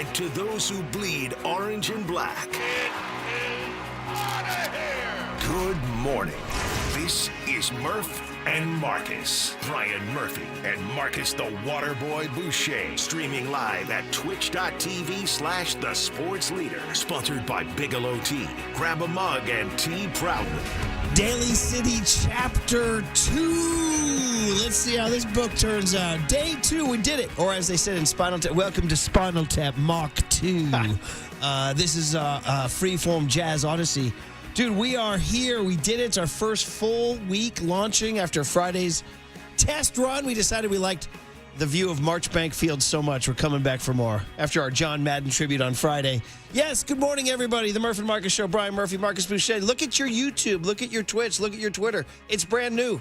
And to those who bleed orange and black, good morning. This is Murph and Marcus. Brian Murphy and Marcus the Waterboy Boucher. Streaming live at twitch.tv/The Sports Leader. Sponsored by Bigelow Tea. Grab a mug and tea proudly. Daly City Chapter 2. Let's see how this book turns out. Day 2, we did it. Or as they said in Spinal Tap, welcome to Spinal Tap Mach 2. This is Freeform Jazz Odyssey. Dude, we are here. We did it. It's our first full week launching after Friday's test run. We decided we liked the view of Marchbank Field so much. We're coming back for more after our John Madden tribute on Friday. Yes, good morning, everybody. The Murph and Marcus Show. Brian Murphy, Marcus Boucher. Look at your YouTube. Look at your Twitch. Look at your Twitter. It's brand new.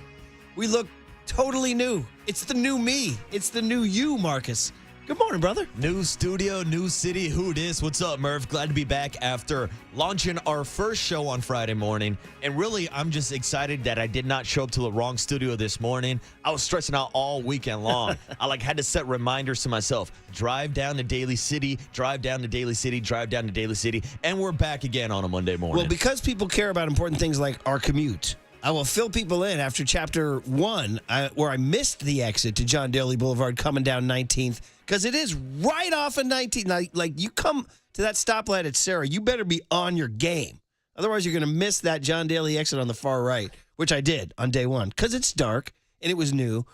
We look totally new. It's the new me. It's the new you, Marcus. Good morning, brother. New studio, new city. Who dis? What's up, Murph? Glad to be back after launching our first show on Friday morning. And really, I'm just excited that I did not show up to the wrong studio this morning. I was stressing out all weekend long. I had to set reminders to myself. Drive down to Daly City, drive down to Daly City, drive down to Daly City. And we're back again on a Monday morning. Well, because people care about important things like our commute, I will fill people in after Chapter 1, where I missed the exit to John Daly Boulevard coming down 19th, because it is right off of 19th. Like, you come to that stoplight at Sarah, you better be on your game. Otherwise, you're going to miss that John Daly exit on the far right, which I did on day 1, because it's dark and it was new.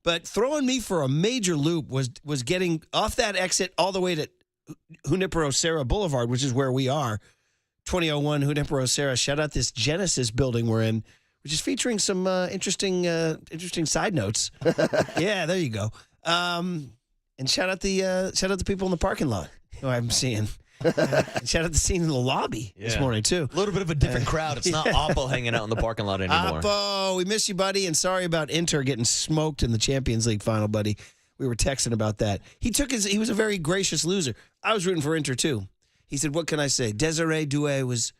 But throwing me for a major loop was getting off that exit all the way to Junipero Serra Boulevard, which is where we are, 2001 Junipero Serra. Shout out this Genesis building we're in, which is featuring some interesting side notes. Yeah, there you go. And shout out the people in the parking lot who I'm seeing. Shout out the scene in the lobby this morning too. A little bit of a different crowd. It's not Oppo hanging out in the parking lot anymore. Oppo, we miss you, buddy, and sorry about Inter getting smoked in the Champions League final, buddy. We were texting about that. He was a very gracious loser. I was rooting for Inter too. He said, "What can I say? Desiree Doué was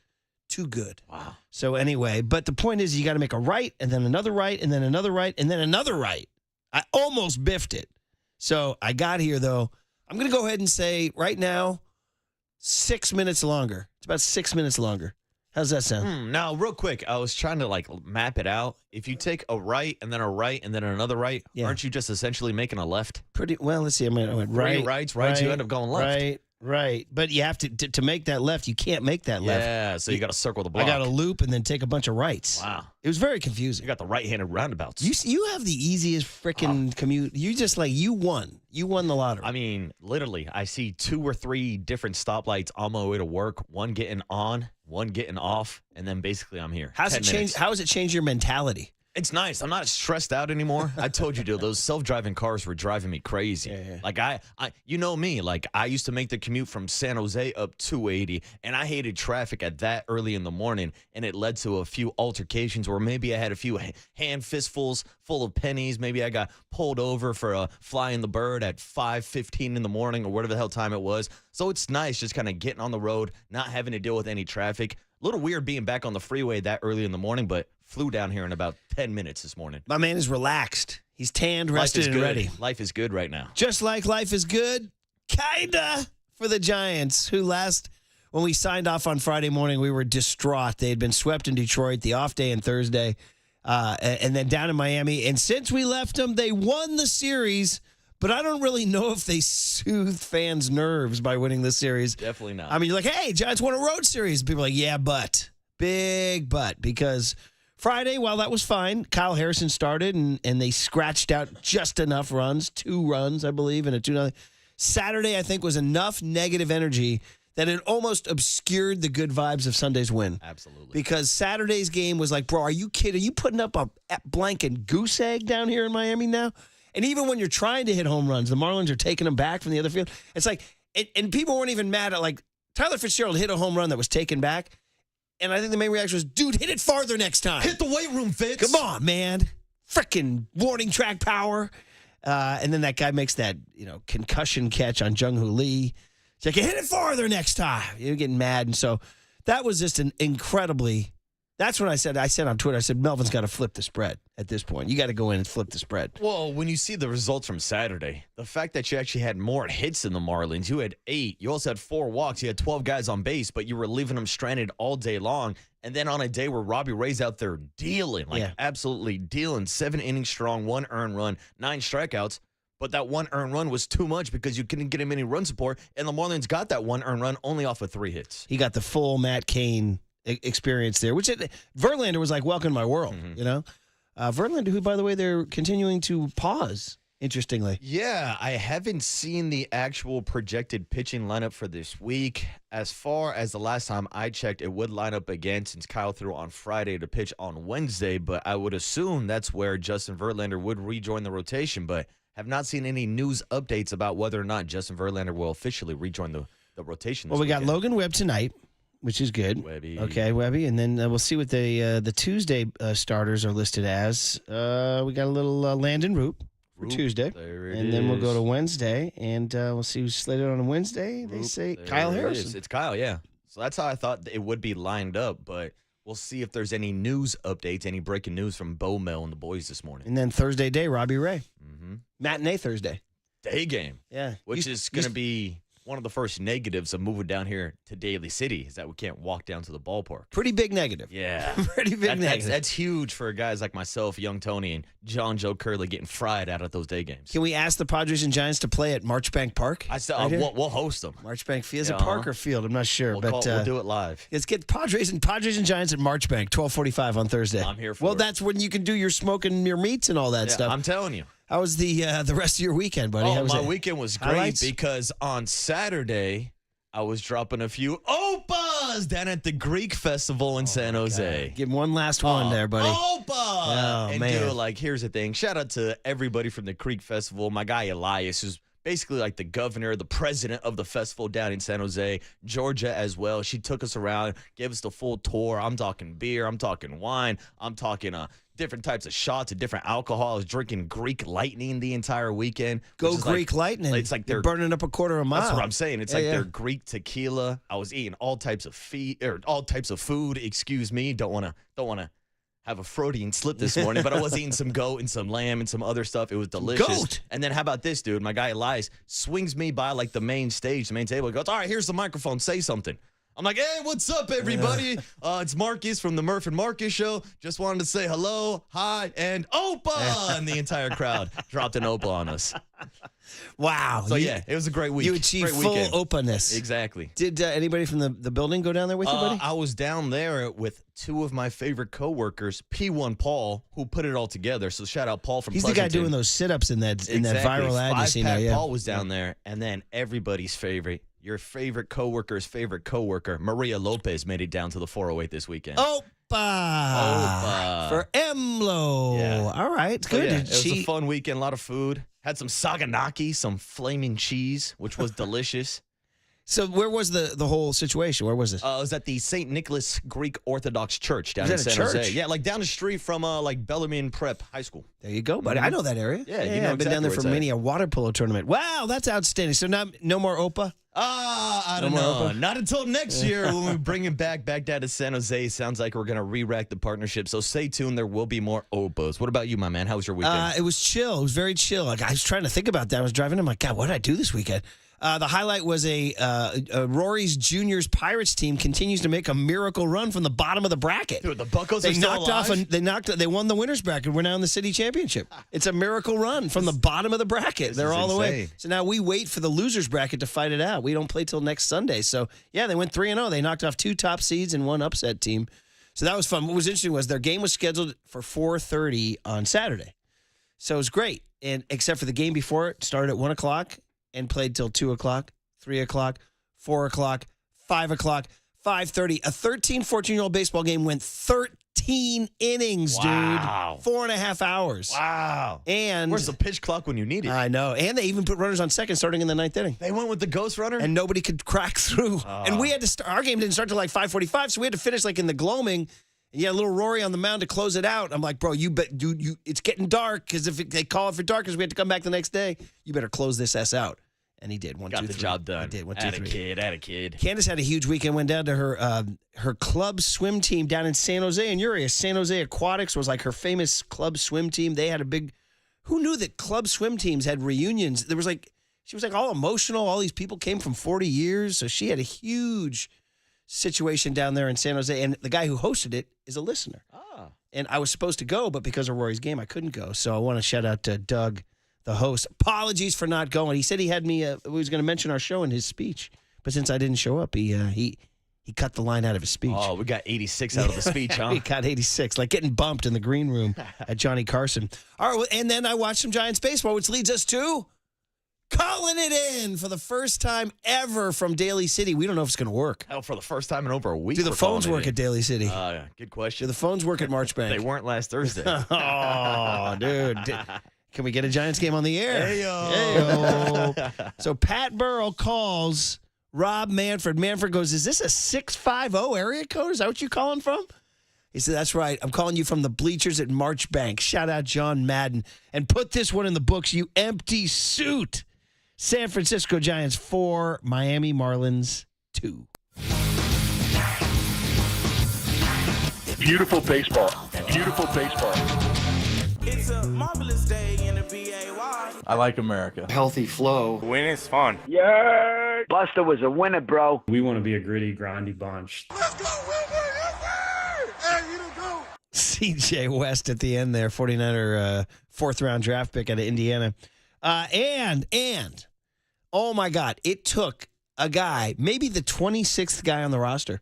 too good." Wow. So anyway, but the point is you got to make a right and then another right and then another right and then another right. I almost biffed it. So I got here, though. I'm going to go ahead and say right now, 6 minutes longer. It's about 6 minutes longer. How's that sound? Now, real quick, I was trying to map it out. If you take a right and then a right and then another right, aren't you just essentially making a left? Pretty well. Let's see. I went right, right. You end up going left. Right. But you have to make that left. You can't make that left. Yeah, so you got to circle the block. I got to loop and then take a bunch of rights. Wow. It was very confusing. You got the right-handed roundabouts. You have the easiest freaking commute. You just you won. You won the lottery. I mean, literally, I see 2 or 3 different stoplights on my way to work, one getting on, one getting off, and then basically I'm here. How has it changed your mentality? It's nice. I'm not stressed out anymore. I told you, dude, those self-driving cars were driving me crazy. Yeah. Like, I you know me. Like, I used to make the commute from San Jose up 280, and I hated traffic at that early in the morning, and it led to a few altercations where maybe I had a few hand fistfuls full of pennies. Maybe I got pulled over for flying the bird at 5:15 in the morning or whatever the hell time it was. So it's nice just kind of getting on the road, not having to deal with any traffic. A little weird being back on the freeway that early in the morning, but flew down here in about 10 minutes this morning. My man is relaxed. He's tanned, rested, and ready. Life is good right now. Just like life is good, kinda, for the Giants, who when we signed off on Friday morning, we were distraught. They had been swept in Detroit, the off day and Thursday, and then down in Miami. And since we left them, they won the series. But I don't really know if they soothed fans' nerves by winning this series. Definitely not. I mean, you're like, hey, Giants won a road series. People are like, yeah, but. Big but. Because Friday, while that was fine, Kyle Harrison started, and they scratched out just enough runs. 2 runs, I believe, and a 2-0. Saturday, I think, was enough negative energy that it almost obscured the good vibes of Sunday's win. Absolutely. Because Saturday's game was like, bro, are you kidding? Are you putting up a blanket goose egg down here in Miami now? And even when you're trying to hit home runs, the Marlins are taking them back from the other field. It's like, and people weren't even mad at, Tyler Fitzgerald hit a home run that was taken back. And I think the main reaction was, dude, hit it farther next time. Hit the weight room, Fitz. Come on, man. Frickin' warning track power. And then that guy makes that, concussion catch on Jung-Hoo Lee. It's like, hit it farther next time. You're getting mad. And so that was just an incredibly That's what I said. I said on Twitter, I said, Melvin's got to flip the spread at this point. You got to go in and flip the spread. Well, when you see the results from Saturday, the fact that you actually had more hits than the Marlins, you had 8. You also had 4 walks. You had 12 guys on base, but you were leaving them stranded all day long. And then on a day where Robbie Ray's out there dealing, absolutely dealing, 7 innings strong, 1 earned run, 9 strikeouts. But that 1 earned run was too much because you couldn't get him any run support. And the Marlins got that 1 earned run only off of 3 hits. He got the full Matt Cain experience there, which Verlander was like, welcome to my world, you know? Verlander, who, by the way, they're continuing to pause, interestingly. Yeah, I haven't seen the actual projected pitching lineup for this week. As far as the last time I checked, it would line up again since Kyle threw on Friday to pitch on Wednesday, but I would assume that's where Justin Verlander would rejoin the rotation, but have not seen any news updates about whether or not Justin Verlander will officially rejoin the rotation this Well, we got weekend. Logan Webb tonight, which is good. Webby. Okay, Webby. And then we'll see what the Tuesday starters are listed as. We got a little Landon Root for Tuesday. There it and then we'll go is. to Wednesday, and we'll see who's slated on Wednesday. They say There Kyle it Harrison. is. It's Kyle, yeah. So that's how I thought it would be lined up, but we'll see if there's any news updates, any breaking news from Bo Mel and the boys this morning. And then Thursday day, Robbie Ray. Mm-hmm. Matinee Thursday. Day game. Yeah. Which is going to be one of the first negatives of moving down here to Daly City is that we can't walk down to the ballpark. Pretty big negative. Yeah. Pretty big negative. That's huge for guys like myself, Young Tony, and John Joe Curley getting fried out at those day games. Can we ask the Padres and Giants to play at Marchbank Park? I still, right here? we'll host them. Marchbank Field. Is it Yeah, Park or Field? I'm not sure. We'll do it live. Let's get Padres and Giants at Marchbank, 12:45 on Thursday. I'm here for Well, it. that's when you can do your smoking your meats and all that Yeah, stuff. I'm telling you. How was the rest of your weekend, buddy? How was My it? weekend was great Highlights? because on Saturday, I was dropping a few Opas down at the Greek Festival in San Jose. Give him one last one there, buddy. Opa! Oh, and man. dude, here's the thing. Shout out to everybody from the Creek Festival. My guy Elias, who's basically like the governor, the president of the festival down in San Jose. Georgia as well. She took us around, gave us the full tour. I'm talking beer. I'm talking wine. I'm talking different types of shots of different alcohol. I was drinking Greek Lightning the entire weekend. Go which is Greek Lightning. It's like they're they're burning up a quarter of a mile. That's what I'm saying. It's Yeah, like yeah. their Greek tequila. I was eating all types of all types of food. Excuse me. Don't wanna have a Freudian slip this morning, but I was eating some goat and some lamb and some other stuff. It was delicious. Goat? And then how about this, dude? My guy Elias swings me by like the main stage, the main table. He goes, all right, here's the microphone. Say something. I'm like, hey, what's up, everybody? It's Marcus from the Murph and Marcus Show. Just wanted to say hello, hi, and Opa! And the entire crowd dropped an Opa on us. Wow. So, yeah, it was a great week. You achieved Great full weekend. openness. Exactly. Did anybody from the building go down there with you, buddy? I was down there with 2 of my favorite coworkers, P1 Paul, who put it all together. So shout out Paul from He's the guy Pleasanton. doing those sit-ups in that Exactly. viral ad you seen there. 5-pack Yeah. Paul was down there, and then everybody's favorite, your favorite coworker's favorite coworker, Maria Lopez, made it down to the 408 this weekend. Opa. For Emlo. Yeah. All right. So, Good. yeah, Did it was she- a fun weekend, a lot of food. Had some saganaki, some flaming cheese, which was delicious. So where was the whole situation? Where was this? It was at the St. Nicholas Greek Orthodox Church down Is in that a San church? Jose. Yeah, like down the street from Bellarmine Prep High School. There you go, buddy. I know that area. Yeah, you know I've been down exactly there where for it's at. many a water polo tournament. Wow, that's outstanding. So now no more Opa? I don't more know. Opa? Not until next year when we bring him back down to San Jose. Sounds like we're going to re-rack the partnership. So stay tuned. There will be more Opas. What about you, my man? How was your weekend? It was chill. It was very chill. Like I was trying to think about that. I was driving. I'm like, God, what did I do this weekend? The highlight was a Rory's Juniors Pirates team continues to make a miracle run from the bottom of the bracket. Dude, the Buccos They are still knocked off. alive? They won the winners bracket. We're now in the city championship. It's a miracle run from the bottom of the bracket. They're is all the way. insane. So now we wait for the losers bracket to fight it out. We don't play till next Sunday. So yeah, they went 3-0. They knocked off 2 top seeds and 1 upset team. So that was fun. What was interesting was their game was scheduled for 4:30 on Saturday. So it was great. And except for the game before it started at 1 o'clock and played till 2 o'clock, 3 o'clock, 4 o'clock, 5 o'clock, 5:30. A 13, 14-year-old baseball game went 13 innings, Wow. dude. 4.5 hours. Wow. And Where's the pitch clock when you need it? I know. And they even put runners on second starting in the 9th inning. They went with the ghost runner? And nobody could crack through. And we had to start. Our game didn't start till like 5:45, so we had to finish like in the gloaming. And you had a little Rory on the mound to close it out. I'm like, bro, it's getting dark because if they call it for dark because we had to come back the next day, you better close this S out. And he did. 1, Got 2, the 3. job done. He did. 1, 2, 3. Atta kid. Candace had a huge weekend. Went down to her club swim team down in San Jose in your area. San Jose Aquatics was like her famous club swim team. They had a big. Who knew that club swim teams had reunions? There was like she was like all emotional. All these people came from 40 years, so she had a huge situation down there in San Jose. And the guy who hosted it is a listener. Ah. And I was supposed to go, but because of Rory's game, I couldn't go. So I want to shout out to Doug, the host. Apologies for not going. He said he had me. He was going to mention our show in his speech, but since I didn't show up, he cut the line out of his speech. Oh, we got 86 out of the speech, huh? We got 86, like getting bumped in the green room at Johnny Carson. All right, well, and then I watched some Giants baseball, which leads us to calling it in for the first time ever from Daly City. We don't know if it's going to work. Hell, for the first time in over a week. Do the we're phones calling it work in. at Daly City? Good Do question. the phones work at Marchbank? They weren't last Thursday. Oh, dude. Can we get a Giants game on the air? Hey-yo. Hey-yo. So Pat Burrell calls Rob Manfred. Manfred goes, is this a 650 area code? Is that what you calling from? He said, that's right. I'm calling you from the bleachers at Marchbank. Shout out John Madden. And put this one in the books, you empty suit. San Francisco Giants 4, Miami Marlins 2. Beautiful baseball. Beautiful baseball. It's a marvelous day in the BAY. I like America. Healthy flow. Winning is fun. Buster was a winner, bro. We want to be a gritty, grindy bunch. CJ West at the end there, 49er fourth round draft pick out of Indiana. And oh my God, it took a guy, maybe the 26th guy on the roster,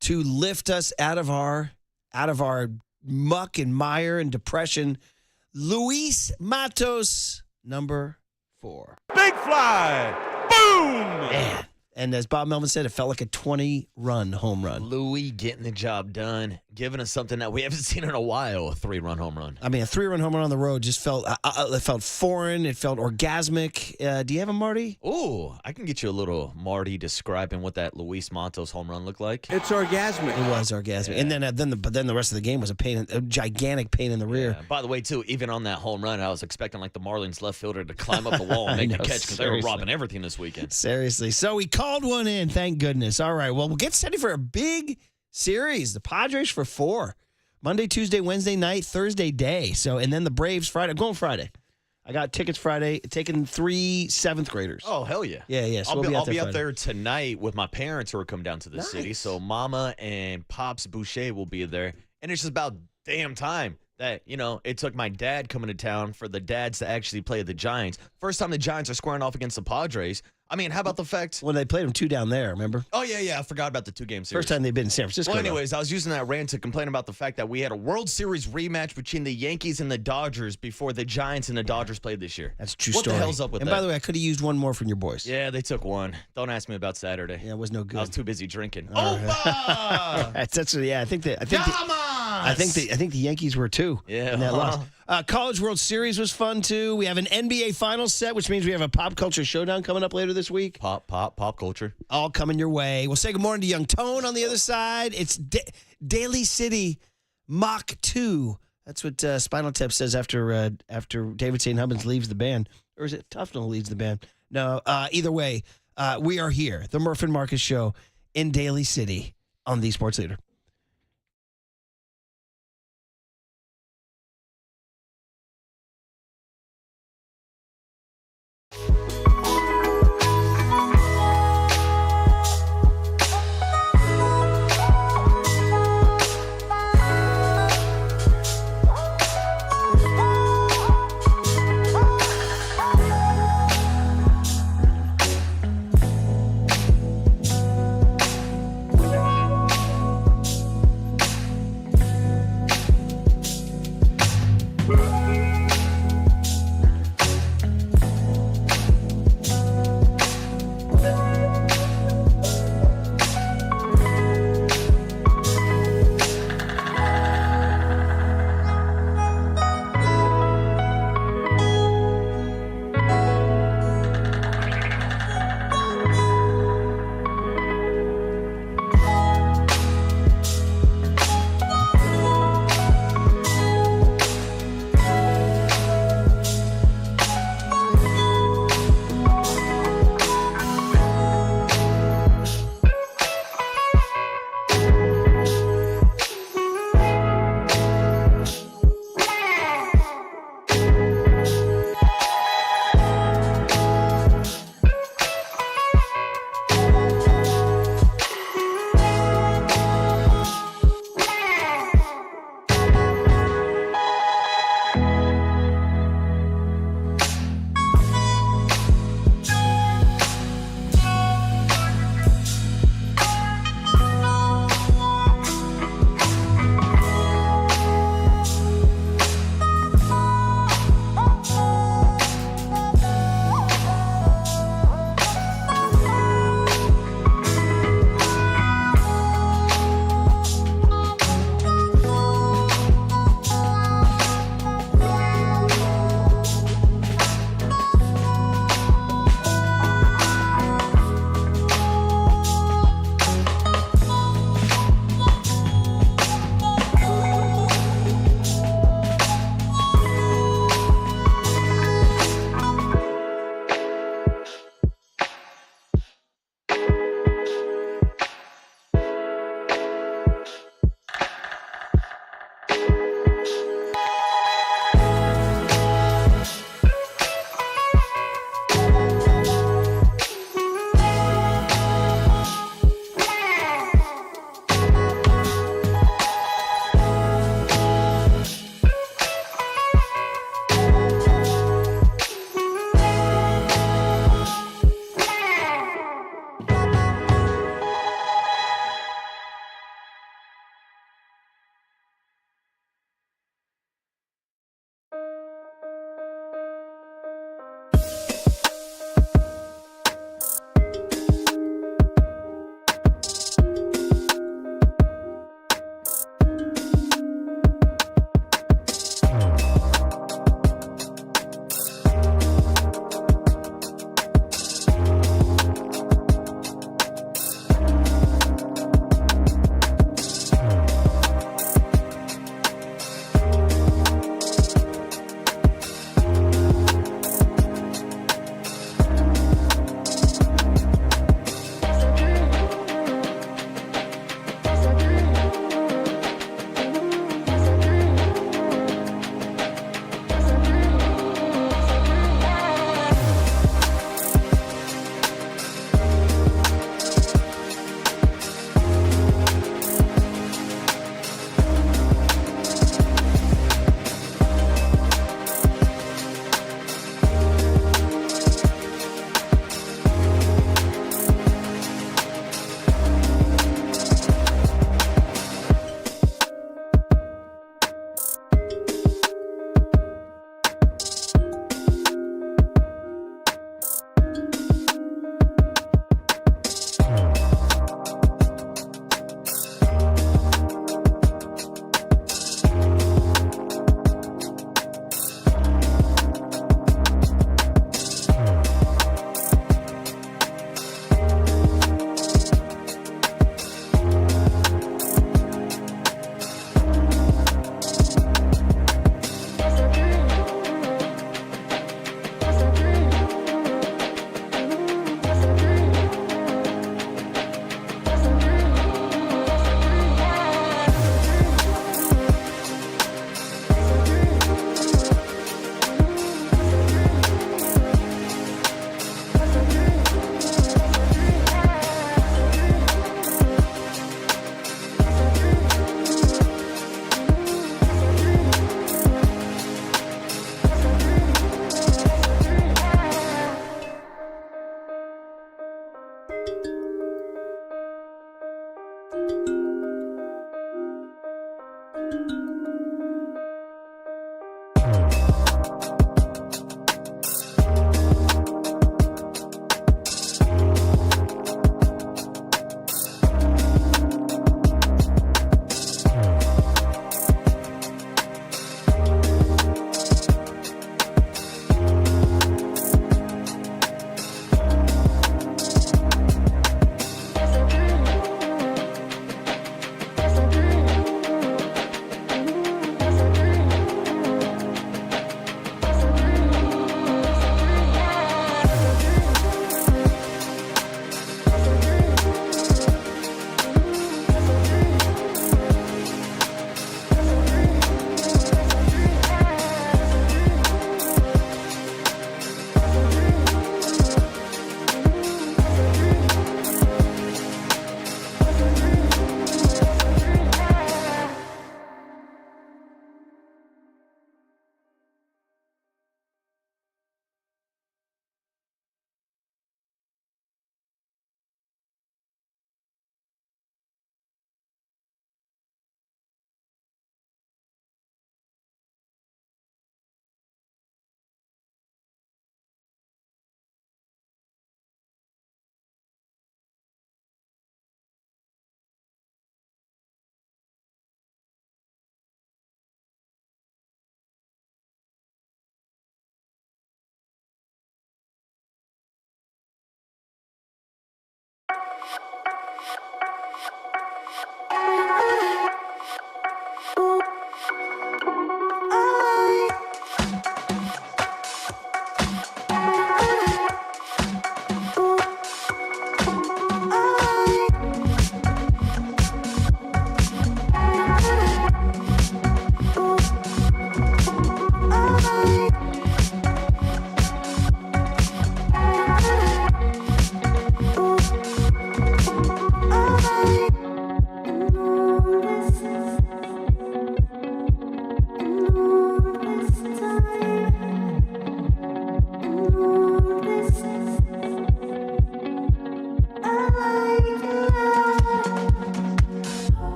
to lift us out of our muck and mire and depression. Luis Matos, number 4. Big fly. Boom. Man. And as Bob Melvin said, it felt like a 20-run home run. Louis getting the job done, giving us something that we haven't seen in a while, a 3-run home run. I mean, a 3-run home run on the road just felt it felt foreign. It felt orgasmic. Do you have a Marty? Ooh, I can get you a little Marty describing what that Luis Matos home run looked like. It's orgasmic. It was orgasmic. Yeah. And then the rest of the game was a gigantic pain in the rear. Yeah. By the way, too, even on that home run, I was expecting like the Marlins left fielder to climb up the wall and make the catch because they were robbing everything this weekend. Seriously. So we called one in, thank goodness. All right, well, we'll get ready for a big series. The Padres for 4. Monday, Tuesday, Wednesday night, Thursday day. So, and then the Braves Friday. I'm going Friday. I got tickets Friday, taking 3 7th graders. Oh, hell yeah. Yeah. So I'll be Friday. up there tonight with my parents who are coming down to the city. Nice. So Mama and Pops Boucher will be there. And it's just about damn time that, it took my dad coming to town for the dads to actually play the Giants. First time the Giants are squaring off against the Padres. I mean, how about the fact? Well, they played them 2 down there, remember? Oh, yeah. I forgot about the 2-game series. First time they've been in San Francisco. Well, anyways, I was using that rant to complain about the fact that we had a World Series rematch between the Yankees and the Dodgers before the Giants and the Dodgers played this year. That's a true What story. the hell's up with and that? by the way, I could have used one more from your boys. Yeah, they took one. Don't ask me about Saturday. Yeah, it was no good. I was too busy drinking. All Opa! I think the Yankees were too. Yeah. In that loss. College World Series was fun too. We have an NBA Finals set, which means we have a pop culture showdown coming up later this week. Pop culture. All coming your way. We'll say good morning to Young Tone on the other side. It's Daly City Mach 2. That's what Spinal Tap says after David St. Hubbins leaves the band. Or is it Tufnell leaves the band? No, either way, we are here. The Murph and Marcus Show in Daly City on the Sports Leader.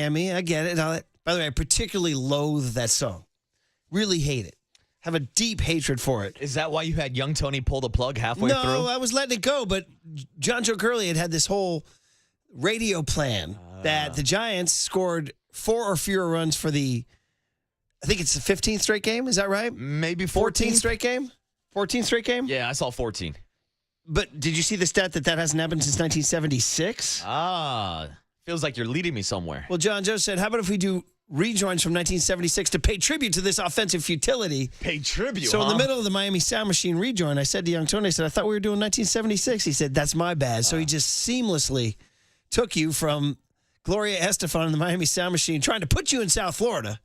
Miami. I get it. By the way, I particularly loathe that song. Really hate it. Have a deep hatred for it. Is that why you had young Tony pull the plug halfway through? No, I was letting it go, but John Joe Curley had this whole radio plan that the Giants scored 4 or fewer runs for I think it's the 15th straight game. Is that right? Maybe 14th straight game? 14th straight game? Yeah, I saw 14. But did you see the stat that hasn't happened since 1976? Feels like you're leading me somewhere. Well, John Joe said, how about if we do rejoins from 1976 to pay tribute to this offensive futility? Pay tribute, So in the middle of the Miami Sound Machine rejoin, I said to young Tony, I said, I thought we were doing 1976. He said, that's my bad. So he just seamlessly took you from Gloria Estefan in the Miami Sound Machine, trying to put you in South Florida,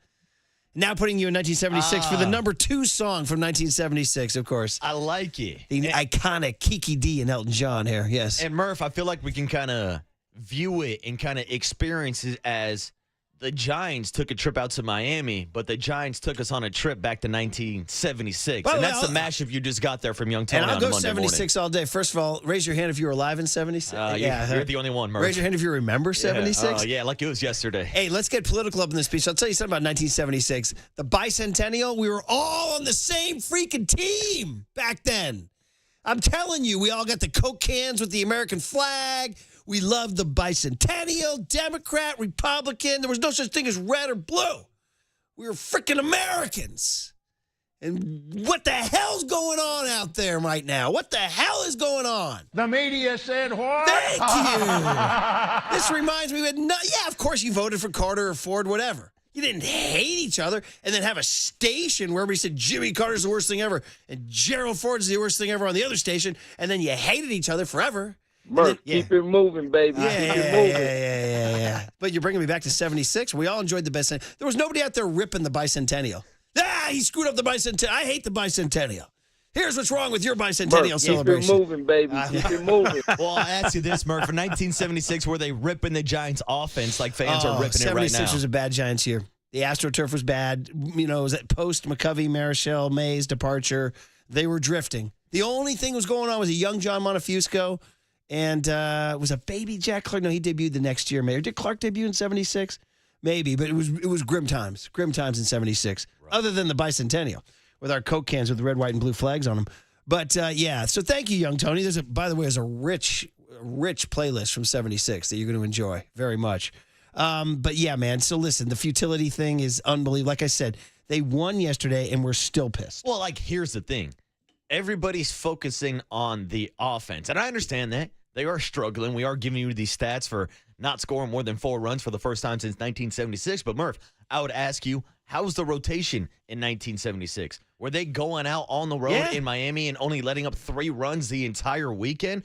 now putting you in 1976 for the number 2 song from 1976, of course. I like it. The iconic Kiki D and Elton John here, yes. And Murph, I feel like we can kind of view it and kind of experience it as the Giants took a trip out to Miami, but the Giants took us on a trip back to 1976. And that's the mashup you just got there from Young Tony and I'll on go a Monday 76 morning. all day. First of all, raise your hand if you were alive in 76. You're the only one, Murph. Raise your hand if you remember 76. Yeah, like it was yesterday. Hey, let's get political up in this speech. I'll tell you something about 1976. The bicentennial, we were all on the same freaking team back then. I'm telling you, we all got the Coke cans with the American flag. We loved the bicentennial, Democrat, Republican. There was no such thing as red or blue. We were freaking Americans. And what the hell's going on out there right now? What the hell is going on? The media said what? Thank you. This reminds me of of course you voted for Carter or Ford, whatever. You didn't hate each other and then have a station where everybody said Jimmy Carter's the worst thing ever and Gerald Ford's the worst thing ever on the other station, and then you hated each other forever. Murph, keep it moving, baby. Keep it moving. Yeah. But you're bringing me back to 76. We all enjoyed the bicentennial. There was nobody out there ripping the bicentennial. He screwed up the bicentennial. I hate the bicentennial. Here's what's wrong with your bicentennial Murph, celebration. Keep it moving, baby. Keep it moving. Well, I ask you this, Murph. For 1976, were they ripping the Giants' offense like fans are ripping it right now? 76 was a bad Giants year. The AstroTurf was bad. You know, it was that post McCovey, Marichal, Mays departure. They were drifting. The only thing was going on was a young John Montefusco and was a baby Jack Clark. No, he debuted the next year. Maybe did Clark debut in 76? Maybe, but it was grim times. Grim times in 76. Right. Other than the bicentennial with our Coke cans with the red, white, and blue flags on them. But so thank you, young Tony. By the way, there's a rich playlist from 76 that you're going to enjoy very much. But yeah, man. So listen, the futility thing is unbelievable. Like I said, they won yesterday and we're still pissed. Well, here's the thing. Everybody's focusing on the offense. And I understand that. They are struggling. We are giving you these stats for not scoring more than 4 runs for the first time since 1976. But Murph, I would ask you, how was the rotation in 1976? Were they going out on the road in Miami and only letting up 3 runs the entire weekend?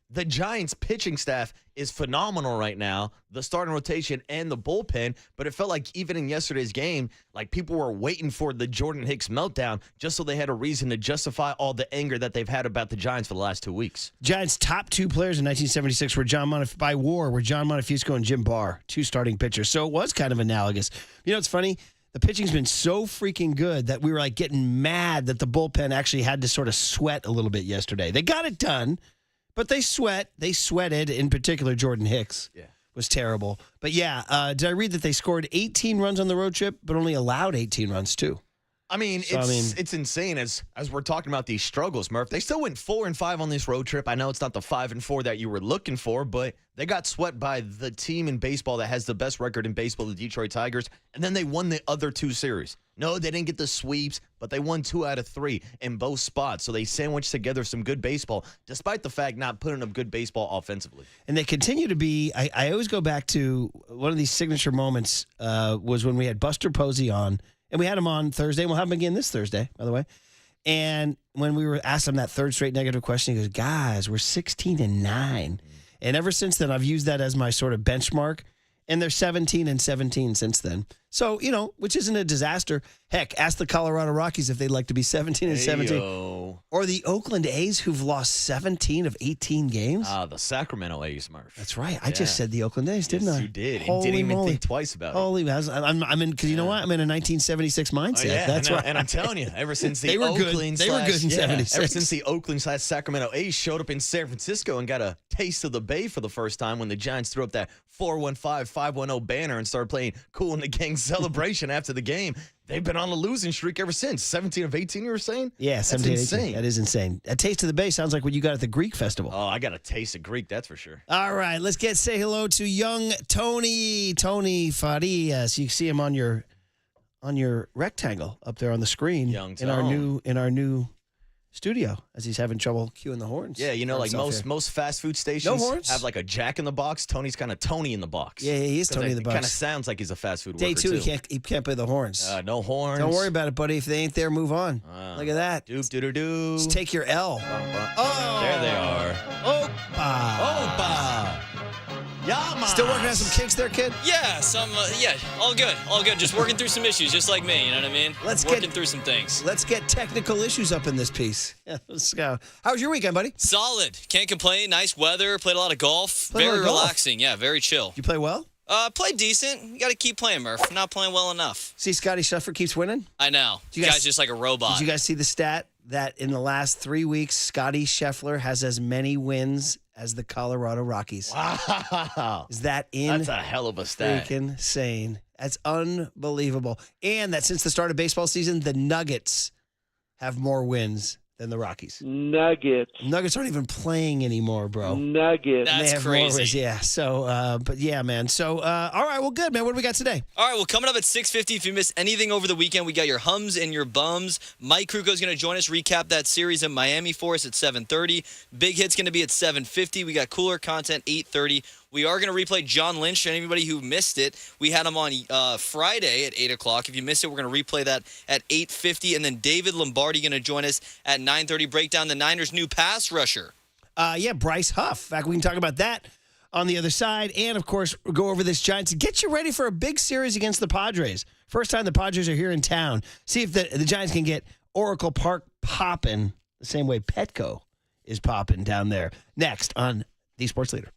The Giants' pitching staff is phenomenal right now, the starting rotation and the bullpen, but it felt like even in yesterday's game, people were waiting for the Jordan Hicks meltdown just so they had a reason to justify all the anger that they've had about the Giants for the last 2 weeks. Giants' top 2 players in 1976 were John Montefusco and Jim Barr, 2 starting pitchers. So it was kind of analogous. You know, it's funny. The pitching's been so freaking good that we were getting mad that the bullpen actually had to sort of sweat a little bit yesterday. They got it done. But they sweated, in particular, Jordan Hicks was terrible. But did I read that they scored 18 runs on the road trip, but only allowed 18 runs too? It's insane as we're talking about these struggles, Murph. They still went 4-5 on this road trip. I know it's not the 5-4 that you were looking for, but they got swept by the team in baseball that has the best record in baseball, the Detroit Tigers, and then they won the other 2 series. No, they didn't get the sweeps, but they won 2 out of 3 in both spots. So they sandwiched together some good baseball, despite the fact not putting up good baseball offensively. And they continue to be, I always go back to one of these signature moments was when we had Buster Posey on. And we had him on Thursday. We'll have him again this Thursday, by the way. And when we were asked him that 3rd straight negative question, he goes, guys, we're 16-9. And ever since then, I've used that as my sort of benchmark. And they're 17-17 since then. So, which isn't a disaster. Heck, ask the Colorado Rockies if they'd like to be 17-17. Hey-yo. Or the Oakland A's who've lost 17 of 18 games. The Sacramento A's, Murph. That's right. I just said the Oakland A's, didn't I? Yes, you did. Holy didn't even moly. think twice about it. Holy, I'm in, because you know what? I'm in a 1976 mindset. That's right. And I'm telling you, ever since the they were Oakland good in 76. Ever since the Oakland/Sacramento A's showed up in San Francisco and got a taste of the Bay for the first time when the Giants threw up that 415-510 banner and started playing Cool in the Gang Celebration after the game. They've been on a losing streak ever since. 17 of 18, you were saying? Yeah, 17 That's 18. insane. That is insane. A Taste of the Bay sounds like what you got at the Greek Festival. Oh, I got a taste of Greek, that's for sure. All right, let's say hello to young Tony Farias. You see him on your rectangle up there on the screen Young in our new studio as he's having trouble cueing the horns. Yeah, you know, like most fast food stations have like a Jack in the Box. Tony's kind of Tony in the box. Yeah, he is Tony in the box. Kind of sounds like he's a fast food Day worker, two, too. he can't play the horns. No horns. Don't worry about it, buddy. If they ain't there, move on. Look at that. Doop-doo-doo-doo. Just take your L. Oh, there they are. Opa. Yamas. Still working on some kinks there, kid? Yeah, all good. Just working through some issues, just like me, you know what I mean? Working through some things. Let's get technical issues up in this piece. Yeah, let's go. How was your weekend, buddy? Solid. Can't complain. Nice weather. Played a lot of golf. Played a lot Very of golf? relaxing. Yeah, very chill. You play well? Played decent. You got to keep playing, Murph. Not playing well enough. See, Scotty Scheffler keeps winning? I know. You guys- Guy's just like a robot. Did you guys see the stat that in the last 3 weeks, Scotty Scheffler has as many wins as the Colorado Rockies? Wow. Is that That's a hell of a stat. freaking insane? That's unbelievable. And that since the start of baseball season, the Nuggets have more wins than the Rockies. Nuggets. Nuggets aren't even playing anymore, bro. Nuggets. And they That's have more crazy. wins, yeah. So, but yeah, man. So, all right, well, good, man. What do we got today? All right, well, coming up at 6:50, if you missed anything over the weekend, we got your hums and your bums. Mike Kruko's going to join us, recap that series in Miami for us at 7:30. Big Hit's going to be at 7:50. We got cooler content, 8:30. We are going to replay John Lynch. And anybody who missed it, we had him on Friday at 8 o'clock. If you missed it, we're going to replay that at 8:50. And then David Lombardi going to join us at 9:30, break down the Niners' new pass rusher. Yeah, Bryce Huff. In fact, we can talk about that on the other side. And, of course, go over this Giants. Get you ready for a big series against the Padres. First time the Padres are here in town. See if the Giants can get Oracle Park popping the same way Petco is popping down there. Next on The Sports Leader.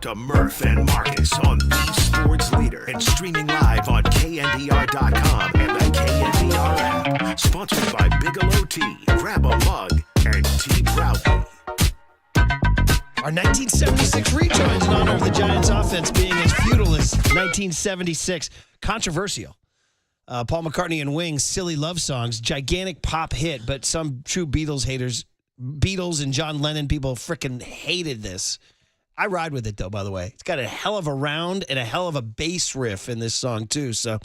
to Murph and Marcus on the Sports Leader and streaming live on KNBR.com and the KNBR app. Sponsored by Bigelow Tea. Grab a mug and tea proudly. Our 1976 rejoins in honor of the Giants offense being as futile as 1976. Controversial. Paul McCartney and Wings, Silly Love Songs, gigantic pop hit, but some true Beatles haters, Beatles and John Lennon people frickin' hated this. I ride with it, though, by the way. It's got a hell of a round and a hell of a bass riff in this song, too. So,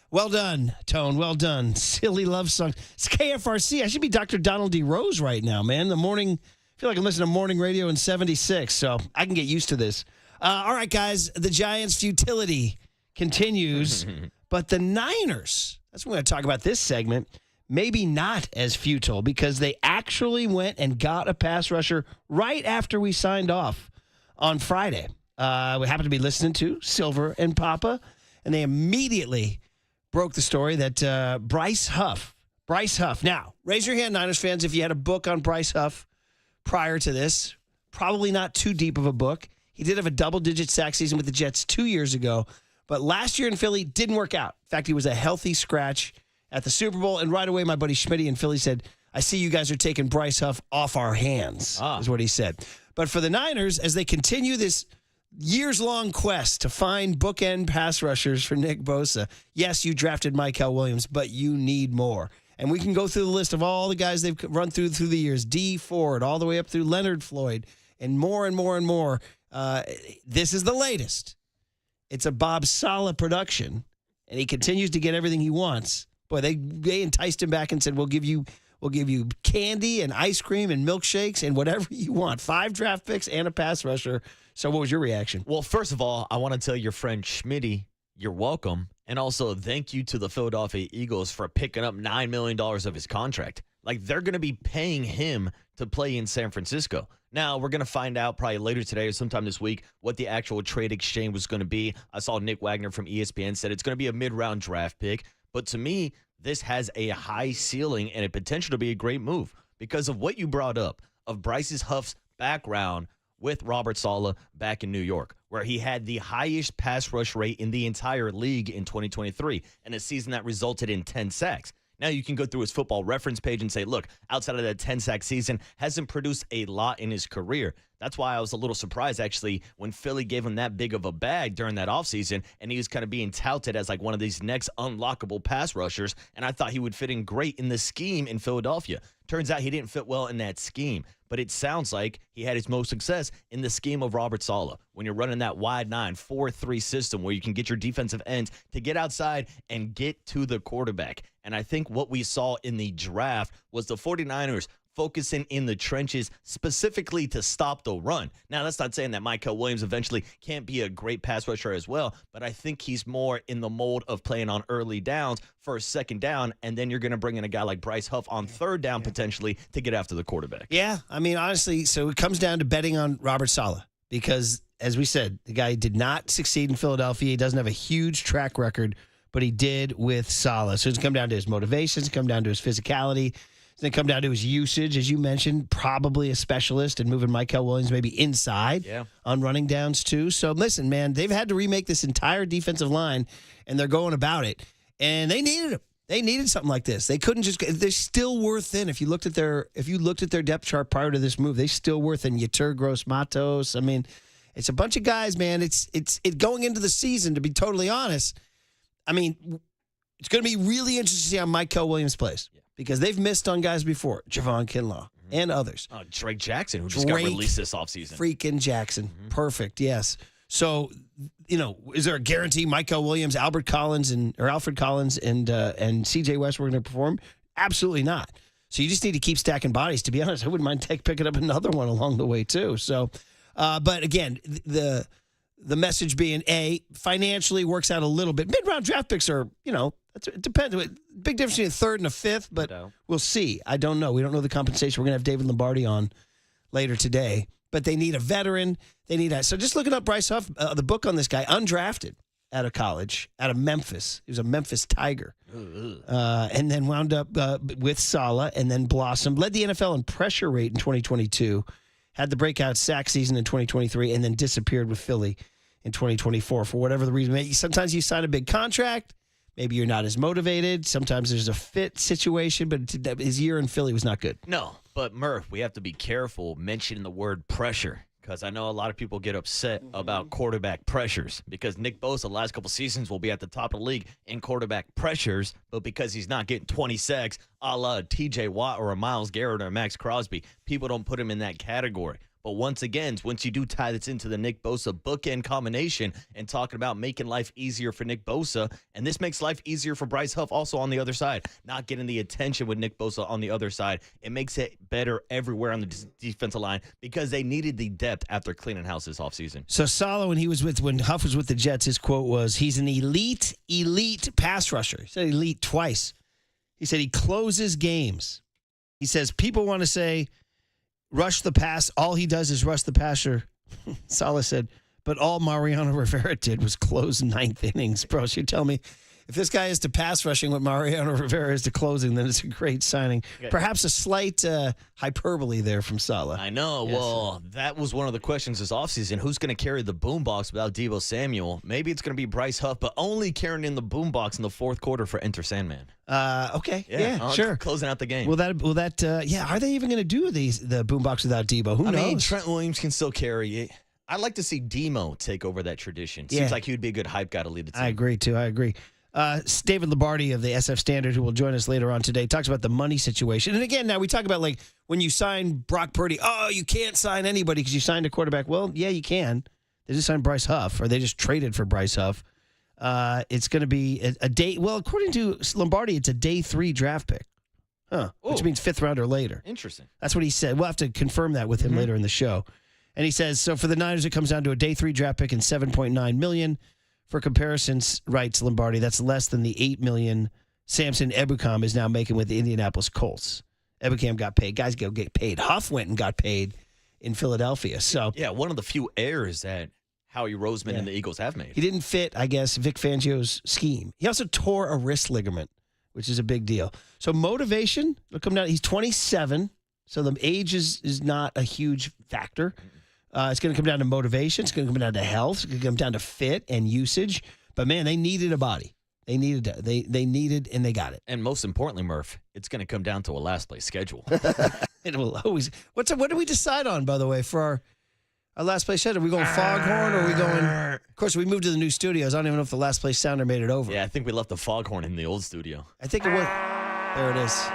well done, Tone. Well done. Silly Love Song. It's KFRC. I should be Dr. Donald D. Rose right now, man. The morning, I feel like I'm listening to morning radio in 76, so I can get used to this. All right, guys. The Giants' futility continues. But the Niners, that's what we're going to talk about this segment, maybe not as futile because they actually went and got a pass rusher right after we signed off on Friday. We happened to be listening to Silver and Papa, and they immediately broke the story that Bryce Huff. Now, raise your hand, Niners fans, if you had a book on Bryce Huff prior to this. Probably not too deep of a book. He did have a double-digit sack season with the Jets 2 years ago. But last year in Philly didn't work out. In fact, he was a healthy scratch at the Super Bowl. And right away, my buddy Schmitty in Philly said, I see you guys are taking Bryce Huff off our hands, is what he said. But for the Niners, as they continue this years-long quest to find bookend pass rushers for Nick Bosa, yes, you drafted Mykel Williams, but you need more. And we can go through the list of all the guys they've run through the years, D. Ford, all the way up through Leonard Floyd, and more and more and more. This is the latest. It's a Bob Saleh production, and he continues to get everything he wants. Boy, they enticed him back and said, we'll give you candy and ice cream and milkshakes and whatever you want. 5 draft picks and a pass rusher. So what was your reaction? Well, first of all, I want to tell your friend Schmitty, you're welcome. And also thank you to the Philadelphia Eagles for picking up $9 million of his contract. Like, they're going to be paying him to play in San Francisco. Now, we're going to find out probably later today or sometime this week what the actual trade exchange was going to be. I saw Nick Wagner from ESPN said it's going to be a mid-round draft pick. But to me, this has a high ceiling and a potential to be a great move because of what you brought up, of Bryce Huff's background with Robert Saleh back in New York, where he had the highest pass rush rate in the entire league in 2023, and a season that resulted in 10 sacks. Now you can go through his football reference page and say, look, outside of that 10-sack season, hasn't produced a lot in his career. That's why I was a little surprised, actually, when Philly gave him that big of a bag during that offseason, and he was kind of being touted as like one of these next unlockable pass rushers, and I thought he would fit in great in the scheme in Philadelphia. Turns out he didn't fit well in that scheme, but it sounds like he had his most success in the scheme of Robert Saleh. When you're running that wide 9, 4-3 system where you can get your defensive ends to get outside and get to the quarterback. And I think what we saw in the draft was the 49ers focusing in the trenches specifically to stop the run. Now, that's not saying that Mykel Williams eventually can't be a great pass rusher as well, but I think he's more in the mold of playing on early downs for a second down, and then you're going to bring in a guy like Bryce Huff on third down potentially to get after the quarterback. Yeah, I mean, honestly, so it comes down to betting on Robert Saleh because, as we said, the guy did not succeed in Philadelphia. He doesn't have a huge track record, but he did with Saleh. So it's come down to his motivations, it's come down to his physicality. It's going to come down to his usage, as you mentioned, probably a specialist and moving Mykel Williams maybe inside on running downs too. So listen, man, they've had to remake this entire defensive line, and they're going about it. And they needed him. They needed something like this. They couldn't just. They're still were thin. If you looked at their depth chart prior to this move, they still were thin. Yetur Gross-Matos. I mean, it's a bunch of guys, man. It's going into the season. To be totally honest, I mean, it's going to be really interesting to see how Mykel Williams plays. Because they've missed on guys before, Javon Kinlaw and others. Drake Jackson, who just got released this offseason. Freaking Jackson. Perfect, yes. So, is there a guarantee Mykel Williams, Alfred Collins, and C.J. West were going to perform? Absolutely not. So you just need to keep stacking bodies. To be honest, I wouldn't mind picking up another one along the way too. So, but again, the message being, financially works out a little bit. Mid-round draft picks are, it depends. Big difference between a third and a fifth, but we'll see. I don't know. We don't know the compensation. We're going to have David Lombardi on later today. But they need a veteran. So just looking up Bryce Huff, the book on this guy, undrafted out of college, out of Memphis. He was a Memphis Tiger. And then wound up with Saleh and then blossomed. Led the NFL in pressure rate in 2022. had the breakout sack season in 2023, and then disappeared with Philly in 2024 for whatever the reason. Sometimes you sign a big contract. Maybe you're not as motivated. Sometimes there's a fit situation, but his year in Philly was not good. No, but Murph, we have to be careful mentioning the word pressure, because I know a lot of people get upset about quarterback pressures, because Nick Bosa the last couple seasons will be at the top of the league in quarterback pressures, but because he's not getting 20 sacks a la TJ Watt or a Myles Garrett or Max Crosby, people don't put him in that category. But once again, once you do tie this into the Nick Bosa bookend combination and talking about making life easier for Nick Bosa, and this makes life easier for Bryce Huff also on the other side, not getting the attention with Nick Bosa on the other side. It makes it better everywhere on the defensive line because they needed the depth after cleaning house this offseason. So Saleh, when Huff was with the Jets, his quote was, he's an elite pass rusher. He said elite twice. He said he closes games. He says people want to say, rush the pass. All he does is rush the passer. Saleh said, but all Mariano Rivera did was close ninth innings. Bro, so you tell me, if this guy is to pass rushing what Mariano Rivera is to closing, then it's a great signing. Okay. Perhaps a slight hyperbole there from Saleh. I know. Yes. Well, that was one of the questions this offseason. Who's going to carry the boombox without Deebo Samuel? Maybe it's going to be Bryce Huff, but only carrying in the boombox in the fourth quarter for Enter Sandman. Okay. Yeah, sure. Closing out the game. Will that? Are they even going to do the boombox without Deebo? Who knows? I mean, Trent Williams can still carry it. I'd like to see Demo take over that tradition. Seems like he would be a good hype guy to lead the team. I agree, too. I agree. David Lombardi of the SF Standard, who will join us later on today, talks about the money situation. And again, now we talk about like when you sign Brock Purdy, you can't sign anybody because you signed a quarterback. Well, yeah, you can. They just signed Bryce Huff, or they just traded for Bryce Huff. It's going to be a day. Well, according to Lombardi, it's a day 3 draft pick. Which means 5th round or later. Interesting. That's what he said. We'll have to confirm that with him later in the show. And he says, so for the Niners, it comes down to a day 3 draft pick and $7.9 million. For comparisons, writes Lombardi, that's less than the $8 million Samson Ebukam is now making with the Indianapolis Colts. Ebukam got paid. Guys go get paid. Huff went and got paid in Philadelphia. So yeah, one of the few errors that Howie Roseman and the Eagles have made. He didn't fit, I guess, Vic Fangio's scheme. He also tore a wrist ligament, which is a big deal. So motivation, it'll come down. He's 27, so the age is not a huge factor. It's going to come down to motivation. It's going to come down to health. It's going to come down to fit and usage. But, man, they needed a body. They needed and they got it. And most importantly, Murph, it's going to come down to a last place schedule. It will always. What did we decide on, by the way, for our last place schedule? Are we going Foghorn or are we going? Of course, we moved to the new studios. I don't even know if the last place sounder made it over. Yeah, I think we left the Foghorn in the old studio. I think it was. There it is.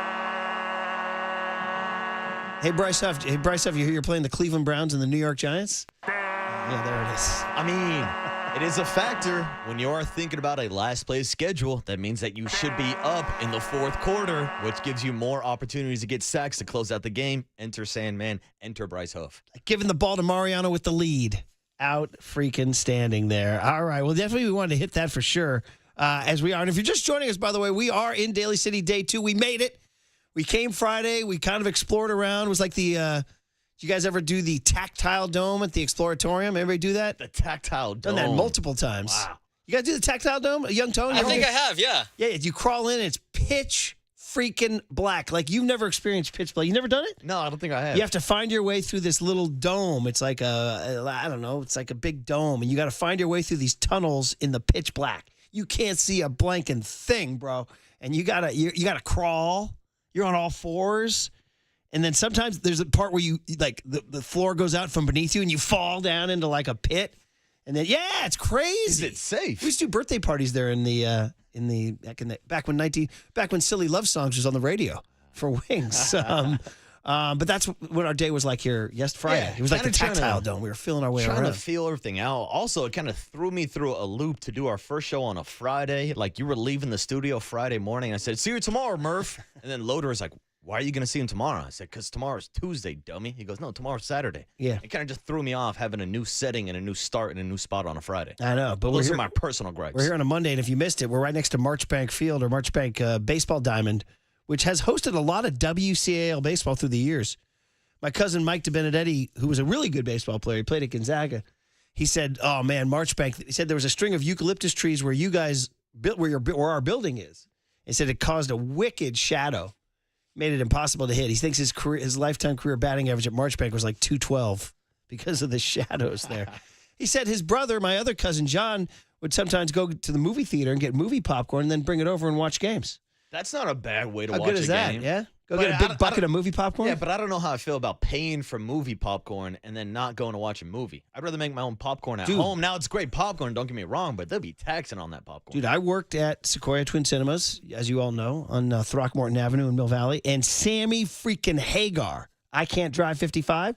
Hey, Bryce Huff, you hear you're playing the Cleveland Browns and the New York Giants? Yeah, there it is. I mean, it is a factor. When you are thinking about a last place schedule, that means that you should be up in the fourth quarter, which gives you more opportunities to get sacks to close out the game. Enter Sandman, enter Bryce Huff. Giving the ball to Mariano with the lead. Out freaking standing there. All right, well, definitely we wanted to hit that for sure, as we are. And if you're just joining us, by the way, we are in Daly City Day 2. We made it. We came Friday. We kind of explored around. It was like the, did you guys ever do the tactile dome at the Exploratorium? Everybody do that? The tactile dome. Done that multiple times. Wow. You guys do the tactile dome? Young Tony? I think I have, yeah. Yeah, you crawl in, it's pitch freaking black. Like you've never experienced pitch black. You never done it? No, I don't think I have. You have to find your way through this little dome. It's like I don't know, it's like a big dome. And you got to find your way through these tunnels in the pitch black. You can't see a blanking thing, bro. And you gotta crawl. You're on all fours. And then sometimes there's a part where you like the floor goes out from beneath you and you fall down into like a pit. And then it's crazy. Is it safe? We used to do birthday parties there back when Silly Love Songs was on the radio for Wings. But that's what our day was like here Friday. Yeah, it was like the tactile dome. We were feeling our way around. Trying to feel everything out. Also, it kind of threw me through a loop to do our first show on a Friday. Like you were leaving the studio Friday morning. I said, see you tomorrow, Murph. And then Loader was like, why are you going to see him tomorrow? I said, because tomorrow's Tuesday, dummy. He goes, no, tomorrow's Saturday. Yeah. It kind of just threw me off having a new setting and a new start and a new spot on a Friday. I know. But those are my personal gripes. We're here on a Monday, and if you missed it, we're right next to Marchbank Field or Marchbank Baseball Diamond, which has hosted a lot of WCAL baseball through the years. My cousin Mike DeBenedetti, who was a really good baseball player, he played at Gonzaga. He said, "Oh man, Marchbank." He said there was a string of eucalyptus trees where you guys built where our building is. He said it caused a wicked shadow made it impossible to hit. He thinks his lifetime career batting average at Marchbank was like 212 because of the shadows there. He said his brother, my other cousin John, would sometimes go to the movie theater and get movie popcorn and then bring it over and watch games. That's not a bad way to How watch good is a that? game. Yeah? Go get a big bucket of movie popcorn? Yeah, but I don't know how I feel about paying for movie popcorn and then not going to watch a movie. I'd rather make my own popcorn at home. Now, it's great popcorn, don't get me wrong, but they'll be taxing on that popcorn. Dude, I worked at Sequoia Twin Cinemas, as you all know, on Throckmorton Avenue in Mill Valley, and Sammy freaking Hagar, I Can't Drive 55,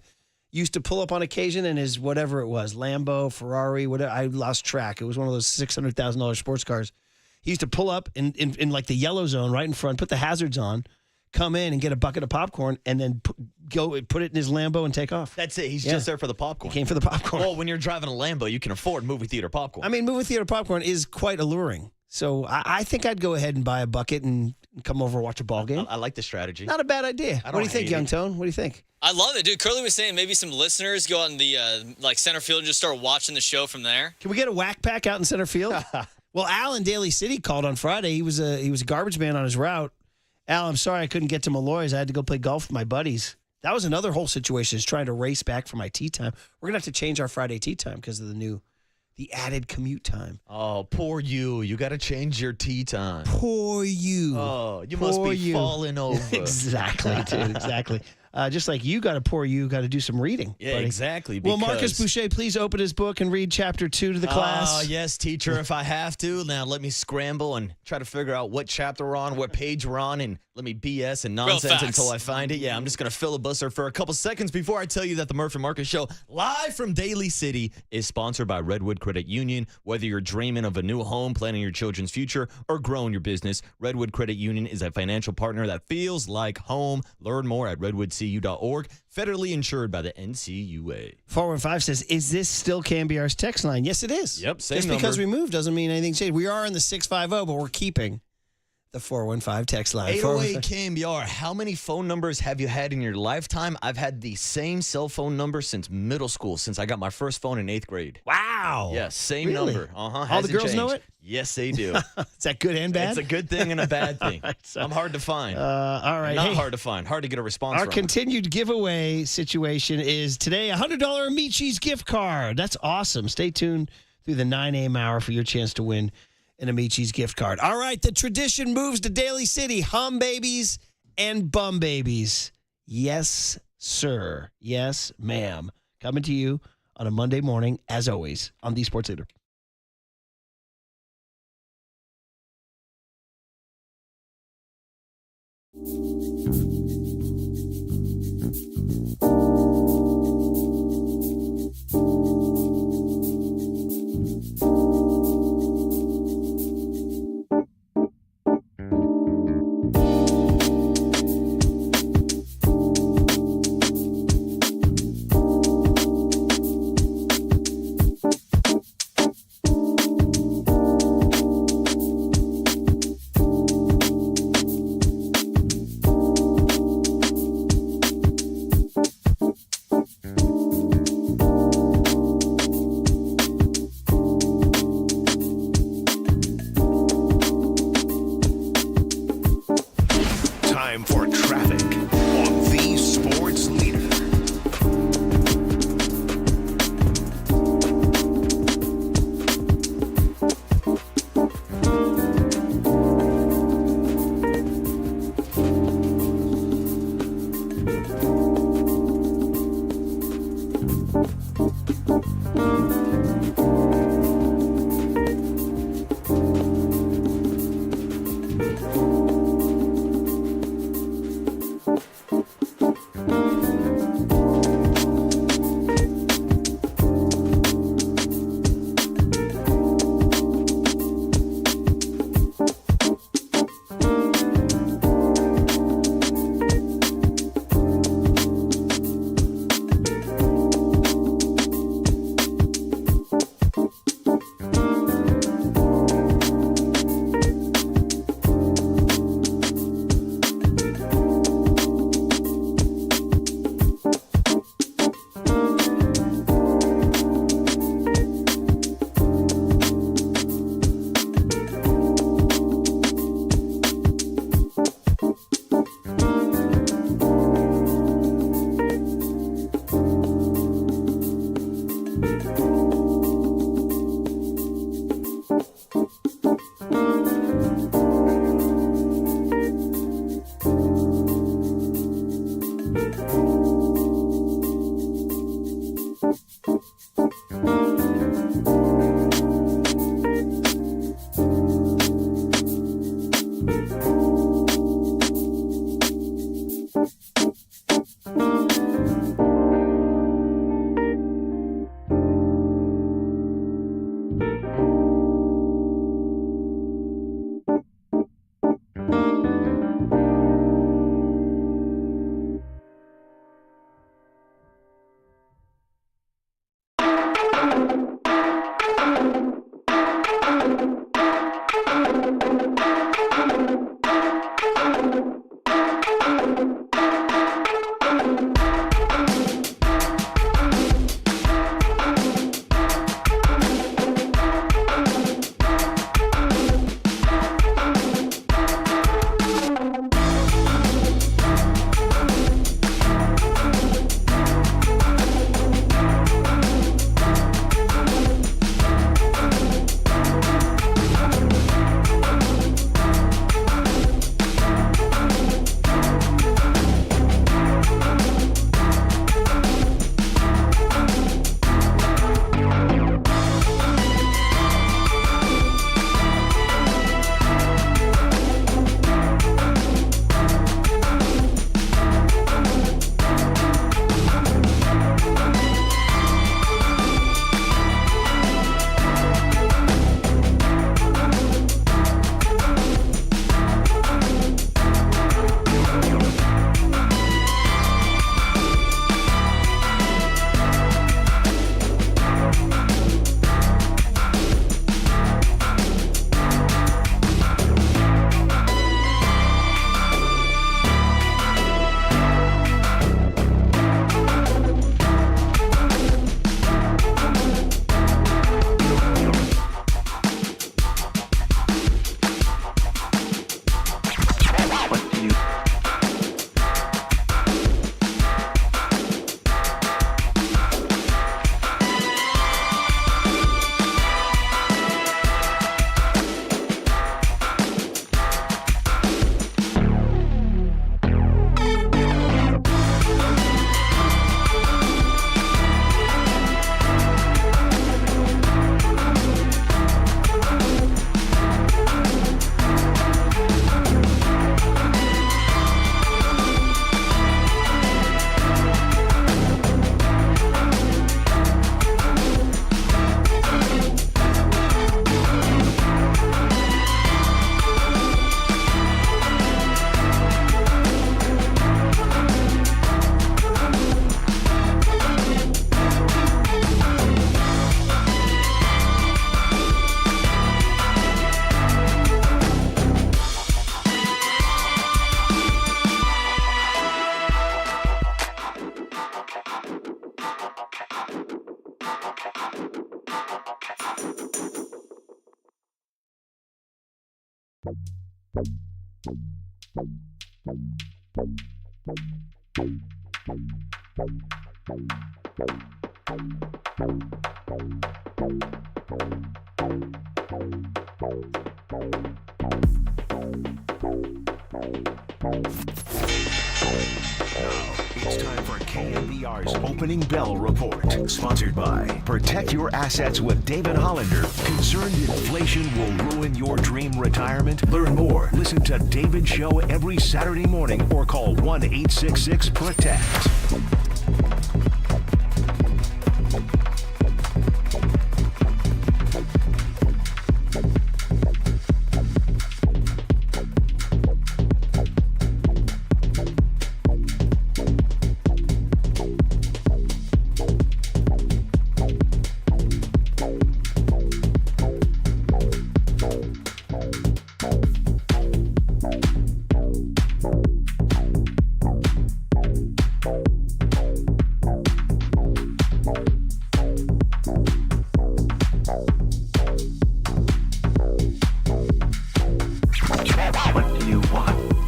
used to pull up on occasion in his whatever it was, Lambo, Ferrari, whatever. I lost track. It was one of those $600,000 sports cars. He used to pull up in like the yellow zone right in front, put the hazards on, come in and get a bucket of popcorn, and then put it in his Lambo and take off. That's it. He's just there for the popcorn. He came for the popcorn. Well, when you're driving a Lambo, you can afford movie theater popcorn. I mean, movie theater popcorn is quite alluring. So I think I'd go ahead and buy a bucket and come over and watch a ball game. I like the strategy. Not a bad idea. What do you think, Young Tone? What do you think? I love it, dude. Curly was saying maybe some listeners go out in the center field and just start watching the show from there. Can we get a whack pack out in center field? Well, Al in Daly City called on Friday. He was a garbage man on his route. Al, I'm sorry I couldn't get to Malloy's. I had to go play golf with my buddies. That was another whole situation, is trying to race back for my tee time. We're going to have to change our Friday tee time because of the added commute time. Oh, poor you. You got to change your tee time. Poor you. Oh, you must be falling over. Exactly, dude. Exactly. Just like you got to do some reading. Yeah, buddy. exactly. Will Marcus Boucher please open his book and read chapter 2 to the class? Oh, yes, teacher, if I have to. Now let me scramble and try to figure out what chapter we're on, what page we're on, and let me BS and nonsense until I find it. Yeah, I'm just going to filibuster for a couple seconds before I tell you that the Murph and Marcus Show, live from Daly City, is sponsored by Redwood Credit Union. Whether you're dreaming of a new home, planning your children's future, or growing your business, Redwood Credit Union is a financial partner that feels like home. Learn more at redwoodcu.org. Federally insured by the NCUA. 415 says, is this still KNBR's text line? Yes, it is. Yep, same Just number. because we moved doesn't mean anything changed. We are in the 650, but we're keeping the 415 text line. 808 KNBR. How many phone numbers have you had in your lifetime? I've had the same cell phone number since middle school, since I got my first phone in 8th grade. Wow. Yes, same Really? number. All the girls know it? Yes, they do. Is that good and bad? It's a good thing and a bad thing. I'm hard to find. All right. Not hard to find. Hard to get a response Our from. continued giveaway situation is today a $100 Amici's gift card. That's awesome. Stay tuned through the 9 a.m. hour for your chance to win an Amici's gift card. All right, the tradition moves to Daly City. Hum babies and bum babies. Yes, sir. Yes, ma'am. Coming to you on a Monday morning, as always, on the Sports Leader. Time for traffic on the Sports Leader. It's time for KNBR's Opening Bell Report. Sponsored by Protect Your Assets with David Hollander. Concerned inflation will ruin your dream retirement? Learn more. Listen to David's show every Saturday morning or call 1-866-PROTECT.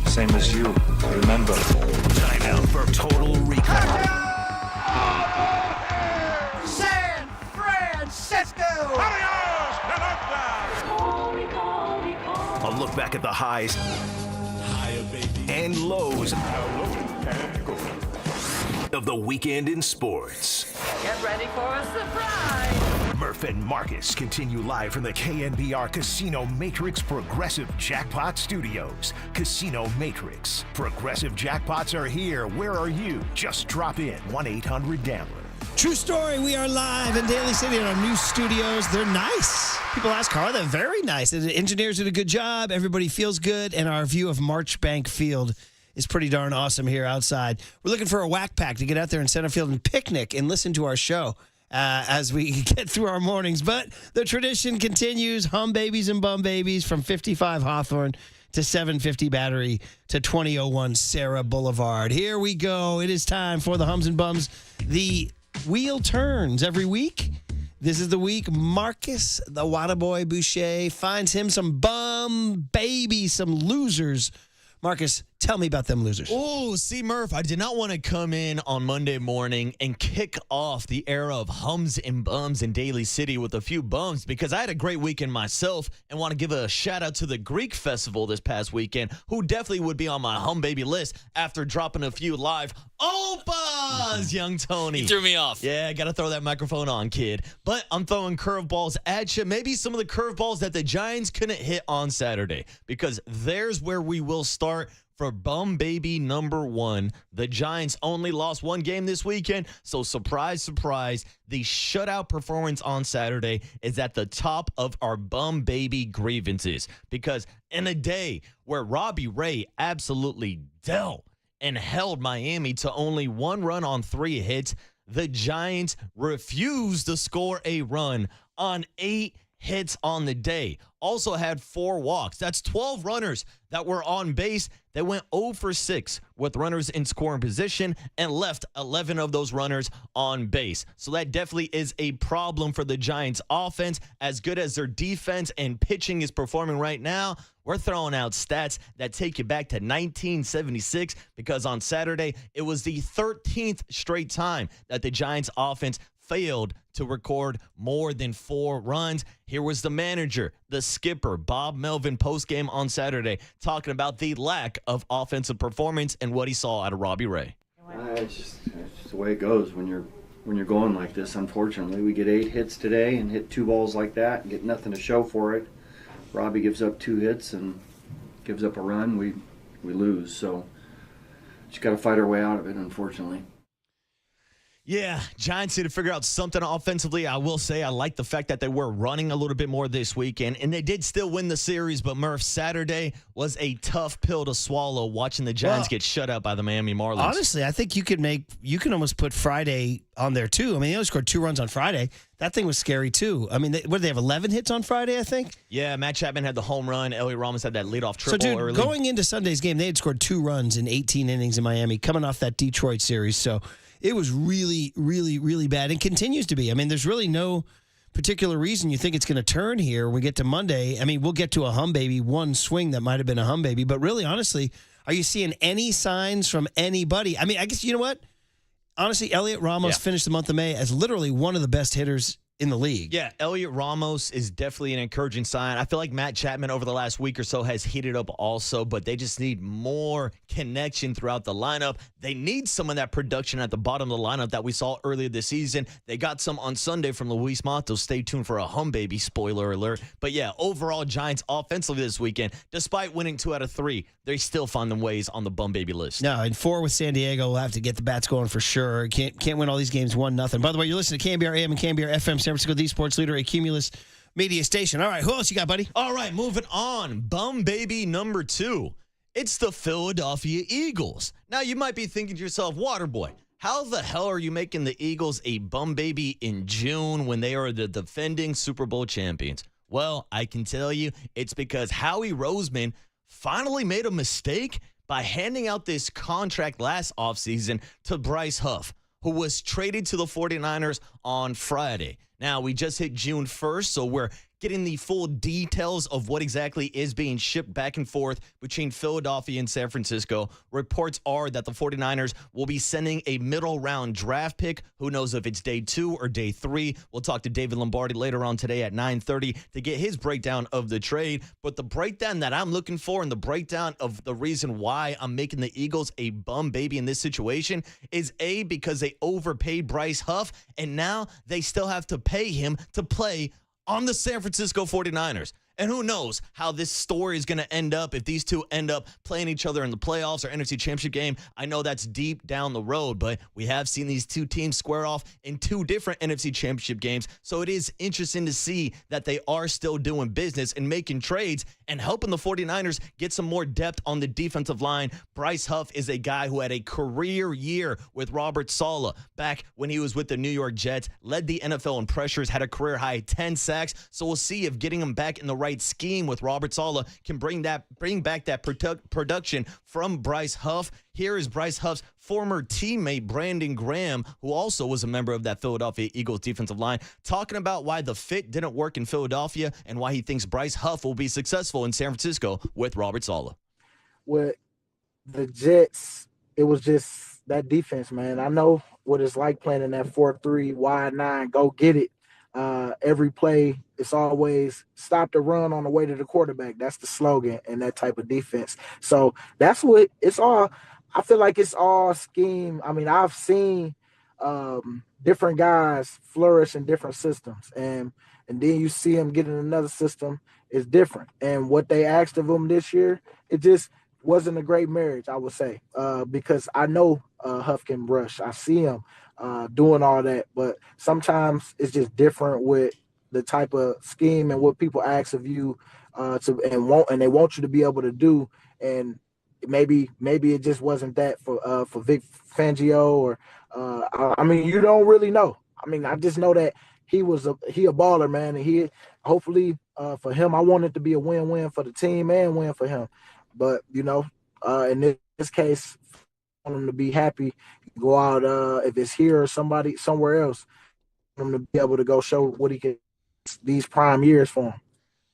Same as you. Remember. Time out for Total Recall. San Francisco! A look back at the highs and lows of the weekend in sports. Get ready for a surprise! Murph and Marcus continue live from the KNBR Casino Matrix Progressive Jackpot Studios. Casino Matrix. Progressive jackpots are here. Where are you? Just drop in. 1-800-GAMBLER. True story. We are live in Daly City in our new studios. They're nice. People ask, are they? Very nice. The engineers did a good job. Everybody feels good. And our view of Marchbank Field is pretty darn awesome here outside. We're looking for a whack pack to get out there in center field and picnic and listen to our show as we get through our mornings. But the tradition continues. Hum babies and bum babies from 55 Hawthorne to 750 Battery to 2001 Sarah Boulevard. Here we go. It is time for the Hums and Bums. The wheel turns every week. This is the week Marcus, the Waterboy Boucher, finds him some bum babies, some losers. Marcus, tell me about them losers. Oh, see, Murph, I did not want to come in on Monday morning and kick off the era of hums and bums in Daly City with a few bums because I had a great weekend myself and want to give a shout out to the Greek Festival this past weekend, who definitely would be on my hum baby list after dropping a few live opas, young Tony. You threw me off. Yeah, got to throw that microphone on, kid. But I'm throwing curveballs at you. Maybe some of the curveballs that the Giants couldn't hit on Saturday, because there's where we will start for bum baby number one. The Giants only lost one game this weekend, so surprise, surprise, the shutout performance on Saturday is at the top of our bum baby grievances, because in a day where Robbie Ray absolutely dealt and held Miami to only one run on 3 hits, the Giants refused to score a run on 8 hits on the day. Also had 4 walks. That's 12 runners that were on base. They went 0 for 6 with runners in scoring position and left 11 of those runners on base. So that definitely is a problem for the Giants offense. As good as their defense and pitching is performing right now, we're throwing out stats that take you back to 1976, because on Saturday, it was the 13th straight time that the Giants offense failed to record more than 4 runs. Here was the manager, the skipper, Bob Melvin, postgame on Saturday, talking about the lack of offensive performance and what he saw out of Robbie Ray. It's just the way it goes when you're going like this. Unfortunately, we get 8 hits today and hit 2 balls like that and get nothing to show for it. Robbie gives up 2 hits and gives up a run. We lose. So just got to fight our way out of it, unfortunately. Yeah, Giants need to figure out something offensively. I will say I like the fact that they were running a little bit more this weekend, and they did still win the series, but Murph, Saturday was a tough pill to swallow watching the Giants get shut out by the Miami Marlins. Honestly, I think you can almost put Friday on there too. I mean, they only scored 2 runs on Friday. That thing was scary too. I mean, what did they have, 11 hits on Friday, I think? Yeah, Matt Chapman had the home run. Elliot Ramos had that leadoff triple so, dude, early. Going into Sunday's game, they had scored 2 runs in 18 innings in Miami, coming off that Detroit series. So it was really, really, really bad and continues to be. I mean, there's really no particular reason you think it's going to turn here when we get to Monday. I mean, we'll get to a hum baby, one swing that might have been a hum baby, but really, honestly, are you seeing any signs from anybody? I mean, I guess, you know what? Honestly, Elliot Ramos finished the month of May as literally one of the best hitters in the league. Yeah, Elliot Ramos is definitely an encouraging sign. I feel like Matt Chapman over the last week or so has heated up also, but they just need more connection throughout the lineup. They need some of that production at the bottom of the lineup that we saw earlier this season. They got some on Sunday from Luis Matos. Stay tuned for a hum baby, spoiler alert. But yeah, overall Giants offensively this weekend, despite winning 2 out of 3, they still find them ways on the bum baby list. No, and 4 with San Diego, we'll have to get the bats going for sure. Can't win all these games 1-0. By the way, you're listening to KNBR AM and KNBR FM, San Francisco, the sports leader, a Cumulus media station. All right, who else you got, buddy? All right, moving on. Bum baby number 2. It's the Philadelphia Eagles. Now, you might be thinking to yourself, Waterboy, how the hell are you making the Eagles a bum baby in June when they are the defending Super Bowl champions? Well, I can tell you it's because Howie Roseman finally made a mistake by handing out this contract last offseason to Bryce Huff, who was traded to the 49ers on Friday. Now, we just hit June 1st, so we're getting the full details of what exactly is being shipped back and forth between Philadelphia and San Francisco. Reports are that the 49ers will be sending a middle-round draft pick. Who knows if it's day 2 or day 3. We'll talk to David Lombardi later on today at 9:30 to get his breakdown of the trade. But the breakdown that I'm looking for and the breakdown of the reason why I'm making the Eagles a bum baby in this situation is A, because they overpaid Bryce Huff, and now they still have to pay him to play on the San Francisco 49ers. And who knows how this story is going to end up if these two end up playing each other in the playoffs or NFC Championship game. I know that's deep down the road, but we have seen these two teams square off in 2 different NFC Championship games. So it is interesting to see that they are still doing business and making trades and helping the 49ers get some more depth on the defensive line. Bryce Huff is a guy who had a career year with Robert Saleh back when he was with the New York Jets, led the NFL in pressures, had a career high 10 sacks. So we'll see if getting him back in the right scheme with Robert Saleh can bring back that production from Bryce Huff. Here is Bryce Huff's former teammate, Brandon Graham, who also was a member of that Philadelphia Eagles defensive line, talking about why the fit didn't work in Philadelphia and why he thinks Bryce Huff will be successful in San Francisco with Robert Saleh. With the Jets, it was just that defense, man. I know what it's like playing in that 4-3, wide 9, go get it. Every play, it's always stop the run on the way to the quarterback. That's the slogan in that type of defense. So that's what it's all. I feel like it's all scheme. I mean, I've seen different guys flourish in different systems, and then you see them get in another system. It's different. And what they asked of them this year, it just wasn't a great marriage, I would say, because I know Huff can rush. I see him doing all that, but sometimes it's just different with the type of scheme and what people ask of you and they want you to be able to do. And maybe it just wasn't that for Vic Fangio or I mean, you don't really know. I mean, I just know that he a baller, man, and he hopefully for him, I want it to be a win-win for the team and win for him. But in this case, I want him to be happy, go out if it's here or somewhere else, for him to be able to go show what he can these prime years for him.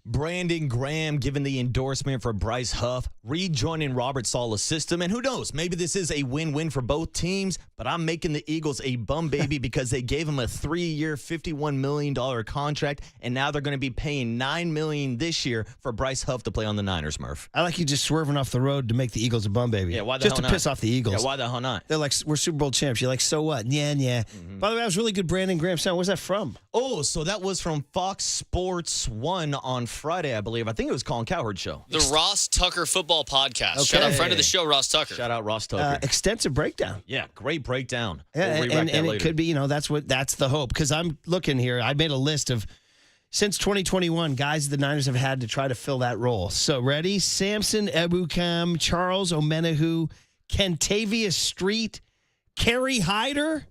Brandon Graham giving the endorsement for Bryce Huff, rejoining Robert Saleh's system. And who knows, maybe this is a win-win for both teams, but I'm making the Eagles a bum baby because they gave him a 3-year, $51 million contract, and now they're going to be paying $9 million this year for Bryce Huff to play on the Niners, Murph. I like you just swerving off the road to make the Eagles a bum baby. Yeah, why the just hell to not? piss off the Eagles. Yeah, why the hell not? They're like, we're Super Bowl champs. You're like, so what? Yeah. Mm-hmm. By the way, that was really good Brandon Graham sound. Where's that from? Oh, so that was from Fox Sports 1 on Friday, I believe. I think it was Colin Cowherd's show. The Ross Tucker Football Podcast. Okay. Shout out friend of the show, Ross Tucker. Shout out Ross Tucker. Extensive breakdown. Yeah, great breakdown. Yeah, We'll and later. it could be, that's the hope. Because I'm looking here. I made a list of, since 2021, guys the Niners have had to try to fill that role. So ready? Samson Ebukam, Charles Omenihu, Kentavious Street, Kerry Hyder,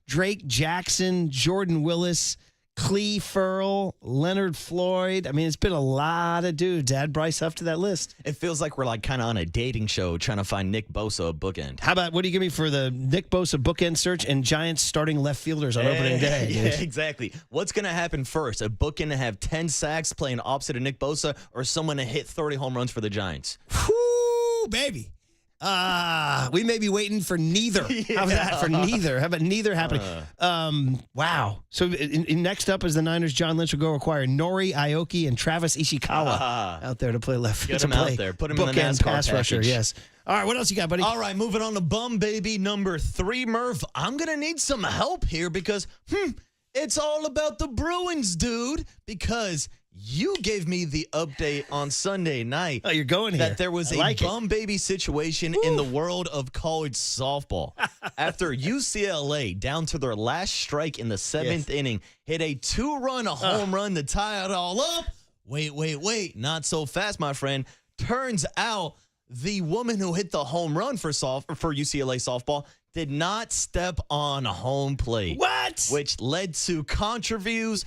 Drake Jackson, Jordan Willis, Clee Furl, Leonard Floyd. I mean, it's been a lot of dudes. Add Bryce Huff to that list. It feels like we're like kind of on a dating show trying to find Nick Bosa a bookend. How about, what do you give me for the Nick Bosa bookend search and Giants starting left fielders on opening day? Yeah, exactly. What's going to happen first? A bookend to have 10 sacks playing opposite of Nick Bosa, or someone to hit 30 home runs for the Giants? Whoo, baby. We may be waiting for neither. How's that for neither? How about neither happening? Wow. So next up is the Niners. John Lynch will go acquire Nori Aoki and Travis Ishikawa out there to play left. Get him out there. Put him in the NASCAR pass rusher. package. Yes. All right. What else you got, buddy? All right, moving on to bum baby number 3, Murph. I'm gonna need some help here because it's all about the Bruins, dude. Because you gave me the update on Sunday night. Oh, you're going here. That there was a bum baby situation in the world of college softball. After UCLA, down to their last strike in the 7th inning, hit a 2-run home run to tie it all up. Wait. Not so fast, my friend. Turns out the woman who hit the home run for UCLA softball did not step on home plate. What? Which led to controversies,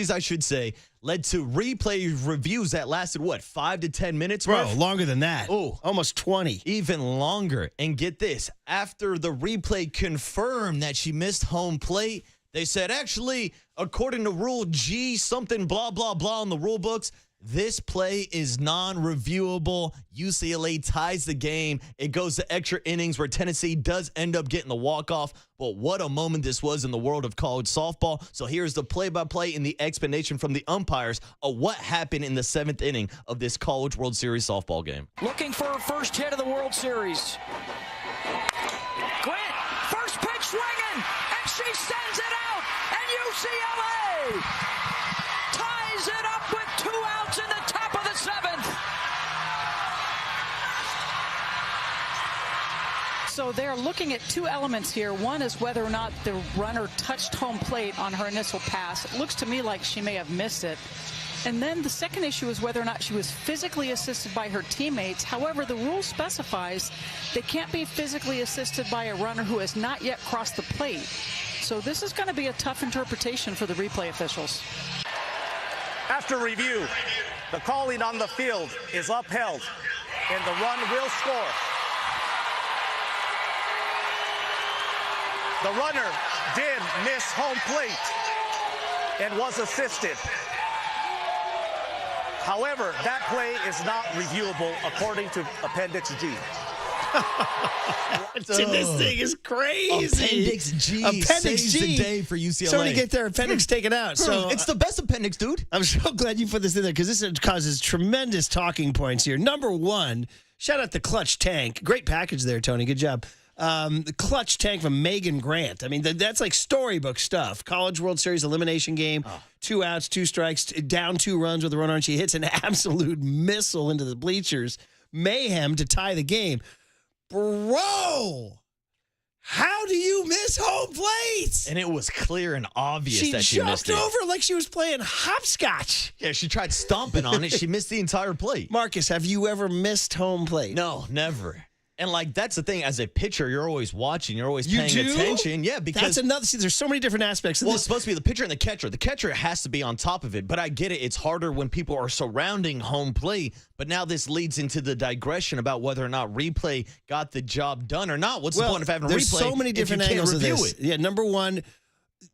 I should say, led to replay reviews that lasted, 5 to 10 minutes? Bro, Murph? longer than that. Oh, almost 20. Even longer. And get this, after the replay confirmed that she missed home plate, they said, actually, according to rule G, something blah, blah, blah in the rule books, this play is non-reviewable. UCLA ties the game. It goes to extra innings where Tennessee does end up getting the walk-off. But what a moment this was in the world of college softball. So here's the play-by-play and the explanation from the umpires of what happened in the 7th inning of this College World Series softball game. Looking for her first hit of the World Series. Grant, first pitch swinging, and she sends it out. And UCLA ties it up with 2 outs in the top of the 7th. So they're looking at 2 elements here. One is whether or not the runner touched home plate on her initial pass. It looks to me like she may have missed it. And then the second issue is whether or not she was physically assisted by her teammates. However, the rule specifies they can't be physically assisted by a runner who has not yet crossed the plate. So this is going to be a tough interpretation for the replay officials. After review, the calling on the field is upheld, and the run will score. The runner did miss home plate and was assisted. However, that play is not reviewable according to Appendix G. Dude, this thing is crazy. Appendix G saves the day for UCLA. Somebody get their appendix taken out. So it's the best appendix, dude. I'm so glad you put this in there because this causes tremendous talking points here. Number 1, shout out the Clutch Tank. Great package there, Tony. Good job. The Clutch Tank from Megan Grant. I mean, that's like storybook stuff. College World Series elimination game. 2 outs, 2 strikes, down 2 runs with a runner, and she hits an absolute missile into the bleachers. Mayhem to tie the game. Bro, how do you miss home plate? And it was clear and obvious that she missed it. She jumped over like she was playing hopscotch. Yeah, she tried stomping on it. She missed the entire plate. Marcus, have you ever missed home plate? No, never. And, like, that's the thing. As a pitcher, you're always watching. You're always paying attention. Yeah, because that's another. See, there's so many different aspects. Well, it's supposed to be the pitcher and the catcher. The catcher has to be on top of it. But I get it. It's harder when people are surrounding home plate. But now this leads into the digression about whether or not replay got the job done or not. What's the point of having a replay? There's so many different if you angles can't of review this. it? Yeah, number 1,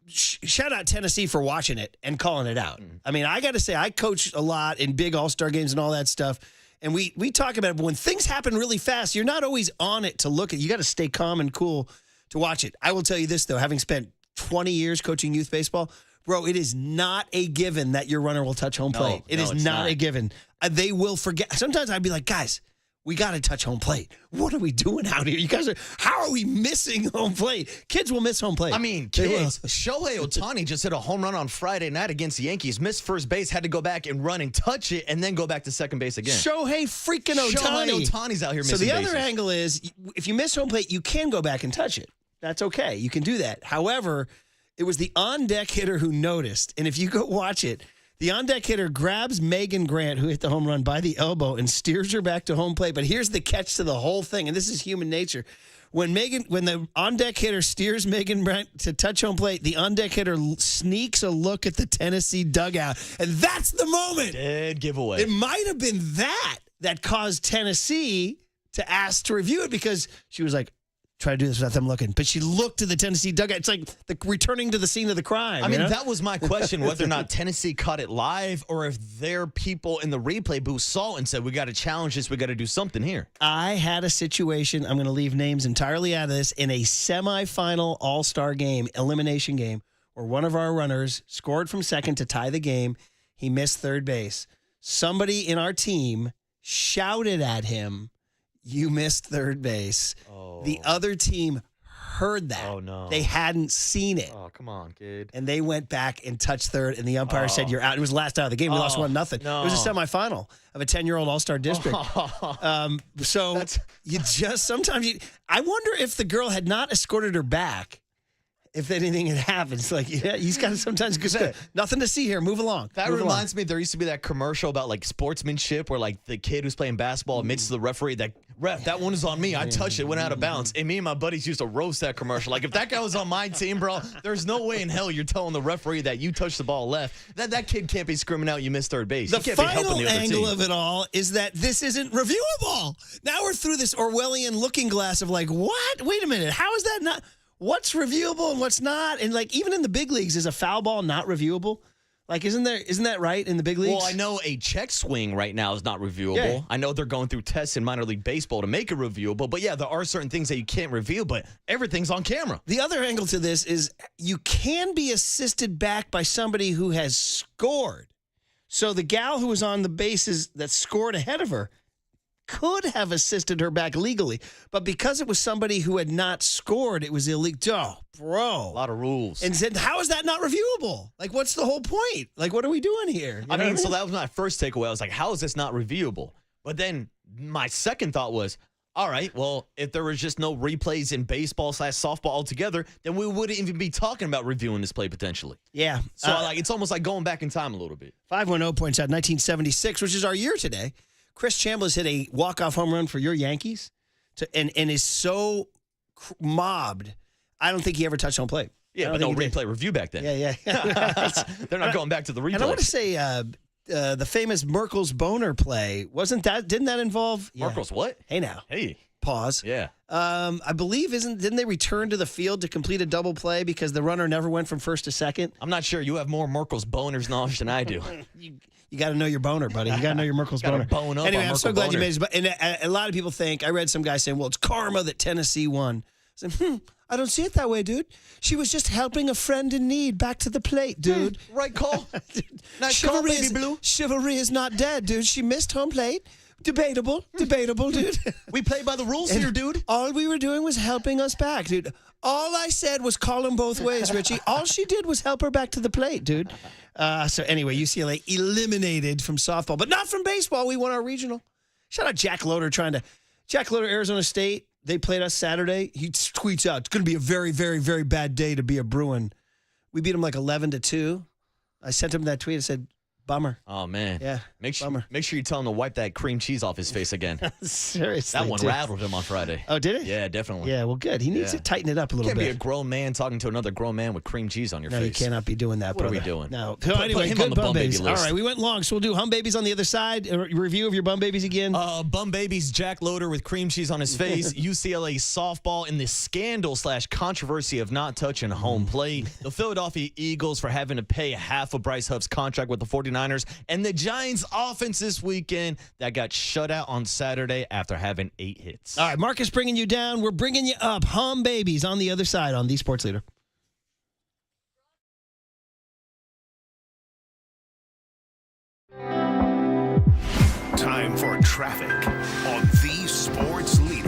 shout out Tennessee for watching it and calling it out. I mean, I got to say, I coached a lot in big all-star games and all that stuff. And we talk about it, but when things happen really fast, you're not always on it to look at. You got to stay calm and cool to watch it. I will tell you this, though, having spent 20 years coaching youth baseball, bro, it is not a given that your runner will touch home plate. It is not a given. They will forget. Sometimes I'd be like, guys, we got to touch home plate. What are we doing out here? You guys how are we missing home plate? Kids will miss home plate. I mean, kids. Shohei Ohtani just hit a home run on Friday night against the Yankees. Missed first base, had to go back and run and touch it, and then go back to second base again. Shohei freaking Ohtani. Shohei Ohtani's out here missing bases. So the other angle is, if you miss home plate, you can go back and touch it. That's okay. You can do that. However, it was the on-deck hitter who noticed, and if you go watch it, the on-deck hitter grabs Megan Grant, who hit the home run, by the elbow and steers her back to home plate. But here's the catch to the whole thing, and this is human nature. When the on-deck hitter steers Megan Brent to touch home plate, the on-deck hitter sneaks a look at the Tennessee dugout, and that's the moment. Dead giveaway. It might have been that caused Tennessee to ask to review it because she was like, try to do this without them looking. But she looked to the Tennessee dugout. It's like returning to the scene of the crime. I mean, that was my question, whether or not Tennessee caught it live or if their people in the replay booth saw it and said, we got to challenge this. We got to do something here. I had a situation, I'm going to leave names entirely out of this, in a semifinal all-star game, elimination game, where one of our runners scored from second to tie the game. He missed third base. Somebody in our team shouted at him, "You missed third base." Oh. The other team heard that. Oh, no. They hadn't seen it. Oh, come on, kid. And they went back and touched third, and the umpire said, "You're out." It was the last out of the game. We lost 1-0. No. It was a semifinal of a 10-year-old all-star district. So you just sometimes I wonder if the girl had not escorted her back, if anything had happened. It's like, yeah, he's got to sometimes go, nothing to see here. Move along. That reminds me, there used to be that commercial about like sportsmanship where like the kid who's playing basketball admits to the referee that, "Ref, that one is on me. I touched it, went out of bounds." And me and my buddies used to roast that commercial. Like, if that guy was on my team, bro, there's no way in hell you're telling the referee that you touched the ball left. That kid can't be screaming out, "You missed third base." The final angle of it all is that this isn't reviewable. Now we're through this Orwellian looking glass of like, what? Wait a minute. How is that not? What's reviewable and what's not? And like, even in the big leagues, is a foul ball not reviewable? Like, isn't that right in the big leagues? Well, I know a check swing right now is not reviewable. Yeah. I know they're going through tests in minor league baseball to make it reviewable. But yeah, there are certain things that you can't review, but everything's on camera. The other angle to this is you can be assisted back by somebody who has scored. So the gal who was on the bases that scored ahead of her could have assisted her back legally. But because it was somebody who had not scored, it was illegal. Oh, bro. A lot of rules. And said, how is that not reviewable? Like, what's the whole point? Like, what are we doing here? I mean, so that was my first takeaway. I was like, how is this not reviewable? But then my second thought was, all right, well, if there was just no replays in baseball/softball altogether, then we wouldn't even be talking about reviewing this play potentially. Yeah. So it's almost like going back in time a little bit. 510 points out 1976, which is our year today. Chris Chambliss hit a walk-off home run for your Yankees and is so mobbed, I don't think he ever touched home plate. Yeah, but no replay review back then. Yeah. They're not going back to the replay. And I want to say the famous Merkel's boner play, didn't that involve? Merkel's what? Hey now. Hey. Pause. Yeah. I believe didn't they return to the field to complete a double play because the runner never went from first to second? I'm not sure. You have more Merkel's boners knowledge than I do. You got to know your boner, buddy. You got to know your Merkel's boner. Bone up anyway, on I'm so Merkel glad boner. you made it. And a lot of people think, I read some guy saying, well, it's karma that Tennessee won. I said, I don't see it that way, dude. She was just helping a friend in need back to the plate, dude. Right call. Nice call, baby blue. Chivalry is not dead, dude. She missed home plate. Debatable, dude. We play by the rules here, dude. All we were doing was helping us back, dude. All I said was call them both ways, Richie. All she did was help her back to the plate, dude. So anyway, UCLA eliminated from softball, but not from baseball. We won our regional. Shout out Jack Loader Jack Loader, Arizona State. They played us Saturday. He tweets out, it's going to be a very, very, very bad day to be a Bruin. We beat him like 11-2. I sent him that tweet. I said, bummer. Oh, man. Yeah, Make sure bummer. you tell him to wipe that cream cheese off his face again. Seriously. That one dude. rattled him on Friday. Oh, did it? Yeah, definitely. Yeah, well, good. He needs to tighten it up a little You can't bit. be a grown man talking to another grown man with cream cheese on your No, face. you cannot be doing that, What are we brother. doing? No. Put Anyway, him good on the bum bum baby babies. list. All right, we went long, so we'll do hum babies on the other side. A review of your bum babies again. Bum babies, Jack Loader with cream cheese on his face. UCLA softball in the scandal/controversy of not touching home plate. The Philadelphia Eagles for having to pay half of Bryce Huff's contract with the 49ers. And the Giants offense this weekend that got shut out on Saturday after having 8 hits. All right, Marcus bringing you down. We're bringing you up. Hum babies on the other side on the Sports Leader. Time for traffic on the Sports Leader.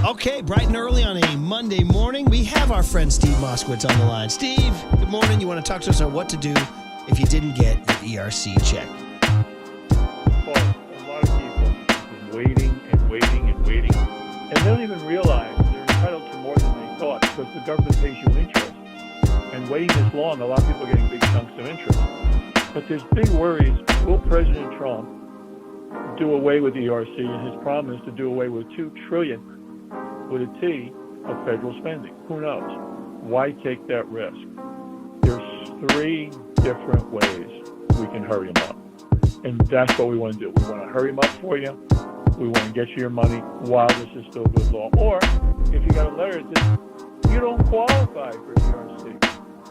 Okay, bright and early on a Monday morning, we have our friend Steve Moskowitz on the line. Steve, good morning. You want to talk to us on what to do if you didn't get your ERC check? Well, a lot of people are waiting and waiting and waiting, and they don't even realize they're entitled to more than they thought because the government pays you interest. And waiting this long, a lot of people are getting big chunks of interest. But there's big worries. Will President Trump do away with ERC and his promise to do away with $2 trillion with a T of federal spending? Who knows? Why take that risk? There's 3 different ways we can hurry them up. And that's what we want to do. We want to hurry them up for you. We want to get you your money while this is still good law. Or if you got a letter that says you don't qualify for ERC,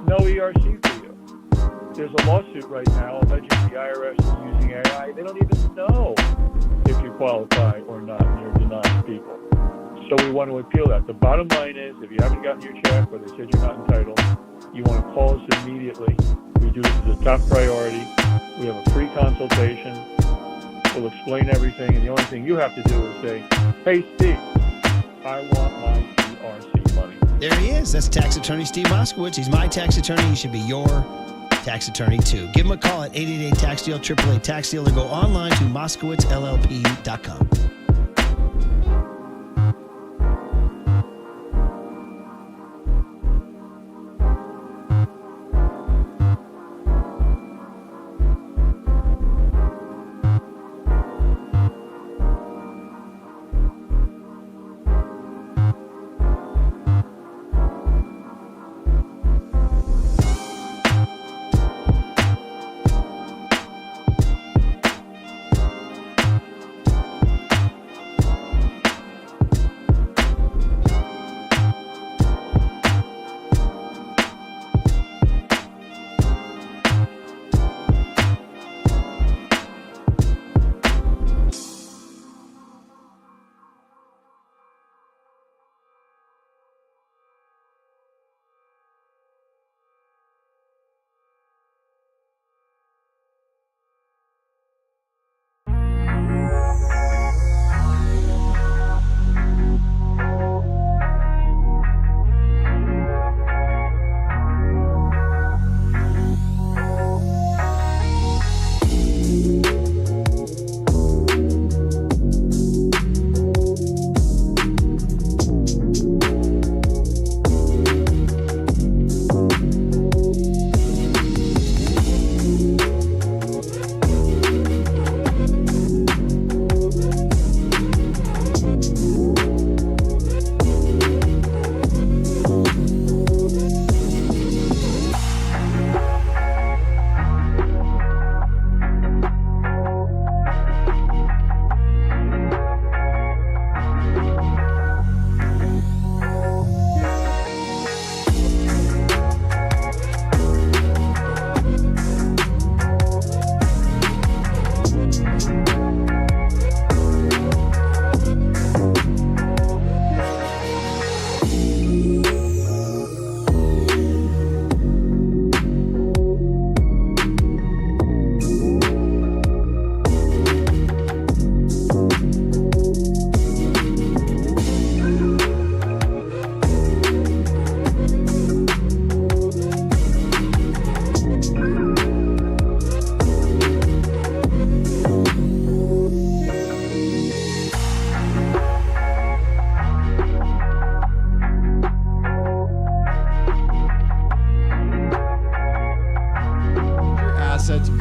no ERC for you. There's a lawsuit right now alleging the IRS is using AI. They don't even know if you qualify or not, and you're denying people. So we want to appeal that. The bottom line is, if you haven't gotten your check or they said you're not entitled, you want to call us immediately. We do this as a top priority. We have a free consultation. We'll explain everything, and the only thing you have to do is say, hey, Steve, I want my ERC money. There he is. That's tax attorney Steve Moskowitz. He's my tax attorney. He should be your tax attorney, too. Give him a call at 888-TAX-DEAL, 888-TAX-DEAL, or go online to moskowitzllp.com.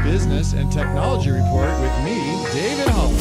Business and Technology Report with me, David Huff.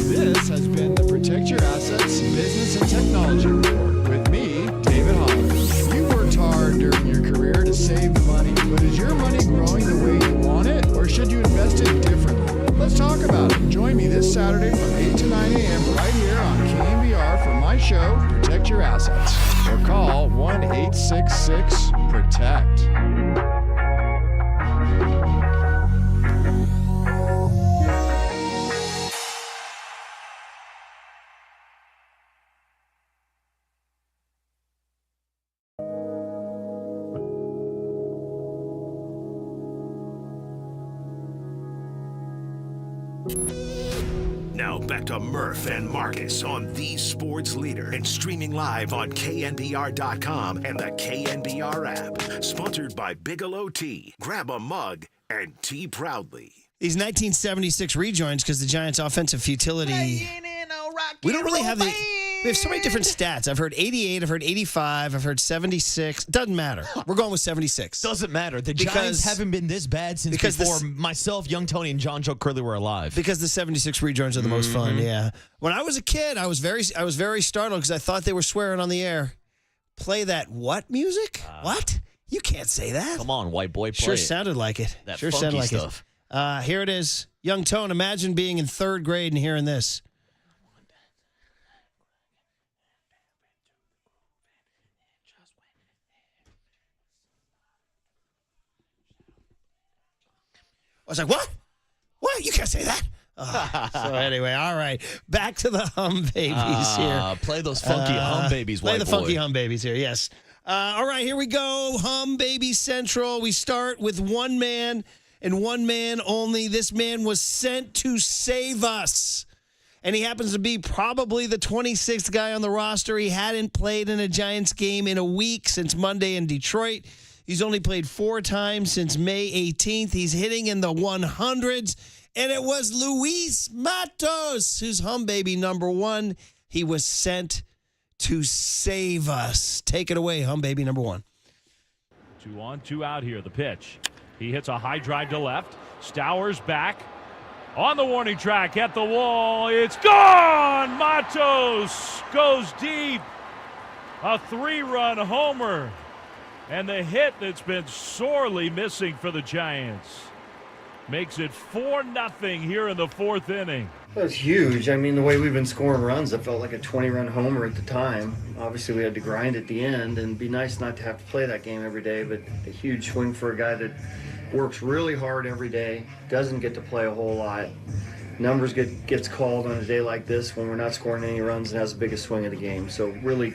This has been the Protect Your Assets Business and Technology Report with me, David Hoff. You worked hard during your career to save money, but is your money growing the way you want it, or should you invest it differently? Let's talk about it. Join me this Saturday from 8 to 9 a.m. right here on KNBR for my show, Protect Your Assets. Or call 1-866-PROTECT. Now back to Murph and Marcus on the sports leader and streaming live on KNBR.com and the KNBR app. Sponsored by Bigelow Tea. Grab a mug and tea proudly. These 1976 rejoins, because the Giants' offensive futility. We don't really have we have so many different stats. I've heard 88, I've heard 85, I've heard 76. Doesn't matter. We're going with 76. Doesn't matter. The Giants haven't been this bad since before myself, Young Tony, and John Joe Curley were alive. Because the 76 rejoins are the most fun, yeah. When I was a kid, I was very startled because I thought they were swearing on the air. Play that what music? What? You can't say that. Come on, white boy, play Sure it. sounded like it. That sure funky sounded like stuff. it. Here it is. Young Tone, imagine being in third grade and hearing this. I was like, what? What? You can't say that. So anyway, all right. Back to the Hum Babies here. Play those funky Hum Babies, Play white the boy. funky Hum Babies here, yes. All right, here we go. Hum Baby Central. We start with one man and one man only. This man was sent to save us. And he happens to be probably the 26th guy on the roster. He hadn't played in a Giants game in a week since Monday in Detroit. He's only played 4 times since May 18th. He's hitting in the 100s. And it was Luis Matos, who's Hum Baby number 1. He was sent to save us. Take it away, Hum Baby number 1. 2 on, 2 out here. The pitch. He hits a high drive to left. Stowers back. On the warning track, at the wall. It's gone! Matos goes deep. A 3-run homer. And the hit that's been sorely missing for the Giants makes it 4-0 here in the 4th inning. That's huge. I mean, the way we've been scoring runs, it felt like a 20-run homer at the time. Obviously, we had to grind at the end, and it'd be nice not to have to play that game every day, but a huge swing for a guy that works really hard every day, doesn't get to play a whole lot. Numbers gets called on a day like this when we're not scoring any runs and has the biggest swing of the game. So really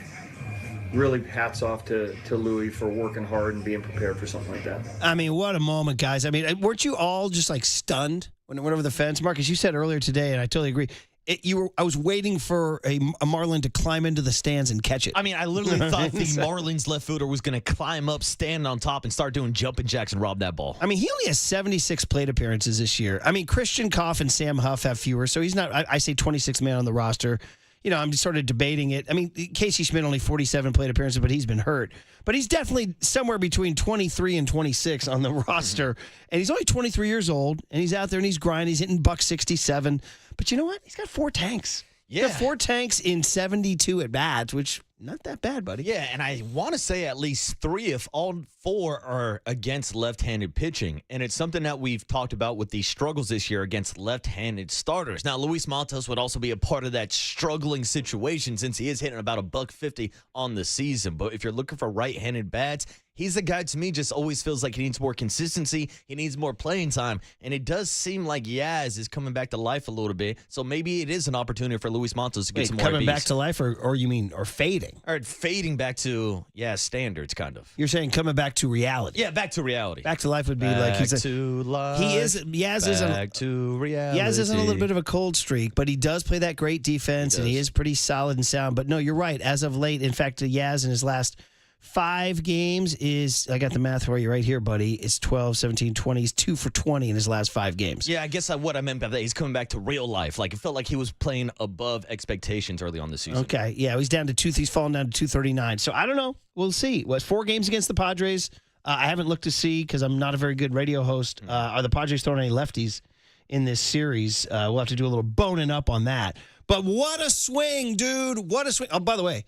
hats off to Louis for working hard and being prepared for something like that. I mean, what a moment, guys. I mean, weren't you all just like stunned when it went over the fence? Marcus, you said earlier today, and I totally agree, I was waiting for a Marlin to climb into the stands and catch it. I mean, I literally thought the Marlins left fielder was going to climb up, stand on top, and start doing jumping jacks and rob that ball. I mean, he only has 76 plate appearances this year. I mean, Christian Koff and Sam Huff have fewer, so he's not, I say 26th man on the roster. You know, I'm just sort of debating it. I mean, Casey Schmidt only 47 plate appearances, but he's been hurt. But he's definitely somewhere between 23 and 26 on the roster. And he's only 23 years old, and he's out there and he's grinding. He's hitting $167. But you know what? He's got 4 tanks. Yeah. He's got 4 tanks in 72 at-bats, which not that bad, buddy. Yeah, and I want to say at least 3 if all 4 are against left-handed pitching. And it's something that we've talked about with the struggles this year against left-handed starters. Now, Luis Matos would also be a part of that struggling situation since he is hitting about $150 on the season. But if you're looking for right-handed bats, he's the guy to me just always feels like he needs more consistency. He needs more playing time. And it does seem like Yaz is coming back to life a little bit. So maybe it is an opportunity for Luis Matos to get some more coming back beats. to life, or you mean, or fading? Or fading back to, standards, kind of. You're saying coming back to reality. Yeah, back to reality. Back to life would be back like to life. Yaz is back to reality. Yaz is on a little bit of a cold streak, but he does play that great defense, and he is pretty solid and sound. But no, you're right. As of late, in fact, Yaz in his last 5 games is, I got the math for you right here, buddy. It's 12, 17, 20. He's 2 for 20 in his last 5 games. Yeah, I guess what I meant by that, he's coming back to real life. Like, it felt like he was playing above expectations early on this season. Okay, yeah, he's down to he's fallen down to 239. So I don't know. We'll see. What, 4 games against the Padres? I haven't looked to see because I'm not a very good radio host. Are the Padres throwing any lefties in this series? We'll have to do a little boning up on that. But what a swing, dude. What a swing. Oh, by the way,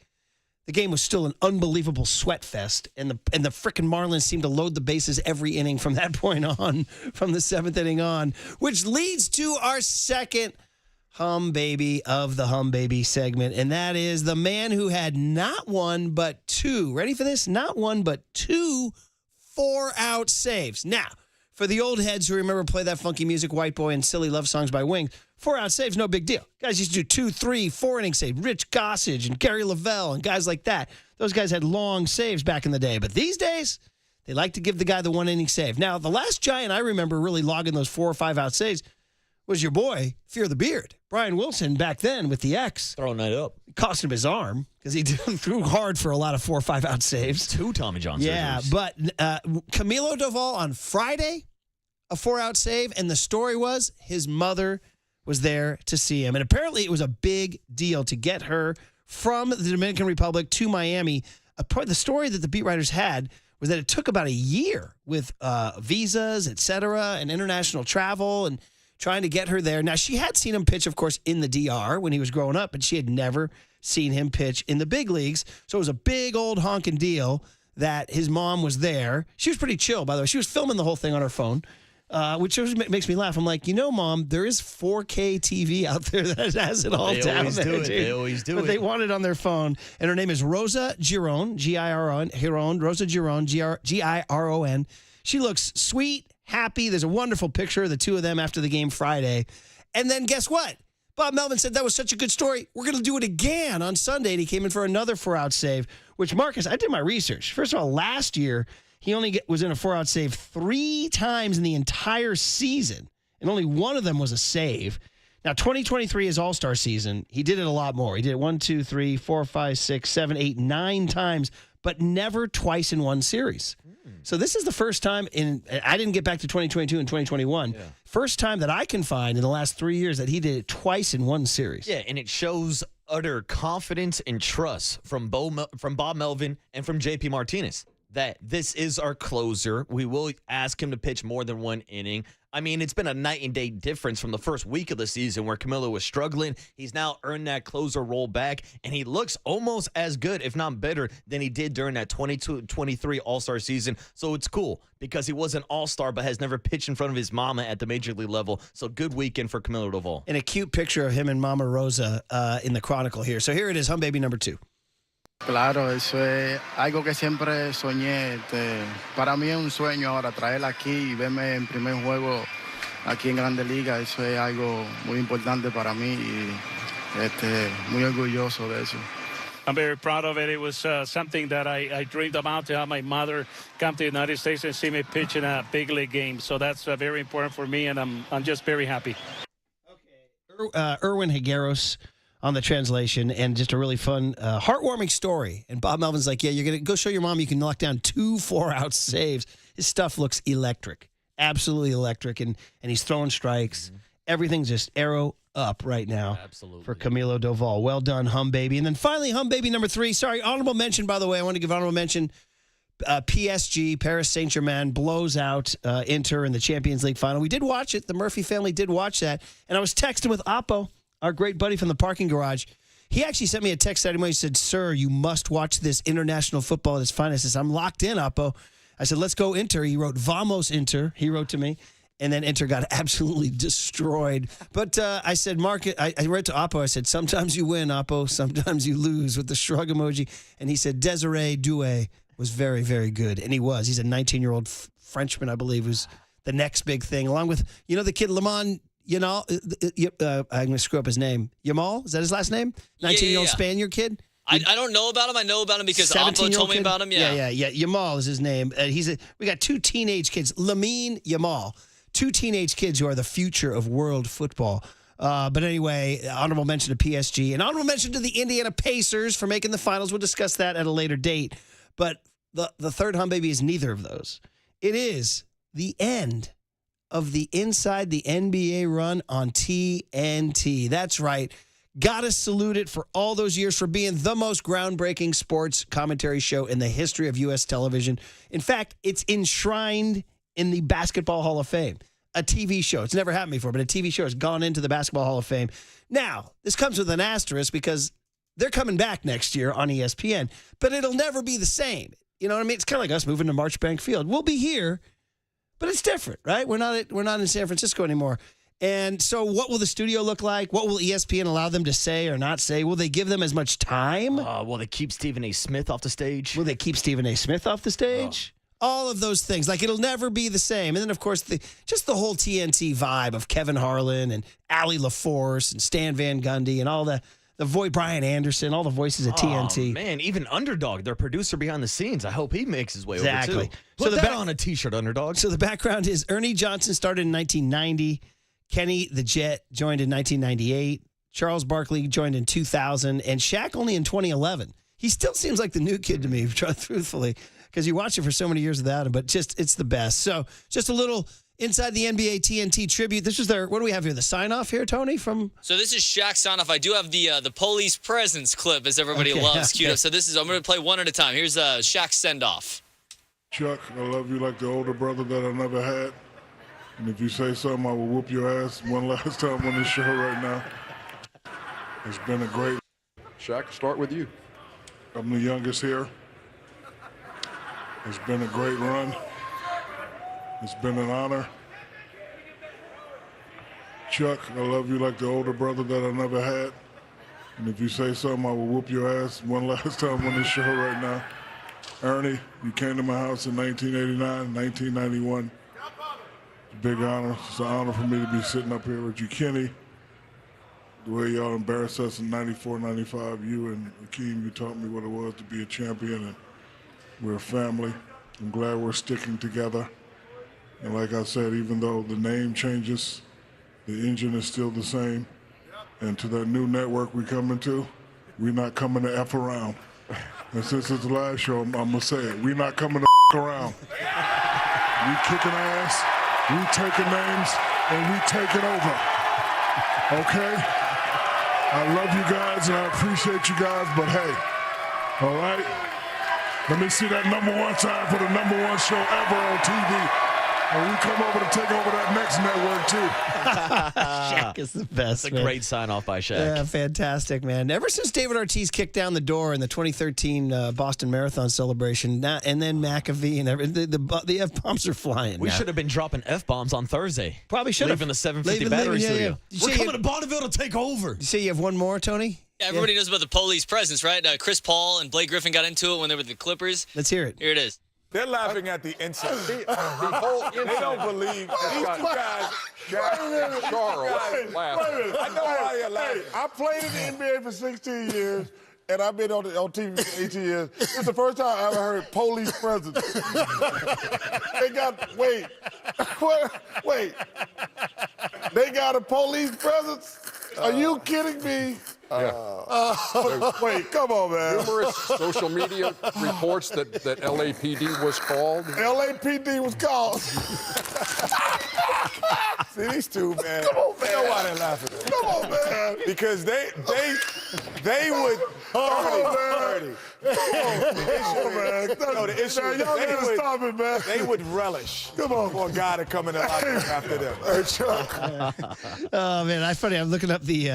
the game was still an unbelievable sweat fest, and the frickin' Marlins seemed to load the bases every inning from that point on, from the 7th inning on, which leads to our second Hum Baby of the Hum Baby segment, and that is the man who had not 1 but 2. Ready for this? Not 1 but 2 4-out saves. Now, for the old heads who remember Play That Funky Music, White Boy, and Silly Love Songs by Wings, 4-out saves, no big deal. Guys used to do 2, 3, 4 inning saves. Rich Gossage and Gary Lavelle and guys like that. Those guys had long saves back in the day. But these days, they like to give the guy the 1 inning save. Now, the last Giant I remember really logging those 4 or 5 out saves was your boy, Fear the Beard. Brian Wilson back then with the X. Throwing that up. Cost him his arm because he threw hard for a lot of 4 or 5 out saves. 2 Tommy John Yeah, surgeries. but Camilo Doval on Friday, a 4-out save, and the story was his mother was there to see him. And apparently it was a big deal to get her from the Dominican Republic to Miami. The story that the beat writers had was that it took about a year with visas, et cetera, and international travel and trying to get her there. Now, she had seen him pitch, of course, in the DR when he was growing up, but she had never seen him pitch in the big leagues. So it was a big old honking deal that his mom was there. She was pretty chill, by the way. She was filming the whole thing on her phone, which always makes me laugh. I'm like, Mom, there is 4K TV out there that has it all down always there. do it. Dude. They always do but it. they want it on their phone. And her name is Rosa Giron, Giron, Rosa Giron, Giron. She looks sweet, happy. There's a wonderful picture of the two of them after the game Friday. And then guess what? Bob Melvin said that was such a good story. We're going to do it again on Sunday. And he came in for another 4-out save, which, Marcus, I did my research. First of all, last year, he only was in a 4-out save 3 times in the entire season, and only one of them was a save. Now, 2023 is All-Star season. He did it a lot more. He did it 1, 2, 3, 4, 5, 6, 7, 8, 9 times, but never twice in one series. So this is the first time I didn't get back to 2022 and 2021. Yeah. First time that I can find in the last 3 years that he did it twice in one series. Yeah, and it shows utter confidence and trust from Bob Melvin and from JP Martinez that this is our closer. We will ask him to pitch more than 1 inning. I mean, it's been a night and day difference from the first week of the season where Camilo was struggling. He's now earned that closer role back, and he looks almost as good, if not better, than he did during that 22-23 All-Star season. So it's cool because he was an All-Star but has never pitched in front of his mama at the Major League level. So good weekend for Camilo Doval. And a cute picture of him and Mama Rosa in the Chronicle here. So here it is, Hum Baby number 2. Claro, eso es algo que siempre soñé. Para mí es un sueño ahora traerla aquí y verme en primer juego aquí en Grandes Ligas. Eso es algo muy importante para mí y muy orgulloso de eso. I'm very proud of it. It was something that I dreamed about, to have my mother come to the United States and see me pitch in a big league game. So that's very important for me, and I'm just very happy. Okay, Erwin Higueros on the translation, and just a really fun, heartwarming story. And Bob Melvin's like, yeah, you're going to go show your mom you can knock down 2 4-out saves. His stuff looks electric, absolutely electric, and he's throwing strikes. Mm-hmm. Everything's just arrow up right now for Camilo Doval. Well done, Hum Baby. And then finally, Hum Baby number 3. Sorry, honorable mention, by the way. I want to give honorable mention. PSG, Paris Saint-Germain, blows out Inter in the Champions League final. We did watch it. The Murphy family did watch that. And I was texting with Oppo, our great buddy from the parking garage. He actually sent me a text Saturday morning. He said, sir, you must watch this international football at its finest. I said, I'm locked in, Oppo. I said, let's go Inter. He wrote, Vamos Inter. He wrote to me. And then Inter got absolutely destroyed. But I said, Mark, I read to Oppo. I said, sometimes you win, Oppo. Sometimes you lose, with the shrug emoji. And he said, Desiree Doué was very, very good. And he was. He's a 19-year-old Frenchman, I believe, who's the next big thing. Along with, the kid Lamont, I'm going to screw up his name. Yamal? Is that his last name? 19-year-old Spaniard kid? I don't know about him. I know about him because Oppo told me about him. Yeah. Yamal is his name. We got 2 teenage kids, Lamine Yamal, 2 teenage kids who are the future of world football. But anyway, honorable mention to PSG and honorable mention to the Indiana Pacers for making the finals. We'll discuss that at a later date. But the third Hum Baby is neither of those. It is the end of the Inside the NBA run on TNT. That's right. Gotta salute it for all those years for being the most groundbreaking sports commentary show in the history of U.S. television. In fact, it's enshrined in the Basketball Hall of Fame. A TV show. It's never happened before, but a TV show has gone into the Basketball Hall of Fame. Now, this comes with an asterisk because they're coming back next year on ESPN, but it'll never be the same. You know what I mean? It's kind of like us moving to Marchbank Field. We'll be here, but it's different, right? We're not in San Francisco anymore. And so what will the studio look like? What will ESPN allow them to say or not say? Will they give them as much time? Will they keep Stephen A. Smith off the stage? Will they keep Stephen A. Smith off the stage? All of those things. Like, it'll never be the same. And then, of course, just the whole TNT vibe of Kevin Harlan and Allie LaForce and Stan Van Gundy and all the voice, Brian Anderson, all the voices of TNT. Man, even Underdog, their producer behind the scenes. I hope he makes his way over, too. Put that on a T-shirt, Underdog. So the background is Ernie Johnson started in 1990. Kenny the Jet joined in 1998. Charles Barkley joined in 2000. And Shaq only in 2011. He still seems like the new kid to me, truthfully, because you watch it for so many years without him. But it's the best. So just a little inside the NBA TNT tribute. This is their, what do we have here? The sign-off here, Tony? So this is Shaq's sign-off. I do have the police presence clip, as everybody loves, queued up. So I'm going to play one at a time. Here's Shaq's send-off. Chuck, I love you like the older brother that I never had. And if you say something, I will whoop your ass one last time on this show right now. It's been a great... Shaq, start with you. I'm the youngest here. It's been a great run. It's been an honor. Chuck, I love you like the older brother that I never had. And if you say something, I will whoop your ass one last time on this show right now. Ernie, you came to my house in 1989, 1991. It's a big honor. It's an honor for me to be sitting up here with you, Kenny. The way y'all embarrassed us in 94, 95, you and Akeem, you taught me what it was to be a champion, and we're a family. I'm glad we're sticking together. And like I said, even though the name changes, the engine is still the same. And to that new network we coming to, we're not coming to F around. And since it's the last show, I'm gonna say it. We're not coming to F around. We kicking ass, we taking names, and we taking over. Okay? I love you guys and I appreciate you guys, but hey, all right? Let me see that number one time for the number one show ever on TV. And we come over to take over that next network, too. Shaq is the best. That's a great sign-off by Shaq. Yeah, fantastic, man. Ever since David Ortiz kicked down the door in the 2013 Boston Marathon celebration, and then McAfee and everything, the F-bombs are flying. We should have been dropping F-bombs on Thursday. Probably should have. Leaving the 750 battery studio. Yeah. We're coming to Bonneville to take over. You say you have one more, Tony? Yeah, everybody knows about the police presence, right? Chris Paul and Blake Griffin got into it when they were the Clippers. Let's hear it. Here it is. They're laughing at the inside. They don't believe these two guys. Charles, laugh. I know why you're laughing. I played in the NBA for 16 years, and I've been on TV for 18 years. This is the first time I ever heard police presence. They got, wait. They got a police presence? Are you kidding me? Wait, come on, man. Numerous social media reports that LAPD was called. LAPD was called. See, these two, man. Come on, man. You know why they're laughing at? Come on, man. Because they would. man. No, the issue is y'all gotta stop it, man. They would relish Come on. for a guy to come in and after them. Hey, Chuck. Oh man, I funny. I'm looking up the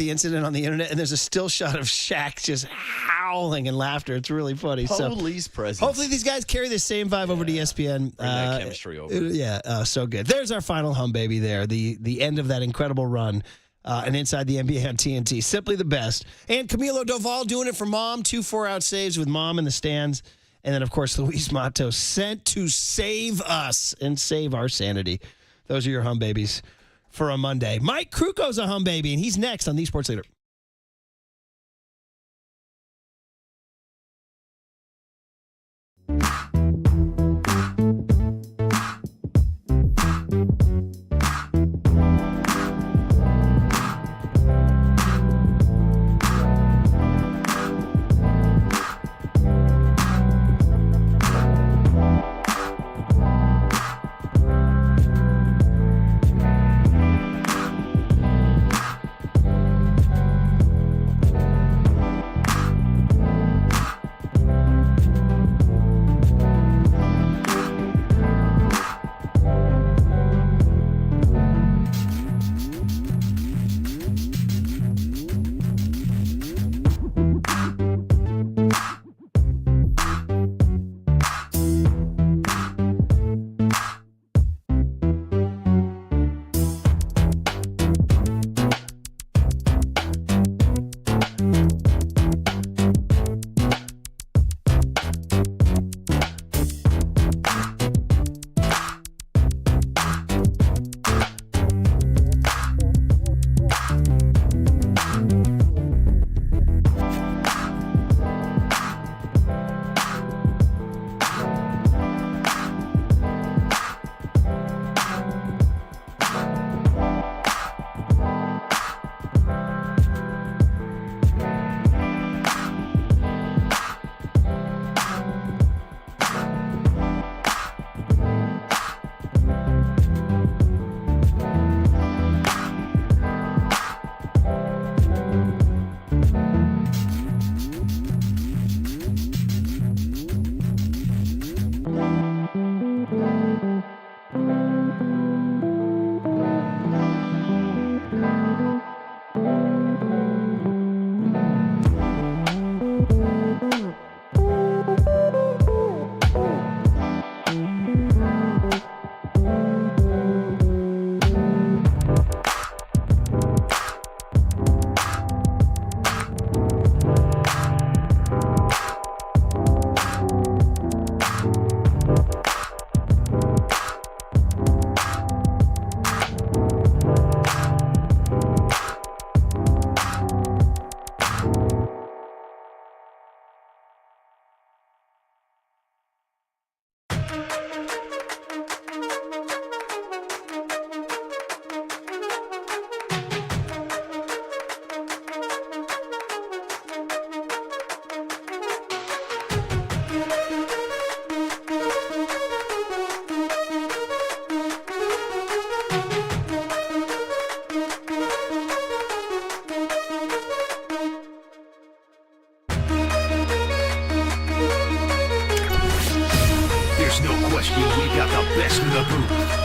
incident on the internet, and there's a still shot of Shaq just howling in laughter. It's really funny. Police presence. Hopefully these guys carry the same vibe over to ESPN. Bring that chemistry over. Yeah, so good. There's our final hum baby there. The end of that incredible run. And inside the NBA on TNT. Simply the best. And Camilo Doval doing it for Mom. 2 4-out saves with Mom in the stands. And then, of course, Luis Matos sent to save us and save our sanity. Those are your hum babies for a Monday. Mike Kruko's a hum baby, and he's next on The Sports Leader.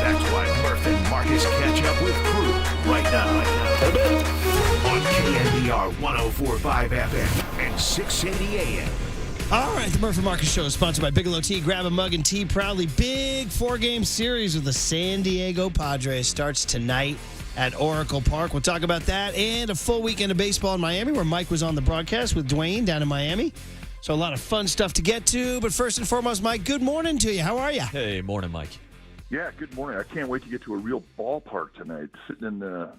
That's why Murph and Marcus catch up with crew right now. On KNBR 104.5 FM and 680 AM. All right, the Murph and Marcus Show is sponsored by Bigelow Tea. Grab a mug and tea proudly. Big 4-game series with the San Diego Padres starts tonight at Oracle Park. We'll talk about that and a full weekend of baseball in Miami where Mike was on the broadcast with Dwayne down in Miami. So a lot of fun stuff to get to. But first and foremost, Mike, good morning to you. How are you? Hey, morning, Mike. Yeah, good morning. I can't wait to get to a real ballpark tonight. Sitting in the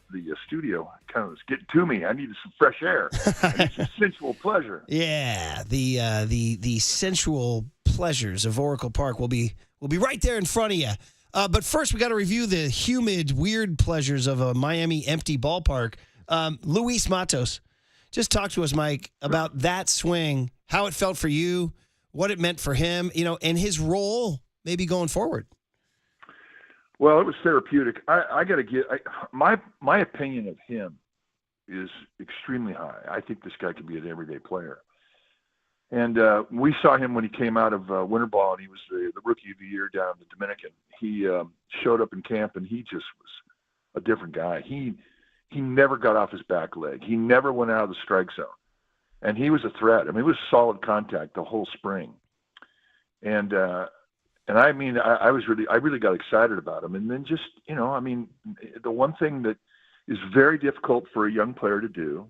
studio, kind of it's getting to me. I need some fresh air. I need some sensual pleasure. Yeah, the sensual pleasures of Oracle Park will be right there in front of you. But first, we got to review the humid, weird pleasures of a Miami empty ballpark. Luis Matos, just talk to us, Mike, about that swing, how it felt for you, what it meant for him, and his role maybe going forward. Well, it was therapeutic. I got to get my opinion of him is extremely high. I think this guy could be an everyday player. And we saw him when he came out of winter ball, and he was the rookie of the year down in the Dominican. He showed up in camp, and he just was a different guy. He never got off his back leg. He never went out of the strike zone, and he was a threat. I mean, it was solid contact the whole spring. And I mean, I really got excited about him. And then just, the one thing that is very difficult for a young player to do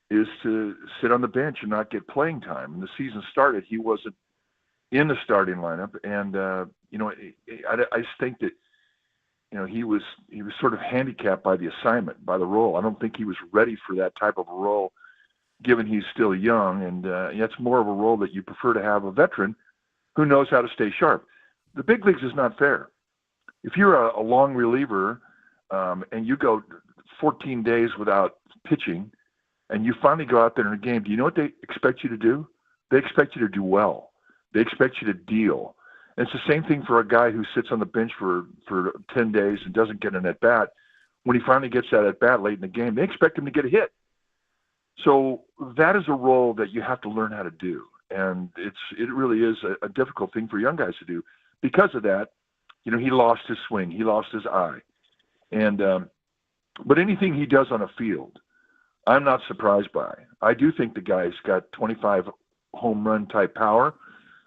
is to sit on the bench and not get playing time. When the season started, he wasn't in the starting lineup. And, I just think that, he was sort of handicapped by the assignment, by the role. I don't think he was ready for that type of a role, given he's still young. And it's more of a role that you prefer to have a veteran who knows how to stay sharp. The big leagues is not fair. If you're a long reliever and you go 14 days without pitching and you finally go out there in a game, do you know what they expect you to do? They expect you to do well. They expect you to deal. And it's the same thing for a guy who sits on the bench for 10 days and doesn't get an at-bat. When he finally gets that at-bat late in the game, they expect him to get a hit. So that is a role that you have to learn how to do. And it really is a difficult thing for young guys to do. Because of that, he lost his swing. He lost his eye. And but anything he does on a field, I'm not surprised by. I do think the guy's got 25 home run type power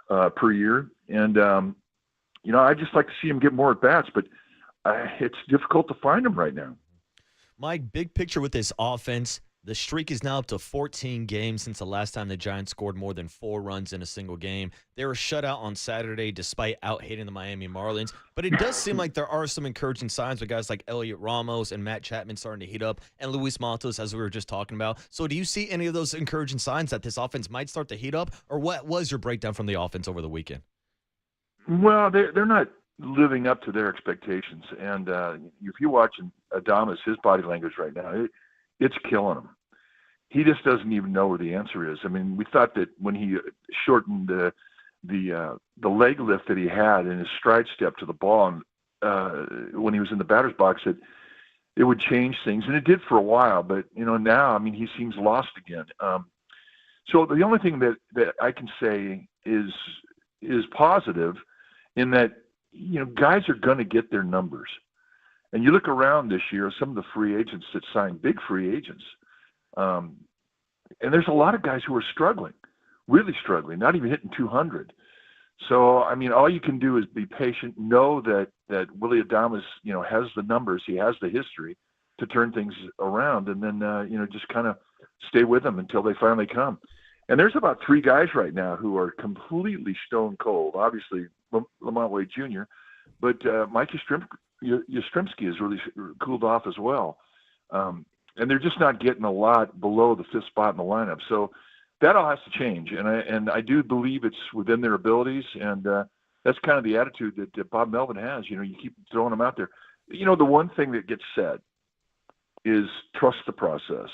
per year. And, I just like to see him get more at-bats. But it's difficult to find him right now. Mike, big picture with this offense. The streak is now up to 14 games since the last time the Giants scored more than 4 runs in a single game. They were shut out on Saturday despite out-hitting the Miami Marlins. But it does seem like there are some encouraging signs with guys like Elliot Ramos and Matt Chapman starting to heat up, and Luis Matos, as we were just talking about. So do you see any of those encouraging signs that this offense might start to heat up? Or what was your breakdown from the offense over the weekend? Well, they're not living up to their expectations. And if you're watching Adames, his body language right now, it's killing him. He just doesn't even know where the answer is. I mean, we thought that when he shortened the leg lift that he had in his stride step to the ball when he was in the batter's box, that it would change things, and it did for a while. But now, I mean, he seems lost again. So the only thing that I can say is positive, in that guys are going to get their numbers. And you look around this year, some of the free agents that signed, big free agents. And there's a lot of guys who are struggling, really struggling, not even hitting 200. So, I mean, all you can do is be patient, know that Willy Adames, has the numbers, he has the history to turn things around, and then, just kind of stay with them until they finally come. And there's about 3 guys right now who are completely stone cold. Obviously, Lamont Wade Jr., but Mike Yastrzemski has really cooled off as well. And they're just not getting a lot below the 5th spot in the lineup. So that all has to change. And I do believe it's within their abilities. And that's kind of the attitude that Bob Melvin has. You keep throwing them out there. The one thing that gets said is trust the process.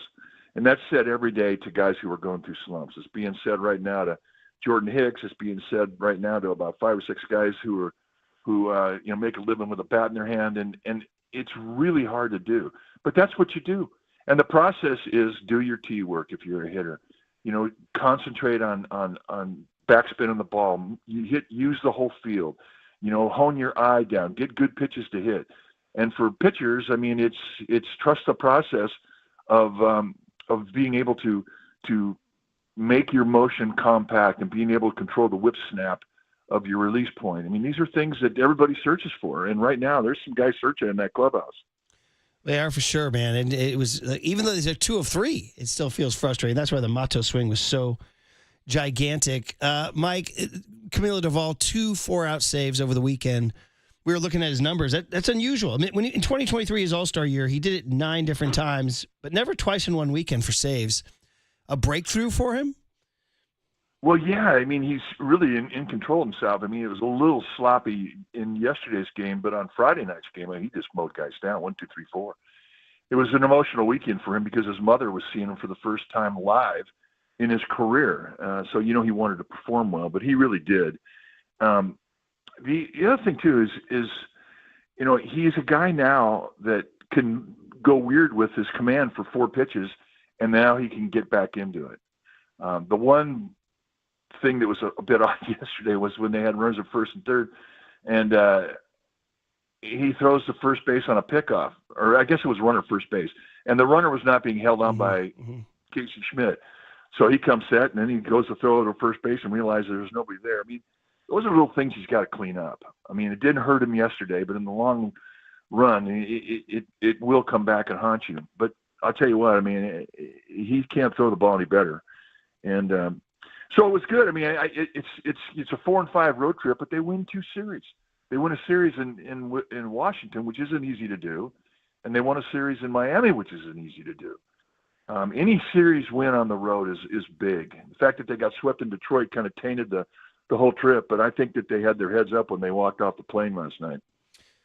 And that's said every day to guys who are going through slumps. It's being said right now to Jordan Hicks. It's being said right now to about 5 or 6 guys who make a living with a bat in their hand. And it's really hard to do. But that's what you do. And the process is do your tee work if you're a hitter. Concentrate on backspinning the ball. Use the whole field. hone your eye down, get good pitches to hit. And for pitchers, I mean, it's trust the process of being able to make your motion compact and being able to control the whip snap of your release point. I mean, these are things that everybody searches for. And right now, there's some guys searching in that clubhouse. They are for sure, man. And it was, even though these are 2 of 3, it still feels frustrating. That's why the Mato swing was so gigantic. Mike, Camilo Doval, 2 4-out saves over the weekend. We were looking at his numbers. That's unusual. I mean, in 2023, his All-Star year, he did it 9 different times, but never twice in one weekend for saves. A breakthrough for him? Well, yeah. I mean, he's really in control of himself. I mean, it was a little sloppy in yesterday's game, but on Friday night's game, he just mowed guys down, 1, 2, 3, 4. It was an emotional weekend for him because his mother was seeing him for the first time live in his career. So, he wanted to perform well, but he really did. The other thing, too, is he's a guy now that can go weird with his command for 4 pitches, and now he can get back into it. The one thing that was a bit odd yesterday was when they had runners at first and third, and he throws to first base on a pickoff, or I guess it was runner first base, and the runner was not being held on by Casey Schmidt. So he comes set, and then he goes to throw it to first base and realizes there's nobody there. I mean, those are little things he's got to clean up. I mean, it didn't hurt him yesterday, but in the long run, it will come back and haunt you. But I'll tell you what, I mean, he can't throw the ball any better. And so it was good. I mean, it's a 4-5 road trip, but they win 2 series. They win a series in Washington, which isn't easy to do, and they won a series in Miami, which isn't easy to do. Any series win on the road is big. The fact that they got swept in Detroit kind of tainted the whole trip, but I think that they had their heads up when they walked off the plane last night.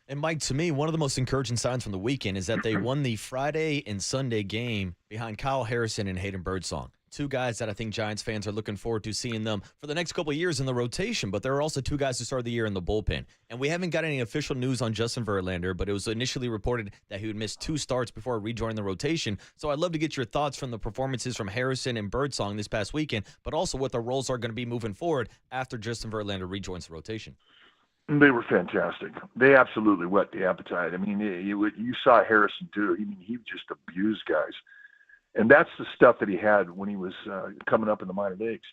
And Mike, to me, one of the most encouraging signs from the weekend is that they won the Friday and Sunday game behind Kyle Harrison and Hayden Birdsong. 2 guys that I think Giants fans are looking forward to seeing them for the next couple of years in the rotation, but there are also 2 guys who started the year in the bullpen. And we haven't got any official news on Justin Verlander, but it was initially reported that he would miss 2 starts before rejoining the rotation. So I'd love to get your thoughts from the performances from Harrison and Birdsong this past weekend, but also what the roles are going to be moving forward after Justin Verlander rejoins the rotation. They were fantastic. They absolutely whet the appetite. I mean, you saw Harrison too. I mean, he just abused guys. And that's the stuff that he had when he was coming up in the minor leagues.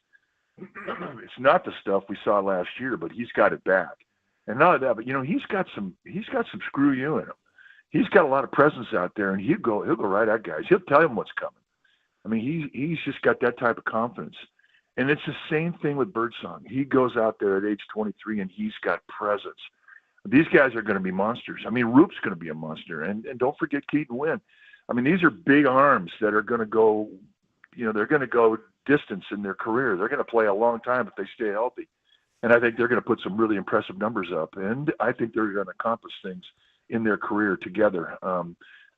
It's not the stuff we saw last year, but he's got it back. And not only that, but he's got some screw you in him. He's got a lot of presence out there, and he'll go right at guys. He'll tell them what's coming. I mean, he's just got that type of confidence. And it's the same thing with Birdsong. He goes out there at age 23, and he's got presence. These guys are going to be monsters. I mean, Roop's going to be a monster, and don't forget Keaton Wynn. I mean, these are big arms that are going to go, they're going to go distance in their career. They're going to play a long time if they stay healthy. And I think they're going to put some really impressive numbers up. And I think they're going to accomplish things in their career together.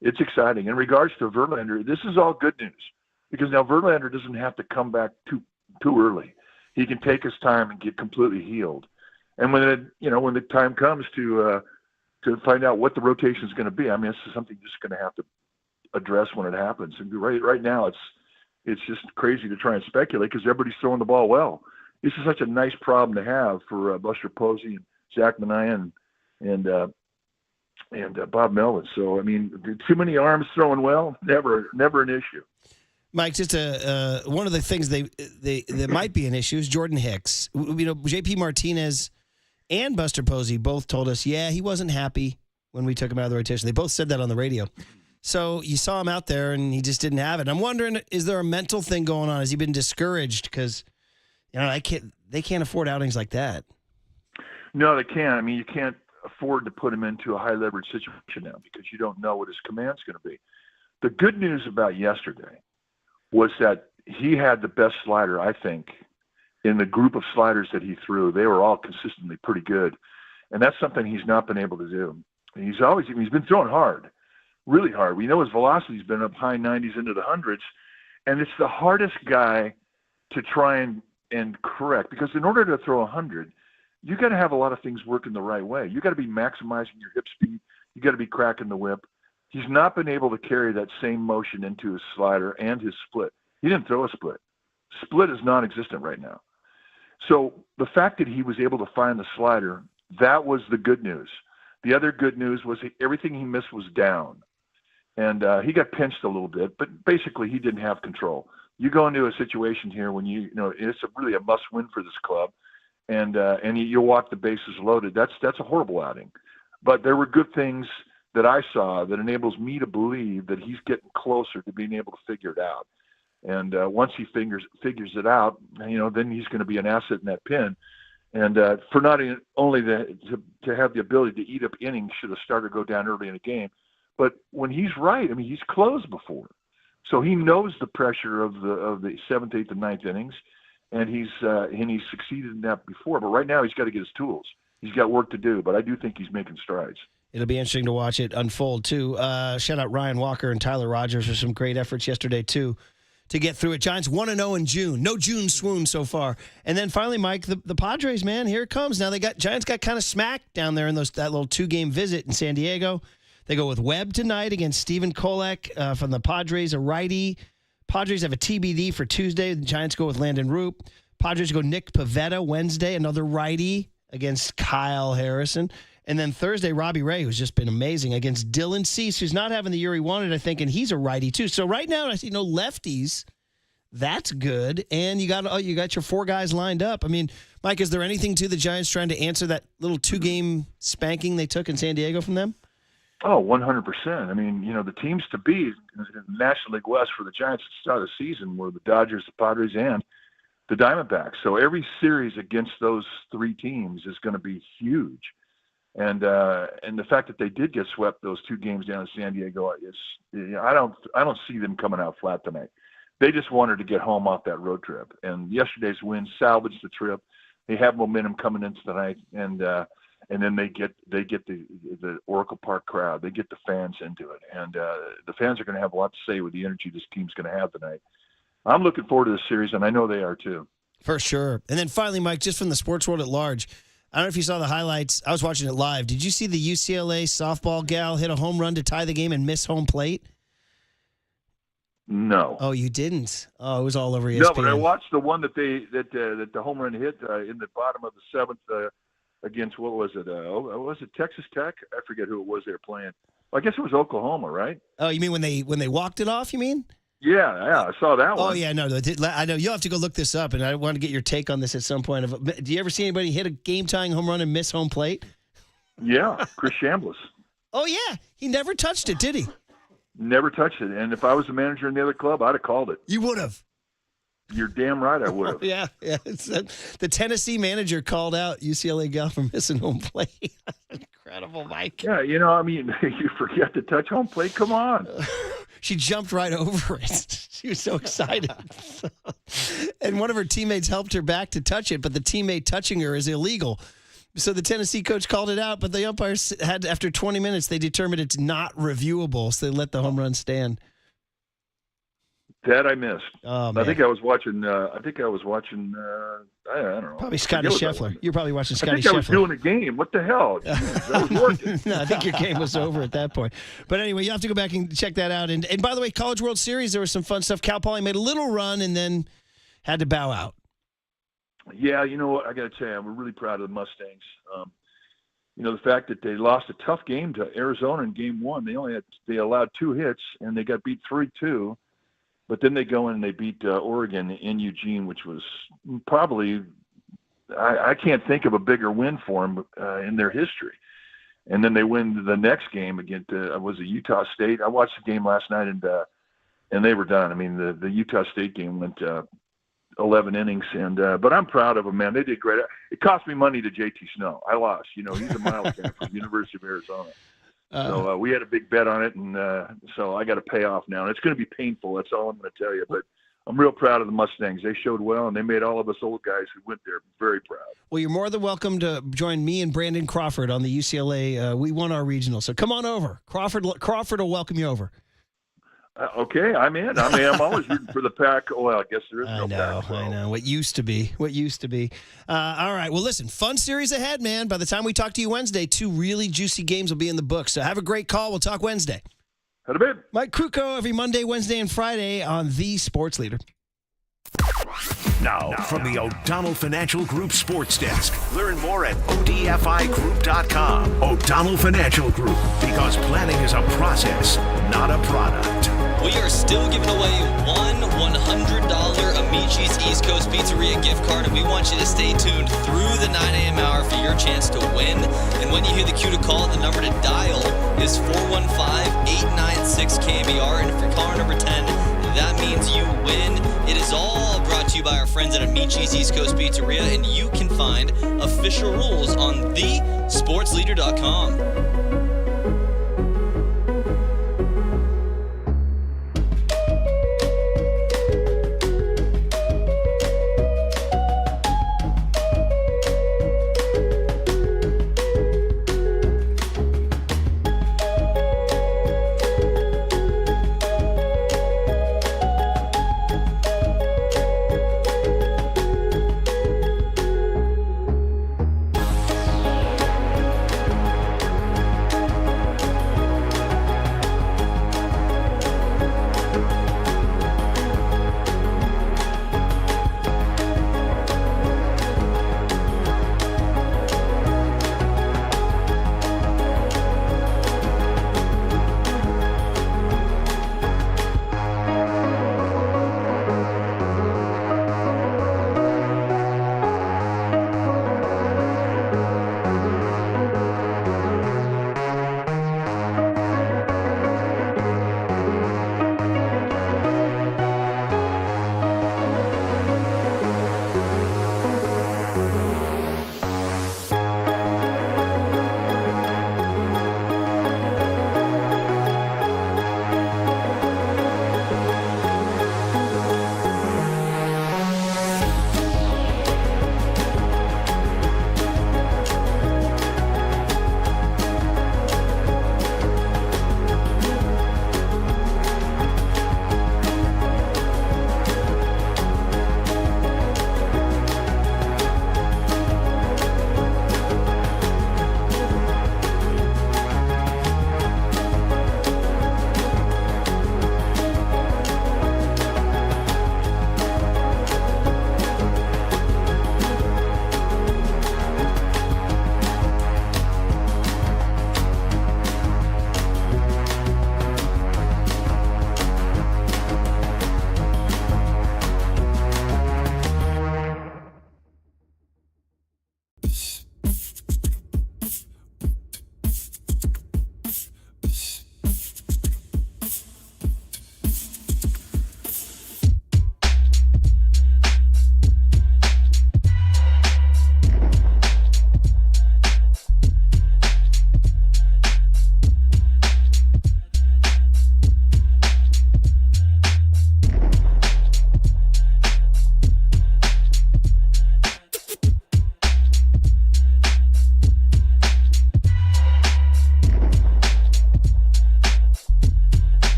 It's exciting. In regards to Verlander, this is all good news because now Verlander doesn't have to come back too early. He can take his time and get completely healed. And when the time comes to find out what the rotation is going to be, I mean, this is something you're just going to have to address when it happens. And right now it's just crazy to try and speculate because everybody's throwing the ball well. This is such a nice problem to have for Buster Posey and Zach Minaya and Bob Melvin. So I mean, too many arms throwing well, never an issue. Mike, just one of the things that might be an issue is Jordan Hicks. JP Martinez and Buster Posey both told us, he wasn't happy when we took him out of the rotation. They both said that on the radio. So you saw him out there, and he just didn't have it. I'm wondering, is there a mental thing going on? Has he been discouraged? Because, they can't afford outings like that. No, they can't. I mean, you can't afford to put him into a high-leverage situation now because you don't know what his command's going to be. The good news about yesterday was that he had the best slider, I think, in the group of sliders that he threw. They were all consistently pretty good. And that's something he's not been able to do. He's been throwing hard. Really hard. We know his velocity's been up high 90s into the hundreds, and it's the hardest guy to try and correct because in order to throw 100, you got to have a lot of things working the right way. You got to be maximizing your hip speed. You got to be cracking the whip. He's not been able to carry that same motion into his slider and his split. He didn't throw a split. Split is non-existent right now. So the fact that he was able to find the slider That was the good news. The other good news was everything he missed was down. And he got pinched a little bit, but basically he didn't have control. You go into a situation here when you know it's really a must-win for this club, and you walk the bases loaded. That's a horrible outing. But there were good things that I saw that enables me to believe that he's getting closer to being able to figure it out. And once he figures it out, then he's going to be an asset in that pen. And for not only to have the ability to eat up innings should a starter go down early in a game, but when he's right, I mean, he's closed before. So he knows the pressure of the 7th, 8th, and 9th innings, and he's succeeded in that before. But right now he's got to get his tools. He's got work to do, but I do think he's making strides. It'll be interesting to watch it unfold, too. Shout out Ryan Walker and Tyler Rogers for some great efforts yesterday, too, to get through it. Giants 1-0 in June. No June swoon so far. And then finally, Mike, the Padres, man, here it comes. Now Giants got kind of smacked down there in that little 2-game visit in San Diego. They go with Webb tonight against Steven Kolek from the Padres, a righty. Padres have a TBD for Tuesday. The Giants go with Landon Roop. Padres go Nick Pivetta Wednesday, another righty against Kyle Harrison. And then Thursday, Robbie Ray, who's just been amazing, against Dylan Cease, who's not having the year he wanted, I think, and he's a righty too. So right now, I see no lefties. That's good. And you got your 4 guys lined up. I mean, Mike, is there anything to the Giants trying to answer that little 2-game spanking they took in San Diego from them? Oh, 100%. I mean, the teams to beat in the National League West for the Giants at the start of the season were the Dodgers, the Padres, and the Diamondbacks. So every series against those 3 teams is going to be huge. And the fact that they did get swept those 2 games down in San Diego I don't see them coming out flat tonight. They just wanted to get home off that road trip. And yesterday's win salvaged the trip. They have momentum coming into tonight, and then they get the Oracle Park crowd. They get the fans into it, and the fans are going to have a lot to say with the energy this team's going to have tonight. I'm looking forward to this series, and I know they are too. For sure. And then finally, Mike, just from the sports world at large, I don't know if you saw the highlights. I was watching it live. Did you see the UCLA softball gal hit a home run to tie the game and miss home plate? No. Oh, you didn't? Oh, it was all over ESPN. No, but I watched the one that the home run hit in the bottom of the 7th against, what was it? Was it Texas Tech? I forget who it was they were playing. Well, I guess it was Oklahoma, right? Oh, you mean when they walked it off, you mean? Yeah, I saw that one. Oh, yeah, no, I know. You'll have to go look this up, and I want to get your take on this at some point. Do you ever see anybody hit a game-tying home run and miss home plate? Yeah, Chris Chambliss. Oh, yeah. He never touched it, did he? Never touched it. And if I was the manager in the other club, I'd have called it. You would have. You're damn right I would have. Yeah. The Tennessee manager called out UCLA gal for missing home plate. Incredible, Mike. Yeah, you forget to touch home plate. Come on. She jumped right over it. She was so excited. And one of her teammates helped her back to touch it, but the teammate touching her is illegal. So the Tennessee coach called it out, but the umpires after 20 minutes, they determined it's not reviewable, so they let the home run stand. That I missed. Oh, man. I think I was watching. I don't know. Probably Scotty Scheffler. You're probably watching Scotty Scheffler. I was doing a game. What the hell? Jeez, I was working. No, I think your game was over at that point. But anyway, you have to go back and check that out. And by the way, College World Series, there was some fun stuff. Cal Poly made a little run and then had to bow out. Yeah, I got to tell you, we're really proud of the Mustangs. The fact that they lost a tough game to Arizona in Game 1. They allowed 2 hits and they got beat 3-2. But then they go in and they beat Oregon in Eugene, which was probably I can't think of a bigger win for them in their history. And then they win the next game against was it Utah State? I watched the game last night and they were done. I mean, the Utah State game went 11 innings, but I'm proud of them, man. They did great. It cost me money to JT Snow. I lost. He's a Miles guy from the University of Arizona. So we had a big bet on it, and so I got to pay off now. And it's going to be painful. That's all I'm going to tell you. But I'm real proud of the Mustangs. They showed well, and they made all of us old guys who went there very proud. Well, you're more than welcome to join me and Brandon Crawford on the UCLA. We won our regional, so come on over. Crawford will welcome you over. Okay, I'm in. I'm always rooting for the Pac. Well, I guess there is no Pac. I know. What used to be. All right. Well, listen, fun series ahead, man. By the time we talk to you Wednesday, 2 really juicy games will be in the book. So have a great call. We'll talk Wednesday. Had a bit. Mike Krukow every Monday, Wednesday, and Friday on The Sports Leader. Now, from the O'Donnell Financial Group Sports Desk. Learn more at odfigroup.com. O'Donnell Financial Group, because planning is a process, not a product. We are still giving away one $100 Amici's East Coast Pizzeria gift card, and we want you to stay tuned through the 9 a.m. hour for your chance to win. And when you hear the cue to call, the number to dial is 415-896-KNBR. And if you're caller number 10, that means you win. It is all brought to you by our friends at Amici's East Coast Pizzeria, and you can find official rules on thesportsleader.com.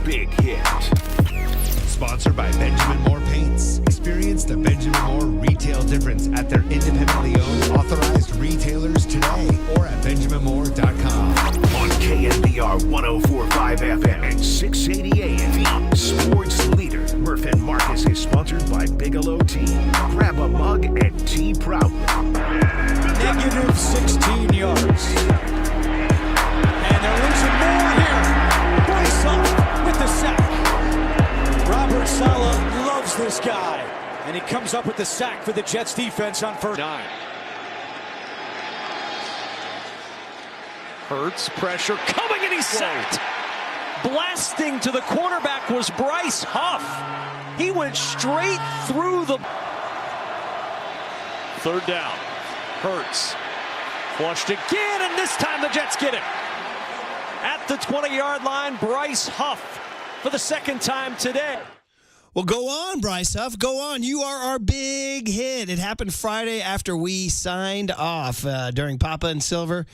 big hit. Sponsored by Benjamin Moore Paints. Experience the Benjamin Moore retail difference at their independently owned authorized retailers today or at benjaminmoore.com. On KNBR 104.5 FM and 680 AM. The sports leader, Murph and Marcus, is sponsored by Bigelow Tea. Grab a mug and tea proudly. Negative 16 yards. And they're losing more here. Bryce Huff with the sack. Robert Saleh loves this guy. And he comes up with the sack for the Jets defense on first down. Hurts, pressure coming, and he's sacked. Blasting to the quarterback was Bryce Huff. He went straight through the... Third down. Hurts. Flushed again, and this time the Jets get it. At the 20-yard line, Bryce Huff for the second time today. Well, go on, Bryce Huff. Go on. You are our big hit. It happened Friday after we signed off during Papa and Silver.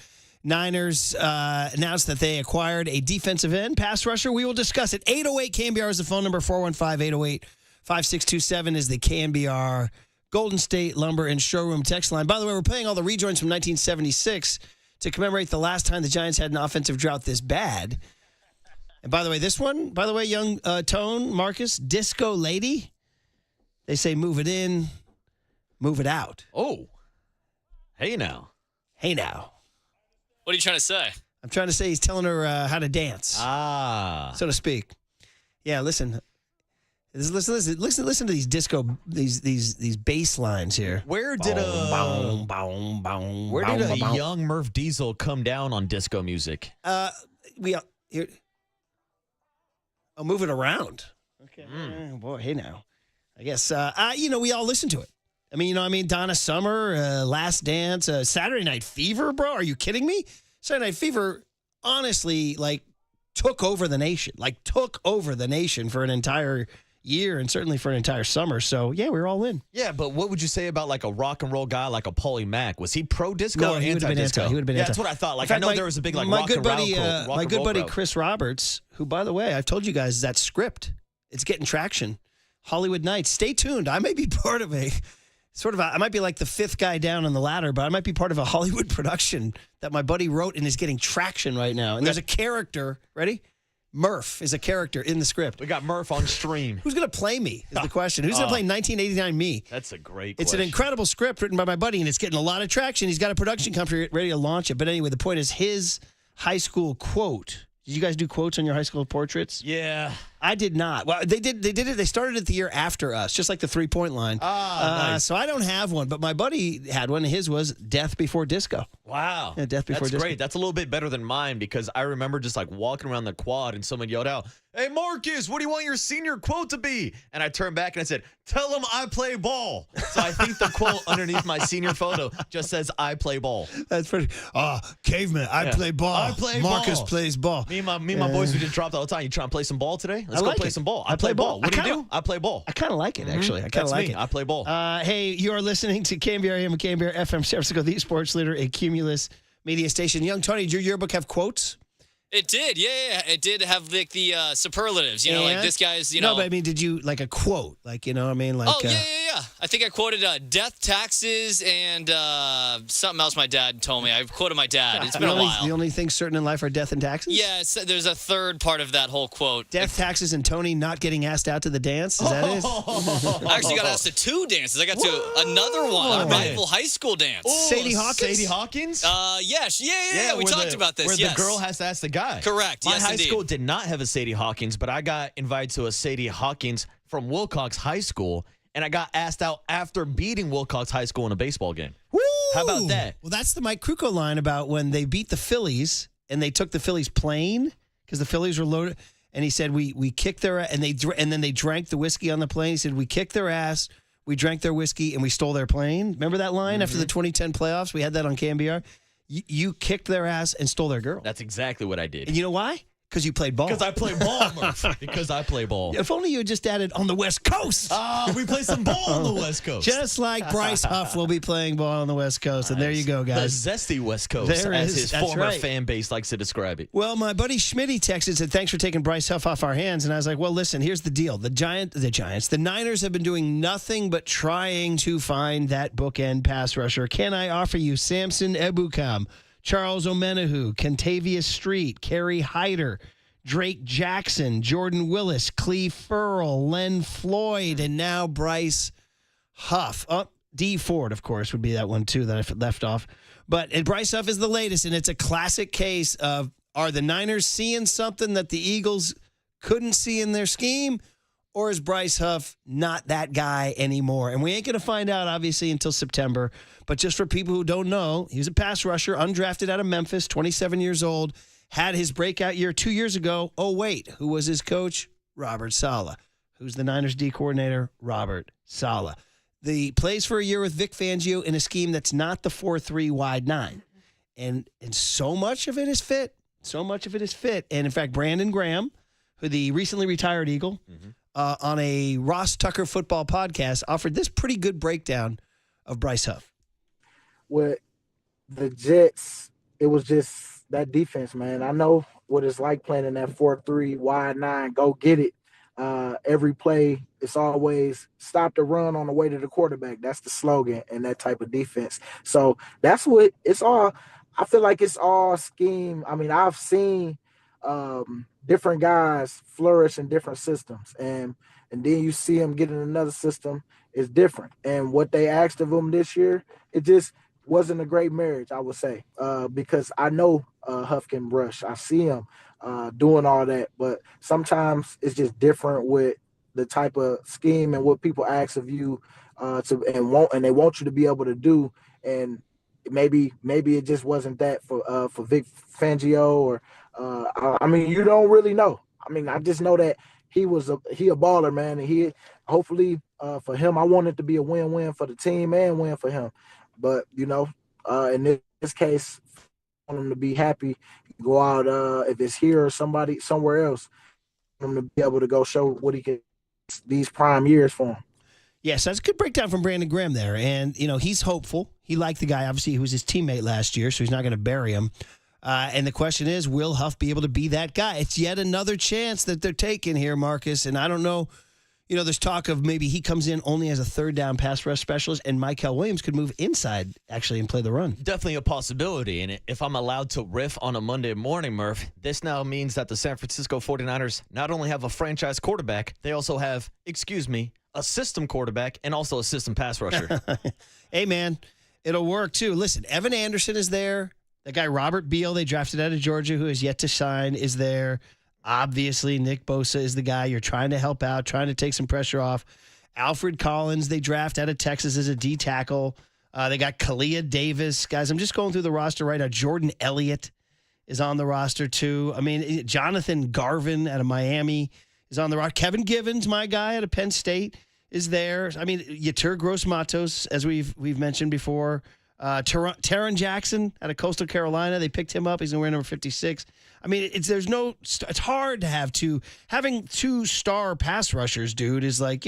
Niners announced that they acquired a defensive end pass rusher. We will discuss it. 808 KNBR is the phone number. 415-808-5627 is the KNBR Golden State Lumber and Showroom text line. By the way, we're playing all the rejoins from 1976 to commemorate the last time the Giants had an offensive drought this bad. And by the way, this one, young Tone, Marcus, Disco Lady, they say move it in, move it out. Oh. Hey now. Hey now. What are you trying to say? I'm trying to say he's telling her how to dance. So to speak. Yeah, listen. Listen to these disco, these bass lines here. Where did a young Murph Diesel come down on disco music? Here. I'll move it around. Okay. Boy, hey now. I guess we all listen to it. I mean, Donna Summer, Last Dance, Saturday Night Fever, bro. Are you kidding me? Saturday Night Fever, honestly, took over the nation. Took over the nation for an entire year and certainly for an entire summer. So, yeah, we were all in. Yeah, but what would you say about a rock and roll guy like a Paulie Mack? Was he pro-disco or he would have been anti. He would have been anti. That's what I thought. Fact, I know there was a big rock and roll my good buddy Chris Roberts, who, by the way, I've told you guys that script. It's getting traction. Hollywood Nights. Stay tuned. I may be part of I might be like the fifth guy down on the ladder, but I might be part of a Hollywood production that my buddy wrote and is getting traction right now. And there's a character, ready? Murph is a character in the script. We got Murph on stream. Who's going to play me is the question. Who's going to play 1989 me? That's a great It's question. an incredible script written by my buddy, and it's getting a lot of traction. He's got a production company ready to launch it. But anyway, the point is his high school quote. Did you guys do quotes on your high school portraits? Yeah. I did not. Well, they did it. They started it the year after us, just like the 3-point line. Nice. So I don't have one, but my buddy had one. His was Death Before Disco. Wow. Yeah, Death Before Disco. That's great. That's a little bit better than mine because I remember just walking around the quad and someone yelled out, "Hey, Marcus, what do you want your senior quote to be?" And I turned back and I said, "Tell him I play ball." So I think the quote underneath my senior photo just says, "I play ball." That's pretty. Caveman, I play ball. I play Marcus ball. plays ball. Me and my boys, we just dropped all the time. You trying to play some ball today? Let's go play some ball. I play ball. What do you do? I play ball. I kind of like it, actually. I kind of like it. I play ball. Hey, you are listening to KNBR AM and KNBR FM, San Francisco, the sports leader, a Cumulus media station. Young Tony, did your yearbook have quotes? It did, yeah. It did have the superlatives, this guy's, No, but I mean, did you, a quote? Yeah. I think I quoted death, taxes, and something else my dad told me. I quoted my dad. It's been a while. The only things certain in life are death and taxes? Yeah, there's a third part of that whole quote. Death, taxes, and Tony not getting asked out to the dance? Is that it? I actually got asked to 2 dances. I got to another one, a rival high school dance. Sadie Hawkins? Sadie Hawkins? Yeah. We talked about this, Where the girl has to ask the guy. Correct. My yes, high indeed. school did not have a Sadie Hawkins, but I got invited to a Sadie Hawkins from Wilcox High School, and I got asked out after beating Wilcox High School in a baseball game. Woo! How about that? Well, that's the Mike Krukow line about when they beat the Phillies and they took the Phillies plane because the Phillies were loaded. And he said we kicked their ass, and then they drank the whiskey on the plane. He said we kicked their ass, we drank their whiskey, and we stole their plane. Remember that line after the 2010 playoffs? We had that on KNBR. You kicked their ass and stole their girl. That's exactly what I did. And you know why? Because you played ball. Because I play ball, Murph. Because I play ball. If only you had just added on the West Coast. We play some ball on the West Coast. Just like Bryce Huff will be playing ball on the West Coast. And there you go, guys. The zesty West Coast, as his former right. fan base likes to describe it. Well, my buddy Schmitty texted and said, thanks for taking Bryce Huff off our hands. And I was like, well, listen, here's the deal. The Niners have been doing nothing but trying to find that bookend pass rusher. Can I offer you Samson Ebukam, Charles Omenihu, Kentavious Street, Kerry Hyder, Drake Jackson, Jordan Willis, Cleve Furl, Len Floyd, and now Bryce Huff. D Ford, of course, would be that one, too, that I left off. But Bryce Huff is the latest, and it's a classic case of, are the Niners seeing something that the Eagles couldn't see in their scheme, or is Bryce Huff not that guy anymore? And we ain't going to find out, obviously, until September. But just for people who don't know, he was a pass rusher, undrafted out of Memphis, 27 years old, had his breakout year 2 years ago. Oh, wait, who was his coach? Robert Saleh. Who's the Niners D coordinator? Robert Saleh. The plays for a year with Vic Fangio in a scheme that's not the 4-3 wide 9. And so much of it is fit. So much of it is fit. And, in fact, Brandon Graham, who the recently retired Eagle, on a Ross Tucker football podcast, offered this pretty good breakdown of Bryce Huff. With the Jets, it was just that defense, man. I know what it's like playing in that 4-3 wide 9, go get it. Every play, it's always stop the run on the way to the quarterback. That's the slogan in that type of defense. So that's what it's all. I feel like it's all scheme. I mean, I've seen different guys flourish in different systems, and then you see them get in another system. It's different. And what they asked of them this year, it just wasn't a great marriage, I would say, because I know Huff can rush. I see him doing all that, but sometimes it's just different with the type of scheme and what people ask of you and they want you to be able to do. And maybe it just wasn't that for Vic Fangio, or I mean, you don't really know. I mean, I just know that he a baller, man, and he hopefully for him, I want it to be a win-win for the team and win for him. But in this case, I want him to be happy, go out if it's here or somewhere else, for him to be able to go show what he can these prime years for him. Yes, that's a good breakdown from Brandon Graham there. And, he's hopeful. He liked the guy. Obviously, he was his teammate last year, so he's not going to bury him. And the question is, will Huff be able to be that guy? It's yet another chance that they're taking here, Marcus. And I don't know, there's talk of maybe he comes in only as a third down pass rush specialist, and Mykel Williams could move inside, actually, and play the run. Definitely a possibility. And if I'm allowed to riff on a Monday morning, Murph, this now means that the San Francisco 49ers not only have a franchise quarterback, they also have, a system quarterback and also a system pass rusher. Hey, man, it'll work, too. Listen, Evan Anderson is there. That guy Robert Beal, they drafted out of Georgia, who has yet to sign, is there. Obviously, Nick Bosa is the guy you're trying to help out, trying to take some pressure off. Alfred Collins, they draft out of Texas as a D tackle. They got Kalia Davis. Guys, I'm just going through the roster right now. Jordan Elliott is on the roster, too. I mean, Jonathan Garvin out of Miami is on the roster. Kevin Givens, my guy out of Penn State, is there. I mean, Yetur Gross-Matos, as we've mentioned before. Taron Jackson out of Coastal Carolina, they picked him up. He's going to wear number 56. I mean, it's hard to have having two star pass rushers, dude, is like,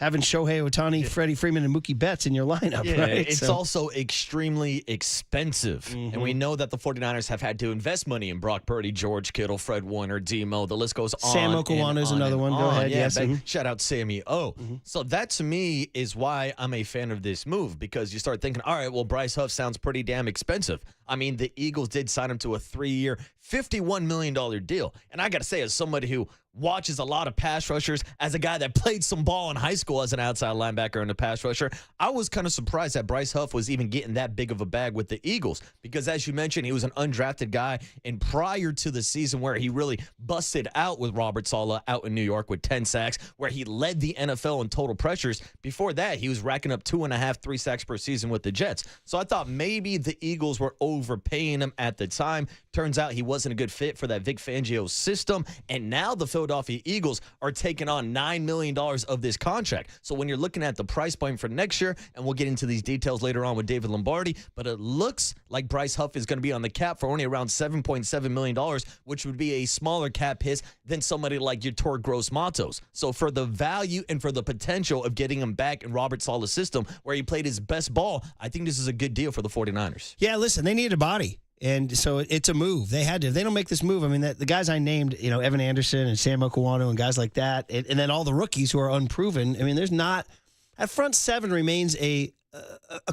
having Shohei Ohtani, Freddie Freeman, and Mookie Betts in your lineup, right? It's also extremely expensive. Mm-hmm. And we know that the 49ers have had to invest money in Brock Purdy, George Kittle, Fred Warner, Demo. The list goes on. Sam Okuwana is another one. Go ahead. Yeah, yes. Mm-hmm. Shout out Sammy O. Mm-hmm. So that, to me, is why I'm a fan of this move, because you start thinking, all right, well, Bryce Huff sounds pretty damn expensive. I mean, the Eagles did sign him to a 3-year, $51 million deal. And I got to say, as somebody who watches a lot of pass rushers, as a guy that played some ball in high school as an outside linebacker and a pass rusher, I was kind of surprised that Bryce Huff was even getting that big of a bag with the Eagles, because as you mentioned, he was an undrafted guy, and prior to the season where he really busted out with Robert Saleh out in New York with 10 sacks, where he led the NFL in total pressures, before that he was racking up 2.5, 3 sacks per season with the Jets. So I thought maybe the Eagles were overpaying him at the time. Turns out he wasn't a good fit for that Vic Fangio system. And now the Philadelphia Eagles are taking on $9 million of this contract. So when you're looking at the price point for next year, and we'll get into these details later on with David Lombardi, but it looks like Bryce Huff is going to be on the cap for only around $7.7 million, which would be a smaller cap hit than somebody like your Tor Gross Matos. So for the value and for the potential of getting him back in Robert Saleh's system where he played his best ball, I think this is a good deal for the 49ers. Yeah, listen, they need a body. And so it's a move. They had to. If they don't make this move, I mean, the guys I named, Evan Anderson and Sam Okuano and guys like that, and then all the rookies who are unproven, I mean, there's not – that front seven remains a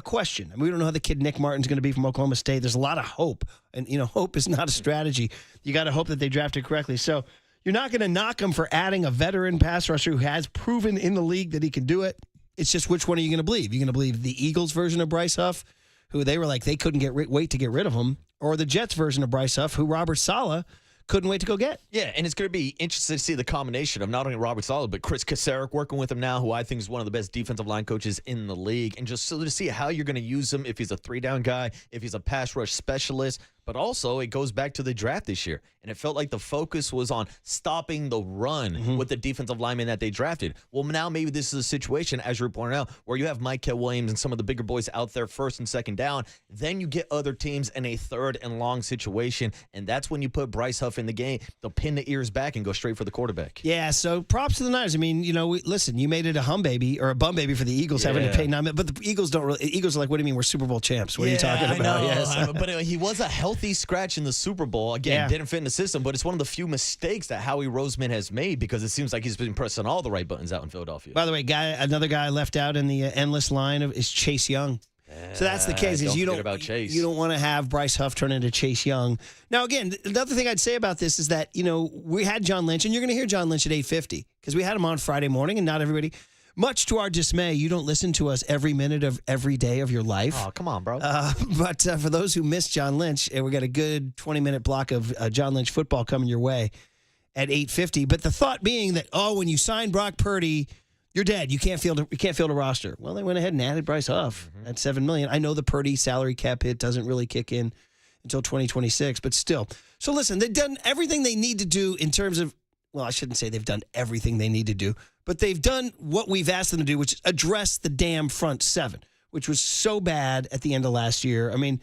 question. I mean, we don't know how the kid Nick Martin's going to be from Oklahoma State. There's a lot of hope. And, hope is not a strategy. You got to hope that they drafted correctly. So you're not going to knock him for adding a veteran pass rusher who has proven in the league that he can do it. It's just which one are you going to believe? You're going to believe the Eagles version of Bryce Huff, who they were like they couldn't wait to get rid of him, or the Jets version of Bryce Huff, who Robert Saleh couldn't wait to go get. Yeah, and it's going to be interesting to see the combination of not only Robert Saleh, but Chris Kasarik working with him now, who I think is one of the best defensive line coaches in the league, and just so to see how you're going to use him, if he's a three-down guy, if he's a pass rush specialist. But also, it goes back to the draft this year. And it felt like the focus was on stopping the run with the defensive linemen that they drafted. Well, now maybe this is a situation, as you're pointing out, where you have Micah Williams and some of the bigger boys out there first and second down. Then you get other teams in a third and long situation. And that's when you put Bryce Huff in the game. They'll pin the ears back and go straight for the quarterback. Yeah, so props to the Niners. I mean, listen, you made it a hum baby or a bum baby for the Eagles having to pay $9 million. But the Eagles don't really. Eagles are like, what do you mean? We're Super Bowl champs. What are you talking about? Yes. But he was a healthy scratch in the Super Bowl. Again, didn't fit in the system, but it's one of the few mistakes that Howie Roseman has made because it seems like he's been pressing all the right buttons out in Philadelphia. By the way, another guy left out in the endless line is Chase Young. So that's the case. Is you don't want to have Bryce Huff turn into Chase Young. Now, again, another thing I'd say about this is that we had John Lynch, and you're going to hear John Lynch at 8:50 because we had him on Friday morning, and not everybody. Much to our dismay, you don't listen to us every minute of every day of your life. Oh, come on, bro. But for those who missed John Lynch, we got a good 20-minute block of John Lynch football coming your way at 8:50. But the thought being that, when you sign Brock Purdy, you're dead. You can't field a roster. Well, they went ahead and added Bryce Huff at $7 million. I know the Purdy salary cap hit doesn't really kick in until 2026, but still. So listen, they've done everything they need to do in terms of, well, I shouldn't say they've done everything they need to do, but they've done what we've asked them to do, which is address the damn front seven, which was so bad at the end of last year. I mean,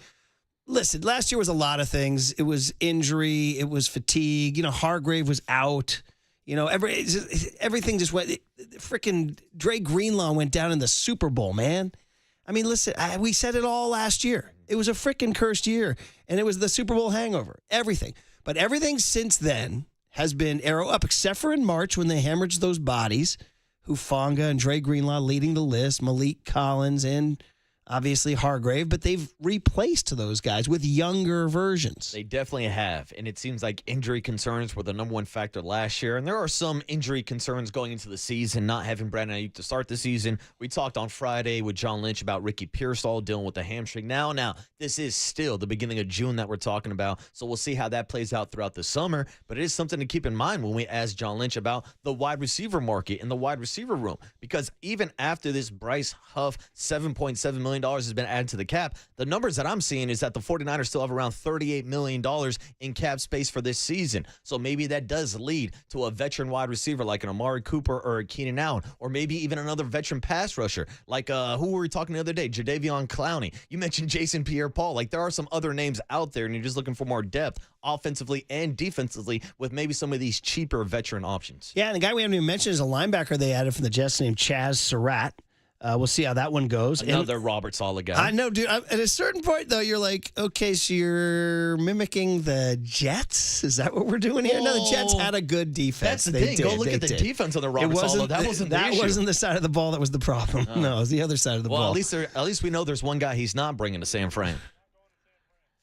listen, last year was a lot of things. It was injury. It was fatigue. Hargrave was out. Everything just went. Freaking Dre Greenlaw went down in the Super Bowl, man. I mean, listen, we said it all last year. It was a freaking cursed year, and it was the Super Bowl hangover. Everything. But everything since then has been arrow up, except for in March when they hemorrhaged those bodies, Hufanga and Dre Greenlaw leading the list, Malik Collins and obviously Hargrave, but they've replaced those guys with younger versions. They definitely have, and it seems like injury concerns were the number one factor last year, and there are some injury concerns going into the season, not having Brandon Ayuk to start the season. We talked on Friday with John Lynch about Ricky Pearsall dealing with the hamstring. Now, this is still the beginning of June that we're talking about, so we'll see how that plays out throughout the summer, but it is something to keep in mind when we ask John Lynch about the wide receiver market and the wide receiver room, because even after this Bryce Huff $7.7 million has been added to the cap, the numbers that I'm seeing is that the 49ers still have around $38 million in cap space for this season. So maybe that does lead to a veteran wide receiver like an Amari Cooper or a Keenan Allen, or maybe even another veteran pass rusher like who were we talking the other day? Jadeveon Clowney. You mentioned Jason Pierre-Paul. Like, there are some other names out there, and you're just looking for more depth offensively and defensively with maybe some of these cheaper veteran options. Yeah, and the guy we haven't even mentioned is a linebacker they added from the Jets named Chaz Surratt. We'll see how that one goes. Another Robert Saleh guy. I know, dude. At a certain point, though, you're like, okay, so you're mimicking the Jets? Is that what we're doing here? No, the Jets had a good defense. That's the thing. Go look at the defense on the Robert Saleh. That wasn't the issue. That wasn't the side of the ball that was the problem. No, it was the other side of the ball. Well, at least we know there's one guy he's not bringing to San Fran.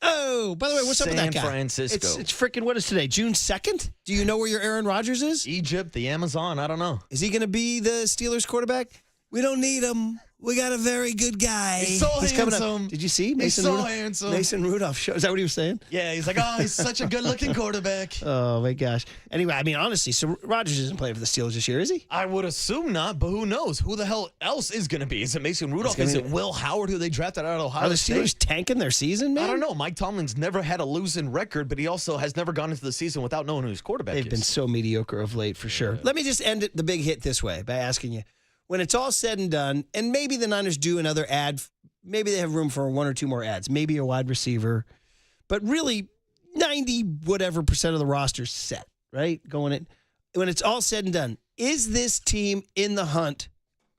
Oh, by the way, what's up with that guy? San Francisco. It's freaking, what is today, June 2nd? Do you know where your Aaron Rodgers is? Egypt, the Amazon, I don't know. Is he going to be the Steelers quarterback? We don't need him. We got a very good guy. He's so coming handsome. up. Did you see Mason He's so Rudolph? handsome. Mason Rudolph show. Is that what he was saying? Yeah, he's like, oh, he's such a good-looking quarterback. Oh, my gosh. Anyway, I mean, honestly, so Rodgers isn't playing for the Steelers this year, is he? I would assume not, but who knows? Who the hell else is going to be? Is it Mason Rudolph? Is it Will Howard, who they drafted out of Ohio Are the State? Steelers tanking their season, man? I don't know. Mike Tomlin's never had a losing record, but he also has never gone into the season without knowing who his quarterback is. They've been so mediocre of late, for sure. Let me just end the big hit this way by asking you, when it's all said and done, and maybe the Niners do another ad, maybe they have room for one or two more ads, maybe a wide receiver, but really 90% of the roster's set, right? Going in. When it's all said and done, is this team in the hunt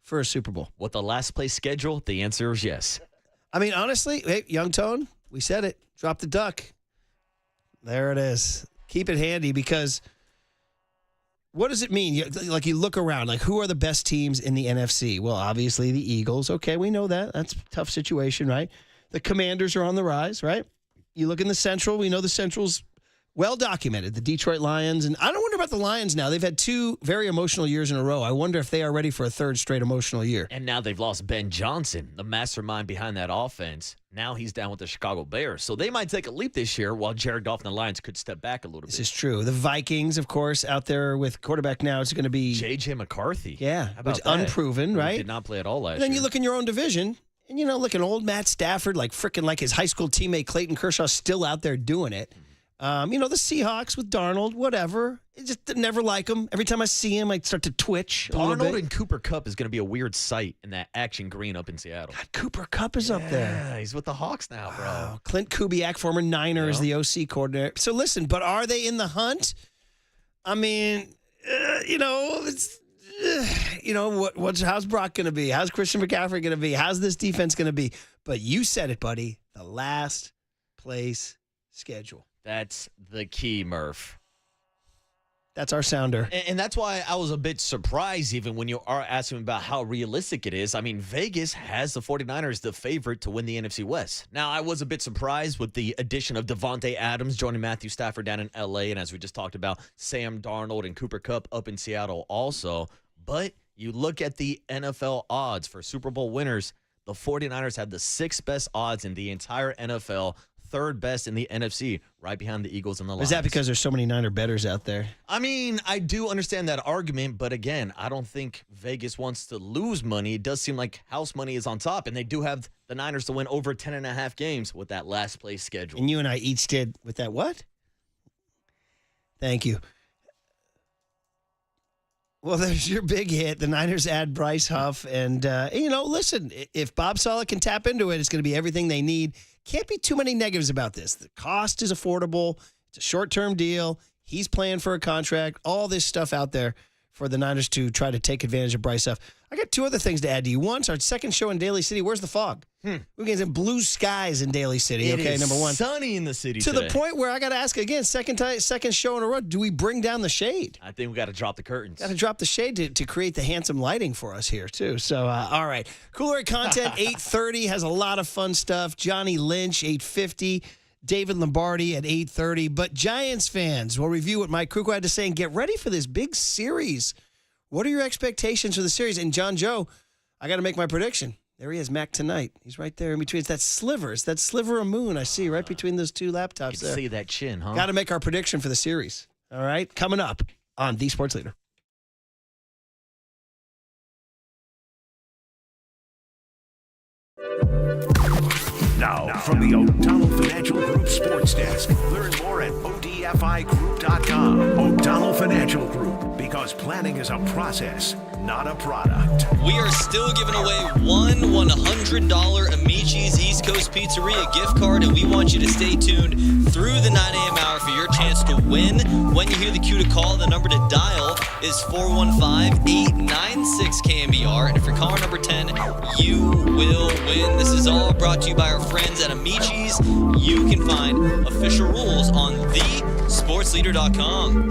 for a Super Bowl? With the last place schedule, the answer is yes. I mean, honestly, hey, Young Tone, we said it. Drop the duck. There it is. Keep it handy because what does it mean? You look around, like who are the best teams in the NFC? Well, obviously the Eagles. Okay, we know that. That's a tough situation, right? The Commanders are on the rise, right? You look in the Central. We know the Central's well documented. The Detroit Lions. And I don't wonder about the Lions now. They've had 2 very emotional years in a row. I wonder if they are ready for a 3rd straight emotional year. And now they've lost Ben Johnson, the mastermind behind that offense. Now he's down with the Chicago Bears. So they might take a leap this year while Jared Goff and the Lions could step back a little bit. This is true. The Vikings, of course, out there with quarterback now. It's going to be J.J. McCarthy. Yeah, How about which that? unproven, right? He did not play at all last And then year. you look in your own division, and look at old Matt Stafford, like his high school teammate Clayton Kershaw, still out there doing it. The Seahawks with Darnold, whatever. I just never like him. Every time I see him, I start to twitch a little Darnold bit. and Cooper Kupp is going to be a weird sight in that action green up in Seattle. God, Cooper Kupp is up there. Yeah, he's with the Hawks now, bro. Wow. Clint Kubiak, former Niner, is the OC coordinator. So listen, but are they in the hunt? I mean, how's Brock going to be? How's Christian McCaffrey going to be? How's this defense going to be? But you said it, buddy. The last place schedule. That's the key, Murph. That's our sounder. And that's why I was a bit surprised even when you are asking about how realistic it is. I mean, Vegas has the 49ers the favorite to win the NFC West. Now, I was a bit surprised with the addition of Devontae Adams joining Matthew Stafford down in L.A. And as we just talked about, Sam Darnold and Cooper Kupp up in Seattle also. But you look at the NFL odds for Super Bowl winners, the 49ers have the 6th best odds in the entire NFL, 3rd best in the NFC, right behind the Eagles and the Lions. Is that because there's so many Niner bettors out there? I mean, I do understand that argument, but again, I don't think Vegas wants to lose money. It does seem like house money is on top, and they do have the Niners to win over 10.5 games with that last place schedule. And you and I each did with that what? Thank you. Well, there's your big hit. The Niners add Bryce Huff. And, listen, if Bob Saleh can tap into it, it's going to be everything they need. Can't be too many negatives about this. The cost is affordable. It's a short-term deal. He's playing for a contract. All this stuff out there for the Niners to try to take advantage of Bryce Huff. I got 2 other things to add to you. One, it's our second show in Daly City. Where's the fog? We're getting some blue skies in Daly City. It is number one. sunny in the city to today. the point where I got to ask again, second show in a row, do we bring down the shade? I think we got to drop the curtains. Got to drop the shade to create the handsome lighting for us here, too. So, all right. Cooler content, 8:30, has a lot of fun stuff. Johnny Lynch, 8:50. David Lombardi at 8:30. But Giants fans, we'll review what Mike Krukow had to say and get ready for this big series. What are your expectations for the series? And John Joe, I got to make my prediction. There he is, Mac tonight. He's right there in between. It's that sliver. It's that sliver of moon I see right between those 2 laptops there. See that chin, huh? Got to make our prediction for the series. All right? Coming up on The Sports Leader. Now, from the O'Donnell Financial Group Sports Desk, learn more at ODFIGroup.com. O'Donnell Financial Group, because planning is a process, not a product. We are still giving away one $100 Amici's East Coast Pizzeria gift card, and we want you to stay tuned through the 9 a.m. hour for your chance to win. When you hear the cue to call, the number to dial is 415-896-KNBR, and if you're caller number 10, you will win. This is all brought to you by our friends at Amici's. You can find official rules on thesportsleader.com.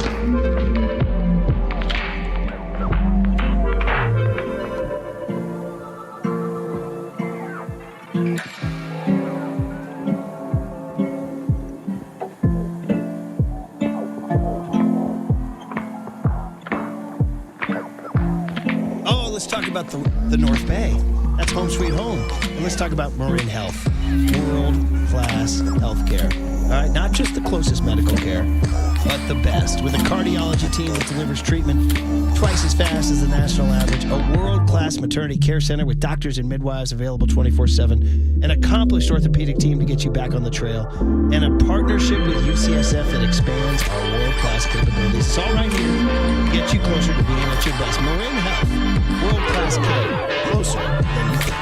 let's talk about the North Bay. That's home sweet home. And let's talk about Marin Health. World-class healthcare. All right, not just the closest medical care, but the best. With a cardiology team that delivers treatment twice as fast as the national average, a world-class maternity care center with doctors and midwives available 24/7, an accomplished orthopedic team to get you back on the trail, and a partnership with UCSF that expands our world-class capabilities. It's all right here to get you closer to being at your best. Marin Health, world-class care, closer than you think.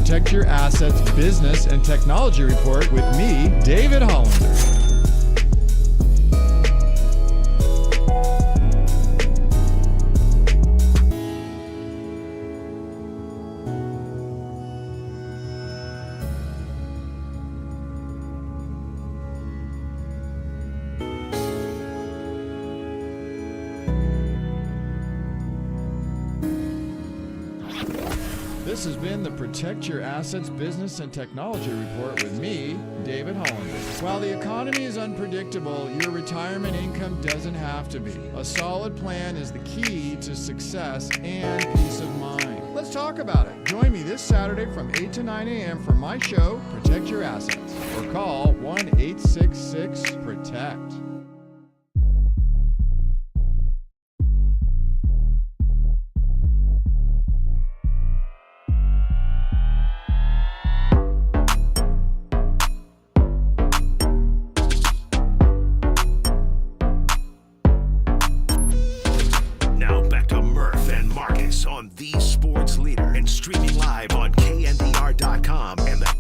Protect Your Assets Business and Technology Report with me, David Hollander. This has been the Protect Your Assets Business and Technology Report with me, David Hollander. While the economy is unpredictable, your retirement income doesn't have to be. A solid plan is the key to success and peace of mind. Let's talk about it. Join me this Saturday from 8 to 9 a.m. for my show, Protect Your Assets, or call 1-866-PROTECT.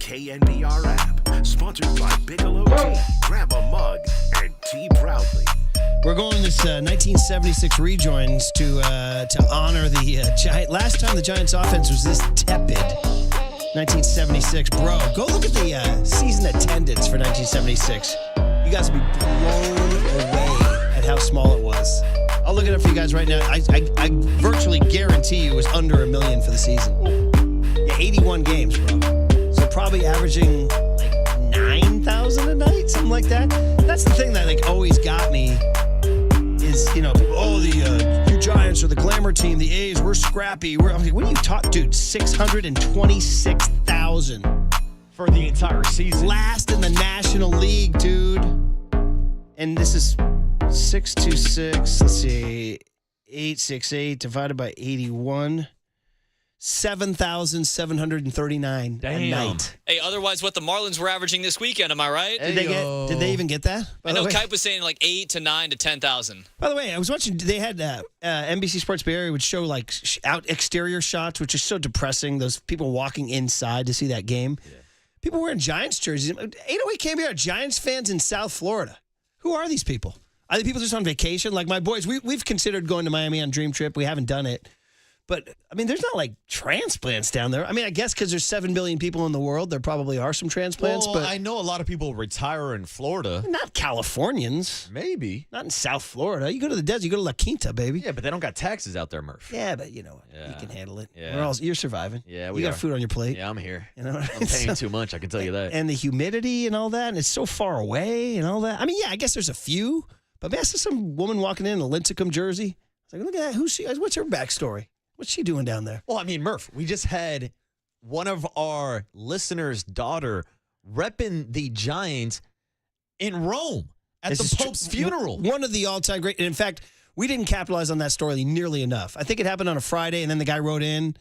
KNBR app. Sponsored by Bigelow Tea. Grab a mug and tea proudly. We're going this 1976 rejoins to honor the Giant. Last time the Giants offense was this tepid, 1976. Bro, go look at the season attendance for 1976. You guys will be blown away at how small it was. I'll look it up for you guys right now. I virtually guarantee you it was under 1 million for the season. Yeah, 81 games, bro. So probably averaging like 9,000 a night, something like that. That's the thing that like always got me. Is, you know, you Giants are the glamour team. The A's, we're scrappy. I'm like, what are you talking, dude? 626,000 for the entire season. Last in the National League, dude. And this is 626. Let's see, 868 divided by 81. 7,739 a night. Hey, otherwise, what the Marlins were averaging this weekend, am I right? Did they even get that? I know Kite was saying like 8 to 9 to 10,000. By the way, I was watching, they had NBC Sports Bay Area would show like out exterior shots, which is so depressing. Those people walking inside to see that game. Yeah. People wearing Giants jerseys. 808 KNBR Giants fans in South Florida. Who are these people? Are they people just on vacation? Like my boys, we've considered going to Miami on Dream Trip. We haven't done it. But, I mean, there's not, like, transplants down there. I mean, I guess because there's 7 billion people in the world, there probably are some transplants. Well, but I know a lot of people retire in Florida. Not Californians. Maybe. Not in South Florida. You go to the desert, you go to La Quinta, baby. Yeah, but they don't got taxes out there, Murph. Yeah, but you know what? Yeah. You can handle it. Yeah. You're surviving. Yeah, you got food on your plate. Yeah, I'm here. You know, I'm paying too much, I can tell you that. And the humidity and all that, and it's so far away and all that. I mean, yeah, I guess there's a few, but man, I saw some woman walking in a Lincecum jersey. It's like, look at that. Who's she? What's her backstory? What's she doing down there? Well, I mean, Murph, we just had one of our listeners' daughter repping the Giants in Rome at the Pope's funeral. One of the all-time great. And in fact, we didn't capitalize on that story nearly enough. I think it happened on a Friday, and then the guy wrote in.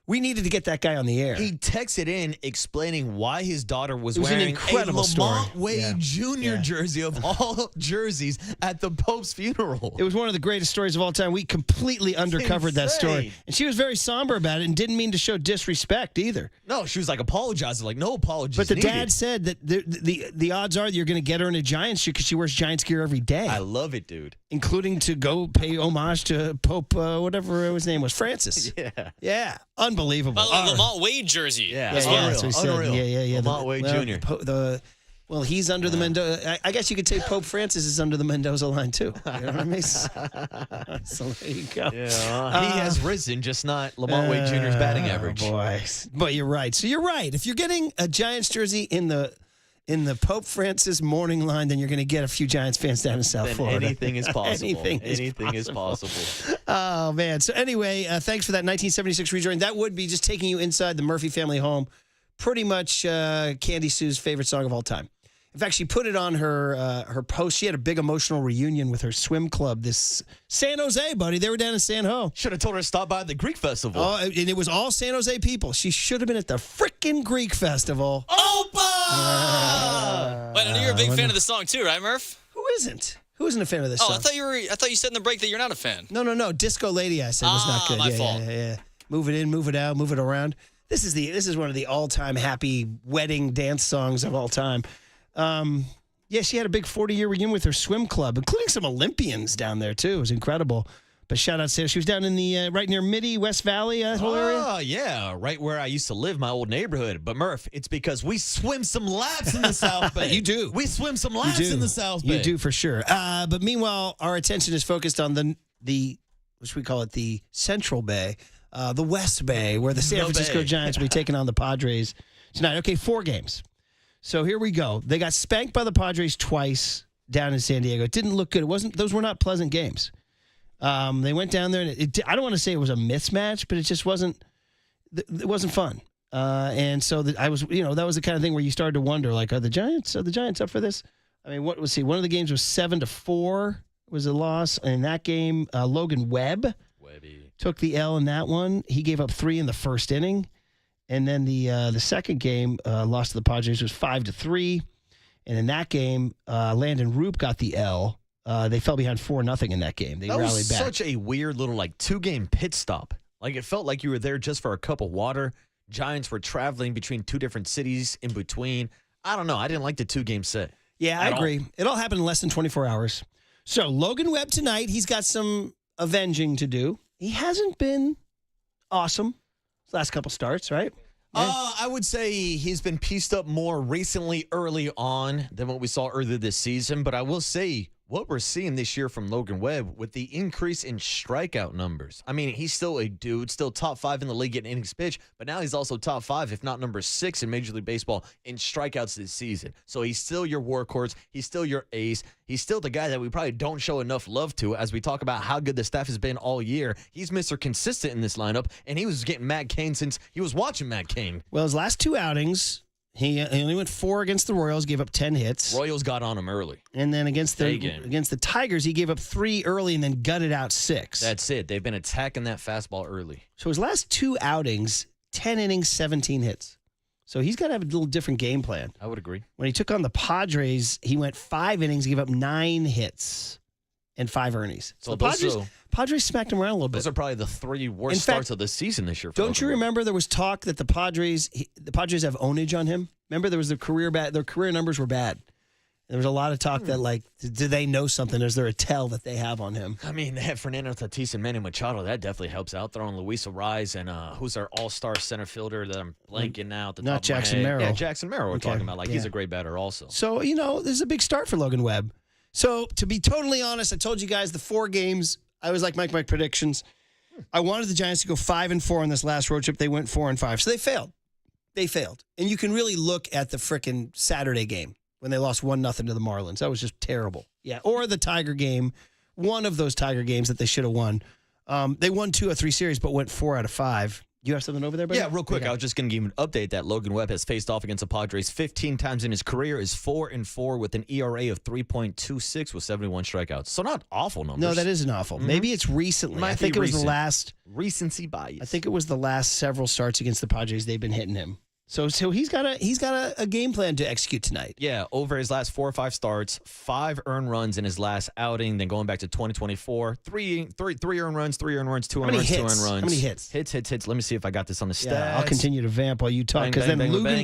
We needed to get that guy on the air. He texted in explaining why his daughter was wearing an incredible a Lamont Wade Jr. jersey of all jerseys at the Pope's funeral. It was one of the greatest stories of all time. We completely undercovered that story. And she was very somber about it and didn't mean to show disrespect either. No, she was like apologizing, like no apologies But the needed. dad said that the odds are that you're going to get her in a Giants shirt because she wears Giants gear every day. I love it, dude. Including to go pay homage to Pope, whatever his name was, Francis. Yeah. Unbelievable. Lamont Wade jersey. Yeah, unreal. Yeah. Lamont Wade Jr. Well, he's under the Mendoza. I guess you could say Pope Francis is under the Mendoza line, too. You know what I mean? So there you go. Yeah, he has risen, just not Lamont Wade Jr.'s batting average. Boy. But you're right. So you're right. If you're getting a Giants jersey in the Pope Francis morning line, then you're going to get a few Giants fans down in South Florida. Anything is possible. Anything is possible. Oh, man. So anyway, thanks for that 1976 rejoin. That would be just taking you inside the Murphy family home. Pretty much Candy Sue's favorite song of all time. In fact, she put it on her post. She had a big emotional reunion with her swim club. This San Jose, buddy. They were down in San Ho. Should have told her to stop by the Greek festival. Oh, and it was all San Jose people. She should have been at the frickin' Greek festival. Opa! Wait, I know you're a big fan of the song too, right, Murph? Who isn't? Who isn't a fan of this song? I thought you said in the break that you're not a fan. No. Disco Lady, I said, was not good. My fault. Yeah. Move it in, move it out, move it around. This is one of the all-time happy wedding dance songs of all time. Yeah, she had a big 40-year reunion with her swim club, including some Olympians down there, too. It was incredible. But shout out to her. She was down in the right near Mitty, West Valley, that whole area. Oh, yeah, right where I used to live, my old neighborhood. But, Murph, it's because we swim some laps in the South Bay. You do. We swim some laps in the South Bay. You do, for sure. But meanwhile, our attention is focused on the which we call it the Central Bay, the West Bay, where the San Francisco Giants will be taking on the Padres tonight. Okay, 4 games. So here we go. They got spanked by the Padres twice down in San Diego. It didn't look good. Those were not pleasant games. They went down there, and I don't want to say it was a mismatch, but it just wasn't. It wasn't fun. And so that was the kind of thing where you started to wonder, like, are the Giants up for this? I mean, let's see. One of the games was 7-4 was a loss in that game. Logan Webb took the L in that one. He gave up 3 in the first inning. And then the second game loss to the Padres was 5-3. And in that game, Landon Roop got the L. They fell behind 4-0 in that game. They rallied back. Such a weird little 2-game pit stop. Like, it felt like you were there just for a cup of water, Giants were traveling between two different cities in between. I don't know. I didn't like the 2-game set. Yeah, I agree. It all happened in less than 24 hours. So Logan Webb tonight, he's got some avenging to do. He hasn't been awesome his last couple starts, right? I would say he's been pieced up more recently early on than what we saw earlier this season. But I will say what we're seeing this year from Logan Webb with the increase in strikeout numbers. I mean, he's still a dude, still top 5 in the league in innings pitched, but now he's also top 5, if not number 6 in Major League Baseball in strikeouts this season. So he's still your workhorse. He's still your ace. He's still the guy that we probably don't show enough love to as we talk about how good the staff has been all year. He's Mr. Consistent in this lineup, and he was getting Matt Cain since he was watching Matt Cain. Well, his last 2 outings, he only went 4 against the Royals, gave up 10 hits. Royals got on him early. And then against the Tigers, he gave up 3 early and then gutted out 6. That's it. They've been attacking that fastball early. So his last 2 outings, 10 innings, 17 hits. So he's got to have a little different game plan. I would agree. When he took on the Padres, he went 5 innings, gave up 9 hits and 5 earnings. So the Padres smacked him around a little bit. Those are probably the 3 worst starts of the season this year. Don't you remember there was talk that the Padres have ownage on him? Remember there was their career numbers were bad. There was a lot of talk that, like, do they know something? Is there a tell that they have on him? I mean, they have Fernando Tatis and Manny Machado. That definitely helps out. Throwing Luis Arraez and who's our all-star center fielder that I'm blanking now at the top Jackson of my head. Merrill. Yeah, Jackson Merrill we're talking about. Like, he's a great batter also. So, this is a big start for Logan Webb. So, to be totally honest, I told you guys the 4 games, I was like my predictions. I wanted the Giants to go 5-4 on this last road trip. They went 4-5. So they failed. And you can really look at the frickin' Saturday game when they lost 1-0 to the Marlins. That was just terrible. Yeah. Or the Tiger game, one of those Tiger games that they should have won. They won 2 of 3 series, but went 4 out of 5. You have something over there, buddy? Yeah, real quick. I was just going to give you an update that Logan Webb has faced off against the Padres 15 times in his career, is 4-4 with an ERA of 3.26 with 71 strikeouts. So not awful numbers. No, that isn't awful. Mm-hmm. Maybe it's recently. I think it was the last recency bias. I think it was the last several starts against the Padres they've been hitting him. So he's got a game plan to execute tonight. Yeah, over his last 4 or 5 starts, 5 earned runs in his last outing. Then going back to 2024, three earned runs, 2 earned runs, 2 earned runs. How many hits? Hits. Let me see if I got this on the stats. Yeah, I'll continue to vamp while you talk because then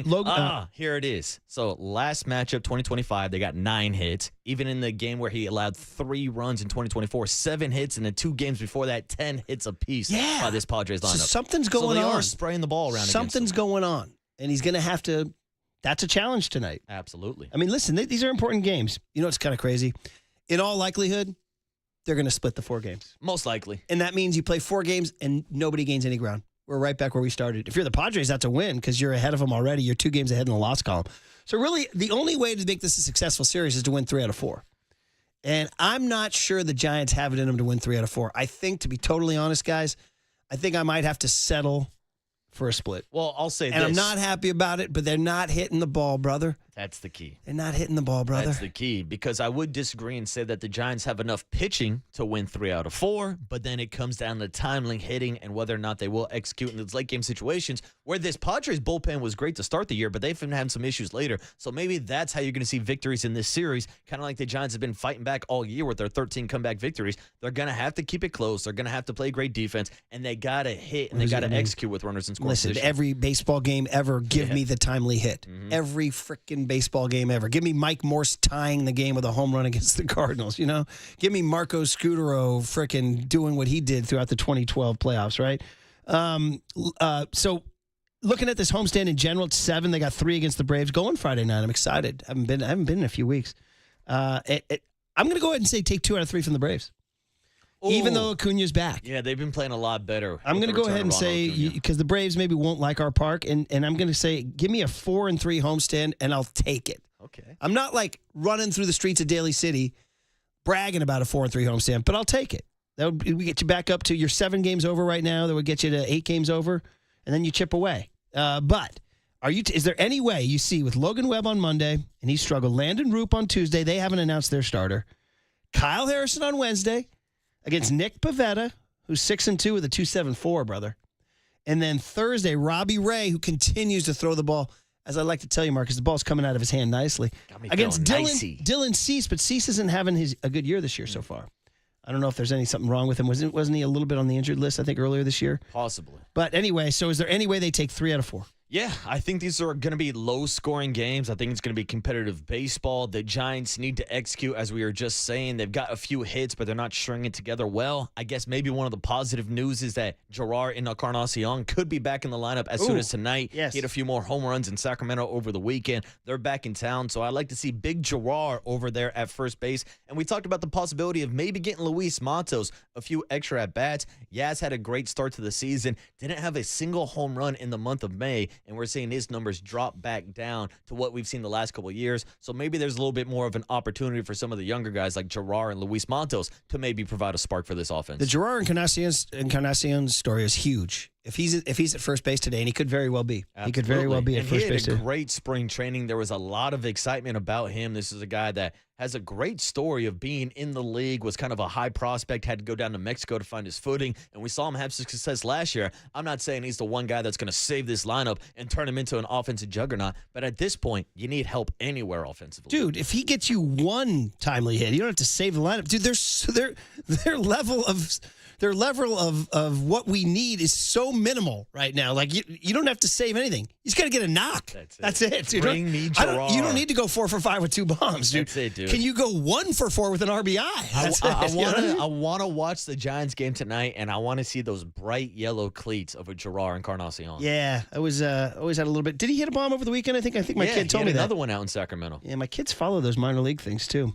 Logan. Here it is. So last matchup, 2025, they got 9 hits. Even in the game where he allowed 3 runs in 2024, 7 hits, and then 2 games before that, 10 hits apiece by this Padres lineup. So something's going on. So they are spraying the ball around. Something's going on. And he's going to have to – that's a challenge tonight. Absolutely. I mean, listen, these are important games. You know, it's kind of crazy. In all likelihood, they're going to split the 4 games. Most likely. And that means you play 4 games and nobody gains any ground. We're right back where we started. If you're the Padres, that's a win because you're ahead of them already. You're 2 games ahead in the loss column. So really, the only way to make this a successful series is to win 3 out of 4. And I'm not sure the Giants have it in them to win 3 out of 4. I think, to be totally honest, guys, I think I might have to settle for a split. Well, I'll say and I'm not happy about it, but they're not hitting the ball, brother. That's the key. They're not hitting the ball, brother. That's the key, because I would disagree and say that the Giants have enough pitching to win 3 out of 4, but then it comes down to timely hitting and whether or not they will execute in those late-game situations where this Padres bullpen was great to start the year, but they've been having some issues later. So maybe that's how you're going to see victories in this series, kind of like the Giants have been fighting back all year with their 13 comeback victories. They're going to have to keep it close. They're going to have to play great defense, and they got to hit, and they got to execute with runners in scoring position. Listen, every baseball game ever, give me the timely hit. Mm-hmm. Every freaking baseball game ever. Give me Mike Morse tying the game with a home run against the Cardinals, you know? Give me Marco Scutaro freaking doing what he did throughout the 2012 playoffs, right? So looking at this homestand in general, it's 7. They got 3 against the Braves. Going Friday night. I'm excited. I haven't been in a few weeks. I'm going to go ahead and say take 2 out of 3 from the Braves. Ooh. Even though Acuna's back. Yeah, they've been playing a lot better. I'm going to go ahead and say, because the Braves maybe won't like our park, and I'm going to say, give me a 4-3 homestand, and I'll take it. Okay. I'm not like running through the streets of Daly City bragging about a 4-3 homestand, but I'll take it. That would get you back up to your 7 games over right now. That would get you to 8 games over, and then you chip away. But is there any way you see with Logan Webb on Monday, and he struggled, Landon Roop on Tuesday, they haven't announced their starter, Kyle Harrison on Wednesday against Nick Pivetta, who's 6-2 with a 2.74, brother. And then Thursday, Robbie Ray, who continues to throw the ball. As I like to tell you, Marcus, the ball's coming out of his hand nicely. Against Dylan Cease, but Cease isn't having a good year this year so far. I don't know if there's something wrong with him. Wasn't he a little bit on the injured list, I think, earlier this year? Possibly. But anyway, so is there any way they take 3 out of 4? Yeah, I think these are going to be low-scoring games. I think it's going to be competitive baseball. The Giants need to execute, as we were just saying. They've got a few hits, but they're not stringing it together well. I guess maybe one of the positive news is that Gerard Encarnacion could be back in the lineup as soon as tonight. Yes. He had a few more home runs in Sacramento over the weekend. They're back in town, so I'd like to see Big Gerard over there at first base. And we talked about the possibility of maybe getting Luis Matos a few extra at-bats. Yaz had a great start to the season. Didn't have a single home run in the month of May, and we're seeing his numbers drop back down to what we've seen the last couple of years. So maybe there's a little bit more of an opportunity for some of the younger guys like Gerard and Luis Matos to maybe provide a spark for this offense. The Gerard Encarnacion story is huge. If he's at first base today, and he could very well be. Absolutely. He could very well be at first base He had today. a great spring training. There was a lot of excitement about him. This is a guy that has a great story of being in the league, was kind of a high prospect, had to go down to Mexico to find his footing, and we saw him have success last year. I'm not saying he's the one guy that's going to save this lineup and turn him into an offensive juggernaut, but at this point, you need help anywhere offensively. Dude, if he gets you one timely hit, you don't have to save the lineup. Dude, their level of what we need is so minimal right now. Like you don't have to save anything. You just got to get a knock. That's it. Dude. Bring me Gerard. You don't need to go 4 for 5 with 2 bombs, dude. That's it, dude. Can you go 1 for 4 with an RBI? I want to watch the Giants game tonight, and I want to see those bright yellow cleats of a Gerard Encarnacion. Yeah, I always had a little bit. Did he hit a bomb over the weekend? I think my kid told me that. Another one out in Sacramento. Yeah, my kids follow those minor league things too.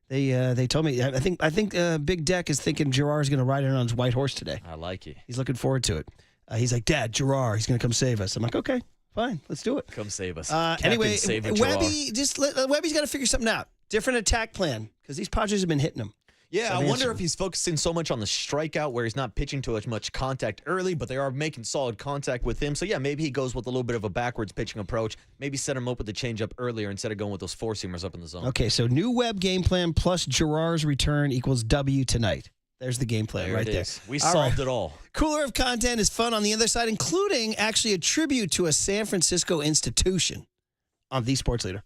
They told me. I think Big Deck is thinking Gerard's going to ride in on his white horse today. I like it. He's looking forward to it. He's like, Dad, Gerard, he's going to come save us. I'm like, okay, fine, let's do it. Come save us. Anyway, Captain Webby, Webby's got to figure something out. Different attack plan because these Padres have been hitting him. Yeah, I wonder if he's focusing so much on the strikeout where he's not pitching too much contact early, but they are making solid contact with him. So, yeah, maybe he goes with a little bit of a backwards pitching approach. Maybe set him up with the changeup earlier instead of going with those 4-seamers up in the zone. Okay, so new Webb game plan plus Gerard's return equals W tonight. There's the game plan right there. We solved it all. Cooler of content is fun on the other side, including actually a tribute to a San Francisco institution on The Sports Leader.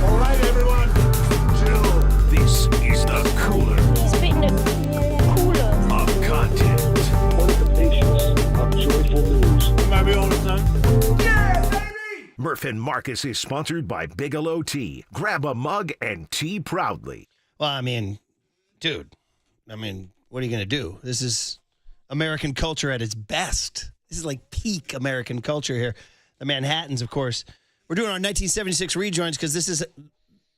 All right, everyone, chill. This is the cooler of content. Of joyful news. Am I on it, son? Yeah, baby! Murph and Marcus is sponsored by Bigelow Tea. Grab a mug and tea proudly. Well, I mean, dude, what are you going to do? This is American culture at its best. This is like peak American culture here. The Manhattans, of course. We're doing our 1976 rejoins because this is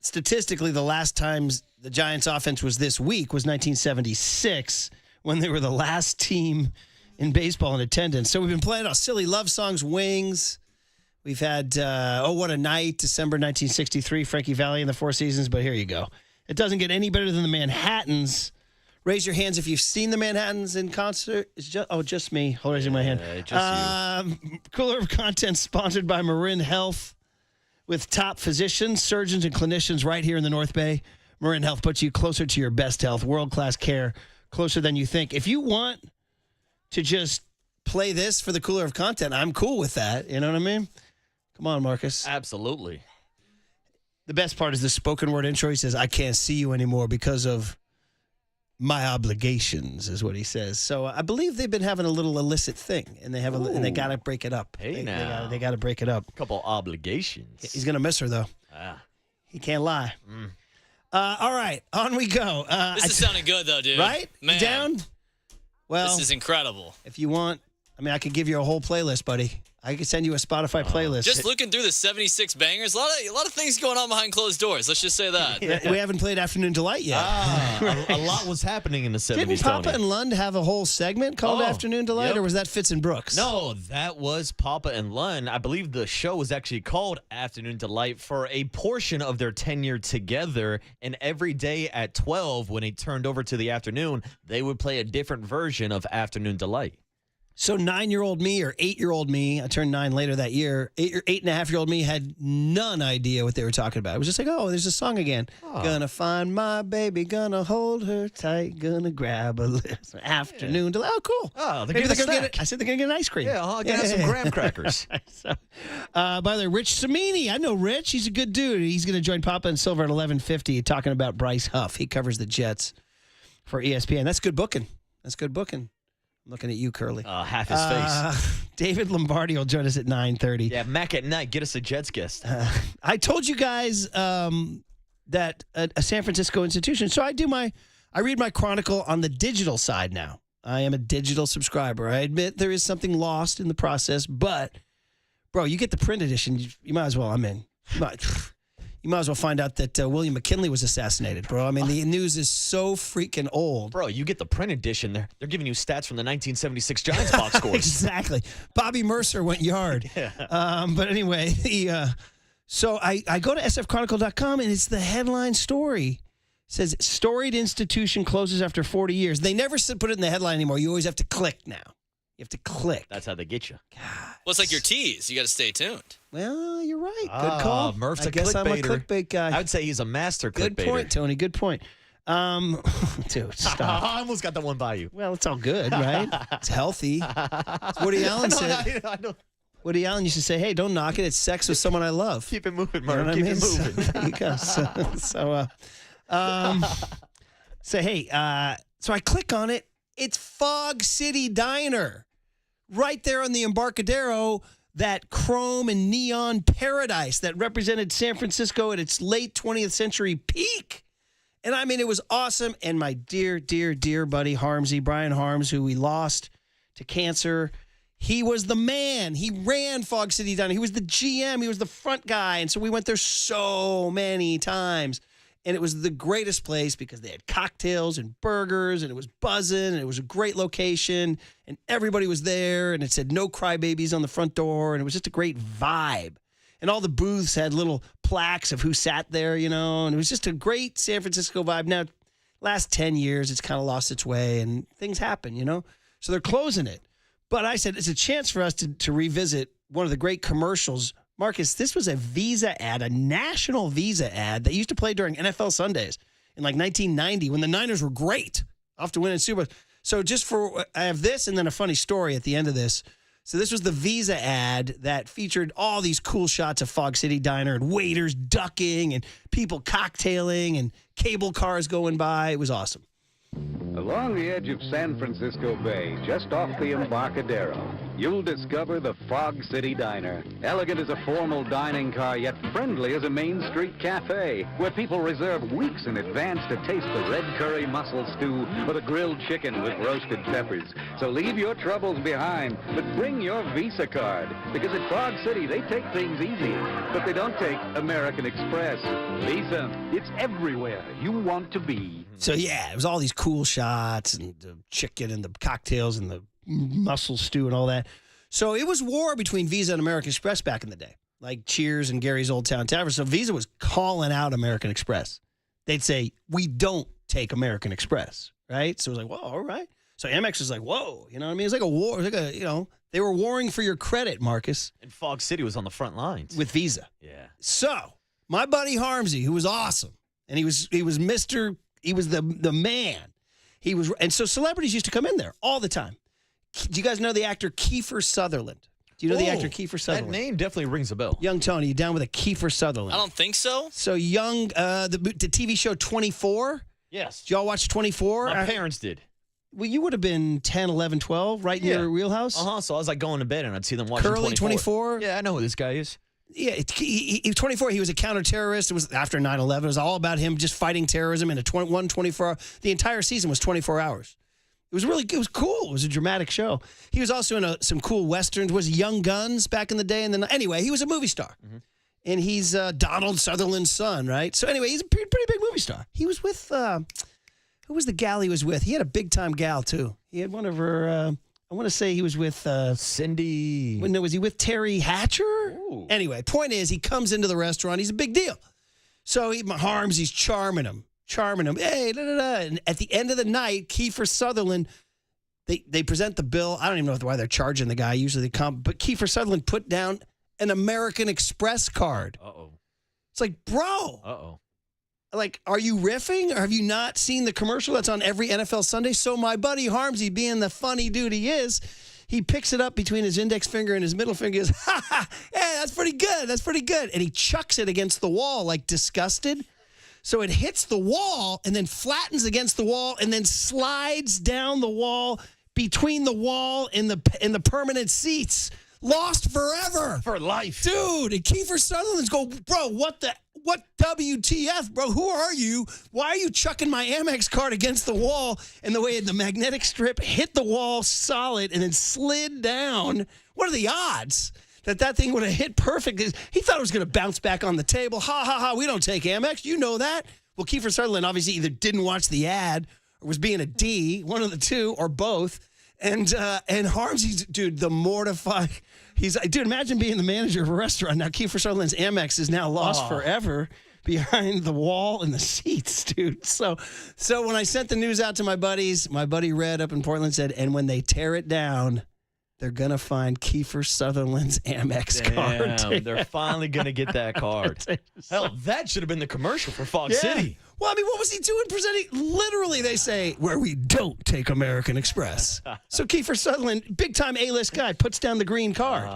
statistically the last time the Giants offense was this weak was 1976 when they were the last team in baseball in attendance. So we've been playing our silly love songs, Wings. We've had Oh What a Night, December 1963, Frankie Valli and the Four Seasons. But here you go. It doesn't get any better than the Manhattans. Raise your hands if you've seen the Manhattans in concert. It's just me. Hold raising my hand. Just you. Cooler of Content sponsored by Marin Health with top physicians, surgeons, and clinicians right here in the North Bay. Marin Health puts you closer to your best health, world-class care, closer than you think. If you want to just play this for the Cooler of Content, I'm cool with that. You know what I mean? Come on, Marcus. Absolutely. The best part is the spoken word intro. He says, I can't see you anymore because of my obligations, is what he says. So I believe they've been having a little illicit thing, and they got to break it up. Hey, now. They got to break it up. A couple obligations. He's going to miss her, though. He can't lie. All right, on we go. This is sounding good, though, dude. Right? Man. You down? Well, This is incredible. if you want, I could give you a whole playlist, buddy. I could send you a Spotify playlist. Just looking through the 76 bangers, a lot of things going on behind closed doors. Let's just say that. We haven't played Afternoon Delight yet. A lot was happening in the 70s. Didn't Papa Tony. and Lund have a whole segment called Afternoon Delight, yep. or was that Fitz and Brooks? No, that was Papa and Lund. I believe the show was actually called Afternoon Delight for a portion of their tenure together. And every day at 12, when it turned over to the afternoon, they would play a different version of Afternoon Delight. So 9-year-old me or 8-year-old me, I turned 9 later that year, 8.5-year-old me had none idea what they were talking about. It was just like, oh, there's a song again. Gonna find my baby, gonna hold her tight, gonna grab a little afternoon. Oh, cool. Oh, they're Maybe getting a they're snack. I said they're going to get an ice cream. Yeah, I'll get some graham crackers. So, by the way, Rich Samini. I know Rich. He's a good dude. He's going to join Papa and Silver at 11:50 talking about Bryce Huff. He covers the Jets for ESPN. That's good booking. I'm looking at you, Curly. Half his face. David Lombardi will join us at 9:30. Yeah, Mac at night. Get us a Jets guest. I told you guys that a San Francisco institution. So I read my Chronicle on the digital side now. I am a digital subscriber. I admit there is something lost in the process, but bro, you get the print edition. You might as well. I'm in. You might as well find out that William McKinley was assassinated, bro. The news is so freaking old. Bro, you get the print edition. They're giving you stats from the 1976 Giants box scores. Exactly. Bobby Mercer went yard. But anyway, so I go to sfchronicle.com, and it's the headline story. It says, storied institution closes after 40 years. They never put it in the headline anymore. You always have to click now. You have to click. That's how they get you. Well, it's like your tease. You got to stay tuned. Well, you're right. Good call. Murph's I guess I'm a clickbait guy. I would say he's a master clickbaiter. Good point, Tony. Good point. Dude, stop. I almost got that one by you. Well, it's all good, right? It's healthy. It's Woody Allen said. I know. Woody Allen used to say, hey, don't knock it. It's sex with someone I love. Keep it moving, Murph. You know what Keep I mean? it moving. So, there you go. So I click on it. It's Fog City Diner. Right there on the Embarcadero, that chrome and neon paradise that represented San Francisco at its late 20th century peak. And it was awesome. And my dear, dear, dear buddy Harmsy, Brian Harms, who we lost to cancer, he was the man. He ran Fog City Diner. He was the GM. He was the front guy. And so we went there so many times. And it was the greatest place because they had cocktails and burgers, and it was buzzing, and it was a great location, and everybody was there, and it said no crybabies on the front door, and it was just a great vibe. And all the booths had little plaques of who sat there, and it was just a great San Francisco vibe. Now, last 10 years, it's kind of lost its way, and things happen, So they're closing it. But I said it's a chance for us to revisit one of the great commercials. Marcus, this was a Visa ad, a national Visa ad that used to play during NFL Sundays in 1990 when the Niners were great, off to win in Super Bowl. So I have this and then a funny story at the end of this. So this was the Visa ad that featured all these cool shots of Fog City Diner and waiters ducking and people cocktailing and cable cars going by. It was awesome. Along the edge of San Francisco Bay, just off the Embarcadero, you'll discover the Fog City Diner. Elegant as a formal dining car, yet friendly as a Main Street cafe, where people reserve weeks in advance to taste the red curry mussel stew or the grilled chicken with roasted peppers. So leave your troubles behind, but bring your Visa card, because at Fog City, they take things easy, but they don't take American Express. Visa, it's everywhere you want to be. So, yeah, it was all these cool shots and the chicken and the cocktails and the mussel stew and all that. So it was war between Visa and American Express back in the day, like Cheers and Gary's Old Town Tavern. So Visa was calling out American Express. They'd say, we don't take American Express, right? So it was like, well, all right. So Amex was like, whoa, you know what I mean? It's like a war. It's like they were warring for your credit, Marcus. And Fog City was on the front lines. With Visa. Yeah. So my buddy Harmsy, who was awesome, and he was the man. And so celebrities used to come in there all the time. Do you guys know the actor Kiefer Sutherland? Do you know the actor Kiefer Sutherland? That name definitely rings a bell. Young Tony, you down with a Kiefer Sutherland? I don't think so. So Young, the TV show 24? Yes. Did y'all watch 24? My parents did. Well, you would have been 10, 11, 12, right in your wheelhouse? Uh-huh. So I was like going to bed and I'd see them watching Curly 24? Yeah, I know who this guy is. Yeah, he was 24. He was a counterterrorist. It was after 9/11. It was all about him just fighting terrorism in a 24 hour. The entire season was 24 hours. It was cool. It was a dramatic show. He was also in some cool westerns. Was Young Guns back in the day. And then anyway, he was a movie star. Mm-hmm. And he's Donald Sutherland's son, right? So anyway, he's a pretty big movie star. He was with who was the gal he was with? He had a big time gal too. He had one of her. I want to say he was with Cindy. No, was he with Terry Hatcher? Ooh. Anyway, point is, he comes into the restaurant. He's a big deal. So he's charming him. Hey, da-da-da. And at the end of the night, Kiefer Sutherland, they present the bill. I don't even know why they're charging the guy. Usually they come. But Kiefer Sutherland put down an American Express card. Uh-oh. It's like, bro. Uh-oh. Like, are you riffing or have you not seen the commercial that's on every NFL Sunday? So my buddy Harmsy, being the funny dude he is, he picks it up between his index finger and his middle finger. He goes, ha, hey, that's pretty good. That's pretty good. And he chucks it against the wall like disgusted. So it hits the wall and then flattens against the wall and then slides down the wall between the wall and the permanent seats. Lost forever. For life. Dude, and Kiefer Sutherland's go, bro, what WTF, bro? Who are you? Why are you chucking my Amex card against the wall? And the way the magnetic strip hit the wall solid and then slid down. What are the odds that thing would have hit perfect? He thought it was going to bounce back on the table. Ha, ha, ha. We don't take Amex. You know that. Well, Kiefer Sutherland obviously either didn't watch the ad or was being a D, one of the two, or both. And Harmsy's, dude, the mortified. He's like, dude, imagine being the manager of a restaurant. Now, Kiefer Sutherland's Amex is now lost forever behind the wall and the seats, dude. So when I sent the news out to my buddies, my buddy Red up in Portland said, and when they tear it down, they're going to find Kiefer Sutherland's Amex card. Damn, they're finally going to get that card. Hell, that should have been the commercial for Fog City. Well, I mean, what was he doing presenting? Literally, they say, where we don't take American Express. So Kiefer Sutherland, big-time A-list guy, puts down the green card.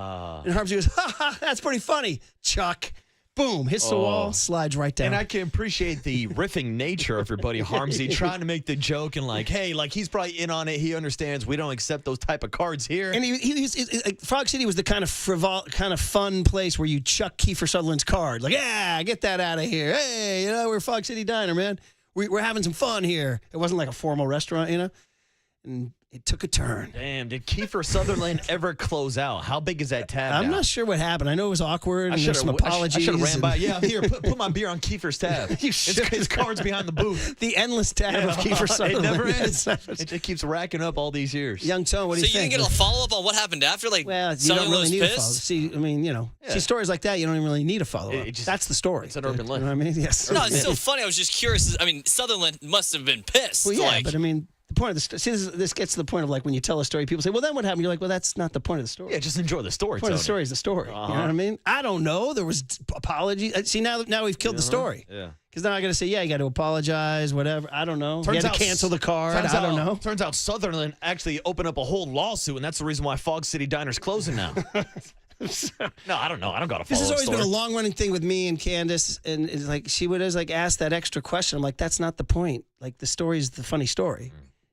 And Harmsy goes, ha, ha, that's pretty funny. Chuck. Boom, hits the wall, slides right down. And I can appreciate the riffing nature of your buddy Harmsy trying to make the joke and like, hey, like he's probably in on it. He understands we don't accept those type of cards here. And Frog City was the kind of fun place where you chuck Kiefer Sutherland's card. Like, yeah, get that out of here. Hey, we're Frog City Diner, man. We're having some fun here. It wasn't like a formal restaurant, And it took a turn. Damn, did Kiefer Sutherland ever close out? How big is that tab I'm now? not sure what happened. I know it was awkward, and there's some apologies. I should have ran by. Yeah, here, put my beer on Kiefer's tab. His card's behind the booth. The endless tab of Kiefer Sutherland. It never ends. It just keeps racking up all these years. Young Tone, what do you think? So you didn't get a follow-up on what happened after? Like, well, you don't really need a follow-up. pissed? See, I mean, see stories like that, you don't even really need a follow-up. That's the story. It's an urban legend. You know what I mean? Yes. No, it's so funny. I was just curious. I mean, Sutherland must have been pissed. Well, yeah, like, but I mean, the point of the story. See, this gets to the point of like when you tell a story, people say, well, then what happened? You're like, well, that's not the point of the story. Yeah, just enjoy the story. The point of the story is the story. You know what I mean? I don't know. There was apology. See, now we've killed the story. Yeah. Because now I got to say, yeah, you got to apologize, whatever. I don't know. You had to cancel the card. I don't know. Turns out Sutherland actually opened up a whole lawsuit, and that's the reason why Fog City Diner's closing now. No, I don't know. I don't got to follow. This has always story. been a long-running thing with me and Candace, and it's like she would always like ask that extra question. I'm like, that's not the point. Like the story is the funny story.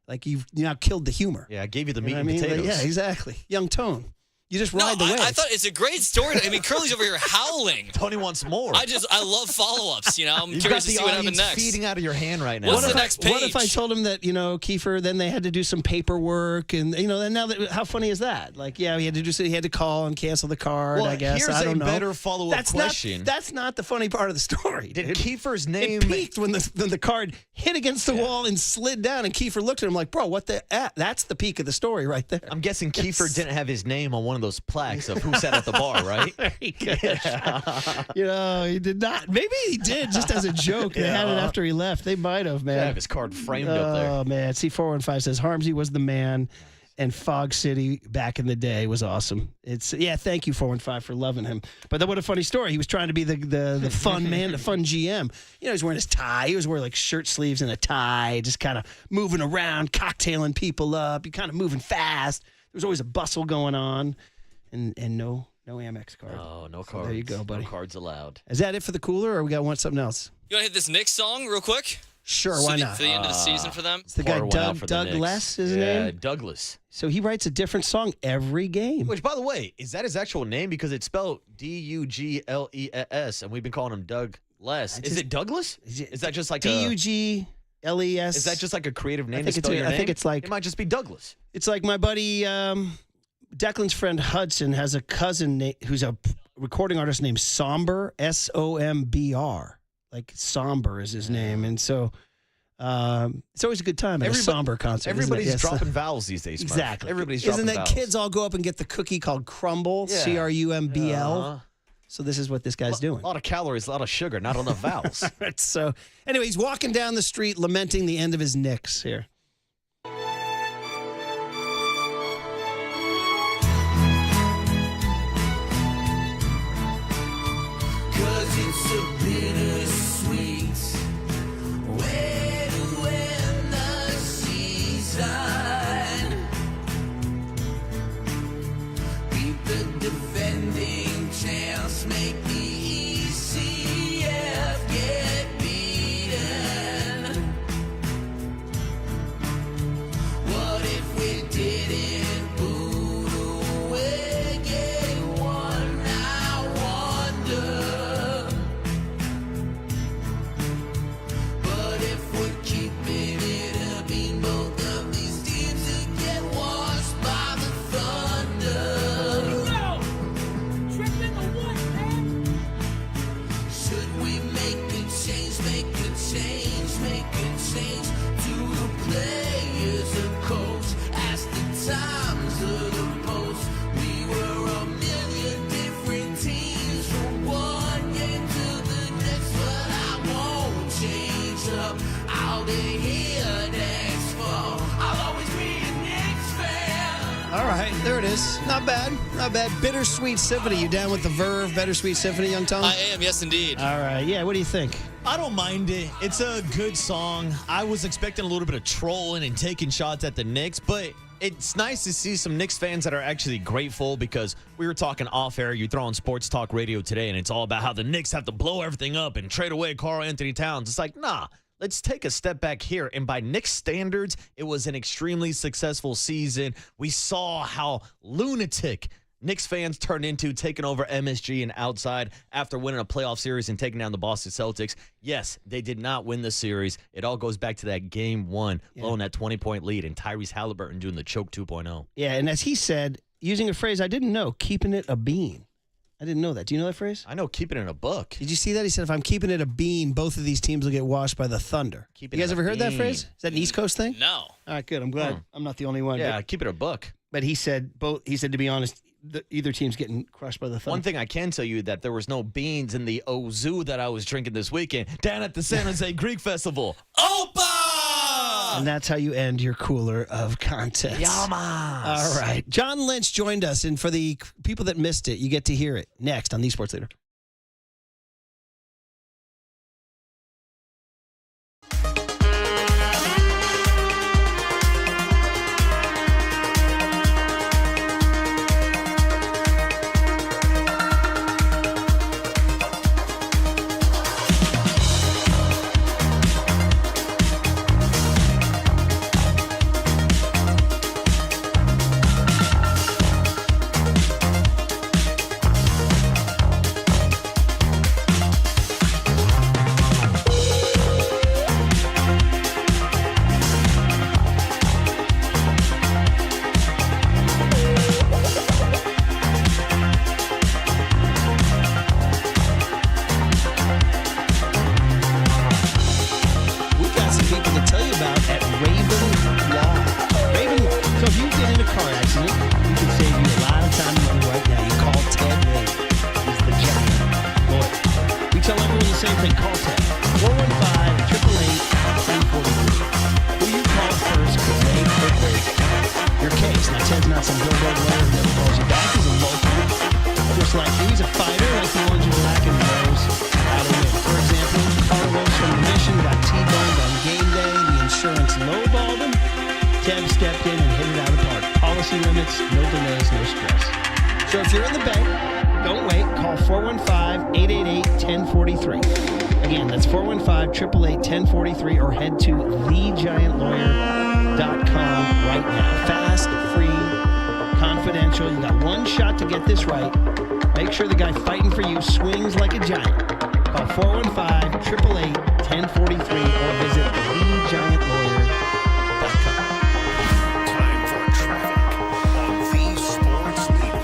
Like you now killed the humor. Yeah, I gave you the meat know and what I mean? potatoes. Like, yeah, exactly. Young Tone. You just ride the wave. I thought it's a great story. I mean, Curly's over here howling. Tony wants more. I love follow-ups, you know. I'm You've curious got to the see what happens audience next. feeding out of your hand right now. What's the next page? What if I told him that, Kiefer, then they had to do some paperwork and, and now that, how funny is that? Like, yeah, he had to call and cancel the card, Well, I guess. here's I don't know. a better follow-up question. That's not the funny part of the story. Did Kiefer's name... It peaked when the card hit against the wall and slid down, and Kiefer looked at him like, bro, what the... That's the peak of the story right there. I'm guessing Kiefer didn't have his name on one of those plaques of who sat at the bar, right? Very good. Yeah. He did not. Maybe he did just as a joke. They had it after he left. They might have, man. Have his card framed up there. Oh, man. C415 says Harmsy was the man, and Fog City back in the day was awesome. Thank you, 415, for loving him. But then what a funny story. He was trying to be the fun man, the fun GM. He was wearing his tie. He was wearing like shirt sleeves and a tie, just kind of moving around, cocktailing people up. He kind of moving fast. There was always a bustle going on, and no Amex card. Oh, no So cards. there you go, buddy. No cards allowed. Is that it for the cooler, or we got something else? You want to hit this Knicks song real quick? Sure, why not? For the end of the season for them? It's the guy Doug Less, is his name? Yeah, Douglas. So he writes a different song every game. Which, by the way, is that his actual name? Because it's spelled Dougles, and we've been calling him Doug Less. Is it Douglas? Is that just like Dougles? Is that just like a creative name to spell your name? I think it's like... It might just be Douglas. It's like my buddy, Declan's friend Hudson has a cousin who's a recording artist named Somber, Sombr. Like Somber is his name. And so it's always a good time at a Somber concert. Everybody's dropping vowels these days, Murph. Exactly. Everybody's dropping Isn't that vowels. kids all go up and get the cookie called Crumble, Crumbl? So this is what this guy's doing. A lot of calories, a lot of sugar, not enough vowels. So anyway, he's walking down the street lamenting the end of his Knicks here. It's so bittersweet way to end the season. Beat the defending champs, make the ECF get beaten. What if we didn't boot away game one? I wonder. Times of the post, we were a million different teams from one game to the next, but I won't change up. I'll be here next fall. I'll always be a Knicks fan. All right, there it is. Not bad. Not bad. Bittersweet Symphony. You down with the Verve, Bittersweet Symphony, Young Tom? I am, yes, indeed. All right. Yeah, what do you think? I don't mind it. It's a good song. I was expecting a little bit of trolling and taking shots at the Knicks, but it's nice to see some Knicks fans that are actually grateful because we were talking off air. You throw on sports talk radio today, and it's all about how the Knicks have to blow everything up and trade away Karl Anthony Towns. It's like, nah, let's take a step back here. And by Knicks standards, it was an extremely successful season. We saw how lunatic Knicks fans turned into taking over MSG and outside after winning a playoff series and taking down the Boston Celtics. Yes, they did not win the series. It all goes back to that game one, blowing that 20-point lead, and Tyrese Halliburton doing the choke 2.0. Yeah, and as he said, using a phrase I didn't know, keeping it a bean. I didn't know that. Do you know that phrase? I know keeping it in a book. Did you see that? He said, if I'm keeping it a bean, both of these teams will get washed by the Thunder. You guys ever heard that phrase? Is that an East Coast thing? No. All right, good. I'm glad I'm not the only one. Yeah, keep it a book. But he said, to be honest, either team's getting crushed by the Thunder. One thing I can tell you that there was no beans in the Ozu that I was drinking this weekend down at the San Jose Greek Festival. Opa! And that's how you end your cooler of content. Yamas. All right. John Lynch joined us, and for the people that missed it, you get to hear it next on The Sports Leader. Or head to thegiantlawyer.com right now. Fast, free, confidential. You got one shot to get this right. Make sure the guy fighting for you swings like a giant. Call 415-888-1043 or visit thegiantlawyer.com. Time for traffic on The Sports Leader.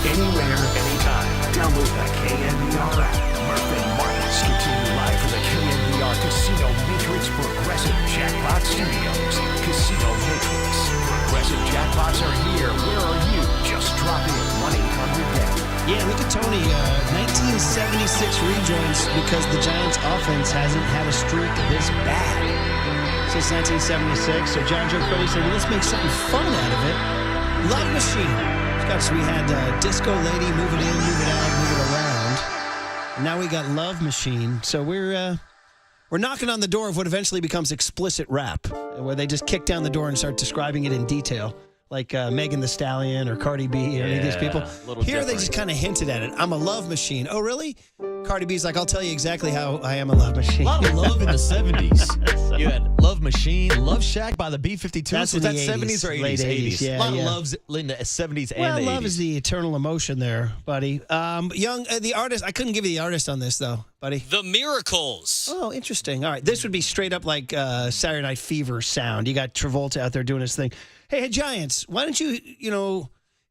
anywhere, anytime. Download the KNBR app. Murph and Marcus continue live from the KNBR Casino Matrix Progressive Jackpot Studios. Casino Matrix. Progressive jackpots are here. Where are you? Just drop in 1-800-GAMBLER. Yeah, look at Tony. 1976 rejoins because the Giants' offense hasn't had a streak this bad since 1976. So John Joe Cody said, well, let's make something fun out of it. Love Machine. So we had Disco Lady, Move It In, Move It Out, Move It Around. And now we got Love Machine. So we're knocking on the door of what eventually becomes explicit rap, where they just kick down the door and start describing it in detail. Like Megan Thee Stallion or Cardi B or any of these people. Here they just kind of hinted at it. I'm a love machine. Oh, really? Cardi B's like, I'll tell you exactly how I am a love machine. A lot of love in the 70s. You had Love Machine, Love Shack by the B-52s. That's Was in that the 70s or 80s? late 80s, yeah, a lot yeah. of loves in the 70s and Well, the 80s. love is the eternal emotion there, buddy. The artist, I couldn't give you the artist on this, though, buddy. The Miracles. Oh, interesting. All right. This would be straight up like Saturday Night Fever sound. You got Travolta out there doing his thing. Hey, Giants, why don't you,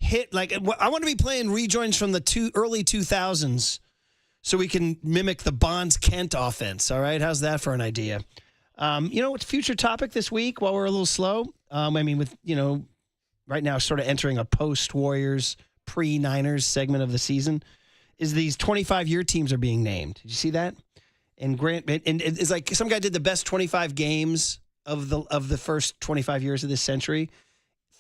hit, like, I want to be playing rejoins from the early 2000s so we can mimic the Bonds-Kent offense, all right? How's that for an idea? What's future topic this week while we're a little slow? Right now sort of entering a post-Warriors, pre-Niners segment of the season, is these 25-year teams are being named. Did you see that? And it's like some guy did the best 25 games of the first 25 years of this century.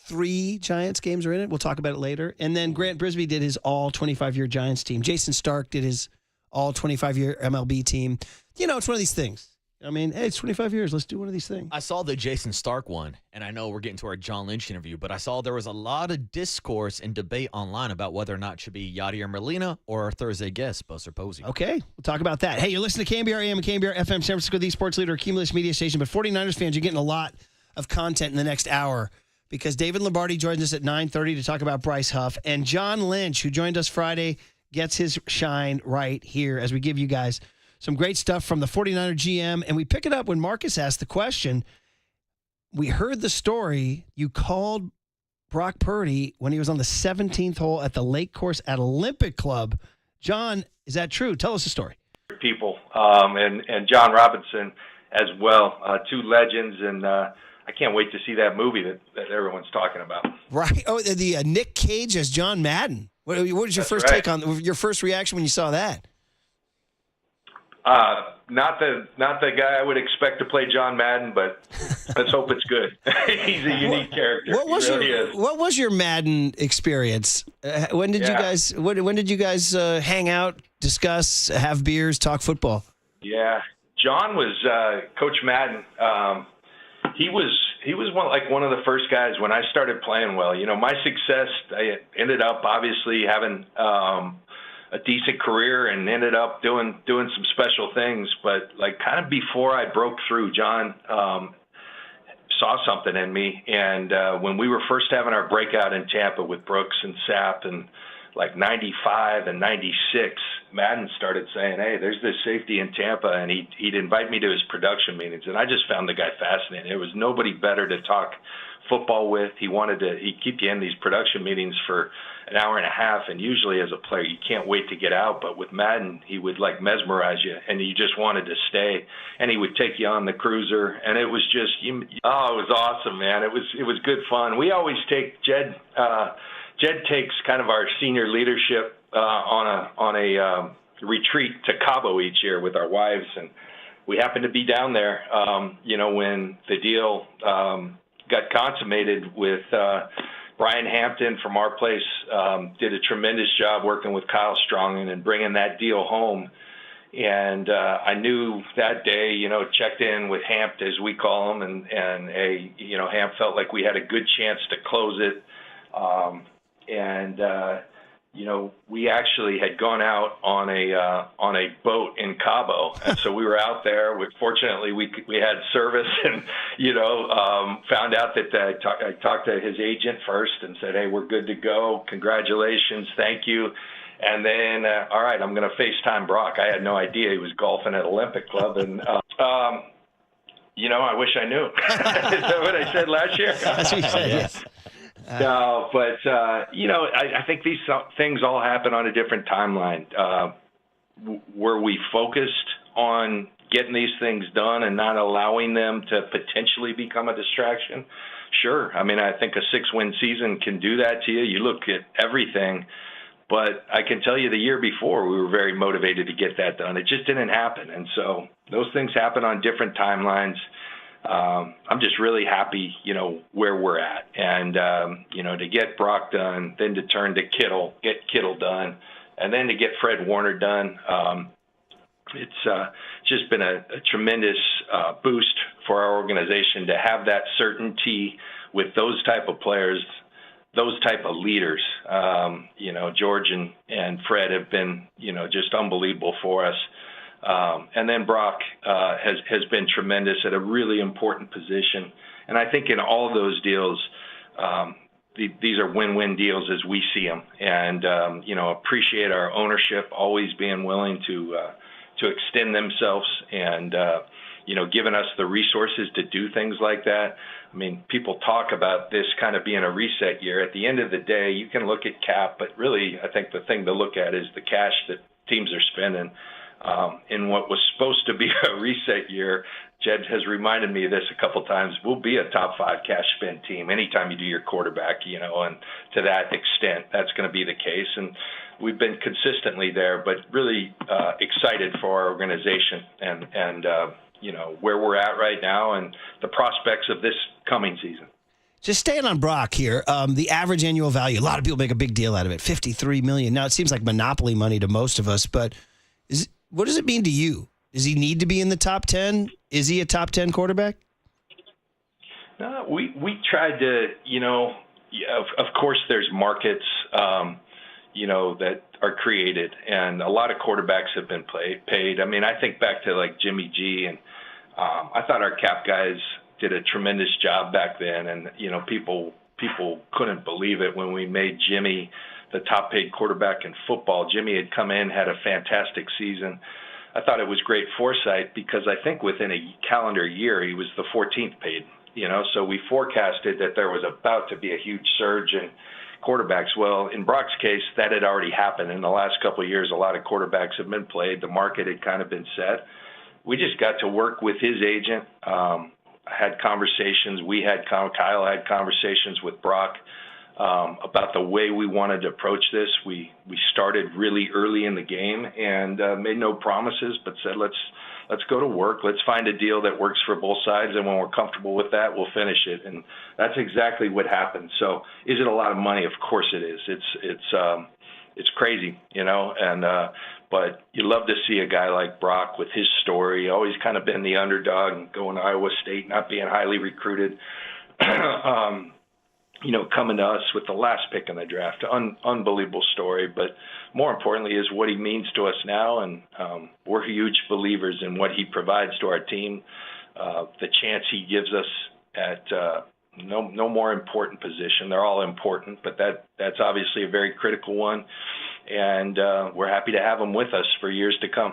3 Giants games are in it. We'll talk about it later. And then Grant Brisbee did his all 25-year Giants team. Jason Stark did his all 25-year MLB team. It's one of these things. I mean, hey, it's 25 years. Let's do one of these things. I saw the Jason Stark one, and I know we're getting to our John Lynch interview, but I saw there was a lot of discourse and debate online about whether or not it should be Yadier Molina or our Thursday guest, Buster Posey. Okay, we'll talk about that. Hey, you're listening to KNBR AM and KNBR FM, San Francisco, the sports leader, Cumulus Media Station. But 49ers fans, you're getting a lot of content in the next hour because David Lombardi joins us at 9:30 to talk about Bryce Huff. And John Lynch, who joined us Friday, gets his shine right here as we give you guys some great stuff from the 49er GM. And we pick it up when Marcus asked the question. We heard the story. You called Brock Purdy when he was on the 17th hole at the lake course at Olympic Club. John, is that true? Tell us the story. People and John Robinson as well, 2 legends, and I can't wait to see that movie that everyone's talking about. Right. Oh, the Nick Cage as John Madden. What was your first take on your first reaction when you saw that? Not the guy I would expect to play John Madden, but let's hope it's good. He's a unique character. What was your Madden experience? When did you guys? When did you guys hang out, discuss, have beers, talk football? Yeah, John was Coach Madden. He was one of the first guys when I started playing well. My success, I ended up obviously having a decent career and ended up doing some special things. But kind of before I broke through, John saw something in me. And when we were first having our breakout in Tampa with Brooks and Sapp and 95 and 96, Madden started saying, hey, there's this safety in Tampa, and he'd invite me to his production meetings, and I just found the guy fascinating. There was nobody better to talk football with. He'd keep you in these production meetings for an hour and a half, and usually as a player you can't wait to get out, but with Madden he would mesmerize you, and you just wanted to stay, and he would take you on the cruiser, and it was just, it was awesome, man. It was good fun. We always take Jed takes kind of our senior leadership on a retreat to Cabo each year with our wives, and we happened to be down there, when the deal got consummated with Brian Hampton from our place. Did a tremendous job working with Kyle Strong and bringing that deal home. And I knew that day, checked in with Hamp, as we call him, and Hamp felt like we had a good chance to close it. We actually had gone out on a boat in Cabo, and so we were out there. Fortunately, we had service, and found out that I talked to his agent first and said, "Hey, we're good to go. Congratulations, thank you." And then, all right, I'm going to FaceTime Brock. I had no idea he was golfing at Olympic Club, and I wish I knew. Is that what I said last year? That's what you said. Yes. No, but I think these things all happen on a different timeline. Were we focused on getting these things done and not allowing them to potentially become a distraction? Sure. I mean, I think a 6-win season can do that to you. You look at everything, but I can tell you the year before we were very motivated to get that done. It just didn't happen. And so those things happen on different timelines. I'm just really happy, where we're at. And, to get Brock done, then to turn to get Kittle done, and then to get Fred Warner done. It's just been a tremendous boost for our organization to have that certainty with those type of players, those type of leaders. George and Fred have been, just unbelievable for us. And then Brock has been tremendous at a really important position. And I think in all of those deals, these are win-win deals as we see them. And, appreciate our ownership always being willing to extend themselves and, giving us the resources to do things like that. I mean, people talk about this kind of being a reset year. At the end of the day, you can look at cap, but really I think the thing to look at is the cash that teams are spending. In what was supposed to be a reset year, Jed has reminded me of this a couple times. We'll be a top 5 cash spend team anytime you do your quarterback, and to that extent, that's going to be the case. And we've been consistently there, but really excited for our organization and where we're at right now and the prospects of this coming season. Just staying on Brock here, the average annual value, a lot of people make a big deal out of it, $53 million. Now, it seems like monopoly money to most of us, but what does it mean to you? Does he need to be in the top 10? Is he a top 10 quarterback? No, we tried to, of course there's markets, that are created, and a lot of quarterbacks have been paid. I mean, I think back to like Jimmy G, and I thought our cap guys did a tremendous job back then, and people couldn't believe it when we made Jimmy the top paid quarterback in football. Jimmy had come in, had a fantastic season. I thought it was great foresight because I think within a calendar year he was the 14th paid. So we forecasted that there was about to be a huge surge in quarterbacks. Well, in Brock's case, that had already happened. In the last couple of years, a lot of quarterbacks have been played. The market had kind of been set. We just got to work with his agent, had conversations. Kyle had conversations with Brock about the way we wanted to approach this. We started really early in the game and made no promises, but said, let's go to work. Let's find a deal that works for both sides, and when we're comfortable with that, we'll finish it. And that's exactly what happened. So is it a lot of money? Of course it is. It's crazy, but you love to see a guy like Brock with his story, always kind of been the underdog and going to Iowa State, not being highly recruited, coming to us with the last pick in the draft. Unbelievable story, but more importantly is what he means to us now, and we're huge believers in what he provides to our team, the chance he gives us at no more important position. They're all important, but that's obviously a very critical one, and we're happy to have him with us for years to come.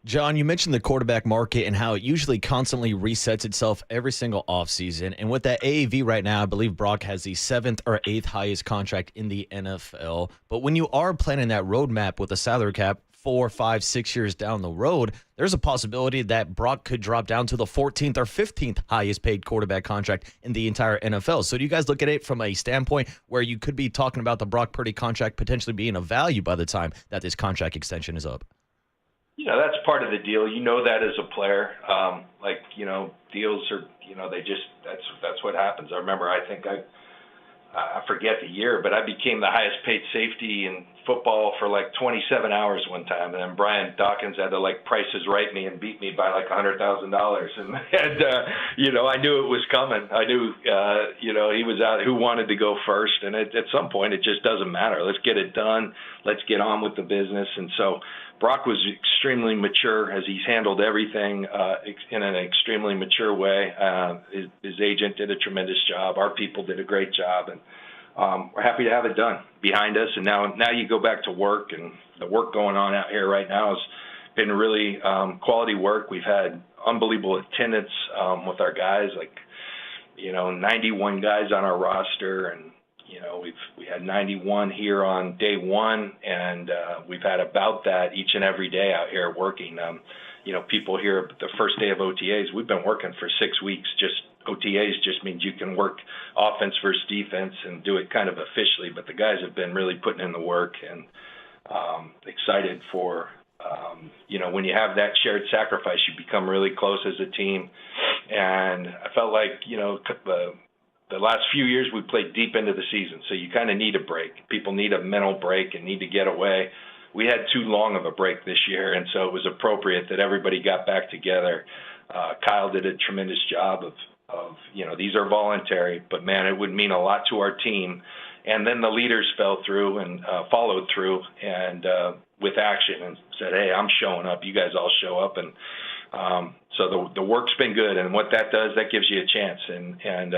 John, you mentioned the quarterback market and how it usually constantly resets itself every single offseason. And with that AAV right now, I believe Brock has the 7th or 8th highest contract in the NFL. But when you are planning that roadmap with a salary cap 4, 5, 6 years down the road, there's a possibility that Brock could drop down to the 14th or 15th highest paid quarterback contract in the entire NFL. So do you guys look at it from a standpoint where you could be talking about the Brock Purdy contract potentially being of value by the time that this contract extension is up? That's part of the deal. You know that as a player. Deals are, that's what happens. I remember, I think I forget the year, but I became the highest paid safety in football for like 27 hours one time. And then Brian Dawkins had to prices right me and beat me by like $100,000. And I knew it was coming. I knew, he was out who wanted to go first. And at some point it just doesn't matter. Let's get it done. Let's get on with the business. And so Brock was extremely mature as he's handled everything in an extremely mature way. His agent did a tremendous job. Our people did a great job, and we're happy to have it done behind us. And now you go back to work, and the work going on out here right now has been really quality work. We've had unbelievable attendance with our guys, 91 guys on our roster, and we had 91 here on day one, and we've had about that each and every day out here working. People here the first day of OTAs, we've been working for 6 weeks. Just OTAs just means you can work offense versus defense and do it kind of officially, but the guys have been really putting in the work, and excited for, when you have that shared sacrifice, you become really close as a team. And I felt like, the last few years we played deep into the season, so you kind of need a break. People need a mental break and need to get away. We had too long of a break this year, and so it was appropriate that everybody got back together. Kyle did a tremendous job of these are voluntary, but man, it would mean a lot to our team. And then the leaders fell through and followed through and with action and said, hey, I'm showing up. You guys all show up. And so the work's been good. And what that does, that gives you a chance. And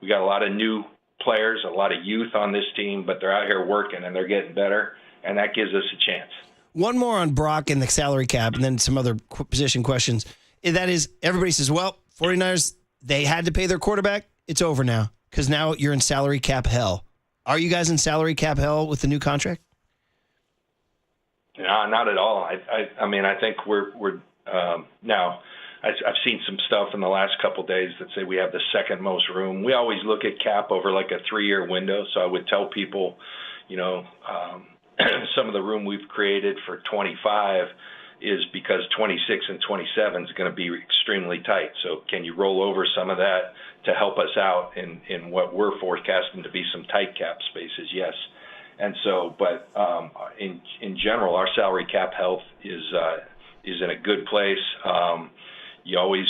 we got a lot of new players, a lot of youth on this team, but they're out here working and they're getting better. And that gives us a chance. One more on Brock and the salary cap, and then some other position questions. And that is, everybody says, well, 49ers, they had to pay their quarterback. It's over now because now you're in salary cap hell. Are you guys in salary cap hell with the new contract? No, not at all. I mean, I think we're now. I've seen some stuff in the last couple of days that say we have the second most room. We always look at cap over like a 3-year window. So I would tell people, some of the room we've created for 25 is because 26 and 27 is going to be extremely tight. So can you roll over some of that to help us out in what we're forecasting to be some tight cap spaces? Yes. And so, but in general, our salary cap health is in a good place. You always,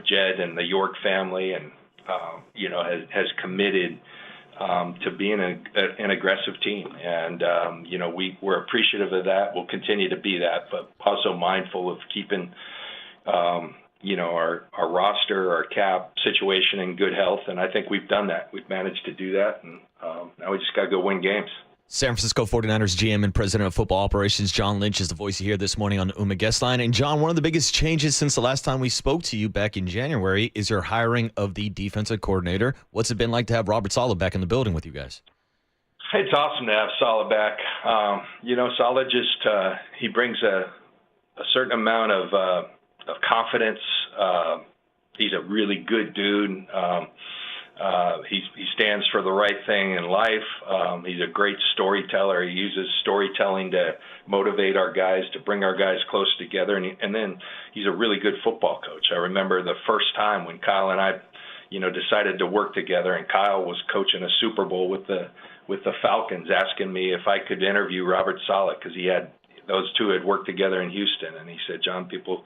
Jed and the York family and, has committed to being an aggressive team. And, we're appreciative of that. We'll continue to be that, but also mindful of keeping, our roster, our cap situation in good health. And I think we've done that. We've managed to do that. And now we just got to go win games. San Francisco 49ers GM and President of Football Operations, John Lynch, is the voice you hear this morning on the UMA Guest Line. And, John, one of the biggest changes since the last time we spoke to you back in January is your hiring of the defensive coordinator. What's it been like to have Robert Saleh back in the building with you guys? It's awesome to have Saleh back. Saleh just he brings a certain amount of confidence. He's a really good dude. He stands for the right thing in life. He's a great storyteller. He uses storytelling to motivate our guys, to bring our guys close together. And then he's a really good football coach. I remember the first time when Kyle and I, decided to work together, and Kyle was coaching a Super Bowl with the Falcons, asking me if I could interview Robert Saleh because those two had worked together in Houston. And he said, John, people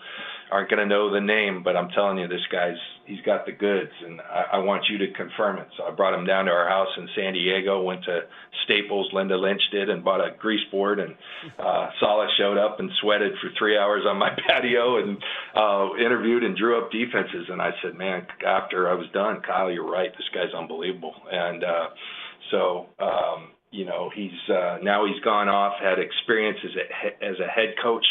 aren't going to know the name, but I'm telling you, he's got the goods, and I want you to confirm it. So I brought him down to our house in San Diego, went to Staples, Linda Lynch did, and bought a grease board. And Saleh showed up and sweated for 3 hours on my patio and interviewed and drew up defenses. And I said, man, after I was done, Kyle, you're right. This guy's unbelievable. And he's gone off, had experience as a head coach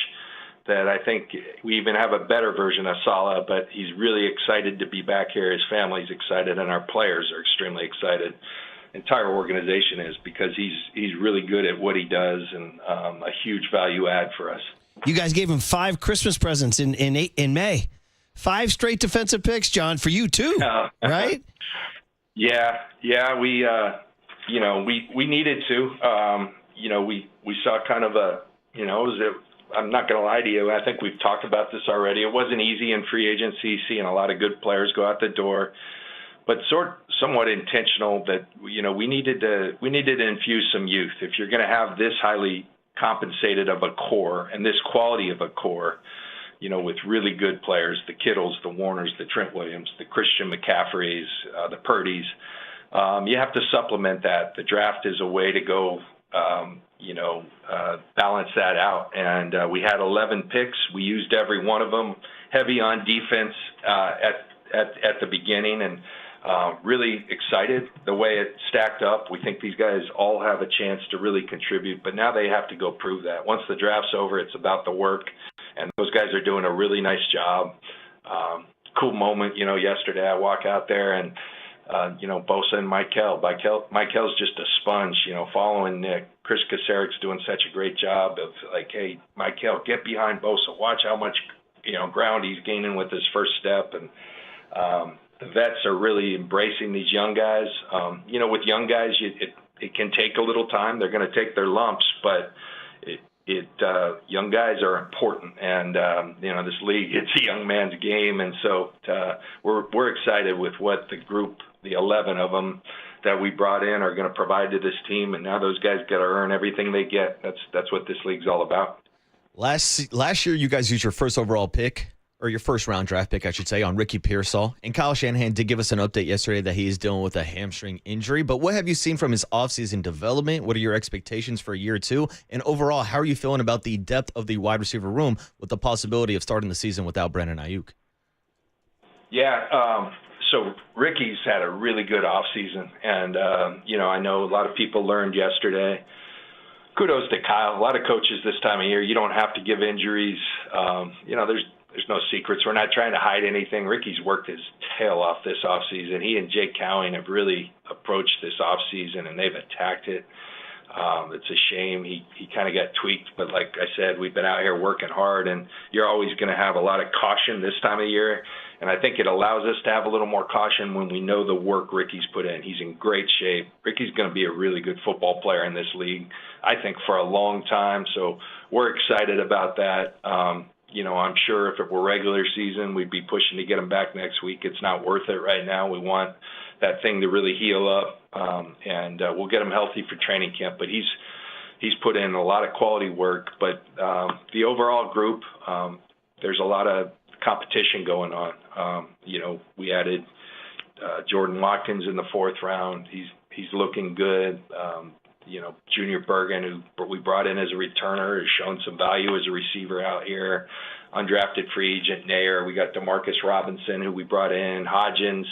that I think we even have a better version of Saleh, but he's really excited to be back here. His family's excited, and our players are extremely excited. Entire organization is, because he's really good at what he does and a huge value add for us. You guys gave him 5 Christmas presents in May. 5 straight defensive picks, John, for you too, right? Yeah, we needed to. We saw kind of I'm not going to lie to you. I think we've talked about this already. It wasn't easy in free agency, seeing a lot of good players go out the door, but somewhat intentional that, we needed to infuse some youth. If you're going to have this highly compensated of a core and this quality of a core, with really good players, the Kittles, the Warners, the Trent Williams, the Christian McCaffreys, the Purdy's, you have to supplement that. The draft is a way to go, balance that out. And we had 11 picks. We used every one of them, heavy on defense at the beginning, and really excited the way it stacked up. We think these guys all have a chance to really contribute, but now they have to go prove that. Once the draft's over, it's about the work, and those guys are doing a really nice job. Cool moment, yesterday I walk out there and Bosa and Michael. Michael's just a sponge, following Nick. Chris Kaceric's doing such a great job of like, hey, Michael, get behind Bosa. Watch how much, ground he's gaining with his first step. And the vets are really embracing these young guys. With young guys, it can take a little time. They're going to take their lumps, but young guys are important, and this league, it's a young man's game, and so we're excited with what the group, the 11 of them that we brought in, are going to provide to this team, and now those guys got to earn everything they get. That's what this league's all about. Last year, you guys used your first overall pick, or your first round draft pick, I should say, on Ricky Pearsall. And Kyle Shanahan did give us an update yesterday that he is dealing with a hamstring injury. But what have you seen from his offseason development? What are your expectations for year two? And overall, how are you feeling about the depth of the wide receiver room with the possibility of starting the season without Brandon Ayuk? Yeah, so Ricky's had a really good offseason. And, I know a lot of people learned yesterday. Kudos to Kyle. A lot of coaches this time of year, you don't have to give injuries. There's no secrets. We're not trying to hide anything. Ricky's worked his tail off this offseason. He and Jake Cowing have really approached this offseason, and they've attacked it. It's a shame he kind of got tweaked, but like I said, we've been out here working hard, and you're always going to have a lot of caution this time of year, and I think it allows us to have a little more caution when we know the work Ricky's put in. He's in great shape. Ricky's going to be a really good football player in this league, I think, for a long time, so we're excited about that. I'm sure if it were regular season, we'd be pushing to get him back next week. It's not worth it right now. We want that thing to really heal up, and we'll get him healthy for training camp. But he's put in a lot of quality work. But the overall group, there's a lot of competition going on. We added Jordan Watkins in the fourth round. He's looking good. Junior Bergen, who we brought in as a returner, has shown some value as a receiver out here. Undrafted free agent Nair. We got DeMarcus Robinson, who we brought in. Hodgins.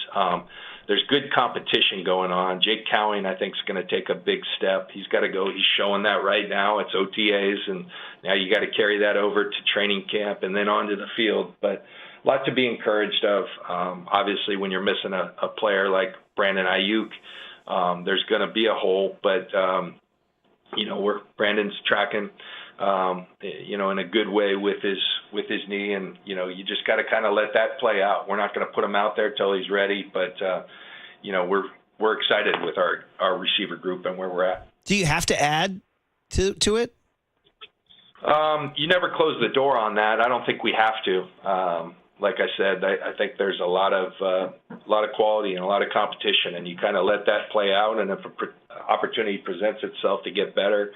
There's good competition going on. Jake Cowing, I think, is going to take a big step. He's got to go. He's showing that right now. It's OTAs, and now you got to carry that over to training camp and then onto the field. But a lot to be encouraged of. Obviously, when you're missing a player like Brandon Ayuk, there's going to be a hole, but Brandon's tracking, in a good way with his knee, and you just got to kind of let that play out. We're not going to put him out there till he's ready, but we're excited with our receiver group and where we're at. Do you have to add to it? You never close the door on that. I don't think we have to. Like I said, I think there's a lot of quality and a lot of competition, and you kind of let that play out. And if an opportunity presents itself to get better,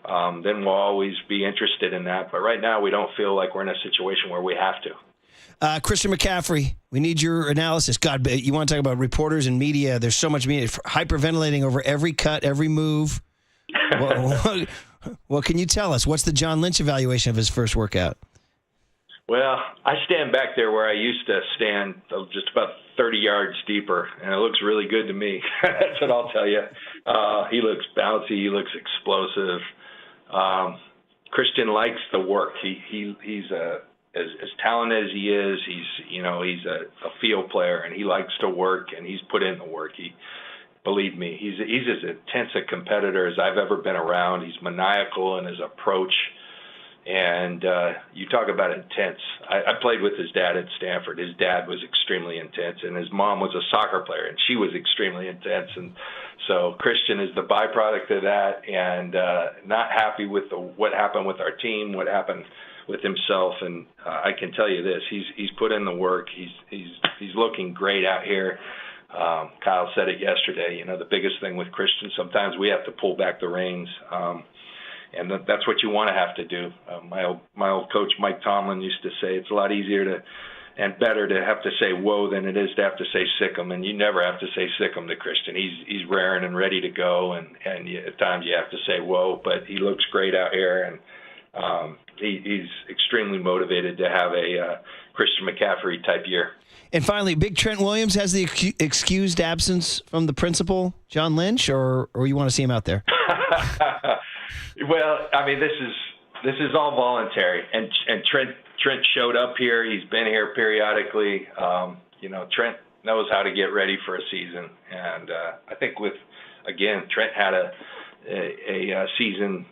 then we'll always be interested in that. But right now, we don't feel like we're in a situation where we have to. Christian McCaffrey, we need your analysis. God, you want to talk about reporters and media? There's so much media hyperventilating over every cut, every move. What can you tell us? What's the John Lynch evaluation of his first workout? Well, I stand back there where I used to stand, just about 30 yards deeper, and it looks really good to me. That's what I'll tell you. He looks bouncy. He looks explosive. Christian likes the work. He's as talented as he is. He's a field player, and he likes to work, and he's put in the work. Believe me, he's as intense a competitor as I've ever been around. He's maniacal in his approach. And you talk about intense. I played with his dad at Stanford. His dad was extremely intense, and his mom was a soccer player, and she was extremely intense. And so Christian is the byproduct of that, and not happy with what happened with our team, what happened with himself. And I can tell you this: he's put in the work. He's looking great out here. Kyle said it yesterday. The biggest thing with Christian, sometimes we have to pull back the reins. And that's what you want to have to do. My old coach, Mike Tomlin, used to say it's a lot easier and better to have to say whoa than it is to have to say sick 'em. And you never have to say sick 'em to Christian. He's raring and ready to go, and at times you have to say whoa, but he looks great out here, and he's extremely motivated to have a Christian McCaffrey type year. And finally, Big Trent Williams has the excused absence from the principal, John Lynch, or you want to see him out there? Well, I mean, this is all voluntary, and Trent showed up here. He's been here periodically. Trent knows how to get ready for a season. And I think Trent had a season,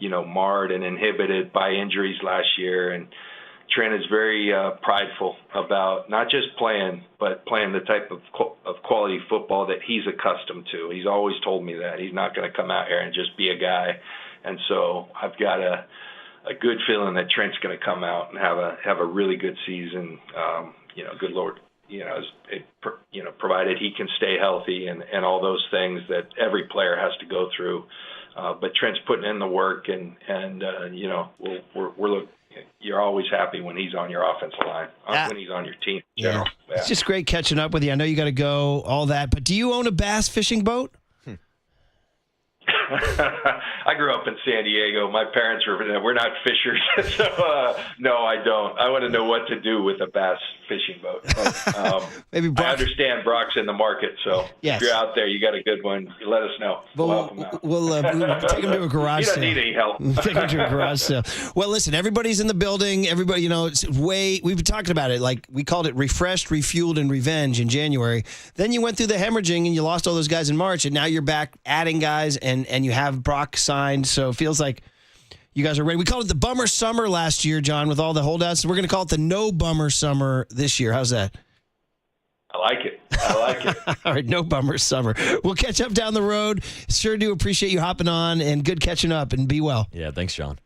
marred and inhibited by injuries last year. And Trent is very prideful about not just playing, but playing the type of quality football that he's accustomed to. He's always told me that. He's not going to come out here and just be a guy. And so I've got a good feeling that Trent's going to come out and have a really good season. Good Lord, provided he can stay healthy and all those things that every player has to go through. But Trent's putting in the work, and you're always happy when he's on your offensive line, when he's on your team. Yeah. It's just great catching up with you. I know you got to go, all that. But do you own a bass fishing boat? I grew up in San Diego. My parents we're not fishers. So, no, I don't. I want to know what to do with a bass fishing boat. But, Maybe I understand Brock's in the market, so yes. If you're out there, you got a good one, you let us know. We'll take him to a garage sale. You don't need any help. Take him to a garage sale. Well, listen, everybody's in the building. Everybody, we've been talking about it. Like, we called it refreshed, refueled, and revenge in January. Then you went through the hemorrhaging and you lost all those guys in March, and now you're back adding guys, and you have Brock signed. So it feels like you guys are ready. We called it the bummer summer last year, John, with all the holdouts. We're going to call it the no bummer summer this year. How's that? I like it. All right, no bummer summer. We'll catch up down the road. Sure do appreciate you hopping on, and good catching up, and be well. Yeah, thanks, John.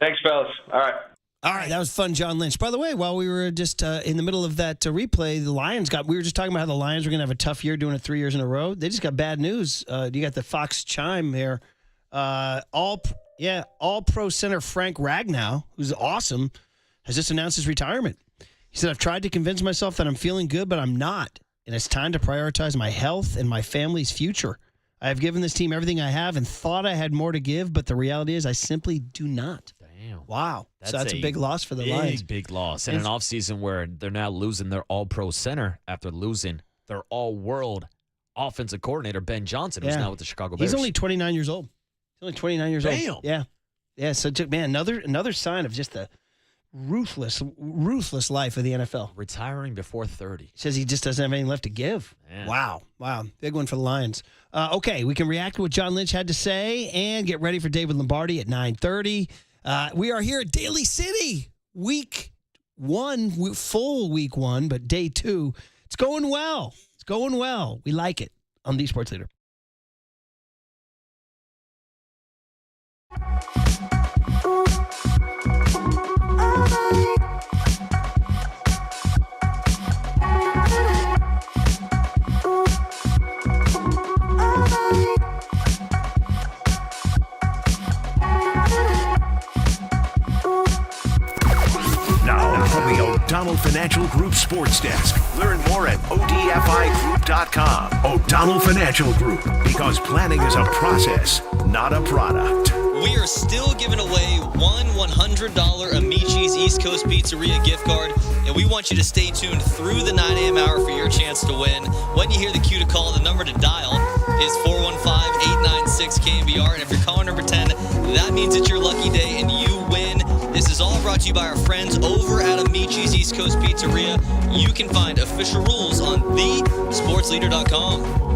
Thanks, fellas. All right, that was fun, John Lynch. By the way, while we were just in the middle of that replay, the Lions we were just talking about how the Lions were going to have a tough year doing it 3 years in a row. They just got bad news. You got the Fox chime there. All-pro center Frank Ragnow, who's awesome, has just announced his retirement. He said, I've tried to convince myself that I'm feeling good, but I'm not. And it's time to prioritize my health and my family's future. I have given this team everything I have and thought I had more to give, but the reality is I simply do not. Damn. Wow. That's a big loss for the Lions. Big loss. In an offseason where they're now losing their all-pro center after losing their all-world offensive coordinator, Ben Johnson, who's now with the Chicago Bears. He's only 29 years old. Damn. Old. Yeah. Yeah, so, man, another sign of just the ruthless life of the NFL. Retiring before 30. Says he just doesn't have anything left to give. Man. Wow. Big one for the Lions. Okay, we can react to what John Lynch had to say and get ready for David Lombardi at 9:30. We are here at Daly City, week one, full week one, but day two. It's going well. We like it on the Sports Leader. Now, from the O'Donnell Financial Group Sports Desk. Learn more at ODFIGroup.com. O'Donnell Financial Group, because planning is a process, not a product. We are still giving away one $100 Amici's East Coast Pizzeria gift card, and we want you to stay tuned through the 9 a.m. hour for your chance to win. When you hear the cue to call, the number to dial is 415-896-KNBR, and if you're caller number 10, that means it's your lucky day and you win. This is all brought to you by our friends over at Amici's East Coast Pizzeria. You can find official rules on thesportsleader.com.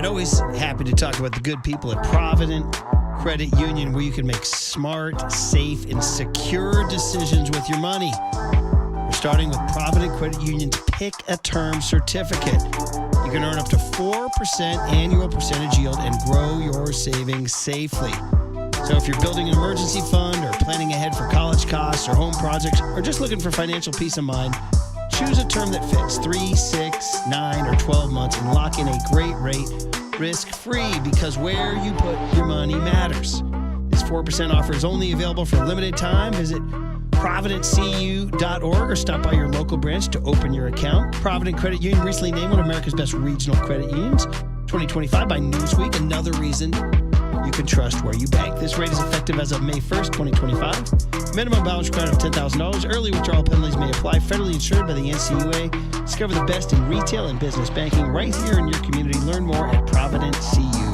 right, always happy to talk about the good people at Provident Credit Union, where you can make smart, safe, and secure decisions with your money. We're starting with Provident Credit Union's Pick a Term certificate. You can earn up to 4% annual percentage yield and grow your savings safely. So if you're building an emergency fund or planning ahead for college costs or home projects or just looking for financial peace of mind, choose a term that fits 3, 6, 9, or 12 months and lock in a great rate risk-free, because where you put your money matters. This 4% offer is only available for a limited time. Visit providentcu.org or stop by your local branch to open your account. Provident Credit Union recently named one of America's best regional credit unions 2025 by Newsweek. Another reason you can trust where you bank. This rate is effective as of May 1st, 2025. Minimum balance required of $10,000. Early withdrawal penalties may apply. Federally insured by the NCUA. Discover the best in retail and business banking right here in your community. Learn more at providentcu.org.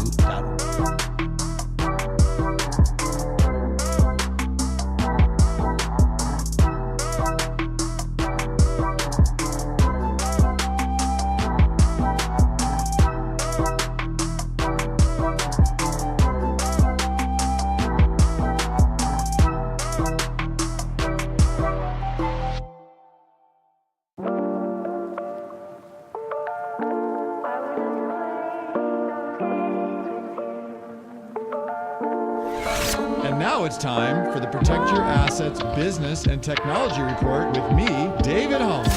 And now it's time for the Protect Your Assets Business and Technology Report with me, David Hollander.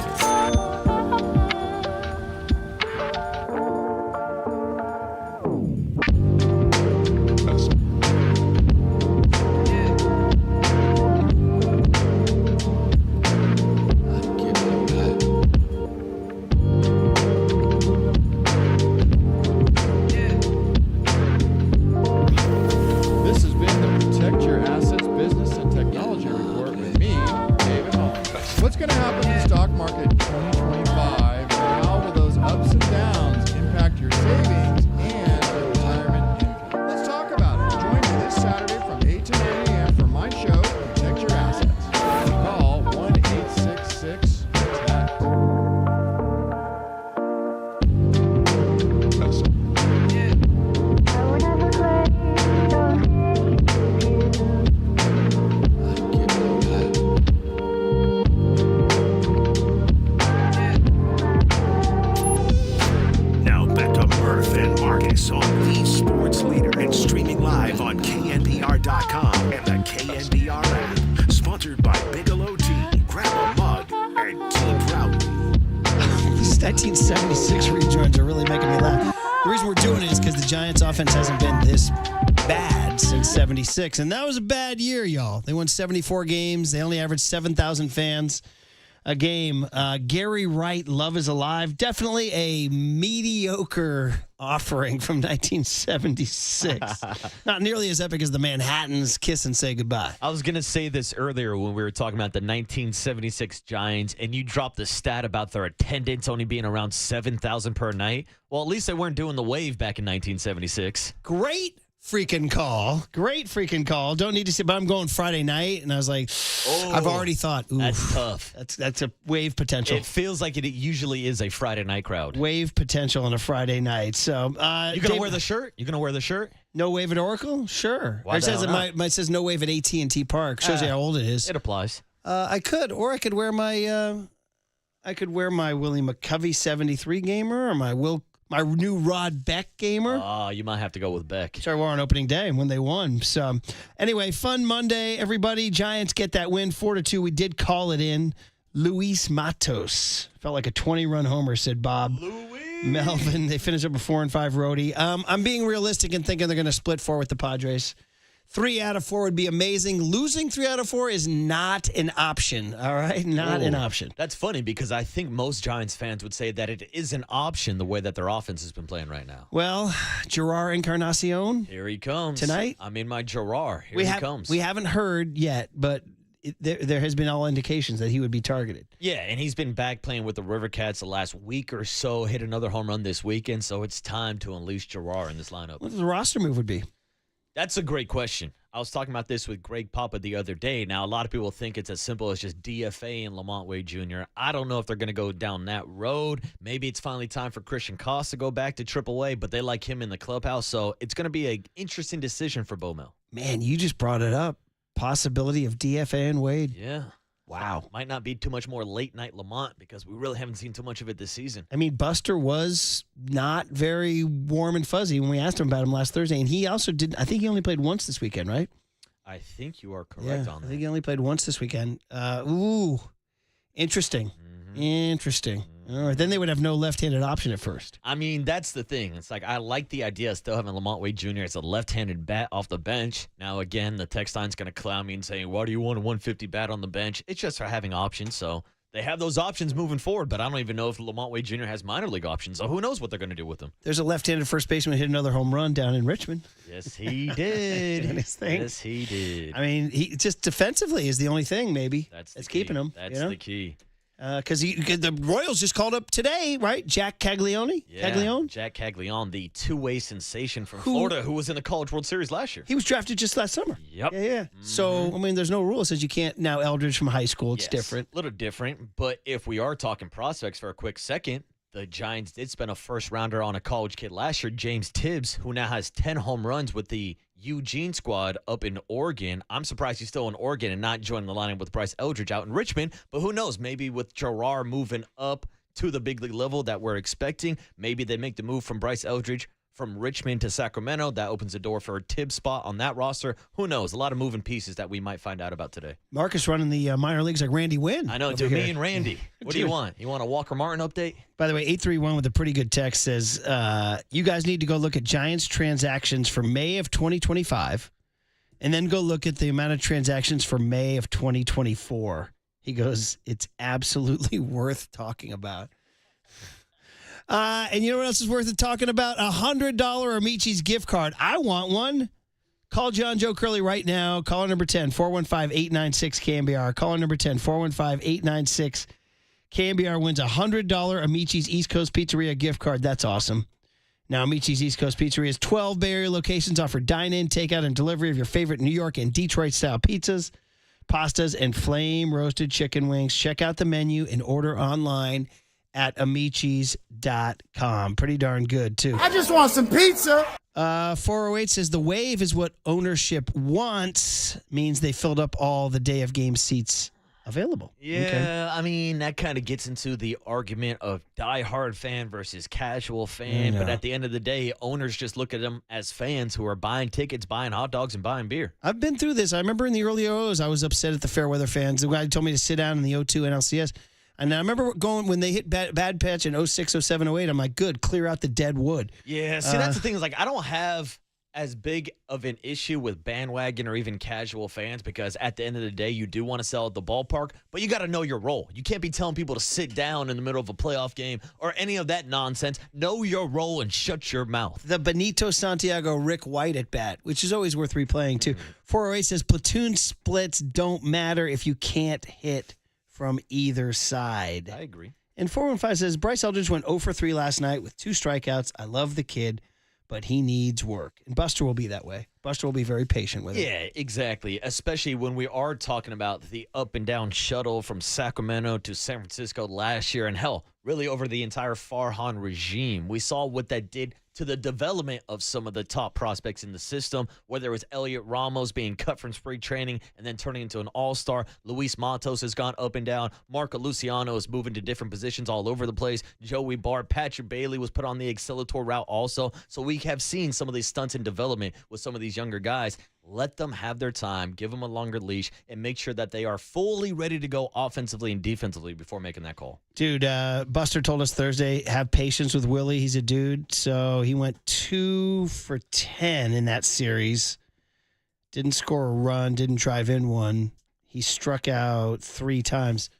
This has been the Protect Your Assets Business and Technology Report with me, David Hollander. What's going to happen in the stock market in 2025, and how will those ups and downs impact your savings and your retirement income? Let's talk about it. Join me this Saturday from 8 to 9 a.m. for my show, Protect Your Assets. Call 1-866-PROTECT. Now back to Murph and Marcus on the sports leader and streaming live on KNBR.com and the KNBR app. Sponsored by Bigelow Tea. Grab a mug and tea proudly. These 1976 rejoins are really making me laugh. The reason we're doing it is because the Giants' offense hasn't been this bad since 76. And that was a bad year, y'all. They won 74 games. They only averaged 7,000 fans a game. Gary Wright, Love is Alive. Definitely a mediocre offering from 1976. Not nearly as epic as the Manhattans' Kiss and Say Goodbye. I was going to say this earlier when we were talking about the 1976 Giants, and you dropped the stat about their attendance only being around 7,000 per night. Well, at least they weren't doing the wave back in 1976. Great freaking call. Great freaking call. Don't need to see, but I'm going Friday night, and I was like, I've already thought, ooh, That's tough. That's a wave potential. It feels like it usually is a Friday night crowd. Wave potential on a Friday night. So You going to wear the shirt? You going to wear the shirt? No wave at Oracle? Sure. Why It says the hell it says no wave at AT&T Park. Shows you how old it is. It applies. I could, or I could wear my Willie McCovey 73 gamer, or my new Rod Beck gamer. Oh, you might have to go with Beck. Sorry, we're on opening day when they won. So, anyway, fun Monday, everybody. Giants get that win, 4-2. We did call it in. Luis Matos felt like a 20-run homer, said Bob. Melvin. They finished up a 4-5 roadie. I'm being realistic and thinking they're going to split 4 with the Padres. 3 out of 4 would be amazing. Losing 3 out of 4 is not an option. All right, not an option. That's funny because I think most Giants fans would say that it is an option the way that their offense has been playing right now. Well, Gerard Encarnacion. Here he comes Tonight? I'm in my Gerard. Here he comes. We haven't heard yet, but there has been all indications that he would be targeted. Yeah, and he's been back playing with the River Cats the last week or so. Hit another home run this weekend, so it's time to unleash Gerard in this lineup. What the roster move would be? That's a great question. I was talking about this with Greg Papa the other day. Now, a lot of people think it's as simple as just DFA and Lamont Wade Jr. I don't know if they're going to go down that road. Maybe it's finally time for Christian Koss to go back to AAA, but they like him in the clubhouse, so it's going to be an interesting decision for Bo Mel. Man, you just brought it up. Possibility of DFA and Wade. Yeah. Wow. Might not be too much more late-night Lamont because we really haven't seen too much of it this season. I mean, Buster was not very warm and fuzzy when we asked him about him last Thursday, and he also did. I think he only played once this weekend, right? I think you are correct on I that. think he only played once this weekend. Interesting. Interesting. All right, then they would have no left-handed option at first. I mean, that's the thing. It's like I like the idea of still having Lamont Wade Jr. as a left-handed bat off the bench. Now, again, the text line's going to clown me and saying, why do you want a 150 bat on the bench? It's just for having options, so they have those options moving forward, but I don't even know if Lamont Wade Jr. has minor league options, so who knows what they're going to do with him. There's a left-handed first baseman who hit another home run down in Richmond. Yes, he did. Doing his thing. Yes, he did. I mean, he just defensively is the only thing maybe that's keeping him. That's the key. Because the Royals just called up today, right? Jack Caglione? Yeah, Caglione? Jack Caglione, the two-way sensation from Florida who was in the College World Series last year. He was drafted just last summer. Yep. Yeah. Mm-hmm. So, I mean, there's no rule that says you can't now Eldridge from high school. It's different. A little different, but if we are talking prospects for a quick second, the Giants did spend a first-rounder on a college kid last year, James Tibbs, who now has 10 home runs with the Eugene squad up in Oregon. I'm surprised he's still in Oregon and not joining the lineup with Bryce Eldridge out in Richmond, but who knows? Maybe with Gerard moving up to the big league level that we're expecting, maybe they make the move from Bryce Eldridge from Richmond to Sacramento. That opens the door for a Tibbs spot on that roster. Who knows? A lot of moving pieces that we might find out about today. Marcus running the minor leagues like Randy Wynn. I know, dude. Me and Randy. What do you want? You want a Walker Martin update? By the way, 831 with a pretty good text says, you guys need to go look at Giants transactions for May of 2025 and then go look at the amount of transactions for May of 2024. He goes, it's absolutely worth talking about. And you know what else is worth talking about? $100 Amici's gift card. I want one. Call John Joe Curley right now. Caller number 10, 415-896-KNBR. Caller number 10, 415-896-KNBR wins $100 Amici's East Coast Pizzeria gift card. That's awesome. Now, Amici's East Coast Pizzeria's 12 Bay Area locations offer dine-in, takeout, and delivery of your favorite New York and Detroit-style pizzas, pastas, and flame-roasted chicken wings. Check out the menu and order online at amicis.com. Pretty darn good, too. I just want some pizza. 408 says the wave is what ownership wants, means they filled up all the day of game seats available. Yeah, Okay. I mean, that kind of gets into the argument of diehard fan versus casual fan. But Yeah. at the end of the day, owners just look at them as fans who are buying tickets, buying hot dogs, and buying beer. I've been through this. I remember in the early OOs, I was upset at the Fairweather fans. The guy told me to sit down in the 02 NLCS. And I remember going when they hit bad patch in 06, 07, 08. I'm like, good, clear out the dead wood. Yeah, see, that's the thing. Is like I don't have as big of an issue with bandwagon or even casual fans because at the end of the day, you do want to sell at the ballpark, but you got to know your role. You can't be telling people to sit down in the middle of a playoff game or any of that nonsense. Know your role and shut your mouth. The Benito Santiago Rick White at bat, which is always worth replaying, too. 408 says platoon splits don't matter if you can't hit from either side. I agree. And 415 says Bryce Eldridge went 0 for 3 last night with 2 strikeouts. I love the kid, but he needs work. And Buster will be that way. Buster will be very patient with it. Yeah, exactly. Especially when we are talking about the up and down shuttle from Sacramento to San Francisco last year. And hell, really over the entire Farhan regime. We saw what that did to the development of some of the top prospects in the system, whether it was Elliot Ramos being cut from spring training and then turning into an all-star. Luis Matos has gone up and down. Marco Luciano is moving to different positions all over the place. Joey Bart, Patrick Bailey was put on the accelerator route also. So we have seen some of these stunts in development with some of these younger guys. Let them have their time, give them a longer leash, and make sure that they are fully ready to go offensively and defensively before making that call. Dude, Buster told us Thursday, have patience with Willie. He's a dude. So he went 2 for 10 in that series. Didn't score a run, didn't drive in one. He struck out 3 times.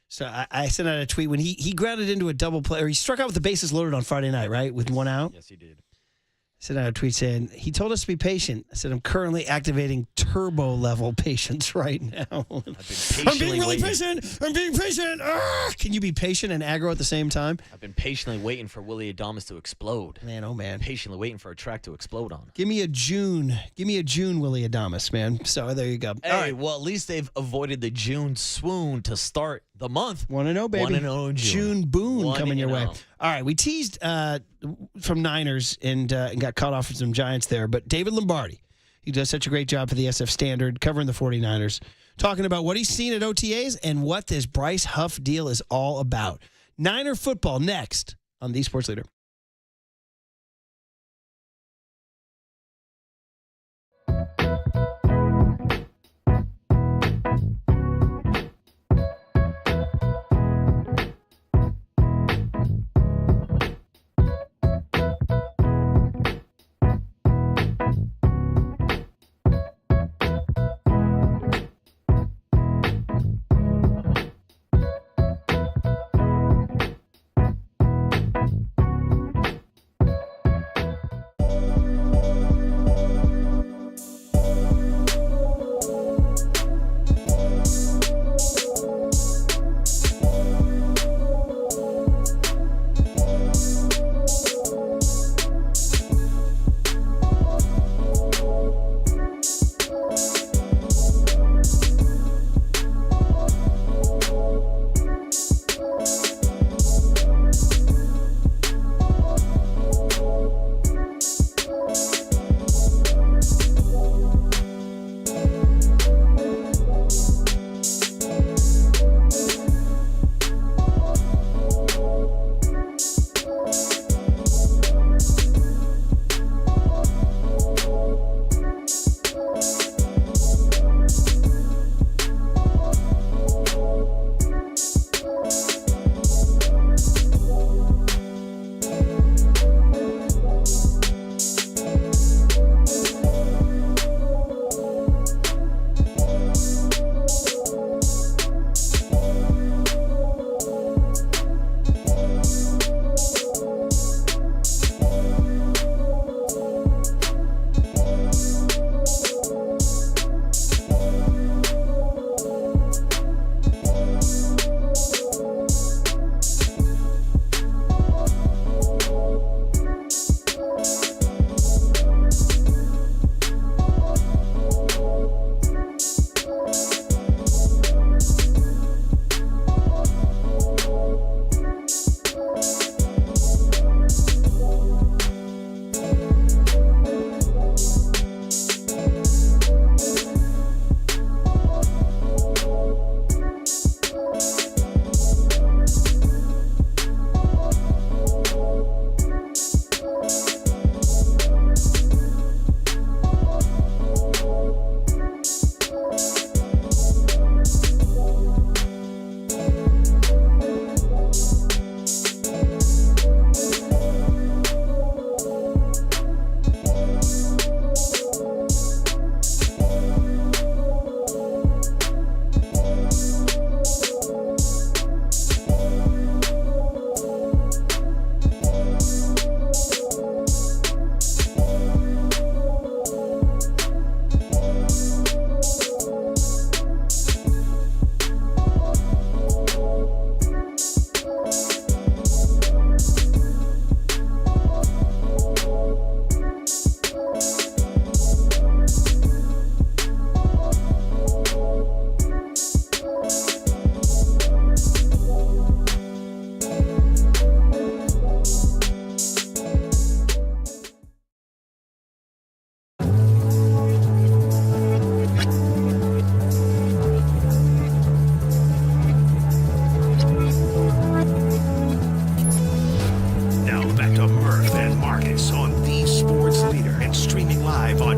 So I sent out a tweet when he grounded into a double play, or he struck out with the bases loaded on Friday night, right? With 1 out. Yes, he did. Sent out a tweet saying, he told us to be patient. I said, I'm currently activating turbo level patience right now. I'm being really patient. I'm being patient. Can you be patient and aggro at the same time? I've been patiently waiting for Willie Adames to explode. Man, oh man. Patiently waiting for a track to explode on. Give me a June Willie Adames, man. So there you go. Hey, All right. well, at least they've avoided the June swoon to start the month. 1-0, baby. 1-0 in June. June boon coming your way. 1-0. All right, we teased from Niners and got caught off with some Giants there, but David Lombardi, he does such a great job for the SF Standard covering the 49ers, talking about what he's seen at OTAs and what this Bryce Huff deal is all about. Niner football next on The Sports Leader.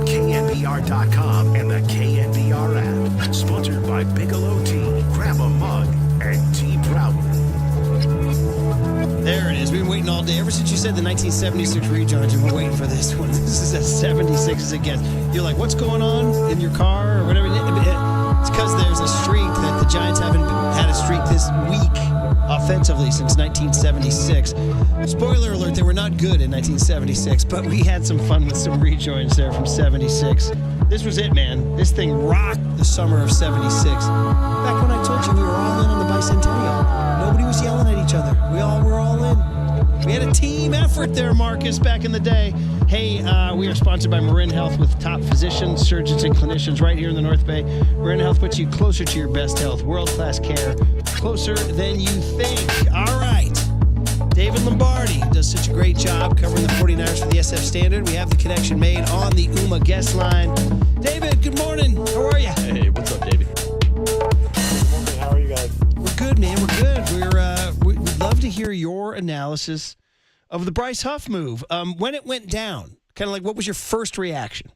KNBR.com and the KNBR app. Sponsored by Bigelow Tea. Grab a mug and tea proudly. There it is. We've been waiting all day. Ever since you said the 1976 rejoins, we've been waiting for this one. This is as 76 as it gets. You're like, what's going on in your car or whatever? It's because there's a streak that the Giants haven't had a streak this week offensively since 1976. Spoiler alert, they were not good in 1976, but we had some fun with some rejoins there from 76. This was it, man. This thing rocked the summer of 76. Back when I told you we were all in on the bicentennial. Nobody was yelling at each other. We all were all in. We had a team effort there, Marcus, back in the day. Hey, we are sponsored by Marin Health with top physicians, surgeons, and clinicians right here in the North Bay. Marin Health puts you closer to your best health. World-class care. Closer than you think. All right. David Lombardi does such a great job covering the 49ers for the SF Standard. We have the connection made on the UMA guest line. David, good morning. How are you? Hey, what's up, David? Good morning. How are you guys? We're good, man. We're good. We'd love to hear your analysis of the Bryce Huff move. When it went down, kind of like, what was your first reaction?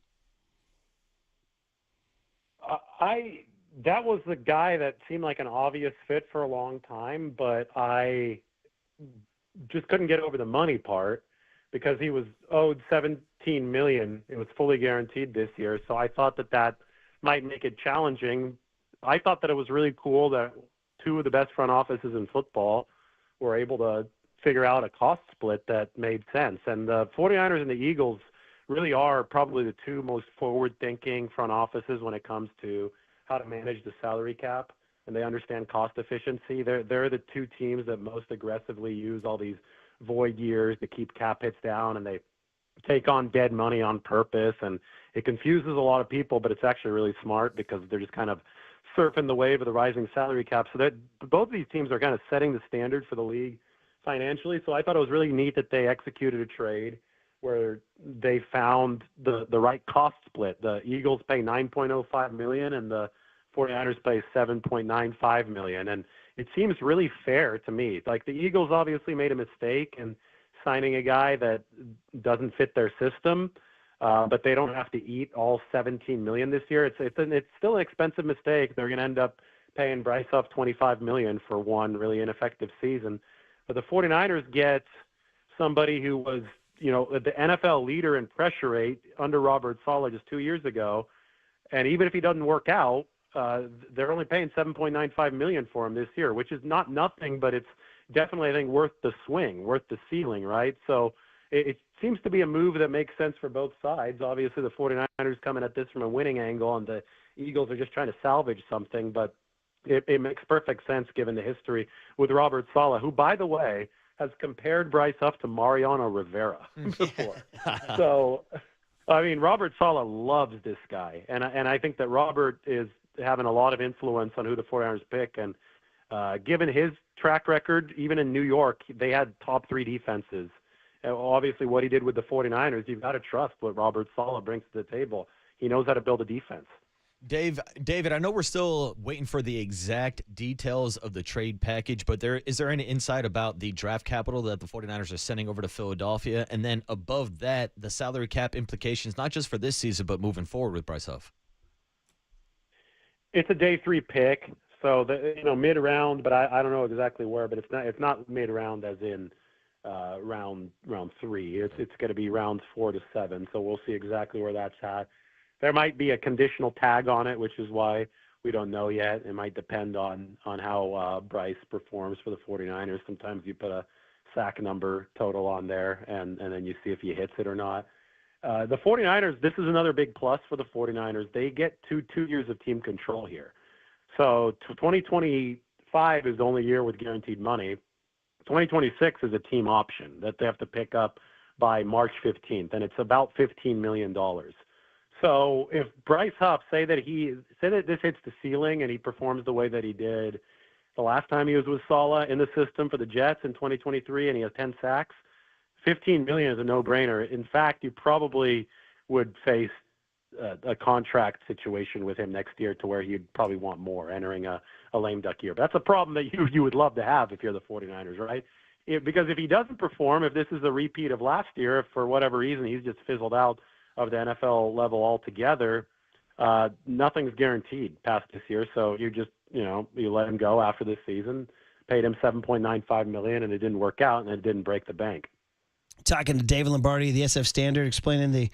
That was the guy that seemed like an obvious fit for a long time, but I just couldn't get over the money part because he was owed $17 million. It was fully guaranteed this year, so I thought that might make it challenging. I thought that it was really cool that two of the best front offices in football were able to figure out a cost split that made sense. And the 49ers and the Eagles really are probably the two most forward-thinking front offices when it comes to how to manage the salary cap, and they understand cost efficiency. They're the two teams that most aggressively use all these void years to keep cap hits down, and they take on dead money on purpose, and it confuses a lot of people, but it's actually really smart because they're just kind of surfing the wave of the rising salary cap. So that both of these teams are kind of setting the standard for the league financially. So I thought it was really neat that they executed a trade where they found the right cost split. The Eagles pay $9.05 million and the 49ers pay $7.95 million. And it seems really fair to me. Like, the Eagles obviously made a mistake in signing a guy that doesn't fit their system, but they don't have to eat all $17 million this year. It's still an expensive mistake. They're going to end up paying Bryce Huff $25 million for one really ineffective season. But the 49ers get somebody who was, the NFL leader in pressure rate under Robert Saleh just 2 years ago. And even if he doesn't work out, they're only paying $7.95 million for him this year, which is not nothing, but it's definitely, I think, worth the swing, worth the ceiling, right? So it seems to be a move that makes sense for both sides. Obviously, the 49ers coming at this from a winning angle, and the Eagles are just trying to salvage something, but it makes perfect sense given the history with Robert Saleh, who, by the way, has compared Bryce Huff to Mariano Rivera before. So, I mean, Robert Saleh loves this guy, and I think that Robert is having a lot of influence on who the 49ers pick, and given his track record, even in New York, they had top three defenses. And obviously, what he did with the 49ers, you've got to trust what Robert Saleh brings to the table. He knows how to build a defense. David, I know we're still waiting for the exact details of the trade package, but is there any insight about the draft capital that the 49ers are sending over to Philadelphia? And then above that, the salary cap implications, not just for this season, but moving forward with Bryce Huff? It's a day 3 pick, so mid-round, but I don't know exactly where, but it's not mid-round as in round 3. It's going to be rounds 4 to 7, so we'll see exactly where that's at. There might be a conditional tag on it, which is why we don't know yet. It might depend on how Bryce performs for the 49ers. Sometimes you put a sack number total on there, and then you see if he hits it or not. The 49ers, this is another big plus for the 49ers. They get two years of team control here. So 2025 is the only year with guaranteed money. 2026 is a team option that they have to pick up by March 15th, and it's about $15 million. So if Bryce Huff, say that this hits the ceiling and he performs the way that he did the last time he was with Saleh in the system for the Jets in 2023, and he has 10 sacks, $15 million is a no-brainer. In fact, you probably would face a contract situation with him next year to where he'd probably want more, entering a lame duck year. But that's a problem that you would love to have if you're the 49ers, right? Because if he doesn't perform, if this is a repeat of last year, if for whatever reason he's just fizzled out of the NFL level altogether, nothing's guaranteed past this year. So you just, you let him go after this season, paid him $7.95 million, and it didn't work out, and it didn't break the bank. Talking to David Lombardi, the SF Standard, explaining the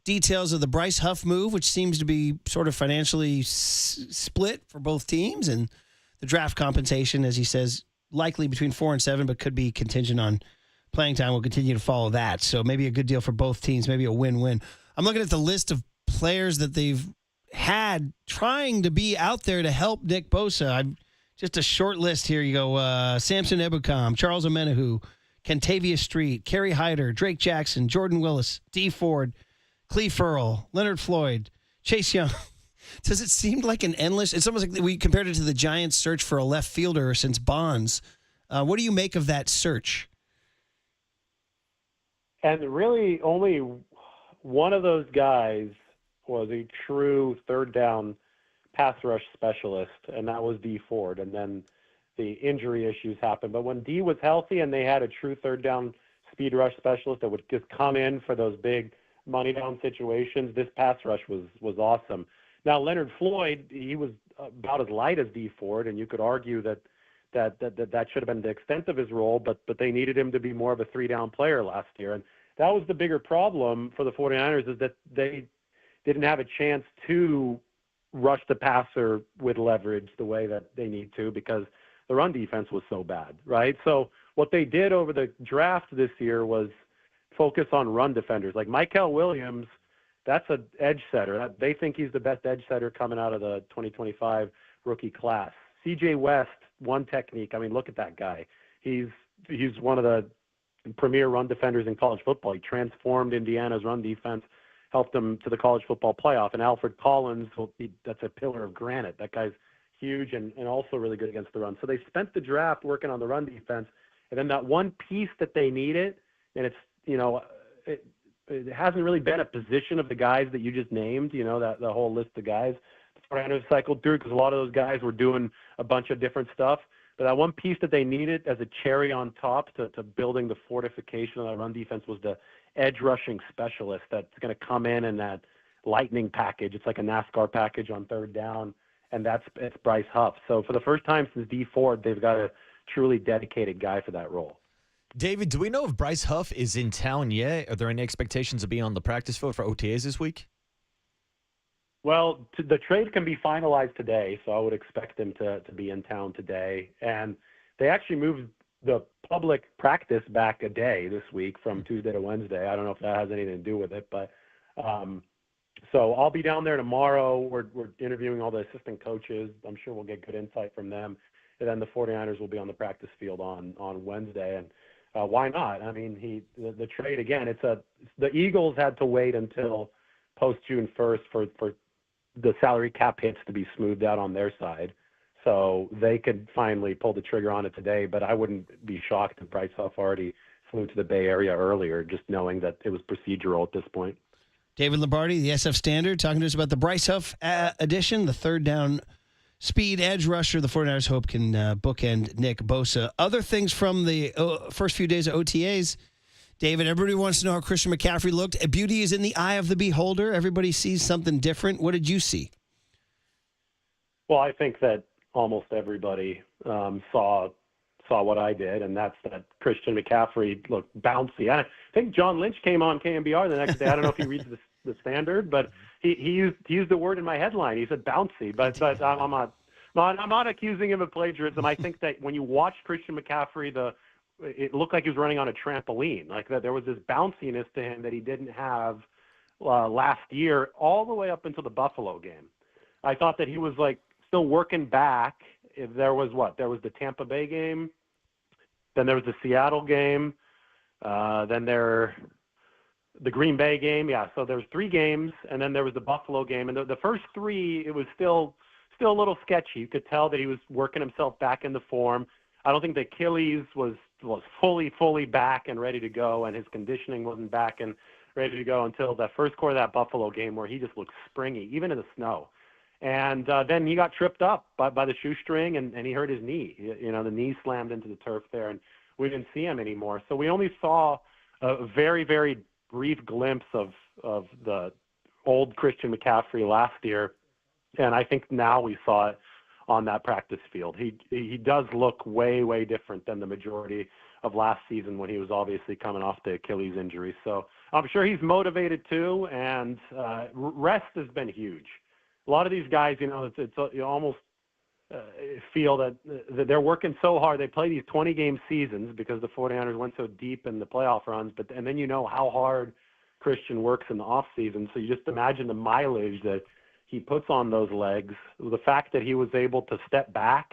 details of the Bryce Huff move, which seems to be sort of financially split for both teams, and the draft compensation, as he says, likely between 4 and 7, but could be contingent on playing time. We'll continue to follow that. So maybe a good deal for both teams, maybe a win-win. I'm looking at the list of players that they've had trying to be out there to help Nick Bosa. Just a short list here. You go Samson Ebukam, Charles Omenihu, Kentavious Street, Kerry Hyder, Drake Jackson, Jordan Willis, D. Ford, Clee Furl, Leonard Floyd, Chase Young. Does it seem like an endless? It's almost like we compared it to the Giants' search for a left fielder since Bonds. What do you make of that search? And really, only one of those guys was a true third down pass rush specialist, and that was D. Ford. And then the injury issues happened. But when D was healthy and they had a true third down speed rush specialist that would just come in for those big money down situations, this pass rush was awesome. Now, Leonard Floyd, he was about as light as D. Ford, and you could argue that should have been the extent of his role, but they needed him to be more of a three-down player last year. And that was the bigger problem for the 49ers, is that they didn't have a chance to rush the passer with leverage the way that they need to, because the run defense was so bad, right? So what they did over the draft this year was focus on run defenders. Like Mykel Williams, that's an edge setter. They think he's the best edge setter coming out of the 2025 rookie class. CJ West, one technique. I mean, look at that guy. He's one of the premier run defenders in college football. He transformed Indiana's run defense, helped them to the college football playoff. And Alfred Collins, that's a pillar of granite. That guy's huge and also really good against the run. So they spent the draft working on the run defense. And then that one piece that they needed, and it's, it hasn't really been a position of the guys that you just named, that the whole list of guys the 49ers cycled through, because a lot of those guys were doing a bunch of different stuff. But that one piece that they needed as a cherry on top to building the fortification of that run defense was the edge rushing specialist that's going to come in that lightning package. It's like a NASCAR package on third down, and it's Bryce Huff. So for the first time since D. Ford, they've got a truly dedicated guy for that role. David, do we know if Bryce Huff is in town yet? Are there any expectations of being on the practice field for OTAs this week? Well, the trade can be finalized today, so I would expect him to be in town today. And they actually moved the public practice back a day this week from Tuesday to Wednesday. I don't know if that has anything to do with it, but so I'll be down there tomorrow. We're interviewing all the assistant coaches. I'm sure we'll get good insight from them. And then the 49ers will be on the practice field on Wednesday. And why not? I mean, the trade, again, the Eagles had to wait until post June 1st for the salary cap hits to be smoothed out on their side. So they could finally pull the trigger on it today, but I wouldn't be shocked if Bryce Huff already flew to the Bay Area earlier, just knowing that it was procedural at this point. David Lombardi, the SF Standard, talking to us about the Bryce Huff edition, the third down speed edge rusher the 49ers hope can bookend Nick Bosa. Other things from the first few days of OTAs, David, everybody wants to know how Christian McCaffrey looked. Beauty is in the eye of the beholder. Everybody sees something different. What did you see? Well, I think that almost everybody saw what I did, and that's that Christian McCaffrey looked bouncy. I think John Lynch came on KNBR the next day. I don't know if he reads the Standard, but he used the word in my headline. He said bouncy, but I'm not accusing him of plagiarism. I think that when you watch Christian McCaffrey, it looked like he was running on a trampoline. Like that, there was this bounciness to him that he didn't have last year, all the way up until the Buffalo game. I thought that he was like still working back. There was the Tampa Bay game, then there was the Seattle game, then the Green Bay game. Yeah, so there was 3 games, and then there was the Buffalo game. And the first 3, it was still a little sketchy. You could tell that he was working himself back into form. I don't think the Achilles was fully back and ready to go, and his conditioning wasn't back and ready to go until the first quarter of that Buffalo game, where he just looked springy, even in the snow. And then he got tripped up by the shoestring, and he hurt his knee. The knee slammed into the turf there, and we didn't see him anymore. So we only saw a very, very brief glimpse of the old Christian McCaffrey last year, and I think now we saw it on that practice field. He does look way, way different than the majority of last season, when he was obviously coming off the Achilles injury. So I'm sure he's motivated too, and rest has been huge. A lot of these guys, it's almost feel that they're working so hard. They play these 20-game seasons because the 49ers went so deep in the playoff runs, and then you know how hard Christian works in the off season. So you just imagine the mileage that he puts on those legs. The fact that he was able to step back,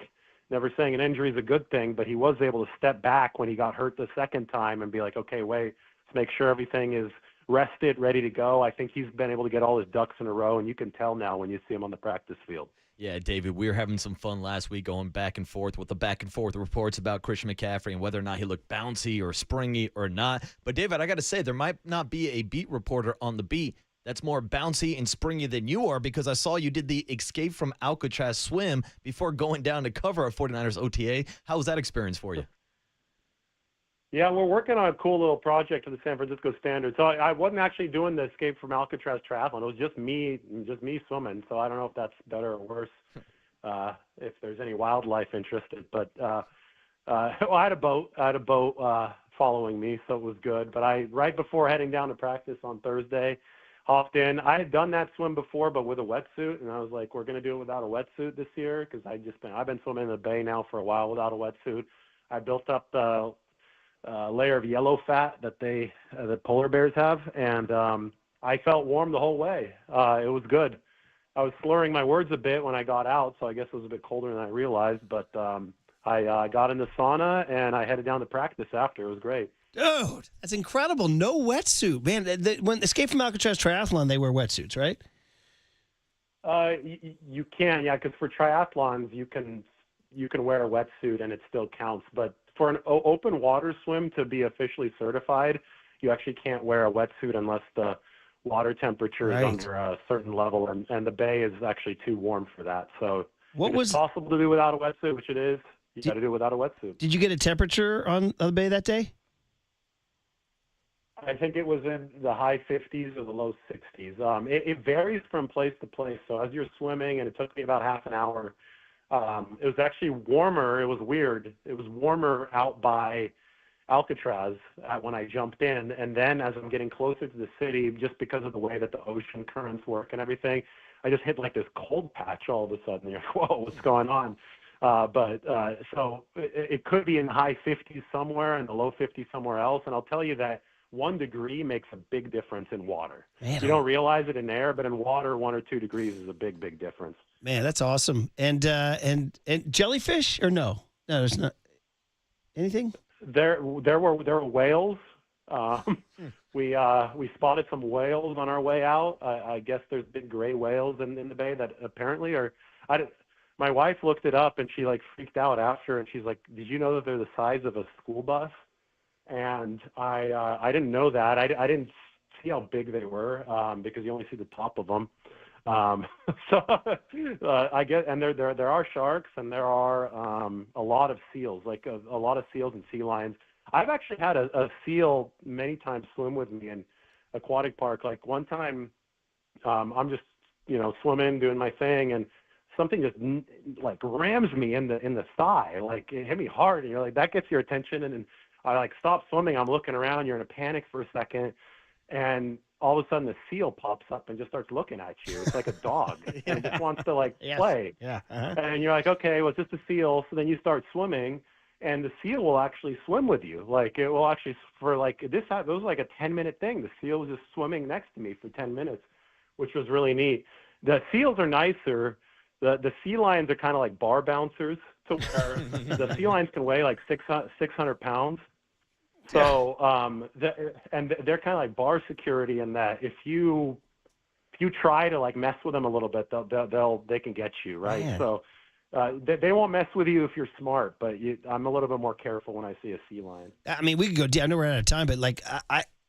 never saying an injury is a good thing, but he was able to step back when he got hurt the second time and be like, okay, wait, let's make sure everything is rested, ready to go. I think he's been able to get all his ducks in a row, and you can tell now when you see him on the practice field. Yeah, David, we were having some fun last week going back and forth with the back and forth reports about Christian McCaffrey and whether or not he looked bouncy or springy or not. But, David, I got to say, there might not be a beat reporter on the beat that's more bouncy and springy than you are, because I saw you did the Escape from Alcatraz swim before going down to cover a 49ers OTA. How was that experience for you? Yeah, we're working on a cool little project for the San Francisco Standard. So I wasn't actually doing the Escape from Alcatraz triathlon. It was just me swimming. So I don't know if that's better or worse, if there's any wildlife interested. But well, I had a boat following me, so it was good. But right before heading down to practice on Thursday, hopped in. I had done that swim before, but with a wetsuit, and I was like, we're going to do it without a wetsuit this year, because I've been swimming in the bay now for a while without a wetsuit. I built up the layer of yellow fat that polar bears have, and I felt warm the whole way. It was good. I was slurring my words a bit when I got out, so I guess it was a bit colder than I realized, but I got in the sauna, and I headed down to practice after. It was great. Dude, that's incredible. No wetsuit. Man, when Escape from Alcatraz Triathlon, they wear wetsuits, right? You can, yeah, because for triathlons, you can wear a wetsuit and it still counts, but for an open water swim to be officially certified, you actually can't wear a wetsuit unless the water temperature is under a certain level, and the bay is actually too warm for that. So it's possible to do without a wetsuit, which it is. You got to do it without a wetsuit. Did you get a temperature on the bay that day? I think it was in the high 50s or the low 60s. It varies from place to place. So as you're swimming, and it took me about half an hour, it was actually warmer. It was weird. It was warmer out by Alcatraz when I jumped in. And then as I'm getting closer to the city, just because of the way that the ocean currents work and everything, I just hit like this cold patch all of a sudden. You're like, whoa, what's going on? So it could be in the high 50s somewhere and the low 50s somewhere else. And I'll tell you that 1 degree makes a big difference in water. Man, you don't realize it in air, but in water, 1 or 2 degrees is a big, big difference. Man, that's awesome. And jellyfish or no? No, there's not anything. There were whales. We spotted some whales on our way out. I guess there's big gray whales in the bay that apparently are. My wife looked it up and she like freaked out after, and she's like, "Did you know that they're the size of a school bus?" And I didn't know that. I didn't see how big they were because you only see the top of them. So I guess, and there are sharks, and there are a lot of seals, like a lot of seals and sea lions. I've actually had a seal many times swim with me in aquatic park. Like one time, I'm just swimming, doing my thing, and something just like rams me in the thigh. Like it hit me hard, and you're like, that gets your attention, and I like stop swimming. I'm looking around. You're in a panic for a second, and all of a sudden the seal pops up and just starts looking at you. It's like a dog, and it just wants to play. Yeah. Uh-huh. And you're like, okay, well, it's just a seal. So then you start swimming, and the seal will actually swim with you. Like it will actually for like this. It was like a 10-minute thing. The seal was just swimming next to me for 10 minutes, which was really neat. The seals are nicer. The sea lions are kind of like bar bouncers, to where the sea lions can weigh like 600 pounds. So, and they're kind of like bar security in that if you try to like mess with them a little bit, they can get you, right? Man. So, they won't mess with you if you're smart, but I'm a little bit more careful when I see a sea lion. I mean, we could go down. I know we're out of time, but like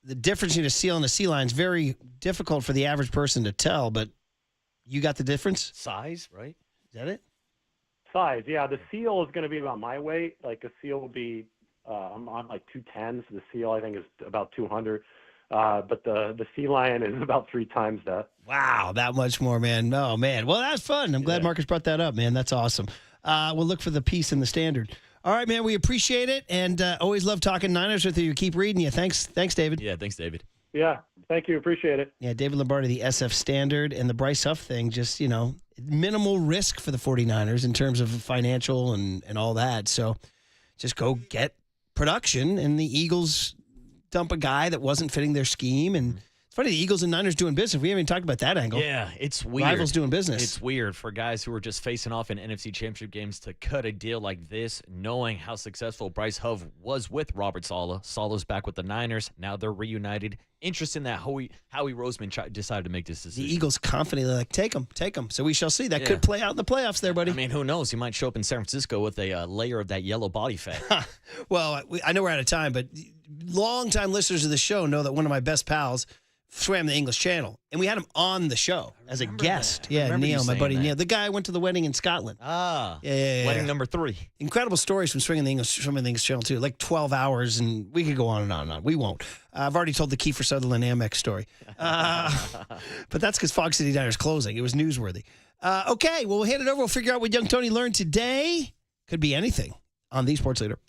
the difference between a seal and a sea lion is very difficult for the average person to tell. But you got the difference? Size, right? Is that it? Size, yeah. The seal is going to be about my weight. Like a seal will be. I'm like 210, so the seal I think is about 200, but the sea lion is about 3 times that. Wow, that much more, man. Oh man, well that's fun. I'm glad Marcus brought that up, man. That's awesome. We'll look for the piece in the Standard. All right, man, we appreciate it, and always love talking Niners with you. Keep reading you. Thanks, David. Yeah, thanks, David. Yeah, thank you. Appreciate it. Yeah, David Lombardi, the SF Standard, and the Bryce Huff thing, just, minimal risk for the 49ers in terms of financial and all that. So just go get production, and the Eagles dump a guy that wasn't fitting their scheme. And it's funny, the Eagles and Niners doing business. We haven't even talked about that angle. Yeah, it's weird. Rivals doing business. It's weird for guys who are just facing off in NFC Championship games to cut a deal like this, knowing how successful Bryce Huff was with Robert Saleh. Saleh's back with the Niners. Now they're reunited. Interesting that Howie Roseman decided to make this decision. The Eagles confidently take him. So we shall see. That could play out in the playoffs there, buddy. I mean, who knows? He might show up in San Francisco with a layer of that yellow body fat. Well, I know we're out of time, but longtime listeners of the show know that one of my best pals swam the English Channel, and we had him on the show as a guest. Yeah, Neil, my buddy Neil, the guy who went to the wedding in Scotland. Wedding number 3. Incredible stories from swimming the English Channel too, like 12 hours, and we could go on and on and on. We won't. I've already told the Kiefer Sutherland Amex story, but that's because Fog City Diner is closing. It was newsworthy. Okay, well, we'll hand it over. We'll figure out what young Tony learned today. Could be anything on the Sports Leader.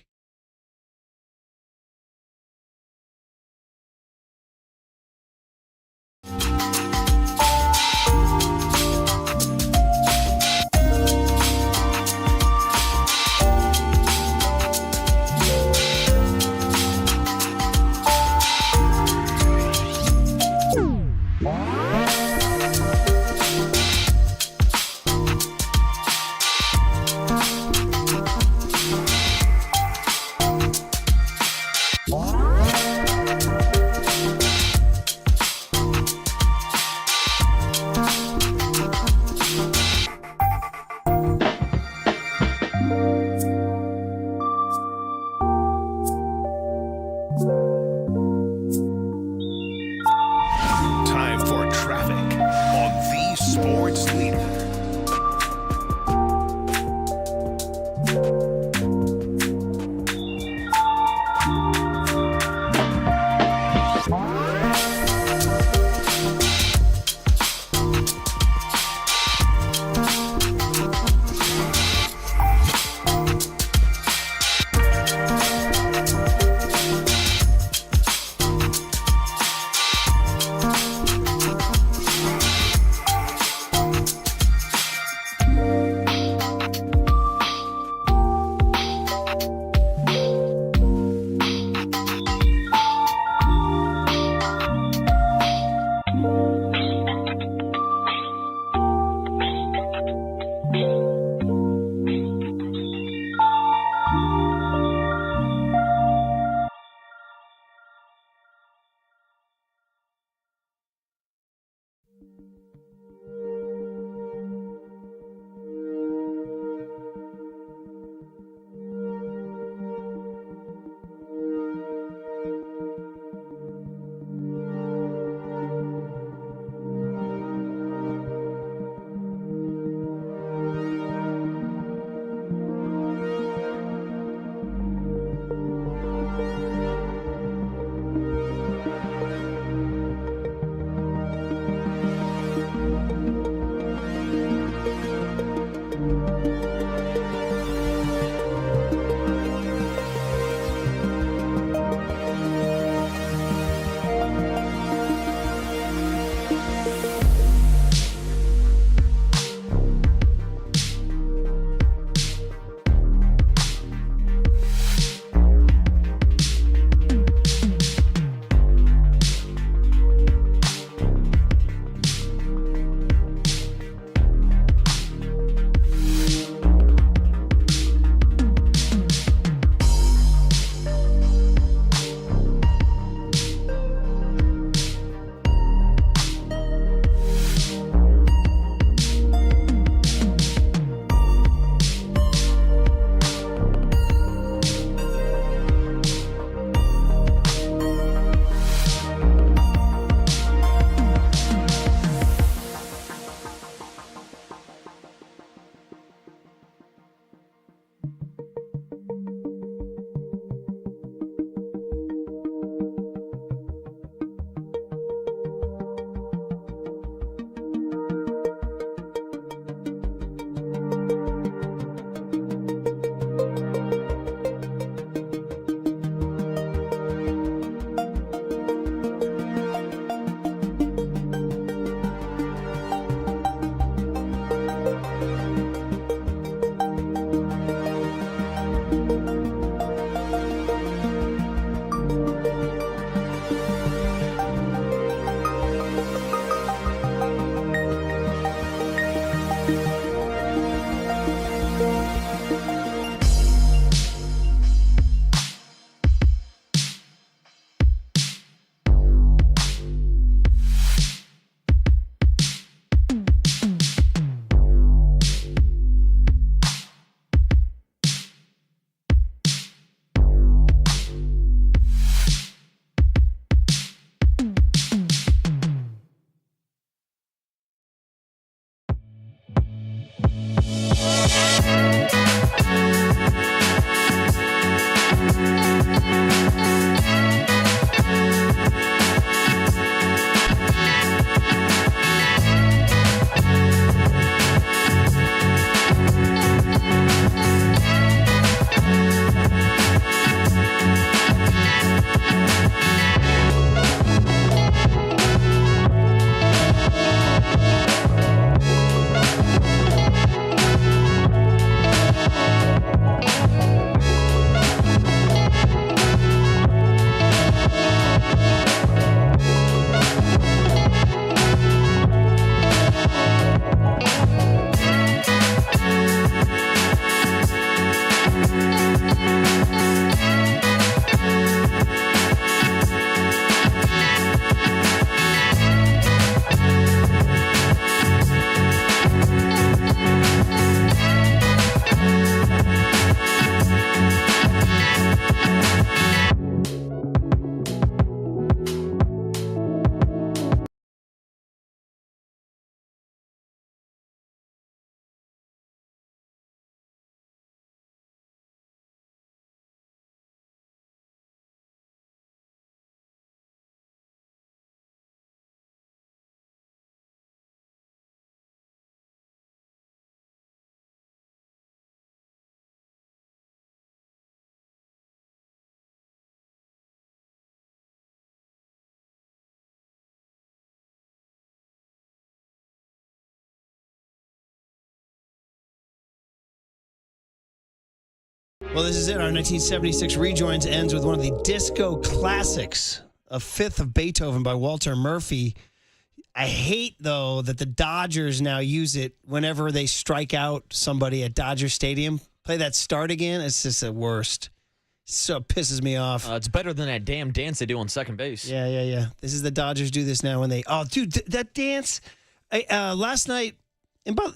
Well, this is it. Our 1976 Rejoins ends with one of the disco classics, A Fifth of Beethoven by Walter Murphy. I hate, though, that the Dodgers now use it whenever they strike out somebody at Dodger Stadium. Play that start again. It's just the worst. So it pisses me off. It's better than that damn dance they do on second base. Yeah. This is the Dodgers do this now when they... Oh, dude, that dance... last night,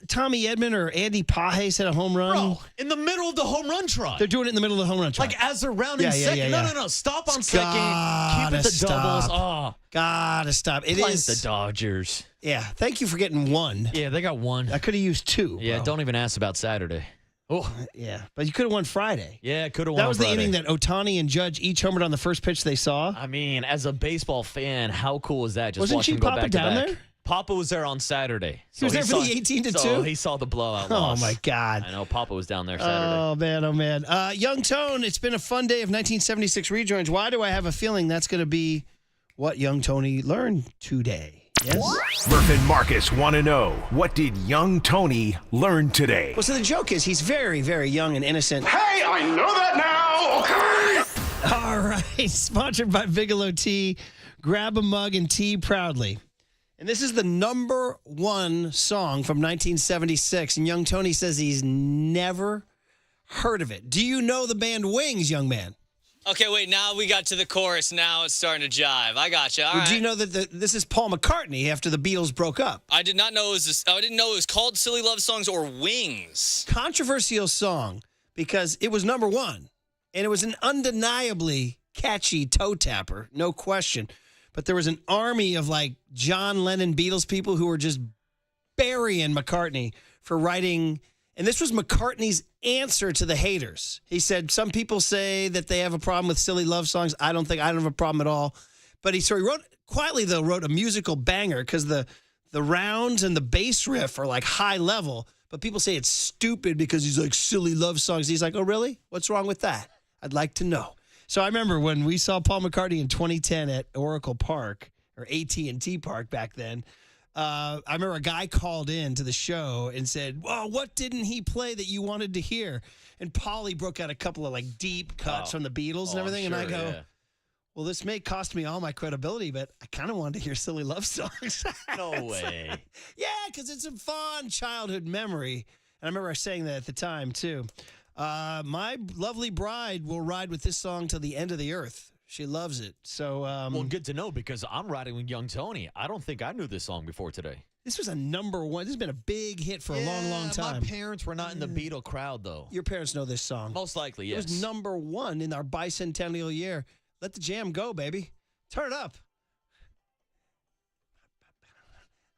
Tommy Edman or Andy Pages hit a home run. Bro, in the middle of the home run trot. They're doing it in the middle of the home run trot. Like as they're rounding second. Yeah. No. Stop on second. Keep it the doubles. Oh. Gotta stop. It is the Dodgers. Yeah. Thank you for getting one. Yeah, they got one. I could have used two. Yeah, bro. don't even ask about Saturday. Oh. Yeah, but you could have won Friday. Yeah, could have won That was Friday. the inning that Ohtani and Judge each homered on the first pitch they saw. I mean, as a baseball fan, how cool is that? Just Wasn't watch him Chief go Papa back to down back. there? Papa was there on Saturday. He was there for the 18-2? So he saw the blowout Oh, loss. my God. I know. Papa was down there Saturday. Oh, man. Young Tone, it's been a fun day of 1976 Rejoins. Why do I have a feeling that's going to be what Young Tony learned today? Yes? Murph and Marcus want to know, what did young Tony learn today? Well, so the joke is he's very, very young and innocent. Hey, I know that now, okay? All right. Sponsored by Bigelow Tea. Grab a mug and tea proudly. And this is the number one song from 1976. And young Tony says he's never heard of it. Do you know the band Wings, young man? Okay, wait. Now we got to the chorus. Now it's starting to jive. I got you. All right. Do you know that this is Paul McCartney after the Beatles broke up? I did not know it was. I didn't know it was called "Silly Love Songs" or "Wings." Controversial song because it was number one, and it was an undeniably catchy toe tapper, no question. But there was an army of like John Lennon Beatles people who were just burying McCartney for writing. And this was McCartney's answer to the haters. He said, some people say that they have a problem with silly love songs. I don't have a problem at all. But he wrote a musical banger because the rounds and the bass riff are like high level. But people say it's stupid because he's like silly love songs. He's like, oh, really? What's wrong with that? I'd like to know. So I remember when we saw Paul McCartney in 2010 at Oracle Park, or AT&T Park back then, I remember a guy called in to the show and said, well, what didn't he play that you wanted to hear? And Paulie broke out a couple of like deep cuts from the Beatles and everything. Sure, and I go, yeah. well, this may cost me all my credibility, but I kind of wanted to hear silly love songs. No way. Yeah, because it's a fond childhood memory. And I remember saying that at the time, too. My lovely bride will ride with this song till the end of the earth. She loves it. So, well, good to know because I'm riding with young Tony. I don't think I knew this song before today. This was a number one. This has been a big hit for a long, long time. My parents were not in the Beatle crowd, though. Your parents know this song. Most likely, yes. It was number one in our bicentennial year. Let the jam go, baby. Turn it up.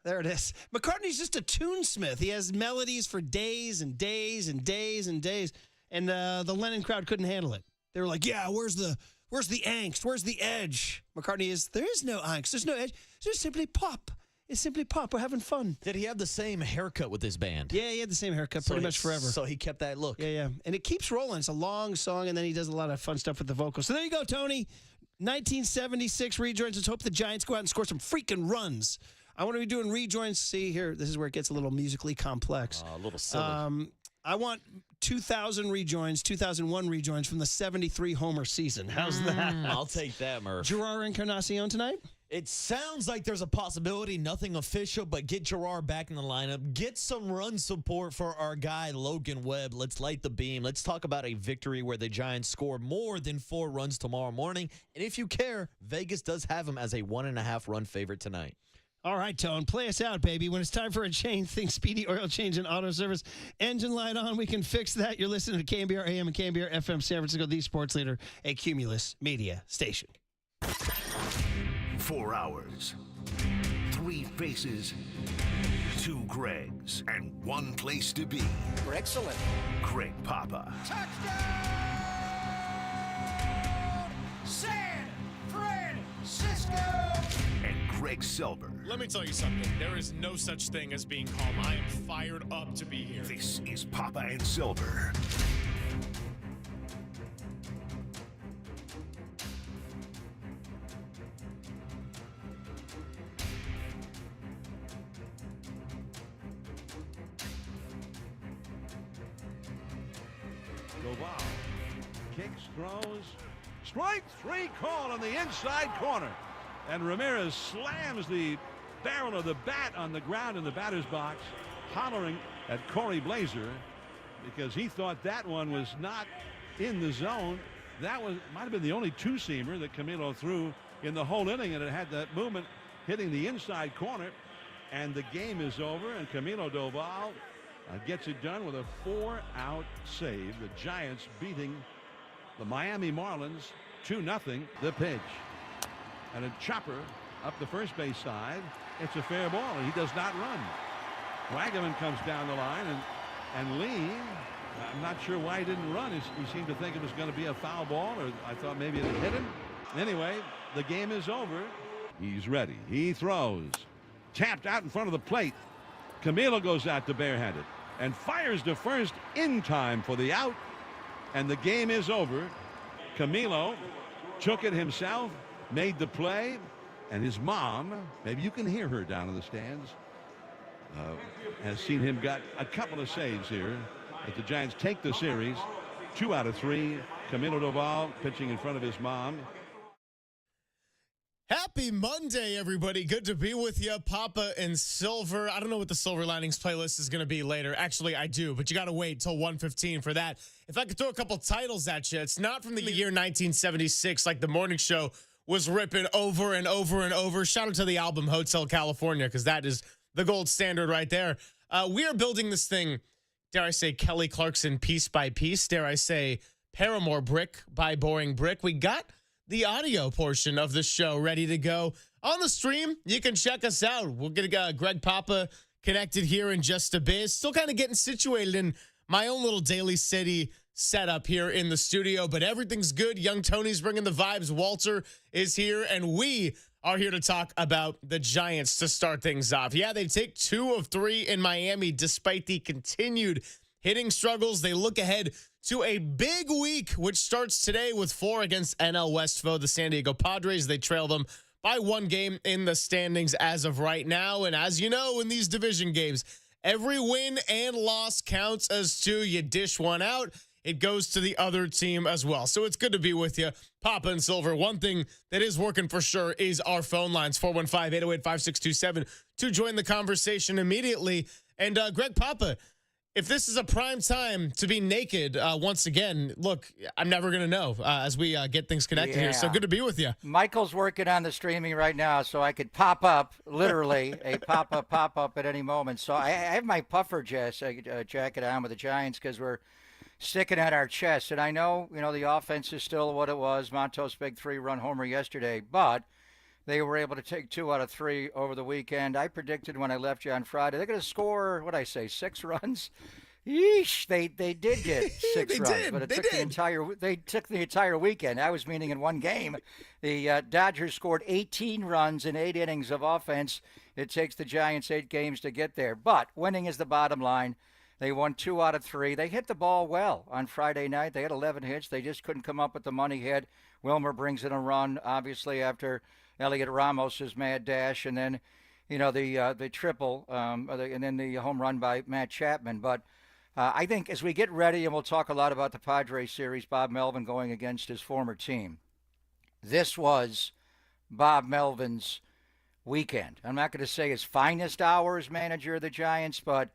There it is. McCartney's just a tunesmith. He has melodies for days and days and days and days. And the Lennon crowd couldn't handle it. They were like, yeah, where's the angst? Where's the edge? McCartney there is no angst. There's no edge. It's just simply pop. It's simply pop. We're having fun. Did he have the same haircut with his band? Yeah, he had the same haircut pretty much forever. So he kept that look. Yeah. And it keeps rolling. It's a long song, and then he does a lot of fun stuff with the vocals. So there you go, Tony. 1976 rejoins. Let's hope the Giants go out and score some freaking runs. I want to be doing rejoins. See here, this is where it gets a little musically complex. A little silly. I want 2000 rejoins, 2001 rejoins from the 73 homer season. How's that? I'll take that, Murph. Gerard Encarnacion tonight? It sounds like there's a possibility, nothing official, but get Gerard back in the lineup. Get some run support for our guy, Logan Webb. Let's light the beam. Let's talk about a victory where the Giants score more than 4 runs tomorrow morning. And if you care, Vegas does have him as a 1.5 run favorite tonight. All right, Tone, play us out, baby. When it's time for a change, think Speedy Oil Change and Auto Service. Engine light on, we can fix that. You're listening to KNBR AM and KNBR FM San Francisco, the sports leader, a Cumulus media station. 4 hours, 3 faces, 2 Gregs, and 1 place to be. Excellent. Greg Papa. Touchdown! San Francisco! And Greg Silver. Let me tell you something. There is no such thing as being calm. I am fired up to be here. This is Papa and Silver. Go wow. kicks, throws. Strike three call on the inside corner. And Ramirez slams the barrel of the bat on the ground in the batter's box, hollering at Corey Blazer because he thought that one was not in the zone. That might have been the only two-seamer that Camilo threw in the whole inning, and it had that movement hitting the inside corner. And the game is over, and Camilo Doval gets it done with a 4-out save. The Giants beating the Miami Marlins 2-0. The pitch. And a chopper up the first base side. It's a fair ball, and he does not run. Wagaman comes down the line, and Lee, I'm not sure why he didn't run. He seemed to think it was going to be a foul ball, or I thought maybe it had hit him. Anyway, the game is over. He's ready. He throws. Tapped out in front of the plate. Camilo goes out to barehanded and fires to first in time for the out. And the game is over. Camilo took it himself, made the play, and his mom, maybe you can hear her down in the stands, has seen him got a couple of saves here as the Giants take the series 2 out of 3. Camilo Doval pitching in front of his mom. Happy Monday, everybody. Good to be with you. Papa and Silver. I don't know what the Silver Linings playlist is going to be later. Actually, I do, but you got to wait till 1:15 for that. If I could throw a couple titles at you, it's not from the year 1976 like the morning show was ripping over and over and over. Shout out to the album Hotel California, because that is the gold standard right there. We are building this thing, dare I say, Kelly Clarkson piece by piece. Dare I say, Paramore brick by boring brick. We got the audio portion of the show ready to go on the stream. You can check us out. We'll get Greg Papa connected here in just a bit. Still kind of getting situated in my own little Daly City setup here in the studio, but everything's good. Young Tony's bringing the vibes. Walter is here, and we are here to talk about the Giants to start things off. Yeah, they take 2 of 3 in Miami despite the continued hitting struggles. They look ahead to a big week, which starts today with 4 against NL West foe, the San Diego Padres. They trail them by 1 game in the standings as of right now. And as you know, in these division games, every win and loss counts as 2. You dish one out, it goes to the other team as well. So it's good to be with you, Papa and Silver. One thing that is working for sure is our phone lines, 415-808-5627, to join the conversation immediately. And Greg Papa, if this is a prime time to be naked once again, look, I'm never going to know as we get things connected here. So good to be with you. Michael's working on the streaming right now, so I could pop up, literally, a pop-up at any moment. So I have my puffer jacket on with the Giants because we're sticking at our chest. And I know, the offense is still what it was. Montos' big 3-run homer yesterday, but they were able to take 2 out of 3 over the weekend. I predicted when I left you on Friday, they're going to score, 6 runs? Yeesh, they did get 6 runs, but they took the entire weekend. I was meaning in one game. The Dodgers scored 18 runs in 8 innings of offense. It takes the Giants 8 games to get there, but winning is the bottom line. They won 2 out of 3. They hit the ball well on Friday night. They had 11 hits. They just couldn't come up with the money hit. Wilmer brings in a run, obviously, after Elliot Ramos' mad dash, and then, the triple, and then the home run by Matt Chapman. But I think as we get ready, and we'll talk a lot about the Padres series, Bob Melvin going against his former team. This was Bob Melvin's weekend. I'm not going to say his finest hour as manager of the Giants, but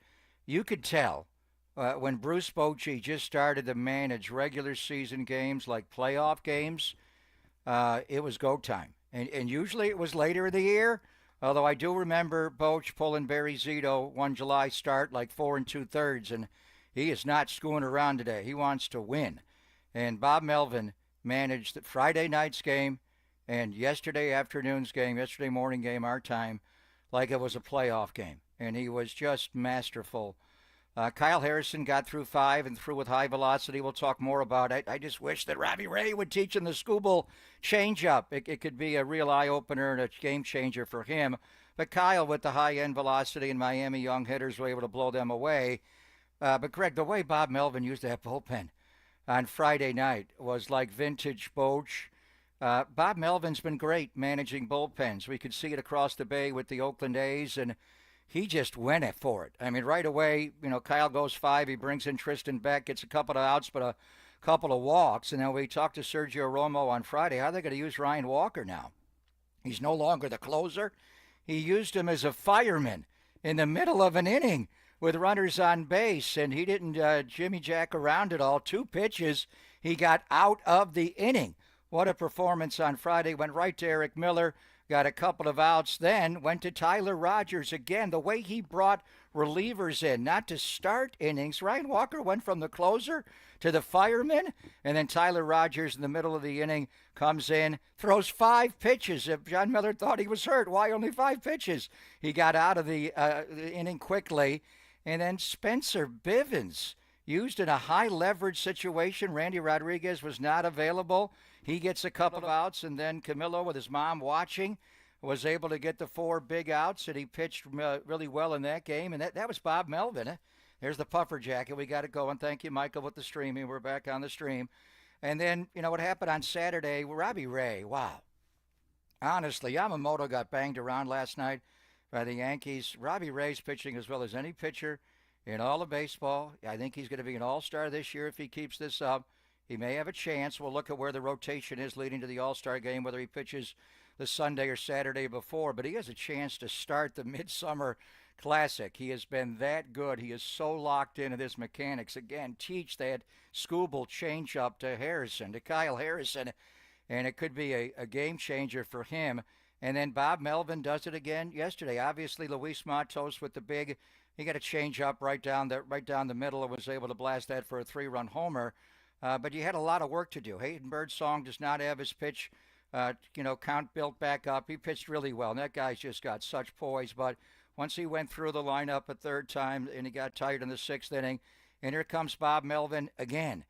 you could tell when Bruce Bochy just started to manage regular season games like playoff games, it was go time. And usually it was later in the year, although I do remember Boch pulling Barry Zito 1 July start like 4 2/3, and he is not screwing around today. He wants to win. And Bob Melvin managed the Friday night's game and yesterday morning game, our time, like it was a playoff game. And he was just masterful. Kyle Harrison got through 5 and through with high velocity. We'll talk more about it. I just wish that Robbie Ray would teach him the Scooble changeup. It could be a real eye-opener and a game changer for him. But Kyle, with the high-end velocity and Miami young hitters, were able to blow them away. But, Greg, the way Bob Melvin used that bullpen on Friday night was like vintage Boch. Bob Melvin's been great managing bullpens. We could see it across the bay with the Oakland A's, and he just went for it. I mean, right away, Kyle goes 5. He brings in Tristan Beck, gets a couple of outs, but a couple of walks. And then we talked to Sergio Romo on Friday. How are they going to use Ryan Walker now? He's no longer the closer. He used him as a fireman in the middle of an inning with runners on base, and he didn't jimmy jack around at all. 2 pitches, he got out of the inning. What a performance on Friday. Went right to Eric Miller, got a couple of outs, then went to Tyler Rogers again. The way he brought relievers in, not to start innings. Ryan Walker went from the closer to the fireman, and then Tyler Rogers in the middle of the inning comes in, throws 5 pitches. If John Miller thought he was hurt, why only 5 pitches? He got out of the inning quickly. And then Spencer Bivens, used in a high leverage situation. Randy Rodriguez was not available. He gets a couple of outs, and then Camilo, with his mom watching, was able to get the 4 big outs, and he pitched really well in that game. And that was Bob Melvin. There's the puffer jacket. We got it going. Thank you, Michael, with the streaming. We're back on the stream. And then, what happened on Saturday, Robbie Ray, wow. Honestly, Yamamoto got banged around last night by the Yankees. Robbie Ray's pitching as well as any pitcher in all of baseball. I think he's going to be an all-star this year if he keeps this up. He may have a chance. We'll look at where the rotation is leading to the all-star game, whether he pitches the Sunday or Saturday before. But he has a chance to start the Midsummer Classic. He has been that good. He is so locked into this mechanics. Again, teach that Scooble change-up to Kyle Harrison, and it could be a game changer for him. And then Bob Melvin does it again yesterday. Obviously, Luis Matos with the big, he got a change up right down the middle and was able to blast that for a 3-run homer. But you had a lot of work to do. Hayden Birdsong does not have his pitch, count built back up. He pitched really well, and that guy's just got such poise. But once he went through the lineup a third time, and he got tired in the 6th inning, and here comes Bob Melvin again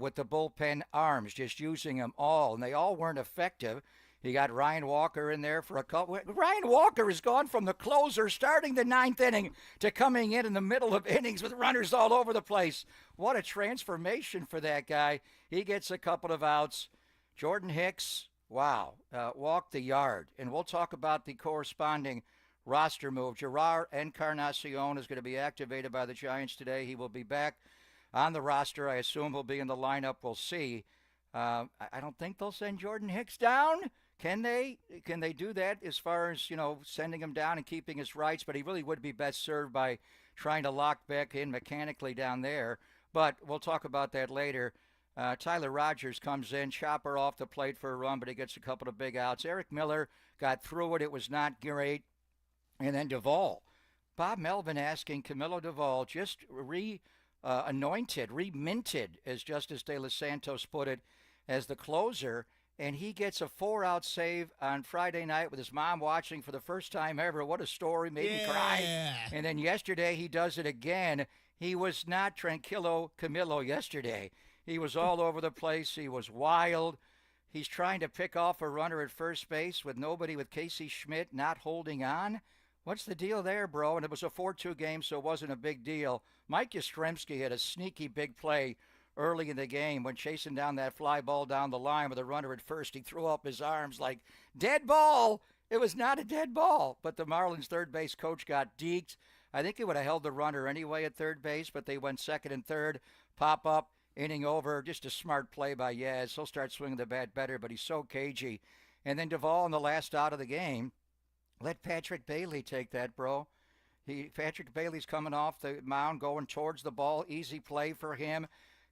with the bullpen arms, just using them all, and they all weren't effective. He got Ryan Walker in there for a couple. Ryan Walker has gone from the closer starting the 9th inning to coming in the middle of innings with runners all over the place. What a transformation for that guy. He gets a couple of outs. Jordan Hicks, wow, walked the yard. And we'll talk about the corresponding roster move. Gerard Encarnacion is going to be activated by the Giants today. He will be back on the roster. I assume he'll be in the lineup. We'll see. I don't think they'll send Jordan Hicks down. Can they do that as far as, sending him down and keeping his rights? But he really would be best served by trying to lock back in mechanically down there. But we'll talk about that later. Tyler Rogers comes in, chopper off the plate for a run, but he gets a couple of big outs. Eric Miller got through it. It was not great. And then Duvall. Bob Melvin asking Camilo Duvall, just re-minted, as Justice De Los Santos put it, as the closer. And he gets a 4-out save on Friday night with his mom watching for the first time ever. What a story. Made me cry. And then yesterday he does it again. He was not Tranquilo Camilo yesterday. He was all over the place. He was wild. He's trying to pick off a runner at first base with nobody, with Casey Schmidt not holding on. What's the deal there, bro? And it was a 4-2 game, so it wasn't a big deal. Mike Yastrzemski had a sneaky big play early in the game when chasing down that fly ball down the line with a runner at first. He threw up his arms like, dead ball. It was not a dead ball. But the Marlins third base coach got deked. I think he would have held the runner anyway at third base, but they went second and third. Pop up, inning over. Just a smart play by Yaz. He'll start swinging the bat better, but he's so cagey. And then Duvall in the last out of the game, let Patrick Bailey take that, bro. Patrick Bailey's coming off the mound, going towards the ball. Easy play for him.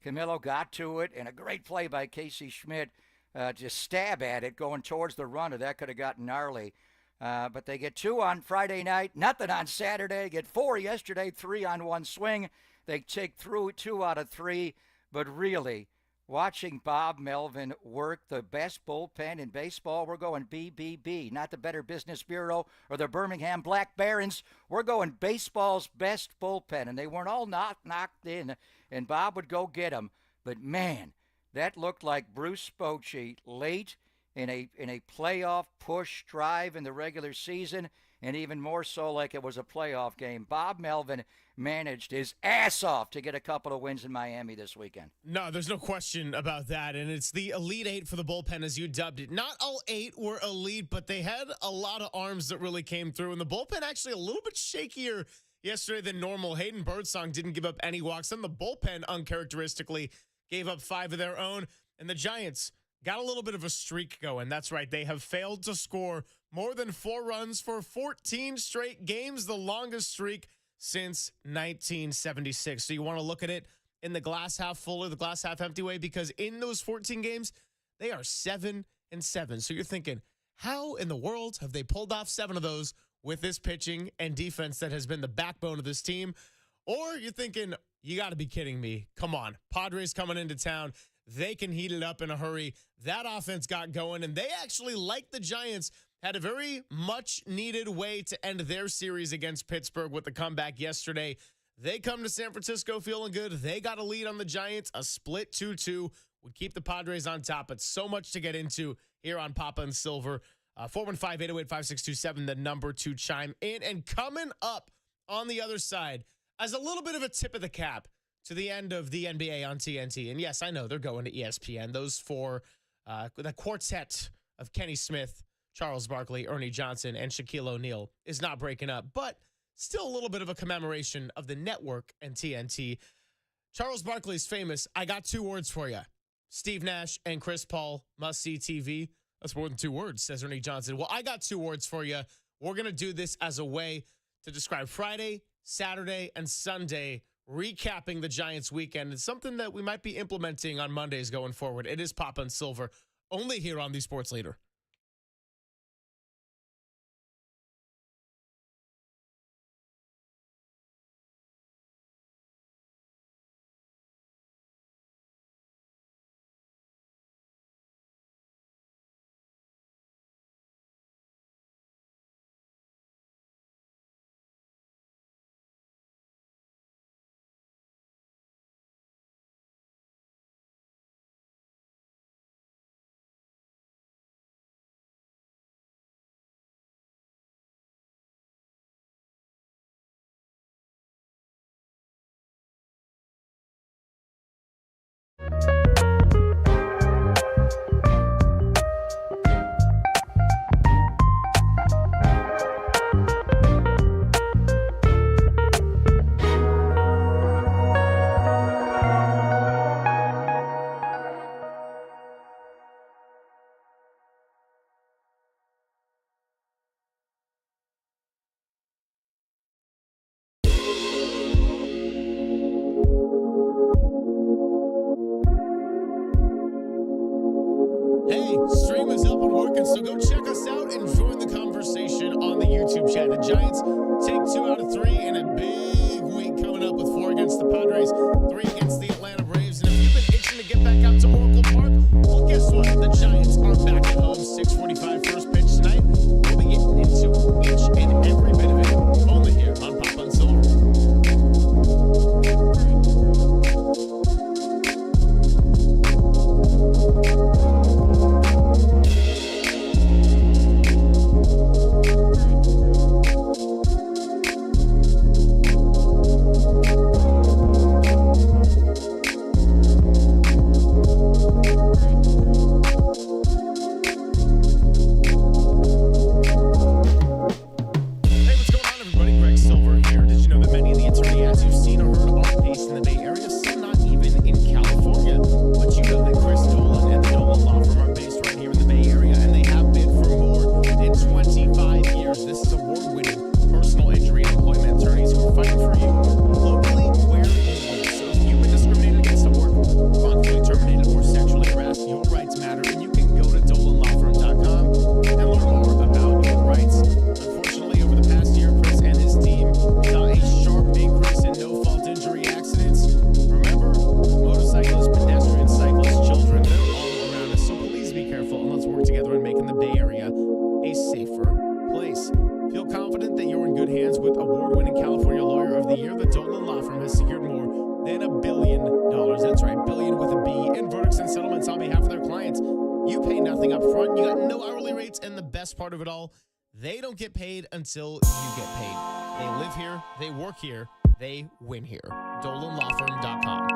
Camilo got to it, and a great play by Casey Schmidt to stab at it, going towards the runner. That could have gotten gnarly. But they get 2 on Friday night, nothing on Saturday. Get 4 yesterday, 3 on one swing. They take through 2 out of 3. But really, watching Bob Melvin work the best bullpen in baseball, we're going BBB, not the Better Business Bureau or the Birmingham Black Barons. We're going baseball's best bullpen, and they weren't all knocked in, and Bob would go get them. But, man, that looked like Bruce Bochy late in a playoff push drive in the regular season, and even more so like it was a playoff game. Bob Melvin managed his ass off to get a couple of wins in Miami this weekend. No, there's no question about that, and it's the Elite 8 for the bullpen, as you dubbed it. Not all 8 were elite, but they had a lot of arms that really came through, and the bullpen actually a little bit shakier yesterday than normal. Hayden Birdsong didn't give up any walks, and the bullpen uncharacteristically gave up 5 of their own, and the Giants got a little bit of a streak going. That's right. They have failed to score more than 4 runs for 14 straight games, the longest streak since 1976. So you want to look at it in the glass half full or the glass half empty way, because in those 14 games, they are 7-7. So you're thinking, how in the world have they pulled off 7 of those with this pitching and defense that has been the backbone of this team? Or you're thinking, you got to be kidding me. Come on. Padres coming into town. They can heat it up in a hurry. That offense got going, and they actually, like the Giants, had a very much needed way to end their series against Pittsburgh with the comeback yesterday. They come to San Francisco feeling good. They got a lead on the Giants. A split 2-2 would keep the Padres on top, but so much to get into here on Papa and Silver. 415-808-5627, the number to chime in. And coming up on the other side, as a little bit of a tip of the cap to the end of the NBA on TNT. And yes, I know they're going to ESPN. Those 4, the quartet of Kenny Smith, Charles Barkley, Ernie Johnson, and Shaquille O'Neal is not breaking up, but still a little bit of a commemoration of the network and TNT. Charles Barkley's famous, I got 2 words for you. Steve Nash and Chris Paul, must-see TV. That's more than 2 words, says Ernie Johnson. Well, I got 2 words for you. We're going to do this as a way to describe Friday, Saturday, and Sunday, recapping the Giants weekend. It's something that we might be implementing on Mondays going forward. It is Papa and Silver, only here on the Sports Leader. Hey, stream is up and working, so go check us out and join the conversation on the YouTube chat. The Giants take 2 out of 3 in a big week coming up with 4 against the Padres, 3 against the Atlanta Braves. And if you've been itching to get back out to Oracle Park, well, guess what? The Giants are back at home. 6:45 first pitch tonight. We'll be getting into each and every bit of it only here on Papa and Silver. Part of it all, they don't get paid until you get paid. They live here, they work here, they win here. DolanLawFirm.com.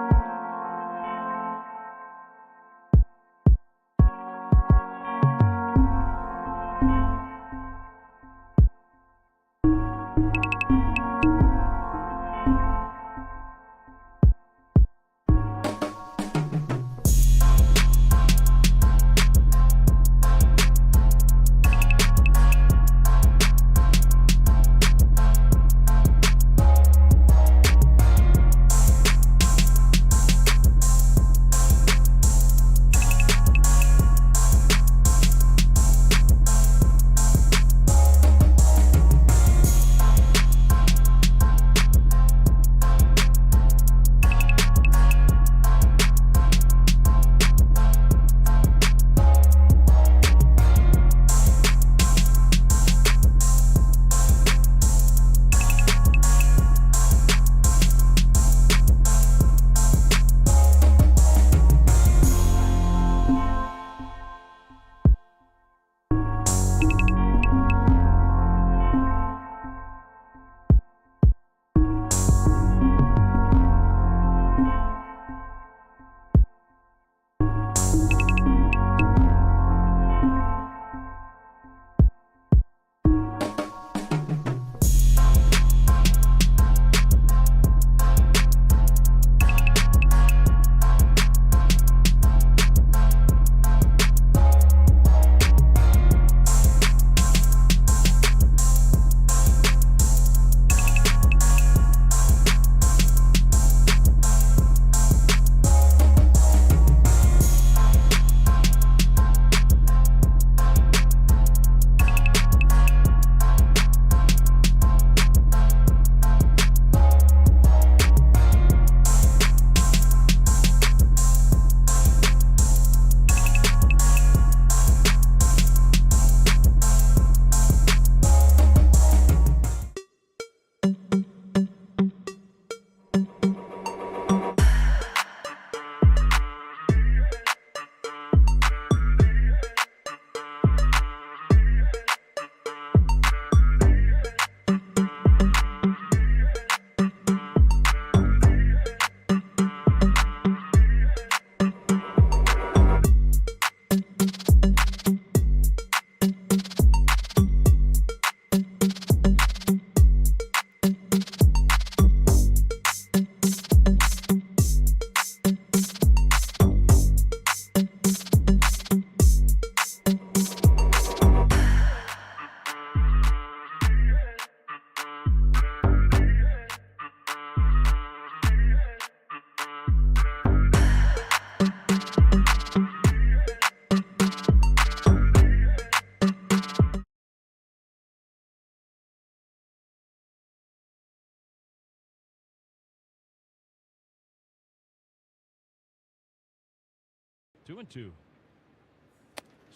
Two and two.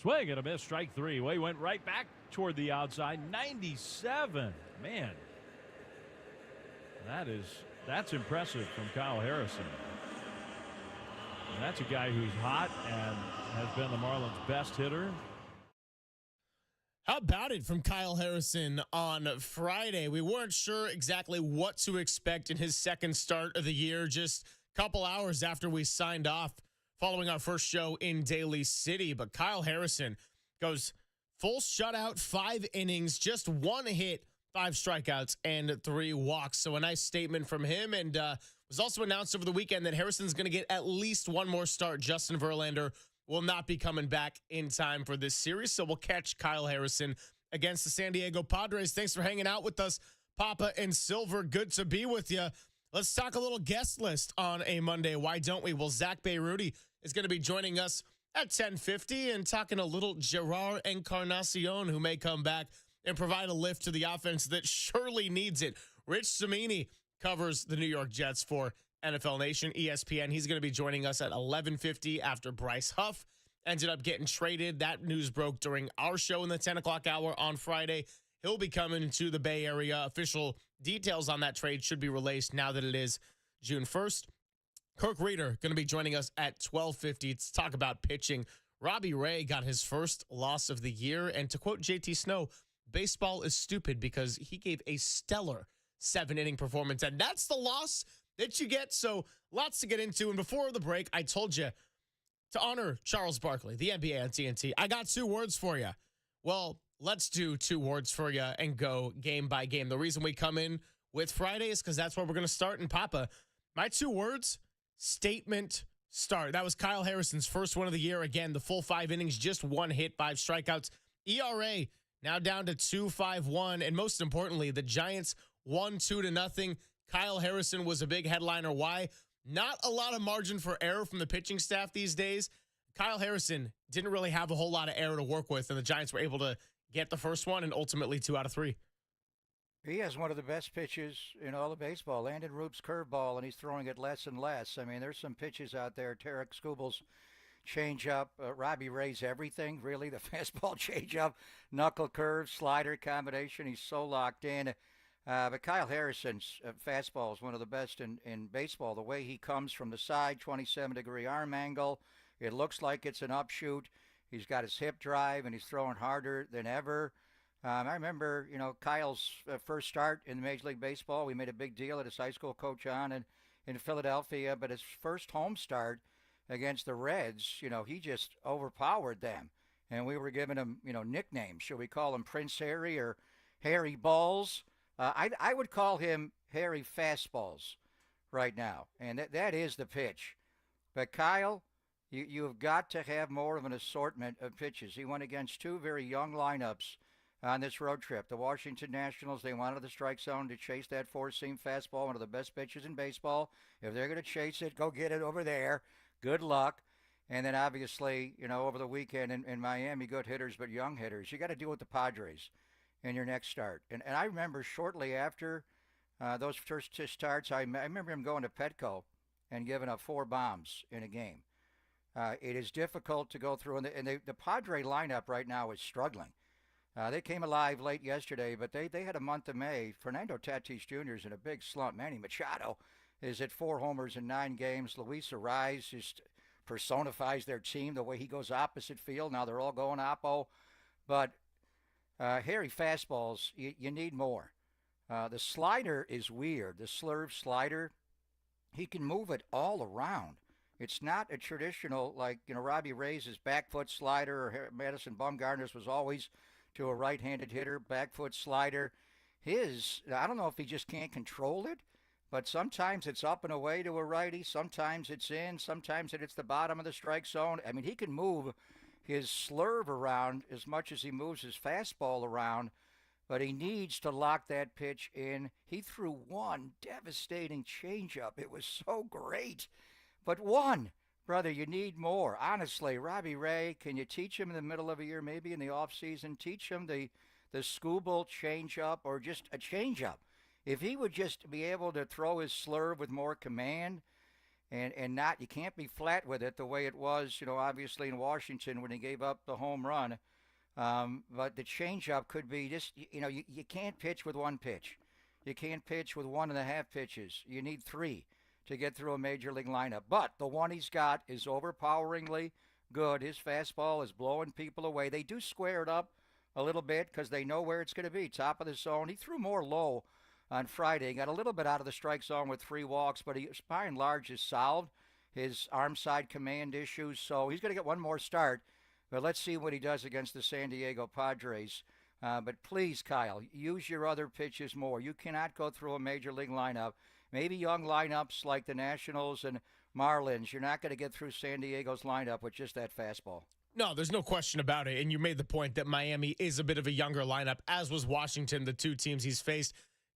Swing and a miss, strike three. Well, he went right back toward the outside. 97. Man, that's impressive from Kyle Harrison. And that's a guy who's hot and has been the Marlins' best hitter. How about it from Kyle Harrison on Friday? We weren't sure exactly what to expect in his second start of the year, just a couple hours after we signed off following our first show in Daly City. But Kyle Harrison goes full shutout, 5 innings, just 1 hit, 5 strikeouts, and 3 walks. So a nice statement from him. And was also announced over the weekend that Harrison's going to get at least one more start. Justin Verlander will not be coming back in time for this series. So we'll catch Kyle Harrison against the San Diego Padres. Thanks for hanging out with us, Papa and Silver. Good to be with you. Let's talk a little guest list on a Monday. Why don't we? Well, Zach Beirudi is going to be joining us at 10:50 and talking a little Gerard Encarnacion, who may come back and provide a lift to the offense that surely needs it. Rich Cimini covers the New York Jets for NFL Nation, ESPN. He's going to be joining us at 11:50 after Bryce Huff ended up getting traded. That news broke during our show in the 10 o'clock hour on Friday. He'll be coming to the Bay Area. Official details on that trade should be released now that it is June 1st. Kirk Reeder going to be joining us at 12:50 to talk about pitching. Robbie Ray got his first loss of the year. And to quote JT Snow, baseball is stupid because he gave a stellar 7-inning performance. And that's the loss that you get. So lots to get into. And before the break, I told you to honor Charles Barkley, the NBA on TNT. I got 2 words for you. Well, let's do 2 words for you and go game by game. The reason we come in with Friday is because that's where we're going to start. And Papa, my 2 words, statement start. That was Kyle Harrison's first one of the year. Again, the full 5 innings, just 1 hit, 5 strikeouts. ERA now down to 2.51. And most importantly, the Giants won 2-0. Kyle Harrison was a big headliner. Why? Not a lot of margin for error from the pitching staff these days. Kyle Harrison didn't really have a whole lot of error to work with, and the Giants were able to get the first one and ultimately 2 out of 3. He has one of the best pitches in all of baseball. Landon Roop's curveball, and he's throwing it less and less. I mean, there's some pitches out there. Tarek Skubal's changeup, Robbie Ray's everything, really. The fastball changeup, knuckle curve, slider combination. He's so locked in. But Kyle Harrison's fastball is one of the best in baseball. The way he comes from the side, 27-degree arm angle. It looks like it's an upshoot. He's got his hip drive, and he's throwing harder than ever. I remember, Kyle's first start in Major League Baseball. We made a big deal at his high school coach on in Philadelphia. But his first home start against the Reds, he just overpowered them. And we were giving him, nicknames. Should we call him Prince Harry or Harry Balls? I would call him Harry Fastballs right now. And that is the pitch. But Kyle, you have got to have more of an assortment of pitches. He went against 2 very young lineups on this road trip. The Washington Nationals, they wanted the strike zone to chase that 4-seam fastball, one of the best pitches in baseball. If they're going to chase it, go get it over there. Good luck. And then obviously, over the weekend in Miami, good hitters but young hitters. You got to deal with the Padres in your next start. And I remember shortly after those first 2 starts, I remember him going to Petco and giving up 4 bombs in a game. It is difficult to go through. And the Padre lineup right now is struggling. They came alive late yesterday, but they had a month of May. Fernando Tatis Jr. is in a big slump. Manny Machado is at 4 homers in 9 games. Luis Arraez just personifies their team the way he goes opposite field. Now they're all going oppo. But hairy fastballs, you need more. The slider is weird. The slurve slider, he can move it all around. It's not a traditional, like, Robbie Ray's back foot slider, or Madison Bumgarner's was always to a right-handed hitter, back foot slider. His, I don't know if he just can't control it, but sometimes it's up and away to a righty, sometimes it's in, sometimes it hits the bottom of the strike zone. I mean, he can move his slurve around as much as he moves his fastball around, but he needs to lock that pitch in. He threw one devastating changeup. It was so great. But one, brother, you need more. Honestly, Robbie Ray, can you teach him in the middle of a year, maybe in the offseason, teach him the Scooble changeup or just a changeup? If he would just be able to throw his slurve with more command and not, you can't be flat with it the way it was, obviously in Washington when he gave up the home run. But the changeup could be just, you can't pitch with one pitch. You can't pitch with 1.5 pitches. You need 3 to get through a major league lineup. But the one he's got is overpoweringly good. His fastball is blowing people away. They do square it up a little bit because they know where it's going to be, top of the zone. He threw more low on Friday. He got a little bit out of the strike zone with 3 walks, but he, by and large, has solved his arm side command issues. So he's going to get one more start. But let's see what he does against the San Diego Padres. But please, Kyle, use your other pitches more. You cannot go through a major league lineup. Maybe young lineups like the Nationals and Marlins. You're not going to get through San Diego's lineup with just that fastball. No, there's no question about it. And you made the point that Miami is a bit of a younger lineup, as was Washington, the 2 teams he's faced.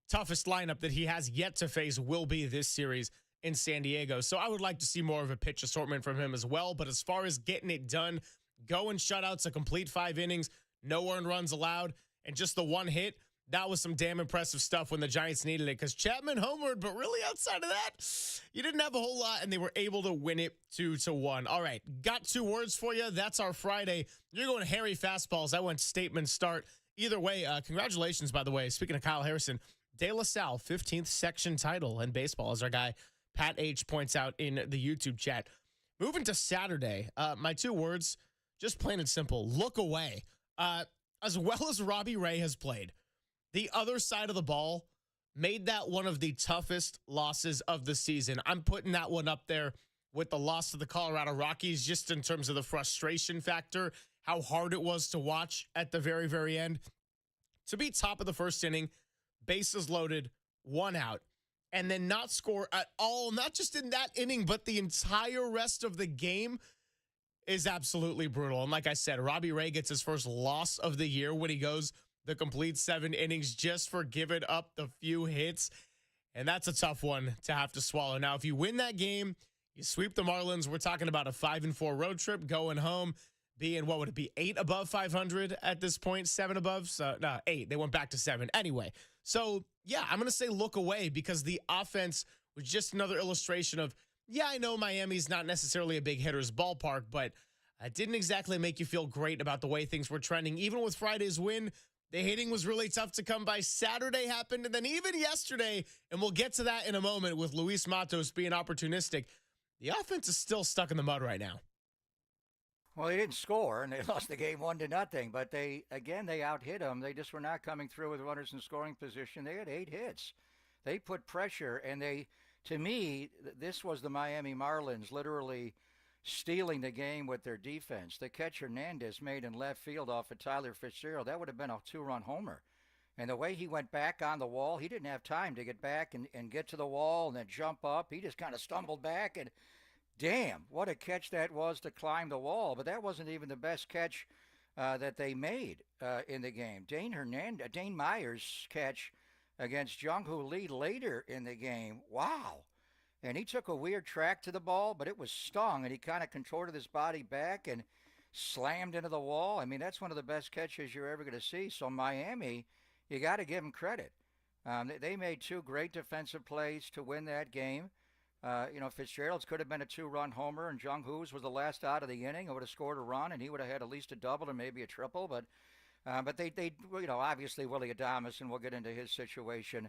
Toughest lineup that he has yet to face will be this series in San Diego. So I would like to see more of a pitch assortment from him as well. But as far as getting it done, going shutouts, a complete 5 innings, no earned runs allowed, and just the 1 hit, that was some damn impressive stuff when the Giants needed it, because Chapman homered, but really outside of that, you didn't have a whole lot, and they were able to win it 2-1. All right, got 2 words for you. That's our Friday. You're going hairy fastballs. I went statement start. Either way, congratulations, by the way. Speaking of Kyle Harrison, De La Salle, 15th section title in baseball, as our guy Pat H points out in the YouTube chat. Moving to Saturday, my 2 words, just plain and simple, look away. As well as Robbie Ray has played, the other side of the ball made that one of the toughest losses of the season. I'm putting that one up there with the loss to the Colorado Rockies, just in terms of the frustration factor, how hard it was to watch at the very, very end. To be top of the first inning, bases loaded, 1 out, and then not score at all, not just in that inning, but the entire rest of the game, is absolutely brutal. And like I said, Robbie Ray gets his first loss of the year when he goes the complete 7 innings just for giving up the few hits. And that's a tough one to have to swallow. Now, if you win that game, you sweep the Marlins. We're talking about a 5-4 road trip going home, being, what would it be, 8 above 500 at this point, 7 above? So, no, 8. They went back to 7. Anyway, so, yeah, I'm going to say look away, because the offense was just another illustration of, yeah, I know Miami's not necessarily a big hitter's ballpark, but it didn't exactly make you feel great about the way things were trending. Even with Friday's win, the hitting was really tough to come by. Saturday happened, and then even yesterday, and we'll get to that in a moment with Luis Matos being opportunistic, the offense is still stuck in the mud right now. Well, they didn't score, and they lost the game 1-0. But they out-hit them. They just were not coming through with runners in scoring position. They had 8 hits. They put pressure, and to me, this was the Miami Marlins literally stealing the game with their defense. The catch Hernandez made in left field off of Tyler Fitzgerald, that would have been a 2-run homer. And the way he went back on the wall, he didn't have time to get back and get to the wall and then jump up. He just kind of stumbled back, and damn, what a catch that was to climb the wall. But that wasn't even the best catch that they made in the game. Dane Myers' catch against Jung-Hoo Lee later in the game, wow. And he took a weird track to the ball, but it was stung, and he kind of contorted his body back and slammed into the wall. I mean, that's one of the best catches you're ever going to see. So Miami, you got to give them credit. They made 2 great defensive plays to win that game. Fitzgerald's could have been a 2-run homer, and Jung-Hoo's was the last out of the inning. It would have scored a run, and he would have had at least a double or maybe a triple. But But they, obviously Willie Adames, and we'll get into his situation.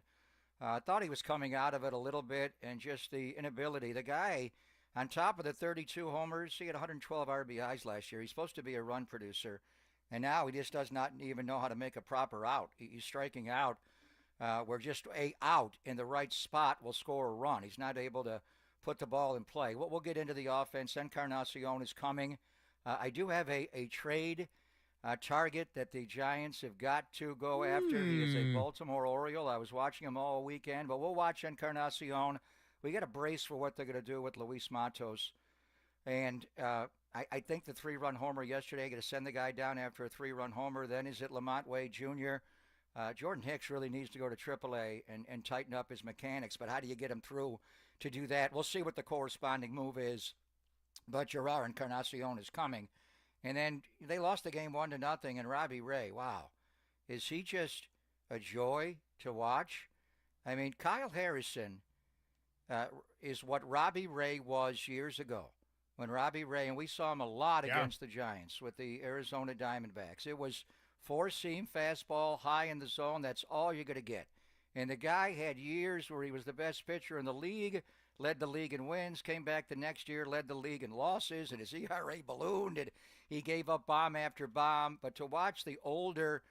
Thought he was coming out of it a little bit, and just the inability. The guy, on top of the 32 homers, he had 112 RBIs last year. He's supposed to be a run producer, and now he just does not even know how to make a proper out. He's striking out where just a out in the right spot will score a run. He's not able to put the ball in play. We'll get into the offense. Encarnacion is coming. I do have a trade target that the Giants have got to go after. He is a Baltimore Oriole. I was watching him all weekend, but we'll watch Encarnacion. We got to brace for what they're going to do with Luis Matos. And I think the 3-run homer yesterday, going to send the guy down after a 3-run homer. Then is it Lamont Wade Jr.? Jordan Hicks really needs to go to AAA and tighten up his mechanics, but how do you get him through to do that? We'll see what the corresponding move is. But Gerard Encarnacion is coming. And then they lost the game 1-0, and Robbie Ray, wow. Is he just a joy to watch? I mean, Kyle Harrison is what Robbie Ray was years ago. When Robbie Ray, and we saw him a lot against the Giants with the Arizona Diamondbacks. It was 4-seam fastball, high in the zone. That's all you're going to get. And the guy had years where he was the best pitcher in the league, led the league in wins, came back the next year, led the league in losses, and his ERA ballooned, and he gave up bomb after bomb. But to watch the older,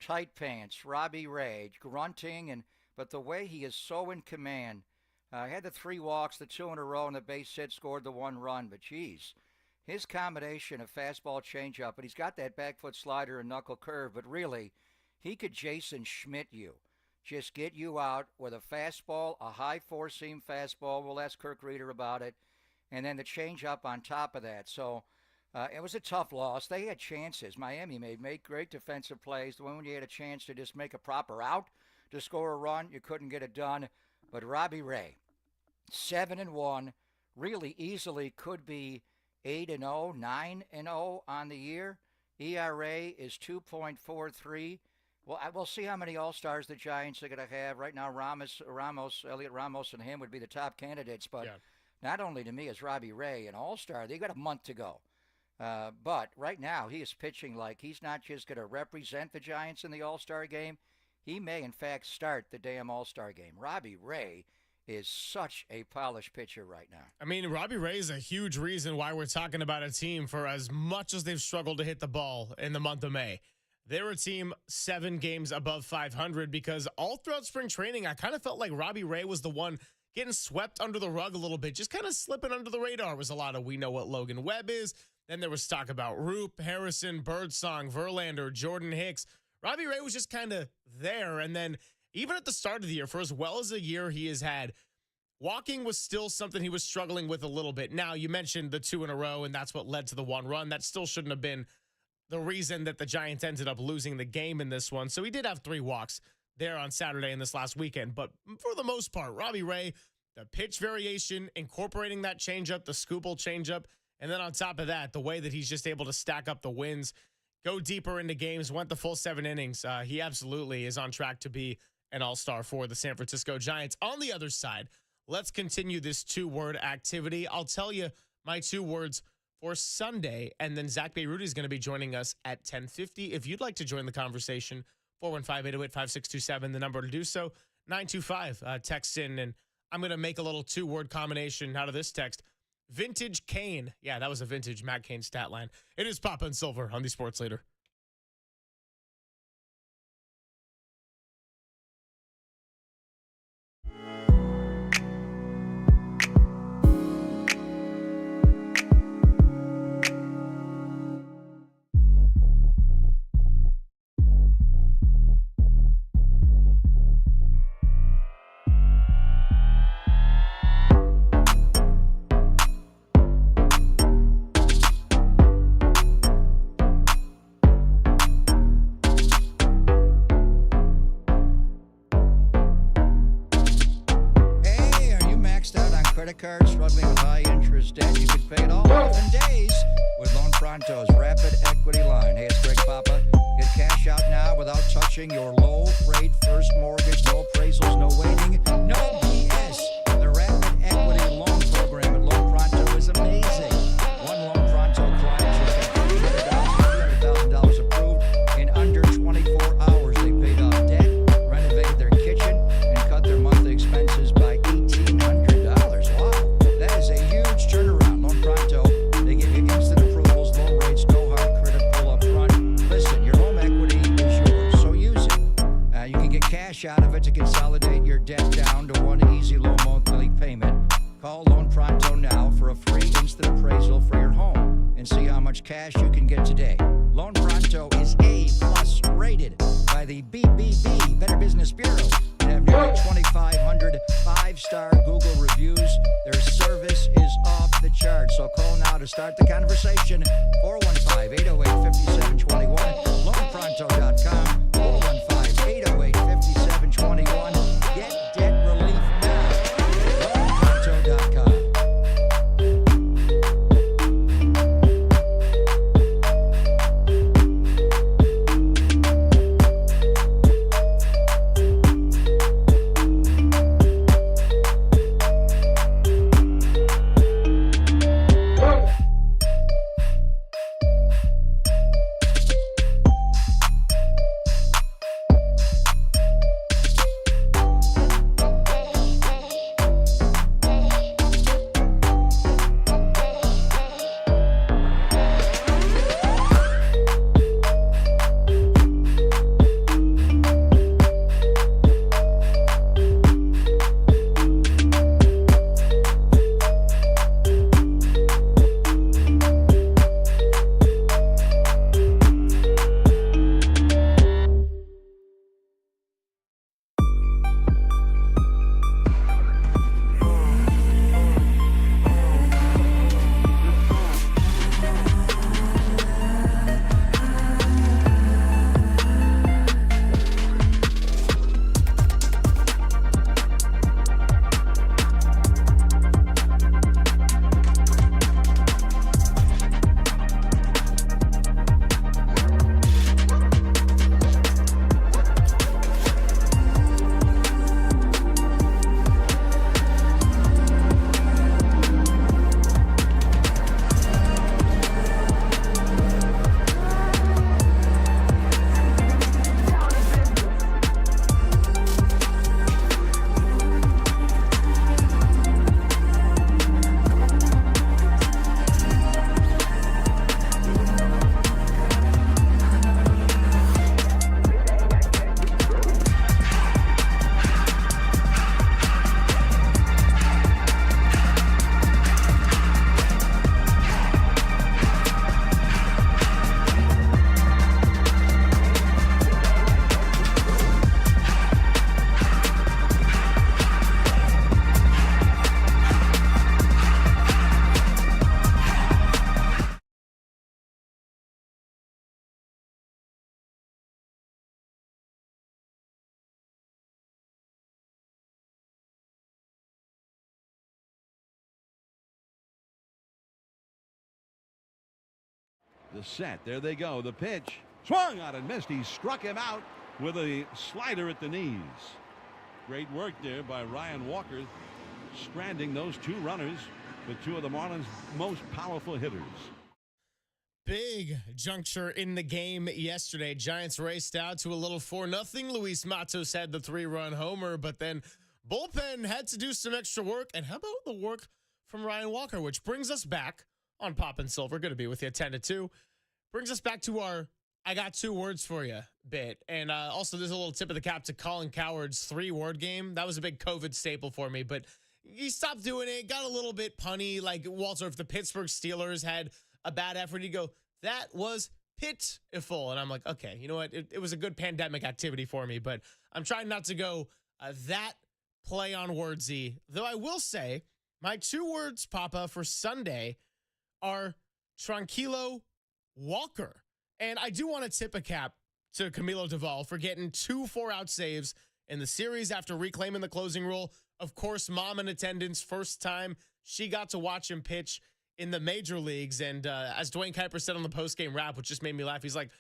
tight pants, Robbie Ray, grunting, but the way he is so in command, had the 3 walks, the 2 in a row, and the base hit, scored the 1 run. But, geez, his combination of fastball changeup, but he's got that back foot slider and knuckle curve, but really, he could Jason Schmidt you. Just get you out with a fastball, a high 4-seam fastball. We'll ask Kirk Reeder about it. And then the changeup on top of that. So it was a tough loss. They had chances. Miami made great defensive plays. When you had a chance to just make a proper out to score a run, you couldn't get it done. But Robbie Ray, 7-1, really easily could be 8-0, 9-0 on the year. ERA is 2.43. Well, we'll see how many All-Stars the Giants are going to have. Right now, Elliot Ramos and him would be the top candidates. But not only to me is Robbie Ray an All-Star, they've got a month to go. But right now, he is pitching like he's not just going to represent the Giants in the All-Star game. He may, in fact, start the damn All-Star game. Robbie Ray is such a polished pitcher right now. I mean, Robbie Ray is a huge reason why we're talking about a team for as much as they've struggled to hit the ball in the month of May. They're a team 7 games above 500 because all throughout spring training, I kind of felt like Robbie Ray was the one getting swept under the rug a little bit, just kind of slipping under the radar. It was a lot of we know what Logan Webb is. Then there was talk about Roop, Harrison, Birdsong, Verlander, Jordan Hicks. Robbie Ray was just kind of there. And then even at the start of the year, for as well as a year he has had, walking was still something he was struggling with a little bit. Now, you mentioned the 2 in a row, and that's what led to the 1 run. That still shouldn't have been the reason that the Giants ended up losing the game in this one. So he did have 3 walks there on Saturday and this last weekend. But for the most part, Robbie Ray, the pitch variation, incorporating that changeup, the scoopable changeup, and then on top of that, the way that he's just able to stack up the wins, go deeper into games, went the full 7 innings. He absolutely is on track to be an all-star for the San Francisco Giants. On the other side, let's continue this 2-word activity. I'll tell you my 2 words for Sunday, and then Zach Beirut is going to be joining us at 10:50. If you'd like to join the conversation, 415-808-5627, the number to do so, 925, text in, and I'm going to make a little 2-word combination out of this text. Vintage Kane. Yeah, that was a vintage Matt Cain stat line. It is Papa and Silver on the Sports Leader. Credit card, struggling with high interest debt, you could pay it all off in days with Loan Pronto's Rapid Equity Line. Hey, it's Greg Papa. Get cash out now without touching your low-rate first mortgage. No appraisals, no waiting, no BS. The Rapid Equity Loan Program at Loan Pronto is amazing. One Loan Pronto client should get $300,000 approved in under it to consolidate your debt down to one easy low monthly payment. Call Loan Pronto now for a free instant appraisal for your home and see how much cash you can get today. Loan Pronto is A+ rated by the BBB, Better Business Bureau, and have nearly 2,500 five-star Google reviews. Their service is off the charts. So call now to start the conversation. 415-808-5721, loanpronto.com, 415-808-5721. Get debt relief now. loanpronto.com. The set. There they go. The pitch. Swung out and missed. He struck him out with a slider at the knees. Great work there by Ryan Walker, stranding those two runners, the two of the Marlins' most powerful hitters. Big juncture in the game yesterday. Giants raced out to a little 4-0. Luis Matos had the 3-run homer, but then bullpen had to do some extra work. And how about the work from Ryan Walker, which brings us back on Pop and Silver. Good to be with you, 10-2. Brings us back to our I got 2 words for you bit. And also, there's a little tip of the cap to Colin Cowherd's 3-word game. That was a big COVID staple for me, but he stopped doing it, got a little bit punny. Like, Walter, if the Pittsburgh Steelers had a bad effort, he'd go, that was pitiful. And I'm like, okay, you know what? It was a good pandemic activity for me, but I'm trying not to go that play on wordsy. Though I will say, my 2 words, Papa, for Sunday are Tranquilo Walker. And I do want to tip a cap to Camilo Doval for getting 2 4-out saves in the series after reclaiming the closing role. Of course, mom in attendance, first time she got to watch him pitch in the major leagues. And as Dwayne Kuiper said on the postgame wrap, which just made me laugh, he's like,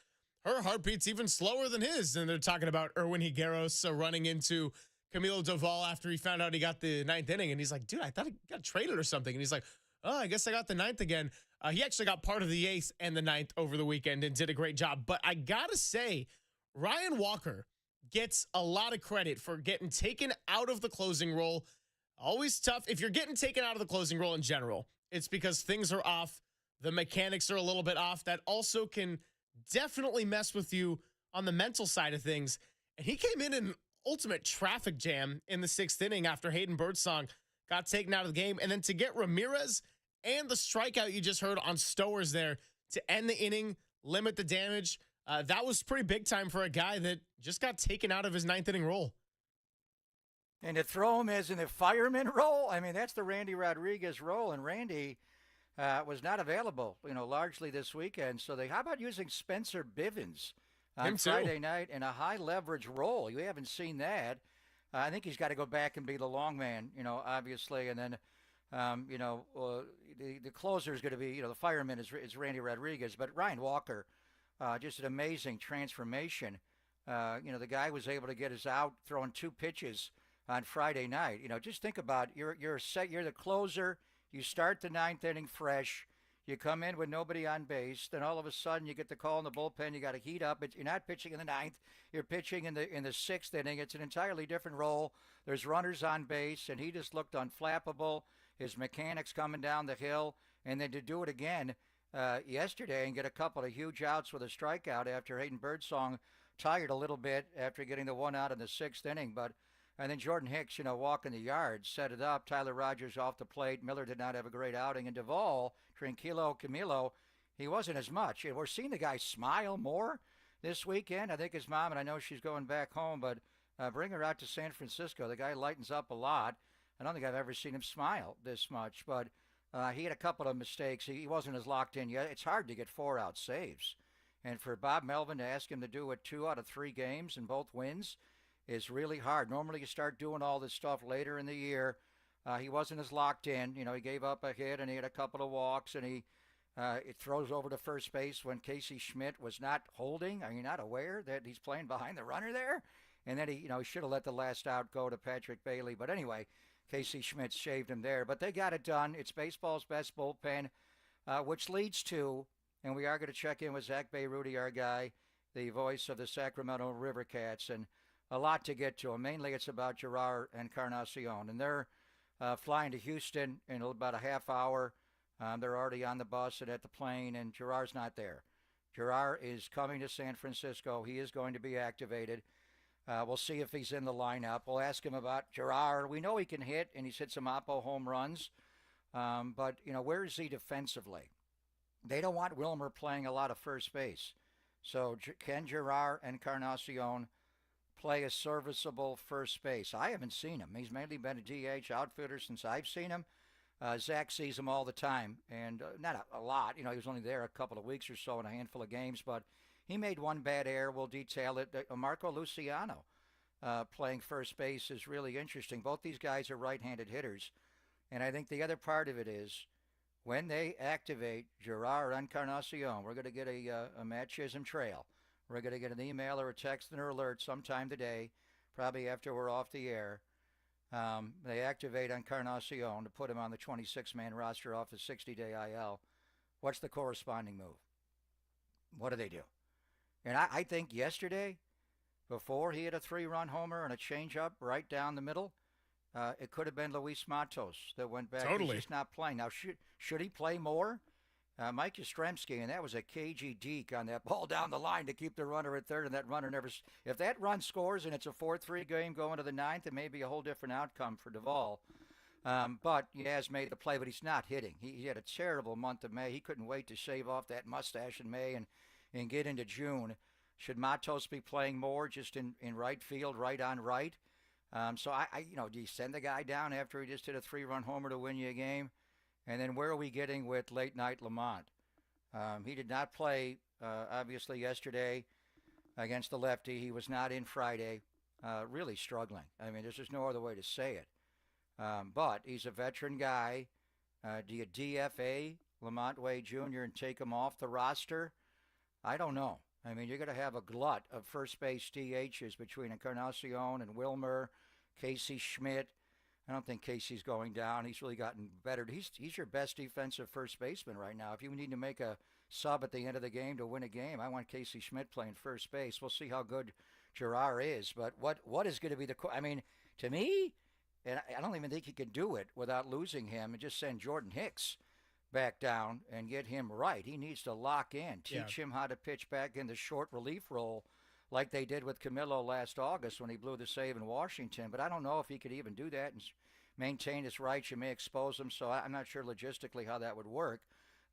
her heartbeat's even slower than his. And they're talking about Erwin Higueros running into Camilo Doval after he found out he got the 9th inning. And he's like, dude, I thought he got traded or something. And he's like, oh, I guess I got the 9th again. He actually got part of the 8th and the 9th over the weekend and did a great job. But I got to say, Ryan Walker gets a lot of credit for getting taken out of the closing role. Always tough. If you're getting taken out of the closing role in general, it's because things are off. The mechanics are a little bit off. That also can definitely mess with you on the mental side of things. And he came in and ultimate traffic jam in the 6th inning after Hayden Birdsong got taken out of the game. And then to get Ramirez and the strikeout you just heard on Stowers there to end the inning, limit the damage, that was pretty big time for a guy that just got taken out of his 9th inning role. And to throw him as in the fireman role, I mean, that's the Randy Rodriguez role. And Randy was not available, largely this weekend. So how about using Spencer Bivens on Friday night in a high leverage role? You haven't seen that. I think he's got to go back and be the long man, obviously. And then, the closer is going to be, the fireman is Randy Rodriguez. But Ryan Walker, just an amazing transformation. The guy was able to get his out throwing 2 pitches on Friday night. Just think about you're the closer. You start the 9th inning fresh. You come in with nobody on base. Then all of a sudden you get the call in the bullpen. You got to heat up. You're not pitching in the 9th. You're pitching in the 6th inning. It's an entirely different role. There's runners on base, and he just looked unflappable. His mechanics coming down the hill, and then to do it again yesterday and get a couple of huge outs with a strikeout after Hayden Birdsong tired a little bit after getting the 1 out in the 6th inning, and then Jordan Hicks, walking the yard, set it up. Tyler Rogers off the plate. Miller did not have a great outing. And Duvall, Tranquilo, Camilo, he wasn't as much. And we're seeing the guy smile more this weekend. I think his mom, and I know she's going back home, but bring her out to San Francisco. The guy lightens up a lot. I don't think I've ever seen him smile this much. But he had a couple of mistakes. He wasn't as locked in yet. It's hard to get 4-out saves. And for Bob Melvin to ask him to do it 2 out of 3 games and both wins is really hard. Normally you start doing all this stuff later in the year. He wasn't as locked in. He gave up a hit and he had a couple of walks, and it throws over to first base when Casey Schmidt was not holding. Are you not aware that he's playing behind the runner there? And then he should have let the last out go to Patrick Bailey. But anyway, Casey Schmidt shaved him there. But they got it done. It's baseball's best bullpen, which leads to, and we are going to check in with Zach Bayruti, our guy, the voice of the Sacramento River Cats, and a lot to get to. Mainly it's about Gerard Encarnacion. And they're flying to Houston in about a half hour. They're already on the bus and at the plane, and Gerard's not there. Gerard is coming to San Francisco. He is going to be activated. We'll see if he's in the lineup. We'll ask him about Gerard. We know he can hit, and he's hit some oppo home runs. But, where is he defensively? They don't want Wilmer playing a lot of first base. So can Gerard Encarnacion play a serviceable first base? I haven't seen him. He's mainly been a DH outfielder since I've seen him. Zach sees him all the time, and not a lot. He was only there a couple of weeks or so in a handful of games, but he made one bad error. We'll detail it. Marco Luciano playing first base is really interesting. Both these guys are right-handed hitters, and I think the other part of it is when they activate Gerard Encarnacion, we're going to get a Matt Chisholm trail. We're going to get an email or a text or alert sometime today, probably after we're off the air. They activate Encarnacion to put him on the 26-man roster off the 60-day IL. What's the corresponding move? What do they do? And I think yesterday, before he hit a 3-run homer and a changeup right down the middle, it could have been Luis Matos that went back. Totally. He's just not playing. Now, should he play more? Mike Yastrzemski, and that was a cagey deke on that ball down the line to keep the runner at third, and that runner never. If that run scores and it's a 4-3 game going to the 9th, it may be a whole different outcome for Duvall. But he has made the play, but he's not hitting. He had a terrible month of May. He couldn't wait to shave off that mustache in May and get into June. Should Matos be playing more just in right field, right on right? So do you send the guy down after he just hit a 3-run homer to win you a game? And then where are we getting with late-night Lamont? He did not play, obviously, yesterday against the lefty. He was not in Friday. Really struggling. I mean, there's just no other way to say it. But he's a veteran guy. Do you DFA Lamont Wade Jr. and take him off the roster? I don't know. I mean, you're going to have a glut of first base DHs between Encarnacion and Wilmer, Casey Schmidt. I don't think Casey's going down. He's really gotten better. He's your best defensive first baseman right now. If you need to make a sub at the end of the game to win a game, I want Casey Schmidt playing first base. We'll see how good Gerard is. But what is going to be I mean, to me, and I don't even think he can do it without losing him and just send Jordan Hicks back down and get him right. He needs to lock in, teach him how to pitch back in the short relief role like they did with Camilo last August when he blew the save in Washington. But I don't know if he could even do that and maintain his rights. You may expose him, so I'm not sure logistically how that would work.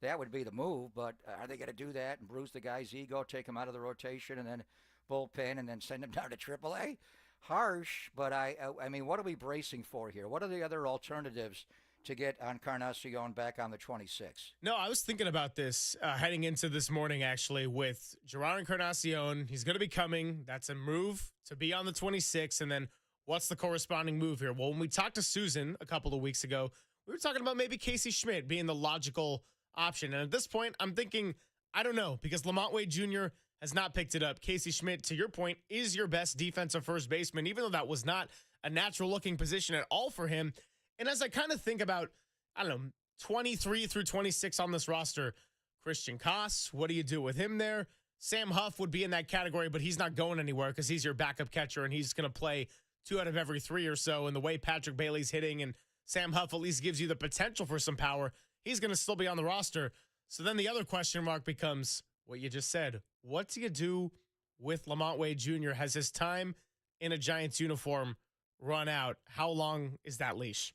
That would be the move, but are they going to do that and bruise the guy's ego, take him out of the rotation, and then bullpen, and then send him down to AAA? Harsh, but I mean, what are we bracing for here? What are the other alternatives to get Encarnacion back on the 26? No, I was thinking about this heading into this morning, actually, with Gerard Encarnacion. He's going to be coming. That's a move to be on the 26, and then what's the corresponding move here? Well, when we talked to Susan a couple of weeks ago, we were talking about maybe Casey Schmidt being the logical option. And at this point, I'm thinking, I don't know, because Lamont Wade Jr. has not picked it up. Casey Schmidt, to your point, is your best defensive first baseman, even though that was not a natural-looking position at all for him. And as I kind of think about, I don't know, 23 through 26 on this roster, Christian Koss, what do you do with him there? Sam Huff would be in that category, but he's not going anywhere because he's your backup catcher, and he's going to play 2 out of every 3 or so. And the way Patrick Bailey's hitting, and Sam Huff at least gives you the potential for some power, he's going to still be on the roster. So then the other question mark becomes what you just said. What do you do with Lamont Wade Jr.? Has his time in a Giants uniform run out? How long is that leash?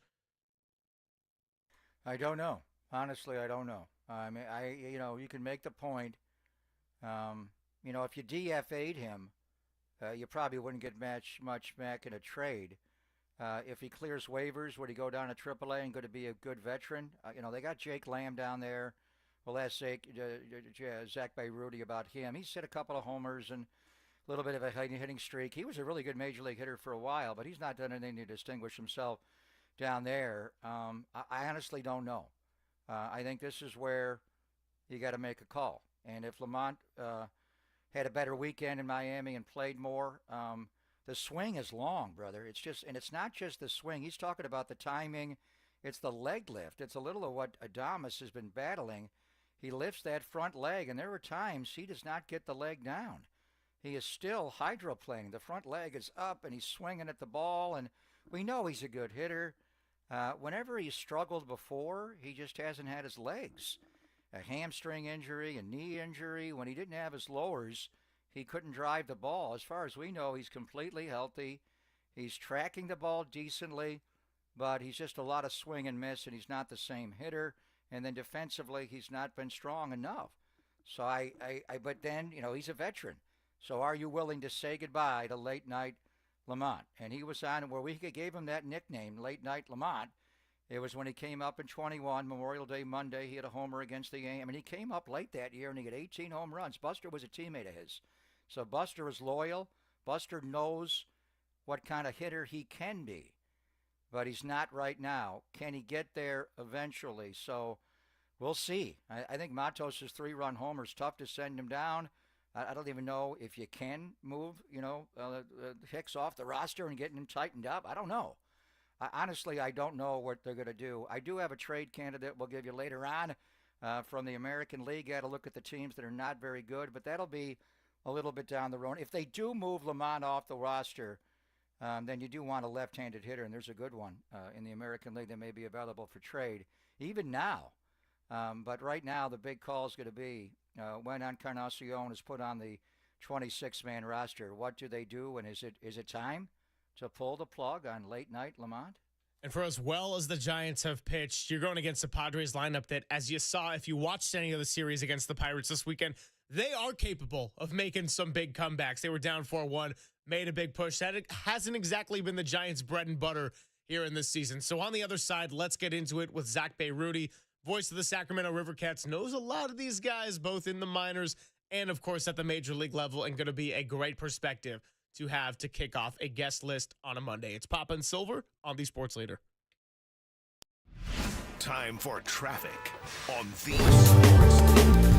I don't know. Honestly, I don't know. I mean, you can make the point. If you DFA'd him, you probably wouldn't get much back in a trade. If he clears waivers, would he go down to AAA and going to be a good veteran? They got Jake Lamb down there. We'll ask Zach Beirute about him. He's hit a couple of homers and a little bit of a hitting streak. He was a really good major league hitter for a while, but he's not done anything to distinguish himself down there. I honestly don't know. I think this is where you got to make a call. And if Lamont had a better weekend in Miami and played more, the swing is long, brother. It's not just the swing. He's talking about the timing. It's the leg lift. It's a little of what Adames has been battling. He lifts that front leg, and there are times he does not get the leg down. He is still hydroplaning. The front leg is up, and he's swinging at the ball, and we know he's a good hitter. Whenever he's struggled before, he just hasn't had his legs. A hamstring injury, a knee injury. When he didn't have his lowers, he couldn't drive the ball. As far as we know, he's completely healthy. He's tracking the ball decently, but he's just a lot of swing and miss, and he's not the same hitter. And then defensively, he's not been strong enough. So but then, he's a veteran. So are you willing to say goodbye to late night Lamont? And he was on where we gave him that nickname, late night Lamont. It was when he came up in 21, Memorial Day Monday. He had a homer against the Yankees. I mean, he came up late that year, and he got 18 home runs. Buster was a teammate of his. So Buster is loyal. Buster knows what kind of hitter he can be, but he's not right now. Can he get there eventually? So we'll see. I think Matos' 3-run homer is tough to send him down. I don't even know if you can move, Hicks off the roster and getting him tightened up. I don't know. Honestly, I don't know what they're going to do. I do have a trade candidate we'll give you later on from the American League. Got to look at the teams that are not very good, but that'll be a little bit down the road. If they do move Lamont off the roster, then you do want a left-handed hitter, and there's a good one in the American League that may be available for trade, even now. But right now, the big call is going to be when Encarnacion is put on the 26-man roster, what do they do, and is it time to pull the plug on late-night Lamont? And for as well as the Giants have pitched, you're going against the Padres lineup that, as you saw, if you watched any of the series against the Pirates this weekend, they are capable of making some big comebacks. They were down 4-1, made a big push. That hasn't exactly been the Giants' bread and butter here in this season. So on the other side, let's get into it with Zach Beirute, voice of the Sacramento River Cats, knows a lot of these guys, both in the minors and, of course, at the major league level, and going to be a great perspective to have to kick off a guest list on a Monday. It's Papa and Silver on the Sports Leader. Time for traffic on the Sports Leader.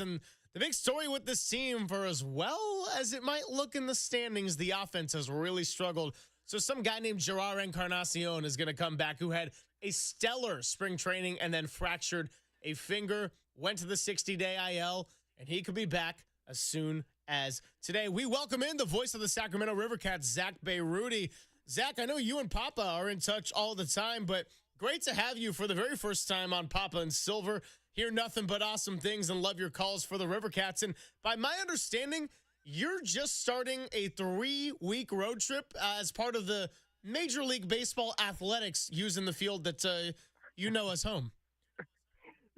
And the big story with this team, for as well as it might look in the standings, the offense has really struggled. So some guy named Gerard Encarnacion is going to come back, who had a stellar spring training and then fractured a finger, went to the 60-day IL, and he could be back as soon as today. We welcome in the voice of the Sacramento Rivercats, Zach Bayruti. Zach, I know you and Papa are in touch all the time, but great to have you for the very first time on Papa and Silver. Hear nothing but awesome things and love your calls for the Rivercats. And by my understanding, you're just starting a 3-week road trip as part of the Major League Baseball athletics using the field that you know as home.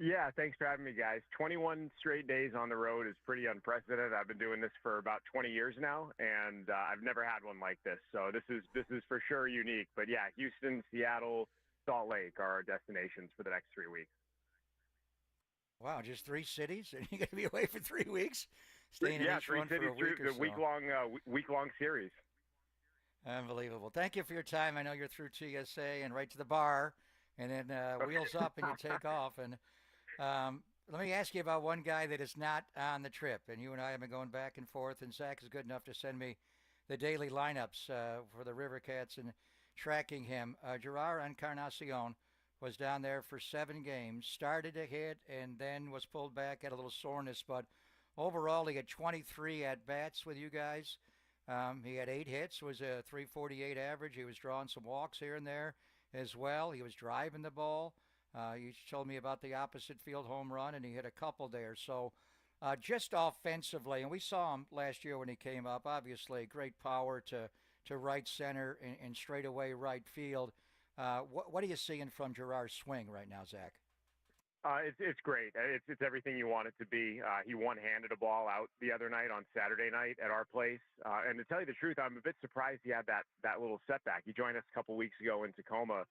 Yeah, thanks for having me, guys. 21 straight days on the road is pretty unprecedented. I've been doing this for about 20 years now, and I've never had one like this. So this is for sure unique. But yeah, Houston, Seattle, Salt Lake are our destinations for the next 3 weeks. Wow, just 3 cities, and you're going to be away for 3 weeks, staying in each 3 one for cities a week through or the so. week-long series. Unbelievable. Thank you for your time. I know you're through TSA and right to the bar, and then wheels up and you take off. And let me ask you about one guy that is not on the trip. And you and I have been going back and forth, and Zach is good enough to send me the daily lineups for the Rivercats and tracking him. Gerard Encarnacion was down there for 7 games, started to hit, and then was pulled back, had a little soreness. But overall, he had 23 at-bats with you guys. He had 8 hits, was a .348 average. He was drawing some walks here and there as well. He was driving the ball. You told me about the opposite field home run, and he hit a couple there. So just offensively, and we saw him last year when he came up, obviously great power to right center and straightaway right field. What are you seeing from Gerard's swing right now, Zach? It's great. It's everything you want it to be. He one-handed a ball out the other night on Saturday night at our place. And to tell you the truth, I'm a bit surprised he had that little setback. He joined us a couple weeks ago in Tacoma,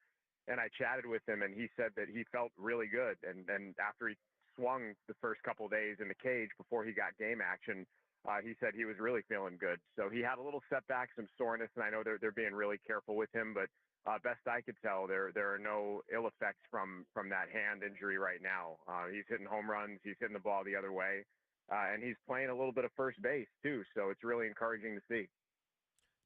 and I chatted with him, and he said that he felt really good. And after he swung the first couple of days in the cage before he got game action, he said he was really feeling good. So he had a little setback, some soreness, and I know they're being really careful with him, but best I could tell, there are no ill effects from that hand injury right now. He's hitting home runs, he's hitting the ball the other way, and he's playing a little bit of first base too. So it's really encouraging to see.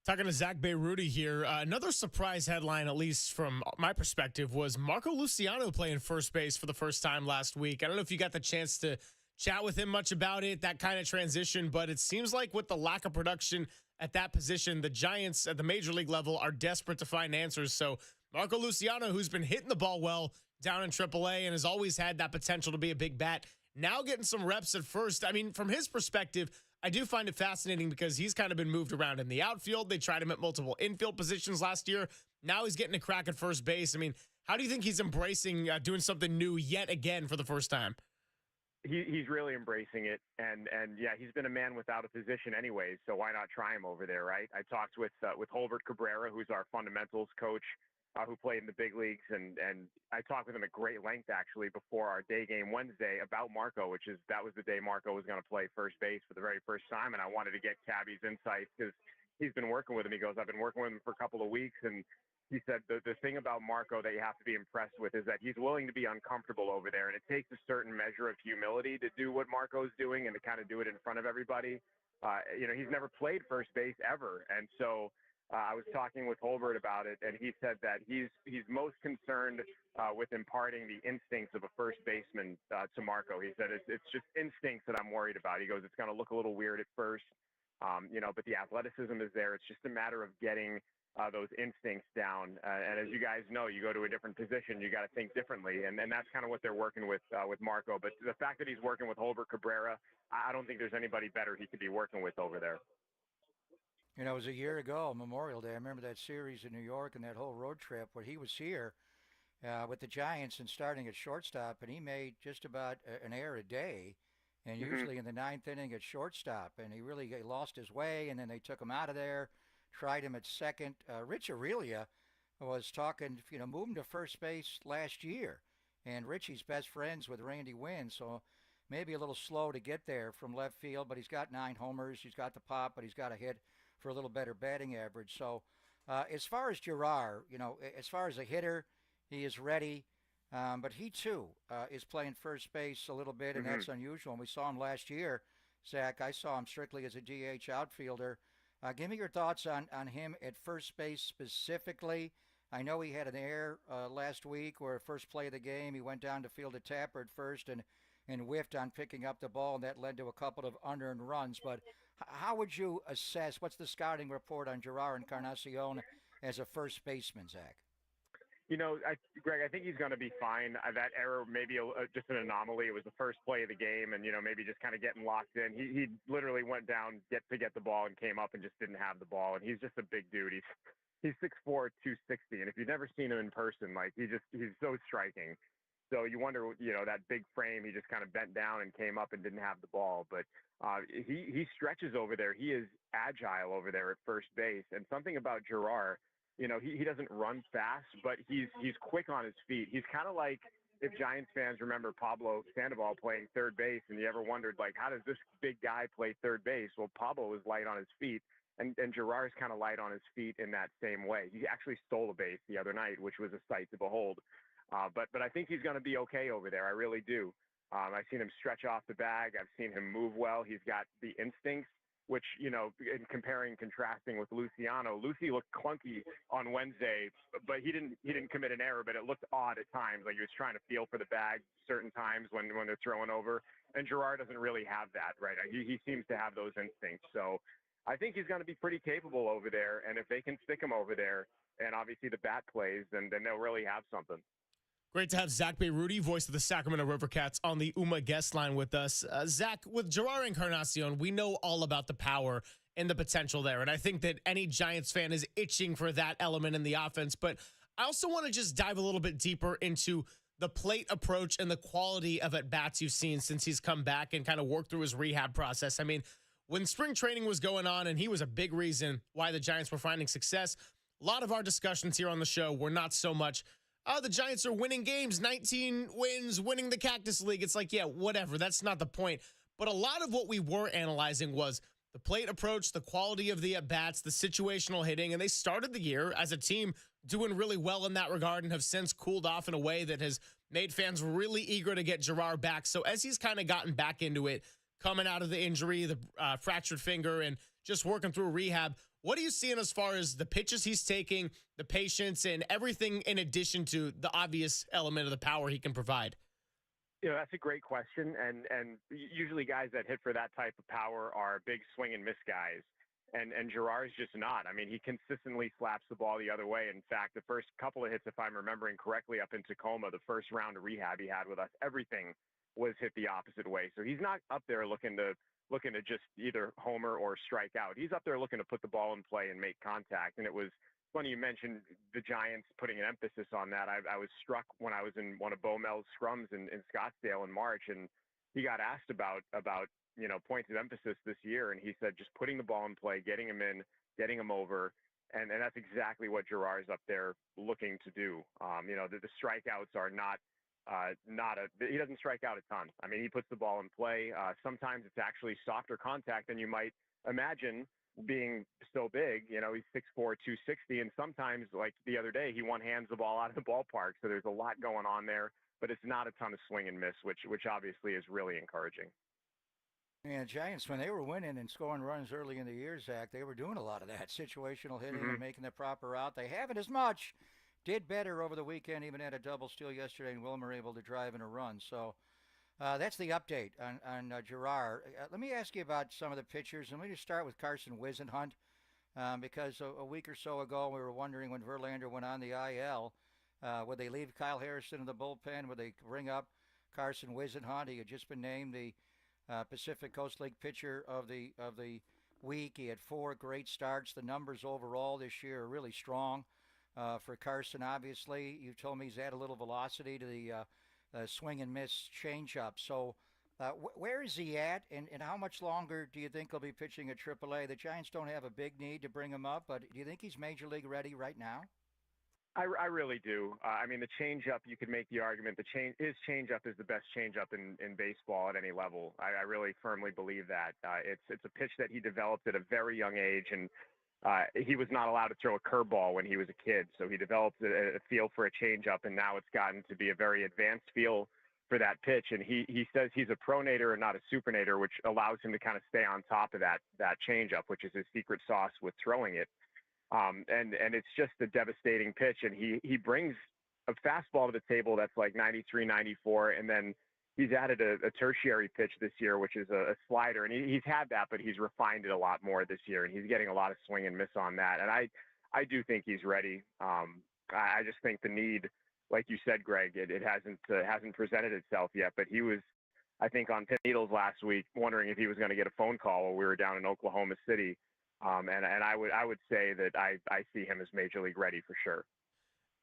Talking to Zach Bayruti here, another surprise headline, at least from my perspective, was Marco Luciano playing first base for the first time last week. I don't know if you got the chance to chat with him much about it, that kind of transition, but it seems like with the lack of production at that position, the Giants at the major league level are desperate to find answers. So Marco Luciano, who's been hitting the ball well down in AAA and has always had that potential to be a big bat, now getting some reps at first. I mean, from his perspective, I do find it fascinating because he's kind of been moved around in the outfield. They tried him at multiple infield positions last year. Now he's getting a crack at first base. I mean, how do you think he's embracing doing something new yet again for the first time? He's really embracing it, and yeah, he's been a man without a position anyways, so why not try him over there, right? I talked with Holbert Cabrera, who's our fundamentals coach, who played in the big leagues, and I talked with him at great length actually before our day game Wednesday about Marco, that was the day Marco was going to play first base for the very first time, and I wanted to get Cabby's insights because he's been working with him. He goes, I've been working with him for a couple of weeks, and he said the thing about Marco that you have to be impressed with is that he's willing to be uncomfortable over there, and it takes a certain measure of humility to do what Marco's doing and to kind of do it in front of everybody. He's never played first base ever, and so I was talking with Holbert about it, and he said that he's most concerned with imparting the instincts of a first baseman to Marco. He said it's just instincts that I'm worried about. He goes, it's going to look a little weird at first, but the athleticism is there. It's just a matter of getting those instincts down. And as you guys know, you go to a different position, you got to think differently. And that's kind of what they're working with Marco. But the fact that he's working with Holbert Cabrera, I don't think there's anybody better he could be working with over there. You know, it was a year ago, Memorial Day. I remember that series in New York and that whole road trip where he was here with the Giants and starting at shortstop, and he made just about an error a day, and usually in the 9th inning at shortstop. And he really lost his way, and then they took him out of there. Tried him at second. Rich Aurelia was talking, moving to first base last year. And Richie's best friends with Randy Wynn, so maybe a little slow to get there from left field, but he's got 9 homers. He's got the pop, but he's got a hit for a little better batting average. So as far as Gerard, as far as a hitter, he is ready. But he, too, is playing first base a little bit, and Mm-hmm. that's unusual. And we saw him last year, Zach. I saw him strictly as a DH outfielder. Give me your thoughts on him at first base specifically. I know he had an error last week where first play of the game, he went down to field a tapper at first and whiffed on picking up the ball, and that led to a couple of unearned runs. But how would you assess, what's the scouting report on Gerard Encarnacion as a first baseman, Zach? Greg, I think he's going to be fine. That error may be just an anomaly. It was the first play of the game, and maybe just kind of getting locked in. He literally went down to get the ball and came up and just didn't have the ball. And he's just a big dude. He's 6'4", 260, and if you've never seen him in person, like he's so striking. So you wonder, that big frame, he just kind of bent down and came up and didn't have the ball. But he stretches over there. He is agile over there at first base. And something about Gerard, he doesn't run fast, but he's quick on his feet. He's kind of like, if Giants fans remember Pablo Sandoval playing third base, and you ever wondered, like, how does this big guy play third base? Well, Pablo is light on his feet, and Gerard's kind of light on his feet in that same way. He actually stole a base the other night, which was a sight to behold. But I think he's going to be okay over there. I really do. I've seen him stretch off the bag. I've seen him move well. He's got the instincts, which, in contrasting with Luciano, Lucy looked clunky on Wednesday, but he didn't commit an error, but it looked odd at times. Like he was trying to feel for the bag certain times when they're throwing over. And Gerard doesn't really have that, right? He seems to have those instincts. So I think he's going to be pretty capable over there. And if they can stick him over there, and obviously the bat plays, then they'll really have something. Great to have Zach Beirudi, voice of the Sacramento Rivercats, on the UMA guest line with us. Zach, with Gerard Encarnacion, we know all about the power and the potential there. And I think that any Giants fan is itching for that element in the offense. But I also want to just dive a little bit deeper into the plate approach and the quality of at-bats you've seen since he's come back and kind of worked through his rehab process. I mean, when spring training was going on, and he was a big reason why the Giants were finding success, a lot of our discussions here on the show were not so much, the Giants are winning games, 19 wins, winning the Cactus League. It's like, yeah, whatever. That's not the point. But a lot of what we were analyzing was the plate approach, the quality of the at-bats, the situational hitting. And they started the year as a team doing really well in that regard and have since cooled off in a way that has made fans really eager to get Gerard back. So as he's kind of gotten back into it, coming out of the injury, the fractured finger, and just working through rehab, what are you seeing as far as the pitches he's taking, the patience, and everything in addition to the obvious element of the power he can provide? That's a great question. And usually guys that hit for that type of power are big swing and miss guys. And Gerard's just not. I mean, he consistently slaps the ball the other way. In fact, the first couple of hits, if I'm remembering correctly, up in Tacoma, the first round of rehab he had with us, everything was hit the opposite way. So he's not up there looking to just either homer or strike out. He's up there looking to put the ball in play and make contact. And it was funny you mentioned the Giants putting an emphasis on that. I was struck when I was in one of Bo Mel's scrums in Scottsdale in March, and he got asked about points of emphasis this year, and he said just putting the ball in play, getting him in, getting him over, and that's exactly what Gerard's up there looking to do. The strikeouts are not he doesn't strike out a ton. I mean, he puts the ball in play. Sometimes it's actually softer contact than you might imagine being so big. He's 6'4", 260, and sometimes, like the other day, he one-hands the ball out of the ballpark. So there's a lot going on there, but it's not a ton of swing and miss, which obviously is really encouraging. Yeah, Giants, when they were winning and scoring runs early in the year, Zach, they were doing a lot of that, situational hitting and making the proper route. They haven't as much. Did better over the weekend, even had a double steal yesterday, and Wilmer able to drive in a run. So that's the update on Gerard. Let me ask you about some of the pitchers, and let me just start with Carson Whisenhunt, because a week or so ago we were wondering when Verlander went on the IL, would they leave Kyle Harrison in the bullpen? Would they bring up Carson Whisenhunt? He had just been named the Pacific Coast League pitcher of the week. He had 4 great starts. The numbers overall this year are really strong. For Carson, obviously, you told me he's added a little velocity to the swing and miss changeup. So where is he at, and how much longer do you think he'll be pitching at AAA? The Giants don't have a big need to bring him up, but do you think he's major league ready right now? I really do. I mean, the changeup, you could make the argument his changeup is the best changeup in baseball at any level. I really firmly believe that. It's a pitch that he developed at a very young age, and he was not allowed to throw a curveball when he was a kid. So he developed a feel for a changeup, and now it's gotten to be a very advanced feel for that pitch. And he says he's a pronator and not a supernator, which allows him to kind of stay on top of that changeup, which is his secret sauce with throwing it. And it's just a devastating pitch. And he brings a fastball to the table that's like 93, 94, and then he's added a tertiary pitch this year, which is a slider, and he's had that, but he's refined it a lot more this year, and he's getting a lot of swing and miss on that. And I do think he's ready. I just think the need, like you said, Greg, it hasn't presented itself yet. But he was, I think, on pin needles last week, wondering if he was going to get a phone call while we were down in Oklahoma City. And I would say that I see him as major league ready for sure.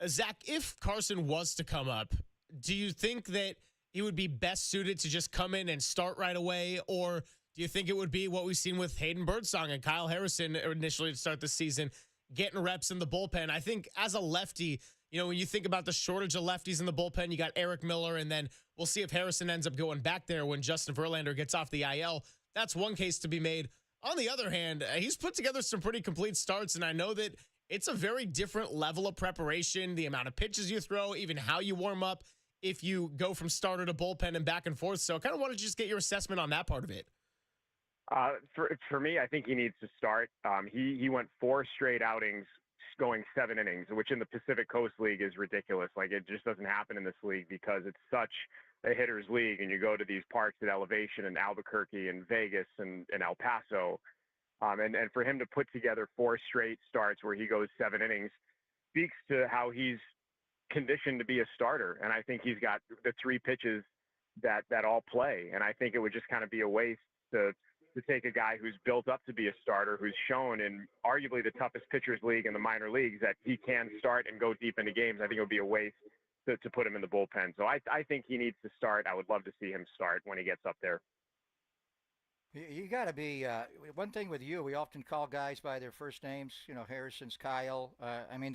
Zach, if Carson was to come up, do you think that he would be best suited to just come in and start right away? Or do you think it would be what we've seen with Hayden Birdsong and Kyle Harrison initially to start the season, getting reps in the bullpen? I think as a lefty, when you think about the shortage of lefties in the bullpen, you got Eric Miller, and then we'll see if Harrison ends up going back there when Justin Verlander gets off the IL. That's one case to be made. On the other hand, he's put together some pretty complete starts, and I know that it's a very different level of preparation, the amount of pitches you throw, even how you warm up, if you go from starter to bullpen and back and forth. So I kind of wanted to just get your assessment on that part of it. For me, I think he needs to start. He went 4 straight outings going 7 innings, which in the Pacific Coast League is ridiculous. Like, it just doesn't happen in this league because it's such a hitter's league, and you go to these parks at elevation in Albuquerque and Vegas and El Paso. And for him to put together 4 straight starts where he goes 7 innings speaks to how he's conditioned to be a starter. And I think he's got the 3 pitches that all play. And I think it would just kind of be a waste to take a guy who's built up to be a starter, who's shown in arguably the toughest pitchers league in the minor leagues that he can start and go deep into games. I think it would be a waste to put him in the bullpen. So I think he needs to start. I would love to see him start when he gets up there. You got to be one thing with you. We often call guys by their first names. Harrison's Kyle.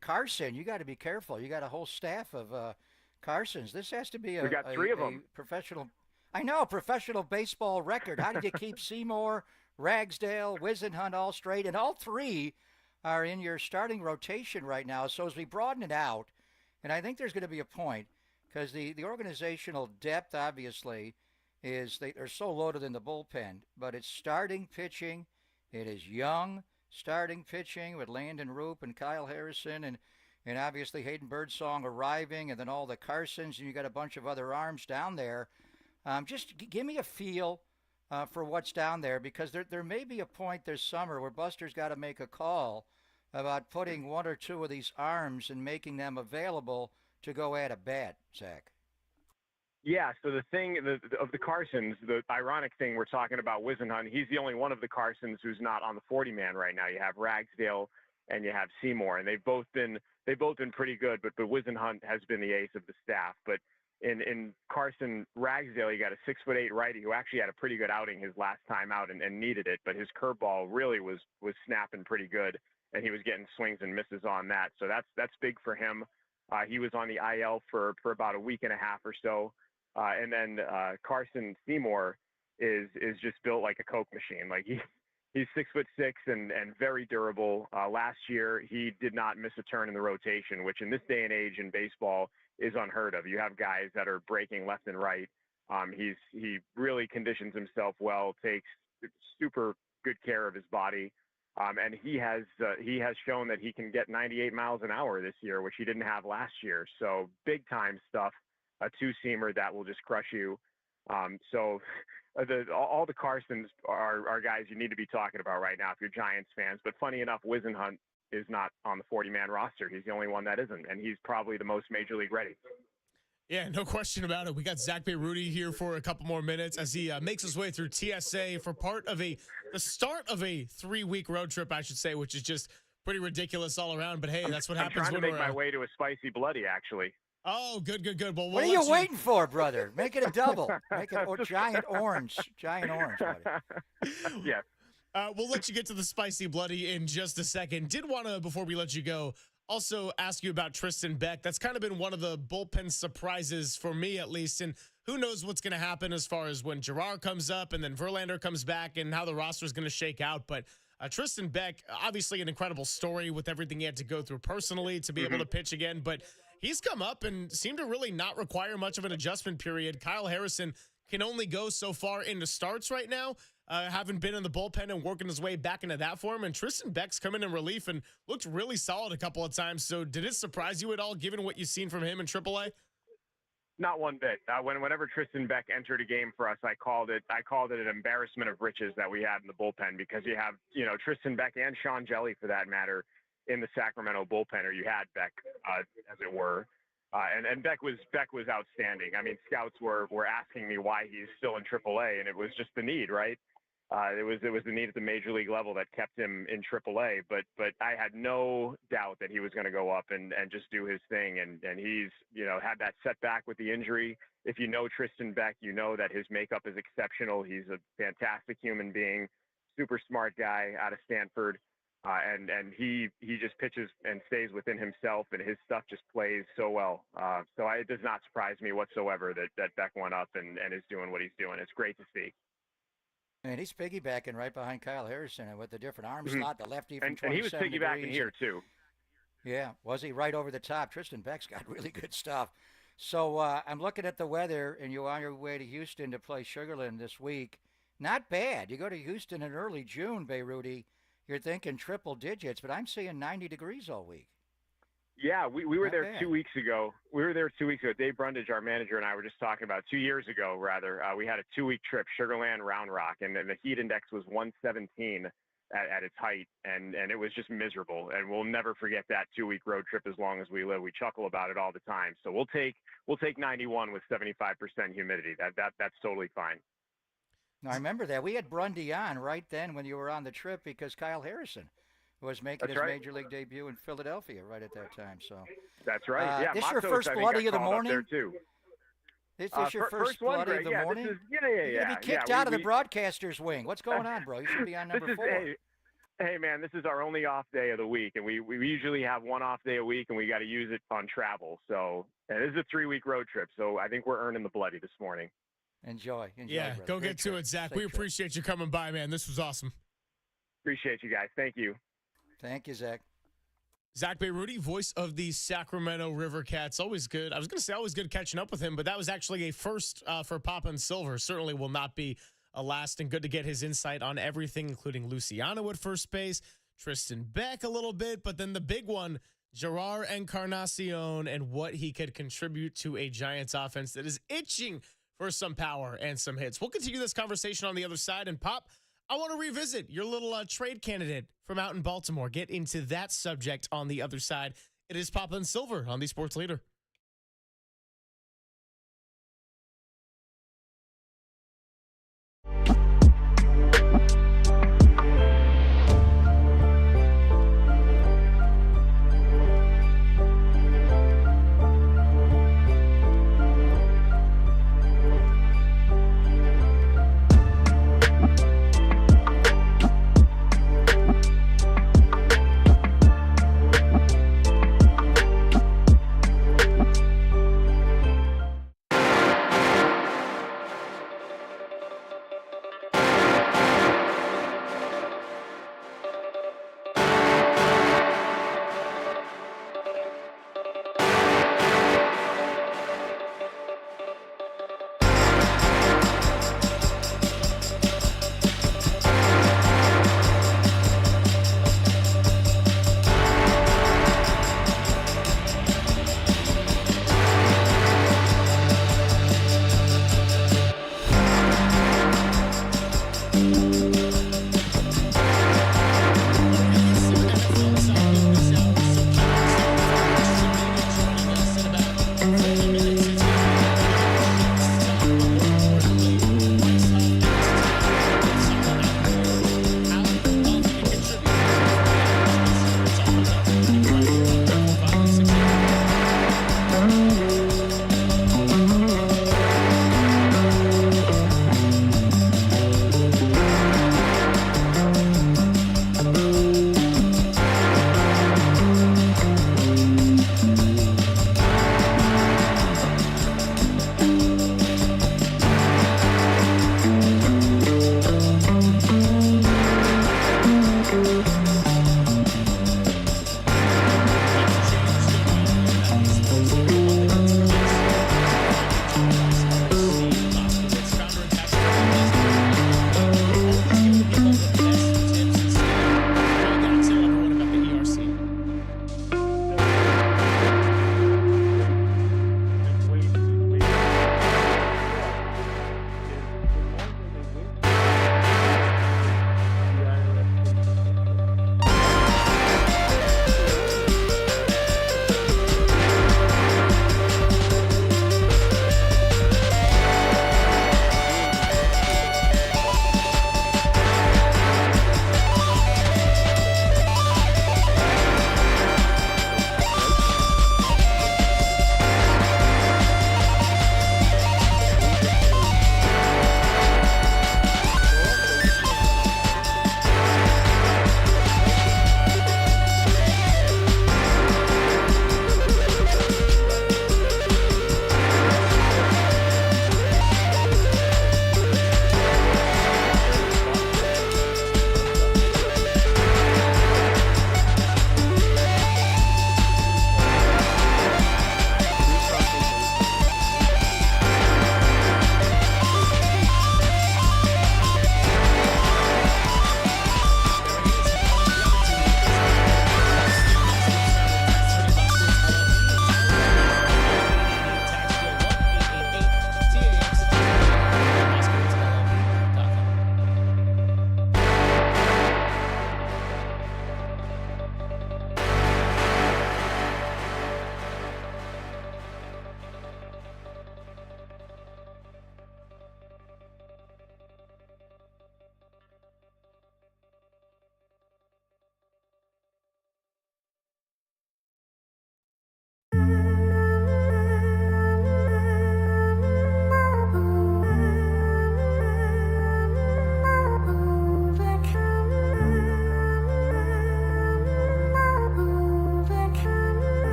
Carson. You got to be careful. You got a whole staff of Carsons. This has to be we got 3 of them. Professional. I know, professional baseball record. How did you keep Seymour, Ragsdale, Wisenhunt all straight? And all 3 are in your starting rotation right now. So as we broaden it out, and I think there's going to be a point, because the organizational depth obviously is they're so loaded in the bullpen, but it's starting pitching. It is young starting pitching with Landon Roop and Kyle Harrison and obviously Hayden Birdsong arriving, and then all the Carsons, and you got a bunch of other arms down there. Just give me a feel for what's down there, because there may be a point this summer where Buster's got to make a call about putting 1 or 2 of these arms and making them available to go at a bat, Zach. Yeah, so the thing of the Carsons, the ironic thing we're talking about Wisenhunt, he's the only one of the Carsons who's not on the 40-man right now. You have Ragsdale and you have Seymour, and they've both been pretty good, but Wisenhunt has been the ace of the staff. But in Carson Ragsdale, you got a 6'8" righty who actually had a pretty good outing his last time out and needed it, but his curveball really was snapping pretty good, and he was getting swings and misses on that. So that's big for him. He was on the IL for about a week and a half or so. And then Carson Seymour is just built like a Coke machine. Like he's 6'6" and very durable. Last year he did not miss a turn in the rotation, which in this day and age in baseball is unheard of. You have guys that are breaking left and right. He really conditions himself well, takes super good care of his body. And he has shown that he can get 98 miles an hour this year, which he didn't have last year. So big time stuff. A 2-seamer that will just crush you. So all the Carsons are guys you need to be talking about right now if you're Giants fans. But funny enough, Wisenhunt is not on the 40-man roster. He's the only one that isn't, and he's probably the most major league ready. Yeah, no question about it. We got Zach Beruti here for a couple more minutes as he makes his way through TSA for the start of a 3-week road trip, I should say, which is just pretty ridiculous all around. But hey, that's what happens. I'm trying to make my way to a spicy bloody, actually. Oh, good. Well, what are you waiting for, brother? Make it a double. Make it a giant orange. Giant orange, buddy. Yeah. We'll let you get to the spicy bloody in just a second. Did want to, before we let you go, also ask you about Tristan Beck. That's kind of been one of the bullpen surprises for me, at least. And who knows what's going to happen as far as when Gerard comes up and then Verlander comes back and how the roster is going to shake out. But Tristan Beck, obviously an incredible story with everything he had to go through personally to be able to pitch again, but he's come up and seemed to really not require much of an adjustment period. Kyle Harrison can only go so far into starts right now, having been in the bullpen and working his way back into that form. And Tristan Beck's come in relief and looked really solid a couple of times. So did it surprise you at all, given what you've seen from him in AAA? Not one bit. Whenever Tristan Beck entered a game for us, I called it an embarrassment of riches that we had in the bullpen, because you have, Tristan Beck and Sean Jelly, for that matter, in the Sacramento bullpen, or you had Beck, as it were. And Beck was outstanding. I mean, scouts were asking me why he's still in AAA, and it was just the need, right? It was the need at the major league level that kept him in AAA. But I had no doubt that he was going to go up and just do his thing. And he's had that setback with the injury. If you know Tristan Beck, you know that his makeup is exceptional. He's a fantastic human being, super smart guy out of Stanford. And he just pitches and stays within himself, and his stuff just plays so well. So it does not surprise me whatsoever that Beck went up and is doing what he's doing. It's great to see. And he's piggybacking right behind Kyle Harrison with the different arm slot, the lefty from and he was 27 piggybacking degrees. here too. Yeah, was he right over the top? Tristan Beck's got really good stuff. So I'm looking at the weather, and you're on your way to Houston to play Sugarland this week. Not bad. You go to Houston in early June, Beyrouti. You're thinking triple digits, but I'm seeing 90 degrees all week. Yeah, we were Not there bad. 2 weeks ago. Dave Brundage, our manager, and I were just talking about 2 years ago, rather. We had a 2-week trip, Sugarland, Round Rock, and the heat index was 117 at its height, and it was just miserable. And we'll never forget that 2-week road trip as long as we live. We chuckle about it all the time. So we'll take 91 with 75% humidity. That's totally fine. Now, I remember that. We had Brundy on right then when you were on the trip, because Kyle Harrison was making his major league debut in Philadelphia right at that time. So that's right. Yeah, this Matos, your first I think, bloody got of the called up morning? there too. This is your first one, bloody Greg. of the Yeah, morning? Yeah. You're going to be kicked out of the broadcaster's wing. What's going on, bro? You should be on number 4. Hey, man, this is our only off day of the week, and we usually have one off day a week, and we got to use it on travel. So, and this is a 3-week road trip, so I think we're earning the bloody this morning. Enjoy. Yeah, brother. go Great get to trip. it, Zach. Safe We trip. appreciate you coming by, man. This was awesome. Appreciate you guys. Thank you. Thank you, Zach. Zach Beyrouti, voice of the Sacramento River Cats. Always good. I was going to say always good catching up with him, but that was actually a first for Papa and Silver. Certainly will not be a last, and good to get his insight on everything, including Luciano at first base, Tristan Beck a little bit, but then the big one, Gerard Encarnacion, and what he could contribute to a Giants offense that is itching for some power and some hits. We'll continue this conversation on the other side. And Pop, I want to revisit your little trade candidate from out in Baltimore. Get into that subject on the other side. It is Papa and Silver on the Sports Leader.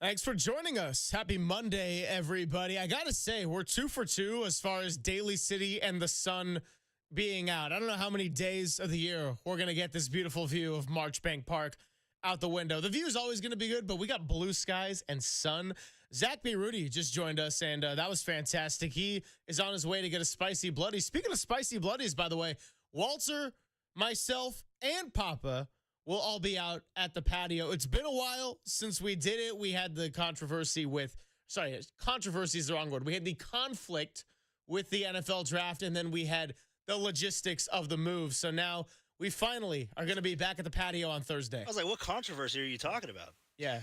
Thanks for joining us. Happy Monday, everybody. I got to say, we're 2 for 2 as far as Daly City and the sun being out. I don't know how many days of the year we're going to get this beautiful view of Marchbank Park out the window. The view is always going to be good, but we got blue skies and sun. Zach B. Rudy just joined us, and that was fantastic. He is on his way to get a spicy bloody. Speaking of spicy bloodies, by the way, Walter, myself, and Papa will all be out at the patio. It's been a while since we did it. We had the controversy is the wrong word. We had the conflict with the NFL draft, and then we had the logistics of the move. So now we finally are going to be back at the patio on Thursday. I was like, what controversy are you talking about? Yeah.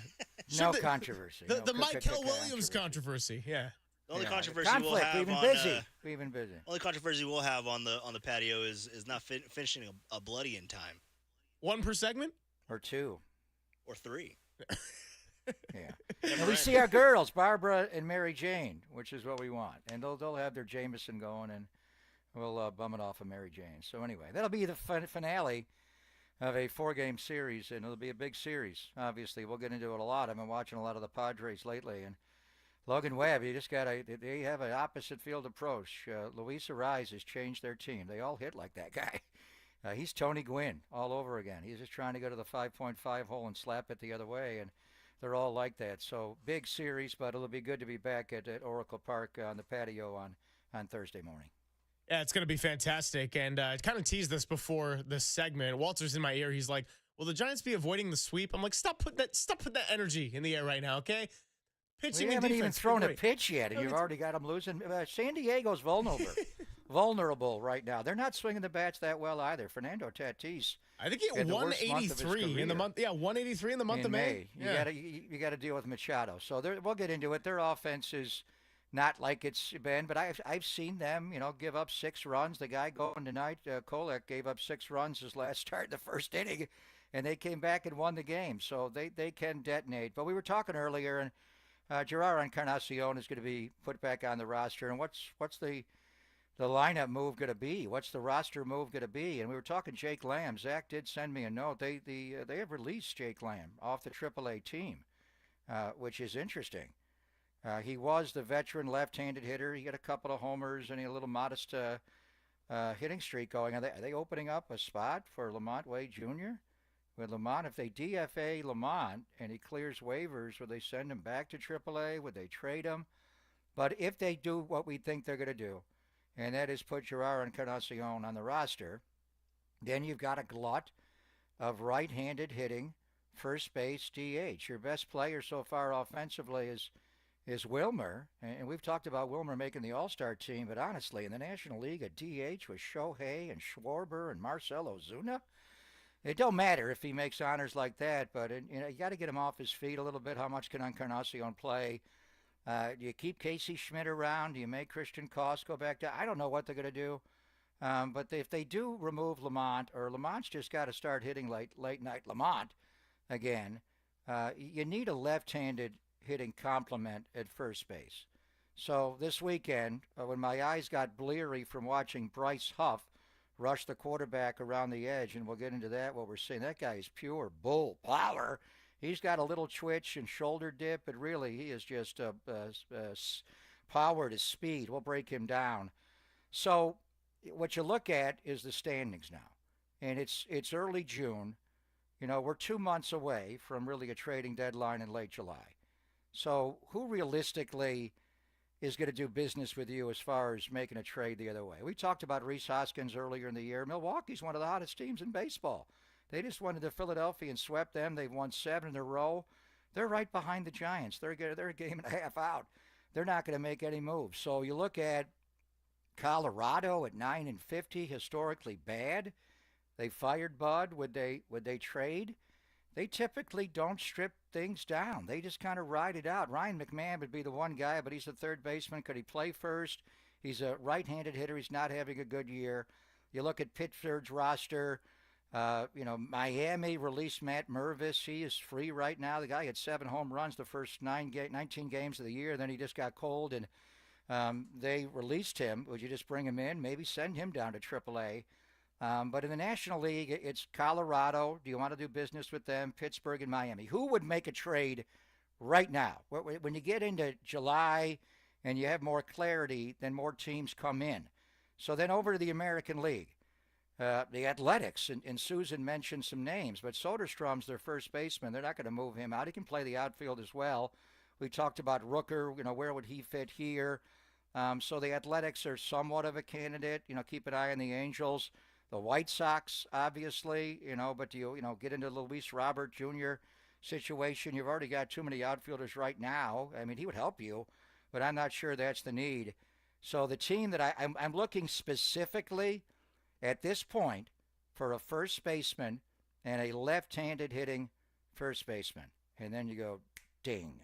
No controversy. The Michael Williams controversy. Yeah. The only controversy conflict. we'll have We've been busy. Only controversy we'll have on the patio is not finishing a bloody in time. 1 per segment? Or 2. Or 3. Yeah. And we see our girls, Barbara and Mary Jane, which is what we want. And they'll have their Jameson going, and we'll bum it off of Mary Jane. So anyway, that'll be the finale of a 4-game series, and it'll be a big series. Obviously, we'll get into it a lot. I've been watching a lot of the Padres lately, and Logan Webb, they have an opposite field approach. Luis Ariz has changed their team. They all hit like that guy. He's Tony Gwynn all over again. He's just trying to go to the 5.5 hole and slap it the other way, and they're all like that. So big series, but it'll be good to be back at Oracle Park on the patio on Thursday morning. Yeah, it's going to be fantastic. And I kind of teased this before this segment. Walter's in my ear. He's like, will the Giants be avoiding the sweep? I'm like, stop putting that energy in the air right now, okay? Pitching and defense. You haven't even thrown a pitch yet, and you've already got them losing. San Diego's vulnerable right now. They're not swinging the bats that well either. Fernando Tatis, I think he had 183 in the month. Yeah, 183 in the month of May. Yeah. You got to deal with Machado. So we'll get into it. Their offense is not like it's been, but I've seen them, give up 6 runs. The guy going tonight, Kolek, gave up 6 runs his last start in the first inning, and they came back and won the game. So they can detonate. But we were talking earlier, and Gerard Encarnacion is going to be put back on the roster. And what's the lineup move going to be? What's the roster move going to be? And we were talking Jake Lamb. Zach did send me a note. They have released Jake Lamb off the AAA team, which is interesting. He was the veteran left-handed hitter. He got a couple of homers and a little modest hitting streak going. Are they opening up a spot for Lamont Wade Jr.? With Lamont, if they DFA Lamont and he clears waivers, would they send him back to AAA? Would they trade him? But if they do what we think they're going to do, and that is put Gerard Encarnacion on the roster, then you've got a glut of right-handed hitting, first base, DH. Your best player so far offensively is Wilmer, and we've talked about Wilmer making the All-Star team, but honestly, in the National League, a DH with Shohei and Schwarber and Marcell Ozuna, it don't matter if he makes honors like that, but you got to get him off his feet a little bit. How much can Encarnacion play? Do you keep Casey Schmidt around? Do you make Christian Koss go back to? I don't know what they're going to do. But if they do remove Lamont, or Lamont's just got to start hitting late night Lamont again, you need a left-handed hitting complement at first base. So this weekend, when my eyes got bleary from watching Bryce Huff rush the quarterback around the edge, and we'll get into that, what we're seeing, that guy is pure bull power. He's got a little twitch and shoulder dip, but really he is just power to speed. We'll break him down. So what you look at is the standings now, and it's early June. We're 2 months away from really a trading deadline in late July. So who realistically is going to do business with you as far as making a trade the other way? We talked about Rhys Hoskins earlier in the year. Milwaukee's one of the hottest teams in baseball. They just went into Philadelphia and swept them. They've won 7 in a row. They're right behind the Giants. They're a game and a half out. They're not going to make any moves. So you look at Colorado at 9-50, historically bad. They fired Bud. Would they trade? They typically don't strip things down. They just kind of ride it out. Ryan McMahon would be the one guy, but he's a third baseman. Could he play first? He's a right-handed hitter. He's not having a good year. You look at Pittsburgh's roster. Miami released Matt Mervis. He is free right now. The guy had 7 home runs the first 19 games of the year. Then he just got cold, and they released him. Would you just bring him in? Maybe send him down to AAA. But in the National League, it's Colorado. Do you want to do business with them? Pittsburgh and Miami. Who would make a trade right now. When you get into July and you have more clarity, then more teams come in. So then over to the American League. The Athletics, and Susan mentioned some names, but Soderstrom's their first baseman. They're not going to move him out. He can play the outfield as well. We talked about Rooker, where would he fit here? So the Athletics are somewhat of a candidate. Keep an eye on the Angels. The White Sox, obviously, but do you get into the Luis Robert Jr. situation? You've already got too many outfielders right now. I mean, he would help you, but I'm not sure that's the need. So the team that I'm looking specifically at this point for a first baseman and a left-handed hitting first baseman. And then you go, ding.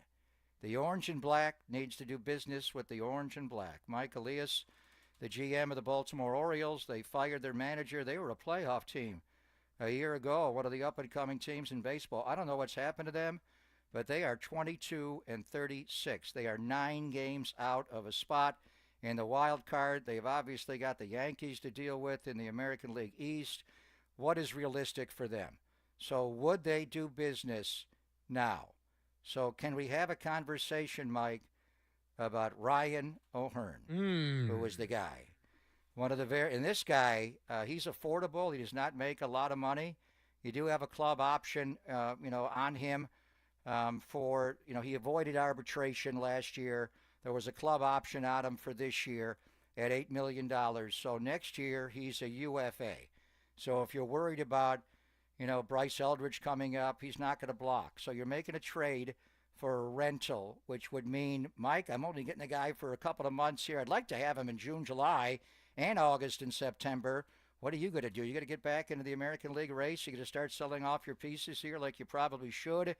The Orange and Black needs to do business with the Orange and Black. Mike Elias, the GM of the Baltimore Orioles, they fired their manager. They were a playoff team a year ago, one of the up-and-coming teams in baseball. I don't know what's happened to them, but they are 22-36. They are 9 games out of a spot in the wild card. They've obviously got the Yankees to deal with in the American League East. What is realistic for them? So would they do business now? So can we have a conversation, Mike, about Ryan O'Hearn, who was the guy? One of the and this guy, he's affordable. He does not make a lot of money. You do have a club option, on him for, he avoided arbitration last year. There was a club option on him for this year at $8 million. So next year, he's a UFA. So if you're worried about, Bryce Eldridge coming up, he's not going to block. So you're making a trade for a rental, which would mean, Mike, I'm only getting the guy for a couple of months here. I'd like to have him in June, July, and August and September. What are you going to do? You got to get back into the American League race? You're going to start selling off your pieces here like you probably should.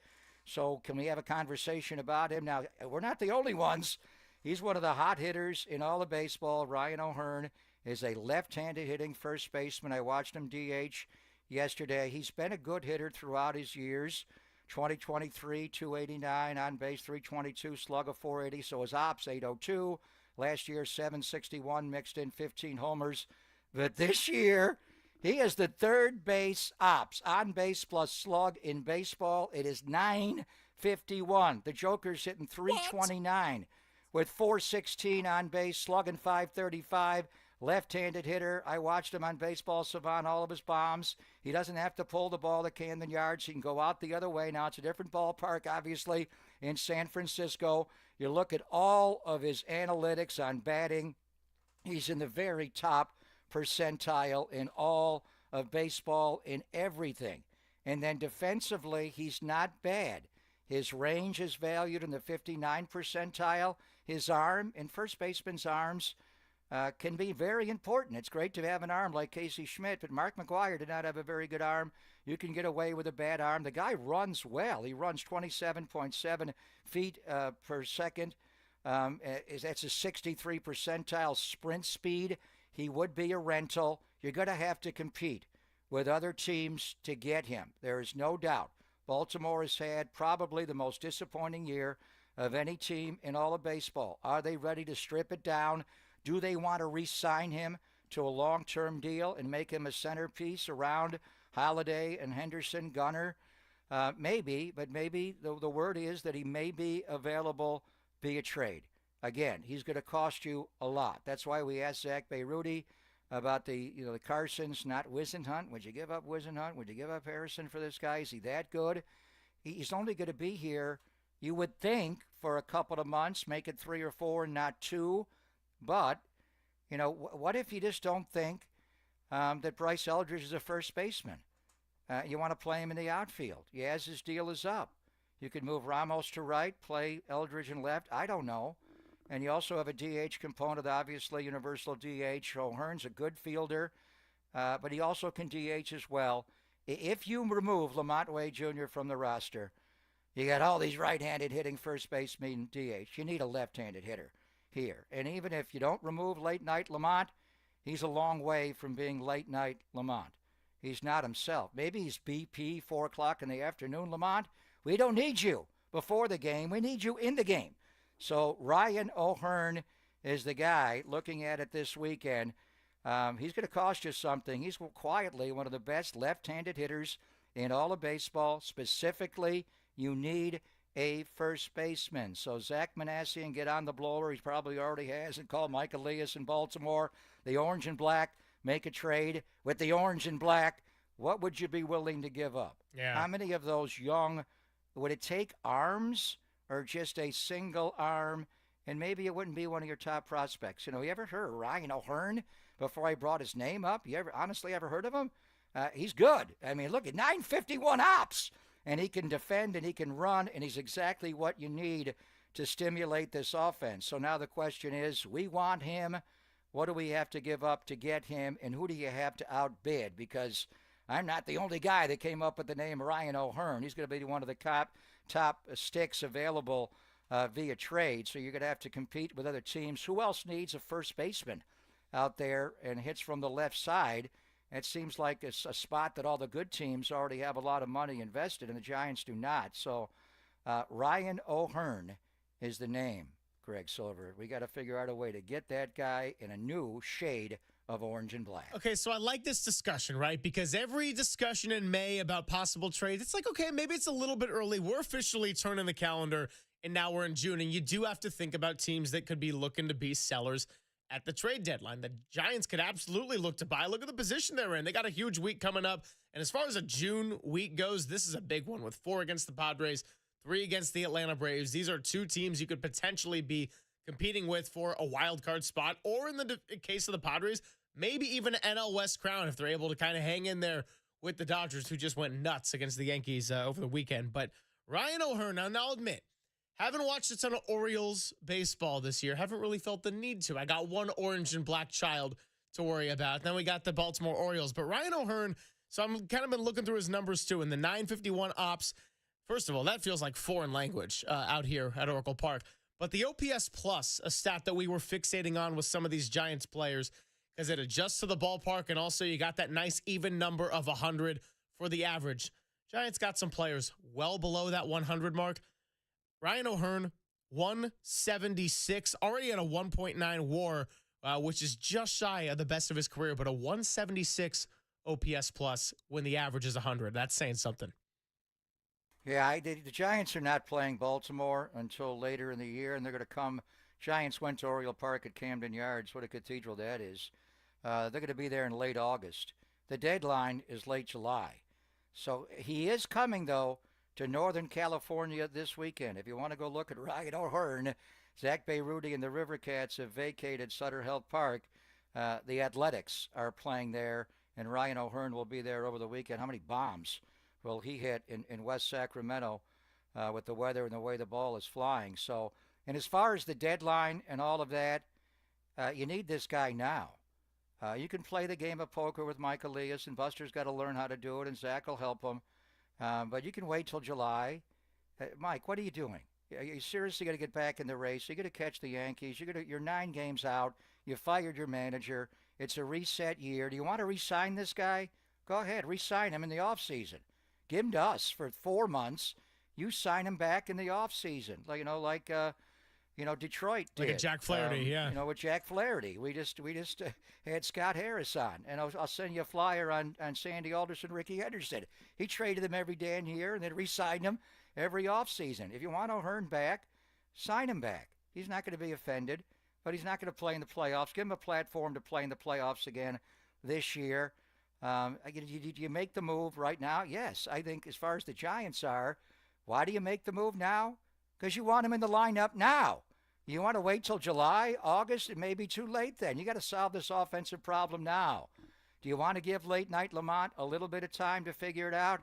So can we have a conversation about him? Now, we're not the only ones. He's one of the hot hitters in all of baseball. Ryan O'Hearn is a left-handed hitting first baseman. I watched him DH yesterday. He's been a good hitter throughout his years. 2023, 289, on base 322, slug of 480, so his ops 802. Last year, 761, mixed in 15 homers. But this year, he is the third base ops, on base plus slug in baseball. It is 951. The Joker's hitting 329 with 416 on base, slugging 535. Left-handed hitter. I watched him on Baseball Savant, all of his bombs. He doesn't have to pull the ball to Camden Yards. He can go out the other way. Now, it's a different ballpark, obviously, in San Francisco. You look at all of his analytics on batting. He's in the very top percentile in all of baseball in everything. And then defensively, he's not bad. His range is valued in the 59 percentile. His arm, and first baseman's arms, can be very important. It's great to have an arm like Casey Schmidt, but Mark McGwire did not have a very good arm. You can get away with a bad arm. The guy runs well. He runs 27.7 feet per second. That's a 63 percentile sprint speed. He would be a rental. You're going to have to compete with other teams to get him. There is no doubt. Baltimore has had probably the most disappointing year of any team in all of baseball. Are they ready to strip it down? Do they want to re-sign him to a long-term deal and make him a centerpiece around Holiday and Henderson, Gunnar? Maybe, but maybe the word is that he may be available via trade. Again, he's going to cost you a lot. That's why we asked Zach Beirudi about the Carsons, not Wisenhunt. Would you give up Wisenhunt? Would you give up Harrison for this guy? Is he that good? He's only going to be here, you would think, for a couple of months, make it 3 or 4 and not 2. But, what if you just don't think that Bryce Eldridge is a first baseman? You want to play him in the outfield. Yes, his deal is up. You could move Ramos to right, play Eldridge in left. I don't know. And you also have a DH component, obviously, universal DH. O'Hearn's a good fielder, but he also can DH as well. If you remove Lamont Wade Jr. from the roster, you got all these right-handed hitting first basemen DH. You need a left-handed hitter here. And even if you don't remove late-night Lamont, he's a long way from being late-night Lamont. He's not himself. Maybe he's BP, 4 o'clock in the afternoon Lamont. We don't need you before the game. We need you in the game. So Ryan O'Hearn is the guy looking at it this weekend. He's going to cost you something. He's quietly one of the best left-handed hitters in all of baseball. Specifically, you need a first baseman. So Zach Manassian, get on the blower. He probably already has, and call Mike Elias in Baltimore. The orange and black, make a trade with the orange and black. What would you be willing to give up? Yeah. How many of those young, would it take arms or just a single arm? And maybe it wouldn't be one of your top prospects. You ever heard of Ryan O'Hearn before I brought his name up? You honestly ever heard of him? He's good. I mean, look at 951 ops. And he can defend and he can run, and he's exactly what you need to stimulate this offense. So now the question is, we want him. What do we have to give up to get him, and who do you have to outbid? Because I'm not the only guy that came up with the name Ryan O'Hearn. He's going to be one of the top sticks available via trade, so you're going to have to compete with other teams. Who else needs a first baseman out there and hits from the left side? It seems like it's a spot that all the good teams already have a lot of money invested, and the Giants do not. So Ryan O'Hearn is the name, Greg Silver. We got to figure out a way to get that guy in a new shade of orange and black. Okay, so I like this discussion, right? Because every discussion in May about possible trades, it's like, okay, maybe it's a little bit early. We're officially turning the calendar, and now we're in June, and you do have to think about teams that could be looking to be sellers at the trade deadline. The Giants could absolutely look to buy. Look at the position they're in. They got a huge week coming up. And as far as a June week goes, this is a big one with 4 against the Padres, 3 against the Atlanta Braves. These are 2 teams you could potentially be competing with for a wild card spot, or in the case of the Padres, maybe even an NL West crown if they're able to kind of hang in there with the Dodgers, who just went nuts against the Yankees over the weekend. But Ryan O'Hearn, now I'll admit, haven't watched a ton of Orioles baseball this year. Haven't really felt the need to. I got one orange and black child to worry about. Then we got the Baltimore Orioles. But Ryan O'Hearn, so I'm kind of been looking through his numbers too. In the 951 ops, first of all, that feels like foreign language out here at Oracle Park. But the OPS plus, a stat that we were fixating on with some of these Giants players, because it adjusts to the ballpark, and also you got that nice even number of 100 for the average. Giants got some players well below that 100 mark. Ryan O'Hearn, 176, already at a 1.9 WAR, which is just shy of the best of his career, but a 176 OPS plus when the average is 100. That's saying something. Yeah, the Giants are not playing Baltimore until later in the year, and they're going to come. Giants went to Oriole Park at Camden Yards. What a cathedral that is. They're going to be there in late August. The deadline is late July. So he is coming, though, to Northern California this weekend. If you want to go look at Ryan O'Hearn, Zach Bayruti and the River Cats have vacated Sutter Health Park. The Athletics are playing there, and Ryan O'Hearn will be there over the weekend. How many bombs will he hit in West Sacramento with the weather and the way the ball is flying? So, and as far as the deadline and all of that, you need this guy now. You can play the game of poker with Mike Elias, and Buster's got to learn how to do it, and Zach will help him. But you can wait till July. Mike, what are you doing? Are you seriously going to get back in the race? You're going to catch the Yankees. You're 9 games out. You fired your manager. It's a reset year. Do you want to re-sign this guy? Go ahead, re-sign him in the offseason. Give him to us for 4 months. You sign him back in the offseason. Like Detroit did. Like a Jack Flaherty, yeah. With Jack Flaherty. We just had Scott Harris on. And I'll send you a flyer on Sandy Alderson, Ricky Henderson. He traded them every damn year and then re-signed them every offseason. If you want O'Hearn back, sign him back. He's not going to be offended, but he's not going to play in the playoffs. Give him a platform to play in the playoffs again this year. Do you make the move right now? Yes. I think as far as the Giants are, why do you make the move now? Because you want him in the lineup now. You want to wait till July, August? It may be too late then. You got to solve this offensive problem now. Do you want to give late night Lamont a little bit of time to figure it out?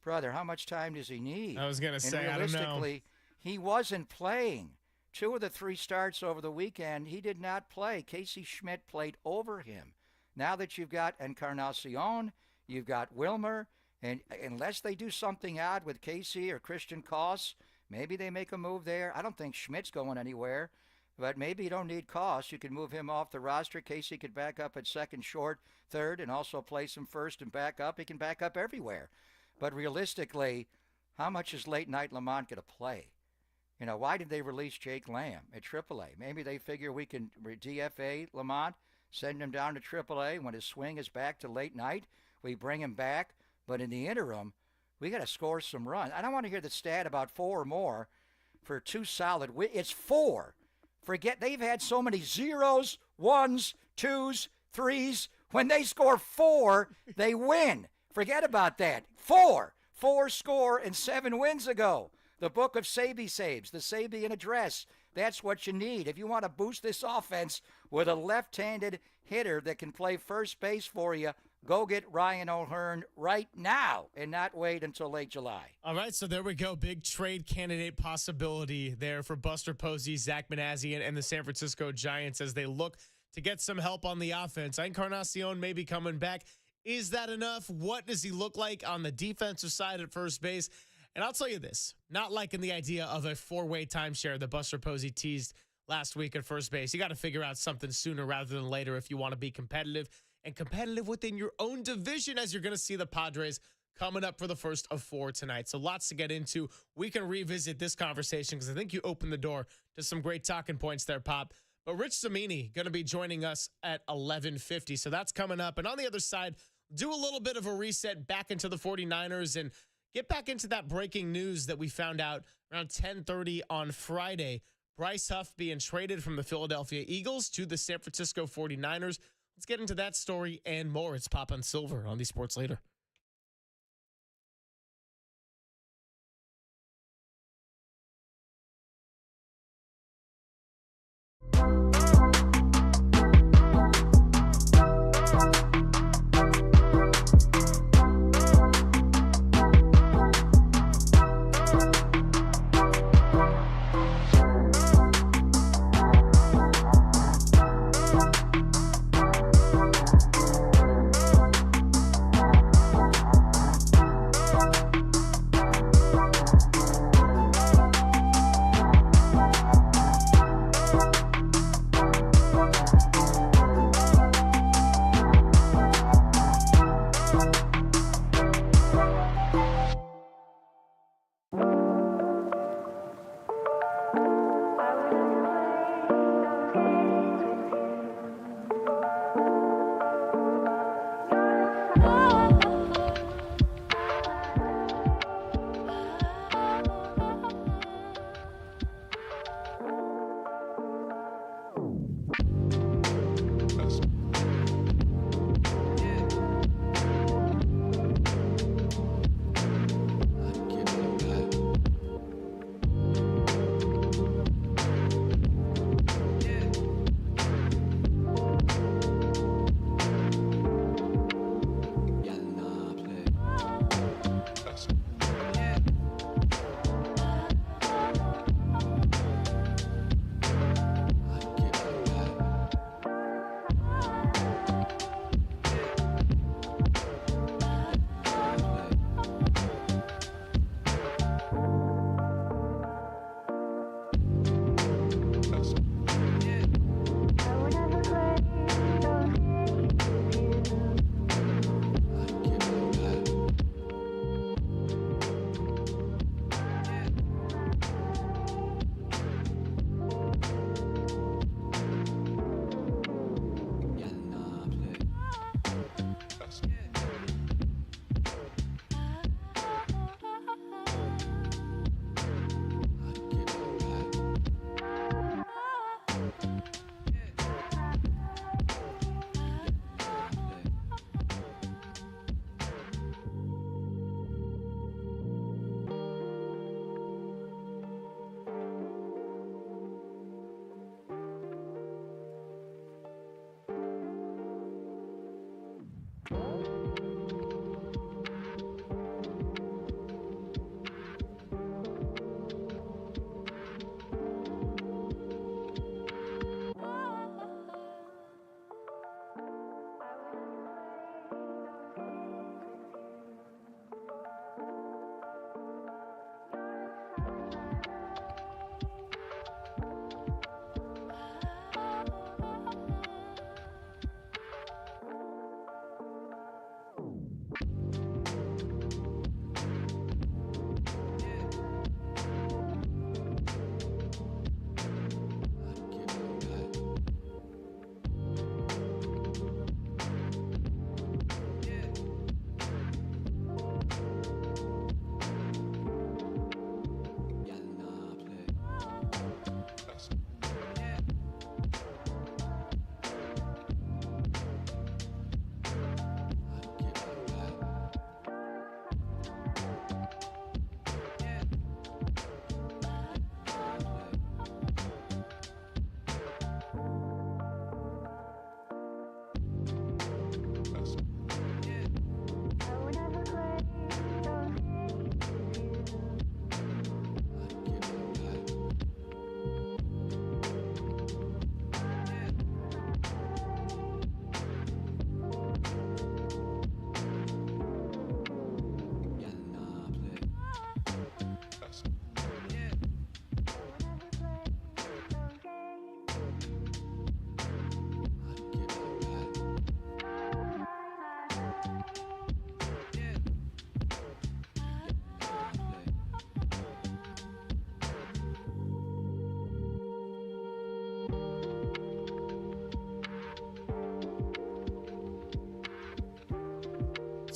Brother, how much time does he need? I was going to say, I don't know. Realistically, he wasn't playing. 2 of the 3 starts over the weekend, he did not play. Casey Schmidt played over him. Now that you've got Encarnacion, you've got Wilmer, and unless they do something odd with Casey or Christian Koss, maybe they make a move there. I don't think Schmidt's going anywhere, but maybe you don't need Koss. You can move him off the roster. Casey could back up at second, short, third, and also place him first and back up. He can back up everywhere. But realistically, how much is late night Lamont going to play? Why did they release Jake Lamb at AAA? Maybe they figure we can DFA Lamont, send him down to AAA. When his swing is back to late night, we bring him back. But in the interim, We got to score some runs. I don't want to hear the stat about 4 or more for 2 solid wins. It's 4. Forget they've had so many zeros, 1s, 2s, 3s. When they score 4, they win. Forget about that. 4 score and 7 wins ago. The book of Sabi saves, the Sabian address. That's what you need. If you want to boost this offense with a left-handed hitter that can play first base for you, go get Ryan O'Hearn right now and not wait until late July. All right, so there we go. Big trade candidate possibility there for Buster Posey, Zach Manassian, and the San Francisco Giants as they look to get some help on the offense. Encarnacion may be coming back. Is that enough? What does he look like on the defensive side at first base? And I'll tell you this, not liking the idea of a 4-way timeshare that Buster Posey teased last week at first base. You got to figure out something sooner rather than later if you want to be competitive, and competitive within your own division, as you're going to see the Padres coming up for the first of 4 tonight. So lots to get into. We can revisit this conversation because I think you opened the door to some great talking points there, Pop. But Rich Zamini going to be joining us at 11:50. So that's coming up. And on the other side, do a little bit of a reset back into the 49ers and get back into that breaking news that we found out around 10:30 on Friday. Bryce Huff being traded from the Philadelphia Eagles to the San Francisco 49ers. Let's get into that story and more. It's Pop and Silver on the Sports Leader.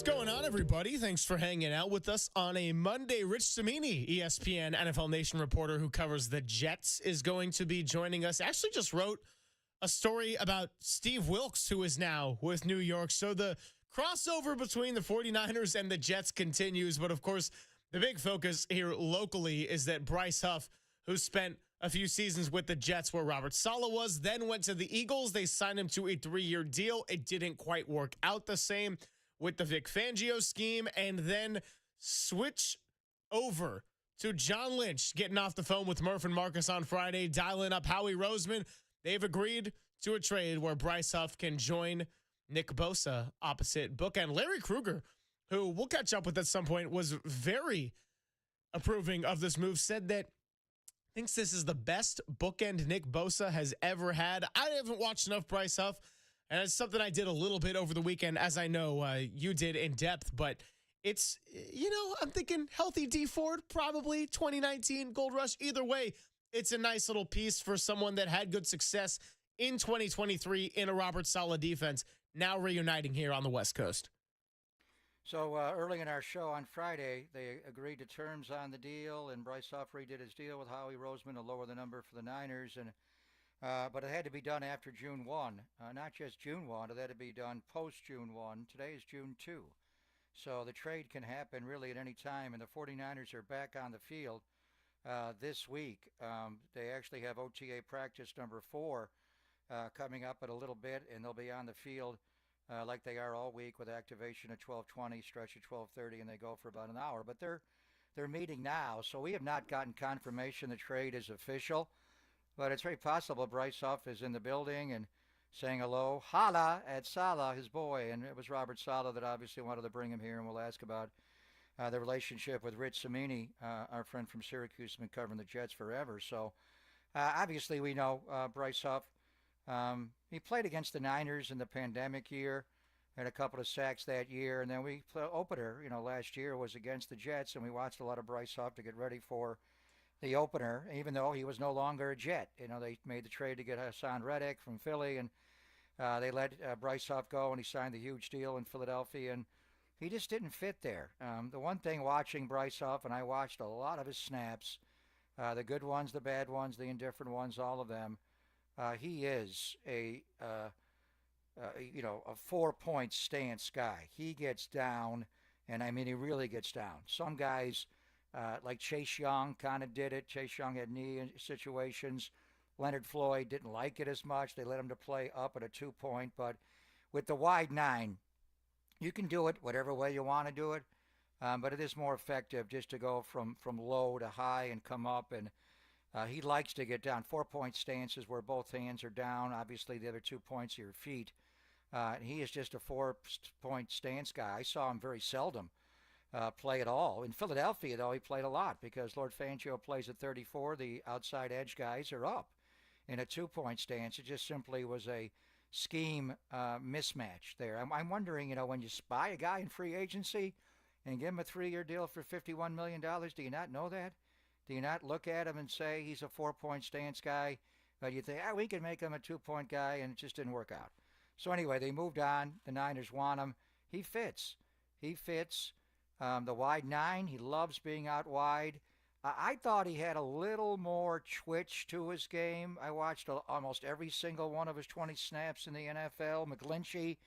going on, everybody? Thanks for hanging out with us on a Monday. Rich Cimini, ESPN NFL Nation reporter who covers the Jets, is going to be joining us. Actually just wrote a story about Steve Wilks, who is now with New York. So the crossover between the 49ers and the Jets continues. But, of course, the big focus here locally is that Bryce Huff, who spent a few seasons with the Jets where Robert Saleh was, then went to the Eagles. They signed him to a 3-year deal. It didn't quite work out the same with the Vic Fangio scheme, and then switch over to John Lynch, getting off the phone with Murph and Marcus on Friday, dialing up Howie Roseman. They've agreed to a trade where Bryce Huff can join Nick Bosa opposite bookend. Larry Krueger, who we'll catch up with at some point, was very approving of this move, said that thinks this is the best bookend Nick Bosa has ever had. I haven't watched enough Bryce Huff, and it's something I did a little bit over the weekend, as I know you did in depth, but it's, I'm thinking healthy D Ford, probably 2019 Gold Rush. Either way, it's a nice little piece for someone that had good success in 2023 in a Robert Saleh defense, now reuniting here on the West Coast. So early in our show on Friday, they agreed to terms on the deal, and Bryce Huff redid his deal with Howie Roseman to lower the number for the Niners, and but it had to be done after June 1. Not just June 1, it had to be done post-June 1. Today is June 2. So the trade can happen really at any time, and the 49ers are back on the field this week. They actually have OTA practice number 4 coming up in a little bit, and they'll be on the field like they are all week with activation at 12:20, stretch at 12:30, and they go for about an hour. But they're meeting now, so we have not gotten confirmation the trade is official. But it's very possible Bryce Huff is in the building and saying hello, holla at Saleh, his boy. And it was Robert Saleh that obviously wanted to bring him here, and we'll ask about the relationship with Rich Cimini, our friend from Syracuse, has been covering the Jets forever. So obviously we know Bryce Huff. He played against the Niners in the pandemic year, had a couple of sacks that year, and then we opener, last year was against the Jets, and we watched a lot of Bryce Huff to get ready for the opener, even though he was no longer a Jet. They made the trade to get Hassan Reddick from Philly, and they let Bryce Huff go, and he signed the huge deal in Philadelphia, and he just didn't fit there. The one thing watching Bryce Huff, and I watched a lot of his snaps, the good ones, the bad ones, the indifferent ones, all of them, he is a 4-point stance guy. He gets down, and I mean, he really gets down. Some guys, like Chase Young kind of did it. Chase Young had knee situations. Leonard Floyd didn't like it as much. They let him to play up at a 2-point, but with the wide 9, you can do it whatever way you want to do it, but it is more effective just to go from low to high and come up, and he likes to get down. 4-point stances where both hands are down. Obviously, the other 2 points are your feet. He is just a 4-point stance guy. I saw him very seldom play at all. In Philadelphia, though, he played a lot because Lord Fangio plays at 34. The outside edge guys are up in a 2-point stance. It just simply was a scheme mismatch there. I'm wondering, when you buy a guy in free agency and give him a 3-year deal for $51 million, do you not know that? Do you not look at him and say he's a 4-point stance guy? But you think, we can make him a 2-point guy, and it just didn't work out. So anyway, they moved on. The Niners want him. He fits. The wide 9, he loves being out wide. I thought he had a little more twitch to his game. I watched almost every single one of his 20 snaps in the NFL. McGlinchey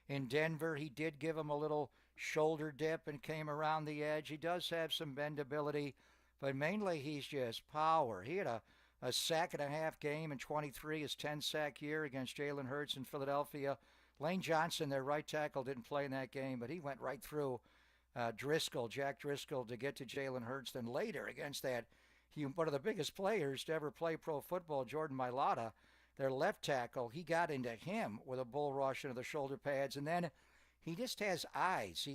in Denver, he did give him a little shoulder dip and came around the edge. He does have some bendability, but mainly he's just power. He had a sack and a half game in 23, his 10-sack year against Jalen Hurts in Philadelphia. Lane Johnson, their right tackle, didn't play in that game, but he went right through Jack Driscoll, to get to Jalen Hurts. Then later against that, one of the biggest players to ever play pro football, Jordan Mailata, their left tackle, he got into him with a bull rush into the shoulder pads, and then he just has eyes.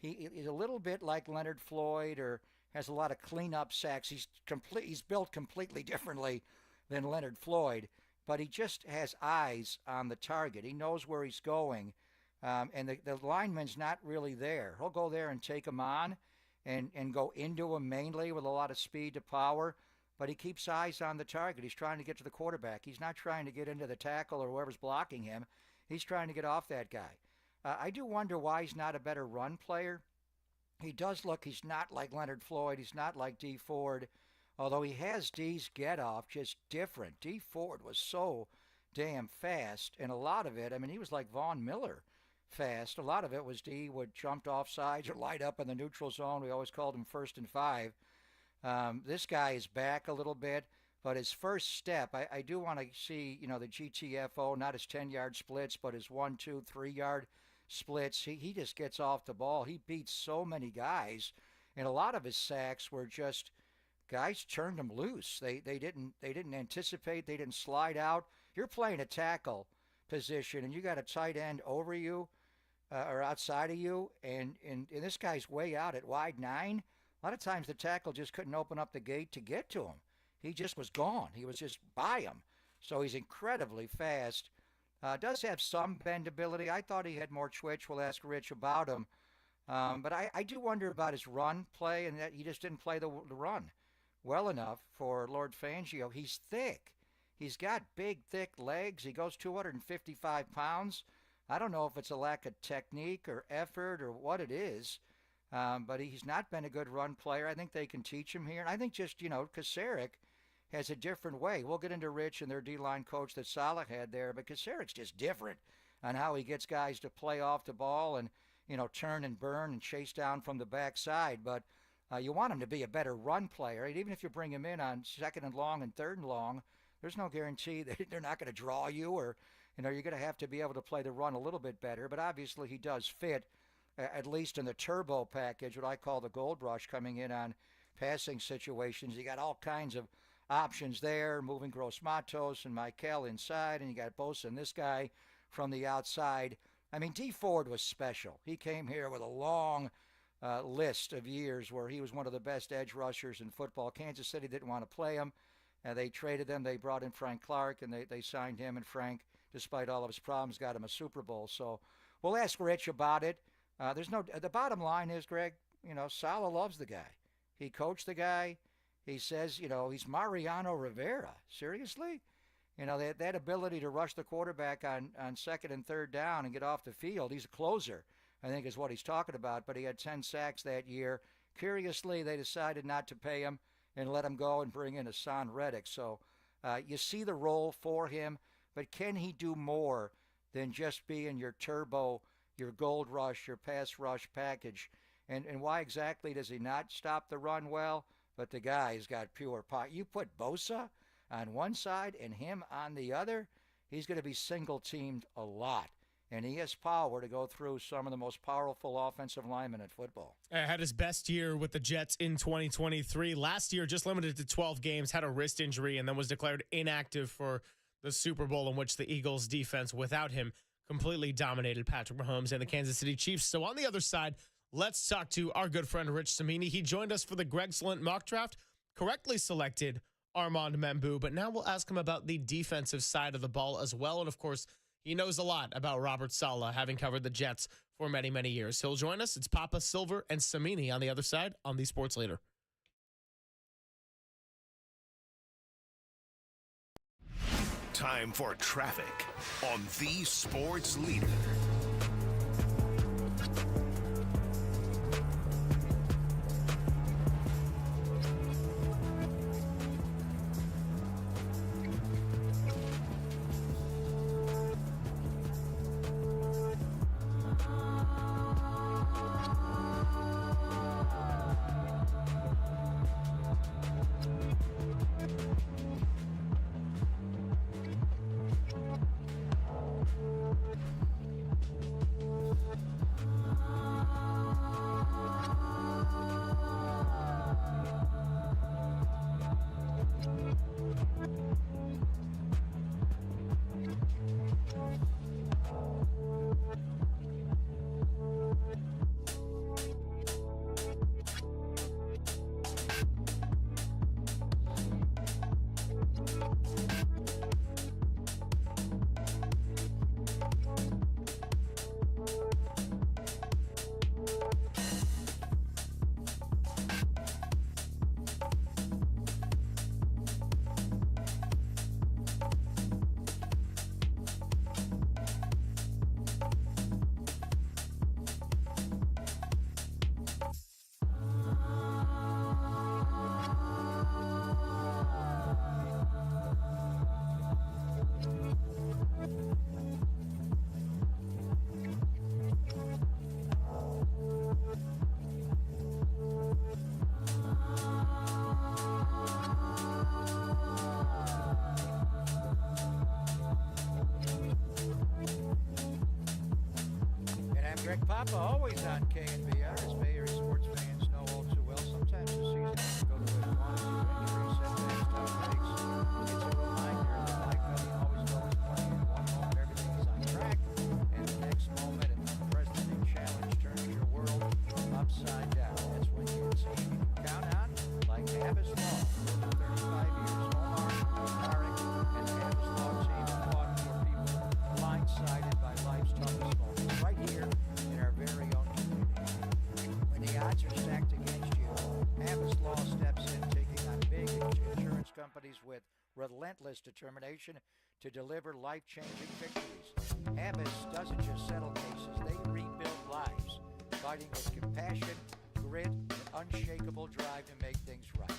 He's a little bit like Leonard Floyd, or has a lot of cleanup sacks. He's built completely differently than Leonard Floyd, but he just has eyes on the target. He knows where he's going, and the lineman's not really there. He'll go there and take him on and go into him mainly with a lot of speed to power, but he keeps eyes on the target. He's trying to get to the quarterback. He's not trying to get into the tackle or whoever's blocking him. He's trying to get off that guy. I do wonder why he's not a better run player. He does look, he's not like Leonard Floyd. He's not like D. Ford, although he has D's get off just different. D. Ford was so damn fast, and a lot of it, I mean, he was like Vaughn Miller fast. A lot of it was D would jumped off sides or light up in the neutral zone. We always called him 1st and 5. This guy is back a little bit, but his first step, I do want to see, the GTFO, not his 10-yard splits, but his 1, 2, 3-yard splits. He just gets off the ball. He beats so many guys, and a lot of his sacks were just guys turned him loose. They didn't anticipate. They didn't slide out. You're playing a tackle position, and you got a tight end over you or outside of you, and this guy's way out at wide 9. A lot of times the tackle just couldn't open up the gate to get to him. He just was gone. He was just by him. So he's incredibly fast. Does have some bendability. I thought he had more twitch. We'll ask Rich about him. But I do wonder about his run play, and that he just didn't play the run well enough for Lord Fangio. He's thick. He's got big, thick legs. He goes 255 pounds. I don't know if it's a lack of technique or effort or what it is, but he's not been a good run player. I think they can teach him here. And I think just, Kasarik has a different way. We'll get into Rich and their D-line coach that Salah had there, but Kasarik's just different on how he gets guys to play off the ball and, turn and burn and chase down from the backside. But you want him to be a better run player. And even if you bring him in on 2nd and long and 3rd and long, there's no guarantee that they're not going to draw you or, you're going to have to be able to play the run a little bit better. But obviously he does fit, at least in the turbo package, what I call the gold rush, coming in on passing situations. You got all kinds of options there, moving Gross Matos and Michael inside, and you got Bosa and this guy from the outside. I mean, D. Ford was special. He came here with a long list of years where he was one of the best edge rushers in football. Kansas City didn't want to play him. They traded him. They brought in Frank Clark, and they signed him. And Frank, despite all of his problems, got him a Super Bowl. So we'll ask Rich about it. The bottom line is, Greg, Salah loves the guy. He coached the guy. He says, he's Mariano Rivera. Seriously? That ability to rush the quarterback on 2nd and 3rd down and get off the field. He's a closer, I think, is what he's talking about. But he had 10 sacks that year. Curiously, they decided not to pay him and let him go and bring in Hassan Reddick. So you see the role for him. But can he do more than just being your turbo, your gold rush, your pass rush package? And why exactly does he not stop the run well? But the guy's got pure power. You put Bosa on one side and him on the other, he's going to be single-teamed a lot. And he has power to go through some of the most powerful offensive linemen in football. Had his best year with the Jets in 2023. Last year, just limited to 12 games, had a wrist injury, and then was declared inactive for the Super Bowl, in which the Eagles' defense, without him, completely dominated Patrick Mahomes and the Kansas City Chiefs. So on the other side, let's talk to our good friend Rich Cimini. He joined us for the Greg Slint mock draft, correctly selected Armand Membu, but now we'll ask him about the defensive side of the ball as well. And, of course, he knows a lot about Robert Saleh, having covered the Jets for many, many years. He'll join us. It's Papa, Silver, and Cimini on the other side on the Sports Leader. Time for traffic on the Sports Leader. Greg Papa always on KNBR, as Bay Area sports fans know all too well. Sometimes the season can go the way you want it to. Injuries, setbacks, tough breaks. It's a reminder that life doesn't always go as planned. One moment everything is on track, and the next moment an unprecedented challenge turns your world upside down. That's when you can see you can count on, like Abbas Law. 35 years, Omar, Tarek, and the Abbas Law team have fought for people blindsided by life's toughest moments. Right here in our very own community. When the odds are stacked against you, Abbas Law steps in, taking on big insurance companies with relentless determination to deliver life-changing victories. Abbas doesn't just settle cases, they rebuild lives, fighting with compassion, grit, and unshakable drive to make things right.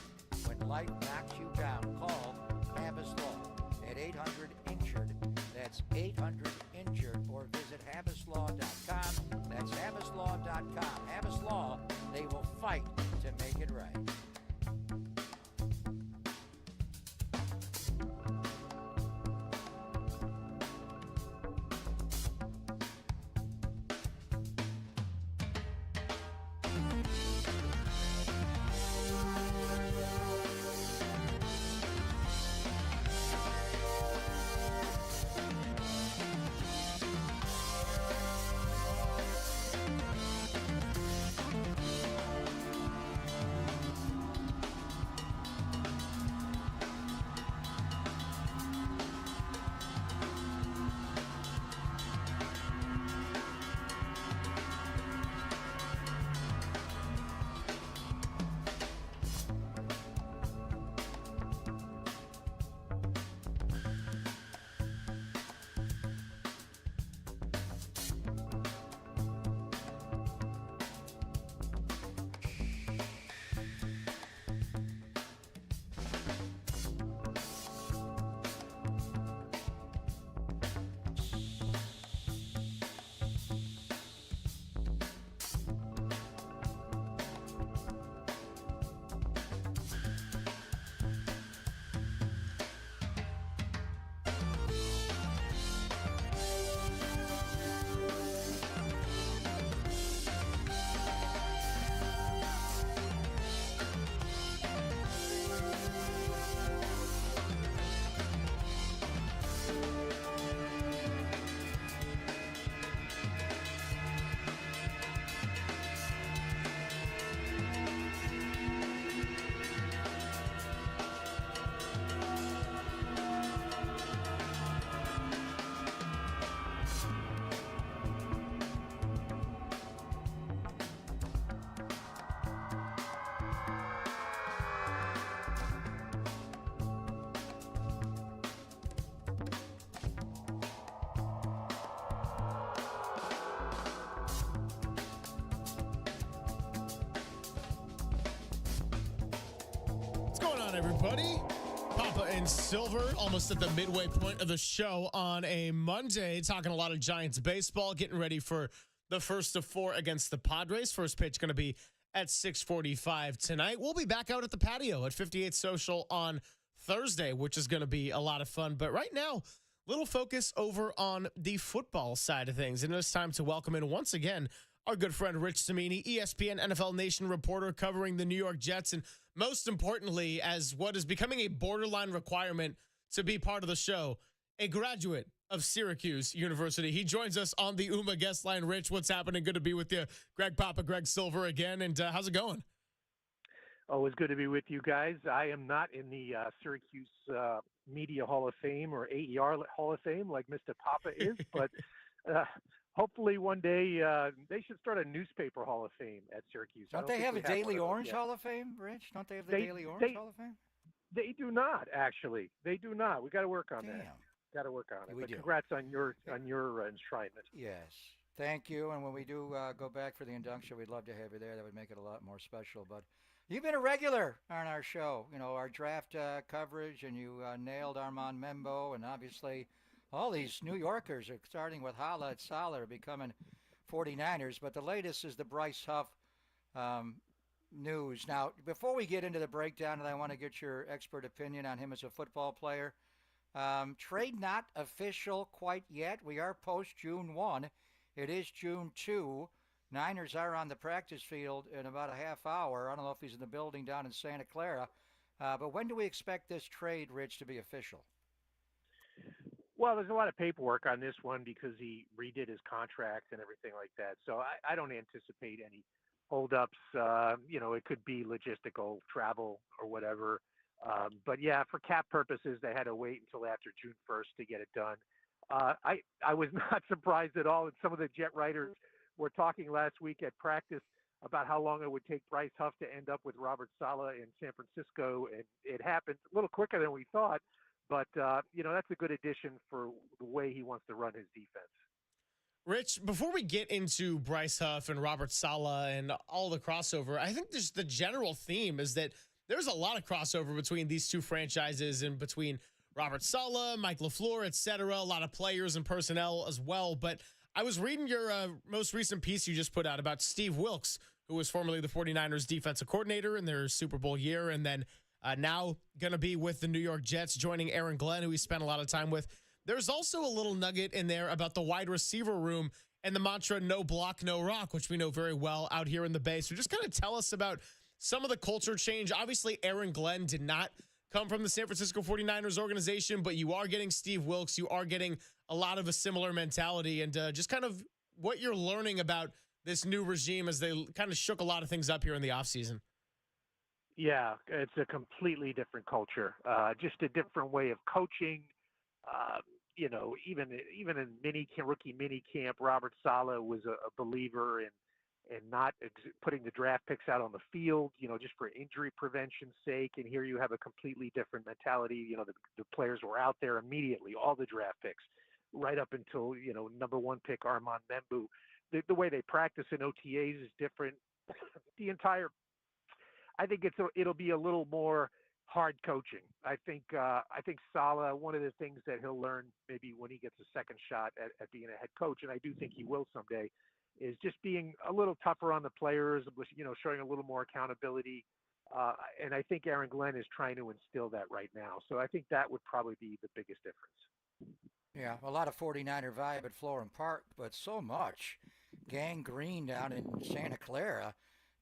When life knocks you down, call Abbas Law at 800-INJURED. That's 800-INJURED, or visit AbbasLaw.com. That's AbbasLaw.com. Abbas Law, they will fight to make it right. Everybody, Papa and Silver, almost at the midway point of the show on a Monday, talking a lot of Giants baseball, getting ready for the first of four against the Padres. First pitch going to be at 6:45 tonight. We'll be back out at the patio at 58 Social on Thursday, which is going to be a lot of fun. But right now, little focus over on the football side of things. And it's time to welcome in once again our good friend Rich Cimini, ESPN NFL Nation reporter covering the New York Jets, and most importantly, as what is becoming a borderline requirement to be part of the show, a graduate of Syracuse University. He joins us on the UMA guest line. Rich, what's happening? Good to be with you. Greg Papa, Greg Silver again, and how's it going? Always good to be with you guys. I am not in the Syracuse Media Hall of Fame or AER Hall of Fame like Mr. Papa is, but hopefully one day they should start a newspaper Hall of Fame at Syracuse. Don't they have a Daily Orange Hall of Fame, Rich? Don't they have the Daily Orange Hall of Fame? They do not, actually. They do not. We got to work on that. Got to work on it. But congrats on your enshrinement. Yes. Thank you. And when we do go back for the induction, we'd love to have you there. That would make it a lot more special. But you've been a regular on our show. You know, our draft coverage, and you nailed Armand Membo, and obviously all these New Yorkers, are starting with Hala at Salah, are becoming 49ers. But the latest is the Bryce Huff news. Now, before we get into the breakdown, and I want to get your expert opinion on him as a football player, trade not official quite yet. We are post June 1. It is June 2. Niners are on the practice field in about a half hour. I don't know if he's in the building down in Santa Clara. But when do we expect this trade, Rich, to be official? Well, there's a lot of paperwork on this one because he redid his contract and everything like that. So I don't anticipate any holdups. It could be logistical, travel, or whatever. But yeah, for cap purposes, they had to wait until after June 1st to get it done. I was not surprised at all. And some of the Jet writers were talking last week at practice about how long it would take Bryce Huff to end up with Robert Saleh in San Francisco, and it happened a little quicker than we thought. But, that's a good addition for the way he wants to run his defense. Rich, before we get into Bryce Huff and Robert Saleh and all the crossover, I think just the general theme is that there's a lot of crossover between these two franchises and between Robert Saleh, Mike LaFleur, et cetera, a lot of players and personnel as well. But I was reading your most recent piece you just put out about Steve Wilks, who was formerly the 49ers defensive coordinator in their Super Bowl year, and then now going to be with the New York Jets, joining Aaron Glenn, who he spent a lot of time with. There's also a little nugget in there about the wide receiver room and the mantra, no block, no rock, which we know very well out here in the Bay. So just kind of tell us about some of the culture change. Obviously, Aaron Glenn did not come from the San Francisco 49ers organization, but you are getting Steve Wilks. You are getting a lot of a similar mentality, and just kind of what you're learning about this new regime as they kind of shook a lot of things up here in the offseason. Yeah, it's a completely different culture, just a different way of coaching. Even in rookie mini camp, Robert Saleh was a believer in not putting the draft picks out on the field, just for injury prevention's sake. And here you have a completely different mentality. The players were out there immediately, all the draft picks, right up until, number one pick Armand Membu. The way they practice in OTAs is different. I think it'll be a little more hard coaching. I think Saleh, one of the things that he'll learn maybe when he gets a second shot at being a head coach, and I do think he will someday, is just being a little tougher on the players, showing a little more accountability. And I think Aaron Glenn is trying to instill that right now. So I think that would probably be the biggest difference. Yeah, a lot of 49er vibe at Florham Park, but so much gangrene down in Santa Clara.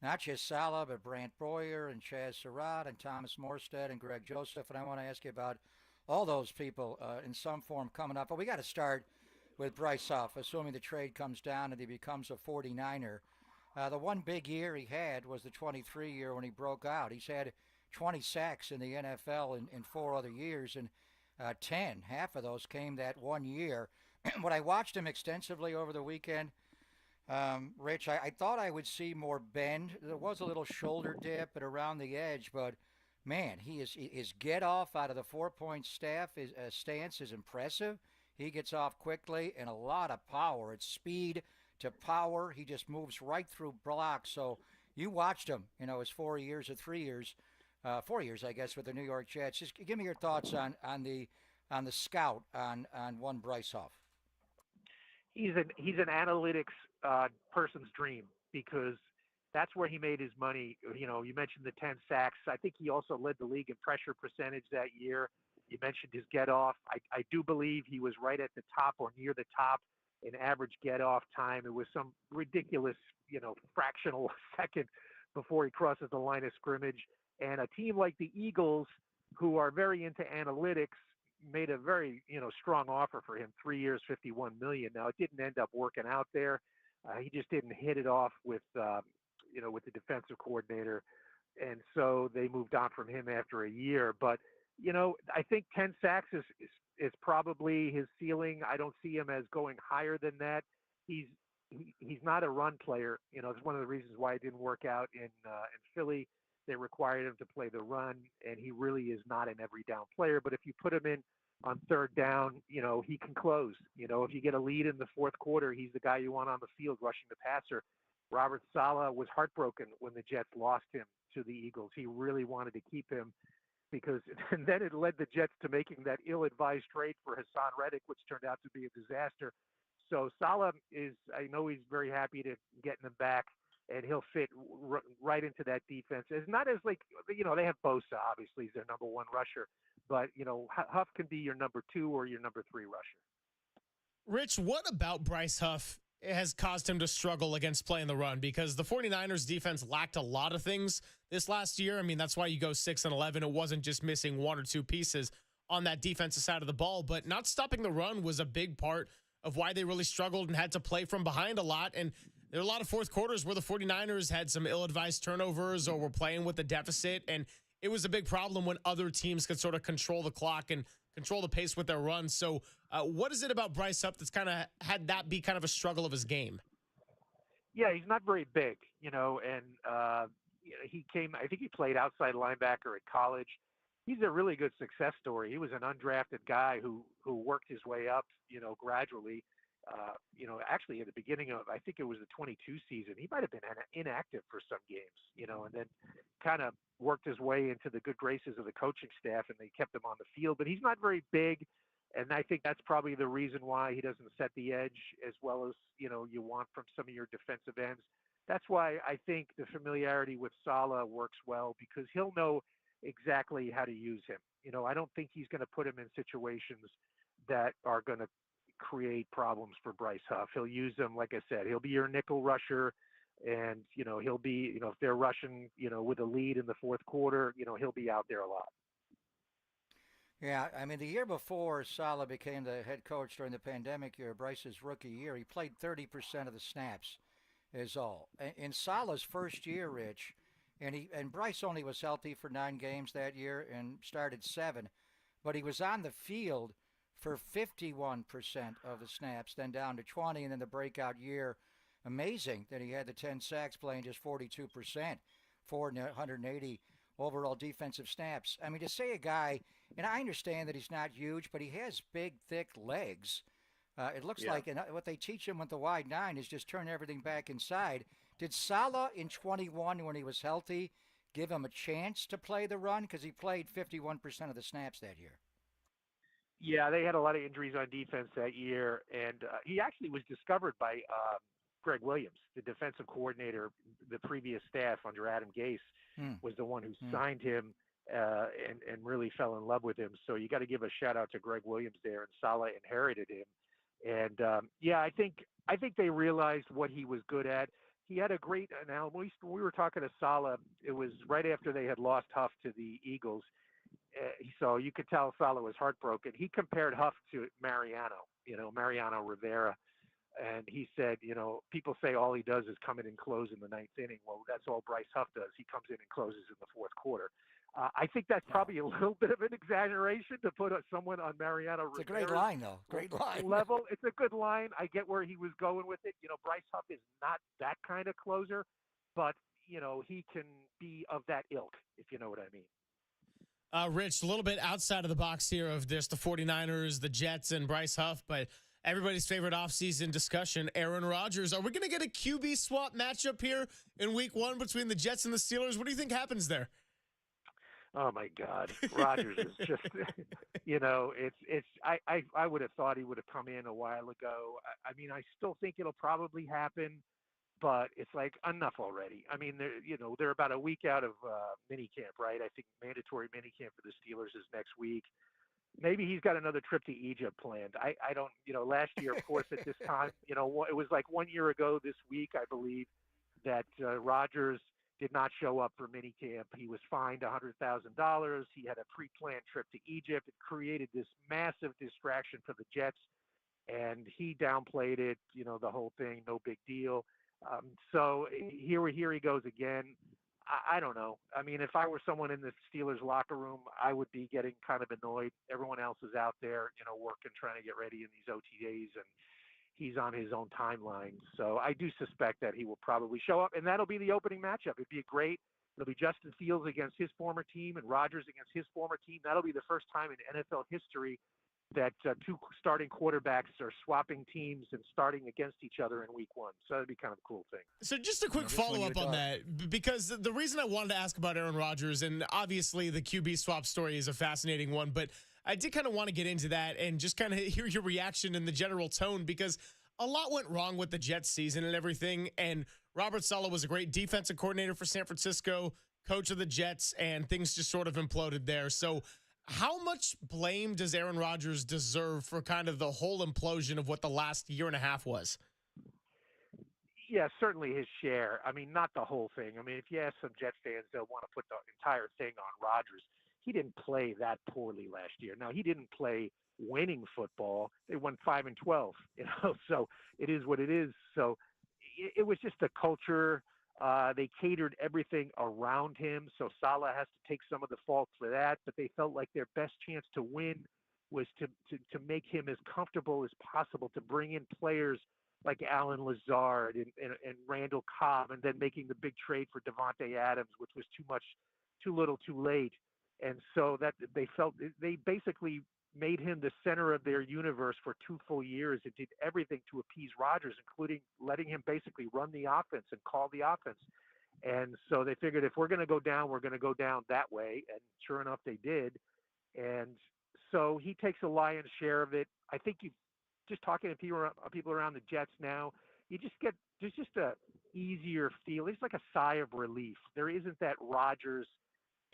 Not just Saleh, but Brant Boyer and Chaz Surratt and Thomas Morstead and Greg Joseph. And I want to ask you about all those people in some form coming up. But we got to start with Bryce Huff, assuming the trade comes down and he becomes a 49er. The one big year he had was the 23 year when he broke out. He's had 20 sacks in the NFL in 4 other years, and 10, half of those came that one year. When I watched him extensively over the weekend, Rich, I thought I would see more bend. There was a little shoulder dip and around the edge, but man, his get off out of the 4-point stance is impressive. He gets off quickly and a lot of power. It's speed to power. He just moves right through blocks. So you watched him, his 4 years or 3 years, 4 years, I guess, with the New York Jets. Just give me your thoughts on the scout on one Bryce Huff. He's an analytics person's dream, because that's where he made his money. You mentioned the 10 sacks. I think he also led the league in pressure percentage that year. You mentioned his get off. I do believe he was right at the top or near the top in average get off time. It was some ridiculous, fractional second before he crosses the line of scrimmage. And a team like the Eagles, who are very into analytics, made a very, strong offer for him, 3 years, $51 million. Now, it didn't end up working out there. He just didn't hit it off with the defensive coordinator. And so they moved on from him after a year. But, I think 10 sacks is probably his ceiling. I don't see him as going higher than that. He's not a run player. It's one of the reasons why it didn't work out in Philly. They required him to play the run, and he really is not an every down player. But if you put him in on third down, he can close. If you get a lead in the fourth quarter, he's the guy you want on the field rushing the passer. Robert Saleh was heartbroken when the Jets lost him to the Eagles. He really wanted to keep him, and then it led the Jets to making that ill-advised trade for Hassan Reddick, which turned out to be a disaster. So Saleh I know he's very happy to getting him back, and he'll fit right into that defense. It's not as they have Bosa, obviously, he's their number one rusher, but, Huff can be your number 2 or your number 3 rusher. Rich, what about Bryce Huff it has caused him to struggle against playing the run because the 49ers defense lacked a lot of things this last year. I mean, that's why you go 6-11. It wasn't just missing one or two pieces on that defensive side of the ball, but not stopping the run was a big part of why they really struggled and had to play from behind a lot. And there are a lot of fourth quarters where the 49ers had some ill-advised turnovers or were playing with a deficit, and it was a big problem when other teams could sort of control the clock and control the pace with their runs. So what is it about Bryce Huff that's kind of had that be kind of a struggle of his game? Yeah, he's not very big, and he I think he played outside linebacker at college. He's a really good success story. He was an undrafted guy who worked his way up, gradually. Actually at the beginning of, I think it was the 22 season, he might have been inactive for some games, and then kind of worked his way into the good graces of the coaching staff, and they kept him on the field. But he's not very big, and I think that's probably the reason why he doesn't set the edge as well as, you want from some of your defensive ends. That's why I think the familiarity with Saleh works well, because he'll know exactly how to use him. I don't think he's going to put him in situations that are going to create problems for Bryce Huff. He'll use him, like I said, he'll be your nickel rusher, and he'll be, if they're rushing, with a lead in the fourth quarter, he'll be out there a lot. Yeah, I mean, the year before Saleh became the head coach during the pandemic year, Bryce's rookie year, he played 30% of the snaps is all. In Saleh's first year, Rich, and Bryce only was healthy for 9 games that year and started 7, but he was on the field for 51% of the snaps, then down to 20, and then the breakout year, amazing that he had the 10 sacks playing just 42%, 480 overall defensive snaps. I mean, to say a guy, and I understand that he's not huge, but he has big, thick legs. It looks like, and what they teach him with the wide 9 is just turn everything back inside. Did Saleh in 21, when he was healthy, give him a chance to play the run? Because he played 51% of the snaps that year. Yeah, they had a lot of injuries on defense that year, and he actually was discovered by Greg Williams, the defensive coordinator. The previous staff under Adam Gase was the one who signed him and really fell in love with him. So you got to give a shout out to Greg Williams there, and Saleh inherited him. And I think they realized what he was good at. He had a great analysis. When we were talking to Saleh, it was right after they had lost Huff to the Eagles. So you could tell Saleh was heartbroken. He compared Huff to Mariano Rivera. And he said, people say all he does is come in and close in the 9th inning. Well, that's all Bryce Huff does. He comes in and closes in the fourth quarter. I think that's probably a little bit of an exaggeration to put someone on Mariano Rivera's. It's a great line, though. Great line. Level. It's a good line. I get where he was going with it. Bryce Huff is not that kind of closer, but, he can be of that ilk, if you know what I mean. Rich, a little bit outside of the box here of just the 49ers, the Jets, and Bryce Huff, but everybody's favorite offseason discussion, Aaron Rodgers. Are we going to get a QB swap matchup here in week 1 between the Jets and the Steelers? What do you think happens there? Oh my God, Rodgers is just, I would have thought he would have come in a while ago. I mean, I still think it'll probably happen, but it's like enough already. I mean, they're about a week out of minicamp, right? I think mandatory minicamp for the Steelers is next week. Maybe he's got another trip to Egypt planned. I don't, last year, of course, at this time, it was like 1 year ago this week, I believe, that Rodgers did not show up for minicamp. He was fined $100,000. He had a pre-planned trip to Egypt. It created this massive distraction for the Jets, and he downplayed it, the whole thing, no big deal. So here he goes again. I don't know. I mean, if I were someone in the Steelers locker room, I would be getting kind of annoyed. Everyone else is out there, working, trying to get ready in these OTAs, and he's on his own timeline. So I do suspect that he will probably show up, and that'll be the opening matchup. It'd be it'll be Justin Fields against his former team and Rodgers against his former team. That'll be the first time in NFL history that 2 starting quarterbacks are swapping teams and starting against each other in week 1. So that'd be kind of a cool thing. So just a quick follow-up on that, because the reason I wanted to ask about Aaron Rodgers, and obviously the QB swap story is a fascinating one, but I did kind of want to get into that and just kind of hear your reaction and the general tone, because a lot went wrong with the Jets season and everything, and Robert Saleh was a great defensive coordinator for San Francisco, coach of the Jets, and things just sort of imploded there. So how much blame does Aaron Rodgers deserve for kind of the whole implosion of what the last year and a half was? Yeah, certainly his share. I mean, not the whole thing. I mean, if you ask some Jets fans, they'll want to put the entire thing on Rodgers. He didn't play that poorly last year. Now, he didn't play winning football. They won 5-12, so it is what it is. So it was just the culture. They catered everything around him. So Saleh has to take some of the fault for that, but they felt like their best chance to win was to make him as comfortable as possible, to bring in players like Alan Lazard and Randall Cobb, and then making the big trade for Devontae Adams, which was too much, too little, too late. And so that they basically made him the center of their universe for 2 full years and did everything to appease Rodgers, including letting him basically run the offense and call the offense. And so they figured if we're going to go down, we're going to go down that way. And sure enough, they did. And so he takes a lion's share of it. I think just talking to people around the Jets now, you just get, there's just a easier feel. It's like a sigh of relief. There isn't that Rodgers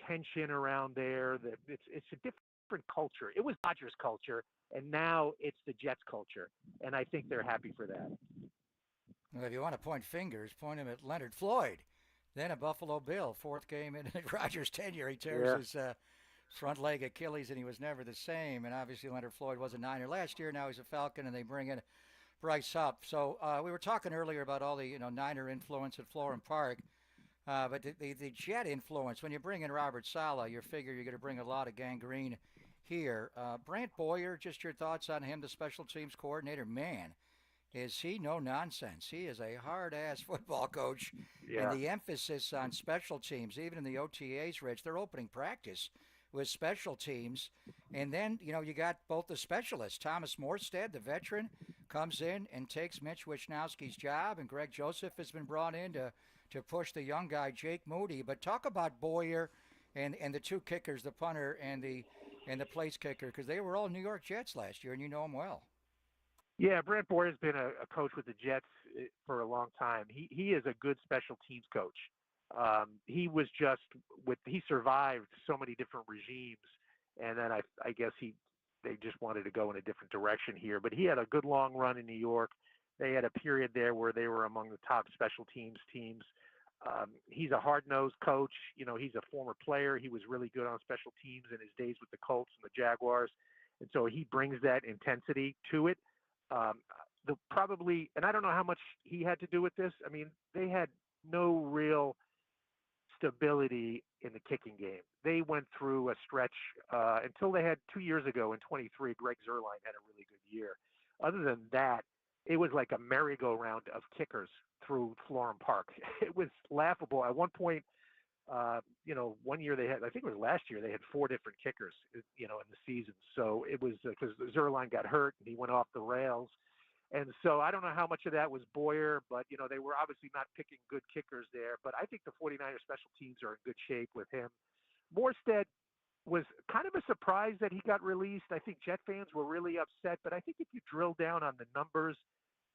tension around there. That it's a different culture. It was Rodgers' culture, and now it's the Jets' culture, and I think they're happy for that. Well, if you want to point fingers, point him at Leonard Floyd, then a Buffalo Bill. 4th game in Rodgers' tenure, he tears his front leg Achilles, and he was never the same. And obviously Leonard Floyd was a Niner last year. Now he's a Falcon, and they bring in Bryce Huff. So we were talking earlier about all the Niner influence at Florham Park. But the Jet influence, when you bring in Robert Saleh, you figure you're going to bring a lot of gangrene here. Brant Boyer, just your thoughts on him, the special teams coordinator. Man, is he no nonsense. He is a hard-ass football coach. Yeah. And the emphasis on special teams, even in the OTAs, Rich, they're opening practice with special teams. And then, you got both the specialists. Thomas Morstead, the veteran, comes in and takes Mitch Wisnowski's job, and Greg Joseph has been brought in to push the young guy, Jake Moody. But talk about Boyer and the 2 kickers, the punter and the place kicker, because they were all New York Jets last year, and you know them well. Yeah, Brant Boyer's been a coach with the Jets for a long time. He is a good special teams coach. He was he survived so many different regimes, and then I guess they just wanted to go in a different direction here. But he had a good long run in New York. They had a period there where they were among the top special teams. He's a hard-nosed coach. He's a former player. He was really good on special teams in his days with the Colts and the Jaguars. And so he brings that intensity to it. And I don't know how much he had to do with this. I mean, they had no real stability in the kicking game. They went through a stretch until they had 2 years ago in 23. Greg Zuerlein had a really good year. Other than that, it was like a merry-go-round of kickers through Florham Park. It was laughable. At one point, 1 year they had, I think it was last year, they had 4 different kickers, in the season. So it was because Zuerlein got hurt and he went off the rails. And so I don't know how much of that was Boyer, but, they were obviously not picking good kickers there. But I think the 49ers special teams are in good shape with him. Morstead was kind of a surprise that he got released. I think Jet fans were really upset. But I think if you drill down on the numbers,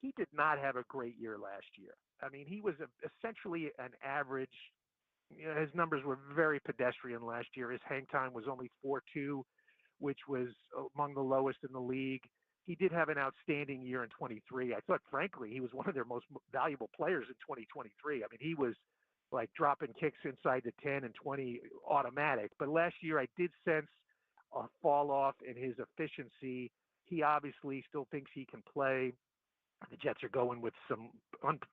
he did not have a great year last year. I mean, he was essentially an average. His numbers were very pedestrian last year. His hang time was only 4.2, which was among the lowest in the league. He did have an outstanding year in 23. I thought, frankly, he was one of their most valuable players in 2023. I mean, he was like dropping kicks inside the 10 and 20 automatic. But last year I did sense a fall off in his efficiency. He obviously still thinks he can play. The Jets are going with some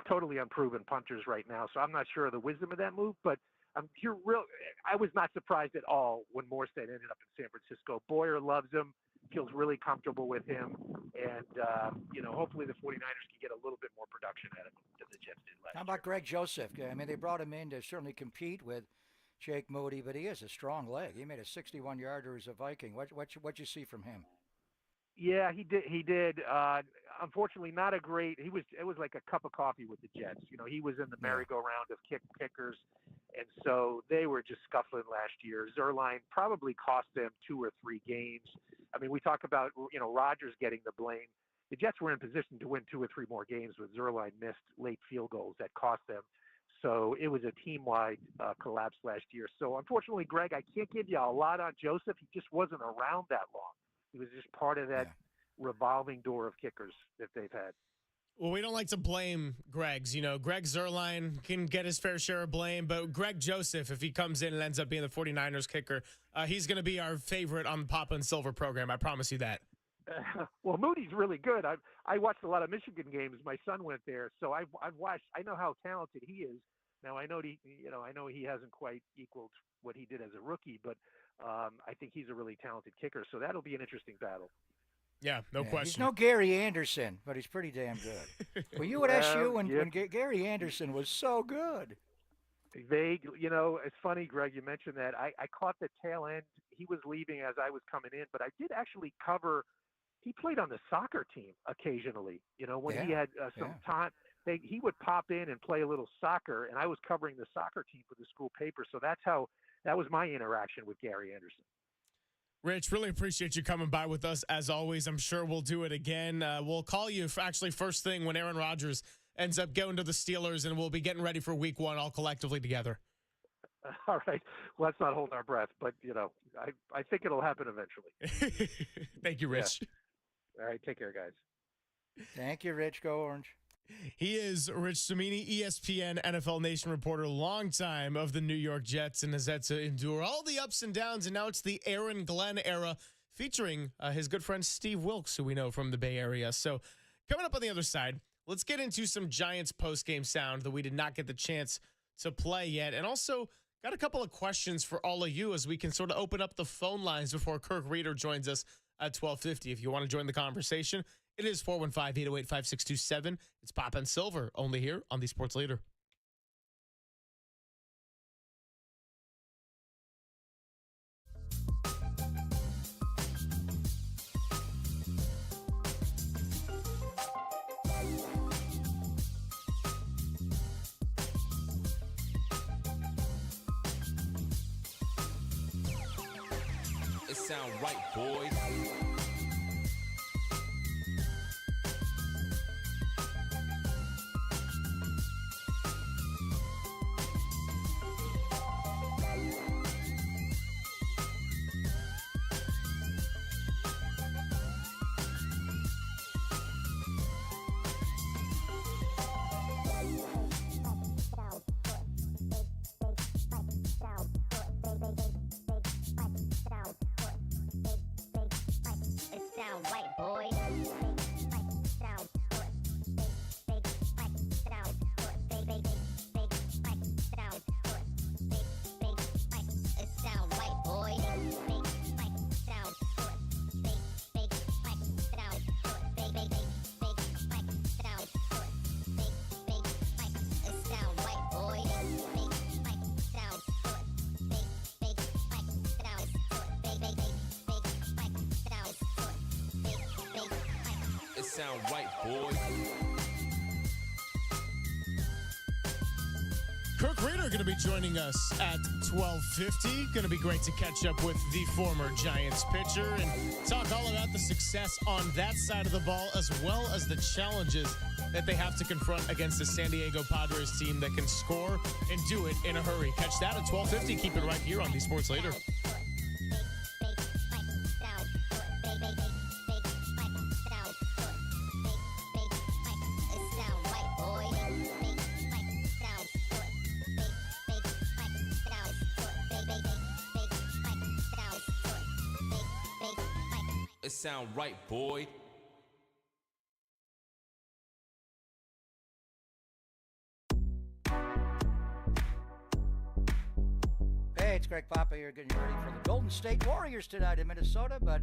totally unproven punters right now, so I'm not sure of the wisdom of that move. But I was not surprised at all when Morstead ended up in San Francisco. Boyer loves him, feels really comfortable with him, and hopefully the 49ers can get a little bit more production out of him than the Jets did last year. How about Greg Joseph? I mean, they brought him in to certainly compete with Jake Moody, but he has a strong leg. He made a 61-yarder as a Viking. What'd you see from him? Yeah, he did. Unfortunately, not a great. It was like a cup of coffee with the Jets. He was in the merry-go-round of kickers, and so they were just scuffling last year. Zuerlein probably cost them 2 or 3 games. I mean, we talk about Rodgers getting the blame. The Jets were in position to win 2 or 3 more games, but Zuerlein missed late field goals that cost them. So it was a team-wide collapse last year. So unfortunately, Greg, I can't give you a lot on Joseph. He just wasn't around that long. He was just part of that revolving door of kickers that they've had. Well, we don't like to blame Greg's. You know, Greg Zuerlein can get his fair share of blame, but Greg Joseph, if he comes in and ends up being the 49ers kicker, he's going to be our favorite on the Papa and Silver program. I promise you that. Well, Moody's really good. I watched a lot of Michigan games. My son went there, so I've watched. I know how talented he is. Now I know he hasn't quite equaled what he did as a rookie, but I think he's a really talented kicker. So that'll be an interesting battle. Yeah, no question. He's no Gary Anderson, but he's pretty damn good. Were you at SU when Gary Anderson was so good? Vague, it's funny, Greg, you mentioned that. I caught the tail end. He was leaving as I was coming in, but I did actually cover. He played on the soccer team occasionally, when he had some time. He would pop in and play a little soccer, and I was covering the soccer team for the school paper. So that was my interaction with Gary Anderson. Rich, really appreciate you coming by with us as always. I'm sure we'll do it again. We'll call you actually first thing when Aaron Rodgers ends up going to the Steelers, and we'll be getting ready for week 1 all collectively together. All right. Well, let's not hold our breath, but, I think it'll happen eventually. Thank you, Rich. Yeah. All right. Take care, guys. Thank you, Rich. Go Orange. He is Rich Cimini, ESPN NFL Nation reporter, longtime of the New York Jets, and has had to endure all the ups and downs. And now it's the Aaron Glenn era, featuring his good friend Steve Wilkes, who we know from the Bay Area. So coming up on the other side, let's get into some Giants postgame sound that we did not get the chance to play yet. And also got a couple of questions for all of you as we can sort of open up the phone lines before Kirk Reeder joins us at 12:50. If you want to join the conversation, it is 415-808-5627. It's Pop and Silver, only here on the Sports Leader. It sound right, boys. Sound right, boys. Kirk Reeder going to be joining us at 12:50. Going to be great to catch up with the former Giants pitcher and talk all about the success on that side of the ball, as well as the challenges that they have to confront against the San Diego Padres team that can score and do it in a hurry. Catch that at 12:50. Keep it right here on the Sports Leader. It sound right, boy. Hey, it's Greg Papa here, getting you ready for the Golden State Warriors tonight in Minnesota. But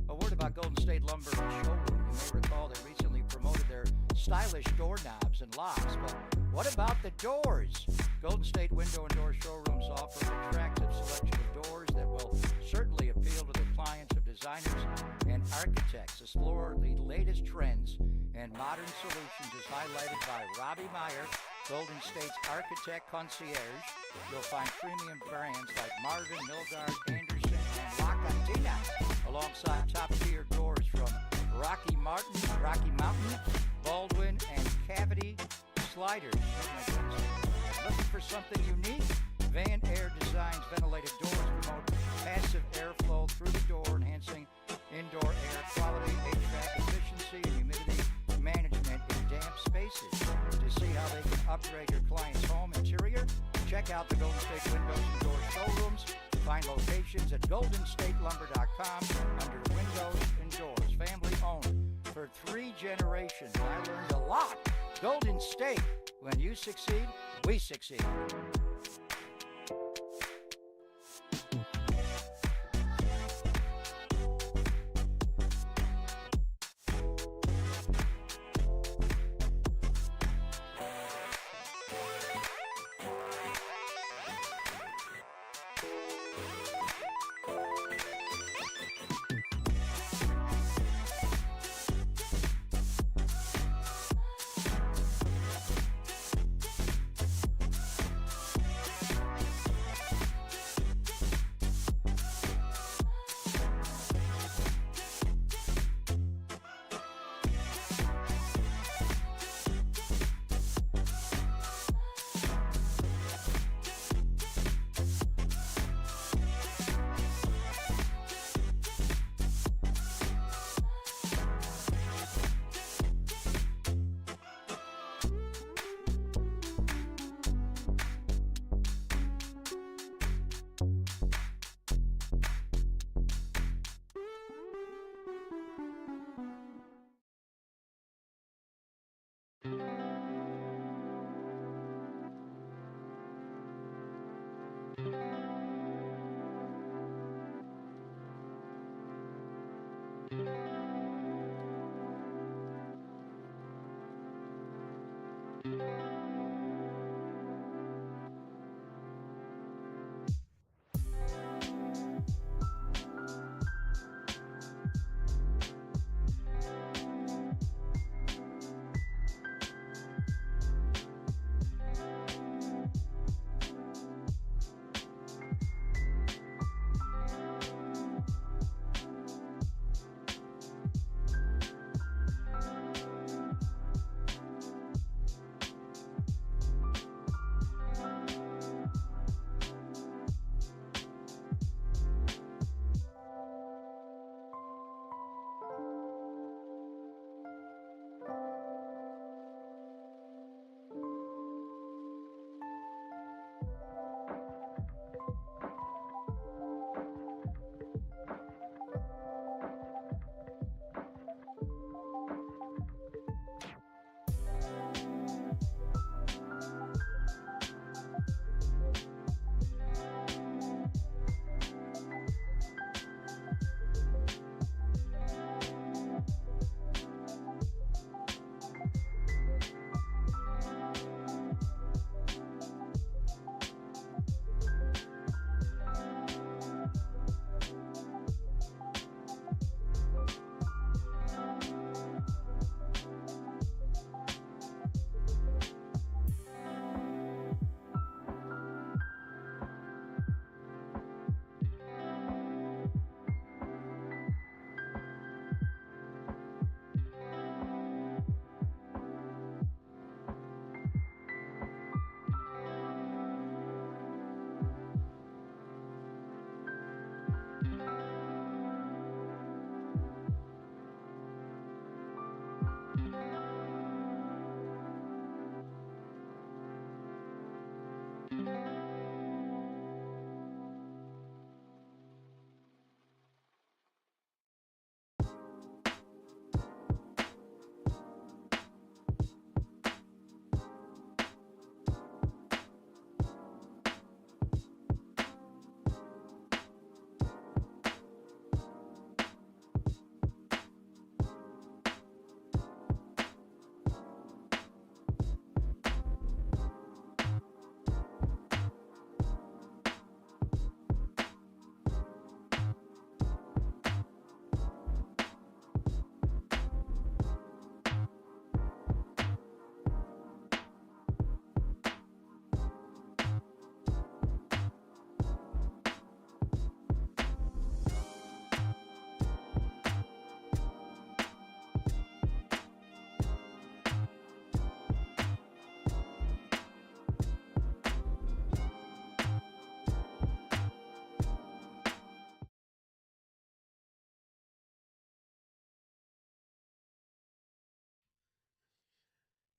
a word about Golden State Lumber and Showroom. You may recall they recently promoted their stylish doorknobs and locks. But what about the doors? Golden State Window and Door Showrooms offer an attractive selection of doors that will certainly appeal to the clients of designers and architects. Explore the latest trends and modern solutions as highlighted by Robbie Meyer, Golden State's architect concierge. You'll find premium brands like Marvin, Milgard, Anderson, and La Cantina, alongside top-tier doors from Rocky Mountain, Baldwin, and Cavity Sliders. Looking for something unique? Van Air Designs ventilated doors promote passive airflow through the door, enhancing indoor air quality, HVAC efficiency, and humidity management in damp upgrade your client's home interior, check out the Golden State Windows and Doors showrooms. Find locations at goldenstatelumber.com under Windows and Doors. Family owned for 3 generations. I learned a lot. Golden State. When you succeed, we succeed.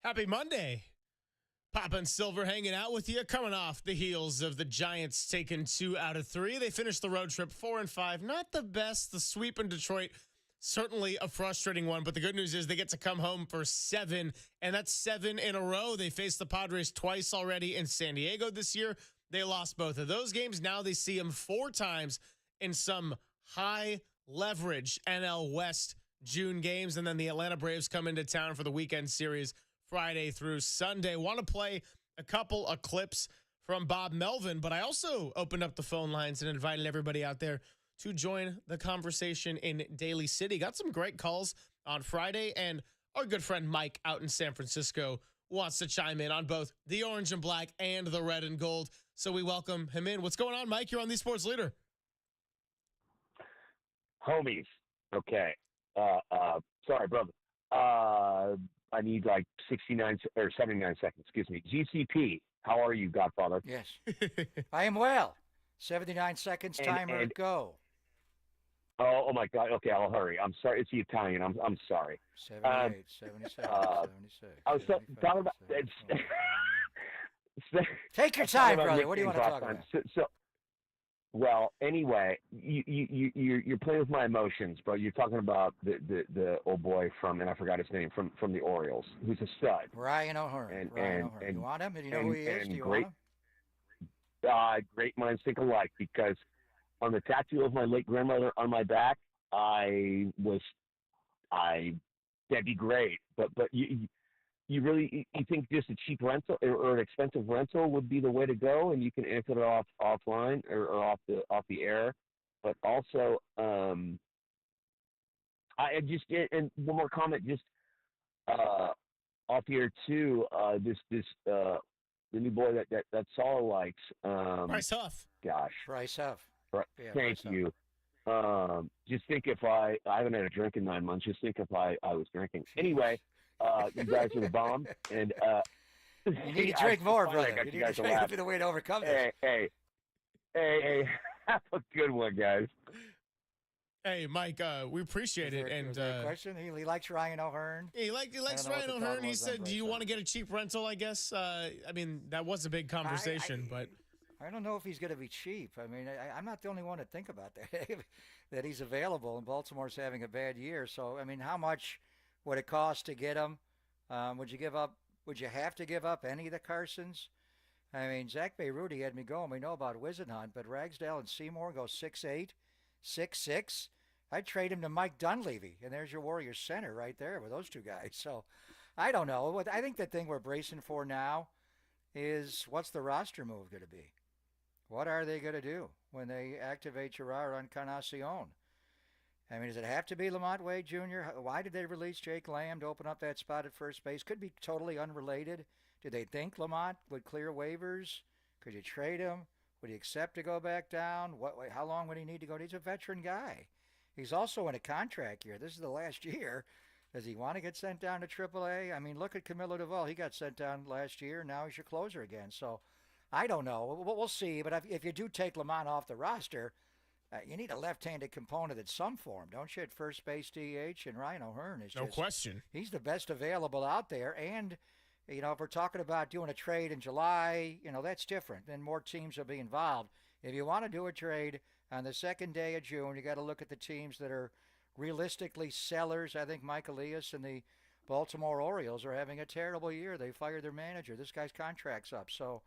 Happy Monday. Papa and Silver hanging out with you, coming off the heels of the Giants taking 2 out of 3. They finished the road trip 4-5. Not the best. The sweep in Detroit, certainly a frustrating one. But the good news is they get to come home for 7, and that's 7 in a row. They faced the Padres twice already in San Diego this year. They lost both of those games. Now they see them 4 times in some high leverage NL West June games. And then the Atlanta Braves come into town for the weekend series Friday through Sunday. Want to play a couple of clips from Bob Melvin, but I also opened up the phone lines and invited everybody out there to join the conversation in Daly City. Got some great calls on Friday, and our good friend Mike out in San Francisco wants to chime in on both the orange and black and the red and gold. So we welcome him in. What's going on, Mike? You're on the Sports Leader. Homies. Okay. Sorry, brother. I need like 69 or 79 seconds. Excuse me. GCP, how are you, Godfather? Yes. I am well. 79 seconds, timer, go. Oh my God. Okay, I'll hurry. I'm sorry. It's the Italian. I'm sorry. 78, 77, 76. I was talking about. Take your time, brother. What do you want to talk about? Well, anyway, you're playing with my emotions, bro. You're talking about the old boy from, and I forgot his name, from the Orioles, who's a stud. Ryan O'Hearn. You want him? Do you know who he is? Do you want him? Great minds think alike, because on the tattoo of my late grandmother on my back, that'd be great. But you really think just a cheap rental or an expensive rental would be the way to go, and you can answer it offline or off the air. But also, I just, and one more comment, just off the air too. The new boy that Saul likes. Bryce Huff. Gosh. Bryce Huff. Yeah, thank you. Just think if I haven't had a drink in 9 months. Just think if I was drinking. Anyway. You guys are the bomb, and you need to drink more, brother. You need to drink the way to overcome this. Hey, have a good one, guys. Hey, Mike, we appreciate it. And question, he likes Ryan O'Hearn. He likes Ryan O'Hearn. He said, "Do you want to get a cheap rental?" I guess. I mean, that was a big conversation, but I don't know if he's going to be cheap. I mean, I'm not the only one to think about that. That he's available, and Baltimore's having a bad year. So, I mean, how much would it cost to get him? Would you have to give up any of the Carsons? I mean, Zach Beirut had me going. We know about Wisenhunt, but Ragsdale and Seymour go 6'8", 6'6". I'd trade him to Mike Dunleavy, and there's your Warriors center right there with those two guys. So, I don't know. I think the thing we're bracing for now is, what's the roster move going to be? What are they going to do when they activate Gerard Encarnacion? I mean, does it have to be Lamont Wade Jr.? Why did they release Jake Lamb to open up that spot at first base? Could be totally unrelated. Did they think Lamont would clear waivers? Could you trade him? Would he accept to go back down? How long would he need to go? He's a veteran guy. He's also in a contract year. This is the last year. Does he want to get sent down to AAA? I mean, look at Camilo Duvall. He got sent down last year. Now he's your closer again. So I don't know. We'll see. But if you do take Lamont off the roster, you need a left-handed component in some form, don't you, at first base DH? And Ryan O'Hearn is no question. He's the best available out there. And, if we're talking about doing a trade in July, that's different. Then more teams will be involved. If you want to do a trade on the second day of June, you got to look at the teams that are realistically sellers. I think Mike Elias and the Baltimore Orioles are having a terrible year. They fired their manager. This guy's contract's up. So,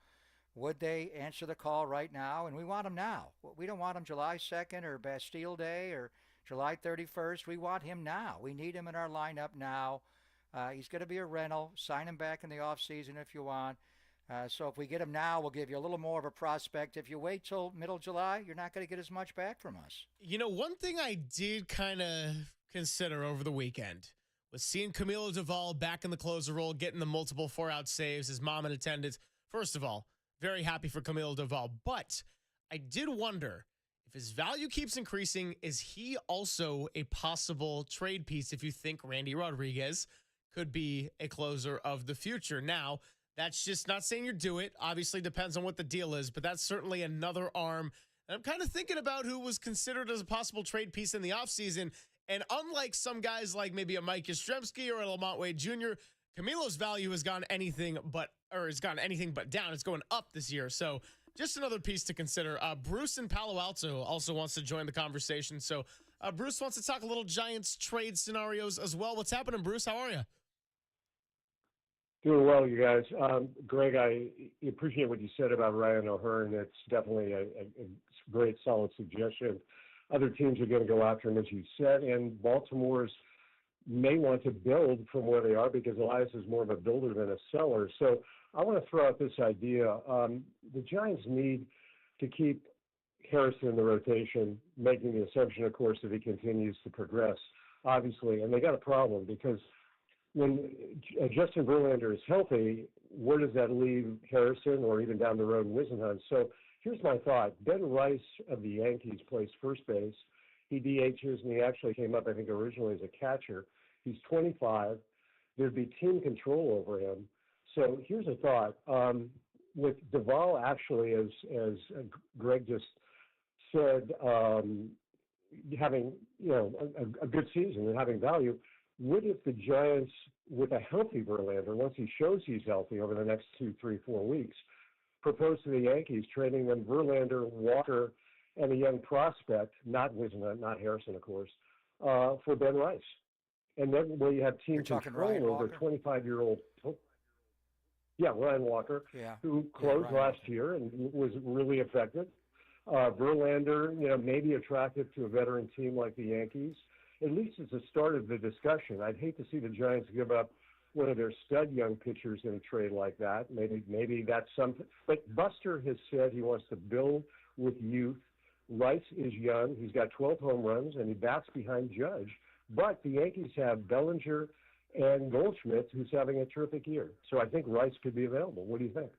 would they answer the call right now? And we want him now. We don't want him July 2nd or Bastille Day or July 31st. We want him now. We need him in our lineup now. He's going to be a rental. Sign him back in the offseason if you want. So if we get him now, we'll give you a little more of a prospect. If you wait till middle July, you're not going to get as much back from us. One thing I did kind of consider over the weekend was seeing Camilo Duvall back in the closer role, getting the multiple 4-out saves, his mom in attendance. First of all, very happy for Camilo Duvall, but I did wonder if his value keeps increasing, is he also a possible trade piece if you think Randy Rodriguez could be a closer of the future? Now, that's just not saying you do it. Obviously, depends on what the deal is, but that's certainly another arm. And I'm kind of thinking about who was considered as a possible trade piece in the offseason. And unlike some guys like maybe a Mike Yastrzemski or a Lamont Wade Jr., Camilo's value has gone anything but or has gone anything but down. It's going up this year. So just another piece to consider. Bruce in Palo Alto also wants to join the conversation. So Bruce wants to talk a little Giants trade scenarios as well. What's happening, Bruce? How are you? Doing well, you guys. Greg, I appreciate what you said about Ryan O'Hearn. It's definitely a great, solid suggestion. Other teams are going to go after him, as you said, and Baltimore's may want to build from where they are because Elias is more of a builder than a seller. So I want to throw out this idea. The Giants need to keep Harrison in the rotation, making the assumption, of course, that he continues to progress, obviously. And they got a problem because when Justin Verlander is healthy, where does that leave Harrison or even down the road Wisenhunt? So here's my thought. Ben Rice of the Yankees plays first base. He DHs, and he actually came up, I think, originally as a catcher. He's 25. There'd be team control over him. So here's a thought. With Duvall, actually, as Greg just said, having a good season and having value, what if the Giants, with a healthy Verlander, once he shows he's healthy over the next 2, 3, 4 weeks, propose to the Yankees trading them Verlander, Walker, and a young prospect, not Wisenhunt, not Harrison, of course, for Ben Rice? And then will you have team control over 25-year-old? Yeah, Ryan Walker, who closed last year and was really effective. Verlander, maybe attractive to a veteran team like the Yankees. At least it's the start of the discussion. I'd hate to see the Giants give up one of their stud young pitchers in a trade like that. Maybe that's something. But Buster has said he wants to build with youth. Rice is young. He's got 12 home runs, and he bats behind Judge. But the Yankees have Bellinger and Goldschmidt, who's having a terrific year. So I think Rice could be available. What do you think?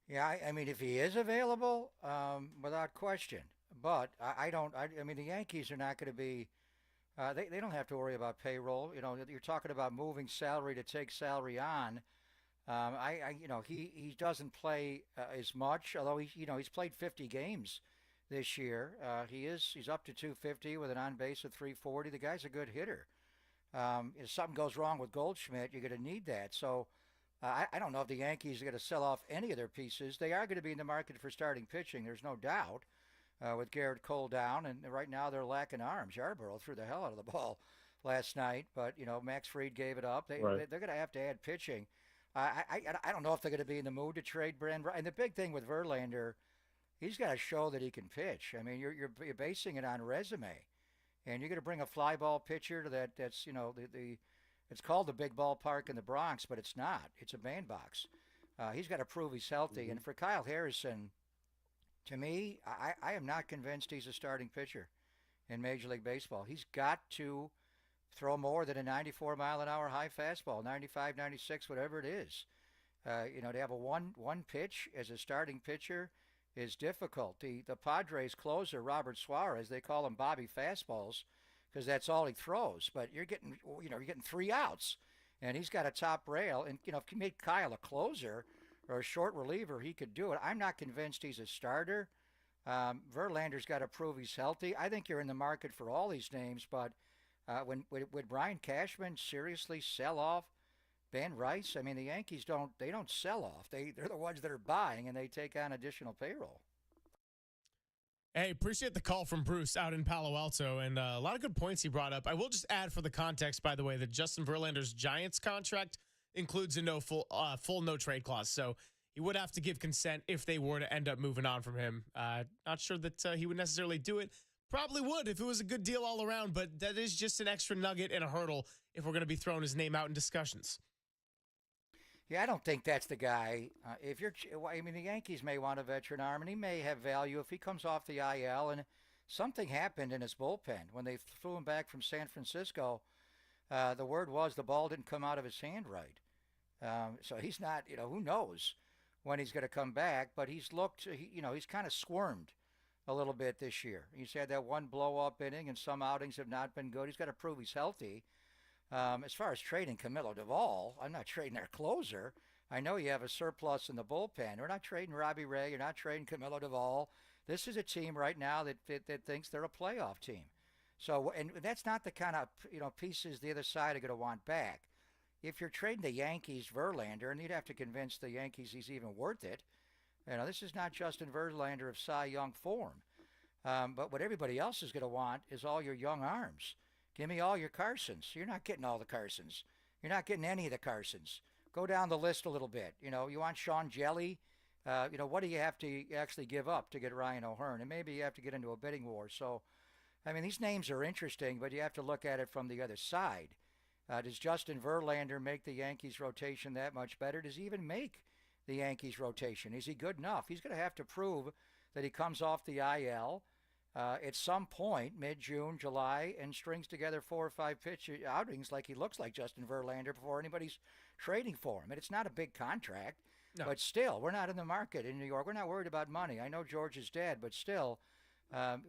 Yeah, I mean, if he is available, without question. But I mean, the Yankees are not going to be. They don't have to worry about payroll. You're talking about moving salary to take salary on. He doesn't play as much, although he's played 50 games this year. He's up to 250 with an on base of 340. The guy's a good hitter. If something goes wrong with Goldschmidt, you're going to need that. So I don't know if the Yankees are going to sell off any of their pieces. They are going to be in the market for starting pitching. There's no doubt. With Garrett Cole down, and right now they're lacking arms. Yarborough threw the hell out of the ball last night, but Max Fried gave it up. They're going to have to add pitching. I don't know if they're going to be in the mood to trade Brand. And the big thing with Verlander, he's got to show that he can pitch. I mean, you're basing it on resume, and you're going to bring a fly ball pitcher to that's it's called the big ballpark in the Bronx, but it's not. It's a bandbox. He's got to prove he's healthy, and for Kyle Harrison. To me, I am not convinced he's a starting pitcher in Major League Baseball. He's got to throw more than a 94-mile-an-hour high fastball, 95, 96, whatever it is. To have a one pitch as a starting pitcher is difficult. The Padres closer, Robert Suarez, they call him Bobby Fastballs because that's all he throws. But you're getting 3 outs, and he's got a top rail. And if you make Kyle a closer or a short reliever, he could do it. I'm not convinced he's a starter. Verlander's got to prove he's healthy. I think you're in the market for all these names, but would Brian Cashman seriously sell off Ben Rice? I mean, the Yankees don't sell off. They're the ones that are buying, and they take on additional payroll. Hey, appreciate the call from Bruce out in Palo Alto, and a lot of good points he brought up. I will just add for the context, by the way, that Justin Verlander's Giants contract includes a full no trade clause, so he would have to give consent if they were to end up moving on from him. Not sure that he would necessarily do it. Probably would if it was a good deal all around, but that is just an extra nugget and a hurdle if we're going to be throwing his name out in discussions. Yeah, I don't think that's the guy. The Yankees may want a veteran arm, and he may have value if he comes off the IL. And something happened in his bullpen when they flew him back from San Francisco. The word was the ball didn't come out of his hand right. So he's not, who knows when he's going to come back, but he's he's kind of squirmed a little bit this year. He's had that one blow-up inning, and some outings have not been good. He's got to prove he's healthy. As far as trading Camilo Duvall, I'm not trading our closer. I know you have a surplus in the bullpen. We're not trading Robbie Ray. You're not trading Camilo Duvall. This is a team right now that thinks they're a playoff team. So, and that's not the kind of pieces the other side are going to want back. if you're trading the Yankees Verlander, and you'd have to convince the Yankees he's even worth it. This is not Justin Verlander of Cy Young form. But what everybody else is going to want is all your young arms. Give me all your Carsons. You're not getting all the Carsons. You're not getting any of the Carsons. Go down the list a little bit. You want Sean Jelly? What do you have to actually give up to get Ryan O'Hearn? And maybe you have to get into a bidding war. So, these names are interesting, but you have to look at it from the other side. Does Justin Verlander make the Yankees rotation that much better? Does he even make the Yankees rotation? Is he good enough? He's going to have to prove that he comes off the IL at some point, mid-June, July, and strings together 4 or 5 pitch outings like he looks like Justin Verlander before anybody's trading for him. And it's not a big contract, but still, we're not in the market in New York. We're not worried about money. I know George is dead, but still,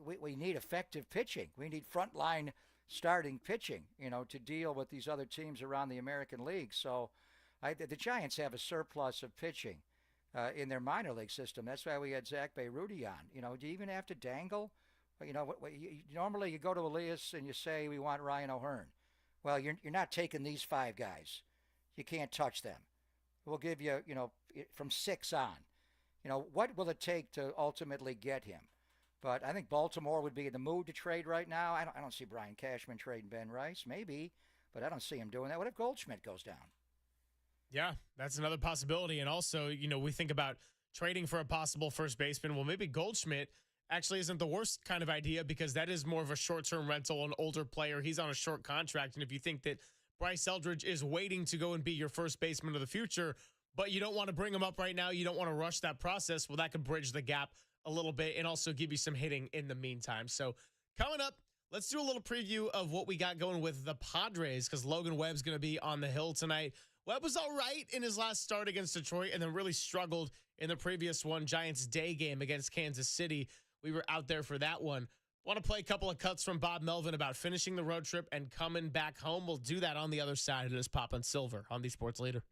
we need effective pitching. We need frontline starting pitching, to deal with these other teams around the American League. So the Giants have a surplus of pitching in their minor league system. That's why we had Zach Beirudi on. Do you even have to dangle? Normally you go to Elias and you say, we want Ryan O'Hearn. Well, you're not taking these 5 guys. You can't touch them. We'll give you, from 6 on. What will it take to ultimately get him? But I think Baltimore would be in the mood to trade right now. I don't see Brian Cashman trading Ben Rice. Maybe, but I don't see him doing that. What if Goldschmidt goes down? Yeah, that's another possibility. And also, we think about trading for a possible first baseman. Well, maybe Goldschmidt actually isn't the worst kind of idea because that is more of a short-term rental, an older player. He's on a short contract. And if you think that Bryce Eldridge is waiting to go and be your first baseman of the future, but you don't want to bring him up right now, you don't want to rush that process, well, that could bridge the gap a little bit and also give you some hitting in the meantime. So coming up, let's do a little preview of what we got going with the Padres because Logan Webb's going to be on the hill tonight. Webb was all right in his last start against Detroit and then really struggled in the previous one, Giants day game against Kansas City. We were out there for that one. Want to play a couple of cuts from Bob Melvin about finishing the road trip and coming back home. We'll do that on the other side of this Pop and Silver on the Sports Leader.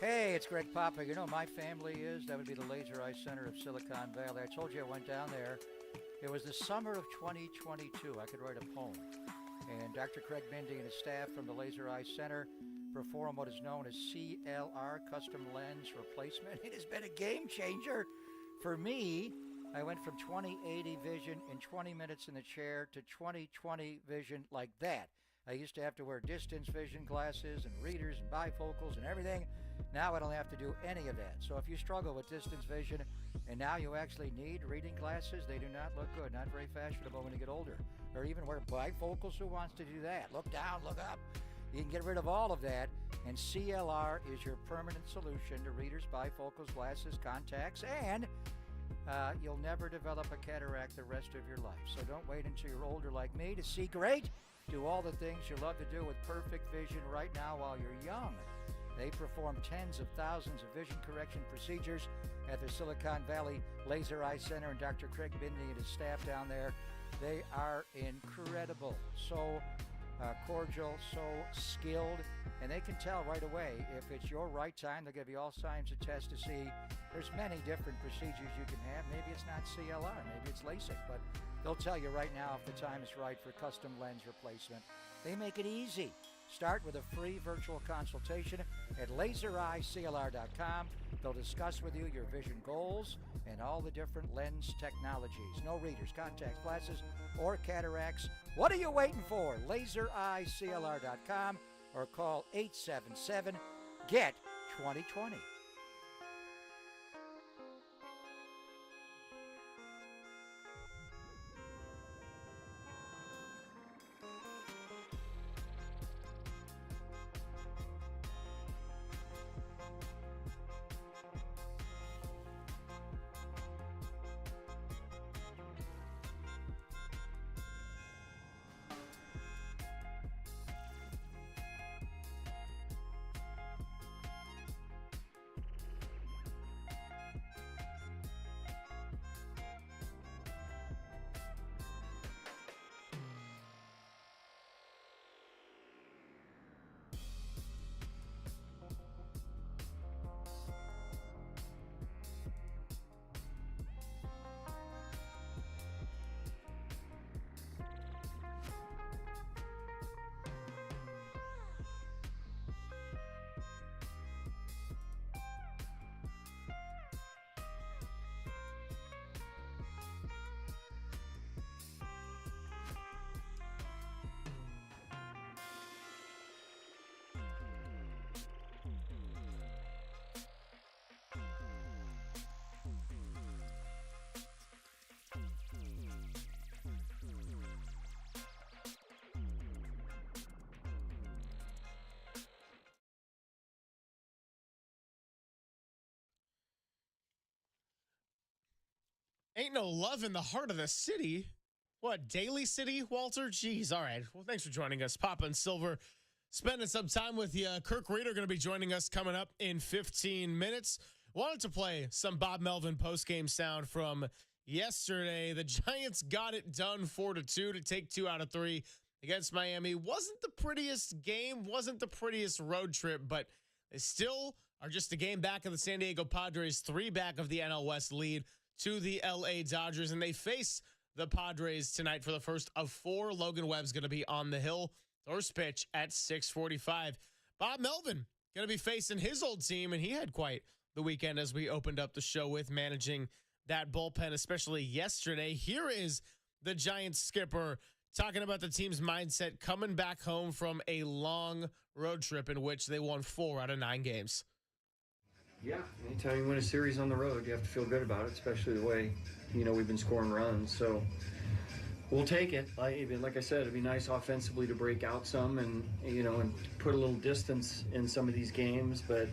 Hey, it's Greg Papa. My family that would be the Laser Eye Center of Silicon Valley. I told you I went down there. It was the summer of 2022. I could write a poem. And Dr. Craig Mindy and his staff from the Laser Eye Center perform what is known as CLR, Custom Lens Replacement. It has been a game changer for me. I went from 20/80 vision in 20 minutes in the chair to 20/20 vision like that. I used to have to wear distance vision glasses and readers and bifocals and everything. Now I don't have to do any of that. So if you struggle with distance vision and now you actually need reading glasses, they do not look good, not very fashionable when you get older. Or even wear bifocals, who wants to do that? Look down, look up. You can get rid of all of that, and CLR is your permanent solution to readers, bifocals, glasses, contacts, and you'll never develop a cataract the rest of your life. So don't wait until you're older like me to see great. Do all the things you love to do with perfect vision right now while you're young. They perform tens of thousands of vision correction procedures at the Silicon Valley Laser Eye Center, and Dr. Craig Bindley and his staff down there, they are incredible. So cordial, so skilled, and they can tell right away if it's your right time. They'll give you all signs of test to see. There's many different procedures you can have. Maybe it's not CLR, maybe it's LASIK, but they'll tell you right now if the time is right for custom lens replacement. They make it easy. Start with a free virtual consultation at lasereyeclr.com. They'll discuss with you your vision goals and all the different lens technologies. No readers, contacts, glasses, or cataracts. What are you waiting for? lasereyeclr.com or call 877-GET-2020. Ain't no love in the heart of the city. What, Daly City, Walter? Jeez, all right. Well, thanks for joining us. Papa and Silver spending some time with you. Kirk Reeder going to be joining us coming up in 15 minutes. Wanted to play some Bob Melvin postgame sound from yesterday. The Giants got it done 4-2 to take 2 out of 3 against Miami. Wasn't the prettiest game, wasn't the prettiest road trip, but they still are just a game back of the San Diego Padres, 3 back of the NL West lead to the LA Dodgers, and they face the Padres tonight for the first of 4. Logan Webb's going to be on the hill. First pitch at 6:45. Bob Melvin going to be facing his old team, and he had quite the weekend as we opened up the show with managing that bullpen, especially yesterday. Here is the Giants skipper talking about the team's mindset coming back home from a long road trip in which they won 4 out of 9 games. Yeah, anytime you win a series on the road, you have to feel good about it, especially the way, we've been scoring runs. So we'll take it. Like I said, it'd be nice offensively to break out some and put a little distance in some of these games. But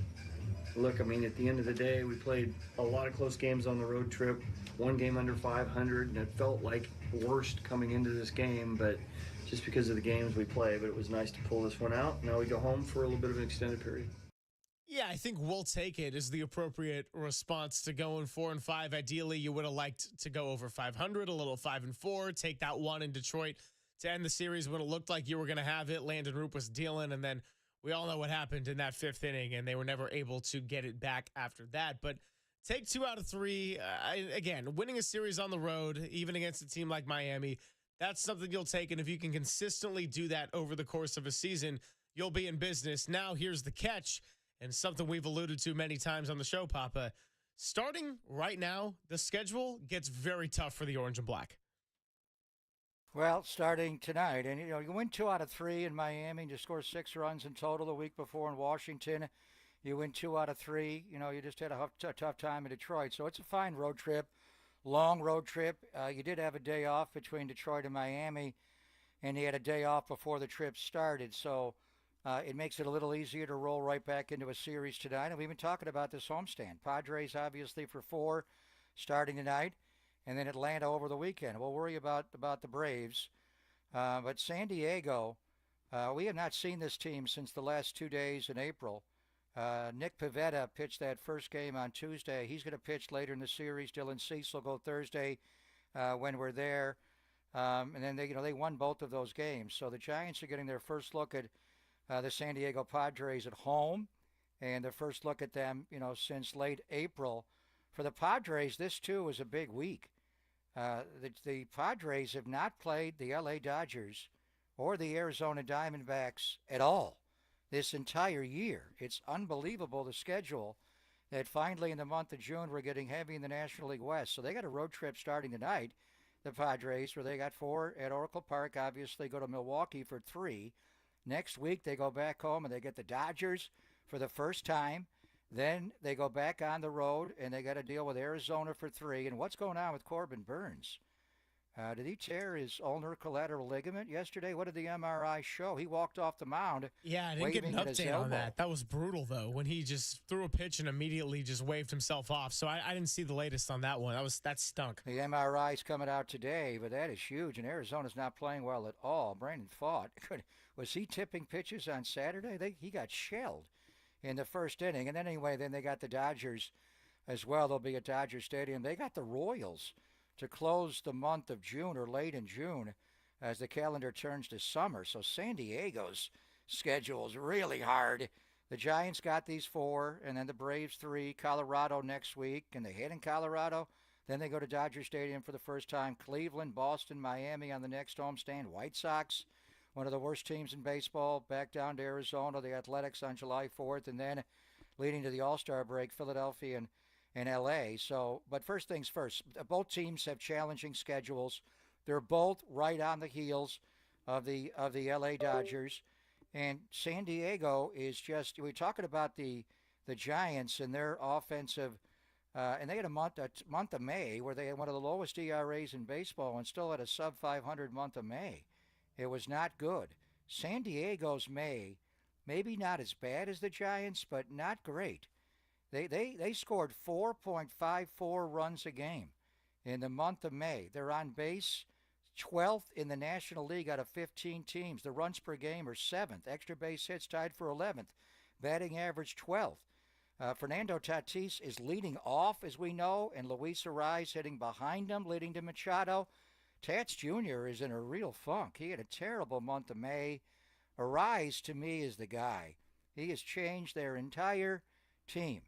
look, at the end of the day, we played a lot of close games on the road trip, one game under 500, and it felt like worst coming into this game, but just because of the games we play. But it was nice to pull this one out. Now we go home for a little bit of an extended period. Yeah, I think we'll take it is the appropriate response to going 4-5. Ideally, you would have liked to go over 500, a little 5-4, take that one in Detroit to end the series when it looked like you were going to have it. Landon Roop was dealing, and then we all know what happened in that 5th inning, and they were never able to get it back after that. But take 2 out of 3. Again, winning a series on the road, even against a team like Miami, that's something you'll take. And if you can consistently do that over the course of a season, you'll be in business. Now, here's the catch. And something we've alluded to many times on the show, Papa. Starting right now, the schedule gets very tough for the Orange and Black. Well, starting tonight, and you win 2 out of 3 in Miami, and you score 6 runs in total the week before in Washington. You win 2 out of 3. You just had a tough time in Detroit. So it's a fine road trip, long road trip. You did have a day off between Detroit and Miami, and you had a day off before the trip started. So it makes it a little easier to roll right back into a series tonight. And we've been talking about this homestand. Padres, obviously, for 4 starting tonight, and then Atlanta over the weekend. We'll worry about the Braves. But San Diego, we have not seen this team since the last 2 days in April. Nick Pivetta pitched that first game on Tuesday. He's going to pitch later in the series. Dylan Cease will go Thursday when we're there. And then they won both of those games. So the Giants are getting their first look at the San Diego Padres at home, and their first look at them, since late April. For the Padres, this too is a big week. The Padres have not played the LA Dodgers or the Arizona Diamondbacks at all this entire year. It's unbelievable, the schedule, that finally in the month of June we're getting heavy in the National League West. So they got a road trip starting tonight, the Padres, where they got 4 at Oracle Park. Obviously go to Milwaukee for 3. Next week they go back home and they get the Dodgers for the first time. Then they go back on the road and they got to deal with Arizona for 3. And what's going on with Corbin Burns? Did he tear his ulnar collateral ligament yesterday? What did the MRI show? He walked off the mound. Yeah, I didn't get an update on that. That was brutal, though, when he just threw a pitch and immediately just waved himself off. So I didn't see the latest on that one. That stunk. The MRI's coming out today, but that is huge. And Arizona's not playing well at all. Brandon Pfaadt, was he tipping pitches on Saturday? He got shelled in the first inning. And then then they got the Dodgers as well. They'll be at Dodger Stadium. They got the Royals to close the month of June or late in June as the calendar turns to summer. So San Diego's schedule is really hard. The Giants got these 4, and then the Braves 3, Colorado next week, and they hit in Colorado. Then they go to Dodger Stadium for the first time. Cleveland, Boston, Miami on the next homestand. White Sox, one of the worst teams in baseball, back down to Arizona. The Athletics on July 4th, and then leading to the All-Star break, Philadelphia and L.A. So, but first things first, both teams have challenging schedules. They're both right on the heels of the L.A. Dodgers. And San Diego is just, we're talking about the Giants and their offensive, and they had a month of May where they had one of the lowest ERAs in baseball and still had a sub-500 month of May. It was not good. San Diego's May, maybe not as bad as the Giants, but not great. They scored 4.54 runs a game in the month of May. They're on base 12th in the National League out of 15 teams. The runs per game are 7th. Extra base hits tied for 11th. Batting average 12th. Fernando Tatis is leading off, as we know, and Luis Arraez hitting behind him, leading to Machado. Tats Jr. is in a real funk. He had a terrible month of May. Arraez, to me, is the guy. He has changed their entire team.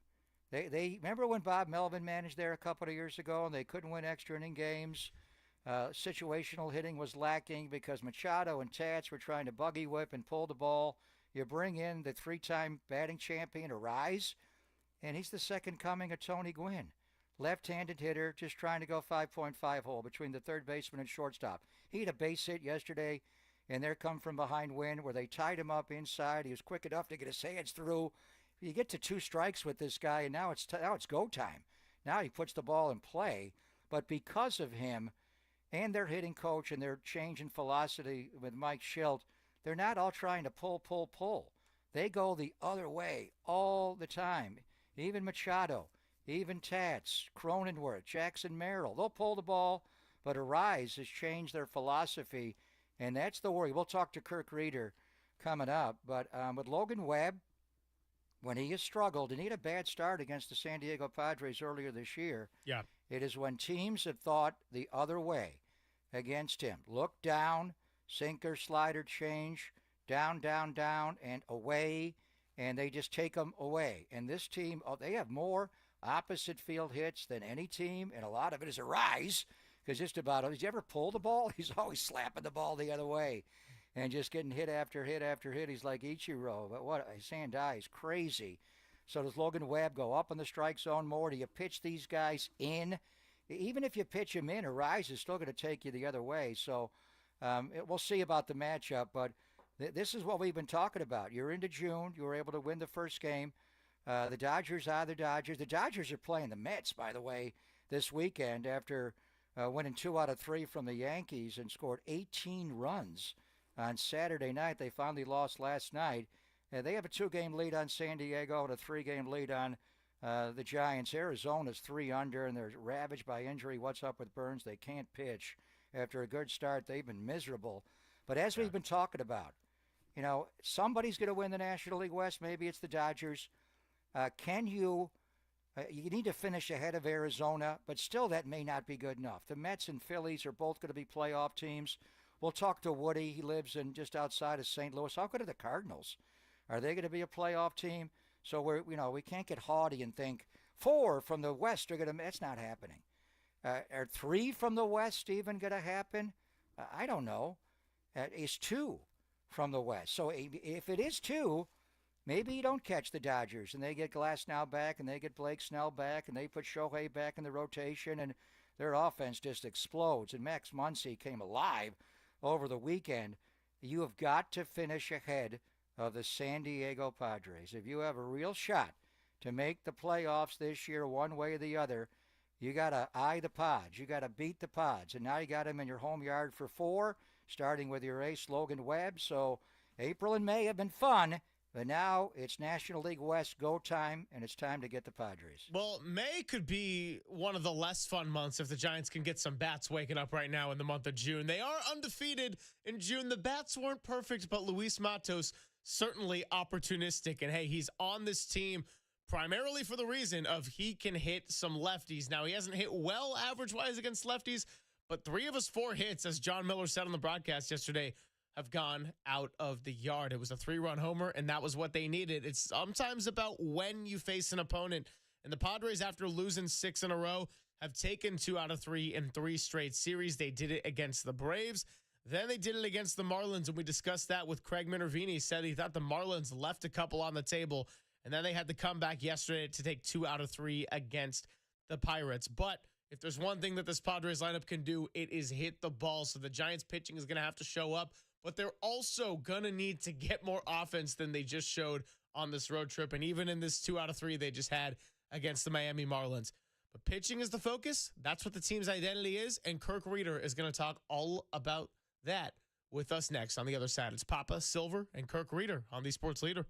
They remember when Bob Melvin managed there a couple of years ago and they couldn't win extra inning games? Situational hitting was lacking because Machado and Tats were trying to buggy whip and pull the ball. You bring in the 3-time batting champion, Arraez, and he's the second coming of Tony Gwynn. Left-handed hitter, just trying to go 5.5 hole between the third baseman and shortstop. He had a base hit yesterday, and there come from behind win where they tied him up inside. He was quick enough to get his hands through. You get to 2 strikes with this guy, and now it's go time. Now he puts the ball in play, but because of him and their hitting coach and their change in philosophy with Mike Schilt, they're not all trying to pull. They go the other way all the time. Even Machado, even Tats, Cronenworth, Jackson Merrill, they'll pull the ball, but Arraez has changed their philosophy, and that's the worry. We'll talk to Kirk Reeder coming up, but with Logan Webb, when he has struggled, and he had a bad start against the San Diego Padres earlier this year, it is when teams have thought the other way against him. Look down, sinker, slider, change, down, and away, and they just take them away. And this team, they have more opposite field hits than any team, and a lot of it is Arraez, because just about, has he ever pulled the ball? He's always slapping the ball the other way. And just getting hit after hit after hit. He's like Ichiro. But Sandai is crazy. So does Logan Webb go up in the strike zone more? Do you pitch these guys in? Even if you pitch him in, Arraez is still going to take you the other way. So we'll see about the matchup. But this is what we've been talking about. You're into June. You were able to win the first game. The Dodgers are the Dodgers. The Dodgers are playing the Mets, by the way, this weekend after winning 2 out of 3 from the Yankees and scored 18 runs. On Saturday night, they finally lost last night. They have a 2-game lead on San Diego and a 3-game lead on the Giants. Arizona's 3 under, and they're ravaged by injury. What's up with Burns? They can't pitch. After a good start, they've been miserable. But as we've been talking about, somebody's going to win the National League West. Maybe it's the Dodgers. Can you You need to finish ahead of Arizona, but still that may not be good enough. The Mets and Phillies are both going to be playoff teams. We'll talk to Woody. He lives in just outside of St. Louis. How good are the Cardinals? Are they going to be a playoff team? So we can't get haughty and think 4 from the West are going to. That's not happening. Are 3 from the West even going to happen? I don't know. Is 2 from the West. So if it is 2, maybe you don't catch the Dodgers and they get Glasnow back and they get Blake Snell back and they put Shohei back in the rotation and their offense just explodes. And Max Muncy came alive over the weekend. You have got to finish ahead of the San Diego Padres. If you have a real shot to make the playoffs this year one way or the other, you got to eye the Pods. You got to beat the Pods. And now you got them in your home yard for 4, starting with your ace, Logan Webb. So April and May have been fun, but now it's National League West go time, and it's time to get the Padres. Well, May could be one of the less fun months if the Giants can get some bats waking up right now in the month of June. They are undefeated in June. The bats weren't perfect, but Luis Matos certainly opportunistic. And, hey, he's on this team primarily for the reason of he can hit some lefties. Now, he hasn't hit well average-wise against lefties, but 3 of his 4 hits, as John Miller said on the broadcast yesterday, have gone out of the yard. It was a 3-run homer, and that was what they needed. It's sometimes about when you face an opponent. And the Padres, after losing 6 in a row, have taken 2 out of 3 in 3 straight series. They did it against the Braves. Then they did it against the Marlins, and we discussed that with Craig Minervini. He said he thought the Marlins left a couple on the table, and then they had to come back yesterday to take 2 out of 3 against the Pirates. But if there's one thing that this Padres lineup can do, it is hit the ball. So the Giants pitching is going to have to show up, but they're also going to need to get more offense than they just showed on this road trip. And even in this 2 out of 3 they just had against the Miami Marlins. But pitching is the focus. That's what the team's identity is. And Kirk Reeder is going to talk all about that with us next. On the other side, it's Papa, Silver, and Kirk Reeder on the Sports Leader.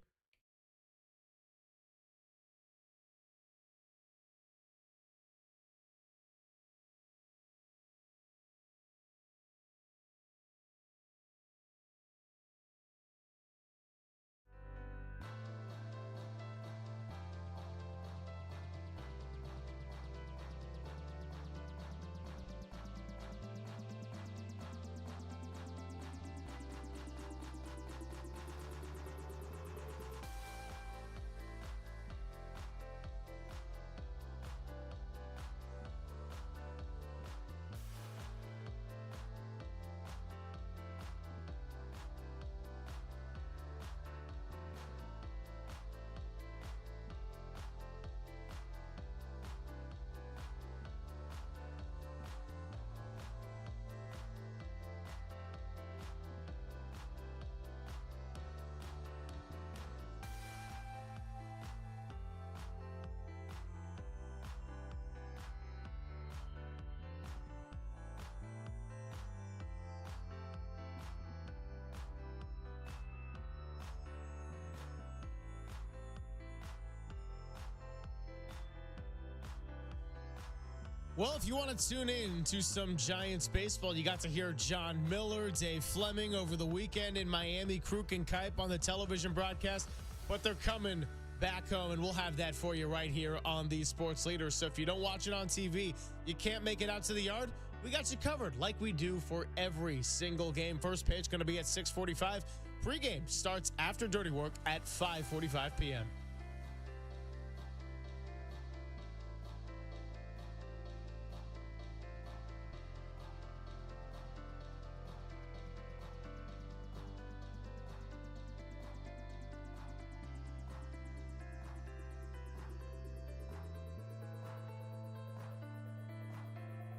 Well, if you want to tune in to some Giants baseball, you got to hear John Miller, Dave Fleming over the weekend in Miami, Kruk and Kipe on the television broadcast. But they're coming back home, and we'll have that for you right here on the Sports Leader. So if you don't watch it on TV, you can't make it out to the yard, we got you covered like we do for every single game. First pitch going to be at 6:45. Pregame starts after Dirty Work at 5:45 p.m.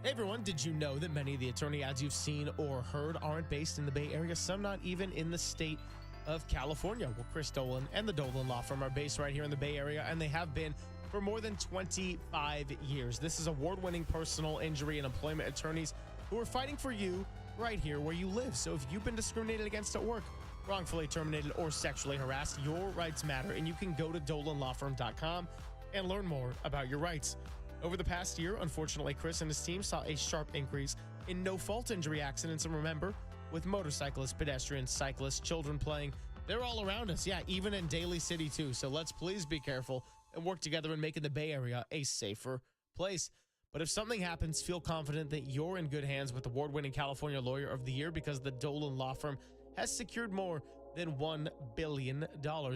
Hey everyone, did you know that many of the attorney ads you've seen or heard aren't based in the Bay Area, some not even in the state of California? Well, Chris Dolan and the Dolan Law Firm are based right here in the Bay Area, and they have been for more than 25 years. This is award-winning personal injury and employment attorneys who are fighting for you right here where you live. So if you've been discriminated against at work, wrongfully terminated, or sexually harassed, your rights matter, and you can go to DolanLawFirm.com and learn more about your rights. Over the past year, unfortunately, Chris and his team saw a sharp increase in no-fault injury accidents. And remember, with motorcyclists, pedestrians, cyclists, children playing, they're all around us. Yeah, even in Daly City, too. So let's please be careful and work together in making the Bay Area a safer place. But if something happens, feel confident that you're in good hands with award-winning California Lawyer of the Year, because the Dolan Law Firm has secured more than $1 billion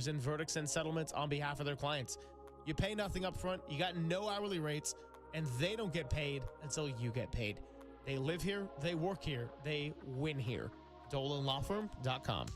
in verdicts and settlements on behalf of their clients. You pay nothing up front, you got no hourly rates, and they don't get paid until you get paid. They live here, they work here, they win here. DolanLawFirm.com.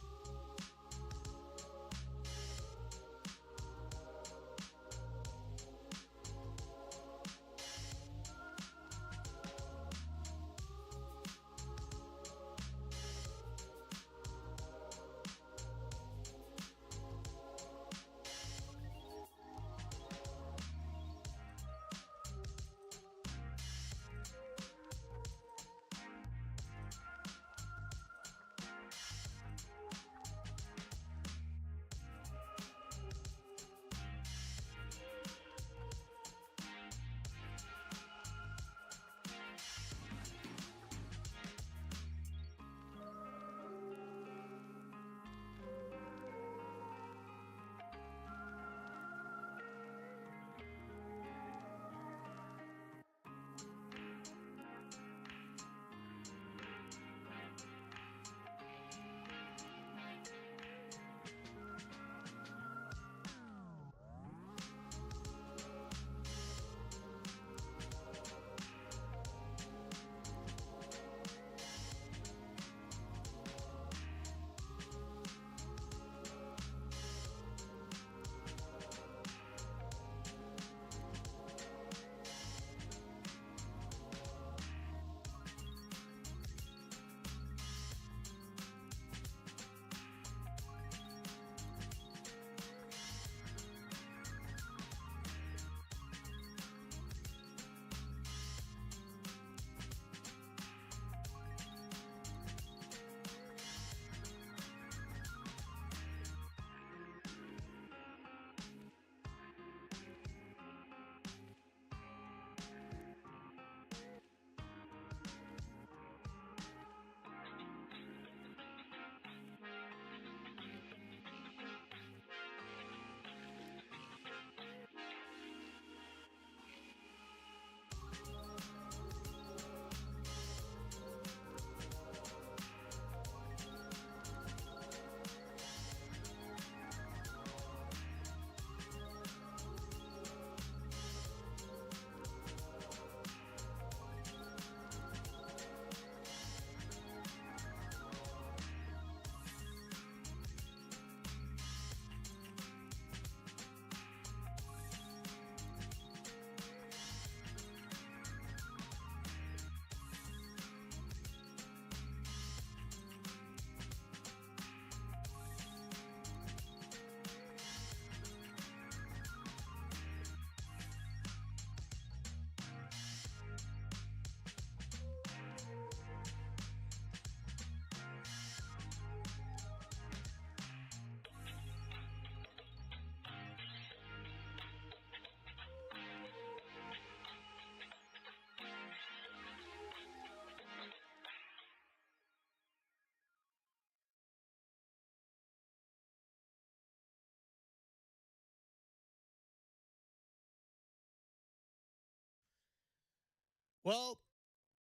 Well,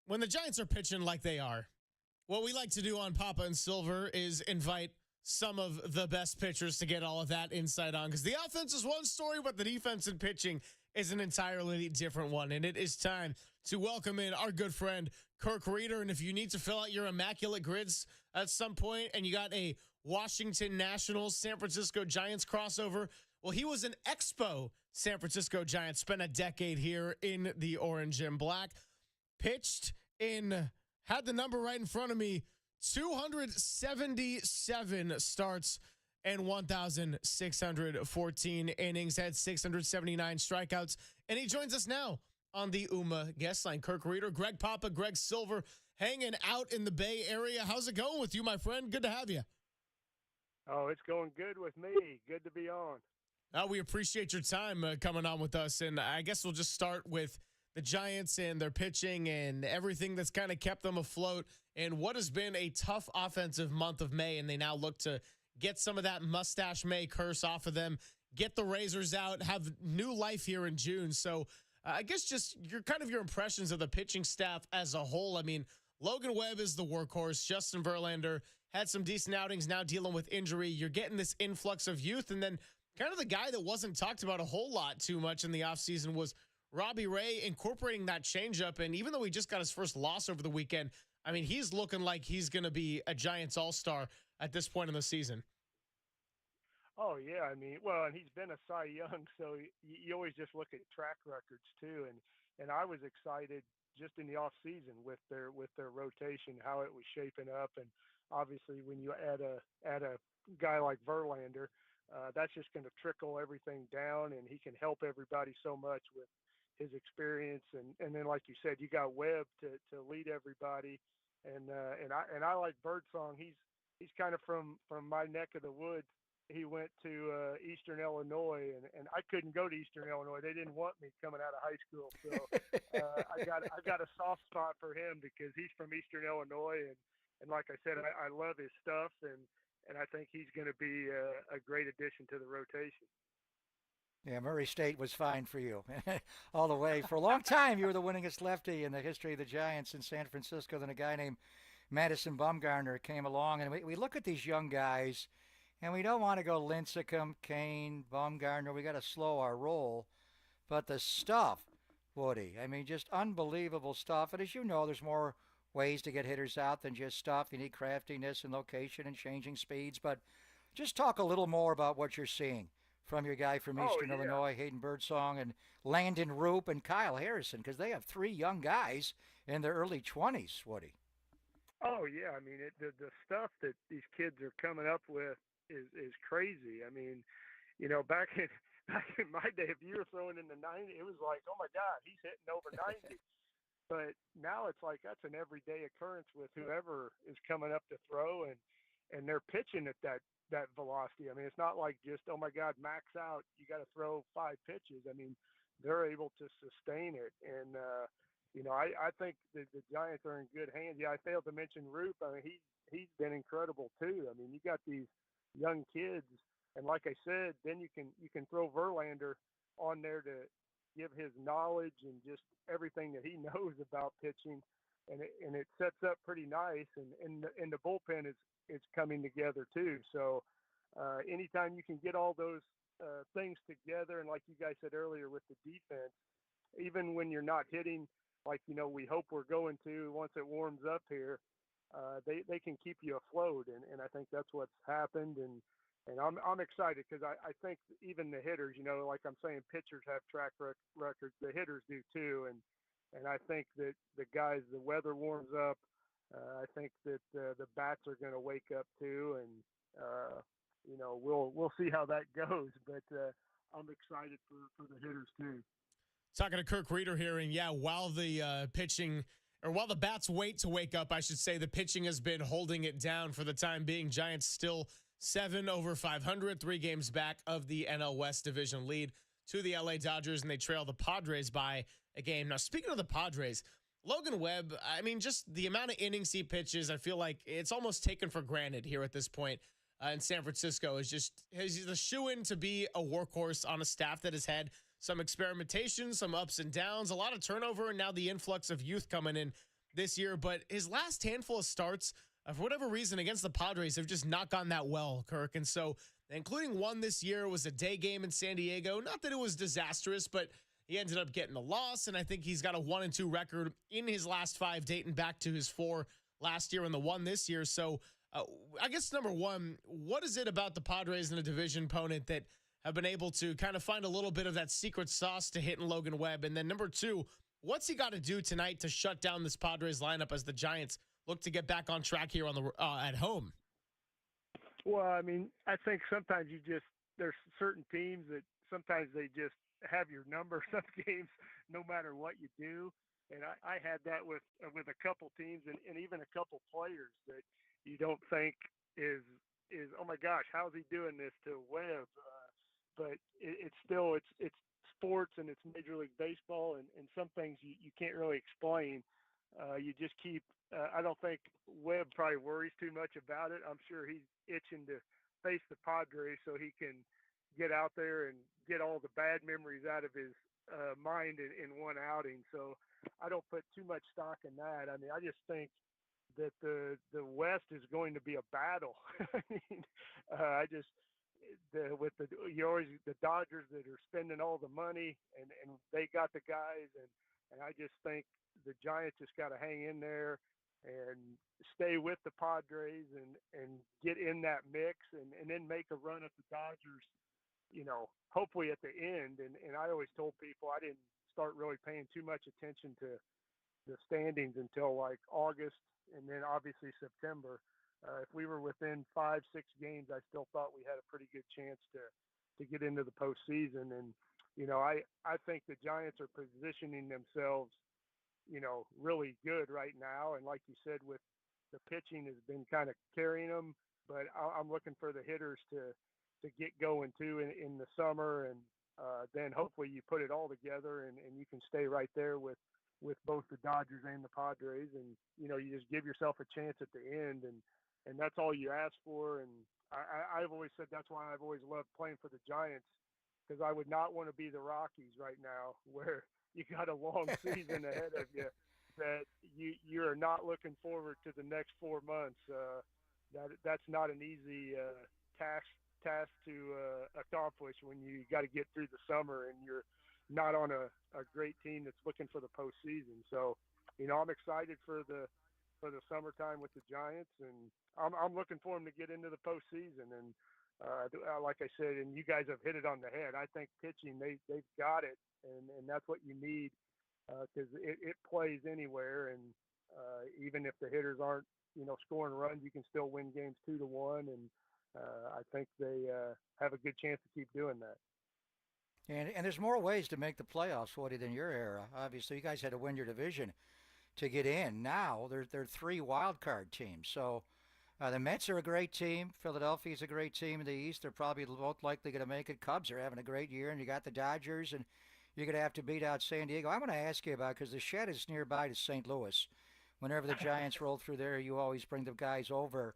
when the Giants are pitching like they are, what we like to do on Papa and Silver is invite some of the best pitchers to get all of that insight on, because the offense is one story, but the defense and pitching is an entirely different one. And it is time to welcome in our good friend, Kirk Reeder. And if you need to fill out your immaculate grids at some point and you got a Washington Nationals, San Francisco Giants crossover, well, he was an Expo San Francisco Giant, spent a decade here in the orange and black, pitched in, had the number right in front of me, 277 starts and 1,614 innings, had 679 strikeouts. And he joins us now on the UMA guest line. Kirk Reeder, Greg Papa, Greg Silver, hanging out in the Bay Area. How's it going with you, my friend? Good to have you. Oh, it's going good with me. Good to be on. We appreciate your time coming on with us. And I guess we'll just start with the Giants and their pitching and everything that's kind of kept them afloat and what has been a tough offensive month of May. And they now look to get some of that Mustache May curse off of them, get the razors out, have new life here in June. So I guess just your impressions of the pitching staff as a whole. I mean, Logan Webb is the workhorse. Justin Verlander had some decent outings, now dealing with injury. You're getting this influx of youth. And then kind of the guy that wasn't talked about a whole lot too much in the offseason was Robbie Ray, incorporating that changeup. And even though he just got his first loss over the weekend, I mean, he's looking like he's going to be a Giants all-star at this point in the season. Oh yeah, I mean, well, and he's been a Cy Young, so you always just look at track records too. And I was excited just in the off season with their rotation, how it was shaping up, and obviously when you add a guy like Verlander, that's just going to trickle everything down, and he can help everybody so much with his experience. And then like you said, you got Webb to lead everybody, and I like Birdsong. He's kind of from my neck of the woods. He went to Eastern Illinois, and I couldn't go to Eastern Illinois. They didn't want me coming out of high school. So I got a soft spot for him because he's from Eastern Illinois, and like I said, I love his stuff, and I think he's going to be a great addition to the rotation. Yeah, Murray State was fine for you all the way. For a long time, you were the winningest lefty in the history of the Giants in San Francisco. Then a guy named Madison Bumgarner came along, and we look at these young guys, and we don't want to go Lincecum, Kane, Bumgarner. We got to slow our roll. But the stuff, Woody, I mean, just unbelievable stuff. And as you know, there's more ways to get hitters out than just stuff. You need craftiness and location and changing speeds. But just talk a little more about what you're seeing from your guy from Eastern Illinois, Hayden Birdsong, and Landon Roop and Kyle Harrison, because they have three young guys in their early 20s, Woody. Oh, yeah. I mean, the stuff that these kids are coming up with is crazy. I mean, you know, back in my day, if you were throwing in the 90, it was like, oh my God, he's hitting over 90. But now it's like that's an everyday occurrence with whoever is coming up to throw, and they're pitching at that velocity. I mean, it's not like just, oh my God, max out, you got to throw 5 pitches. I mean, they're able to sustain it. And, you know, I think the Giants are in good hands. Yeah, I failed to mention Roop. I mean, he's been incredible too. I mean, you got these young kids, and like I said, then you can throw Verlander on there to give his knowledge and just everything that he knows about pitching, and it sets up pretty nice. And the bullpen is coming together too. So anytime you can get all those things together, and like you guys said earlier with the defense, even when you're not hitting like, you know, we hope we're going to once it warms up here, they can keep you afloat, and I think that's what's happened. And I'm excited because I think even the hitters, you know, like I'm saying, pitchers have track records, the hitters do too, and I think that the guys, the weather warms up, I think that the bats are going to wake up too, and you know, we'll see how that goes, but I'm excited for the hitters too. Talking to Kirk Reeder here, and yeah, while the pitching, or while the bats wait to wake up, I should say, the pitching has been holding it down for the time being. Giants still 7 over 500, 3 games back of the NL West division lead to the LA Dodgers, and they trail the Padres by a game. Now, speaking of the Padres, Logan Webb, I mean, just the amount of innings he pitches, I feel like it's almost taken for granted here at this point in San Francisco. He's the shoe-in to be a workhorse on a staff that has had some experimentation, some ups and downs, a lot of turnover, and now the influx of youth coming in this year. But his last handful of starts, for whatever reason, against the Padres have just not gone that well, Kirk. And so, including one this year, was a day game in San Diego. Not that it was disastrous, but he ended up getting a loss, and I think he's got a 1-2 record in his last 5, dating back to his 4 last year and the 1 this year. So I guess, number one, what is it about the Padres and a division opponent that have been able to kind of find a little bit of that secret sauce to hitting Logan Webb? And then number two, what's he got to do tonight to shut down this Padres lineup as the Giants look to get back on track here on the at home? Well, I mean, I think sometimes there's certain teams that sometimes they just have your number some games no matter what you do. And I had that with a couple teams and even a couple players that you don't think is oh my gosh, how's he doing this to Webb? But it's still sports, and it's Major League Baseball, and some things you can't really explain. You just keep. I don't think Webb probably worries too much about it. I'm sure he's itching to face the Padres so he can get out there and get all the bad memories out of his mind in one outing. So I don't put too much stock in that. I mean, I just think that the West is going to be a battle. I mean, the Dodgers that are spending all the money and they got the guys, and I just think the Giants just got to hang in there and stay with the Padres and get in that mix and then make a run at the Dodgers, hopefully at the end. And I always told people I didn't start really paying too much attention to the standings until like August and then obviously September. If we were within 5-6 games, I still thought we had a pretty good chance to get into the postseason. And, I think the Giants are positioning themselves, really good right now. And like you said, with the pitching has been kind of carrying them, but I'm looking for the hitters to get going too in the summer. And then hopefully you put it all together and you can stay right there with both the Dodgers and the Padres. And, you just give yourself a chance at the end and that's all you ask for. And I've always said that's why I've always loved playing for the Giants, because I would not want to be the Rockies right now where you got a long season ahead of you that you are not looking forward to the next 4 months. That's not an easy task to accomplish when you got to get through the summer and you're not on a great team that's looking for the postseason. So, I'm excited for the summertime with the Giants, and I'm looking for them to get into the postseason. And like I said, and you guys have hit it on the head. I think pitching, they've got it, and that's what you need because it plays anywhere. And even if the hitters aren't, scoring runs, you can still win games 2-1. And I think they have a good chance to keep doing that. And there's more ways to make the playoffs, Woody, than your era. Obviously, you guys had to win your division to get in. Now there are 3 wild card teams. So the Mets are a great team. Philadelphia's a great team in the East. They're probably most likely going to make it. Cubs are having a great year, and you got the Dodgers, and you're going to have to beat out San Diego. I'm going to ask you about, because the Shed is nearby to St. Louis. Whenever the Giants roll through there, you always bring the guys over.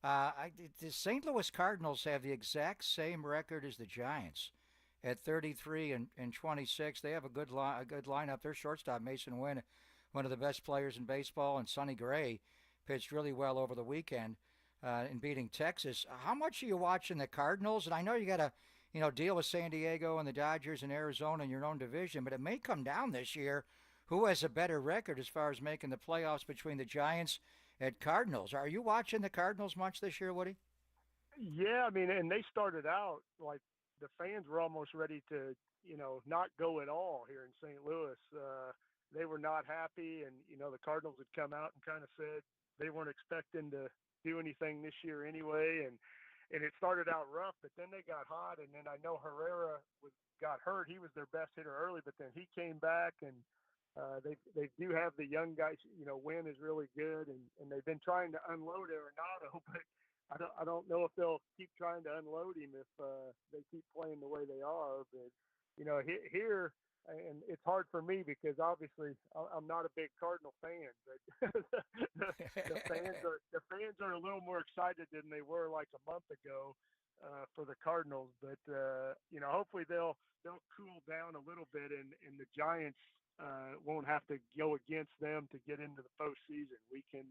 The St. Louis Cardinals have the exact same record as the Giants at 33 and 26. They have a good lineup. Their shortstop, Mason Wynn, one of the best players in baseball, and Sonny Gray pitched really well over the weekend in beating Texas. How much are you watching the Cardinals? And I know you got to, deal with San Diego and the Dodgers and Arizona in your own division, but it may come down this year who has a better record as far as making the playoffs between the Giants and Cardinals. Are you watching the Cardinals much this year, Woody? Yeah, I mean, and they started out like the fans were almost ready to, not go at all here in St. Louis. They were not happy, and the Cardinals had come out and kind of said they weren't expecting to do anything this year anyway, and it started out rough, but then they got hot, and then I know Herrera got hurt. He was their best hitter early, but then he came back, and they do have the young guys. Wynn is really good, and they've been trying to unload Arenado, but I don't know if they'll keep trying to unload him if they keep playing the way they are. But here. And it's hard for me because obviously I'm not a big Cardinal fan, but the fans are a little more excited than they were like a month ago for the Cardinals. But hopefully they'll cool down a little bit, and the Giants won't have to go against them to get into the postseason. We can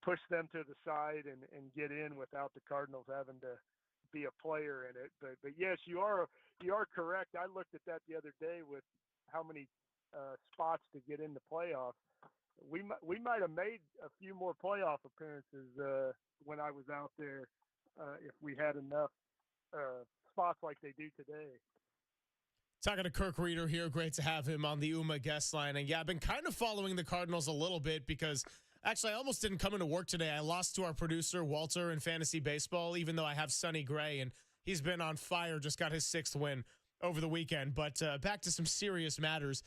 push them to the side and get in without the Cardinals having to be a player in it. But yes, you are correct. I looked at that the other day with how many spots to get in the playoffs. We might have made a few more playoff appearances when I was out there if we had enough spots like they do today. Talking to Kirk Reeder here. Great to have him on the UMA guest line. And yeah, I've been kind of following the Cardinals a little bit because actually, I almost didn't come into work today. I lost to our producer, Walter, in fantasy baseball, even though I have Sonny Gray, and he's been on fire, just got his 6th win over the weekend. But back to some serious matters.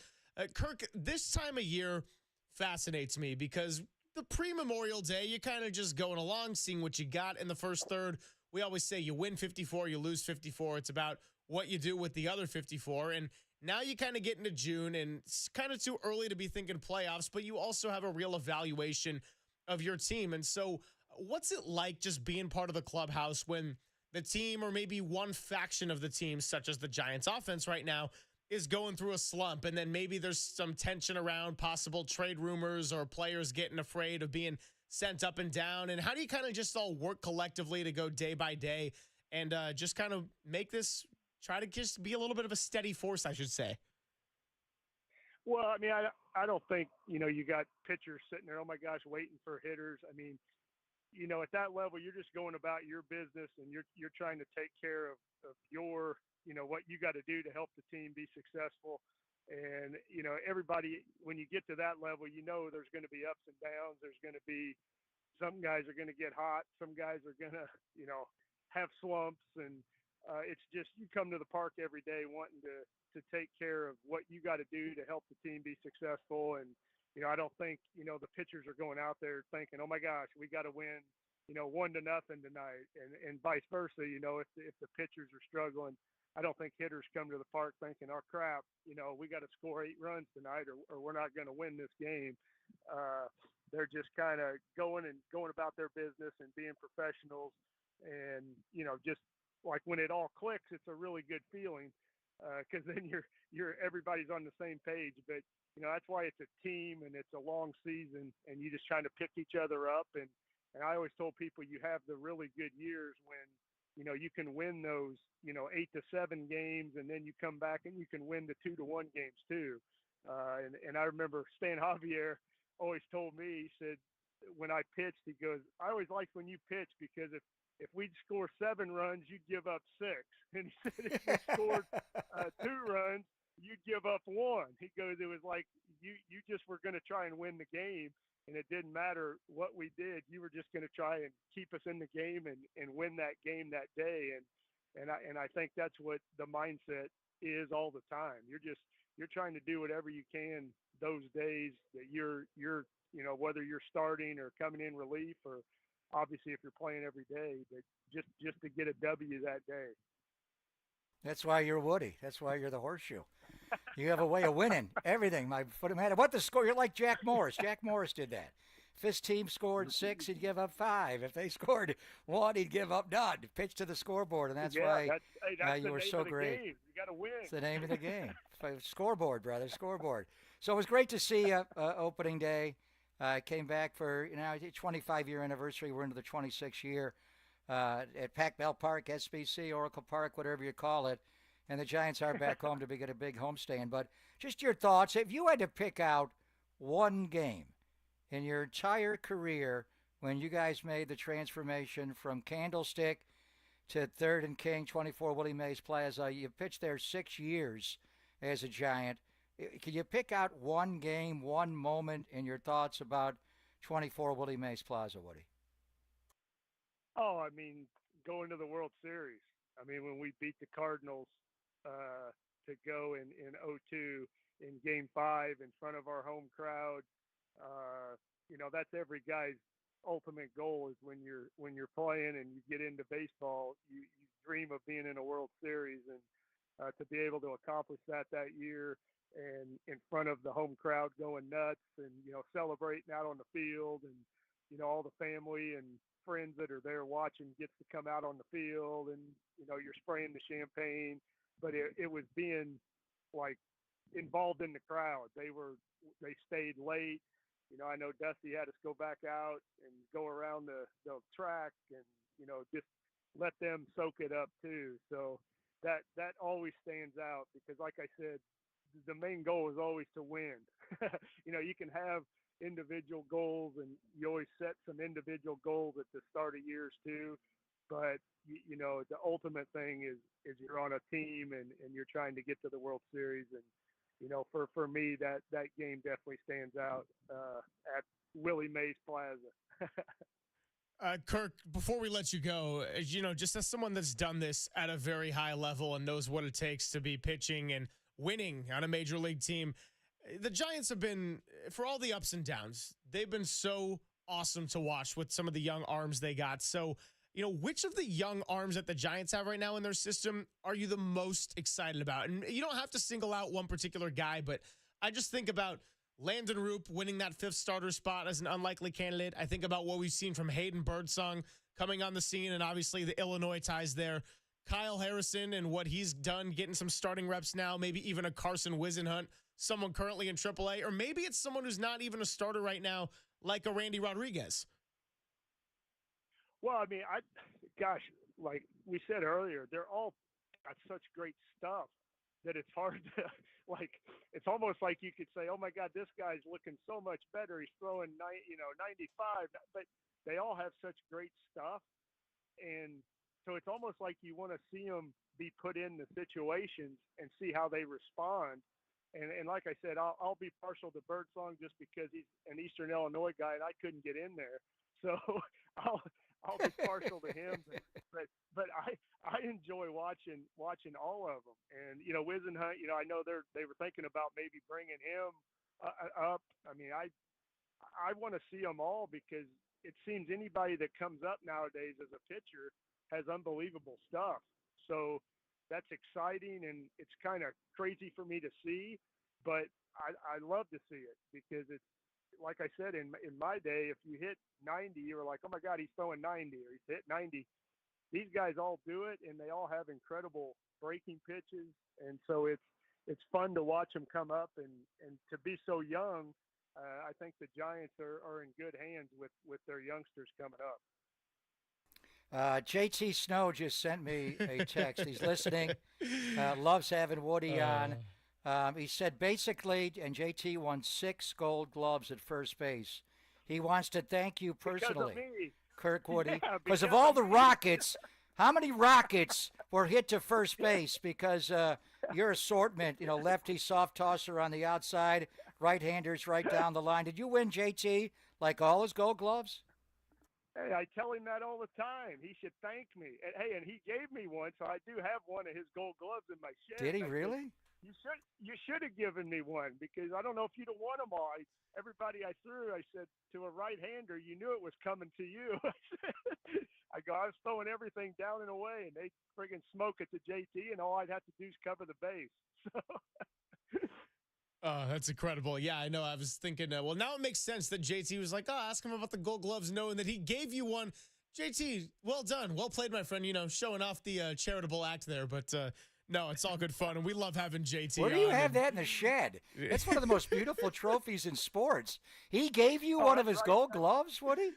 Kirk, this time of year fascinates me because the pre-Memorial Day, you're kind of just going along, seeing what you got in the first third. We always say you win 54, you lose 54. It's about what you do with the other 54. And now you kind of get into June, and it's kind of too early to be thinking playoffs, but you also have a real evaluation of your team. And so what's it like just being part of the clubhouse when the team or maybe one faction of the team, such as the Giants offense right now, is going through a slump, and then maybe there's some tension around possible trade rumors or players getting afraid of being sent up and down? And how do you kind of just all work collectively to go day by day and just kind of make this, try to just be a little bit of a steady force, I should say? Well, I mean, I don't think, you got pitchers sitting there, oh my gosh, waiting for hitters. I mean, at that level, you're just going about your business and you're trying to take care of your, what you got to do to help the team be successful. And, everybody, when you get to that level, there's going to be ups and downs. There's going to be, some guys are going to get hot. Some guys are going to, have slumps. And it's just, you come to the park every day wanting to take care of what you got to do to help the team be successful. And, I don't think, the pitchers are going out there thinking, oh my gosh, we got to win, 1-0 tonight, and vice versa. If the pitchers are struggling, I don't think hitters come to the park thinking, oh crap, we got to score 8 runs tonight or we're not going to win this game. They're just kind of going about their business and being professionals. And, just like when it all clicks, it's a really good feeling. Cause then everybody's on the same page, but that's why it's a team and it's a long season and you just trying to pick each other up. And I always told people you have the really good years when, you can win those, 8-7 games, and then you come back and you can win the 2-1 games too. And I remember Stan Javier always told me, he said, when I pitched, he goes, I always liked when you pitch because if we'd score 7 runs, you'd give up 6. And he said, if we scored 2 runs, you'd give up 1. He goes, it was like you just were going to try and win the game, and it didn't matter what we did. You were just going to try and keep us in the game and win that game that day. And I think that's what the mindset is all the time. You're trying to do whatever you can those days that you're whether you're starting or coming in relief, or obviously if you're playing every day, but just to get a W that day. That's why you're Woody. That's why you're the horseshoe. You have a way of winning everything. My foot, no matter what the score, you're like Jack Morris. Jack Morris did that. If his team scored 6, he'd give up 5. If they scored 1, he'd give up none. Pitch to the scoreboard, and that's why you were so great. Game. You got to win. It's the name of the game. Scoreboard, brother, scoreboard. So it was great to see you opening day. Came back for 25-year anniversary. We're into the 26th year. At Pac Bell Park, SBC, Oracle Park, whatever you call it. And the Giants are back home to get a big homestand. But just your thoughts, if you had to pick out one game in your entire career when you guys made the transformation from Candlestick to 3rd and King, 24 Willie Mays Plaza, you pitched there 6 years as a Giant. Can you pick out one game, one moment in your thoughts about 24 Willie Mays Plaza, Woody? Oh, I mean, going to the World Series. I mean, when we beat the Cardinals to go in 2002 in Game 5 in front of our home crowd, that's every guy's ultimate goal is when you're playing and you get into baseball, you dream of being in a World Series, and to be able to accomplish that year and in front of the home crowd going nuts and, celebrating out on the field and, all the family and friends that are there watching gets to come out on the field and, you're spraying the champagne, but it was being like involved in the crowd. They stayed late. I know Dusty had us go back out and go around the track and, just let them soak it up too. So that always stands out because like I said, the main goal is always to win. You can have individual goals and you always set some individual goals at the start of years too. But, the ultimate thing is you're on a team and you're trying to get to the World Series. And, for me, that game definitely stands out at Willie Mays Plaza. Kirk, before we let you go, just as someone that's done this at a very high level and knows what it takes to be pitching and winning on a major league team, the Giants have been, for all the ups and downs, they've been so awesome to watch with some of the young arms they got. So, which of the young arms that the Giants have right now in their system are you the most excited about? And you don't have to single out one particular guy, but I just think about Landon Roop winning that 5th starter spot as an unlikely candidate. I think about what we've seen from Hayden Birdsong coming on the scene, and obviously the Illinois ties there. Kyle Harrison and what he's done, getting some starting reps now, maybe even a Carson Wisenhunt, someone currently in AAA, or maybe it's someone who's not even a starter right now, like a Randy Rodriguez. Well, I mean, gosh, like we said earlier, they're all got such great stuff that it's hard to, like, it's almost like you could say, oh my God, this guy's looking so much better. He's throwing 95, but they all have such great stuff. And so it's almost like you want to see them be put in the situations and see how they respond. And like I said, I'll be partial to Birdsong just because he's an Eastern Illinois guy and I couldn't get in there. So I'll be partial to him, but I enjoy watching all of them. And Wisenhunt, I know they were thinking about maybe bringing him up. I mean, I want to see them all because it seems anybody that comes up nowadays as a pitcher has unbelievable stuff. So that's exciting, and it's kind of crazy for me to see, but I love to see it because it's, like I said, in my day, if you hit 90, you were like, oh my God, he's throwing 90 or he's hit 90. These guys all do it, and they all have incredible breaking pitches. And so it's fun to watch them come up and to be so young. I think the Giants are in good hands with their youngsters coming up. JT Snow just sent me a text. He's listening, loves having Woody on. He said basically, and JT won 6 Gold Gloves at first base. He wants to thank you personally, Kirk Woody, because of all the rockets. How many rockets were hit to first base because your assortment, lefty, soft tosser on the outside, right-handers right down the line. Did you win, JT, like all his Gold Gloves? Hey, I tell him that all the time. He should thank me. And he gave me one, so I do have one of his Gold Gloves in my shed. Did he really? You should have given me one because I don't know if you'd have won them all. Everybody I threw, I said, to a right-hander, you knew it was coming to you. I was throwing everything down and away, and they friggin' smoke it to JT, and all I'd have to do is cover the base. So. Oh, that's incredible. Yeah, I know. I was thinking, well, now it makes sense that JT was like, ask him about the Gold Gloves, knowing that he gave you one. JT, well done. Well played, my friend, showing off the charitable act there. But no, it's all good fun, and we love having JT Where do you have that in the shed? That's one of the most beautiful trophies in sports. He gave you one of his Gold Gloves, Woody?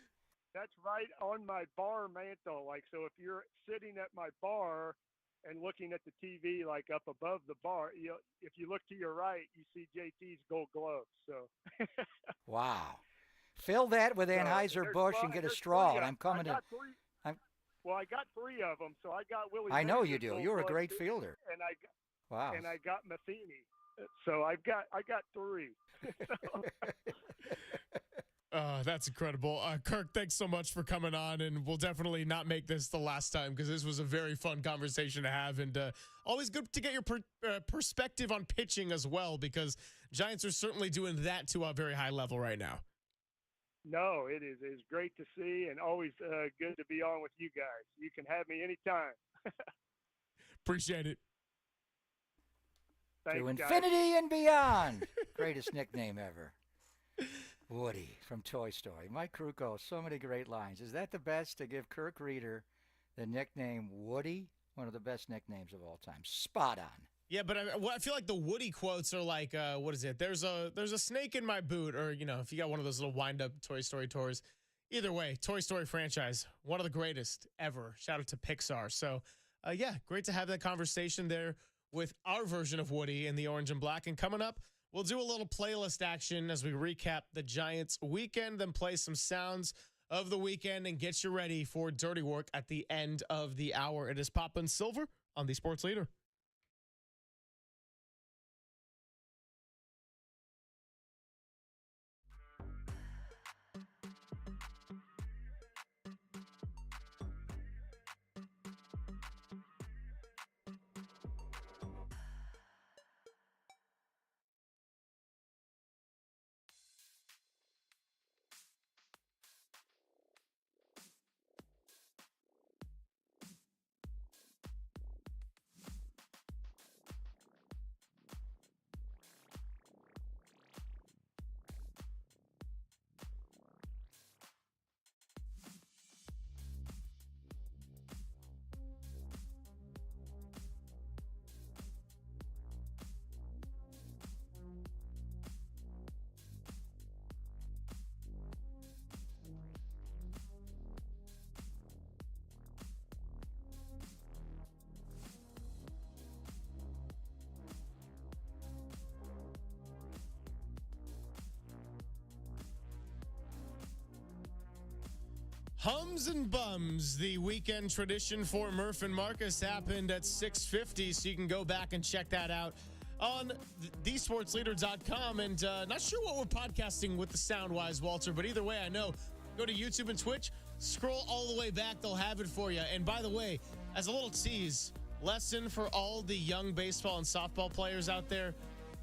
That's right on my bar mantle. Like, so if you're sitting at my bar and looking at the TV, like up above the bar, if you look to your right, you see JT's Gold Gloves. So. Wow. Fill that with Anheuser-Busch and get a straw, and I'm coming in. Well, I got 3 of them, so I got Willie. I know you do. Gold You're a Glove great too, fielder. Wow. And I got Matheny. So I got 3. That's incredible. Kirk, thanks so much for coming on, and we'll definitely not make this the last time because this was a very fun conversation to have, and always good to get your perspective on pitching as well because Giants are certainly doing that to a very high level right now. No, it is. It's great to see and always good to be on with you guys. You can have me anytime. Appreciate it. Thanks, to infinity and beyond. Greatest nickname ever. Woody from Toy Story. Mike Krukow, so many great lines. Is that the best, to give Kirk Reeder the nickname Woody? One of the best nicknames of all time. Spot on. Yeah, but I feel like the Woody quotes are like, what is it? There's a snake in my boot, or, if you got one of those little wind-up Toy Story tours. Either way, Toy Story franchise, one of the greatest ever. Shout out to Pixar. So, yeah, great to have that conversation there with our version of Woody in the orange and black. And coming up, we'll do a little playlist action as we recap the Giants weekend, then play some sounds of the weekend and get you ready for Dirty Work at the end of the hour. It is Papa and Silver on the Sports Leader. Hums and Bums, the weekend tradition for Murph and Marcus, happened at 6:50, so you can go back and check that out on thesportsleader.com. And not sure what we're podcasting with the sound-wise, Walter, but either way, I know. Go to YouTube and Twitch, scroll all the way back, they'll have it for you. And by the way, as a little tease, lesson for all the young baseball and softball players out there,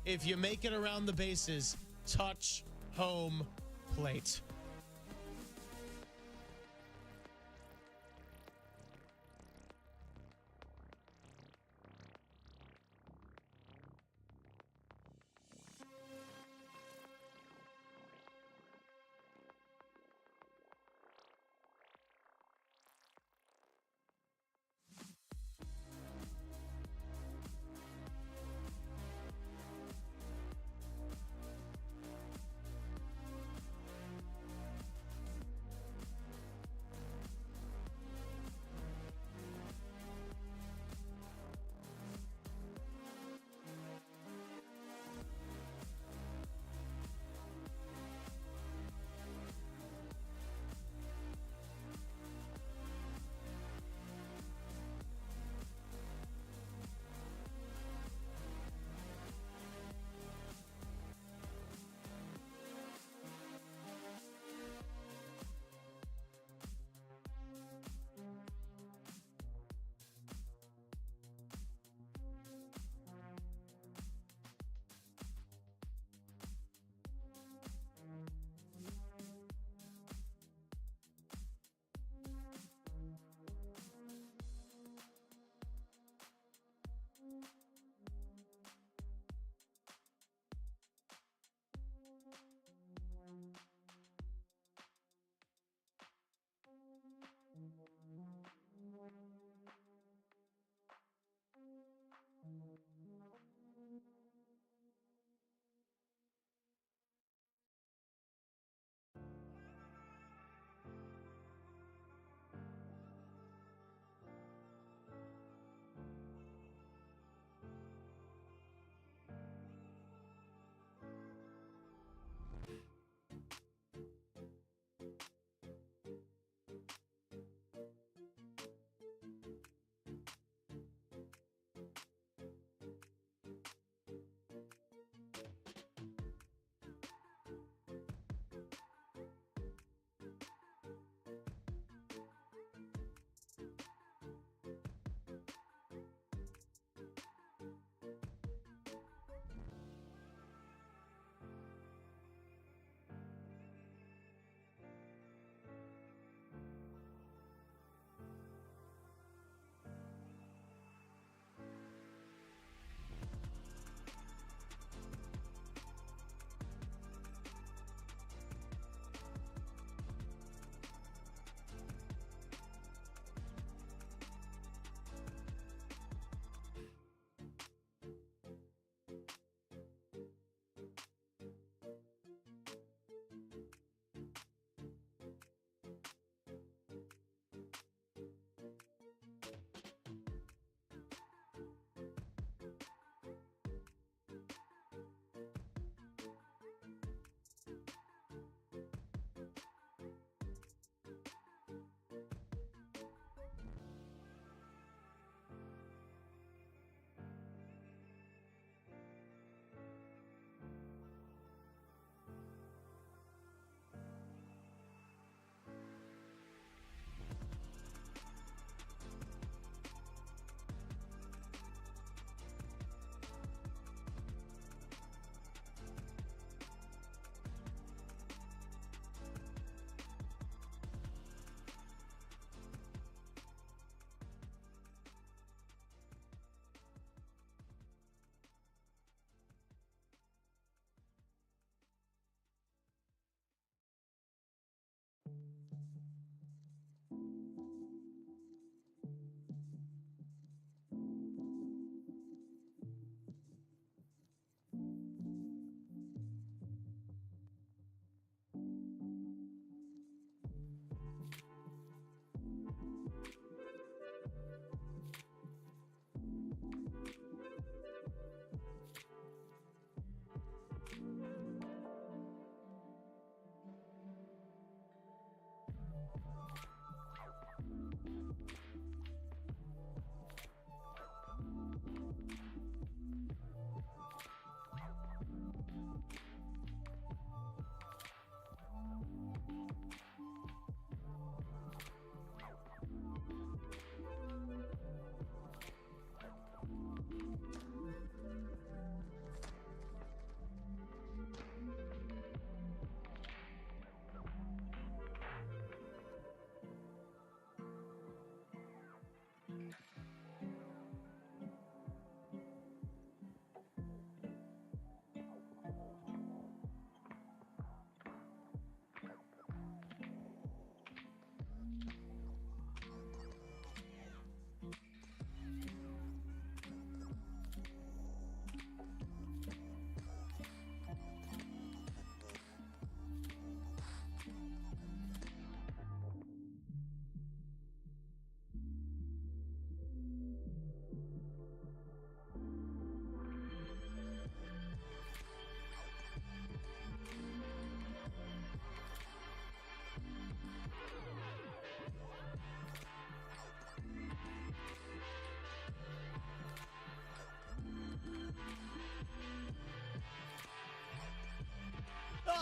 if you make it around the bases, touch home plate.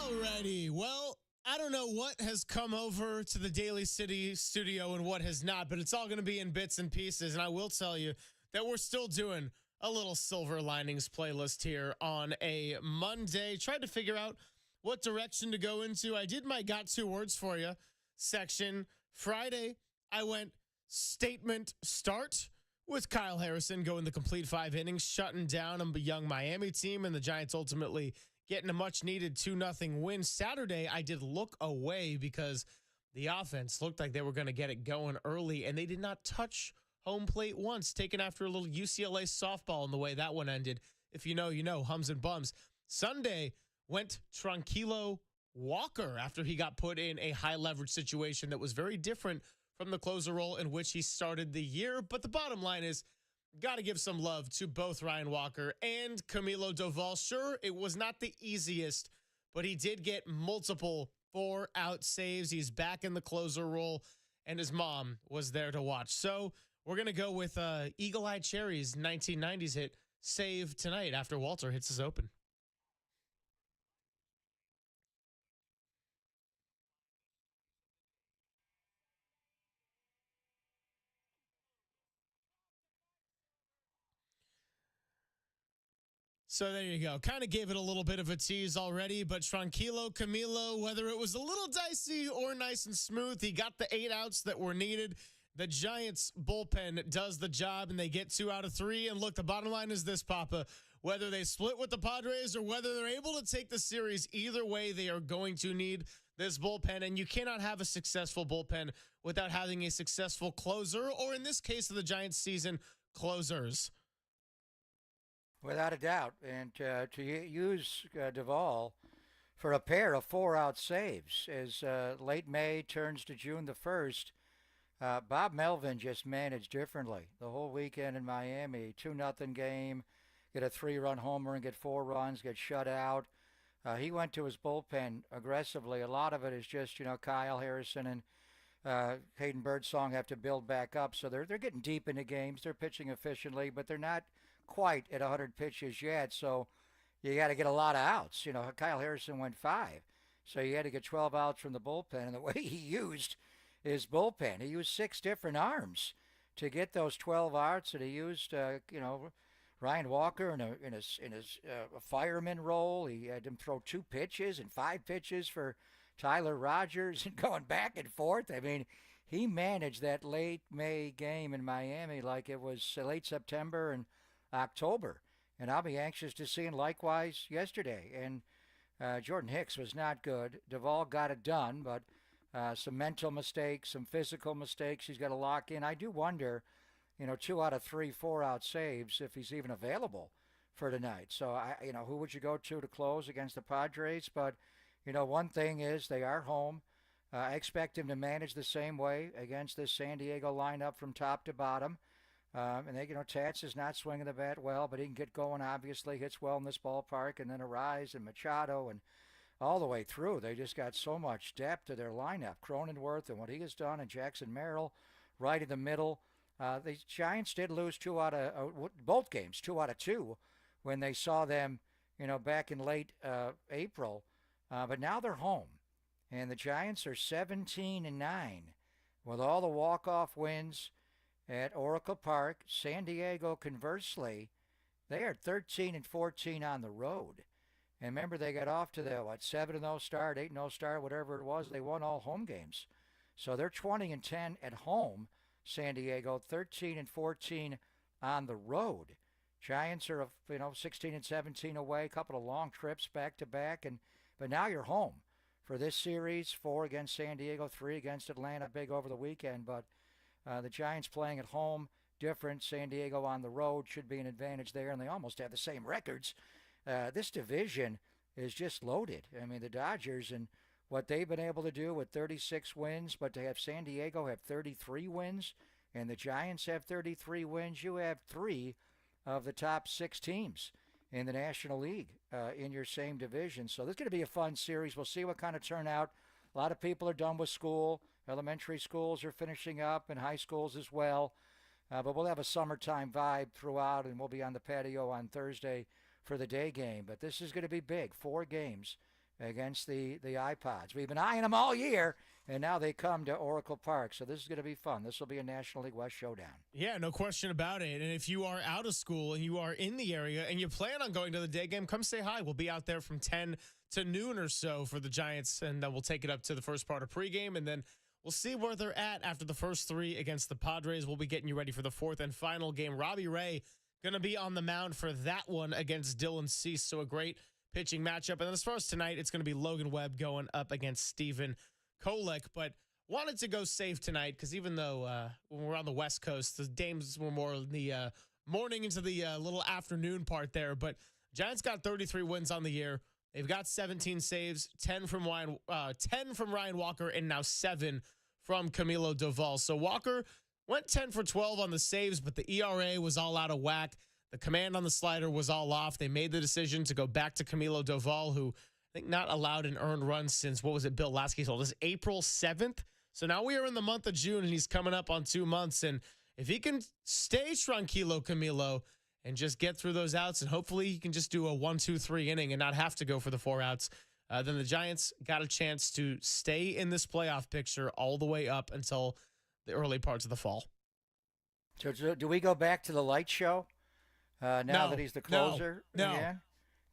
Alrighty. Well, I don't know what has come over to the Daily City studio and what has not, but it's all going to be in bits and pieces. And I will tell you that we're still doing a little Silver Linings playlist here on a Monday. Tried to figure out what direction to go into. I did my got 2 words for you section. Friday, I went statement start with Kyle Harrison going the complete 5 innings, shutting down a young Miami team, and the Giants ultimately getting a much-needed 2-0 win. Saturday, I did look away because the offense looked like they were going to get it going early, and they did not touch home plate once, taken after a little UCLA softball in the way that one ended. If you know, you know, hums and bums. Sunday went Tranquilo Walker after he got put in a high-leverage situation that was very different from the closer role in which he started the year. But the bottom line is, got to give some love to both Ryan Walker and Camilo Doval. Sure, it was not the easiest, but he did get multiple 4-out saves. He's back in the closer role, and his mom was there to watch. So we're going to go with Eagle Eye Cherry's 1990s hit, Save Tonight, after Walter hits his open. So there you go. Kind of gave it a little bit of a tease already, but Tranquilo Camilo, whether it was a little dicey or nice and smooth, he got the 8 outs that were needed. The Giants bullpen does the job, and they get 2 out of 3. And look, the bottom line is this, Papa. Whether they split with the Padres or whether they're able to take the series, either way, they are going to need this bullpen. And you cannot have a successful bullpen without having a successful closer, or in this case of the Giants season, closers. Without a doubt. And to use Duvall for a pair of 4-out saves as late May turns to June the 1st, Bob Melvin just managed differently. The whole weekend in Miami, 2-0 game, get a 3-run homer and get 4 runs, get shut out. He went to his bullpen aggressively. A lot of it is just, Kyle Harrison and Hayden Birdsong have to build back up. So they're getting deep into games. They're pitching efficiently, but they're not quite at 100 pitches yet, so you got to get a lot of outs. Kyle Harrison went 5, so you had to get 12 outs from the bullpen, and the way he used his bullpen, he used 6 different arms to get those 12 outs, and he used, Ryan Walker in his fireman role. He had him throw 2 pitches and 5 pitches for Tyler Rogers and going back and forth. I mean, he managed that late May game in Miami like it was late September and October, and I'll be anxious to see him likewise yesterday. And Jordan Hicks was not good. Duvall got it done, but some mental mistakes, some physical mistakes he's got to lock in. I do wonder, 2 out of 3 4-out saves, if he's even available for tonight. So, who would you go to close against the Padres? But, one thing is they are home. I expect him to manage the same way against this San Diego lineup from top to bottom. And Tats is not swinging the bat well, but he can get going, obviously, hits well in this ballpark, and then Arise and Machado and all the way through. They just got so much depth to their lineup. Cronenworth and what he has done, and Jackson Merrill right in the middle. The Giants did lose both games, 2 out of 2, when they saw them, back in late April. But now they're home, and the Giants are 17-9 with all the walk-off wins at Oracle Park. San Diego, conversely, they are 13-14 on the road. And remember, they got off to the 7-0 start, 8-0 start, whatever it was. They won all home games, so they're 20-10 at home. San Diego, 13-14 on the road. Giants are 16-17 away. A couple of long trips back to back, but now you're home for this series. 4 against San Diego, 3 against Atlanta. Big over the weekend, but. The Giants playing at home, different. San Diego on the road should be an advantage there, and they almost have the same records. This division is just loaded. I mean, the Dodgers and what they've been able to do with 36 wins, but to have San Diego have 33 wins, and the Giants have 33 wins, you have 3 of the top 6 teams in the National League in your same division. So this is going to be a fun series. We'll see what kind of turnout. A lot of people are done with school. Elementary schools are finishing up, and high schools as well. But we'll have a summertime vibe throughout, and we'll be on the patio on Thursday for the day game. But this is going to be big. 4 games against the iPods. We've been eyeing them all year, and now they come to Oracle Park. So this is going to be fun. This will be a National League West showdown. Yeah, no question about it. And if you are out of school and you are in the area and you plan on going to the day game, come say hi. We'll be out there from 10 to noon or so for the Giants, and then we'll take it up to the first part of pregame, and then we'll see where they're at after the first three against the Padres. We'll be getting you ready for the fourth and final game. Robbie Ray going to be on the mound for that one against Dylan Cease, so a great pitching matchup. And then as far as tonight, it's going to be Logan Webb going up against Steven Kolek, but wanted to go safe tonight because even though when we're on the West Coast, the games were more in the morning into the little afternoon part there, but Giants got 33 wins on the year. They've got 17 saves, 10 from Ryan Walker, and now 7 from Camilo Doval. So Walker went 10 for 12 on the saves, but the ERA was all out of whack. The command on the slider was all off. They made the decision to go back to Camilo Doval, who I think not allowed an earned run since, what was it, Bill Lasky told us, April 7th. So now we are in the month of June, and he's coming up on 2 months. And if he can stay tranquilo Camilo and just get through those outs, and hopefully he can just do a 1-2-3 inning and not have to go for the 4 outs, then the Giants got a chance to stay in this playoff picture all the way up until the early parts of the fall. So do we go back to the light show now that he's the closer? No. Yeah?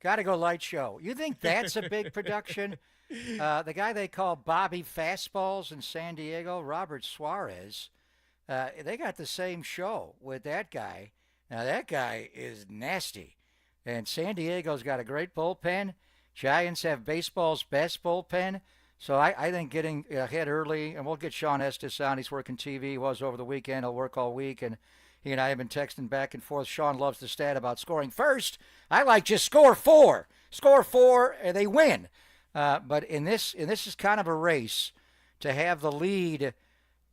Got to go light show. You think that's a big production? The guy they call Bobby Fastballs in San Diego, Robert Suarez, they got the same show with that guy. Now, that guy is nasty. And San Diego's got a great bullpen. Giants have baseball's best bullpen. So I think getting ahead early, and we'll get Sean Estes on. He's working TV. He was over the weekend. He'll work all week. And he and I have been texting back and forth. Sean loves the stat about scoring first. I like just score 4. Score 4, and they win. But in this is kind of a race to have the lead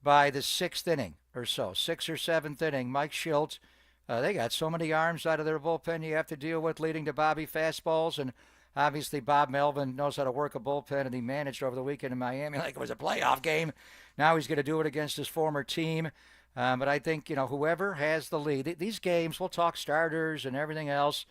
by the 6th inning or so, 6th or 7th inning. Mike Schilt, they got so many arms out of their bullpen you have to deal with, leading to Bobby Fastballs. And obviously Bob Melvin knows how to work a bullpen, and he managed over the weekend in Miami like it was a playoff game. Now he's going to do it against his former team. But I think, whoever has the lead, these games, we'll talk starters and everything else,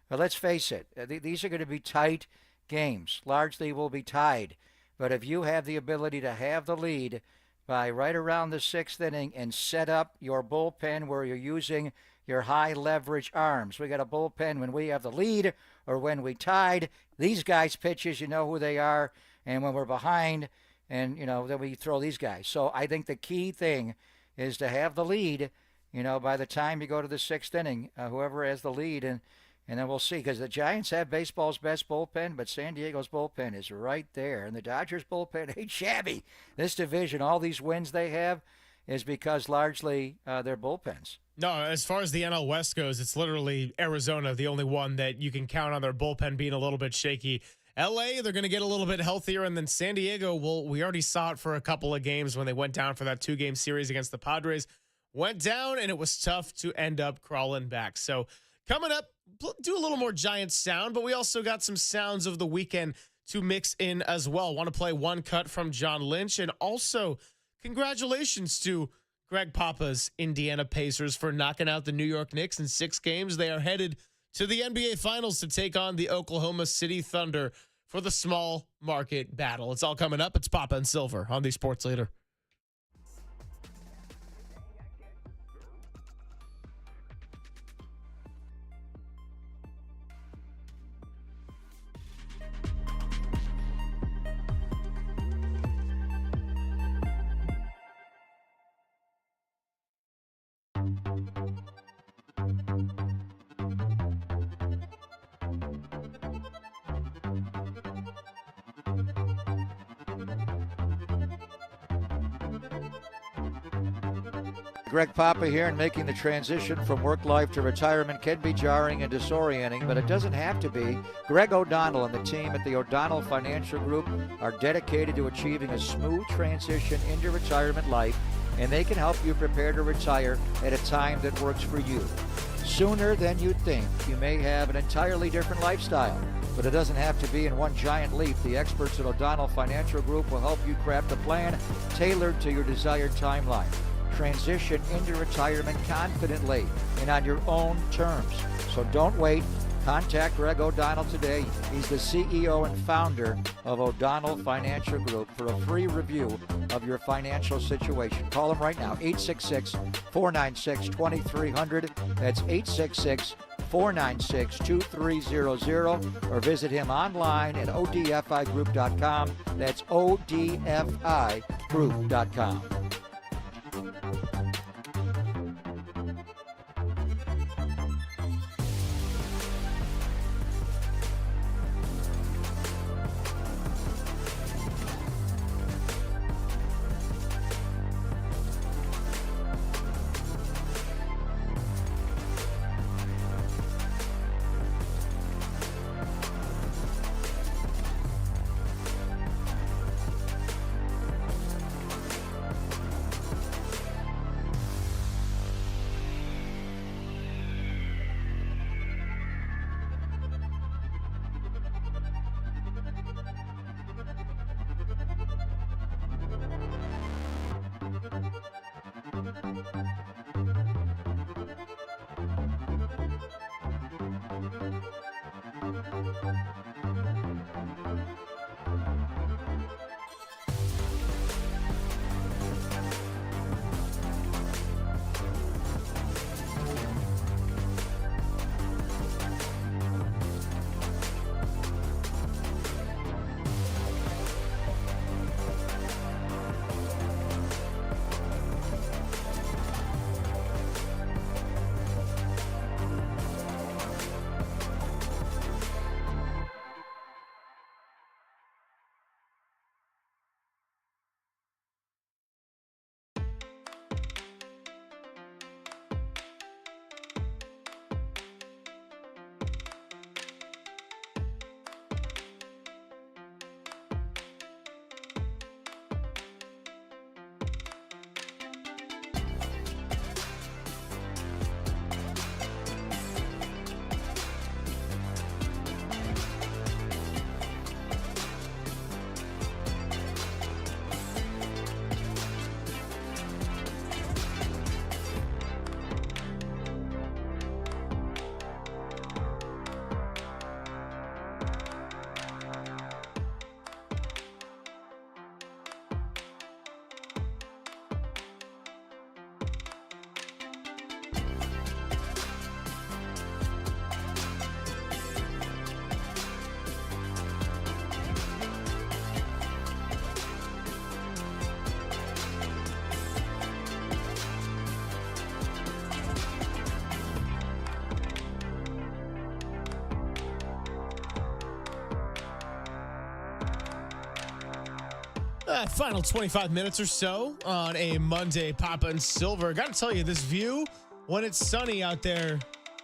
but let's face it, these are going to be tight games. Largely will be tied. But if you have the ability to have the lead by right around the 6th inning and set up your bullpen where you're using your high leverage arms. We got a bullpen when we have the lead or when we tied. These guys' pitches, you know who they are. And when we're behind, and, then we throw these guys. So I think the key thing is to have the lead, by the time you go to the 6th inning, whoever has the lead. And then we'll see, because the Giants have baseball's best bullpen, but San Diego's bullpen is right there. And the Dodgers' bullpen ain't shabby. This division, all these wins they have, is because largely their bullpens. No, as far as the NL West goes, it's literally Arizona, the only one that you can count on their bullpen being a little bit shaky. LA, they're going to get a little bit healthier, and then San Diego, we already saw it for a couple of games when they went down for that 2-game series against the Padres. Went down, and it was tough to end up crawling back. So coming up, do a little more Giants sound, but we also got some sounds of the weekend to mix in as well. Want to play one cut from John Lynch, and also congratulations to Greg Papa's Indiana Pacers for knocking out the New York Knicks in 6 games. They are headed to the NBA Finals to take on the Oklahoma City Thunder for the small market battle. It's all coming up. It's Papa and Silver on the Sports Leader. Greg Papa here, and making the transition from work life to retirement can be jarring and disorienting, but it doesn't have to be. Greg O'Donnell and the team at the O'Donnell Financial Group are dedicated to achieving a smooth transition into retirement life, and they can help you prepare to retire at a time that works for you. Sooner than you think, you may have an entirely different lifestyle, but it doesn't have to be in one giant leap. The experts at O'Donnell Financial Group will help you craft a plan tailored to your desired timeline. Transition into retirement confidently and on your own terms. So don't wait. Contact Greg O'Donnell today. He's the CEO and founder of O'Donnell Financial Group for a free review of your financial situation. Call him right now, 866-496-2300. That's 866-496-2300, or visit him online at odfigroup.com. That's odfigroup.com. Final 25 minutes or so on a Monday, Papa and Silver. Got to tell you, this view, when it's sunny out there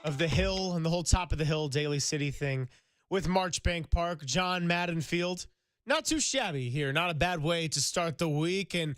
of the hill and the whole top of the hill Daly City thing with Marchbank Park, John Madden Field, not too shabby here. Not a bad way to start the week. And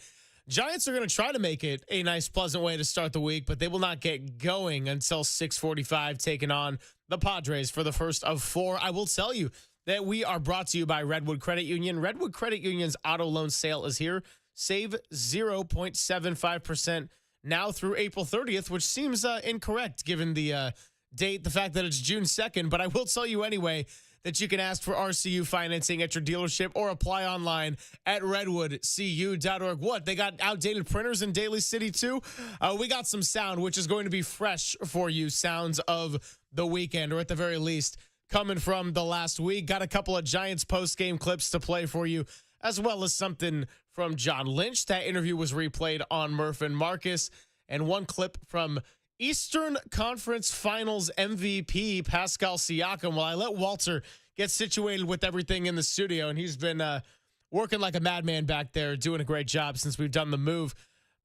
Giants are going to try to make it a nice, pleasant way to start the week, but they will not get going until 6:45, taking on the Padres for the first of four. I will tell you that we are brought to you by Redwood Credit Union. Redwood Credit Union's auto loan sale is here. Save 0.75% now through April 30th, which seems incorrect given the date, the fact that it's June 2nd. But I will tell you anyway that you can ask for RCU financing at your dealership or apply online at redwoodcu.org. What, they got outdated printers in Daly City too? We got some sound, which is going to be fresh for you, sounds of the weekend, or at the very least, coming from the last week. Got a couple of Giants post-game clips to play for you, as well as something from John Lynch. That interview was replayed on Murph and Marcus. And one clip from Eastern Conference Finals MVP Pascal Siakam. Well, I let Walter get situated with everything in the studio, and he's been working like a madman back there, doing a great job since we've done the move.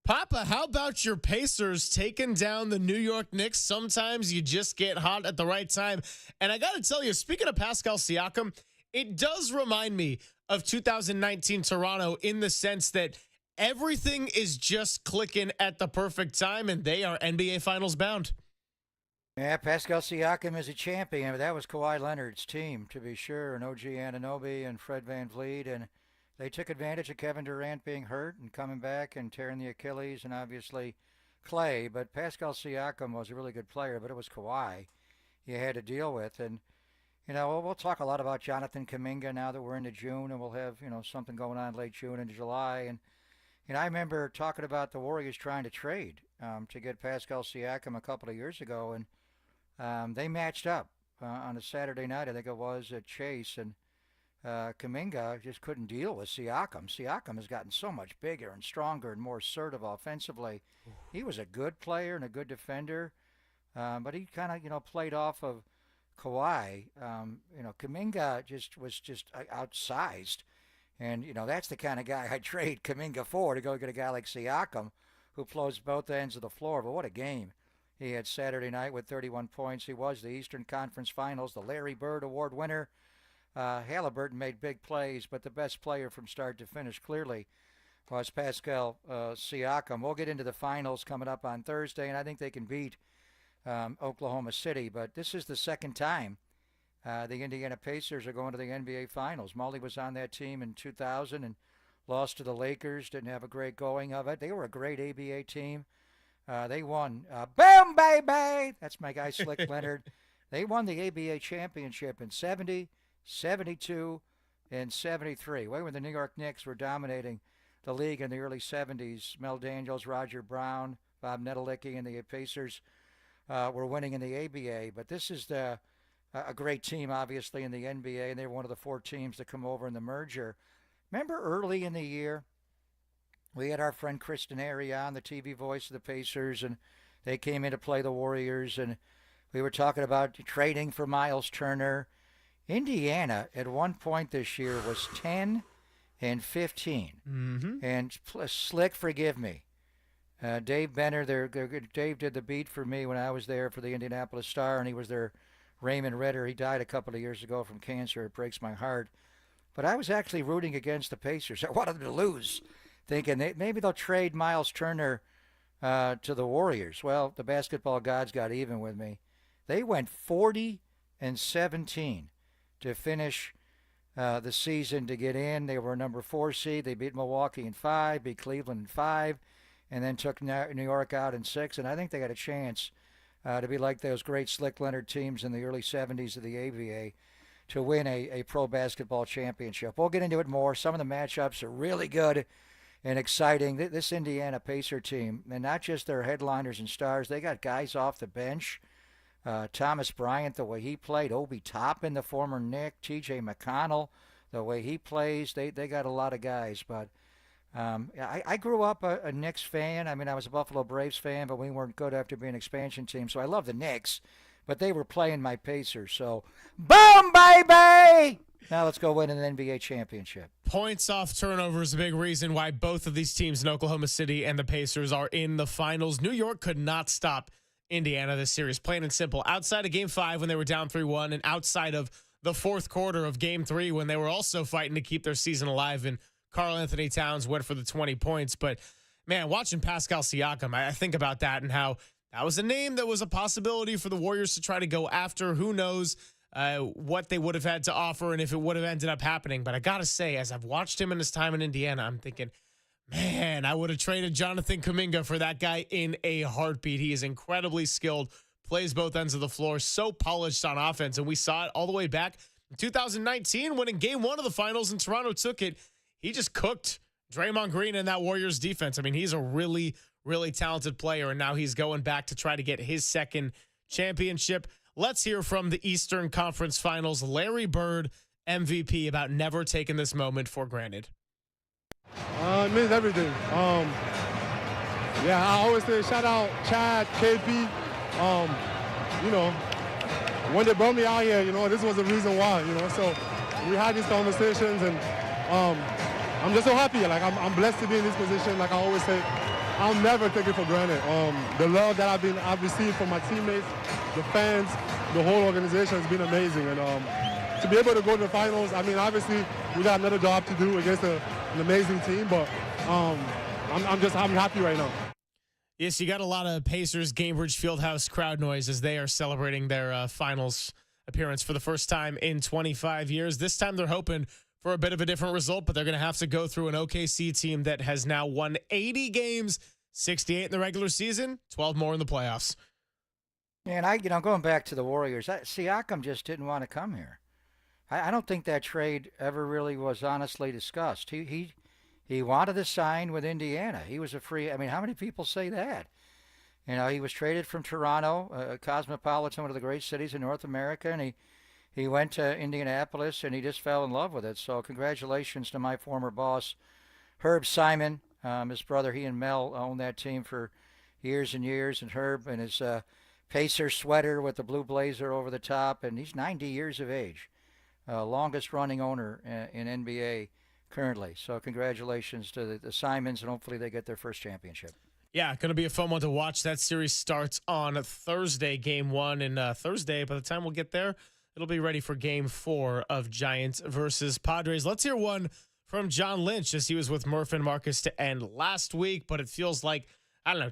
Papa, how about your Pacers taking down the New York Knicks? Sometimes you just get hot at the right time. And I got to tell you, speaking of Pascal Siakam, it does remind me of 2019 Toronto in the sense that everything is just clicking at the perfect time, and they are NBA Finals bound. Yeah, Pascal Siakam is a champion, but that was Kawhi Leonard's team, to be sure, and OG Anunoby and Fred VanVleet, and they took advantage of Kevin Durant being hurt and coming back and tearing the Achilles, and obviously Clay. But Pascal Siakam was a really good player, but it was Kawhi. you had to deal with. And, we'll talk a lot about Jonathan Kuminga now that we're into June, and we'll have, something going on late June into July. And, I remember talking about the Warriors trying to trade to get Pascal Siakam a couple of years ago, and they matched up on a Saturday night, I think it was, at Chase, and Kuminga just couldn't deal with Siakam. Siakam has gotten so much bigger and stronger and more assertive offensively. He was a good player and a good defender, but he kind of, played off of Kawhi. Kuminga was just outsized. And, that's the kind of guy I'd trade Kuminga for, to go get a guy like Siakam who plays both ends of the floor. But what a game he had Saturday night with 31 points. He was the Eastern Conference Finals, the Larry Bird Award winner. Halliburton made big plays, but the best player from start to finish clearly was Pascal Siakam. We'll get into the finals coming up on Thursday, and I think they can beat Oklahoma City. But this is the second time the Indiana Pacers are going to the NBA Finals. Mully was on that team in 2000 and lost to the Lakers, didn't have a great going of it. They were a great ABA team. They won. Boom, baby! That's my guy, Slick Leonard. They won the ABA championship in 70, 72, and 73. When the New York Knicks were dominating the league in the early 70s, Mel Daniels, Roger Brown, Bob Nedelicki, and the Pacers were winning in the ABA. But this is a great team, obviously, in the NBA, and they were one of the 4 teams to come over in the merger. Remember early in the year, we had our friend Kristen Airy on, the TV voice of the Pacers, and they came in to play the Warriors, and we were talking about trading for Miles Turner. Indiana, at one point this year, was 10-15. Mm-hmm. And Slick, forgive me. Dave Benner, Dave did the beat for me when I was there for the Indianapolis Star, and he was their Raymond Ritter. He died a couple of years ago from cancer. It breaks my heart. But I was actually rooting against the Pacers. I wanted them to lose, thinking maybe they'll trade Miles Turner to the Warriors. Well, the basketball gods got even with me. They went 40-17 to finish the season to get in. They were a number 4 seed. They beat Milwaukee in 5, beat Cleveland in 5, and then took New York out in 6. And I think they got a chance to be like those great Slick Leonard teams in the early 70s of the ABA to win a pro basketball championship. We'll get into it more. Some of the matchups are really good and exciting. This Indiana Pacer team, and not just their headliners and stars, they got guys off the bench. Thomas Bryant, the way he played, Obi Toppin, the former Knick, T.J. McConnell, the way he plays, they got a lot of guys. But I grew up a Knicks fan. I mean, I was a Buffalo Braves fan, but we weren't good after being an expansion team. So I love the Knicks, but they were playing my Pacers. So, boom, baby! Now let's go win an NBA championship. Points off turnover is a big reason why both of these teams in Oklahoma City and the Pacers are in the finals. New York could not stop Indiana this series, plain and simple. Outside of Game 5 when they were down 3-1, and outside of the fourth quarter of Game 3 when they were also fighting to keep their season alive, and Karl Anthony Towns went for the 20 points. But, man, watching Pascal Siakam, I think about that and how that was a name that was a possibility for the Warriors to try to go after. Who knows what they would have had to offer and if it would have ended up happening. But I got to say, as I've watched him in his time in Indiana, I'm thinking, man, I would have traded Jonathan Kuminga for that guy in a heartbeat. He is incredibly skilled, plays both ends of the floor, so polished on offense. And we saw it all the way back in 2019 when in Game 1 of the finals and Toronto took it. He just cooked Draymond Green and that Warriors defense. I mean, he's a really, really talented player, and now he's going back to try to get his second championship. Let's hear from the Eastern Conference Finals, Larry Bird, MVP, about never taking this moment for granted. It means everything. Yeah, I always say shout out Chad, KP. When they brought me out here, this was the reason why, So we had these conversations, and I'm just so happy. Like I'm blessed to be in this position. Like I always say, I'll never take it for granted. The love that I've received from my teammates, the fans, the whole organization has been amazing. And to be able to go to the finals, I mean, obviously we got another job to do against an amazing team, but I'm happy right now. Yes, you got a lot of Pacers Gainbridge Fieldhouse crowd noise as they are celebrating their finals appearance for the first time in 25 years. This time they're hoping for a bit of a different result, but they're going to have to go through an OKC team that has now won 80 games, 68 in the regular season, 12 more in the playoffs. And going back to the Warriors, Siakam just didn't want to come here. I don't think that trade ever really was honestly discussed. He wanted to sign with Indiana. He was a free. I mean, how many people say that? He was traded from Toronto, a cosmopolitan, one of the great cities in North America, and he went to Indianapolis, and he just fell in love with it. So congratulations to my former boss, Herb Simon. His brother, he and Mel owned that team for years and years, and Herb and his Pacer sweater with the blue blazer over the top, and he's 90 years of age. Longest running owner in NBA currently. So congratulations to the Simons, and hopefully they get their first championship. Yeah, going to be a fun one to watch. That series starts on Thursday, game 1, and Thursday, by the time we'll get there, it'll be ready for game 4 of Giants versus Padres. Let's hear one from John Lynch, as he was with Murph and Marcus to end last week, but it feels like,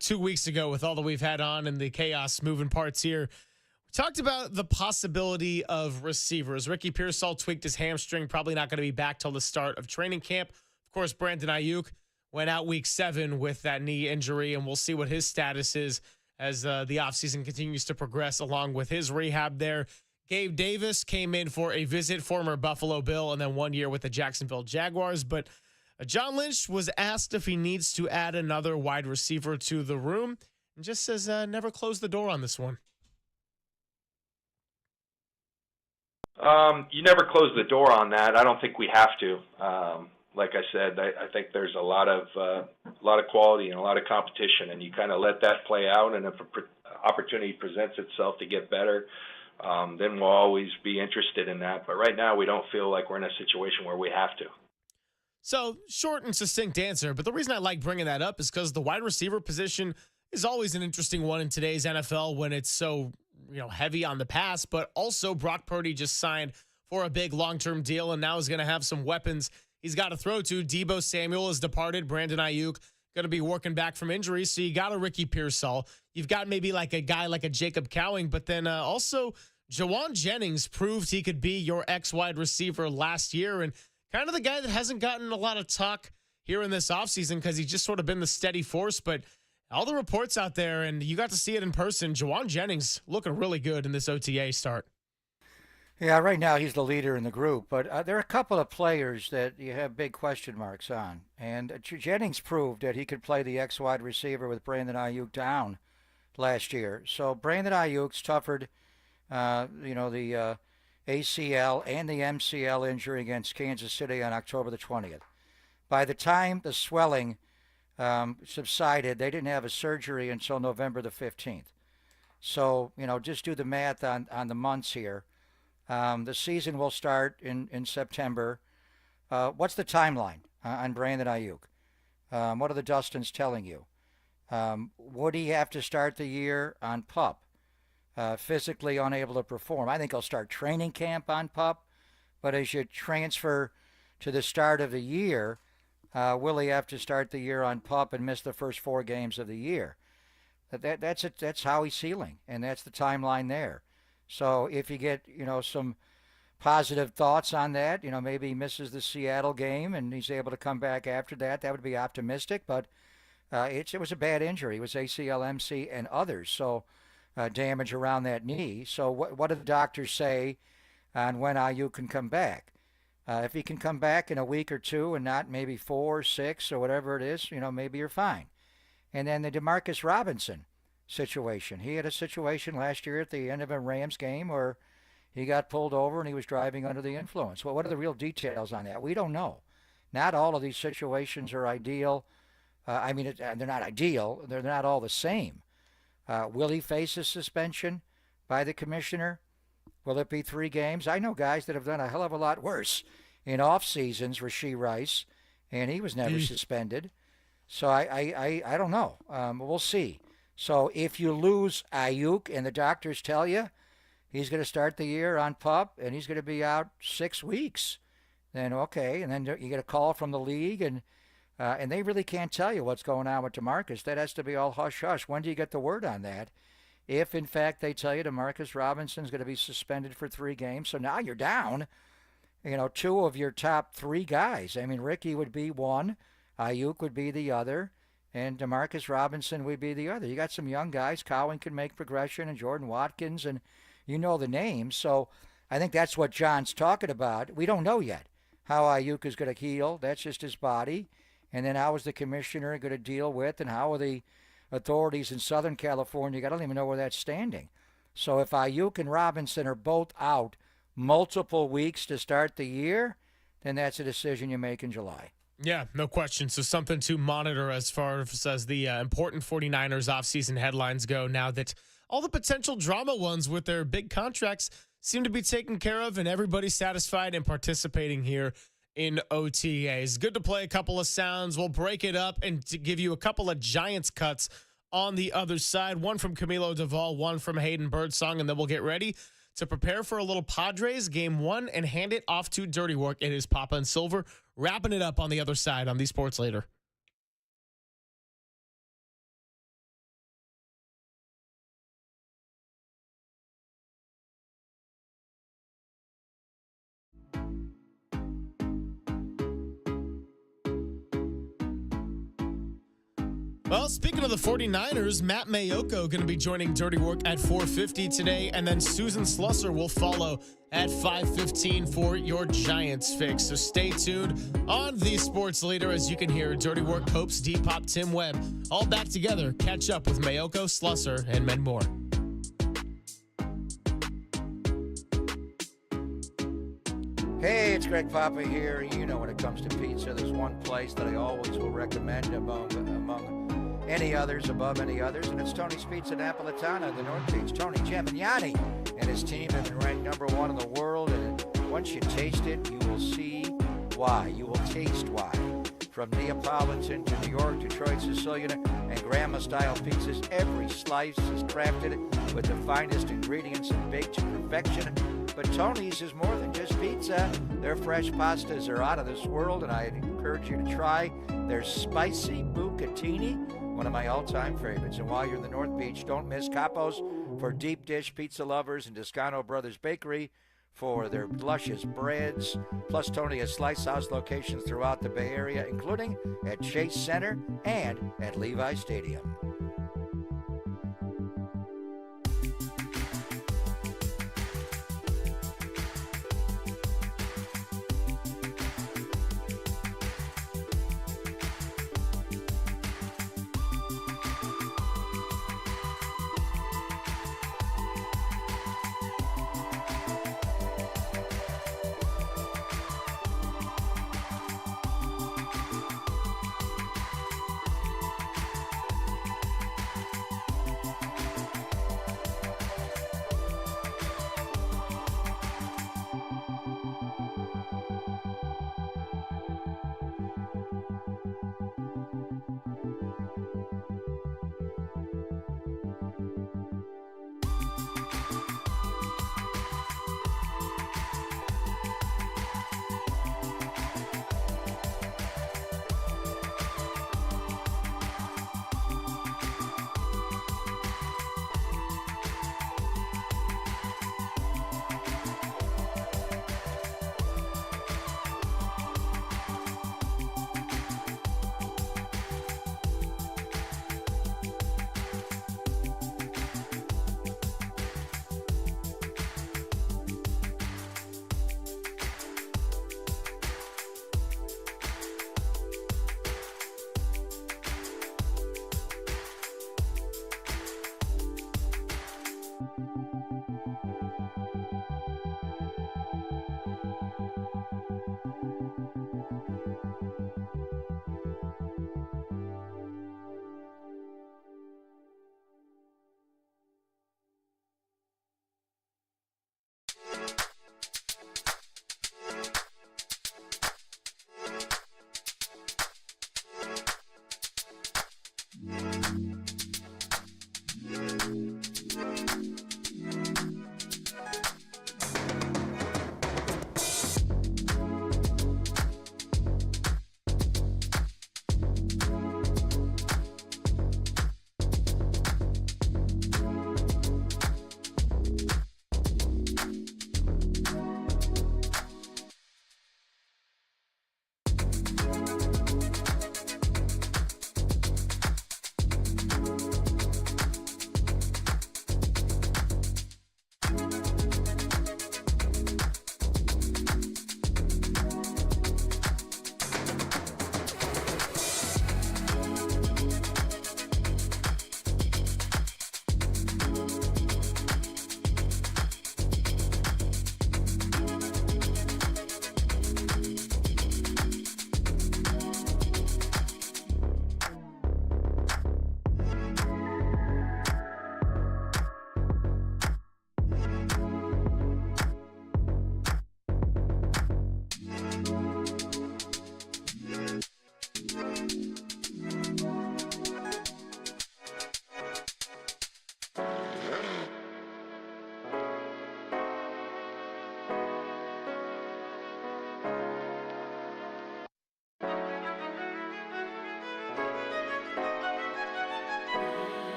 2 weeks ago with all that we've had on and the chaos moving parts here. We talked about the possibility of receivers. Ricky Pearsall tweaked his hamstring, probably not going to be back till the start of training camp. Of course, Brandon Ayuk went out week 7 with that knee injury, and we'll see what his status is as the offseason continues to progress along with his rehab there. Gabe Davis came in for a visit, former Buffalo Bill, and then 1 year with the Jacksonville Jaguars. But John Lynch was asked if he needs to add another wide receiver to the room, and just says never close the door on this one. You never close the door on that. I don't think we have to. Like I said, I think there's a lot of quality and a lot of competition, and you kind of let that play out. And if an opportunity presents itself to get better, then we'll always be interested in that. But right now, we don't feel like we're in a situation where we have to. So, short and succinct answer, but the reason I like bringing that up is because the wide receiver position is always an interesting one in today's NFL when it's so heavy on the pass, but also Brock Purdy just signed for a big long-term deal and now is going to have some weapons he's got to throw to. Deebo Samuel has departed. Brandon Ayuk going to be working back from injuries, so you got a Ricky Pearsall. You've got maybe like a guy like a Jacob Cowing, but then also Jawan Jennings proved he could be your ex-wide receiver last year and kind of the guy that hasn't gotten a lot of talk here in this offseason because he's just sort of been the steady force. But all the reports out there, and you got to see it in person, Jawan Jennings looking really good in this OTA start. Yeah, right now he's the leader in the group, but there are a couple of players that you have big question marks on. And Jennings proved that he could play the ex-wide receiver with Brandon Ayuk down last year. So Brandon Ayuk suffered, the ACL and the MCL injury against Kansas City on October the 20th. By the time the swelling subsided, they didn't have a surgery until November the 15th. So, just do the math on the months here. The season will start in September. What's the timeline on Brandon Ayuk? What are the Dustins telling you? Would he have to start the year on PUP? Physically unable to perform. I think he'll start training camp on PUP, but as you transfer to the start of the year, will he have to start the year on PUP and miss the first 4 games of the year? That's how he's healing, and that's the timeline there. So if you get, some positive thoughts on that, maybe he misses the Seattle game and he's able to come back after that, that would be optimistic. But it was a bad injury. It was ACL, MC, and others. So damage around that knee. So what do the doctors say on when Ayuk can come back? If he can come back in a week or 2 and not maybe 4, 6, or whatever it is, maybe you're fine. And then the Demarcus Robinson situation. He had a situation last year at the end of a Rams game where he got pulled over and he was driving under the influence. Well, what are the real details on that? We don't know. Not all of these situations are ideal. They're not ideal. They're not all the same. Will he face a suspension by the commissioner? Will it be 3 games? I know guys that have done a hell of a lot worse in off seasons. Rashee Rice, and he was never suspended. So I don't know. We'll see. So if you lose Ayuk and the doctors tell you he's going to start the year on PUP and he's going to be out 6 weeks, then okay. And then you get a call from the league and they really can't tell you what's going on with DeMarcus. That has to be all hush-hush. When do you get the word on that? If, in fact, they tell you DeMarcus Robinson's going to be suspended for 3 games, so now you're down, 2 of your top 3 guys. Ricky would be one, Ayuk would be the other, and Demarcus Robinson would be the other. You got some young guys. Cowan can make progression, and Jordan Watkins, and you know the names. So I think that's what John's talking about. We don't know yet how Ayuk is going to heal. That's just his body. And then how is the commissioner going to deal with, and how are the authorities in Southern California? I don't even know where that's standing. So if Ayuk and Robinson are both out multiple weeks to start the year, then that's a decision you make in July. Yeah, no question. So something to monitor as far as the important 49ers offseason headlines go, now that all the potential drama ones with their big contracts seem to be taken care of and everybody's satisfied and participating here in OTAs. Good to play a couple of sounds. We'll break it up and to give you a couple of Giants cuts on the other side. One from Camilo Duvall, one from Hayden Birdsong, and then we'll get ready to prepare for a little Padres game 1 and hand it off to Dirty Work. It is Papa and Silver wrapping it up on the other side on the Sports Later. Well, speaking of the 49ers, Matt Mayoko going to be joining Dirty Work at 4:50 today, and then Susan Slusser will follow at 5:15 for your Giants fix. So stay tuned on the Sports Leader as you can hear Dirty Work, Hopes, Depop, Tim Webb, all back together. Catch up with Mayoko, Slusser, and many more. Hey, it's Greg Papa here. You know when it comes to pizza, there's one place that I always will recommend among any others, above any others, and it's Tony's Pizza Napolitana, the North Beach. Tony Gemignani and his team have been ranked #1 in the world, and once you taste it, you will see why. You will taste why. From Neapolitan to New York, Detroit, Sicilian, and Grandma-style pizzas, every slice is crafted with the finest ingredients and baked to perfection. But Tony's is more than just pizza. Their fresh pastas are out of this world, and I encourage you to try their spicy bucatini, one of my all-time favorites. And while you're in the North Beach, don't miss Capo's for deep dish pizza lovers and Toscano Brothers Bakery for their luscious breads. Plus, Tony has Slice House locations throughout the Bay Area, including at Chase Center and at Levi Stadium.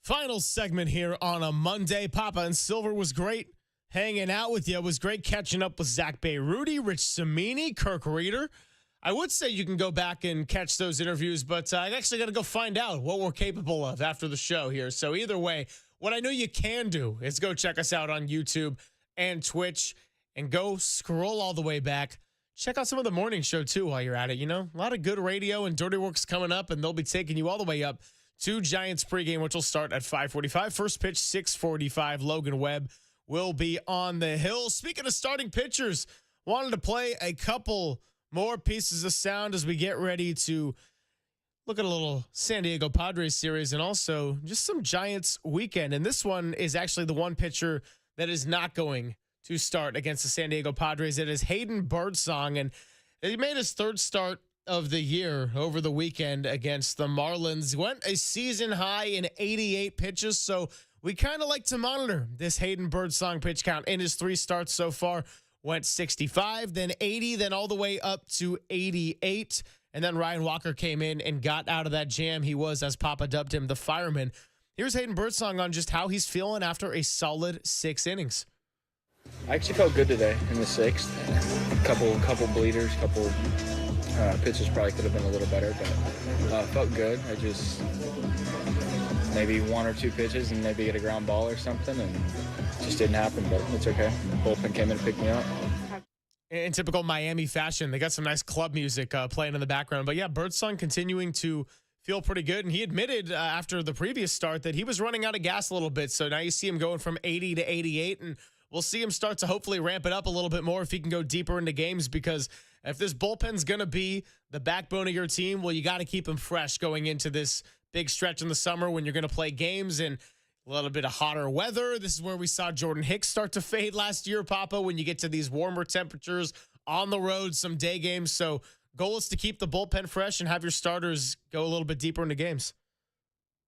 Final segment here on a Monday. Papa and Silver was great hanging out with you. It was great catching up with Zach Bayruti, Rich Samini, Kirk Reeder. I would say you can go back and catch those interviews, but I actually got to go find out what we're capable of after the show here. So either way, what I know you can do is go check us out on YouTube and Twitch and go scroll all the way back. Check out some of the morning show, too, while you're at it. You know, a lot of good radio and Dirty Work's coming up, and they'll be taking you all the way up to Giants pregame, which will start at 5:45. First pitch, 6:45. Logan Webb will be on the hill. Speaking of starting pitchers, wanted to play a couple more pieces of sound as we get ready to look at a little San Diego Padres series and also just some Giants weekend. And this one is actually the one pitcher that is not going to start against the San Diego Padres. It is Hayden Birdsong, and he made his third start of the year over the weekend against the Marlins. Went a season high in 88 pitches, so we kind of like to monitor this Hayden Birdsong pitch count. In his 3 starts so far, went 65, then 80, then all the way up to 88. And then Ryan Walker came in and got out of that jam. He was, as Papa dubbed him, the fireman. Here's Hayden Birdsong on just how he's feeling after a solid 6 innings. I actually felt good today in the 6th. Couple bleeders, couple pitches probably could have been a little better, but felt good. I just maybe 1 or 2 pitches and maybe get a ground ball or something, and it just didn't happen, but it's okay. The bullpen came in and picked me up. In typical Miami fashion, they got some nice club music playing in the background. But yeah, Birdsong continuing to feel pretty good. And he admitted after the previous start that he was running out of gas a little bit. So now you see him going from 80 to 88. And we'll see him start to hopefully ramp it up a little bit more if he can go deeper into games. Because if this bullpen's going to be the backbone of your team, well, you got to keep him fresh going into this big stretch in the summer when you're going to play games and a little bit of hotter weather. This is where we saw Jordan Hicks start to fade last year, Papa, when you get to these warmer temperatures on the road, some day games. So goal is to keep the bullpen fresh and have your starters go a little bit deeper into games.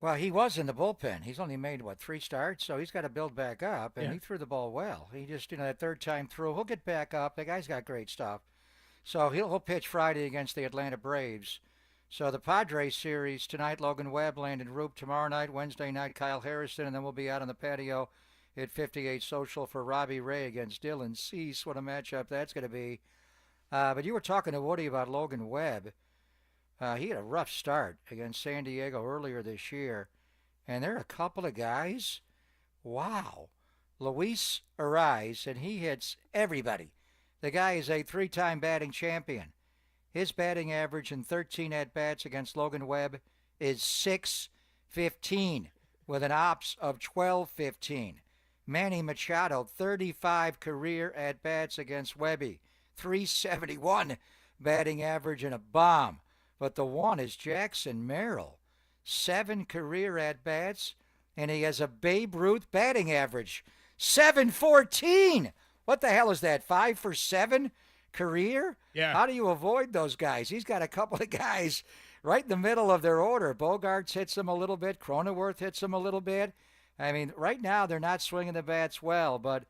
Well, he was in the bullpen. He's only made, 3 starts, so he's got to build back up, and he threw the ball well. He just, that third time through, he'll get back up. The guy's got great stuff. So he'll pitch Friday against the Atlanta Braves. So the Padres series tonight, Logan Webb, Landon Roop. Tomorrow night, Wednesday night, Kyle Harrison. And then we'll be out on the patio at 58 Social for Robbie Ray against Dylan Cease. What a matchup that's going to be. But you were talking to Woody about Logan Webb. He had a rough start against San Diego earlier this year. And there are a couple of guys. Wow. Luis Ariz, and he hits everybody. The guy is a 3-time batting champion. His batting average in 13 at-bats against Logan Webb is .615 with an ops of .1215. Manny Machado, 35 career at-bats against Webby, .371 batting average and a bomb. But the one is Jackson Merrill, 7 career at-bats, and he has a Babe Ruth batting average, .714. What the hell is that, 5 for 7? Career? Yeah. How do you avoid those guys? He's got a couple of guys right in the middle of their order. Bogarts hits him a little bit. Cronenworth hits him a little bit. I mean, right now they're not swinging the bats well, but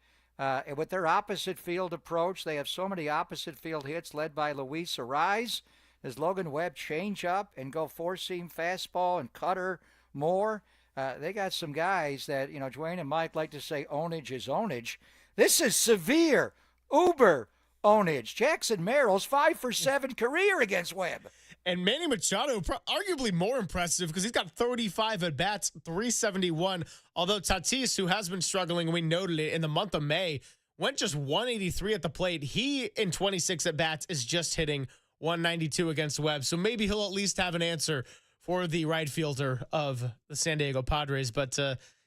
with their opposite field approach, they have so many opposite field hits led by Luis Ariz. Does Logan Webb change up and go 4-seam fastball and cutter more? They got some guys that, Dwayne and Mike like to say ownage is ownage. This is severe, uber ownage. Jackson Merrill's 5 for 7 career against Webb. And Manny Machado, arguably more impressive because he's got 35 at-bats, .371. Although Tatis, who has been struggling, we noted it in the month of May, went just .183 at the plate. He, in 26 at-bats, is just hitting .192 against Webb. So maybe he'll at least have an answer for the right fielder of the San Diego Padres. But,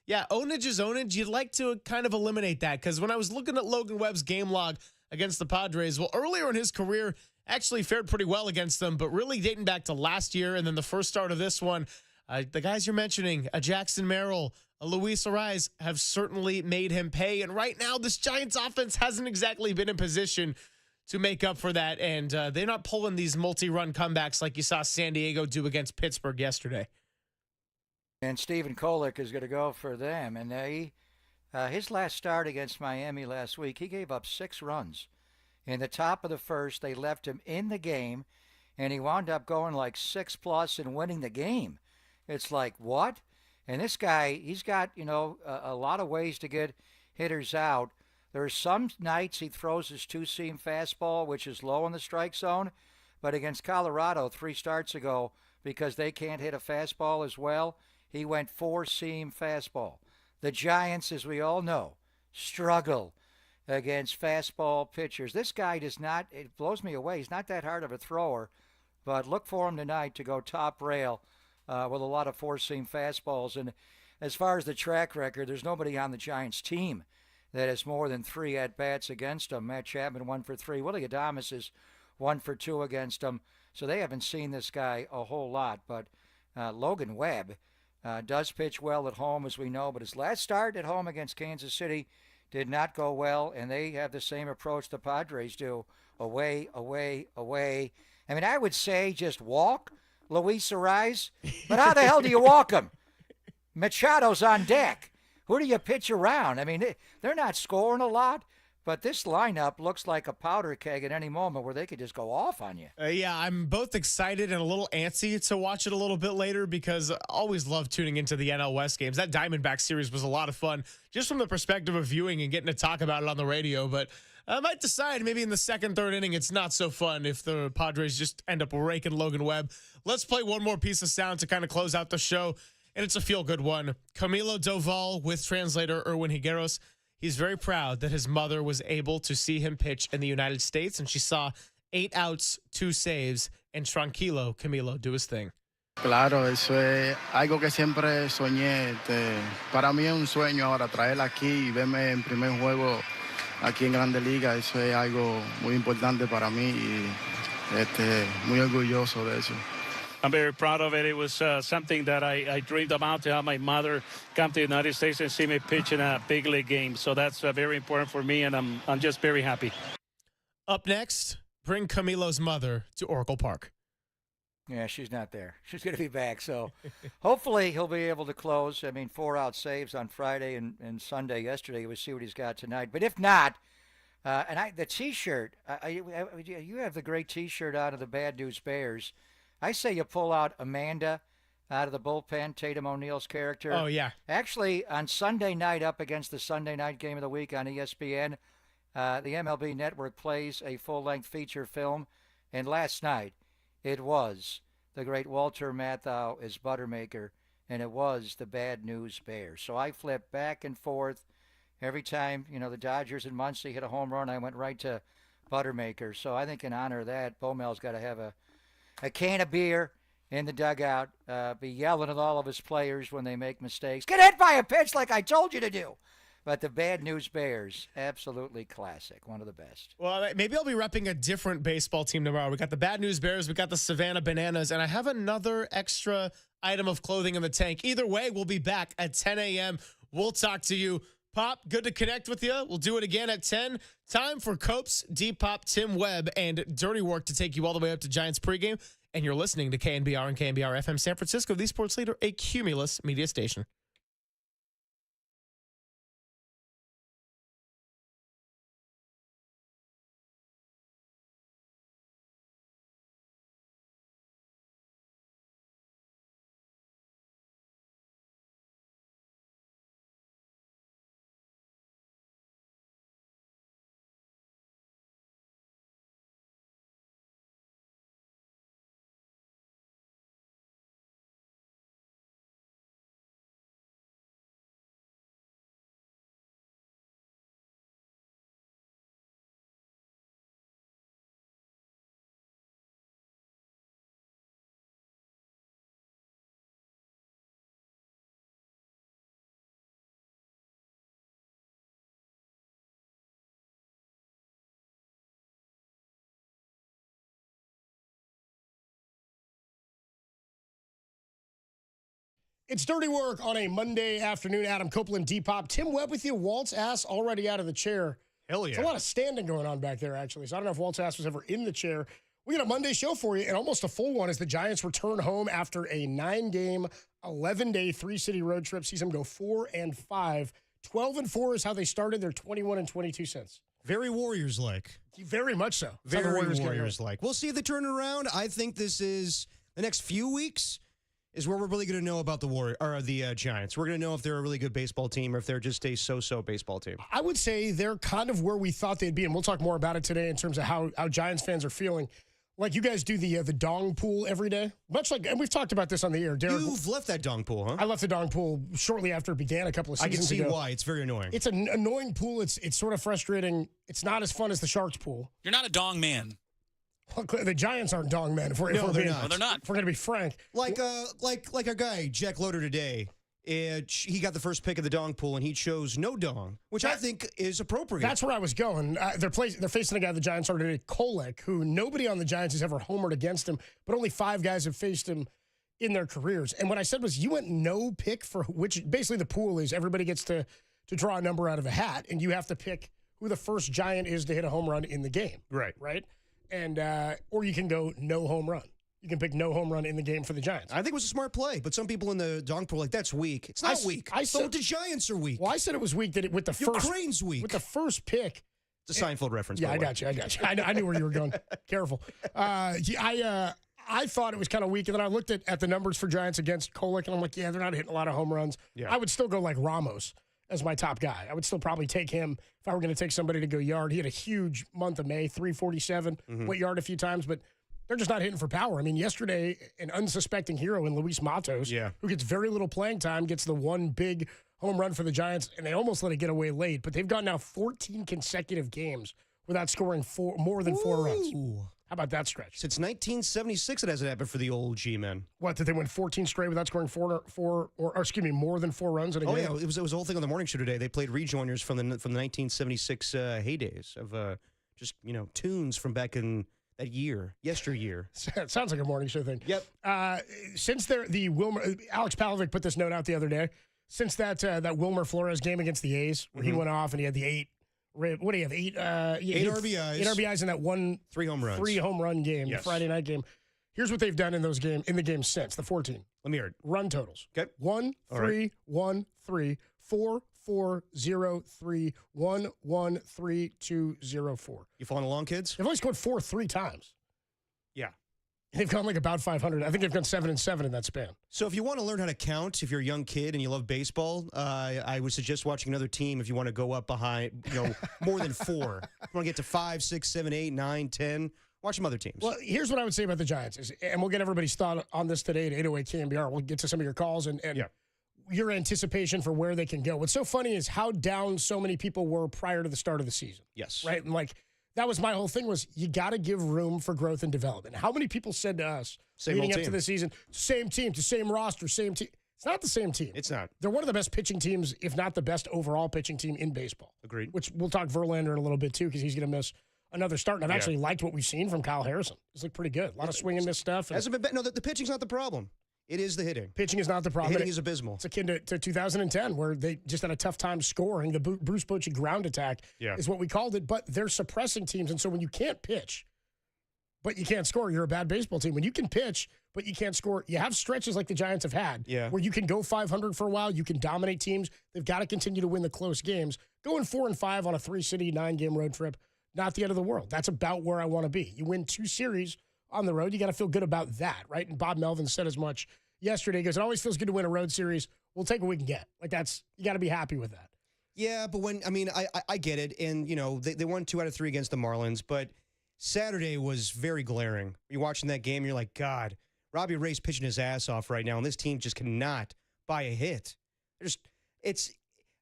yeah, ownage is ownage. You'd like to kind of eliminate that because when I was looking at Logan Webb's game log against the Padres, well, earlier in his career, actually fared pretty well against them, but really dating back to last year and then the first start of this one, the guys you're mentioning, a Jackson Merrill, a Luis Ariz, have certainly made him pay. And right now, this Giants offense hasn't exactly been in position to make up for that, and they're not pulling these multi-run comebacks like you saw San Diego do against Pittsburgh yesterday. And Stephen Kolek is going to go for them, and his last start against Miami last week, he gave up 6 runs. In the top of the first, they left him in the game, and he wound up going like 6+ and winning the game. It's like, what? And this guy, he's got, a lot of ways to get hitters out. There are some nights he throws his two-seam fastball, which is low in the strike zone. But against Colorado 3 starts ago, because they can't hit a fastball as well, he went 4-seam fastball. The Giants, as we all know, struggle against fastball pitchers. This guy does not, it blows me away. He's not that hard of a thrower, but look for him tonight to go top rail with a lot of 4-seam fastballs. And as far as the track record, there's nobody on the Giants team that has more than 3 at-bats against him. Matt Chapman 1 for 3. Willie Adames is 1 for 2 against him. So they haven't seen this guy a whole lot. But Logan Webb does pitch well at home, as we know. But his last start at home against Kansas City did not go well, and they have the same approach the Padres do. Away, away, away. I mean, I would say just walk Luis Arraez, but how the hell do you walk him? Machado's on deck. Who do you pitch around? I mean, they're not scoring a lot, but this lineup looks like a powder keg at any moment where they could just go off on you. Yeah, I'm both excited and a little antsy to watch it a little bit later because I always love tuning into the NL West games. That Diamondback series was a lot of fun just from the perspective of viewing and getting to talk about it on the radio. But I might decide maybe in the second, third inning it's not so fun if the Padres just end up raking Logan Webb. Let's play one more piece of sound to kind of close out the show, and it's a feel-good one. Camilo Doval with translator Erwin Higueros. He's very proud that his mother was able to see him pitch in the United States, and she saw 8 outs, 2 saves, and tranquilo Camilo do his thing. Claro, eso es algo que siempre soñé. Para mí es un sueño ahora traerla aquí y verme en primer juego aquí en Grande Liga. Eso es algo muy importante para mí y muy orgulloso de eso. I'm very proud of it. It was something that I dreamed about, to have my mother come to the United States and see me pitch in a big league game. So that's very important for me, and I'm just very happy. Up next, bring Camilo's mother to Oracle Park. Yeah, she's not there. She's going to be back. So hopefully he'll be able to close. I mean, 4-out saves on Friday and Sunday yesterday. We'll see what he's got tonight. But if not, the T-shirt, you have the great T-shirt out of the Bad News Bears. I say you pull out Amanda out of the bullpen, Tatum O'Neal's character. Oh, yeah. Actually, on Sunday night, up against the Sunday night game of the week on ESPN, the MLB Network plays a full-length feature film. And last night, it was the great Walter Matthau as Buttermaker, and it was the Bad News Bears. So I flipped back and forth. Every time, the Dodgers and Muncy hit a home run, I went right to Buttermaker. So I think in honor of that, Bomel's got to have a can of beer in the dugout, be yelling at all of his players when they make mistakes. Get hit by a pitch like I told you to do. But the Bad News Bears, absolutely classic, one of the best. Well, maybe I'll be repping a different baseball team tomorrow. We got the Bad News Bears, we got the Savannah Bananas, and I have another extra item of clothing in the tank. Either way, we'll be back at 10 a.m. We'll talk to you. Pop, good to connect with you. We'll do it again at 10. Time for Copes, Deep Pop, Tim Webb, and Dirty Work to take you all the way up to Giants pregame. And you're listening to KNBR and KNBR FM San Francisco, the sports leader, a Cumulus media station. It's Dirty Work on a Monday afternoon. Adam Copeland, Depop. Tim Webb with you. Walt's ass already out of the chair. Hell yeah. There's a lot of standing going on back there, actually. So I don't know if Walt's ass was ever in the chair. We got a Monday show for you, and almost a full one as the Giants return home after a 9-game, 11-day, 3-city road trip. Sees them go 4-5. 12-4 is how they started. They're 21-22 cents. Very Warriors-like. Very much so. Very Warriors-like. We'll see the turnaround. I think this is the next few weeks. is where we're really going to know about the Giants. We're going to know if they're a really good baseball team or if they're just a so-so baseball team. I would say they're kind of where we thought they'd be, and we'll talk more about it today in terms of how Giants fans are feeling. Like you guys do the dong pool every day, much like, and we've talked about this on the air. Derek, you've left that dong pool, huh? I left the dong pool shortly after it began a couple of seasons ago. I can see why. It's very annoying. It's an annoying pool. It's sort of frustrating. It's not as fun as the Sharks pool. You're not a dong man. Well, the Giants aren't dong men. If we're they're being, not. No, they're not. If we're going to be frank, like our guy Jack Loader today. He got the first pick of the dong pool, and he chose no dong, which I think is appropriate. That's where I was going. They're facing a guy the Giants started today, Kolek, who nobody on the Giants has ever homered against him, but only 5 guys have faced him in their careers. And what I said was, you went no pick for which. Basically, the pool is everybody gets to draw a number out of a hat, and you have to pick who the first Giant is to hit a home run in the game. Right. And or you can go no home run. You can pick no home run in the game for the Giants. I think it was a smart play, but some people in the dong pool are like, that's weak. It's not weak. I said the Giants are weak. Well, I said it was weak with the Your first. Crane's weak. With the first pick. It's a Seinfeld reference. Yeah, I got you. I knew where you were going. Careful. I thought it was kind of weak, and then I looked at the numbers for Giants against Kolek, and I'm like, yeah, they're not hitting a lot of home runs. Yeah. I would still go like Ramos as my top guy. I would still probably take him if I were going to take somebody to go yard. He had a huge month of May, 347, went yard a few times, but they're just not hitting for power. I mean, yesterday, an unsuspecting hero in Luis Matos, who gets very little playing time, gets the one big home run for the Giants, and they almost let it get away late. But they've gone now 14 consecutive games without scoring more than 4 runs. How about that stretch? Since 1976, it hasn't happened for the old G-men. What, did they win 14 straight without scoring more than 4 runs in a game? Oh, yeah, it was a whole thing on the morning show today. They played rejoiners from the 1976 heydays of just, tunes from back in that yesteryear. Sounds like a morning show thing. Yep. Since Alex Pavlovic put this note out the other day, since that Wilmer Flores game against the A's, where he went off and he had the 8. What do you have? 8 RBIs. 8 RBIs in that 3 home runs. 3 home run game, Yes. the Friday night game. Here's what they've done in the game since, the 14. Let me hear it. Run totals. Okay. 1, 3, 1, 3, 4, 4, 0, 3, 1, 1, 3, 2, 0, 4. You following along, kids? They've only scored 4 3 times. Yeah. They've gone like about 500. I think they've gone 7 and 7 in that span. So if you want to learn how to count, if you're a young kid and you love baseball, I would suggest watching another team if you want to go up behind, more than 4. If you want to get to 5, 6, 7, 8, 9, 10, watch some other teams. Well, here's what I would say about the Giants, and we'll get everybody's thought on this today at 808 KNBR. We'll get to some of your calls and your anticipation for where they can go. What's so funny is how down so many people were prior to the start of the season. Yes. Right? And that was my whole thing was you got to give room for growth and development. How many people said to us leading up to the season, same team, same roster, same team? It's not the same team. It's not. They're one of the best pitching teams, if not the best overall pitching team in baseball. Agreed. Which we'll talk Verlander in a little bit, too, because he's going to miss another start. And I've actually liked what we've seen from Kyle Harrison. He's looked pretty good. A lot of swing and miss stuff. The pitching's not the problem. It is the hitting. Pitching is not the problem. The hitting is abysmal. It's akin to 2010, where they just had a tough time scoring. The Bruce Bochy ground attack is what we called it, but they're suppressing teams. And so when you can't pitch, but you can't score, you're a bad baseball team. When you can pitch, but you can't score, you have stretches like the Giants have had, where you can go 500 for a while, you can dominate teams. They've got to continue to win the close games. Going 4-5 on a 3-city, 9-game road trip, not the end of the world. That's about where I want to be. You win 2 series on the road, you got to feel good about that, right? And Bob Melvin said as much yesterday. He goes, it always feels good to win a road series. We'll take what we can get. You got to be happy with that. Yeah, but I get it. And, they won 2 out of 3 against the Marlins, but Saturday was very glaring. You're watching that game, you're like, God, Robbie Ray's pitching his ass off right now, and this team just cannot buy a hit.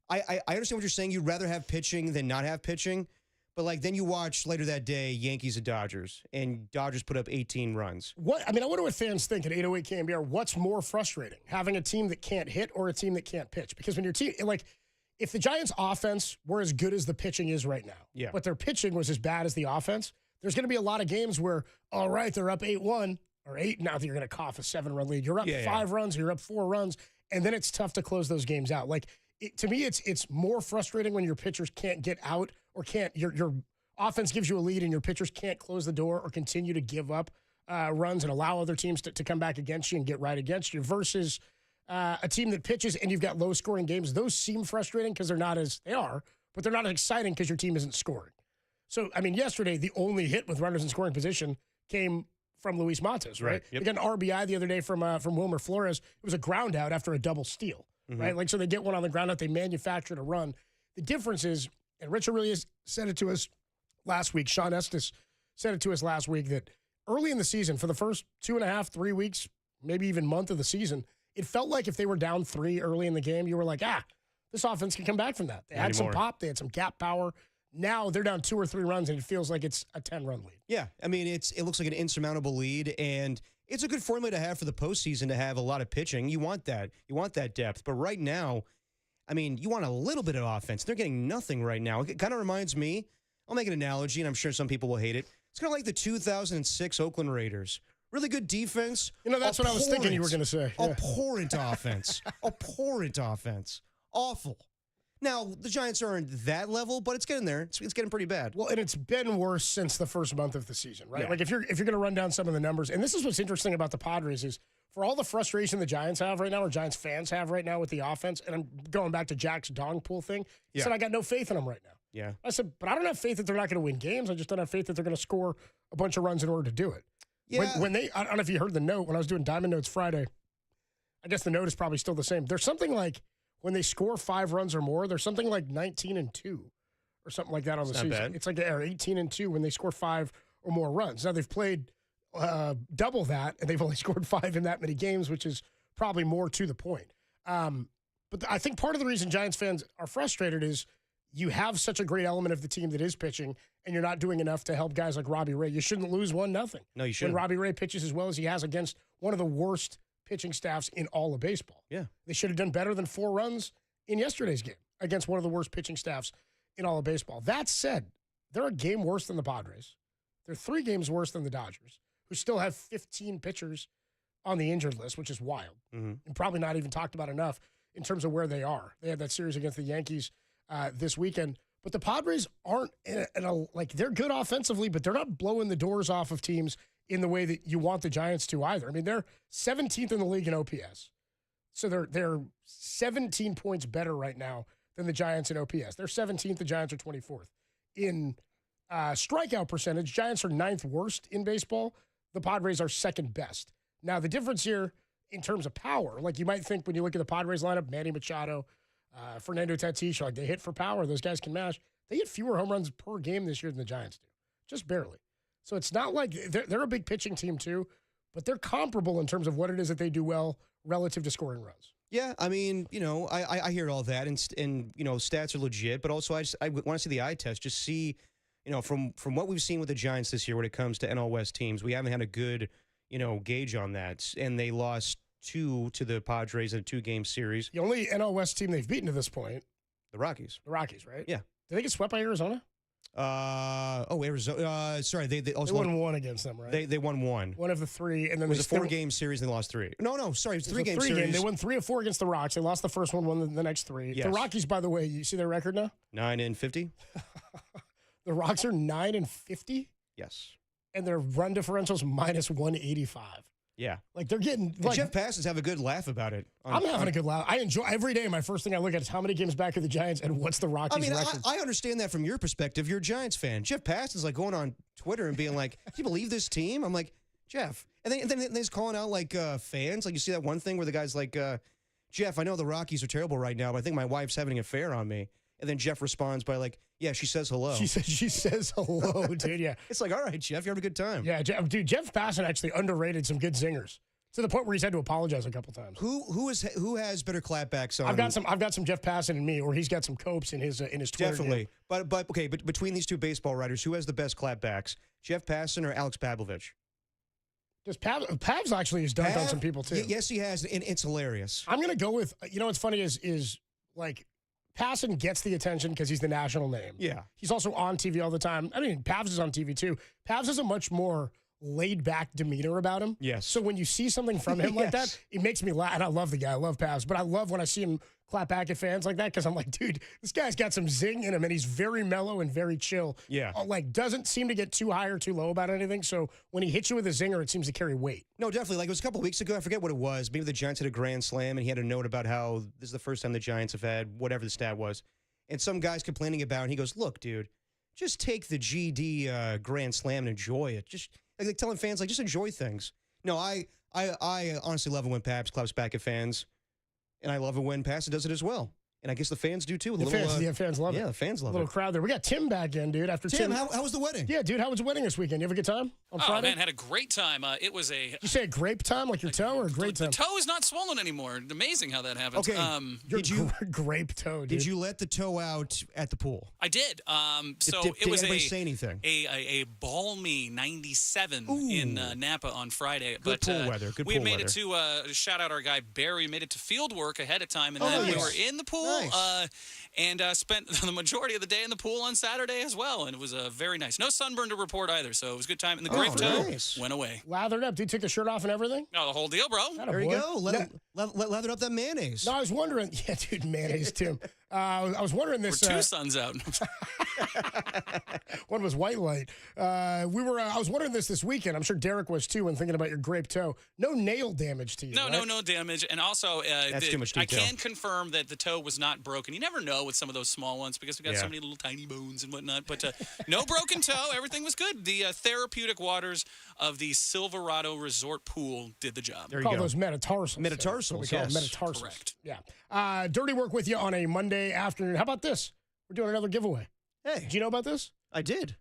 I understand what you're saying. You'd rather have pitching than not have pitching. But then you watch later that day Yankees and Dodgers, and Dodgers put up 18 runs. I wonder what fans think at 808 KNBR. What's more frustrating, having a team that can't hit or a team that can't pitch? Because when your team, if the Giants' offense were as good as the pitching is right now, but their pitching was as bad as the offense, there's going to be a lot of games where, all right, they're up 8-1 or 8. Now that you're going to cough a 7-run lead, you're up 5 runs, you're up 4 runs, and then it's tough to close those games out. To me, it's more frustrating when your pitchers can't get out or can't. Your offense gives you a lead and your pitchers can't close the door or continue to give up runs and allow other teams to come back against you and get right against you versus a team that pitches and you've got low-scoring games. Those seem frustrating because they're not as exciting because your team isn't scoring. So, yesterday, the only hit with runners in scoring position came from Luis Matos, right? Yep. They got an RBI the other day from Wilmer Flores. It was a ground out after a double steal, right? Like, so they get one on the ground out, they manufactured a run. The difference is, and Rich Aurelius said it to us last week, Sean Estes said it to us last week, that early in the season, for the first 2.5, 3 weeks, maybe even month of the season, it felt like if they were down 3 early in the game, you were like, this offense can come back from that. They had some pop, they had some gap power. Now they're down 2 or 3 runs, and it feels like it's a 10-run lead. Yeah, I mean, it looks like an insurmountable lead, and it's a good formula to have for the postseason to have a lot of pitching. You want that. You want that depth. But right now, I mean, you want a little bit of offense. They're getting nothing right now. It kind of reminds me, I'll make an analogy, and I'm sure some people will hate it. It's kind of like the 2006 Oakland Raiders. Really good defense. That's what I was thinking you were going to say. Yeah. Abhorrent offense. Abhorrent offense. Awful. Now, the Giants aren't that level, but it's getting there. It's getting pretty bad. Well, and it's been worse since the first month of the season, right? Yeah. Like, if you're going to run down some of the numbers, and this is what's interesting about the Padres is, for all the frustration the Giants have right now, or Giants fans have right now with the offense, and I'm going back to Jack's dong pool thing, he said, I got no faith in them right now. Yeah. I said, but I don't have faith that they're not going to win games. I just don't have faith that they're going to score a bunch of runs in order to do it. Yeah. When they, I don't know if you heard the note, when I was doing Diamond Notes Friday, I guess the note is probably still the same. There's something like, when they score 5 runs or more, there's something like 19-2 or something like that on the season. Bad. It's like 18-2 when they score 5 or more runs. Now they've played double that, and they've only scored 5 in that many games, which is probably more to the point. But I think part of the reason Giants fans are frustrated is you have such a great element of the team that is pitching, and you're not doing enough to help guys like Robbie Ray. You shouldn't lose 1-0. No, you shouldn't. When Robbie Ray pitches as well as he has against one of the worst pitching staffs in all of baseball. Yeah. They should have done better than 4 runs in yesterday's game against one of the worst pitching staffs in all of baseball. That said, they're a game worse than the Padres. They're 3 games worse than the Dodgers, who still have 15 pitchers on the injured list, which is wild, and probably not even talked about enough in terms of where they are. They had that series against the Yankees this weekend. But the Padres aren't, they're good offensively, but they're not blowing the doors off of teams in the way that you want the Giants to either. I mean, they're 17th in the league in OPS. So they're 17 points better right now than the Giants in OPS. They're 17th, the Giants are 24th. In strikeout percentage, Giants are 9th worst in baseball. The Padres are 2nd best. Now, the difference here in terms of power, like you might think when you look at the Padres lineup, Manny Machado, Fernando Tatis, like they hit for power. Those guys can mash. They hit fewer home runs per game this year than the Giants do, just barely. So it's not like they're a big pitching team too, but they're comparable in terms of what it is that they do well relative to scoring runs. Yeah, I mean, I hear all that, and stats are legit, but also I want to see the eye test, just see, from what we've seen with the Giants this year when it comes to NL West teams, we haven't had a good, gauge on that, and they lost 2 to the Padres in a 2-game series. The only NL West team they've beaten to this point, the Rockies. The Rockies, right? Yeah. Did they get swept by Arizona? Arizona. Sorry, they also won 1 against them, right? They won 1. One of the 3, and then it was a 4-game series and they lost 3. No, sorry, it was a 3-game series. They won 3 of 4 against the Rocks. They lost the first one, won the next 3. Yes. The Rockies, by the way, you see their record now? 9-50. The Rocks are 9-50. Yes. And their run differential's -185. Yeah. Like they're getting. Like, Jeff Passes have a good laugh about it. I'm having a good laugh. I enjoy every day. My first thing I look at is how many games back are the Giants and what's the Rockies record. I understand that from your perspective. You're a Giants fan. Jeff Passes is like going on Twitter and being like, "Can you believe this team?" I'm like, Jeff, and then he's calling out like fans. Like you see that one thing where the guy's like, Jeff, I know the Rockies are terrible right now, but I think my wife's having an affair on me. And then Jeff responds by like, yeah, she says hello. She says hello, dude. Yeah. It's like, all right, Jeff, you're having a good time. Yeah, Jeff Passan actually underrated some good zingers to the point where he's had to apologize a couple times. Who has better clapbacks on? I've got some Jeff Passan in me, or he's got some Copes in his Twitter. Definitely, but okay, but between these 2 baseball writers, who has the best clapbacks? Jeff Passan or Alex Pavlovich? Because Pavs actually has dunked on some people too. Yes, he has, and it's hilarious. I'm gonna go with what's funny is like Passan gets the attention because he's the national name. Yeah. He's also on TV all the time. I mean, Pavs is on TV too. Pavs has a much more laid-back demeanor about him. Yes. So when you see something from him like that, it makes me laugh. And I love the guy. I love Pavs. But I love when I see him clap back at fans like that because I'm like, dude, this guy's got some zing in him, and he's very mellow and very chill. Yeah. Like, doesn't seem to get too high or too low about anything. So when he hits you with a zinger, it seems to carry weight. No, definitely. Like, it was a couple of weeks ago. I forget what it was. Maybe the Giants had a grand slam, and he had a note about how this is the first time the Giants have had whatever the stat was. And some guy's complaining about it, and he goes, look, dude, just take the GD grand slam and enjoy it. Like telling fans, like, just enjoy things. No, I honestly love it when Pabst claps back at fans, and I love it when Pasta does it as well. And I guess the fans do too. Fans love it. Yeah, the fans love a little it. crowd there. We got Tim back in, dude. After Tim, how was the wedding? Yeah, dude, how was the wedding this weekend? You have a good time on Friday? Man, had a great time. It was a. You say a grape time, like your toe, or a great time? The toe is not swollen anymore. Amazing how that happens. Okay, did you grape toe? Dude. Did you let the toe out at the pool? I did. So did it was anybody say anything? A balmy 97 in Napa on Friday. Good pool weather. Good we pool made weather. it to shout out our guy Barry. Made it to field work ahead of time, and then we were in the pool. Nice. And spent the majority of the day in the pool on Saturday as well, and it was very nice. No sunburn to report either, so it was a good time. And the grape toe went away. Lathered up. Dude, took the shirt off and everything? Oh, the whole deal, bro. There you go. Lather up that mayonnaise. No, I was wondering. Yeah, dude, mayonnaise, Tim. I was wondering this. We're 2 suns out. One was white light. I was wondering this weekend. I'm sure Derek was too when thinking about your grape toe. No nail damage to you. No, right? no damage. And also, That's too much I detail. can confirm that the toe was not broken. You never know with some of those small ones because we've got so many little tiny bones and whatnot. But no broken toe. Everything was good. The therapeutic waters of the Silverado Resort Pool did the job. There you go. Those metatarsals. Metatarsals, yes. Metatarsals. Correct. Yeah. Dirty work with you on a Monday afternoon. How about this? We're doing another giveaway. Hey. Did you know about this? I did.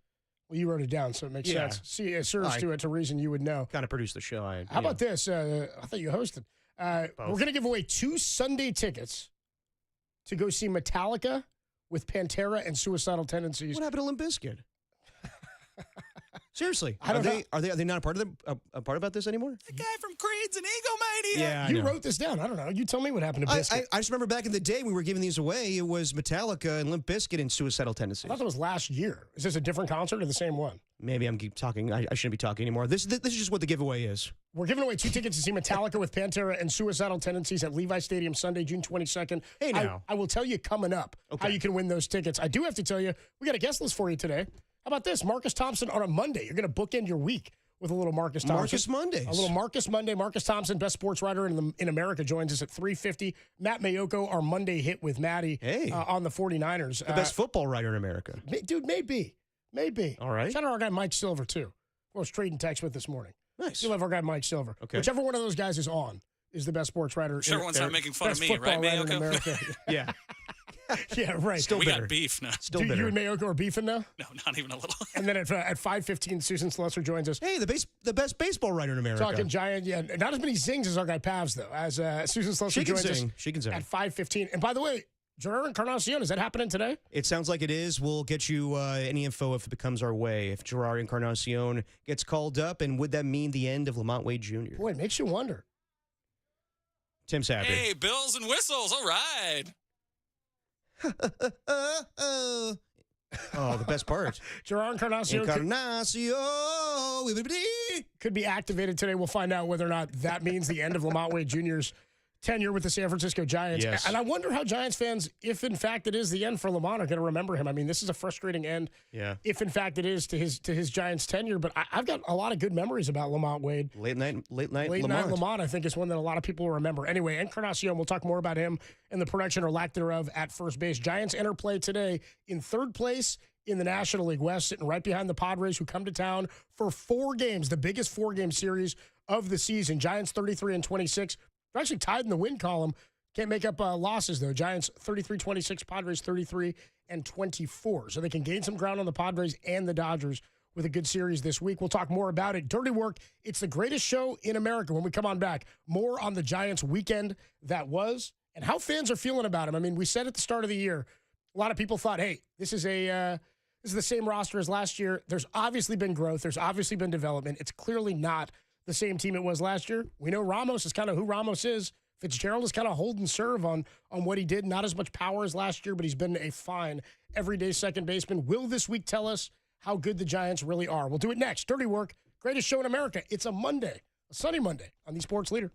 Well, you wrote it down, so it makes sense. See, it serves to a reason you would know. Kind of produced the show. How about this? I thought you hosted. We're going to give away 2 Sunday tickets to go see Metallica with Pantera and Suicidal Tendencies. What happened to Limp Bizkit? Seriously, I don't know. Are they not a part of a part about this anymore? The guy from Creed's an egomaniac. Yeah, you wrote this down. I don't know. You tell me what happened to Bizkit. I just remember back in the day when we were giving these away, it was Metallica and Limp Bizkit and Suicidal Tendencies. I thought that was last year. Is this a different concert or the same one? Maybe I'm keep talking. I shouldn't be talking anymore. This is just what the giveaway is. We're giving away 2 tickets to see Metallica with Pantera and Suicidal Tendencies at Levi Stadium Sunday, June 22nd. Hey, now. I will tell you coming up how you can win those tickets. I do have to tell you, we got a guest list for you today. How about this? Marcus Thompson on a Monday. You're going to bookend your week with a little Marcus Thompson. Marcus Mondays. A little Marcus Monday. Marcus Thompson, best sports writer in America, joins us at 3:50. Matt Mayoko, our Monday hit with Maddie on the 49ers. The best football writer in America. Dude, maybe. All right. Shout out our guy Mike Silver, too. I was trading text with this morning. Nice. You love our guy Mike Silver. Okay. Whichever one of those guys is on is the best sports writer. Whichever one's not making fun of best me, football right, writer in Mayoko? America. Yeah. Yeah, right. Still we bitter. got beef now. Still You bitter. and Mayoko are beefing now? No, not even a little. And then at 5:15, Susan Slesser joins us. Hey, the best baseball writer in America. Talking Giant. Yeah, not as many zings as our guy Pavs, though, as Susan Slesser joins us She can sing. at 5:15. And by the way, Gerard Encarnacion, is that happening today? It sounds like it is. We'll get you any info if it becomes our way. If Gerard Encarnacion gets called up, and would that mean the end of Lamont Wade Jr.? Boy, it makes you wonder. Tim's happy. Hey, bells and whistles. All right. Oh, the best part. Gerard Encarnacion could be activated today. We'll find out whether or not that means the end of Lamont Wade Jr.'s tenure with the San Francisco Giants. Yes. And I wonder how Giants fans, if in fact it is the end for Lamont, are going to remember him. I mean, this is a frustrating end. Yeah. If in fact it is to his Giants tenure, but I've got a lot of good memories about Lamont Wade. Late night Lamont, I think, is one that a lot of people will remember. Anyway, Encarnacion, we'll talk more about him and the production or lack thereof at first base. Giants enter play today in 3rd place in the National League West, sitting right behind the Padres, who come to town for 4 games, the biggest 4-game series of the season. Giants 33-26. They're actually tied in the win column. Can't make up losses, though. Giants 33-26, Padres 33-24. So they can gain some ground on the Padres and the Dodgers with a good series this week. We'll talk more about it. Dirty Work, it's the greatest show in America when we come on back. More on the Giants weekend that was and how fans are feeling about him. I mean, we said at the start of the year, a lot of people thought, hey, this is the same roster as last year. There's obviously been growth. There's obviously been development. It's clearly not the same team it was last year. We know Ramos is kind of who Ramos is. Fitzgerald is kind of hold and serve on what he did. Not as much power as last year, but he's been a fine everyday second baseman. Will this week tell us how good the Giants really are? We'll do it next. Dirty Work, greatest show in America. It's a Monday, a sunny Monday on the Sports Leader.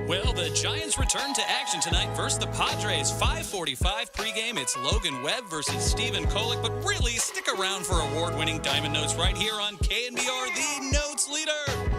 Well, the Giants return to action tonight versus the Padres. 5:45 pregame. It's Logan Webb versus Stephen Kolek. But really, stick around for award-winning Diamond Notes right here on KNBR, the Notes Leader.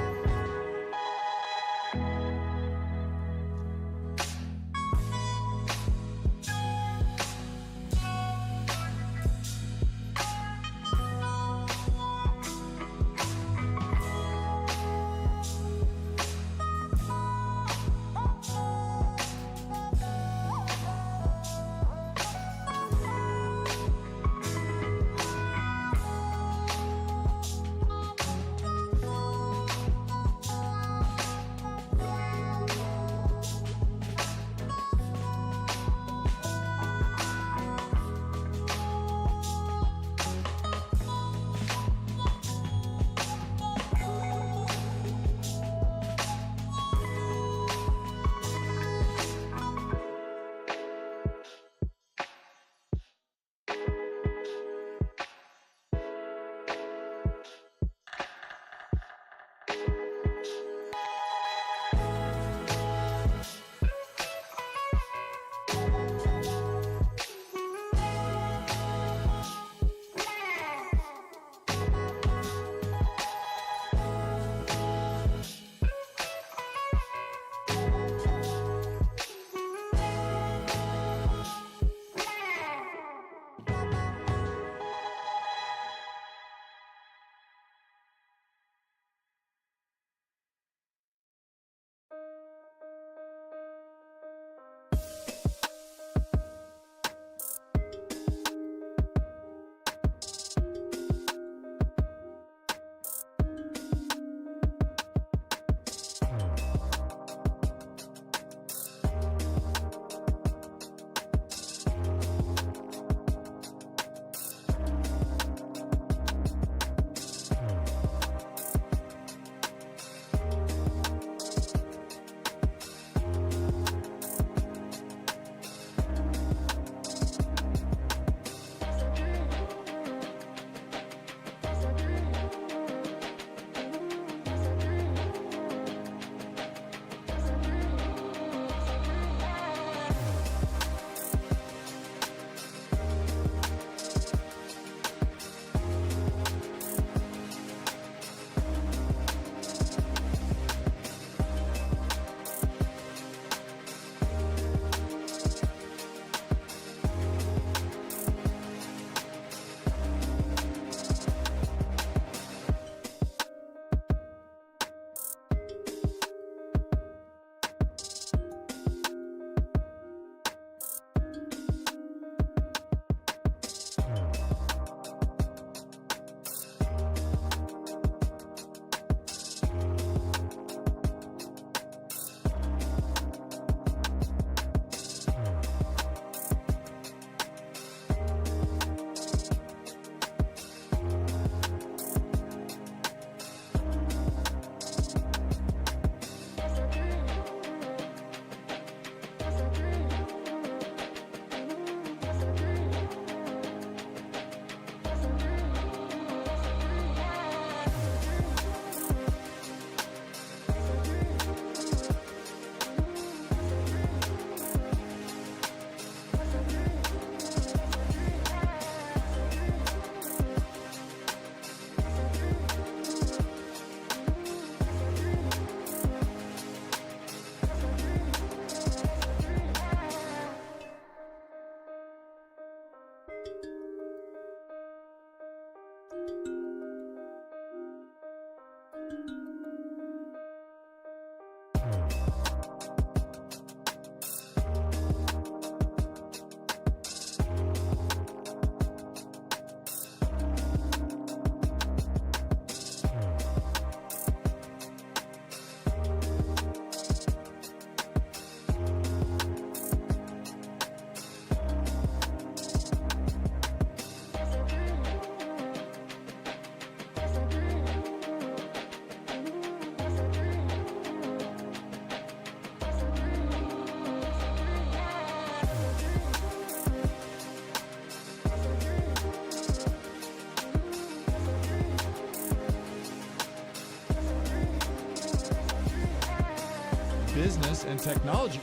business, and technology.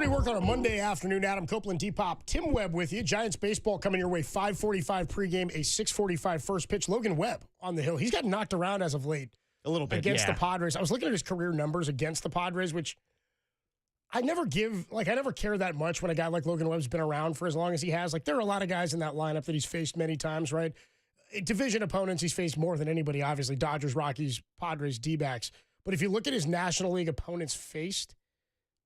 Work on a Monday afternoon. Adam Copeland, D-Pop, Tim Webb with you. Giants baseball coming your way. 5:45 pregame, a 6:45 first pitch. Logan Webb on the hill. He's got knocked around as of late. A little bit, against yeah. the Padres. I was looking at his career numbers against the Padres, which I never care that much when a guy like Logan Webb's been around for as long as he has. Like, there are a lot of guys in that lineup that he's faced many times, right? Division opponents he's faced more than anybody, obviously. Dodgers, Rockies, Padres, D-backs. But if you look at his National League opponents faced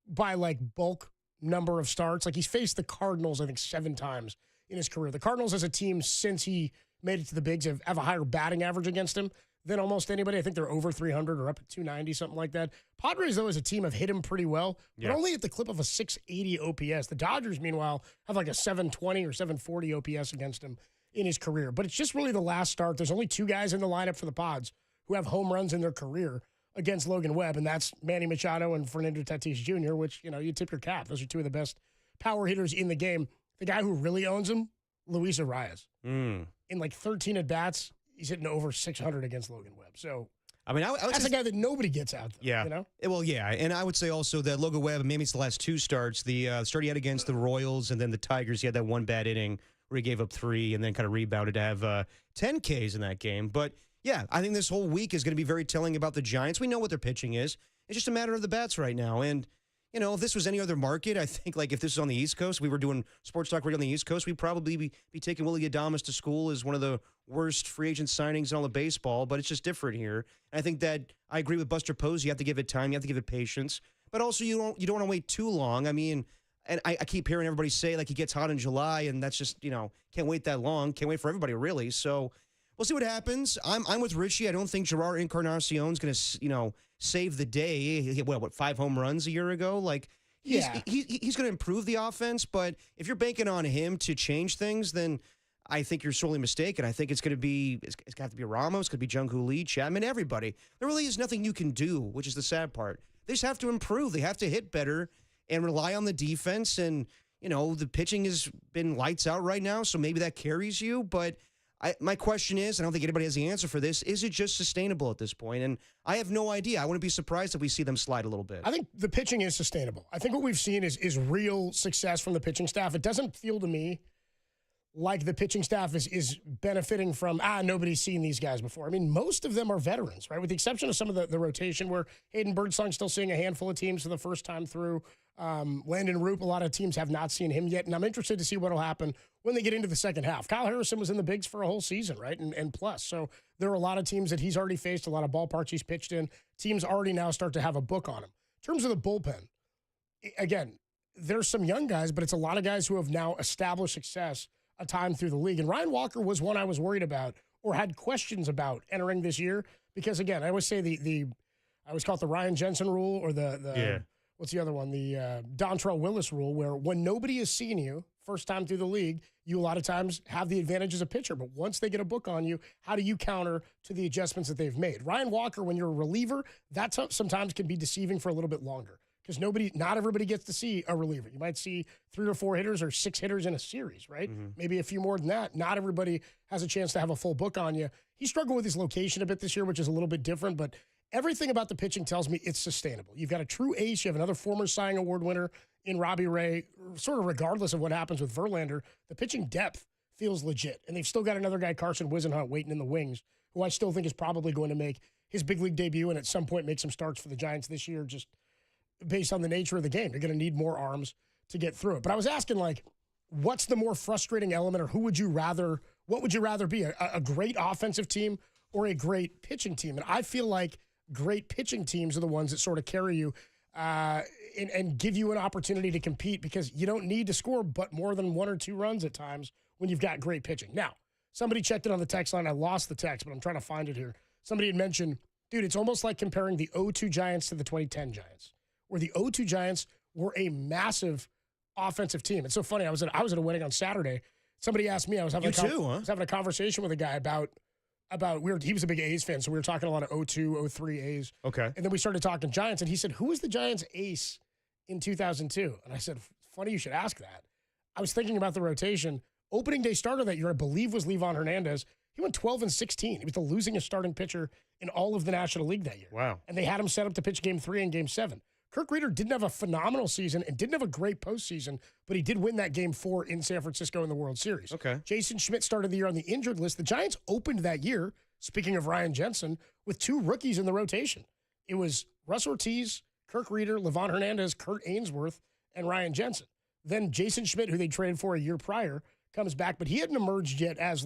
by, like, bulk number of starts, like, he's faced the Cardinals, I think, 7 times in his career. The Cardinals as a team, since he made it to the bigs, have a higher batting average against him than almost anybody. I think they're over 300 or up at 290, something like that. Padres, though, as a team, have hit him pretty well, but only at the clip of a 680 OPS. The Dodgers, meanwhile, have like a 720 or 740 OPS against him in his career. But it's just really the last start. There's only 2 guys in the lineup for the Pods who have home runs in their career against Logan Webb, and that's Manny Machado and Fernando Tatis Jr., which, you know, you tip your cap. Those are 2 of the best power hitters in the game. The guy who really owns him, Luis Arias. In like 13 at-bats, he's hitting over 600 against Logan Webb. So, I mean, that's a guy that nobody gets out there. Yeah. You know? Well, yeah. And I would say also that Logan Webb, maybe it's the last 2 starts. The start he had against the Royals and then the Tigers, he had that one bad inning where he gave up 3 and then kind of rebounded to have 10 Ks in that game. But, yeah, I think this whole week is going to be very telling about the Giants. We know what their pitching is. It's just a matter of the bats right now. And, you know, if this was any other market, I think, like, if this was on the East Coast, we were doing sports talk radio on the East Coast, we'd probably be taking Willie Adames to school as one of the worst free agent signings in all of baseball, but it's just different here. And I think that I agree with Buster Posey. You have to give it time. You have to give it patience. But also, you don't want to wait too long. I mean, and I keep hearing everybody say, like, he gets hot in July, and that's just, you know, can't wait that long. Can't wait for everybody, really. So we'll see what happens. I'm with Richie. I don't think Gerard Encarnacion's going to, you know, save the day. He hit, what, 5 home runs a year ago? Like, he's going to improve the offense, but if you're banking on him to change things, then I think you're sorely mistaken. I think it's going to be, it's got to have to be Ramos, it's going to be Jung-Hoo Lee, Chapman, everybody. There really is nothing you can do, which is the sad part. They just have to improve. They have to hit better and rely on the defense. And, you know, the pitching has been lights out right now, so maybe that carries you, but My question is, I don't think anybody has the answer for this, is it just sustainable at this point? And I have no idea. I wouldn't be surprised if we see them slide a little bit. I think the pitching is sustainable. I think what we've seen is real success from the pitching staff. It doesn't feel to me like the pitching staff is benefiting from, nobody's seen these guys before. I mean, most of them are veterans, right? With the exception of some of the rotation where Hayden Birdsong's still seeing a handful of teams for the first time through. Landon Roop, a lot of teams have not seen him yet, and I'm interested to see what will happen when they get into the second half. Kyle Harrison was in the bigs for a whole season, right? And plus. So there are a lot of teams that he's already faced, a lot of ballparks he's pitched in. Teams already now start to have a book on him. In terms of the bullpen, again, there's some young guys, but it's a lot of guys who have now established success a time through the league. And Ryan Walker was one I was worried about or had questions about entering this year because, again, I always say I always call it the Ryan Jensen rule or what's the other one? The Dontrell Willis rule, where when nobody has seen you first time through the league, you a lot of times have the advantage as a pitcher. But once they get a book on you, how do you counter to the adjustments that they've made? Ryan Walker, when you're a reliever, that sometimes can be deceiving for a little bit longer because not everybody gets to see a reliever. You might see 3 or 4 hitters or 6 hitters in a series, right? Mm-hmm. Maybe a few more than that. Not everybody has a chance to have a full book on you. He struggled with his location a bit this year, which is a little bit different, but everything about the pitching tells me it's sustainable. You've got a true ace. You have another former Cy Young Award winner in Robbie Ray. Sort of regardless of what happens with Verlander, the pitching depth feels legit. And they've still got another guy, Carson Wisenhunt, waiting in the wings, who I still think is probably going to make his big league debut and at some point make some starts for the Giants this year, just based on the nature of the game. You're going to need more arms to get through it. But I was asking, what's the more frustrating element, or what would you rather be, a great offensive team or a great pitching team? And I feel like great pitching teams are the ones that sort of carry you and give you an opportunity to compete because you don't need to score but more than 1 or 2 runs at times when you've got great pitching. Now, somebody checked it on the text line. I lost the text, but I'm trying to find it here. Somebody had mentioned, dude, it's almost like comparing the 0-2 Giants to the 2010 Giants, where the 0-2 Giants were a massive offensive team. It's so funny. I was at a wedding on Saturday. Somebody asked me, I was having a conversation with a guy about he was a big A's fan, so we were talking a lot of 0-2, 0-3 A's. Okay. And then we started talking Giants, and he said, who was the Giants' ace in 2002? And I said, funny you should ask that. I was thinking about the rotation. Opening day starter that year, I believe, was Livan Hernandez. He went 12-16. He was the losingest starting pitcher in all of the National League that year. Wow. And they had him set up to pitch Game 3 and Game 7. Kirk Reeder didn't have a phenomenal season and didn't have a great postseason, but he did win that Game 4 in San Francisco in the World Series. Okay. Jason Schmidt started the year on the injured list. The Giants opened that year, speaking of Ryan Jensen, with 2 rookies in the rotation. It was Russ Ortiz, Kirk Reeder, Livan Hernandez, Kurt Ainsworth, and Ryan Jensen. Then Jason Schmidt, who they traded for a year prior, comes back, but he hadn't emerged yet as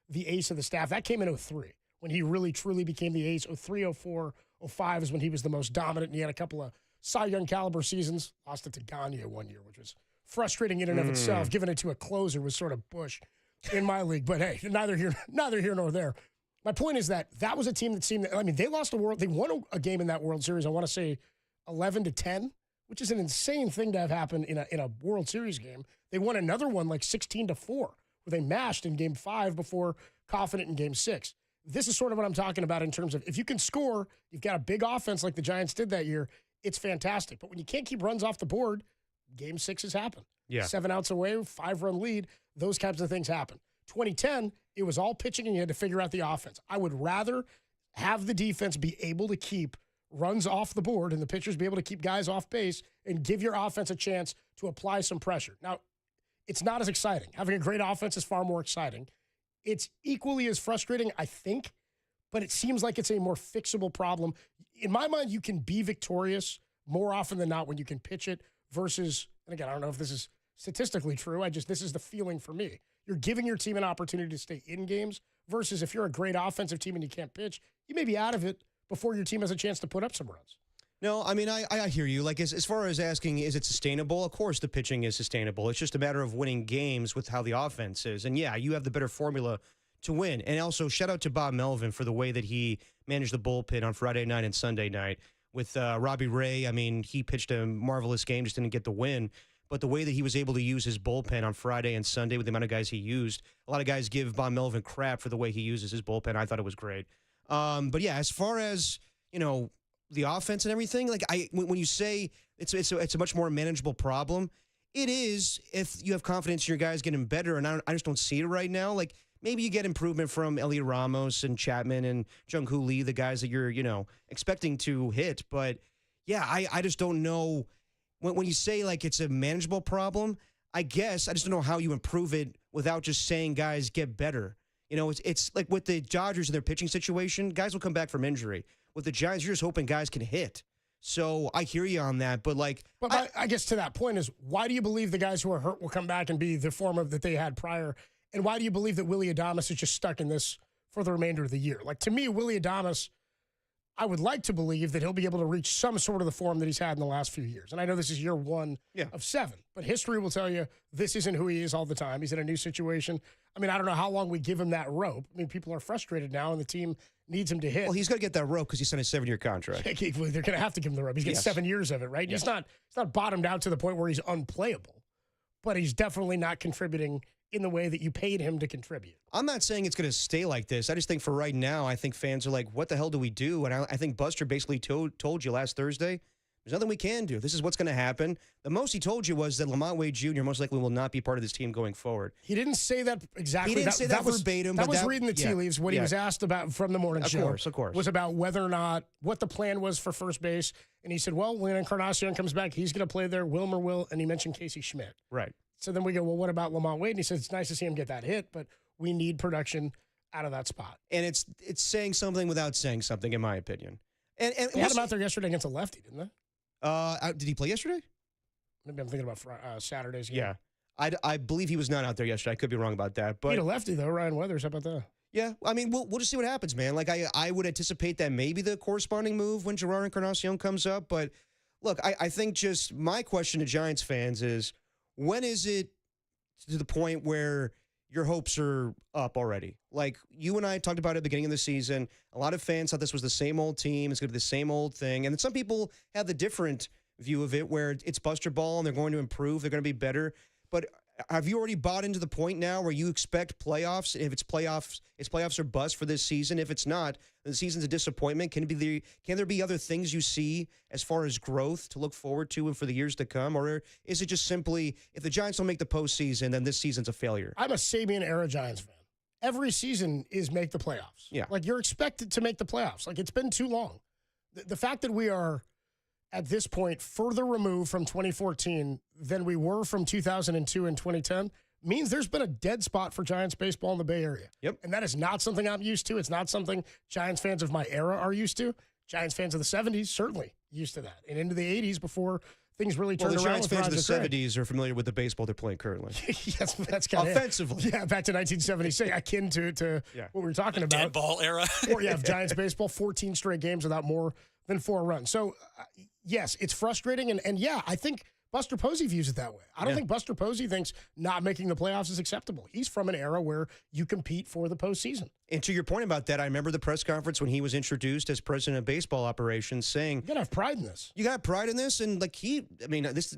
the ace of the staff. That came in 2003 when he really, truly became the ace. 2003, 2004, 2005 is when he was the most dominant, and he had a couple of Cy Young caliber seasons. Lost it to Gagne one year, which was frustrating in and of itself. Giving it to a closer was sort of Bush in my league. But hey, neither here nor there. My point is that was a team that seemed. They lost they won a game in that World Series. I want to say 11-10, which is an insane thing to have happen in a World Series game. They won another one 16-4, where they mashed in Game 5 before confident in Game 6. This is sort of what I'm talking about in terms of if you can score, you've got a big offense like the Giants did that year. It's fantastic. But when you can't keep runs off the board, Game 6s happen. Yeah. 7 outs away, 5-run lead, those types of things happen. 2010, it was all pitching and you had to figure out the offense. I would rather have the defense be able to keep runs off the board and the pitchers be able to keep guys off base and give your offense a chance to apply some pressure. Now, it's not as exciting. Having a great offense is far more exciting. It's equally as frustrating, I think, but it seems like it's a more fixable problem. In my mind, you can be victorious more often than not when you can pitch it versus, and again, I don't know if this is statistically true. This is the feeling for me. You're giving your team an opportunity to stay in games versus if you're a great offensive team and you can't pitch, you may be out of it before your team has a chance to put up some runs. No, I hear you. As far as asking, is it sustainable? Of course the pitching is sustainable. It's just a matter of winning games with how the offense is. And yeah, you have the better formula to win. And also, shout out to Bob Melvin for the way that he managed the bullpen on Friday night and Sunday night. With Robbie Ray, he pitched a marvelous game, just didn't get the win. But the way that he was able to use his bullpen on Friday and Sunday with the amount of guys he used, a lot of guys give Bob Melvin crap for the way he uses his bullpen. I thought it was great. But yeah, as far as, the offense and everything, when you say it's a much more manageable problem, it is if you have confidence in your guys getting better, and I just don't see it right now. maybe you get improvement from Elliot Ramos and Chapman and Jung-Hoo Lee, the guys that you're, expecting to hit. But, yeah, I just don't know. When you say, like, it's a manageable problem, I guess I just don't know how you improve it without just saying guys get better. It's like with the Dodgers and their pitching situation, guys will come back from injury. With the Giants, you're just hoping guys can hit. So I hear you on that, but I guess to that point is, why do you believe the guys who are hurt will come back and be the form of that they had prior? And why do you believe that Willy Adames is just stuck in this for the remainder of the year? Like, to me, Willy Adames, I would like to believe that he'll be able to reach some sort of the form that he's had in the last few years. And I know this is year 1 of 7, but history will tell you this isn't who he is all the time. He's in a new situation. I mean, I don't know how long we give him that rope. I mean, people are frustrated now, and the team needs him to hit. Well, he's going to get that rope because he signed a 7-year contract. They're going to have to give him the rope. He's getting 7 years of it, right? Yes. He's not bottomed out to the point where he's unplayable, but he's definitely not contributing in the way that you paid him to contribute. I'm not saying it's going to stay like this. I just think for right now, I think fans are like, what the hell do we do? And I think Buster basically told you last Thursday, there's nothing we can do. This is what's going to happen. The most he told you was that Lamont Wade Jr. most likely will not be part of this team going forward. He didn't say that exactly. He didn't say that verbatim. That was reading the tea leaves. What he was asked about from the morning show. Of course. Was about whether or not, what the plan was for first base. And he said, well, when Encarnacion comes back, he's going to play there. Wilmer will. And he mentioned Casey Schmidt. Right. So then we go, well, what about Lamont Wade? And he said, it's nice to see him get that hit, but we need production out of that spot. And it's saying something without saying something, in my opinion. And they had him out there yesterday against a lefty, didn't they? Did he play yesterday? Maybe I'm thinking about Saturday's game. Yeah. I believe he was not out there yesterday. I could be wrong about that. But beat a lefty, though, Ryan Weathers. How about that? Yeah. I mean, we'll just see what happens, man. Like, I would anticipate that maybe the corresponding move when Gerard Encarnacion comes up. But, look, I think just my question to Giants fans is, when is it to the point where your hopes are up already? Like, you and I talked about it at the beginning of the season. A lot of fans thought this was the same old team. It's going to be the same old thing. And then some people have the different view of it where it's Buster Ball and they're going to improve. They're going to be better. But have you already bought into the point now where you expect playoffs? If it's playoffs or bust for this season. If it's not, then the season's a disappointment. Can there be other things you see as far as growth to look forward to and for the years to come? Or is it just simply, if the Giants don't make the postseason, then this season's a failure? I'm a Sabian-era Giants fan. Every season is make the playoffs. Yeah. Like, you're expected to make the playoffs. Like, it's been too long. The fact that we are, at this point, further removed from 2014 than we were from 2002 and 2010 means there's been a dead spot for Giants baseball in the Bay Area. Yep. And that is not something I'm used to. It's not something Giants fans of my era are used to. Giants fans of the 70s, certainly used to that. And into the 80s before things really turned around. The Giants fans of the 70s are familiar with the baseball they're playing currently. Yes, that's kind of offensively. Yeah, back to 1976, akin to what we were talking about. Dead ball era. Or, Giants baseball, 14 straight games without more than 4 runs. So, yes, it's frustrating. And I think Buster Posey views it that way. I don't think Buster Posey thinks not making the playoffs is acceptable. He's from an era where you compete for the postseason. And to your point about that, I remember the press conference when he was introduced as president of baseball operations saying, you got to have pride in this. You got pride in this. And this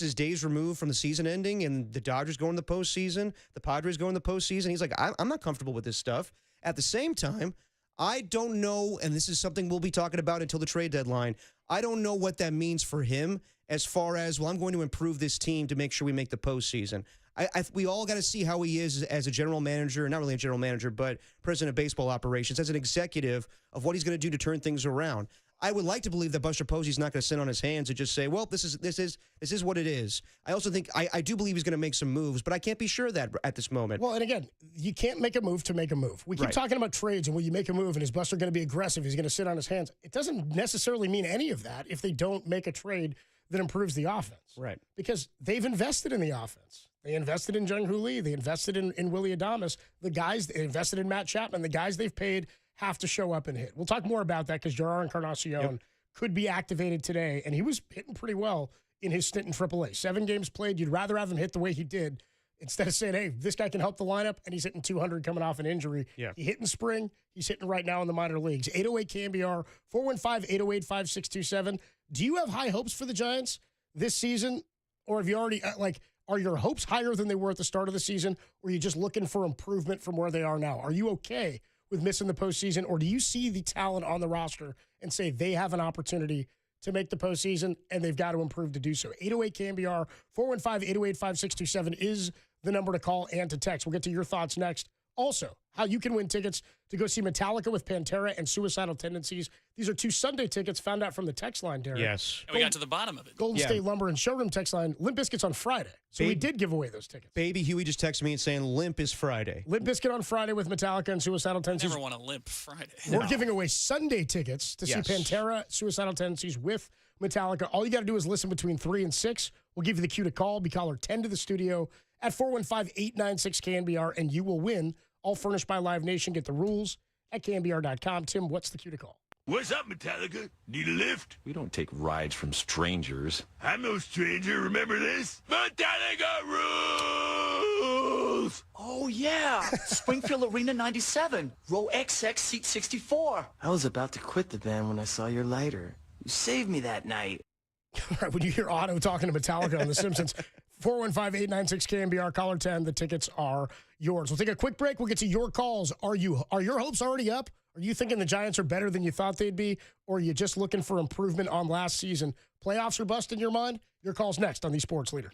is days removed from the season ending and the Dodgers going to the postseason, the Padres going to the postseason. He's like, I'm not comfortable with this stuff. At the same time, I don't know, and this is something we'll be talking about until the trade deadline, I don't know what that means for him as far as, well, I'm going to improve this team to make sure we make the postseason. We all got to see how he is as a general manager, not really a general manager, but president of baseball operations, as an executive of what he's going to do to turn things around. I would like to believe that Buster Posey's not going to sit on his hands and just say, well, this is what it is. I also think, I do believe he's going to make some moves, but I can't be sure of that at this moment. Well, and again, you can't make a move to make a move. We keep talking about trades and when you make a move and is Buster going to be aggressive, he's going to sit on his hands. It doesn't necessarily mean any of that if they don't make a trade that improves the offense. Right. Because they've invested in the offense. They invested in Jung-Hoo Lee. They invested in Willy Adames. They invested in Matt Chapman. The guys they've paid have to show up and hit. We'll talk more about that because Gerard Encarnacion could be activated today, and he was hitting pretty well in his stint in AAA. 7 games played. You'd rather have him hit the way he did instead of saying, hey, this guy can help the lineup, and he's hitting 200 coming off an injury. Yeah. He hit in spring. He's hitting right now in the minor leagues. 808 KNBR, 415-808-5627. Do you have high hopes for the Giants this season, or have you already, are your hopes higher than they were at the start of the season, or are you just looking for improvement from where they are now? Are you okay with missing the postseason, or do you see the talent on the roster and say they have an opportunity to make the postseason and they've got to improve to do so? 808 KNBR, 415-808-5627 is the number to call and to text. We'll get to your thoughts next Also, how you can win tickets to go see Metallica with Pantera and Suicidal Tendencies. These are 2 Sunday tickets found out from the text line, Derek. Yes. And we got to the bottom of it. Golden State Lumber and Showroom text line. Limp Bizkit's on Friday. So we did give away those tickets. Baby Huey just texted me and saying Limp is Friday. Limp Bizkit on Friday with Metallica and Suicidal Tendencies. Never want to limp Friday. We're giving away Sunday tickets to see Yes. Pantera, Suicidal Tendencies with Metallica. All you got to do is listen between 3 and 6. We'll give you the cue to call. Be caller 10 to the studio at 415-896-KNBR, and you will win. All furnished by Live Nation. Get the rules at KNBR.com. Tim, what's the cue to call? What's up, Metallica? Need a lift? We don't take rides from strangers. I'm no stranger. Remember this? Metallica rules! Oh, yeah. Springfield Arena 97. Row XX, seat 64. I was about to quit the band when I saw your lighter. You saved me that night. All right, when you hear Otto talking to Metallica on The Simpsons, 415-896-KNBR, caller 10, the tickets are yours. We'll take a quick break. We'll get to your calls. Are your hopes already up? Are you thinking the Giants are better than you thought they'd be? Or are you just looking for improvement on last season? Playoffs are bust in your mind? Your call's next on The Sports Leader.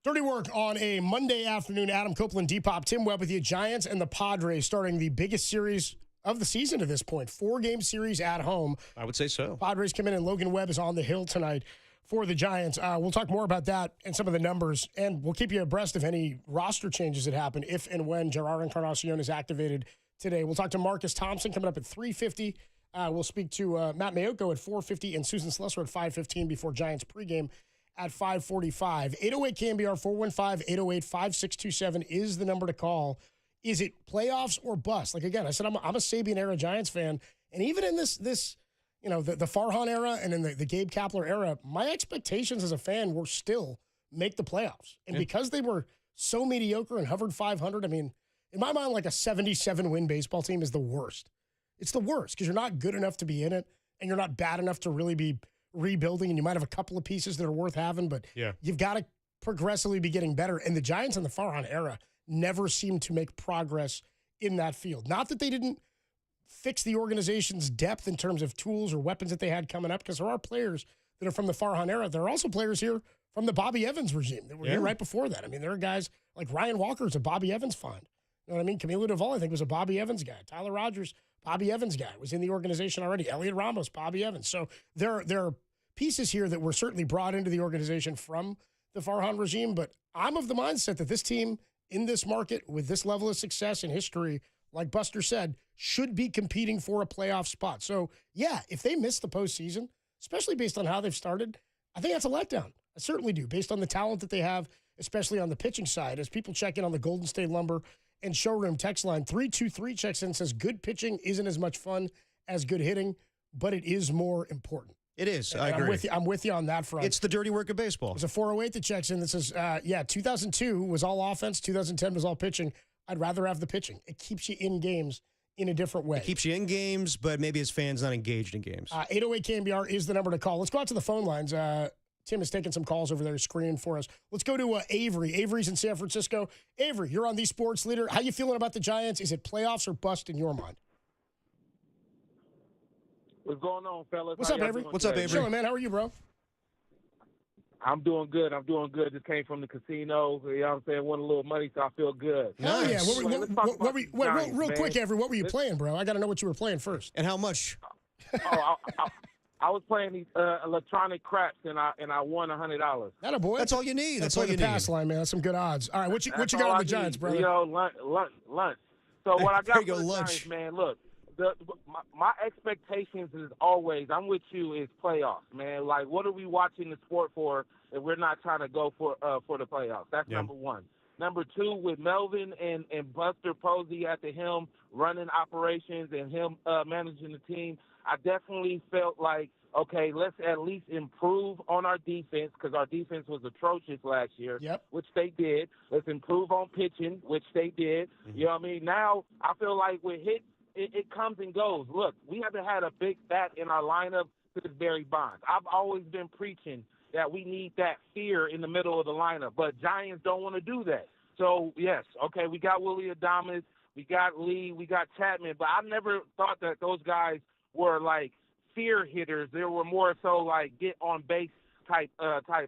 Dirty work on a Monday afternoon. Adam Copeland, Depop, Tim Webb with you. Giants and the Padres starting the biggest series of the season to this point. 4-game series at home. I would say so. Padres come in and Logan Webb is on the hill tonight for the Giants. We'll talk more about that and some of the numbers, and we'll keep you abreast of any roster changes that happen if and when Gerard Encarnacion is activated today. We'll talk to Marcus Thompson coming up at 3:50. We'll speak to Matt Mayoko at 4:50 and Susan Slesser at 5:15 before Giants pregame at 5:45. 808 KNBR 415-808-5627 is the number to call. Is it playoffs or bust? Like, again, I said I'm a Sabian-era Giants fan, and even in this the Farhan era and in the Gabe Kapler era, my expectations as a fan were still make the playoffs. And because they were so mediocre and hovered 500, I mean, in my mind, like a 77-win baseball team is the worst. It's the worst because you're not good enough to be in it, and you're not bad enough to really be rebuilding, and you might have a couple of pieces that are worth having, but you've got to progressively be getting better. And the Giants in the Farhan era never seemed to make progress in that field. Not that they didn't fix the organization's depth in terms of tools or weapons that they had coming up, because there are players that are from the Farhan era. There are also players here from the Bobby Evans regime that were here right before that. I mean, there are guys like Ryan Walker's a Bobby Evans find. You know what I mean? Camilo Duvall, I think, was a Bobby Evans guy. Tyler Rogers, Bobby Evans guy, was in the organization already. Elliot Ramos, Bobby Evans. So there are pieces here that were certainly brought into the organization from the Farhan regime, but I'm of the mindset that this team in this market with this level of success and history, like Buster said, should be competing for a playoff spot. So, yeah, if they miss the postseason, especially based on how they've started, I think that's a letdown. I certainly do, based on the talent that they have, especially on the pitching side. As people check in on the Golden State Lumber and Showroom text line, 323 checks in, says good pitching isn't as much fun as good hitting, but it is more important. It is. And I agree. I'm with you on that front. It's the dirty work of baseball. There's a 408 that checks in that says, 2002 was all offense, 2010 was all pitching. I'd rather have the pitching. It keeps you in games in a different way. It keeps you in games, but maybe as fans not engaged in games. 808 KNBR is the number to call. Let's go out to the phone lines. Tim is taking some calls over there screening for us. Let's go to Avery. Avery's in San Francisco. Avery, you're on the Sports Leader. How you feeling about the Giants? Is it playoffs or bust in your mind? What's going on, fellas? What's up, Avery? What's up, Avery? Chilling, man. How are you, bro? I'm doing good. Just came from the casino. You know what I'm saying? Won a little money, so I feel good. Hell yeah. Real man. quick, Avery, what were you playing, bro? I got to know what you were playing first. And how much? I was playing these electronic craps, and I won $100. That a boy. That's all you need. That's all you the need. pass line, man. That's some good odds. All right, what you got on the Giants, brother? Lunch. So what I got for the lunch. Giants, man, look. My expectations is always, I'm with you, is playoffs, man. Like, what are we watching the sport for if we're not trying to go for the playoffs? That's number one. Number two, with Melvin and Buster Posey at the helm running operations and him managing the team, I definitely felt like, okay, let's at least improve on our defense, because our defense was atrocious last year, which they did. Let's improve on pitching, which they did. Mm-hmm. You know what I mean? Now I feel like with hits, it comes and goes. Look, we haven't had a big bat in our lineup since Barry Bonds. I've always been preaching that we need that fear in the middle of the lineup, but Giants don't want to do that. So, yes, okay, we got Willie Adames, we got Lee, we got Chapman, but I never thought that those guys were like fear hitters. They were more so like get on base type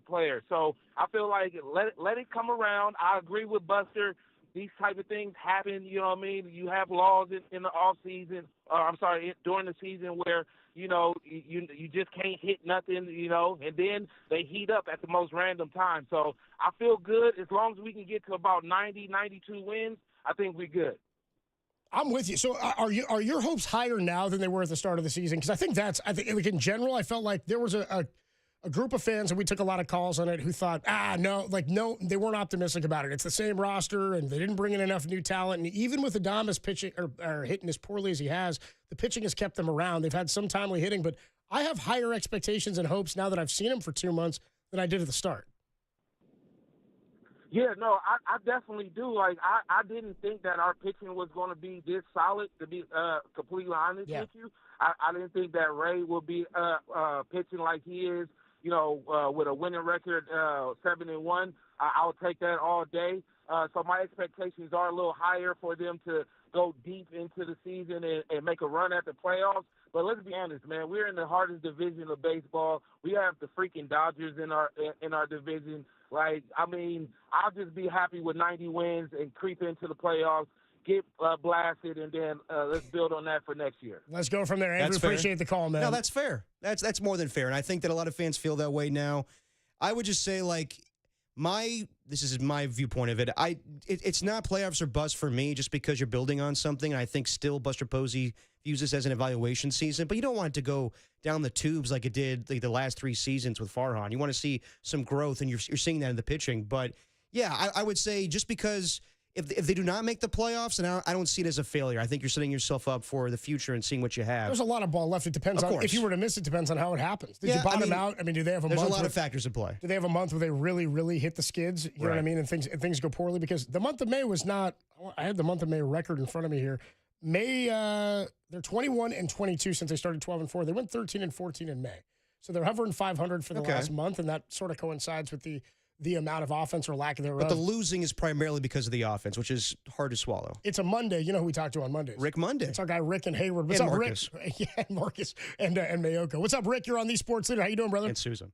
players. So I feel like let it come around. I agree with Buster. These type of things happen, you know what I mean? You have laws in the off season, during the season where, you know, you just can't hit nothing, you know, and then they heat up at the most random time. So I feel good. As long as we can get to about 90, 92 wins, I think we're good. I'm with you. So are your hopes higher now than they were at the start of the season? Because I think like in general, I felt like there was a group of fans, and we took a lot of calls on it, who thought, no, they weren't optimistic about it. It's the same roster, and they didn't bring in enough new talent. And even with Adames pitching or hitting as poorly as he has, the pitching has kept them around. They've had some timely hitting, but I have higher expectations and hopes now that I've seen him for 2 months than I did at the start. Yeah, no, I definitely do. Like, I didn't think that our pitching was going to be this solid, to be completely honest with you. I didn't think that Ray would be pitching like he is, you know, with a winning record, 7-1. I would take that all day. So my expectations are a little higher for them to go deep into the season and make a run at the playoffs. But let's be honest, man, we're in the hardest division of baseball. We have the freaking Dodgers in our division. Like, I mean, I'll just be happy with 90 wins and creep into the playoffs. get blasted, and then let's build on that for next year. Let's go from there. Andrew, That's fair. appreciate the call, man. No, that's fair. That's more than fair, and I think that a lot of fans feel that way now. I would just say, like, this is my viewpoint of it. It's not playoffs or bust for me just because you're building on something. And I think still Buster Posey views this as an evaluation season, but you don't want it to go down the tubes like it did like the last 3 seasons with Farhan. You want to see some growth, and you're seeing that in the pitching. But yeah, I would say just because if they do not make the playoffs, and I don't see it as a failure. I think you're setting yourself up for the future and seeing what you have. There's a lot of ball left. It depends on if you were to miss. It depends on how it happens. Did you bottom out? I mean, do they have a month? There's a lot of factors at play. Do they have a month where they really, really hit the skids? You know what I mean? And things go poorly, because the month of May was not. I had the month of May record in front of me here. May they're 21-22 since they started 12-4. They went 13-14 in May, so they're hovering 500 for the last month, and that sort of coincides with the amount of offense or lack thereof. But the losing is primarily because of the offense, which is hard to swallow. It's a Monday. You know who we talked to on Mondays? Rick Monday. It's our guy Rick and Hayward. What's and up, Marcus. Rick? Yeah, Marcus and Mayoko. What's up, Rick? You're on the Sports Leader. How you doing, brother? And Susan.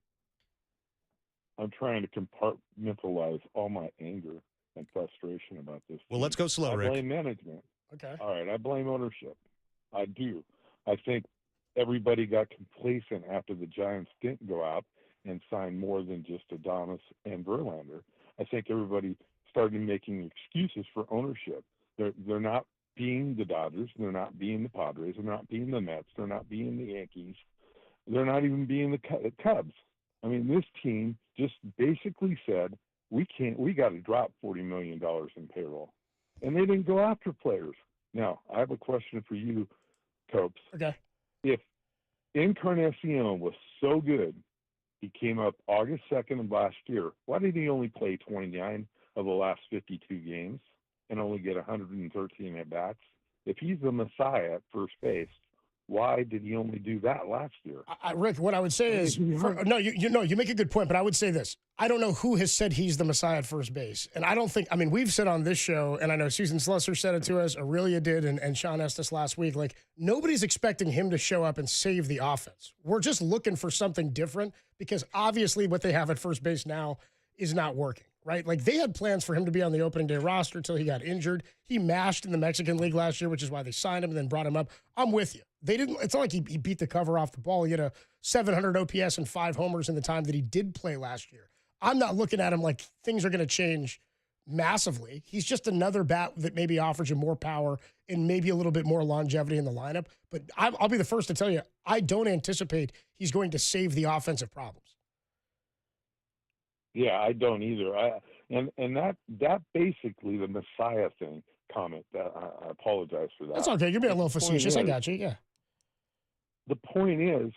I'm trying to compartmentalize all my anger and frustration about this. Well, let's go slow, Rick. I blame management. Okay. All right, I blame ownership. I do. I think everybody got complacent after the Giants didn't go out and sign more than just Adonis and Verlander. I think everybody started making excuses for ownership. They're not being the Dodgers. They're not being the Padres. They're not being the Mets. They're not being the Yankees. They're not even being the Cubs. I mean, this team just basically said, we got to drop $40 million in payroll. And they didn't go after players. Now, I have a question for you, Copes. Okay. If Encarnacion was so good, he came up August 2nd of last year, why did he only play 29 of the last 52 games and only get 113 at-bats? If he's the Messiah at first base, why did he only do that last year? Rick, what I would say is, you make a good point, but I would say this. I don't know who has said he's the Messiah at first base. And I don't think, I mean, we've said on this show, and I know Susan Slusser said it to us, Aurelia did, and Sean Estes last week, like, nobody's expecting him to show up and save the offense. We're just looking for something different, because obviously what they have at first base now is not working, right? Like, they had plans for him to be on the opening day roster until he got injured. He mashed in the Mexican League last year, which is why they signed him and then brought him up. I'm with you. It's not like he beat the cover off the ball. He had a 700 OPS and 5 homers in the time that he did play last year. I'm not looking at him like things are going to change massively. He's just another bat that maybe offers you more power and maybe a little bit more longevity in the lineup. But I'll be the first to tell you, I don't anticipate he's going to save the offensive problems. Yeah, I don't either. And that basically the Messiah thing comment. I apologize for that. That's okay. You're being a little facetious. I got you. Yeah. The point is,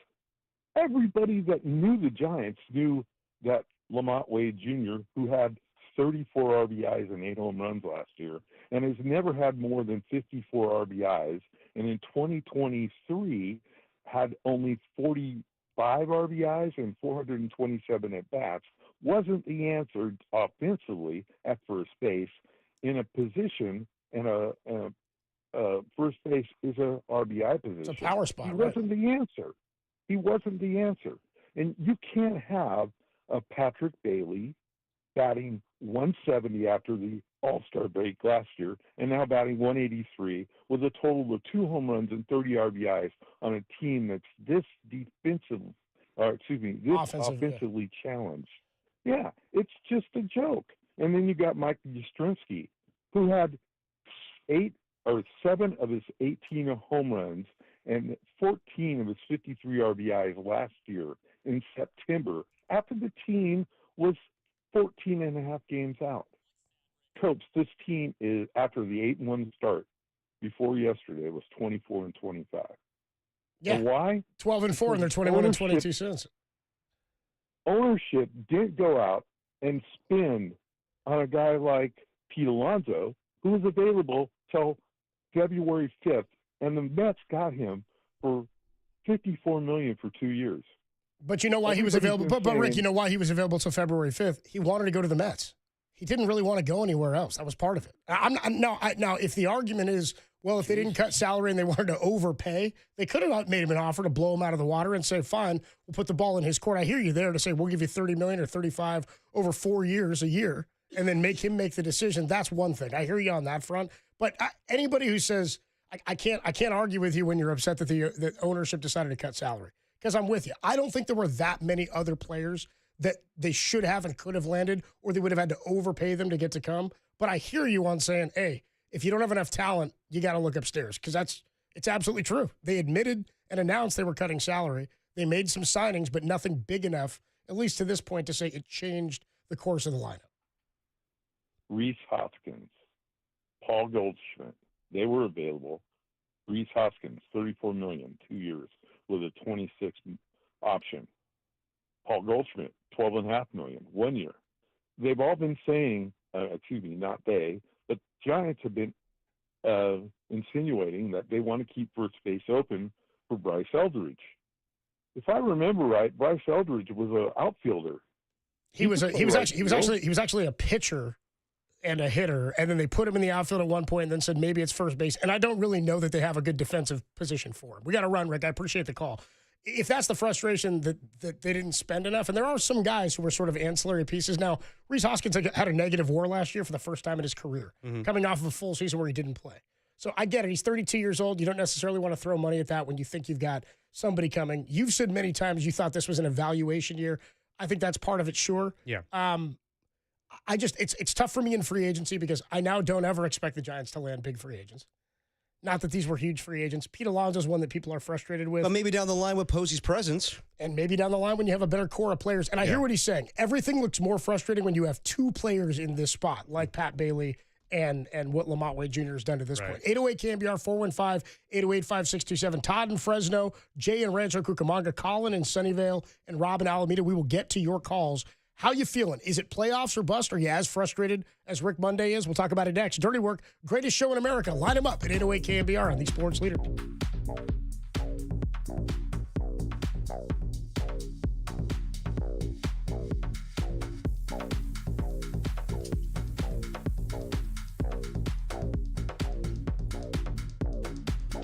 everybody that knew the Giants knew that Lamont Wade Jr., who had 34 RBIs and 8 home runs last year, and has never had more than 54 RBIs, and in 2023 had only 45 RBIs and 427 at-bats, wasn't the answer offensively at first base in a position, and a first base is a RBI position. It's a power spot. He wasn't the answer. He wasn't the answer. And you can't have a Patrick Bailey batting 170 after the All-Star break last year and now batting 183 with a total of 2 home runs and 30 RBIs on a team that's this offensively challenged. Yeah, it's just a joke. And then you got Mike Yastrzemski, who had 7 of his 18 home runs and 14 of his 53 RBIs last year in September after the team was 14 and a half games out. Copes, this team is, after the 8-1 start before yesterday, was 24-25. Yeah. And why? 12-4, and they're 21-22 since. Ownership didn't go out and spend on a guy like Pete Alonso, who was available till February 5th, and the Mets got him for $54 million for 2 years. But you know why he was available? But Rick, you know why he was available till February 5th? He wanted to go to the Mets. He didn't really want to go anywhere else. That was part of it. Now, if the argument is, well, if they didn't cut salary and they wanted to overpay, they could have made him an offer to blow him out of the water and say, fine, we'll put the ball in his court. I hear you there to say, we'll give you $30 million or $35 over 4 years a year, and then make him make the decision, that's one thing. I hear you on that front. But anybody who says, I can't argue with you when you're upset that the ownership decided to cut salary, because I'm with you. I don't think there were that many other players that they should have and could have landed, or they would have had to overpay them to get to come. But I hear you on saying, hey, if you don't have enough talent, you got to look upstairs, because it's absolutely true. They admitted and announced they were cutting salary. They made some signings, but nothing big enough, at least to this point, to say it changed the course of the lineup. Reese Hoskins, Paul Goldschmidt, they were available. Reese Hoskins, $34 million, 2 years with a 26 option. Paul Goldschmidt, $12.5 million, 1 year. They've all been saying, not they, but Giants have been insinuating that they want to keep first base open for Bryce Eldridge. If I remember right, Bryce Eldridge was an outfielder. He was actually a pitcher and a hitter, and then they put him in the outfield at one point and then said maybe it's first base. And I don't really know that they have a good defensive position for him. We got to run, Rick. I appreciate the call. If that's the frustration that they didn't spend enough, and there are some guys who were sort of ancillary pieces. Now, Reese Hoskins had a negative WAR last year for the first time in his career, coming off of a full season where he didn't play. So I get it. He's 32 years old. You don't necessarily want to throw money at that when you think you've got somebody coming. You've said many times you thought this was an evaluation year. I think that's part of it, sure. Yeah. It's tough for me in free agency because I now don't ever expect the Giants to land big free agents. Not that these were huge free agents. Pete Alonso's one that people are frustrated with. But maybe down the line with Posey's presence. And maybe down the line when you have a better core of players. And I hear what he's saying. Everything looks more frustrating when you have two players in this spot, like Pat Bailey and what Lamont Wade Jr. has done to this point. 808 KNBR 415-808-5627. Todd in Fresno, Jay in Rancho Cucamonga, Colin in Sunnyvale, and Rob in Alameda. We will get to your calls. How you feeling? Is it playoffs or bust? Are you as frustrated as Rick Monday is? We'll talk about it next. Dirty Work, greatest show in America. Line them up at 808 KNBR on the Sports Leader.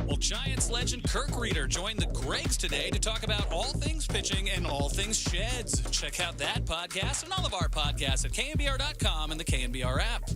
Well, Giants legend Kirk Reeder joined the Gregs today to talk about all things pitching and all things Sheds. Check out that podcast and all of our podcasts at KNBR.com and the KNBR app.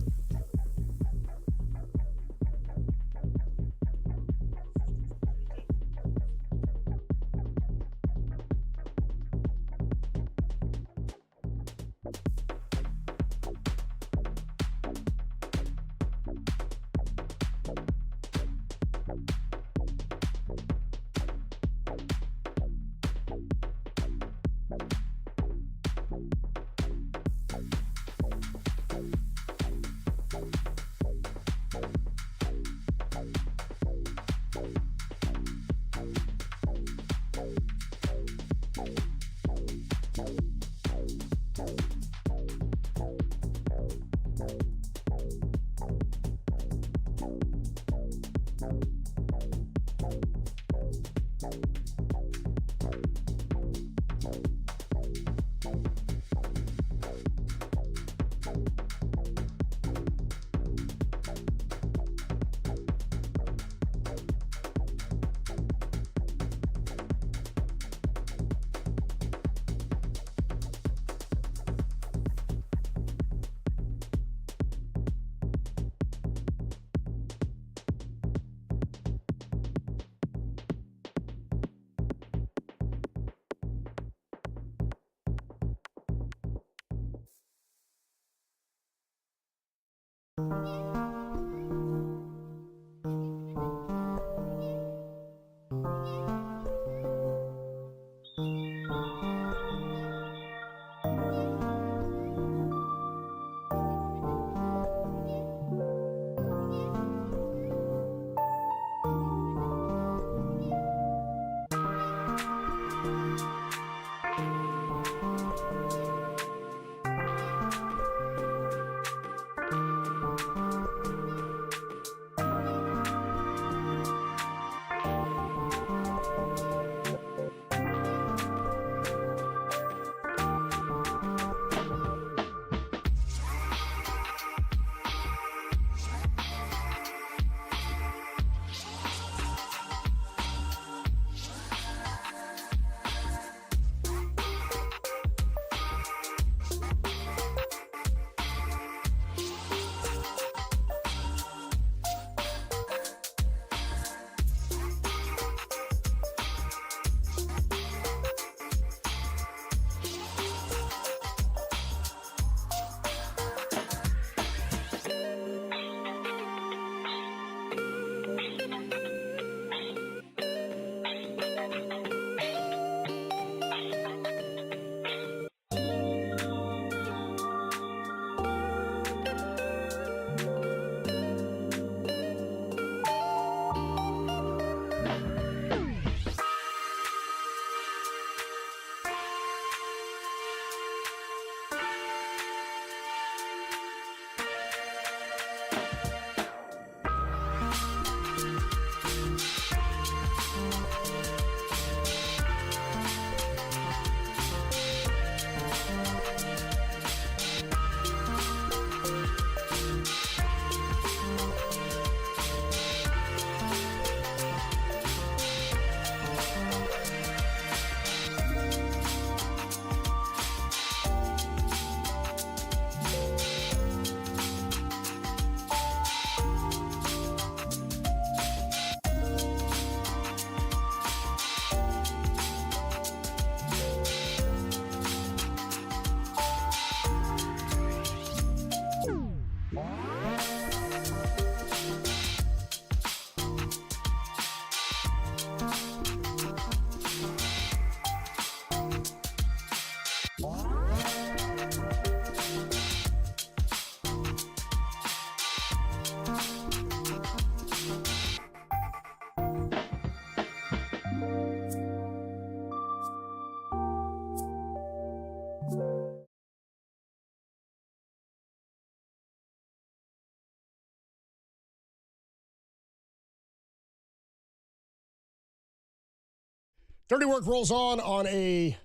Dirty Work rolls on a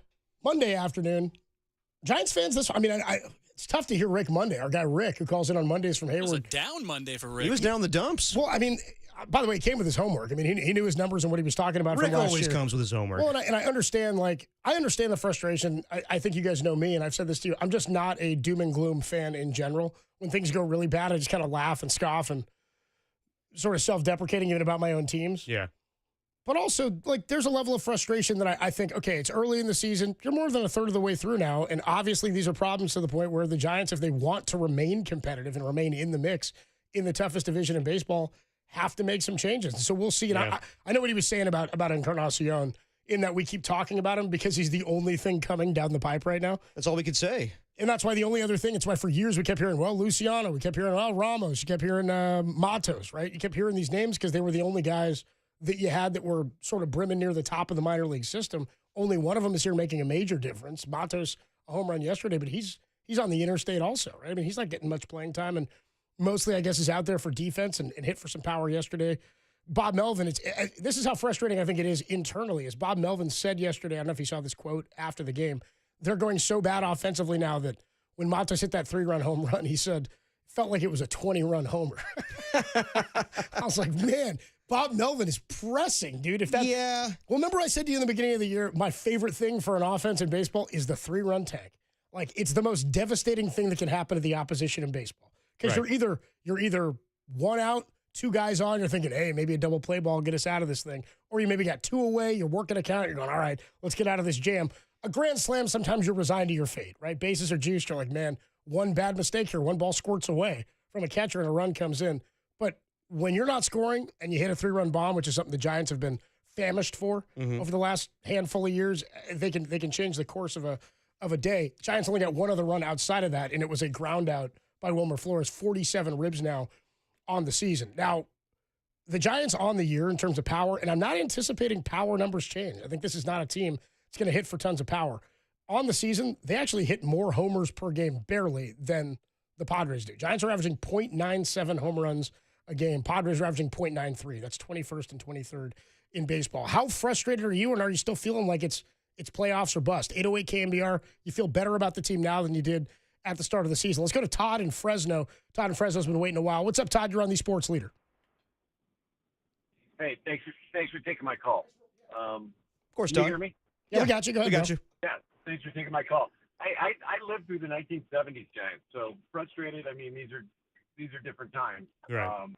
Monday afternoon. Giants fans, it's tough to hear Rick Monday, our guy Rick, who calls in on Mondays from Hayward. It was a down Monday for Rick. He was down the dumps. Well, by the way, he came with his homework. He knew his numbers and what he was talking about Rick from last always year. comes with his homework. Well, and I understand, I understand the frustration. I think you guys know me, and I've said this to you. I'm just not a doom and gloom fan in general. When things go really bad, I just kind of laugh and scoff and sort of self-deprecating even about my own teams. Yeah. But also, there's a level of frustration that I think, okay, it's early in the season. You're more than a third of the way through now. And obviously, these are problems to the point where the Giants, if they want to remain competitive and remain in the mix in the toughest division in baseball, have to make some changes. So we'll see. And I know what he was saying about Encarnacion, in that we keep talking about him because he's the only thing coming down the pipe right now. That's all we could say. And that's why the only other thing, it's why for years we kept hearing, Luciano, we kept hearing, Ramos, you kept hearing Matos, right? You kept hearing these names because they were the only guys that you had that were sort of brimming near the top of the minor league system. Only one of them is here making a major difference. Matos, a home run yesterday, but he's on the interstate also, right? He's not getting much playing time, and mostly, I guess, is out there for defense and hit for some power yesterday. Bob Melvin, this is how frustrating I think it is internally. As Bob Melvin said yesterday, I don't know if you saw this quote after the game, they're going so bad offensively now that when Matos hit that 3-run home run, he said, felt like it was a 20-run homer. I was like, man, Bob Melvin is pressing, dude. Yeah. Well, remember I said to you in the beginning of the year, my favorite thing for an offense in baseball is the 3-run tank. It's the most devastating thing that can happen to the opposition in baseball. Because you're either one out, 2 guys on, you're thinking, hey, maybe a double play ball will get us out of this thing. Or you maybe got 2 away, you're working a count, you're going, all right, let's get out of this jam. A grand slam, sometimes you're resigned to your fate, right? Bases are juiced. You're like, man, one bad mistake here, 1 ball squirts away from a catcher and a run comes in. But when you're not scoring and you hit a 3-run bomb, which is something the Giants have been famished for over the last handful of years, they can change the course of a day. Giants only got 1 other run outside of that, and it was a ground out by Wilmer Flores, 47 ribs now on the season. Now, the Giants on the year in terms of power, and I'm not anticipating power numbers change. I think this is not a team that's going to hit for tons of power. On the season, they actually hit more homers per game, barely, than the Padres do. Giants are averaging .97 home runs a game. Padres are averaging .93. That's 21st and 23rd in baseball. How frustrated are you, and are you still feeling like it's playoffs or bust? 808 KNBR, you feel better about the team now than you did at the start of the season. Let's go to Todd in Fresno. Todd in Fresno's been waiting a while. What's up, Todd? You're on the Sports Leader. Hey, thanks for taking my call. Of course, Can you Todd. hear me? Yeah, we got you. Go ahead. We got you. Yeah, thanks for taking my call. I lived through the 1970s Giants, so frustrated. These are different times. Right.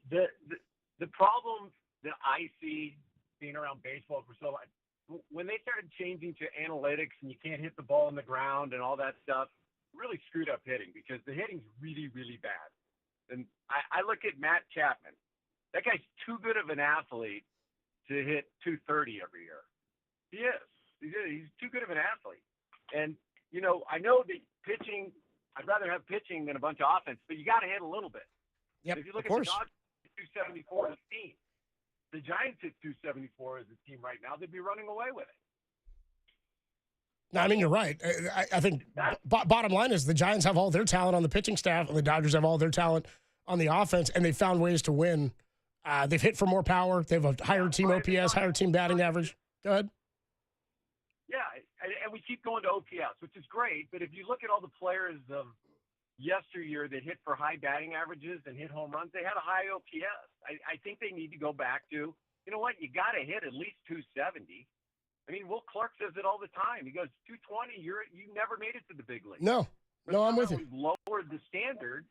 The problem that I see being around baseball for so long, when they started changing to analytics and you can't hit the ball on the ground and all that stuff, really screwed up hitting because the hitting's really, really bad. And I look at Matt Chapman. That guy's too good of an athlete to hit 230 every year. He is. He's too good of an athlete. And, I know that pitching, I'd rather have pitching than a bunch of offense, but you got to hit a little bit. Yep, if you look of at course. the Dodgers, 274 as a team. The Giants hit 274 as a team right now, they'd be running away with it. No, you're right. I think bottom line is the Giants have all their talent on the pitching staff, and the Dodgers have all their talent on the offense, and they've found ways to win. They've hit for more power. They have a higher team OPS, higher team batting average. Go ahead. Yeah, and we keep going to OPS, which is great. But if you look at all the players of yesteryear that hit for high batting averages and hit home runs, they had a high OPS. I think they need to go back to, you know what, you got to hit at least 270. Will Clark says it all the time. He goes, 220, you never made it to the big league. No, I'm with you. We've lowered the standard.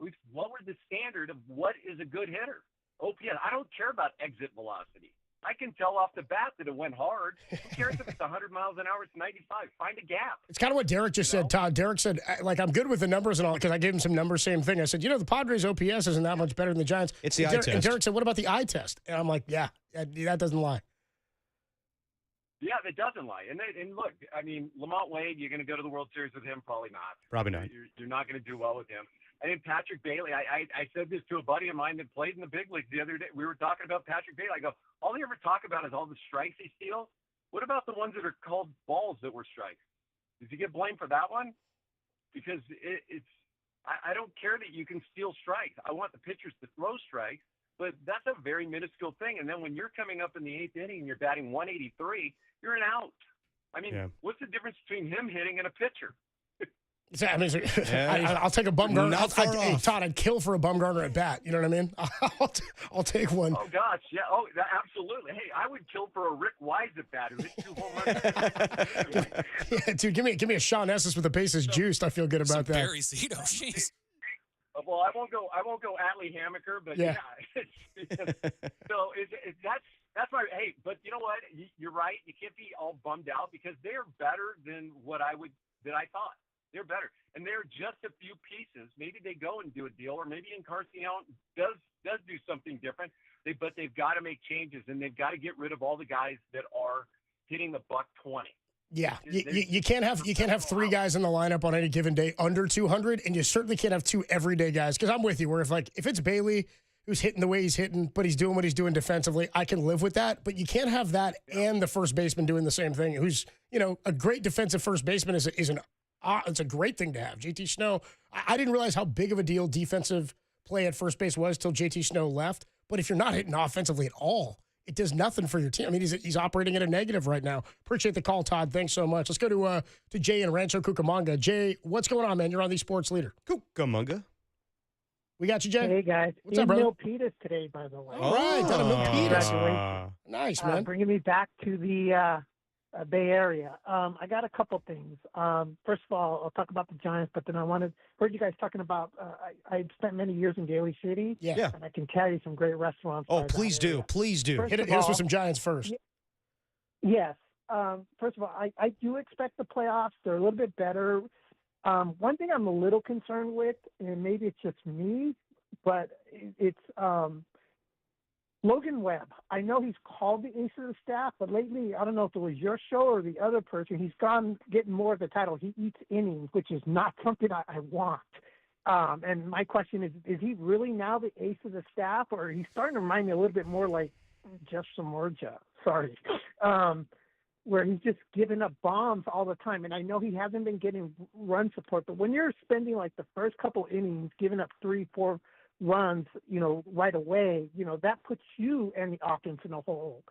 We've lowered the standard of what is a good hitter. OPS, I don't care about exit velocity. I can tell off the bat that it went hard. Who cares if it's 100 miles an hour, it's 95. Find a gap. It's kind of what Derek just said, Todd. Derek said, I'm good with the numbers and all, because I gave him some numbers, same thing. I said, the Padres' OPS isn't that much better than the Giants. It's the eye test. And Derek said, what about the eye test? And I'm like, yeah, that doesn't lie. Yeah, that doesn't lie. And look, Lamont Wade, you're going to go to the World Series with him? Probably not. Probably not. You're not going to do well with him. I think Patrick Bailey, I said this to a buddy of mine that played in the big leagues the other day. We were talking about Patrick Bailey. I go, all they ever talk about is all the strikes he steals. What about the ones that are called balls that were strikes? Does he get blamed for that one? Because I don't care that you can steal strikes. I want the pitchers to throw strikes but that's a very minuscule thing. And then when you're coming up in the 8th inning and you're batting 183, you're an out. I mean, what's the difference between him hitting and a pitcher? I mean, I'll take a Bumgarner. Hey, Todd, I'd kill for a Bumgarner at bat. You know what I mean? I'll take one. Oh, gosh. Yeah. Oh, absolutely. Hey, I would kill for a Rick Wise at bat who hit 2 home runs. Yeah, dude, give me a Sean Estes with the bases juiced. I feel good about that. Barry Zito, jeez. Well, I won't go Atlee Hammaker, but yeah. So that's my. Hey, but you know what? You're right. You can't be all bummed out because they're better than what I thought. They're better, and they're just a few pieces. Maybe they go and do a deal, or maybe Encarnacion does do something different. But they've got to make changes, and they've got to get rid of all the guys that are hitting the $120. Yeah, you can't have 3 guys in the lineup on any given day under 200, and you certainly can't have 2 everyday guys. Because I'm with you, where if it's Bailey who's hitting the way he's hitting, but he's doing what he's doing defensively, I can live with that. But you can't have that and the first baseman doing the same thing. Who's a great defensive first baseman it's a great thing to have. JT Snow, I didn't realize how big of a deal defensive play at first base was till JT Snow left. But if you're not hitting offensively at all, it does nothing for your team. I mean, he's operating at a negative right now. Appreciate the call, Todd. Thanks so much. Let's go to Jay in Rancho Cucamonga. Jay, what's going on, man? You're on the Sports Leader. Cucamonga. We got you, Jay. Hey, guys. What's up, brother? Milpitas today, by the way. All right, down in Milpitas. Congratulations. Nice, man. Bringing me back to the Bay Area. I got a couple things. First of all, I'll talk about the Giants, but then heard you guys talking about, I spent many years in Daly City. Yeah. And I can tell you some great restaurants. Oh, please do. Please do. Hit us with some Giants first. Yes. First of all, I do expect the playoffs. They're a little bit better. One thing I'm a little concerned with, and maybe it's just me, but it's Logan Webb. I know he's called the ace of the staff, but lately, I don't know if it was your show or the other person, he's getting more of the title. He eats innings, which is not something I want. And my question is he really now the ace of the staff, or he's starting to remind me a little bit more like Jeff Samorja? Sorry. Where he's just giving up bombs all the time. And I know he hasn't been getting run support, but when you're spending like the first couple innings, giving up 3-4 runs, right away, that puts you and the offense in a hole.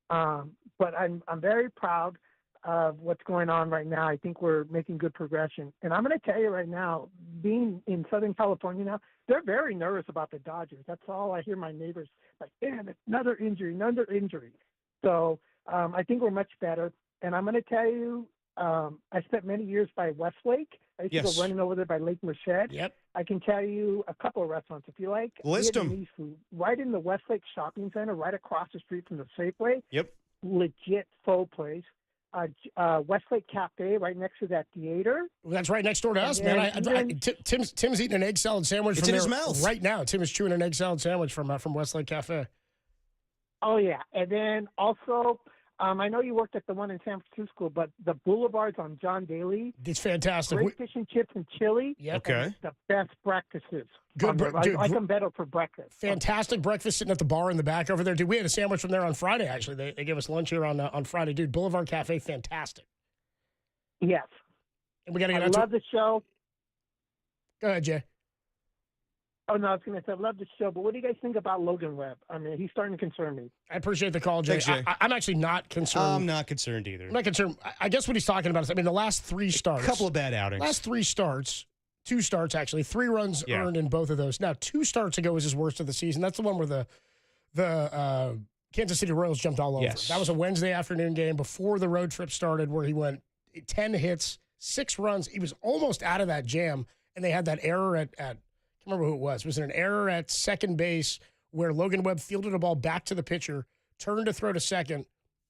But I'm very proud of what's going on right now. I think we're making good progression. And I'm going to tell you right now, being in Southern California now, they're very nervous about the Dodgers. That's all I hear my neighbors like, damn, another injury. So I think we're much better. And I'm going to tell you, I spent many years by Westlake. I used to go running over there by Lake Merced. Yep. I can tell you a couple of restaurants if you like. List them. Vietnamese food right in the Westlake Shopping Center, right across the street from the Safeway. Yep. Legit faux place. Westlake Cafe right next to that theater. Well, that's right next door to us, man. Tim's eating an egg salad sandwich it's from in there his mouth right now. Tim is chewing an egg salad sandwich from Westlake Cafe. Oh, yeah. And then also, I know you worked at the one in San Francisco, but the Boulevards on John Daly. It's fantastic. Great fish and chips and chili. Yep. Okay. The best breakfasts. Good. I like them better for breakfast. Fantastic breakfast sitting at the bar in the back over there. Dude, we had a sandwich from there on Friday, actually. They gave us lunch here on Friday. Dude, Boulevard Cafe, fantastic. Yes. And we got to get I love the show. Go ahead, Jay. Oh, no, I was going to say, I love the show, but what do you guys think about Logan Webb? I mean, he's starting to concern me. I appreciate the call, Jay. Thanks, Jay. I'm actually not concerned. I'm not concerned either. I'm not concerned. I guess what he's talking about is, the last 3 starts. A couple of bad outings. Last 3 starts, 2 starts actually, 3 runs earned in both of those. Now, 2 starts ago was his worst of the season. That's the one where the Kansas City Royals jumped all over. Yes. That was a Wednesday afternoon game before the road trip started where he went 10 hits, 6 runs. He was almost out of that jam, and they had that error at I can't remember who it was. Was it an error at second base where Logan Webb fielded a ball back to the pitcher, turned to throw to second,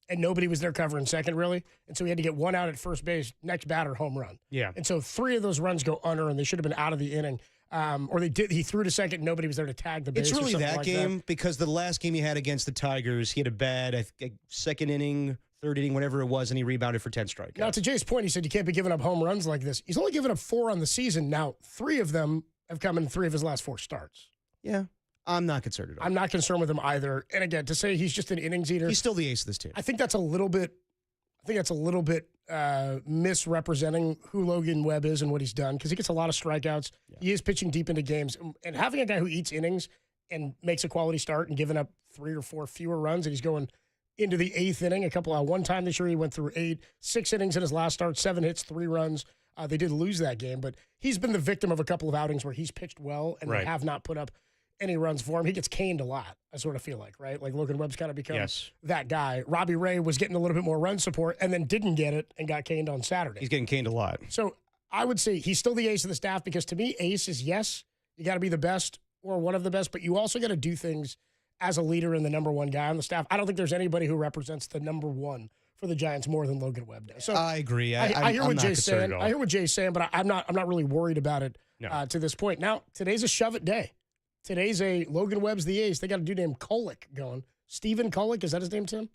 and nobody was there covering second, really? And so he had to get 1 out at first base, next batter, home run. Yeah. And so 3 of those runs go unearned. They should have been out of the inning. Or they did. He threw to second, nobody was there to tag the base. It's really or that like game because the last game he had against the Tigers, he had a bad second inning, third inning, whatever it was, and he rebounded for 10 strikeouts. Now, to Jay's point, he said you can't be giving up home runs like this. He's only given up 4 on the season. Now, 3 of them have come in 3 of his last 4 starts. Yeah, I'm not concerned at all. I'm not concerned with him either. And again, to say he's just an innings eater, he's still the ace of this team. I think that's a little bit misrepresenting who Logan Webb is and what he's done because he gets a lot of strikeouts. Yeah. He is pitching deep into games, and having a guy who eats innings and makes a quality start and giving up 3 or 4 fewer runs, and he's going into the 8th inning. One time this year he went through 6 innings in his last start, 7 hits, 3 runs. They did lose that game, but he's been the victim of a couple of outings where he's pitched well and they have not put up any runs for him. He gets caned a lot, I sort of feel like, right? Like Logan Webb's kind of become that guy. Robbie Ray was getting a little bit more run support and then didn't get it and got caned on Saturday. He's getting caned a lot. So I would say he's still the ace of the staff because to me, ace is yes, you got to be the best or one of the best, but you also got to do things as a leader and the number one guy on the staff. I don't think there's anybody who represents the number one for the Giants more than Logan Webb does. So I agree. I hear what Jay's saying. I hear what Jay's saying, but I'm not really worried about it to this point. Now, today's a shove it day. Today's a Logan Webb's the ace. They got a dude named Kolek going. Stephen Kolek, is that his name, Tim?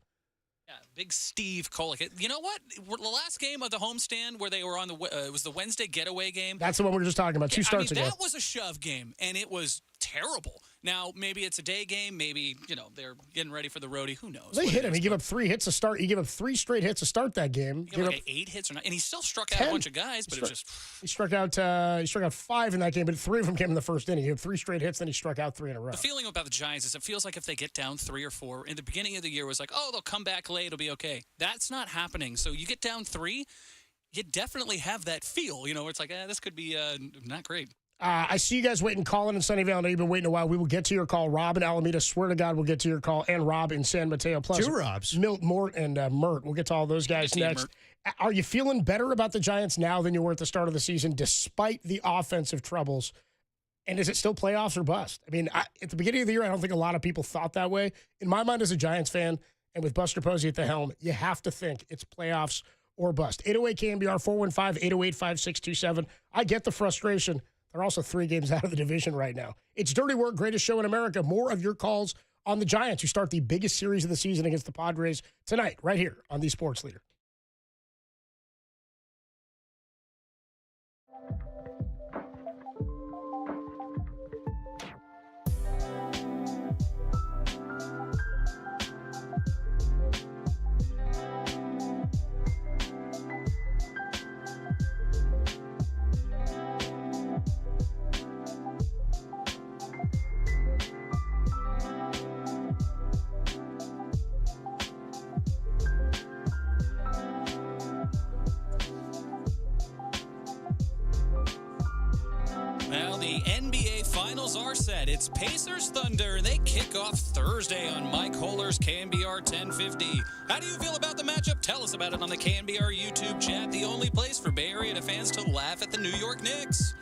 Yeah, big Steve Kolek. You know what? The last game of the homestand where they were on it was the Wednesday getaway game. That's the one we were just talking about. 2 starts ago. That was a shove game, and it was terrible. Now, maybe it's a day game. Maybe, they're getting ready for the roadie. Who knows? They hit him. He gave up 3 hits to start. He gave up 3 straight hits to start that game. He got like 8 hits or not, and he still struck out a bunch of guys, but it was just... He struck out 5 in that game, but 3 of them came in the first inning. He had 3 straight hits, then he struck out 3 in a row. The feeling about the Giants is it feels like if they get down 3 or 4, in the beginning of the year it was like, oh, they'll come back late, it'll be okay. That's not happening. So you get down 3, you definitely have that feel, where it's like, this could be not great. I see you guys waiting, Colin and Sunnyvale. I know you've been waiting a while. We will get to your call. Rob in Alameda, swear to God, we'll get to your call. And Rob in San Mateo. Plus 2 Robs. Milt, Mort, and Mert. We'll get to all those guys next. Are you feeling better about the Giants now than you were at the start of the season, despite the offensive troubles? And is it still playoffs or bust? I mean, at the beginning of the year, I don't think a lot of people thought that way. In my mind as a Giants fan, and with Buster Posey at the helm, you have to think it's playoffs or bust. 808 KNBR, 415-808-5627. I get the frustration. They're also 3 games out of the division right now. It's Dirty Work, greatest show in America. More of your calls on the Giants, who start the biggest series of the season against the Padres tonight, right here on the Sports Leader. Well, the NBA Finals are set. It's Pacers Thunder. They kick off Thursday on Mike Holler's KNBR 1050. How do you feel about the matchup? Tell us about it on the KNBR YouTube chat, the only place for Bay Area fans to laugh at the New York Knicks.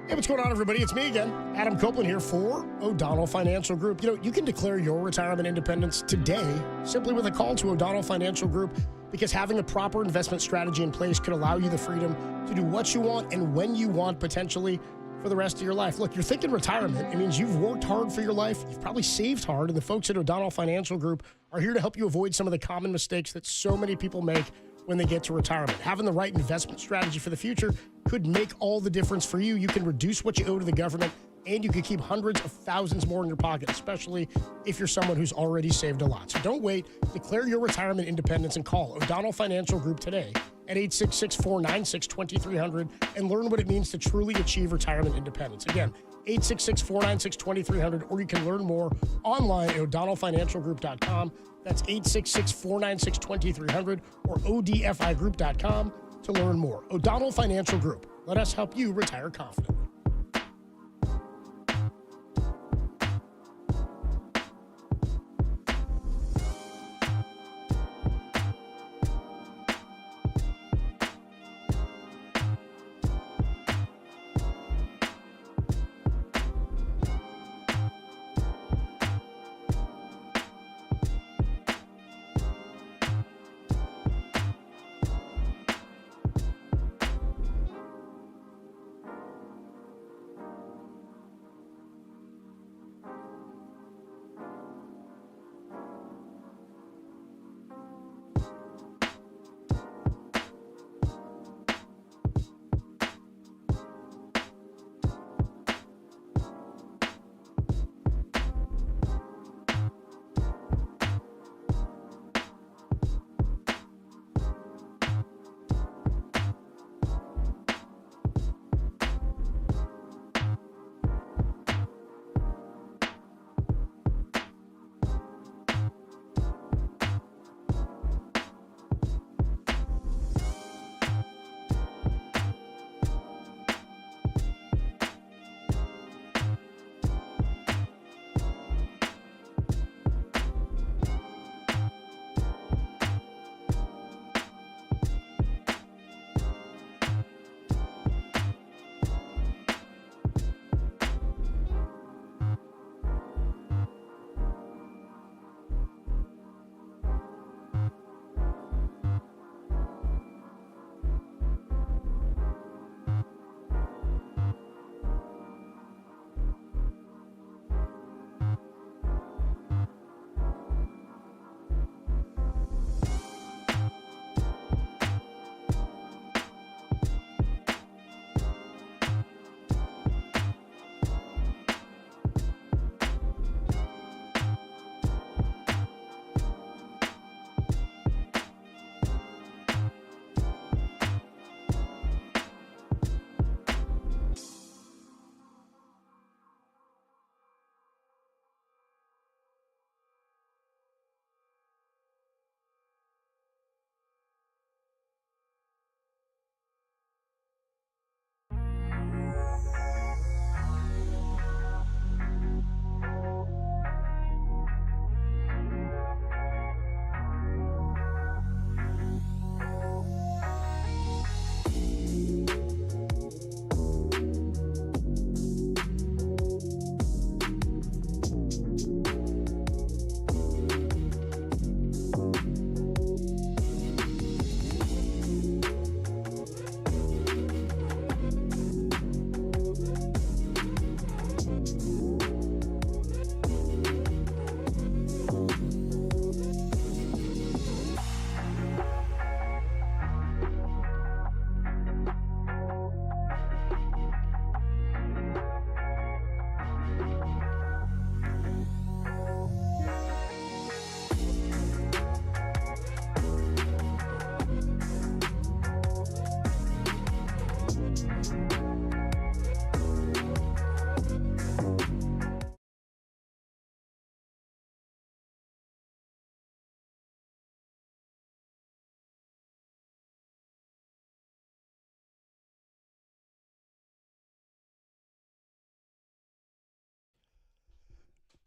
Hey, what's going on, everybody? It's me again, Adam Copeland here for O'Donnell Financial Group. You can declare your retirement independence today simply with a call to O'Donnell Financial Group, because having a proper investment strategy in place could allow you the freedom to do what you want and when you want, potentially for the rest of your life. Look, you're thinking retirement. It means you've worked hard for your life. You've probably saved hard, and the folks at O'Donnell Financial Group are here to help you avoid some of the common mistakes that so many people make when they get to retirement. Having the right investment strategy for the future could make all the difference for you. You can reduce what you owe to the government, and you can keep hundreds of thousands more in your pocket, especially if you're someone who's already saved a lot. So don't wait. Declare your retirement independence and call O'Donnell Financial Group today at 866-496-2300 and learn what it means to truly achieve retirement independence. Again, 866-496-2300, or you can learn more online at o'donnellfinancialgroup.com. That's 866-496-2300 or odfigroup.com to learn more. O'Donnell Financial Group. Let us help you retire confidently.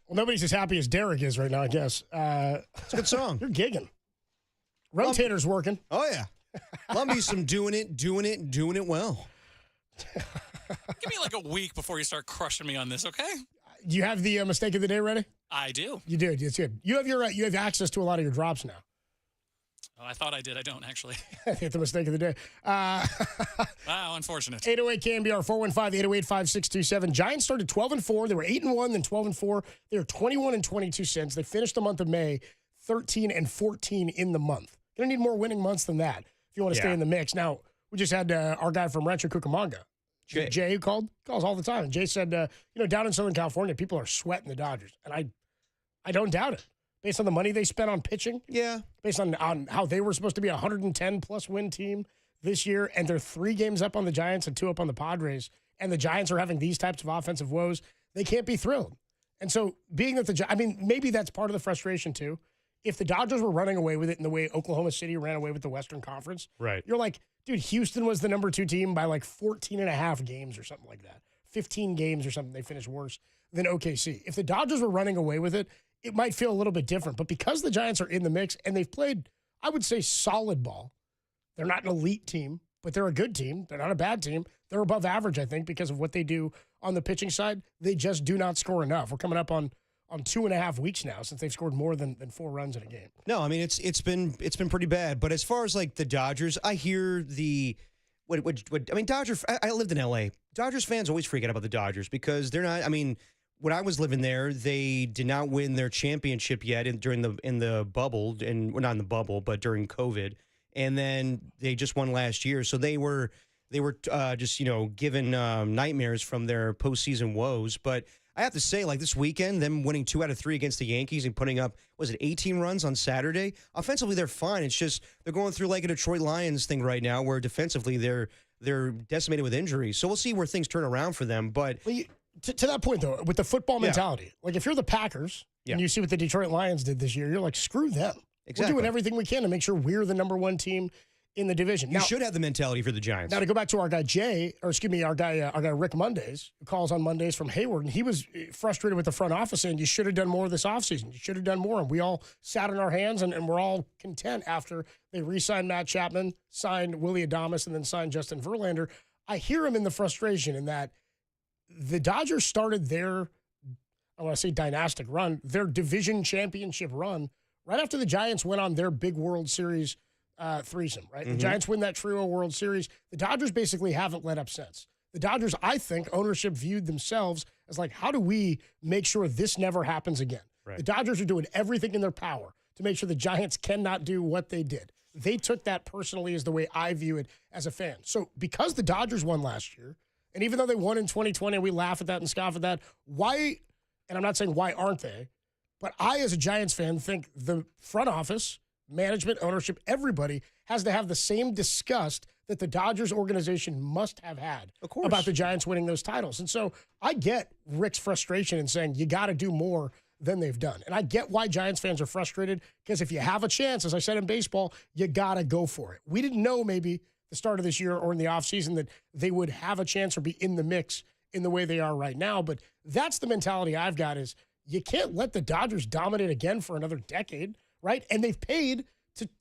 Well, nobody's as happy as Derek is right now, I guess. It's a good song. You're gigging. Rotator's working. Oh, yeah. Love me some doing it well. Give me like a week before you start crushing me on this, okay? Do you have the mistake of the day ready? I do. You do. It's good. You have access to a lot of your drops now. Oh, I thought I did. I don't, actually. Hit the mistake of the day. Wow, unfortunate. 808 KNBR 415-808-5627. Giants started 12-4. They were 8-1, then 12-4. They were 21-22 cents. They finished the month of May 13-14 in the month. Gonna need more winning months than that if you want to stay in the mix. Now, we just had our guy from Rancho Cucamonga, Jay, who calls all the time. And Jay said, down in Southern California, people are sweating the Dodgers. And I don't doubt it. Based on the money they spent on pitching. Yeah. Based on how they were supposed to be a 110-plus win team this year, and they're 3 games up on the Giants and 2 up on the Padres, and the Giants are having these types of offensive woes, they can't be thrilled. And so being that maybe that's part of the frustration too. If the Dodgers were running away with it in the way Oklahoma City ran away with the Western Conference, right? You're like, dude, Houston was the number 2 team by like 14 and a half games or something like that. 15 games or something. They finished worse than OKC. If the Dodgers were running away with it, it might feel a little bit different. But because the Giants are in the mix and they've played, I would say, solid ball. They're not an elite team, but they're a good team. They're not a bad team. They're above average, I think, because of what they do on the pitching side. They just do not score enough. We're coming up on 2.5 weeks now since they've scored more than 4 runs in a game. No, I mean it's been pretty bad. But as far as like the Dodgers, I hear the Dodgers. I lived in LA. Dodgers fans always freak out about the Dodgers because they're not. I mean, when I was living there, they did not win their championship yet during the bubble, and well, not in the bubble, but during COVID. And then they just won last year, so they were just given nightmares from their postseason woes. But I have to say, like this weekend, them winning 2 out of 3 against the Yankees and putting up 18 runs on Saturday. Offensively, they're fine. It's just they're going through like a Detroit Lions thing right now, where defensively they're decimated with injuries. So we'll see where things turn around for them. But to that point, though, with the football mentality, like if you're the Packers and you see what the Detroit Lions did this year, you're like, screw them. Exactly. We're doing everything we can to make sure we're the number 1 team in the division. You should have the mentality for the Giants. Now, to go back to our guy our guy Rick Mondays, who calls on Mondays from Hayward, and he was frustrated with the front office saying, you should have done more this offseason. You should have done more. And we all sat on our hands, and we're all content after they re-signed Matt Chapman, signed Willie Adames, and then signed Justin Verlander. I hear him in the frustration in that the Dodgers started their, I want to say dynastic run, their division championship run, right after the Giants went on their big World Series threesome, right? Mm-hmm. The Giants win that trio World Series. The Dodgers basically haven't let up since. The Dodgers, I think, ownership viewed themselves as like, how do we make sure this never happens again? Right. The Dodgers are doing everything in their power to make sure the Giants cannot do what they did. They took that personally as the way I view it as a fan. So because the Dodgers won last year, and even though they won in 2020, we laugh at that and scoff at that, why, and I'm not saying why aren't they, but I, as a Giants fan, think the front office, management, ownership, everybody has to have the same disgust that the Dodgers organization must have had about the Giants winning those titles. And so I get Rick's frustration in saying you got to do more than they've done. And I get why Giants fans are frustrated, because if you have a chance, as I said in baseball, you got to go for it. We didn't know maybe the start of this year or in the offseason that they would have a chance or be in the mix in the way they are right now. But that's the mentality I've got, is you can't let the Dodgers dominate again for another decade, right? And they've paid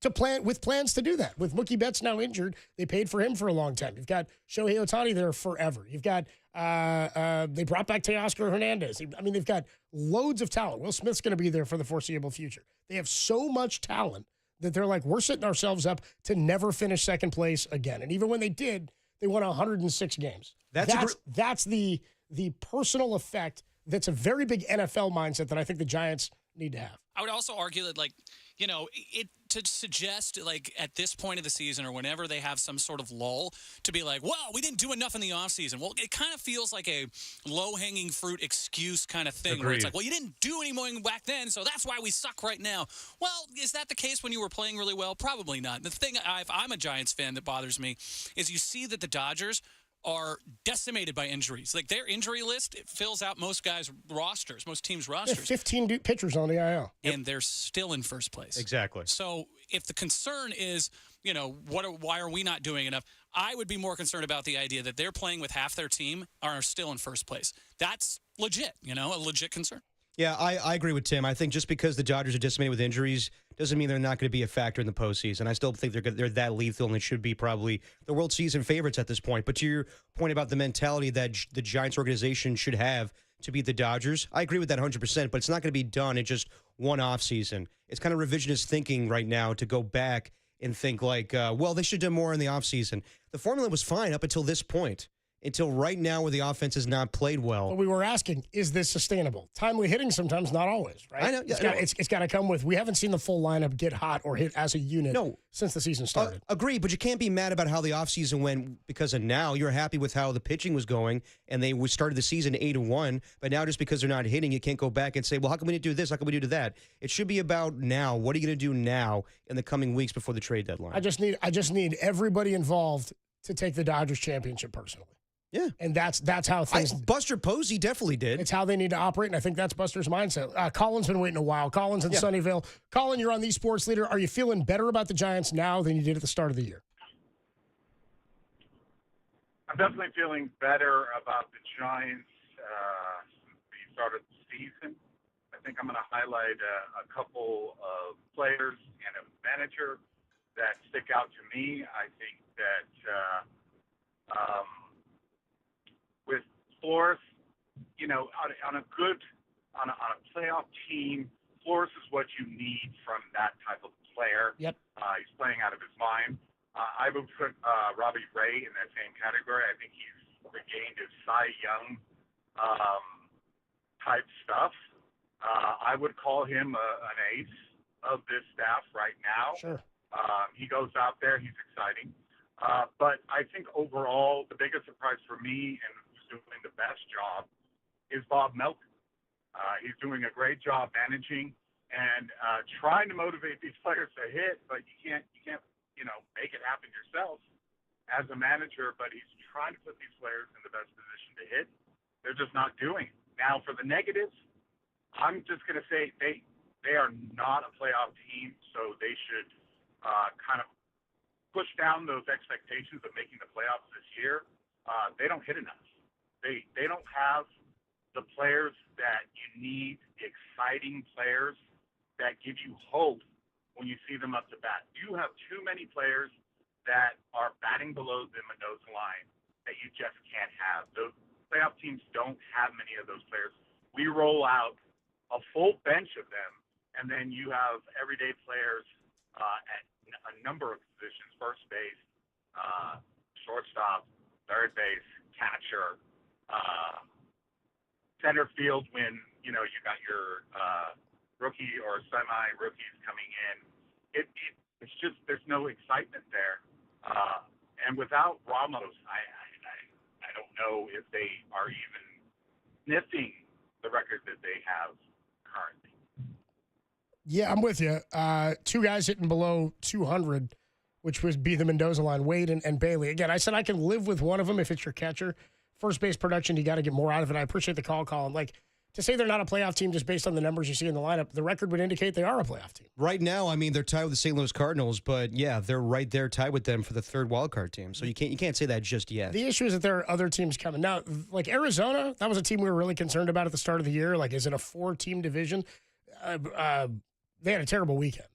to plan with plans to do that. With Mookie Betts now injured, they paid for him for a long time. You've got Shohei Ohtani there forever. You've got they brought back Teoscar Hernandez. I mean, they've got loads of talent. Will Smith's going to be there for the foreseeable future. They have so much talent that they're like, we're setting ourselves up to never finish second place again. And even when they did, they won 106 games. That's the personal effect. That's a very big NFL mindset that I think the Giants need to have. I would also argue that, like, to suggest, like, at this point of the season or whenever they have some sort of lull, to be like, well, we didn't do enough in the offseason. Well, it kind of feels like a low-hanging fruit excuse kind of thing. Agreed. Where it's like, well, you didn't do any more back then, so that's why we suck right now. Well, is that the case when you were playing really well? Probably not. The thing, if I'm a Giants fan, that bothers me is you see that the Dodgers are decimated by injuries. Like, their injury list, it fills out most guys' rosters, most teams' rosters. 15 pitchers on the IL. And they're still in first place. Exactly. So if the concern is, why are we not doing enough? I would be more concerned about the idea that they're playing with half their team are still in first place. That's legit, a legit concern. Yeah, I agree with Tim. I think just because the Dodgers are decimated with injuries doesn't mean they're not going to be a factor in the postseason. I still think they're that lethal and they should be probably the World Season favorites at this point. But to your point about the mentality that the Giants organization should have to beat the Dodgers, I agree with that 100%, but it's not going to be done in just one offseason. It's kind of revisionist thinking right now to go back and think like, well, they should do more in the offseason. The formula was fine up until this point. Until right now where the offense has not played well. But we were asking, is this sustainable? Timely hitting sometimes, not always, right? I know. Yeah, it's got to come with, we haven't seen the full lineup get hot or hit as a unit since the season started. Agree, but you can't be mad about how the offseason went because of now. You're happy with how the pitching was going, and they started the season 8-1, but now just because they're not hitting, you can't go back and say, well, how can we do this? How can we do that? It should be about now. What are you going to do now in the coming weeks before the trade deadline? I just need everybody involved to take the Dodgers championship personally. Yeah. And that's how things... Buster Posey definitely did. It's how they need to operate, and I think that's Buster's mindset. Colin's been waiting a while. Colin's in Sunnyvale. Colin, you're on the Sports Leader. Are you feeling better about the Giants now than you did at the start of the year? I'm definitely feeling better about the Giants since the start of the season. I think I'm going to highlight a couple of players and a manager that stick out to me. I think that... with Flores, on a playoff team, Flores is what you need from that type of player. Yep. He's playing out of his mind. I would put Robbie Ray in that same category. I think he's regained his Cy Young type stuff. I would call him an ace of this staff right now. Sure. He goes out there. He's exciting. But I think overall, the biggest surprise for me and doing the best job is Bob Melton. He's doing a great job managing and trying to motivate these players to hit, but you can't make it happen yourself as a manager. But he's trying to put these players in the best position to hit. They're just not doing it. Now for the negatives, I'm just going to say they are not a playoff team, so they should kind of push down those expectations of making the playoffs this year. They don't hit enough. They don't have the players that you need, the exciting players that give you hope when you see them up to bat. You have too many players that are batting below the Mendoza line that you just can't have. Those playoff teams don't have many of those players. We roll out a full bench of them, and then you have everyday players at a number of positions: first base, shortstop, third base, catcher, center field when you got your rookie or semi-rookies coming in. It's just there's no excitement there, and without Ramos, I don't know if they are even sniffing the record that they have currently. Yeah, I'm with you. Two guys hitting below 200, which would be the Mendoza line, Wade and Bailey. Again, I said I can live with one of them if it's your catcher. First base production, you got to get more out of it. I appreciate the call, Colin. Like, to say they're not a playoff team just based on the numbers you see in the lineup, the record would indicate they are a playoff team. Right now, I mean, they're tied with the St. Louis Cardinals, but yeah, they're right there tied with them for the third wildcard team. So you can't say that just yet. The issue is that there are other teams coming. Now, like Arizona, that was a team we were really concerned about at the start of the year. Like, is it a 4-team division? They had a terrible weekend.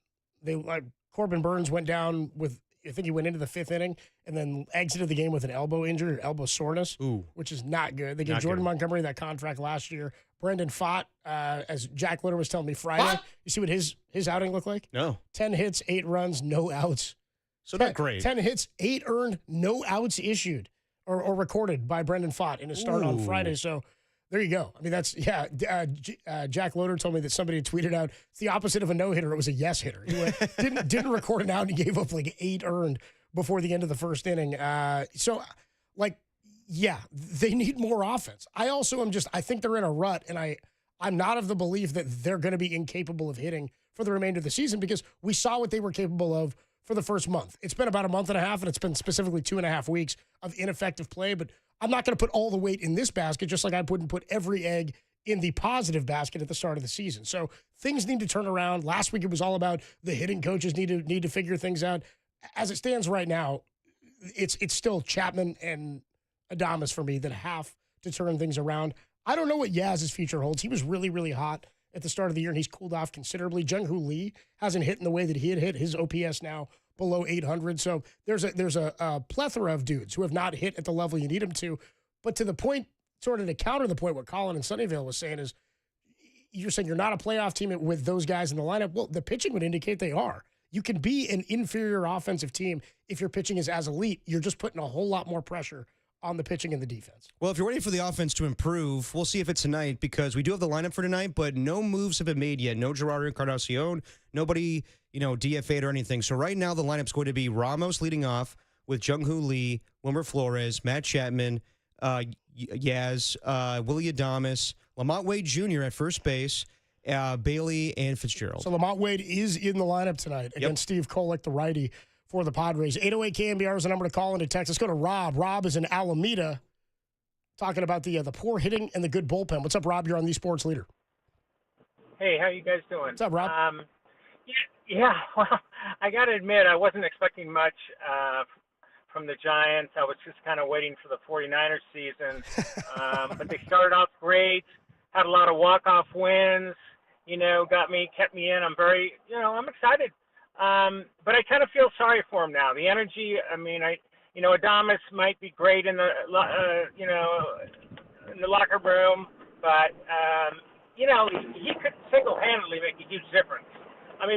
Corbin Burns went down with, I think he went into the fifth inning and then exited the game with an elbow injury or elbow soreness, which is not good. They gave Jordan Montgomery that contract last year. Brendan Pfaadt, as Jack Litter was telling me Friday, you see what his outing looked like? No. 10 hits, 8 runs, no outs. So not great. 10 hits, 8 earned, no outs issued or recorded by Brendan Pfaadt in his start on Friday. So there you go. I mean, that's, Jack Loader told me that somebody had tweeted out, it's the opposite of a no-hitter. It was a yes-hitter. He didn't record an out and he gave up like 8 earned before the end of the first inning. They need more offense. I also I think they're in a rut, and I'm not of the belief that they're going to be incapable of hitting for the remainder of the season because we saw what they were capable of for the first month. It's been about a month and a half, and it's been specifically 2.5 weeks of ineffective play, but I'm not going to put all the weight in this basket, just like I wouldn't put every egg in the positive basket at the start of the season. So things need to turn around. Last week it was all about the hitting coaches need to figure things out. As it stands right now, it's still Chapman and Adames for me that have to turn things around. I don't know what Yaz's future holds. He was really, really hot at the start of the year, and he's cooled off considerably. Jung-Hoo Lee hasn't hit in the way that he had hit. His OPS now below 800. So there's a plethora of dudes who have not hit at the level you need them to. But to the point, sort of to counter the point what Colin and Sunnyvale was saying is, you're saying you're not a playoff team with those guys in the lineup. Well, the pitching would indicate they are. You can be an inferior offensive team if your pitching is as elite. You're just putting a whole lot more pressure on the pitching and the defense. Well, if you're waiting for the offense to improve, we'll see if it's tonight because we do have the lineup for tonight, but no moves have been made yet. No Gerardo Encarnacion, nobody, DFA'd or anything. So right now the lineup's going to be Ramos leading off with Jung-Hoo Lee, Wilmer Flores, Matt Chapman, Yaz, Willie Adames, Lamont Wade Jr. at first base, Bailey, and Fitzgerald. So Lamont Wade is in the lineup tonight against Steve Kolek, the righty for the Padres. 808 KNBR is the number to call into text. Let's go to Rob. Rob is in Alameda talking about the poor hitting and the good bullpen. What's up, Rob? You're on the Sports Leader. Hey, how you guys doing? What's up, Rob? Well, I got to admit, I wasn't expecting much from the Giants. I was just kind of waiting for the 49ers season. But they started off great, had a lot of walk-off wins, kept me in. I'm excited. But I kind of feel sorry for him now. The energy, Adames might be great in the locker room, but, he could single-handedly make a huge difference.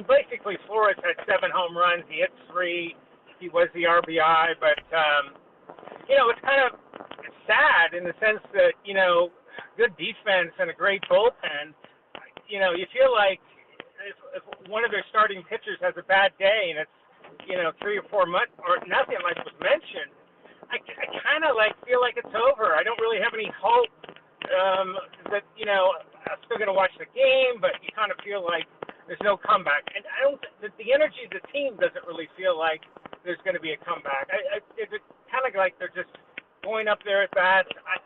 Basically Flores had 7 home runs. He hit 3. He was the RBI, but, it's kind of sad in the sense that, good defense and a great bullpen, you feel like if one of their starting pitchers has a bad day and it's, 3 or 4 months or nothing like was mentioned, I kind of feel like it's over. I don't really have any hope that, I'm still going to watch the game, but you kind of feel like there's no comeback. And the energy of the team doesn't really feel like there's going to be a comeback. It's kind of like they're just going up there at bats. I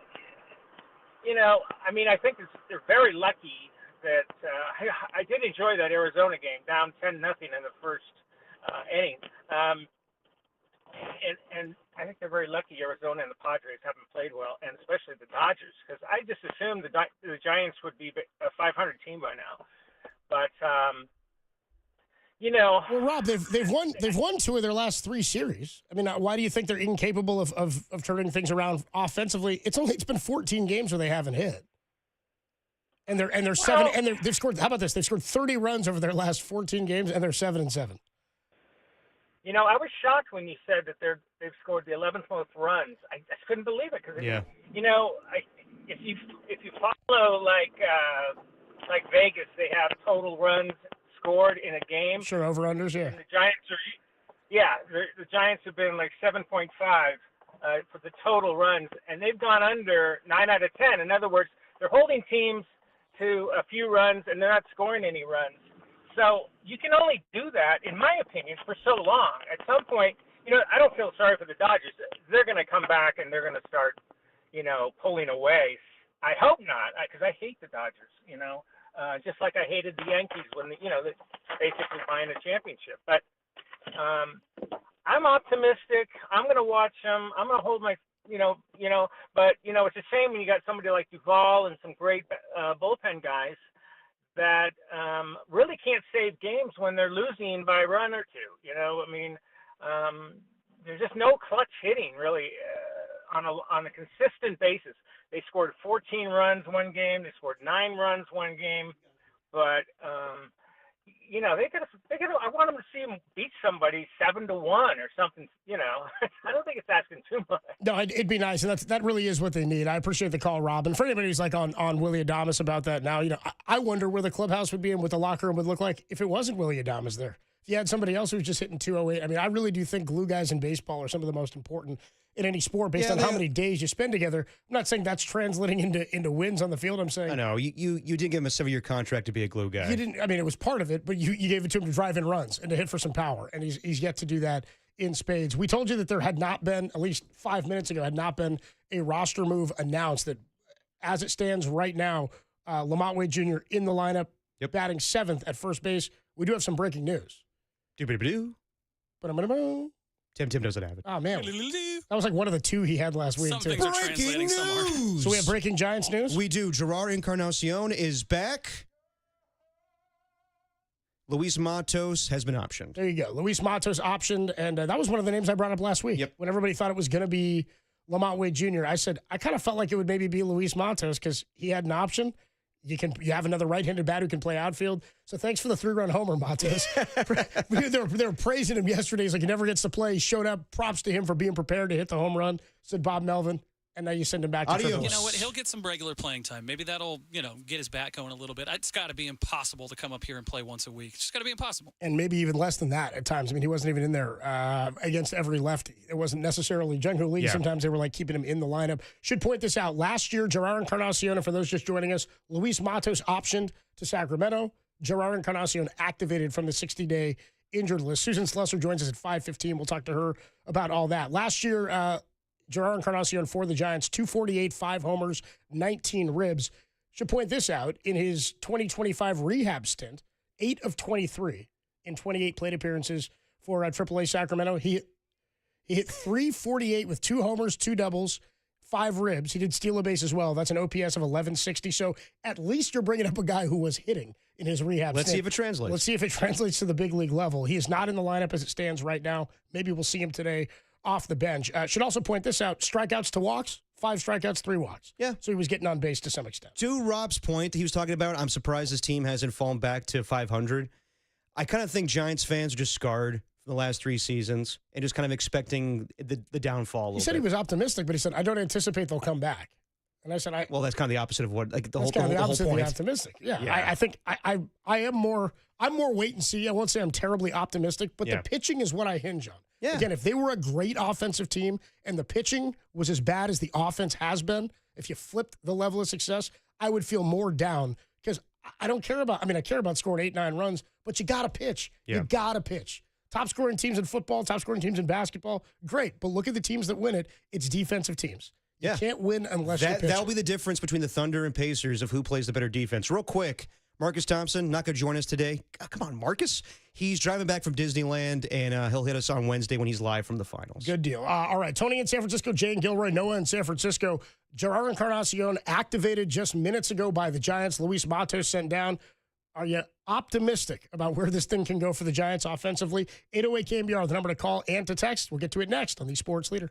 think they're very lucky that I did enjoy that Arizona game, down 10-0 in the first inning. And I think they're very lucky Arizona and the Padres haven't played well, and especially the Dodgers, because I just assumed the Giants would be a 500 team by now. But well, Rob, they've won 2 of their last 3 series. Why do you think they're incapable of turning things around offensively? It's been 14 games where they haven't hit. And they're 7 and they've scored. How about this? They've scored 30 runs over their last 14 games, and they're 7-7. I was shocked when you said that they've scored the 11th most runs. I just couldn't believe it because if you follow like Vegas, they have total runs scored in a game. Sure, over-unders, yeah. And the Giants the Giants have been like 7.5 for the total runs, and they've gone under 9 out of 10. In other words, they're holding teams to a few runs, and they're not scoring any runs. So you can only do that, in my opinion, for so long. At some point, I don't feel sorry for the Dodgers. They're going to come back, and they're going to start, pulling away. I hope not, because I hate the Dodgers, just like I hated the Yankees when, they basically buying a championship. But I'm optimistic. I'm going to watch them. I'm going to hold my, but, it's a shame when you got somebody like Duvall and some great bullpen guys that really can't save games when they're losing by a run or two. There's just no clutch hitting really on a consistent basis. They scored 14 runs one game. They scored 9 runs one game, but they could have. I want them to see them beat somebody 7-1 or something. I don't think it's asking too much. No, it'd be nice, and that really is what they need. I appreciate the call, Rob. And for anybody who's on Willie Adames about that now, I wonder where the clubhouse would be and what the locker room would look like if it wasn't Willie Adames there. If you had somebody else who was just hitting 208, I really do think glue guys in baseball are some of the most important in any sport based on how many days you spend together. I'm not saying that's translating into wins on the field. I'm saying I know you didn't give him a 7-year contract to be a glue guy. You didn't. It was part of it, but you gave it to him to drive in runs and to hit for some power, and he's yet to do that in spades. We told you that there had not been, at least 5 minutes ago, a roster move announced. That as it stands right now, Lamont Wade Jr. in the lineup, batting 7th at first base. We do have some breaking news. Doo-ba-doo-ba-doo. Tim doesn't have it. Oh, man. That was like one of the two he had last week, Some too. things are translating somewhere. So we have breaking Giants news? We do. Gerard Encarnacion is back. Luis Matos has been optioned. There you go. Luis Matos optioned, and that was one of the names I brought up last week. Yep. When everybody thought it was going to be Lamont Wade Jr., I said, I kind of felt like it would maybe be Luis Matos because he had an option. You have another right-handed bat who can play outfield. So thanks for the 3-run homer, Matos. they were praising him yesterday. He's like, he never gets to play. He showed up. Props to him for being prepared to hit the home run, said Bob Melvin. And now you send him back to AAA. You know what? He'll get some regular playing time. Maybe that'll, get his bat going a little bit. It's got to be impossible to come up here and play once a week. It's just got to be impossible. And maybe even less than that at times. I mean, he wasn't even in there against every lefty. It wasn't necessarily Jungle League. Yeah. Sometimes they were like keeping him in the lineup. Should point this out. Last year, Gerard Encarnacion, for those just joining us, Luis Matos optioned to Sacramento. Gerard Encarnacion activated from the 60-day injured list. Susan Slusser joins us at 5:15. We'll talk to her about all that. Last year, Gerard Encarnacion for the Giants, 248, 5 homers, 19 ribs. Should point this out. In his 2025 rehab stint, 8 of 23 in 28 plate appearances for AAA Sacramento. He hit 348 with 2 homers, 2 doubles, 5 ribs. He did steal a base as well. That's an OPS of 1160. So at least you're bringing up a guy who was hitting in his rehab Let's stint. see if it translates. Let's see if it translates to the big league level. He is not in the lineup as it stands right now. Maybe we'll see him today off the bench. Should also point this out. Strikeouts to walks, 5 strikeouts, 3 walks. Yeah. So he was getting on base to some extent. To Rob's point, he was talking about, I'm surprised his team hasn't fallen back to 500. I kind of think Giants fans are just scarred from the last 3 seasons and just kind of expecting the downfall a little He said bit. he was optimistic, but he said, I don't anticipate they'll come back. And I said, well, that's kind of the opposite of what, like, the whole that's kind of the opposite point. of the optimistic. Yeah. I think I am more, I'm more wait and see. I won't say I'm terribly optimistic, but the pitching is what I hinge on. Yeah. Again, if they were a great offensive team and the pitching was as bad as the offense has been, if you flipped the level of success, I would feel more down because I don't care about, I care about scoring 8, 9 runs, but you got to pitch. Yeah. You got to pitch. Top scoring teams in football, top scoring teams in basketball, great. But look at the teams that win it. It's defensive teams. You can't win unless you're pitching. That'll be the difference between the Thunder and Pacers of who plays the better defense. Real quick, Marcus Thompson, not going to join us today. Come on, Marcus. He's driving back from Disneyland, and he'll hit us on Wednesday when he's live from the finals. Good deal. All right, Tony in San Francisco, Jay and Gilroy, Noah in San Francisco. Gerard Encarnacion activated just minutes ago by the Giants. Luis Matos sent down. Are you optimistic about where this thing can go for the Giants offensively? 808 KNBR, the number to call and to text. We'll get to it next on the Sports Leader.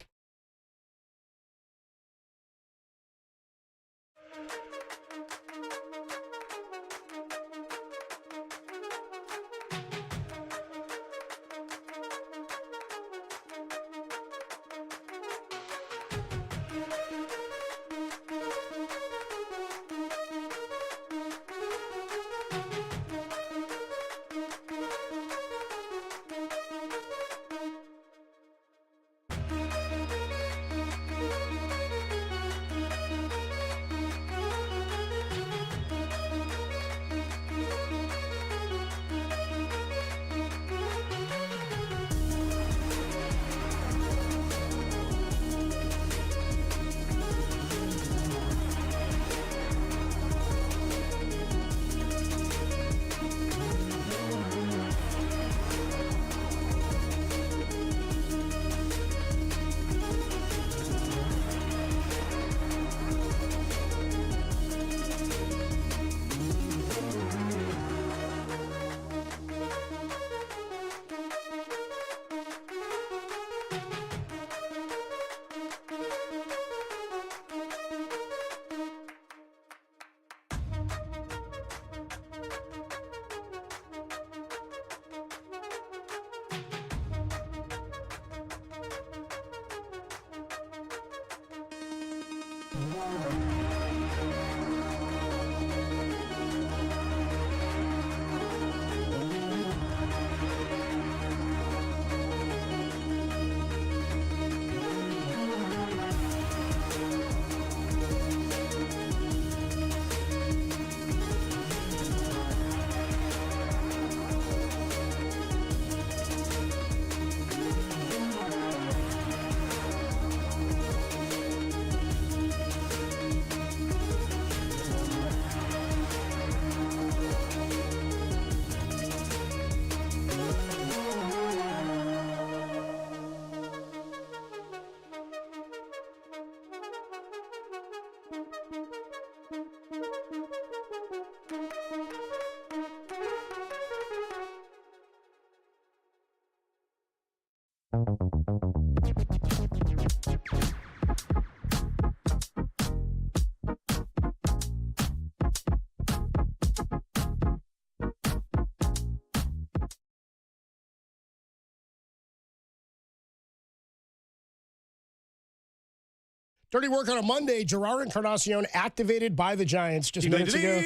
Dirty work on a Monday. Gerard Encarnacion activated by the Giants just minutes ago.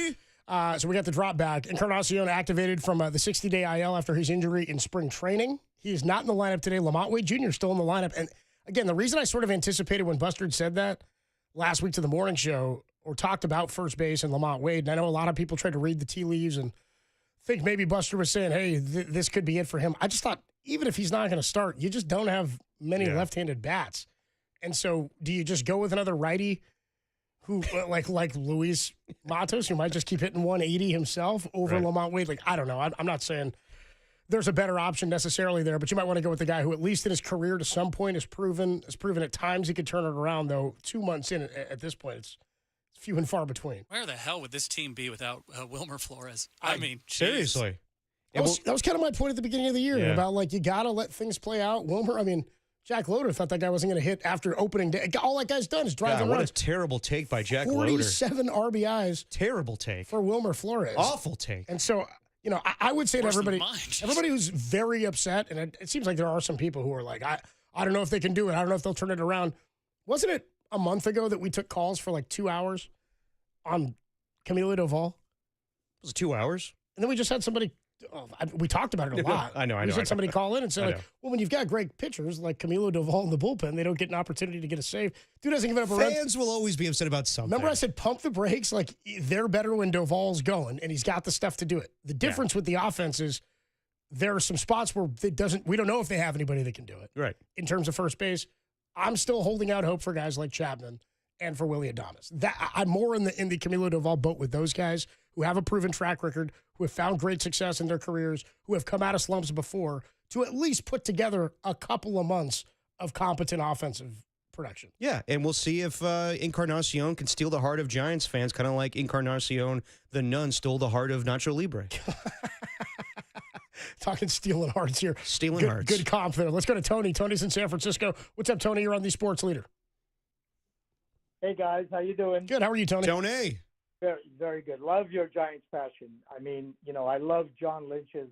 So we got the drop back. Encarnacion activated from the 60-day IL after his injury in spring training. He is not in the lineup today. Lamont Wade Jr. is still in the lineup. And again, the reason I sort of anticipated when Bustard said that last week to the morning show or talked about first base and Lamont Wade, and I know a lot of people tried to read the tea leaves and think maybe Buster was saying, hey, this could be it for him. I just thought, even if he's not going to start, you just don't have many left-handed bats. And so do you just go with another righty who, like Luis Matos, who might just keep hitting 180 himself over Lamont Wade? Like, I don't know. I'm not saying there's a better option necessarily there, but you might want to go with the guy who, at least in his career to some point, has proven at times he could turn it around, though 2 months in at this point, it's few and far between. Where the hell would this team be without Wilmer Flores? I mean, seriously. That was kind of my point at the beginning of the year about, like, you got to let things play out. Wilmer, I mean, Jack Loader thought that guy wasn't going to hit after opening day. All that guy's done is drive the runs. What a terrible take by Jack Loader. 47 RBIs. Terrible take. For Wilmer Flores. Awful take. And so, I would say to everybody who's very upset, and it seems like there are some people who are like, I don't know if they can do it. I don't know if they'll turn it around. Wasn't it a month ago that we took calls for like 2 hours on Camilo Doval? Was it 2 hours? And then we just had somebody... we talked about it a lot. I know. We had somebody call in and say, well, when you've got great pitchers like Camilo Doval in the bullpen, they don't get an opportunity to get a save. Dude doesn't give up a run. Fans will always be upset about something. Remember I said pump the brakes? Like, they're better when Doval's going, and he's got the stuff to do it. The difference with the offense is there are some spots where we don't know if they have anybody that can do it. Right. In terms of first base, I'm still holding out hope for guys like Chapman and for Willie Adames. I'm more in the Camilo Doval boat with those guys who have a proven track record, who have found great success in their careers, who have come out of slumps before, to at least put together a couple of months of competent offensive production. Yeah, and we'll see if Encarnacion can steal the heart of Giants fans, kind of like Encarnacion the Nun stole the heart of Nacho Libre. Talking stealing hearts here. Stealing hearts. Good comp there. Let's go to Tony. Tony's in San Francisco. What's up, Tony? You're on the Sports Leader. Hey, guys. How you doing? Good. How are you, Tony? Tony. Very, very good. Love your Giants passion. I mean, I love John Lynch's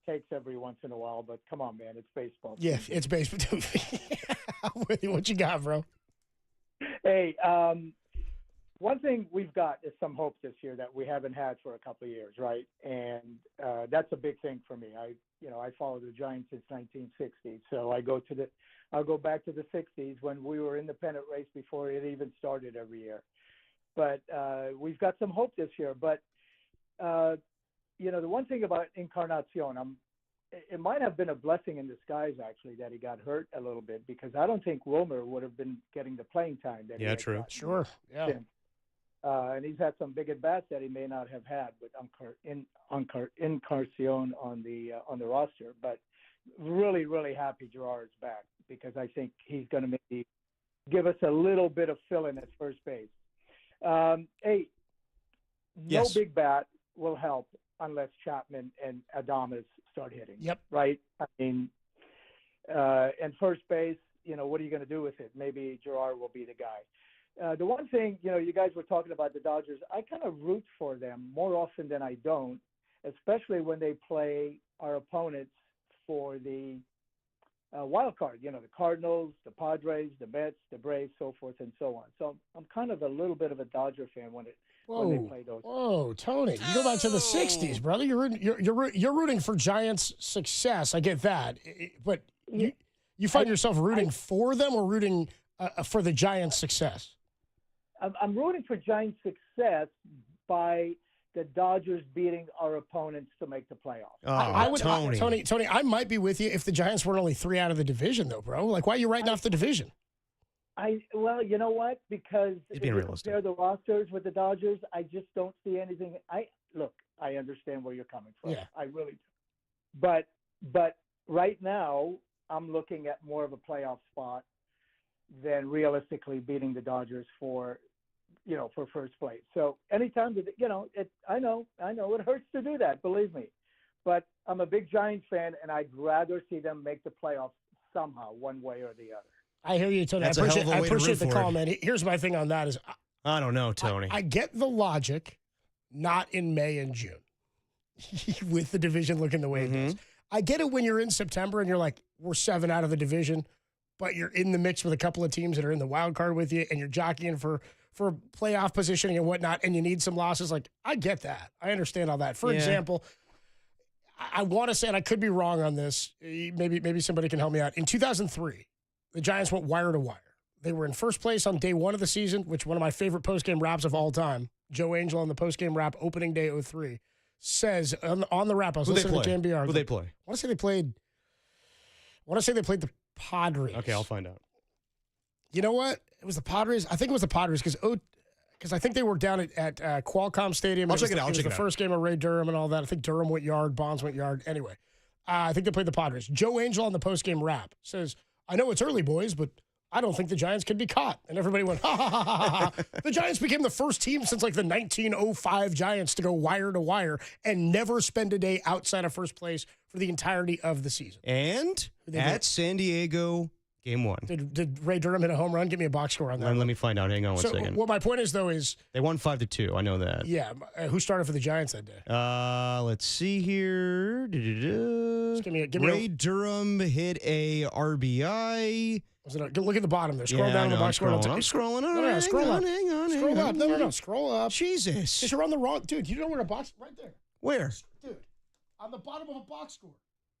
takes every once in a while, but come on, man. It's baseball. Yeah, it's baseball. I'm with you. What you got, bro? Hey, one thing we've got is some hope this year that we haven't had for a couple of years, right? And that's a big thing for me. I followed the Giants since 1960, so I'll go back to the 60s when we were in the pennant race before it even started every year. But we've got some hope this year. But, the one thing about Encarnacion, it might have been a blessing in disguise, actually, that he got hurt a little bit, because I don't think Wilmer would have been getting the playing time that he had true. Sure. Yeah. And he's had some big at-bats that he may not have had with Encarnacion on the roster. But really, really happy Gerard's back, because I think he's going to maybe give us a little bit of fill-in at first base. No big bat will help unless Chapman and Adames start hitting. Yep. Right? I mean, and first base, what are you going to do with it? Maybe Gerard will be the guy. The one thing, you guys were talking about the Dodgers, I kind of root for them more often than I don't, especially when they play our opponents for the wild card, the Cardinals, the Padres, the Mets, the Braves, so forth and so on. So I'm kind of a little bit of a Dodger fan when they play those. Whoa, Tony, you go back to the 60s, brother. You're rooting for Giants' success. I get that. But you find yourself rooting for them or rooting for the Giants' success? I'm rooting for Giants' success by the Dodgers beating our opponents to make the playoffs. Tony, I might be with you if the Giants weren't only 3 out of the division, though, bro. Like, why are you writing off the division? Well, you know what? Because if you realistic. compare the rosters with the Dodgers, I just don't see anything. I understand where you're coming from. Yeah. I really do. But right now, I'm looking at more of a playoff spot than realistically beating the Dodgers for first place. So anytime I know it hurts to do that, believe me, but I'm a big Giants fan, and I'd rather see them make the playoffs somehow, one way or the other. I hear you, Tony. That's I a hell of a way to appreciate root the for call, it. man. Here's my thing on that is I don't know, Tony. I get the logic, not in May and June, with the division looking the way it does. I get it when you're in September and you're like, we're 7 out of the division, but you're in the mix with a couple of teams that are in the wild card with you, and you're jockeying for playoff positioning and whatnot, and you need some losses. Like, I get that. I understand all that. For example, I want to say, and I could be wrong on this, maybe somebody can help me out. In 2003, the Giants went wire to wire. They were in first place on day 1 of the season, which one of my favorite postgame raps of all time, Joe Angel on the postgame rap opening day 03, says on the rap, I was listening to KNBR. Who they play? I want to say they played the Padres. Okay, I'll find out. You know what? It was the Padres. I think it was the Padres because I think they were down at Qualcomm Stadium. I'll check it out. It was the first game of Ray Durham and all that. I think Durham went yard, Bonds went yard. Anyway, I think they played the Padres. Joe Angel on the postgame rap says, I know it's early, boys, but I don't think the Giants could be caught. And everybody went, ha, ha, ha, ha, ha. The Giants became the first team since like the 1905 Giants to go wire to wire and never spend a day outside of first place for the entirety of the season. And at San Diego, game 1. Did Ray Durham hit a home run? Give me a box score on that. Let me find out. Hang on one second. What my point is, though, is they won 5-2. I know that. Yeah. Who started for the Giants that day? Let's see here. Just give me Ray Durham hit a RBI. Look at the bottom there. Scroll down to the box score. I'm scrolling. All right, scroll up. hang on. Scroll up. No. Scroll up. Jesus. Because you're on the wrong. Dude, you know where a box. Right there. Where? Dude, on the bottom of a box score.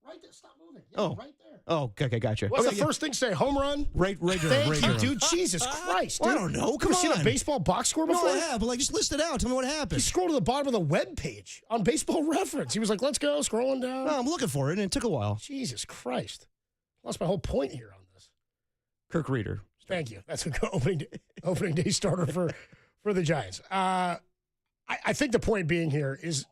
Right there. Stop moving. Yeah, Oh. Right there. Oh, okay, gotcha. What's the first thing say? Home run? Ray Durham. Thank Ray you, Durham. dude. Jesus Christ. Well, I Dude. don't know. You Come ever seen on. a baseball box score before? No, I have, but just list it out. Tell me what happened. You scroll to the bottom of the web page on Baseball Reference. He was like, let's go, scrolling down. No, I'm looking for it, and it took a while. Jesus Christ. Lost my whole point here on this. Kirk Reeder. Thank you. That's an opening day starter for the Giants. I think the point being here is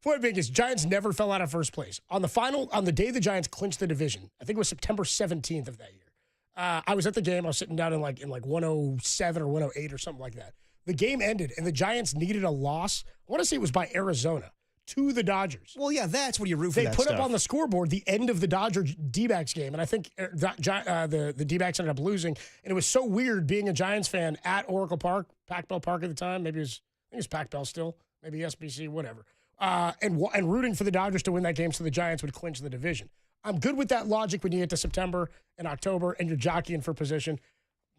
point being is Giants never fell out of first place. On the day the Giants clinched the division, I think it was September 17th of that year. I was at the game. I was sitting down in like 107 or 108 or something like that. The game ended, and the Giants needed a loss. I want to say it was by Arizona to the Dodgers. Well, yeah, that's what you root for. They put up on the scoreboard the end of the Dodger D-backs game, and I think the D-backs ended up losing. And it was so weird being a Giants fan at Oracle Park, Pac Bell Park at the time. Maybe I think it was Pac Bell still, maybe SBC, whatever. And rooting for the Dodgers to win that game so the Giants would clinch the division. I'm good with that logic when you get to September and October and you're jockeying for position.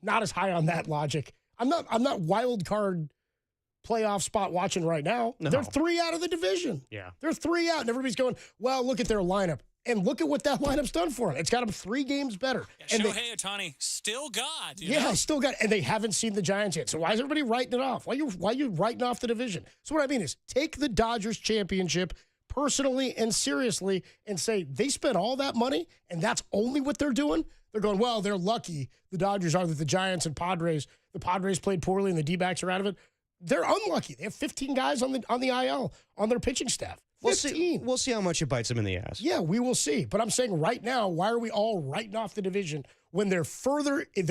Not as high on that logic. I'm not wild card playoff spot watching right now. No. They're 3 out of the division. Yeah. They're 3 out, and everybody's going, well, look at their lineup. And look at what that lineup's done for them. It's got them 3 games better. Yeah, Shohei Ohtani, still God. You know? Still got, and they haven't seen the Giants yet. So why is everybody writing it off? Why you writing off the division? So what I mean is, take the Dodgers championship personally and seriously and say they spent all that money and that's only what they're doing. They're going, well, they're lucky. The Dodgers are that the Giants and the Padres played poorly and the D-backs are out of it. They're unlucky. They have 15 guys on the IL on their pitching staff. 15. We'll see how much it bites them in the ass. Yeah, we will see. But I'm saying right now, why are we all writing off the division when they're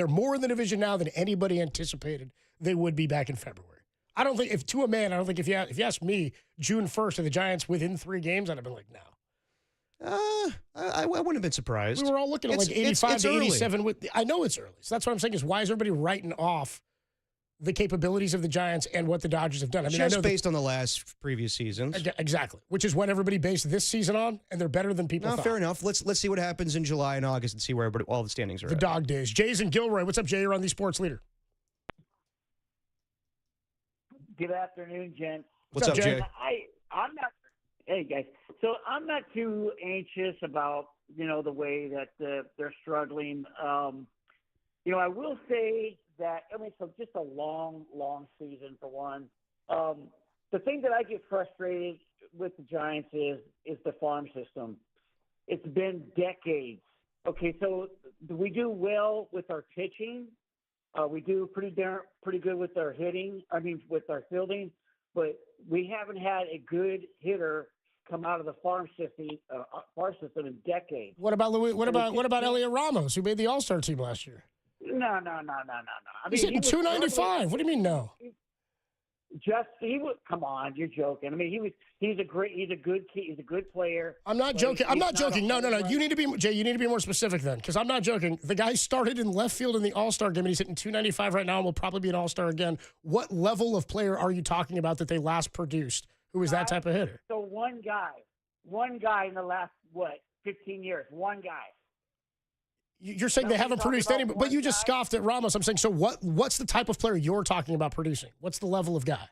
more in the division now than anybody anticipated they would be back in February? I don't think, if you ask me, June 1st, are the Giants within 3 games, I'd have been like, no. I wouldn't have been surprised. We were all looking at like 85 to 87. I know it's early. So that's what I'm saying is, why is everybody writing off the capabilities of the Giants and what the Dodgers have done? I mean, just I know based on the last previous seasons. Exactly, which is what everybody based this season on, and they're better than people thought. Fair enough. Let's see what happens in July and August and see where all the standings are The at. dog days. Jay's and Gilroy. What's up, Jay? You're on the Sports Leader. Good afternoon, gents. What's up, Jay? I'm not. Hey, guys. So I'm not too anxious about the way that they're struggling. I will say that so just a long season for one. The thing that I get frustrated with the Giants is the farm system. It's been decades. Okay, so we do well with our pitching. We do pretty good with our hitting. With our fielding, but we haven't had a good hitter come out of the farm system in decades. What about Elliot Ramos, who made the All-Star team last year? No. He's hitting 295. What do you mean no? he was. Come on, you're joking. I mean, he's a good kid. He's a good player. I'm not joking. I'm not joking. No. You need to be, Jay, you need to be more specific then, because I'm not joking. The guy started in left field in the All-Star game, and he's hitting .295 right now and will probably be an All-Star again. What level of player are you talking about that they last produced? Who is that type of hitter? So one guy in the last, 15 years, one guy. You're saying they haven't produced any, but you just scoffed at Ramos. I'm saying, so what's the type of player you're talking about producing? What's the level of guy?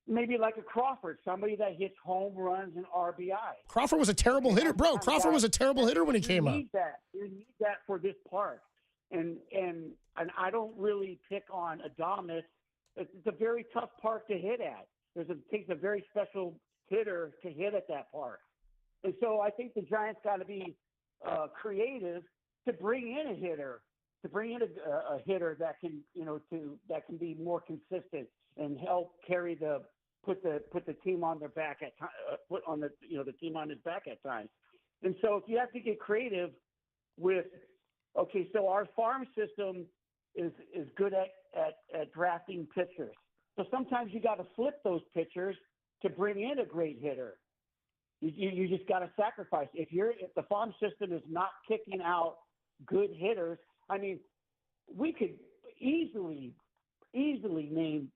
Maybe like a Crawford, somebody that hits home runs and RBI. Crawford was a terrible hitter, bro. Crawford was a terrible hitter when he came up. You need that for this park, and I don't really pick on Adames. It's a very tough park to hit at. It takes a very special hitter to hit at that park, and so I think the Giants got to be creative to bring in a hitter, a hitter that can that can be more consistent and help put the team on their back at the team on his back at times. And so if you have to get creative with, so our farm system is good at drafting pitchers. So sometimes you got to flip those pitchers to bring in a great hitter. You just got to sacrifice. If the farm system is not kicking out good hitters, I mean, we could easily name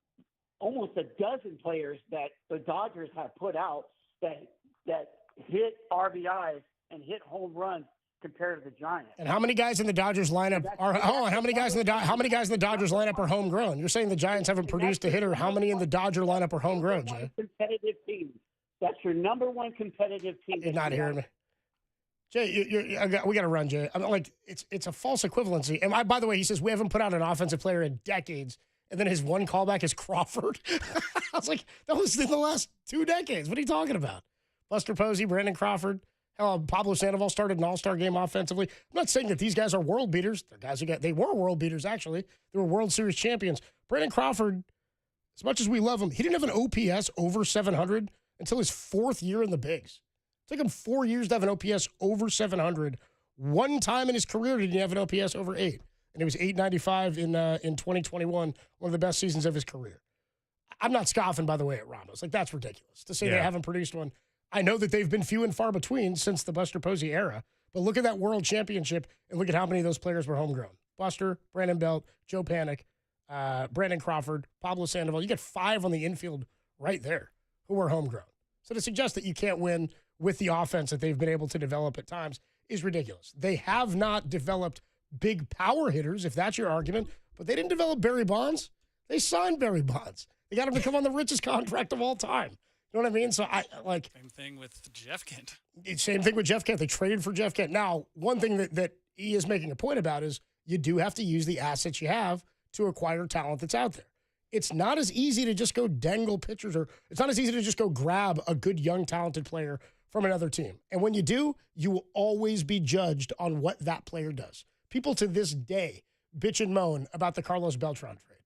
almost a dozen players that the Dodgers have put out that hit RBIs and hit home runs compared to the Giants. And how many guys in the Dodgers lineup are? How many guys in the Dodgers lineup are homegrown? You're saying the Giants haven't produced a hitter. How many in the Dodger lineup are homegrown, Jay? Competitive team. That's your number one competitive team. You're not hearing me, Jay. We got to run, Jay. I'm like, it's a false equivalency. And by the way, he says we haven't put out an offensive player in decades. And then his one callback is Crawford. I was like, that was in the last 2 decades. What are you talking about? Buster Posey, Brandon Crawford. Hell, Pablo Sandoval started an all-star game offensively. I'm not saying that these guys are world beaters. They're guys they were world beaters, actually. They were World Series champions. Brandon Crawford, as much as we love him, he didn't have an OPS over 700 until his 4th year in the bigs. It took him 4 years to have an OPS over 700. One time in his career did he have an OPS over 8. And it was 895 in 2021, one of the best seasons of his career. I'm not scoffing, by the way, at Ramos. Like, that's ridiculous to say they haven't produced one. I know that they've been few and far between since the Buster Posey era, but look at that World Championship and look at how many of those players were homegrown. Buster, Brandon Belt, Joe Panik, Brandon Crawford, Pablo Sandoval. You get 5 on the infield right there who are homegrown. So to suggest that you can't win with the offense that they've been able to develop at times is ridiculous. They have not developed big power hitters, if that's your argument, but they didn't develop Barry Bonds. They signed Barry Bonds. They got him to come on the richest contract of all time. You know what I mean? So Same thing with Jeff Kent. Same thing with Jeff Kent. They traded for Jeff Kent. Now, one thing that he is making a point about is you do have to use the assets you have to acquire talent that's out there. It's not as easy to just go dangle pitchers, or it's not as easy to just go grab a good, young, talented player from another team. And when you do, you will always be judged on what that player does. People to this day bitch and moan about the Carlos Beltran trade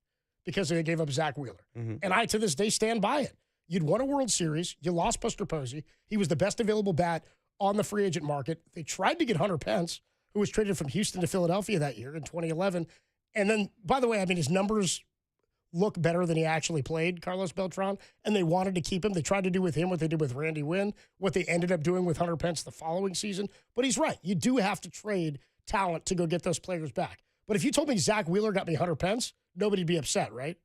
because they gave up Zach Wheeler. Mm-hmm. And I, to this day, stand by it. You'd won a World Series. You lost Buster Posey. He was the best available bat on the free agent market. They tried to get Hunter Pence, who was traded from Houston to Philadelphia that year in 2011. And then, by the way, I mean, his numbers look better than he actually played, Carlos Beltran, and they wanted to keep him. They tried to do with him what they did with Randy Wynn, what they ended up doing with Hunter Pence the following season. But he's right. You do have to trade talent to go get those players back. But if you told me Zach Wheeler got me Hunter Pence, nobody'd be upset, right?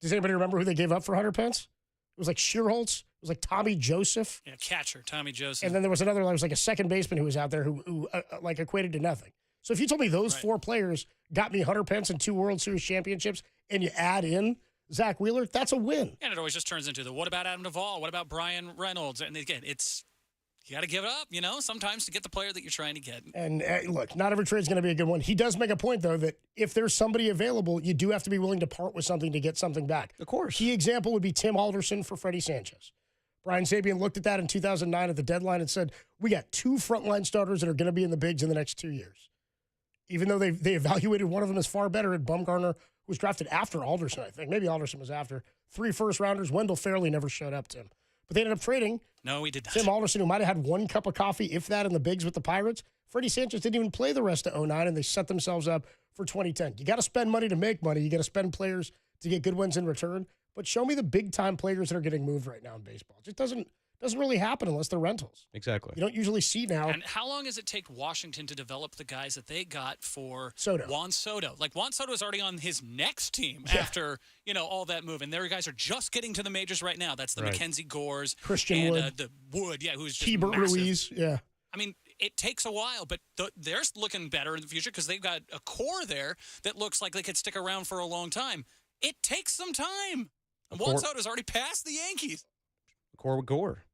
Does anybody remember who they gave up for Hunter Pence? It was like Shearholtz. It was like Tommy Joseph. Yeah, catcher, Tommy Joseph. And then there was another, there was like a second baseman who was out there who like equated to nothing. So if you told me those 4 players got me Hunter Pence and 2 World Series championships, and you add in Zach Wheeler, that's a win. And it always just turns into what about Adam Duvall? What about Brian Reynolds? And again, you got to give it up, sometimes to get the player that you're trying to get. And look, not every trade's going to be a good one. He does make a point, though, that if there's somebody available, you do have to be willing to part with something to get something back. Of course. Key example would be Tim Alderson for Freddie Sanchez. Brian Sabian looked at that in 2009 at the deadline and said, we got 2 frontline starters that are going to be in the bigs in the next 2 years. Even though they evaluated one of them as far better at Bumgarner, who was drafted after Alderson, I think. Maybe Alderson was after. 3 first-rounders. Wendell Fairley never showed up, Tim. But they ended up trading Tim Alderson, who might have had 1 cup of coffee, if that, in the bigs with the Pirates. Freddie Sanchez didn't even play the rest of 2009, and they set themselves up for 2010. You got to spend money to make money. You got to spend players to get good ones in return. but show me the big-time players that are getting moved right now in baseball. It just doesn't really happen unless they're rentals. Exactly. You don't usually see now. And how long does it take Washington to develop the guys that they got for Soto. Juan Soto? Like, Juan Soto is already on his next team after, all that move. And their guys are just getting to the majors right now. That's the Mackenzie Gores. Christian and, Wood. the Wood, who's just Keibert massive. Ruiz, yeah. I mean, it takes a while, but they're looking better in the future because they've got a core there that looks like they could stick around for a long time. It takes some time. And Juan Soto's already passed the Yankees. Core with Gore.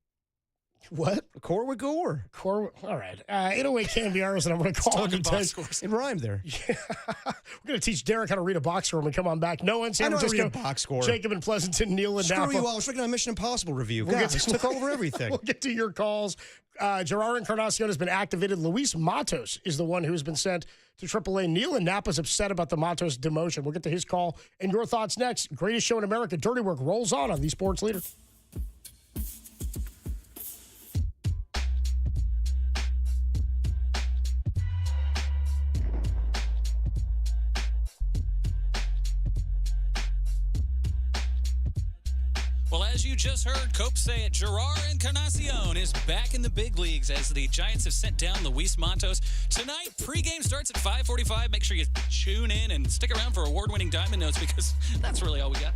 What? A core with Gore. All right. 808 KNBR is the number to call. It rhymed there. Yeah. We're going to teach Derek how to read a box score when we come on back. Noah in San Francisco. Read a box score. Jacob in Pleasanton. Neil in Napa. Screw you all. I was looking at a Mission Impossible review. Guys, took over everything. We'll get to your calls. Gerard Encarnacion has been activated. Luis Matos is the one who has been sent to AAA. Neil in Napa is upset about the Matos demotion. We'll get to his call and your thoughts next. Greatest show in America, Dirty Work, rolls on the Sports Leader. Well, as you just heard Cope say it, Gerard Encarnacion is back in the big leagues as the Giants have sent down Luis Matos. Tonight, pregame starts at 5:45. Make sure you tune in and stick around for award-winning Diamond Notes because that's really all we got.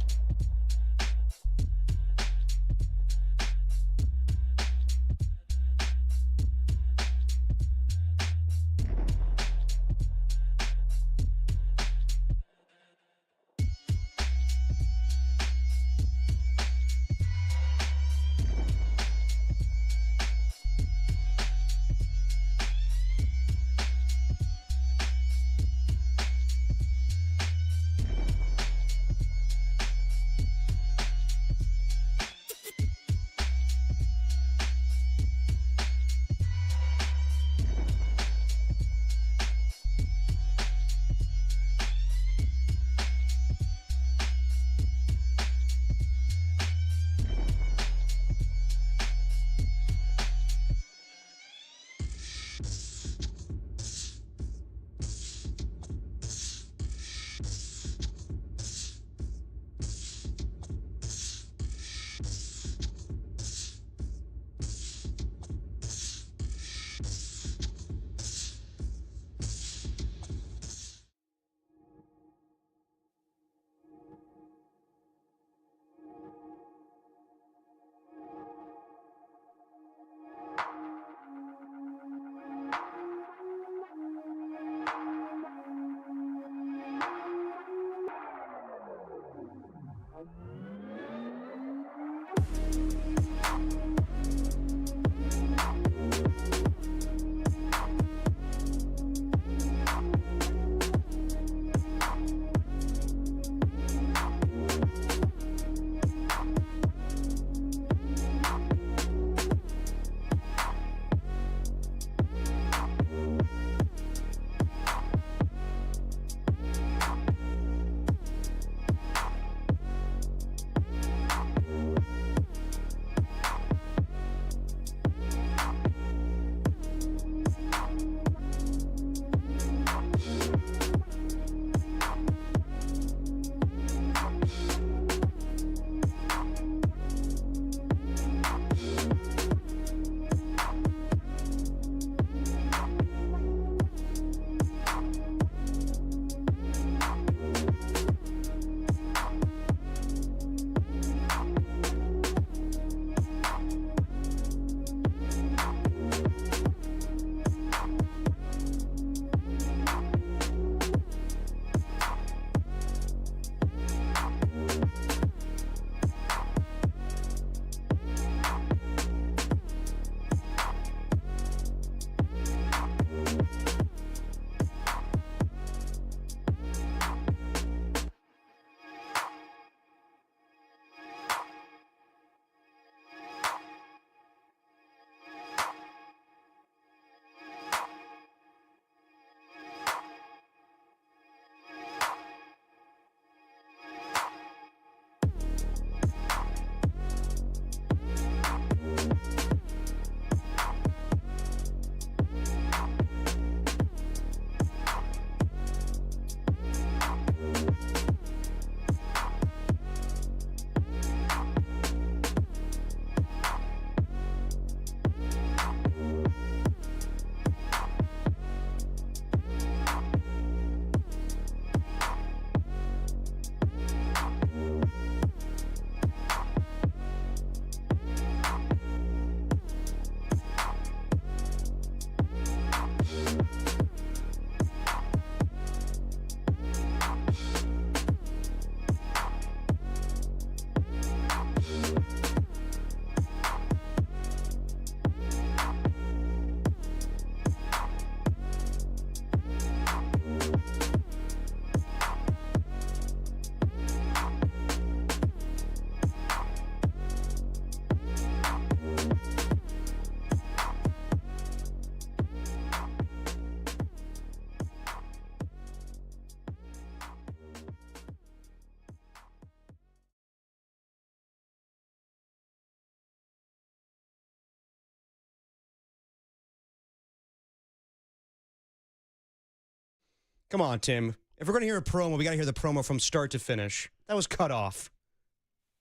Come on, Tim. If we're going to hear a promo, we got to hear the promo from start to finish. That was cut off.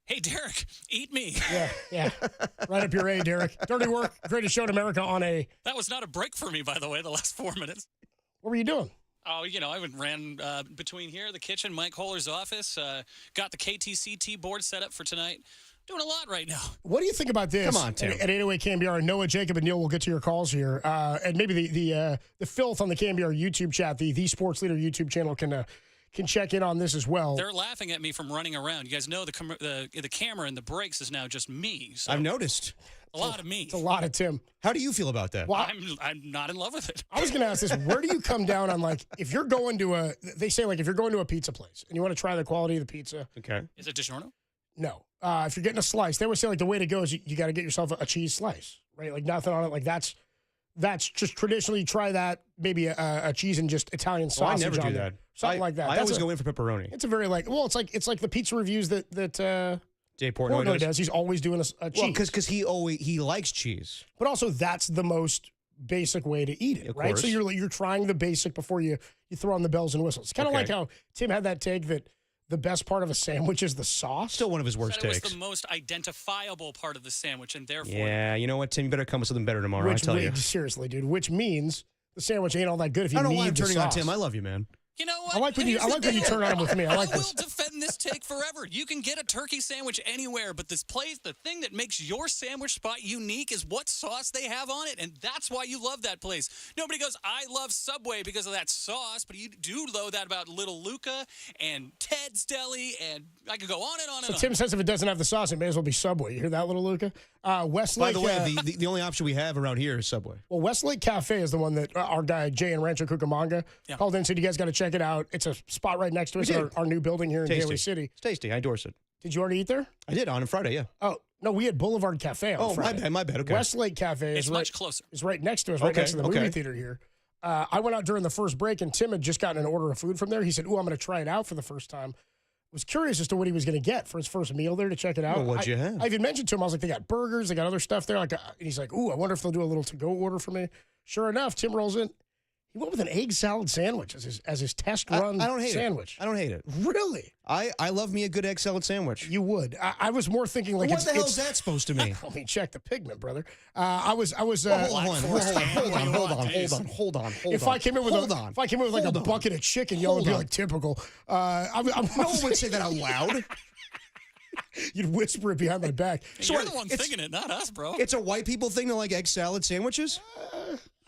Hey, Derek, eat me. Yeah. Right up your A, Derek. Dirty work. Greatest show in America on a... That was not a break for me, by the way, the last 4 minutes. What were you doing? Oh, I ran between here, the kitchen, Mike Holler's office, got the KTCT board set up for tonight. Doing a lot right now. What do you think about this? Come on, Tim. At 808 KNBR, Noah, Jacob, and Neil will get to your calls here. And maybe the filth on the KNBR YouTube chat, the Sports Leader YouTube channel can check in on this as well. They're laughing at me from running around. You guys know the camera and the brakes is now just me. So I've noticed. A lot of me. It's a lot of Tim. How do you feel about that? Well, I'm not in love with it. I was going to ask this. Where do you come down on, like, if you're going to if you're going to a pizza place and you want to try the quality of the pizza. Okay. Is it DiGiorno? No. If you're getting a slice, they always say, like, the way to go is you got to get yourself a cheese slice, right? Like, nothing on it. Like, that's just traditionally try that, maybe a cheese and just Italian sausage. I never do on that. there. Something like that. I always go in for pepperoni. It's a very, like, well, it's like the pizza reviews that Jay Portnoy does. He's always doing a cheese. Well, because he likes cheese. But also, that's the most basic way to eat it, Of right? course. So you're trying the basic before you throw on the bells and whistles. It's kind of like how Tim had that take that the best part of a sandwich is the sauce. Still one of his worst Said it takes. was the most identifiable part of the sandwich, and therefore... Yeah, you know what, Tim? You better come with something better tomorrow, I tell you. Seriously, dude. Which means the sandwich ain't all that good if you I don't need know why I'm the turning on sauce. Tim. I love you, man. You know what? I like when you turn on him with me. I like this. will defend this take forever. You can get a turkey sandwich anywhere, but this place, the thing that makes your sandwich spot unique is what sauce they have on it, and that's why you love that place. Nobody goes, I love Subway because of that sauce, but you do know that about Little Luca and Ted's Deli, and I could go on and on So and on. Tim says if it doesn't have the sauce, it may as well be Subway. You hear that, Little Luca? Westlake. By the way, the only option we have around here is Subway. Well, Westlake Cafe is the one that our guy Jay in Rancho Cucamonga called in and said you guys got to check it out. It's a spot right next to us in our new building here in Daly City. It's tasty. I endorse it. Did you already eat there? I did on Friday, yeah. Oh, no, we had Boulevard Cafe on Friday. my bad. Okay. Westlake Cafe is much closer. Is right next to us, right next to the movie theater here. I went out during the first break, and Tim had just gotten an order of food from there. He said, I'm going to try it out for the first time. Was curious as to what he was going to get for his first meal there to check it out. Well, what'd you have? I even mentioned to him, I was like, they got burgers, they got other stuff there. And he's like, I wonder if they'll do a little to-go order for me. Sure enough, Tim rolls in. He went with an egg salad sandwich as his test run I don't hate sandwich. I don't hate it. Really? I love me a good egg salad sandwich. You would. I was more thinking like, what the hell is that supposed to mean? I mean, check the pigment, brother. I was. Hold on. If I came in with like a bucket of chicken, y'all would be like typical. No one would say that out loud. You'd whisper it behind my back. You're the one thinking it, not us, bro. It's a white people thing to like egg salad sandwiches?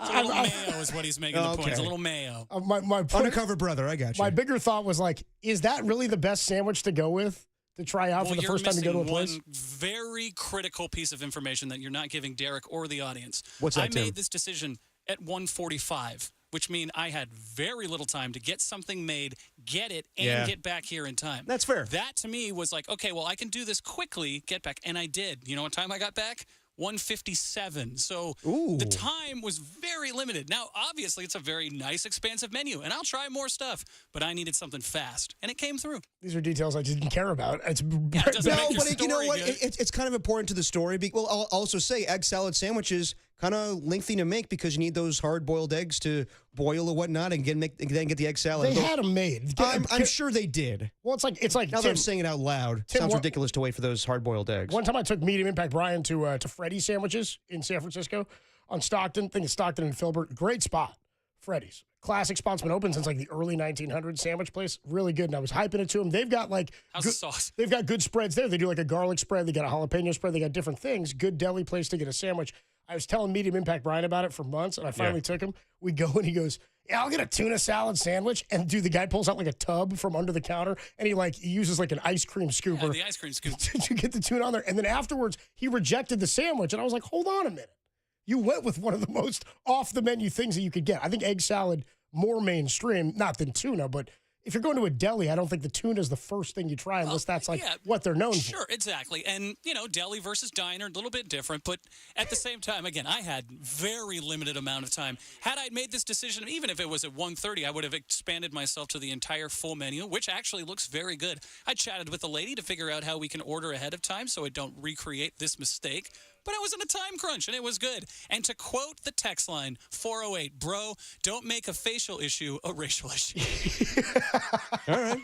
It's a little mayo is what he's making the point. It's a little mayo. My undercover brother, I got you. My bigger thought was like, is that really the best sandwich to go with to try out for the first time you go to a place? One very critical piece of information that you're not giving Derek or the audience. What's that, I Tim? made this decision at 1:45, which means I had very little time to get something made, get it, and get back here in time. That's fair. That to me was like, okay, well, I can do this quickly, get back. And I did. You know what time I got back? 1:57. So the time was very limited. Now, obviously, it's a very nice, expansive menu, and I'll try more stuff, but I needed something fast, and it came through. These are details I didn't care about. It's You know what? It's kind of important to the story. Well, I'll also say egg salad sandwiches kind of lengthy to make because you need those hard-boiled eggs to boil or whatnot and then get the egg salad. They had them made. I'm sure they did. Well, it's like now that I'm saying it out loud, sounds ridiculous to wait for those hard-boiled eggs. One time I took Medium Impact Brian to Freddy's Sandwiches in San Francisco on Stockton. I think it's Stockton and Filbert. Great spot, Freddy's. Classic spot's been open since like the early 1900s. Sandwich place, really good. And I was hyping it to them. They've got like how's the sauce? They've got good spreads there. They do like a garlic spread. They got a jalapeno spread. They got different things. Good deli place to get a sandwich. I was telling Medium Impact Brian about it for months, and I finally took him. We go and he goes, "Yeah, I'll get a tuna salad sandwich." And dude, the guy pulls out like a tub from under the counter, and he uses like an ice cream scooper. Yeah, the ice cream scoop to get the tuna on there. And then afterwards, he rejected the sandwich, and I was like, "Hold on a minute, you went with one of the most off the menu things that you could get." I think egg salad more mainstream, not than tuna, but if you're going to a deli, I don't think the tuna is the first thing you try unless that's what they're known for. Sure, exactly. And, deli versus diner, a little bit different. But at the same time, again, I had very limited amount of time. Had I made this decision, even if it was at 1:30, I would have expanded myself to the entire full menu, which actually looks very good. I chatted with the lady to figure out how we can order ahead of time so I don't recreate this mistake. But I was in a time crunch, and it was good. And to quote the text line, 408, bro, don't make a facial issue a racial issue. All right.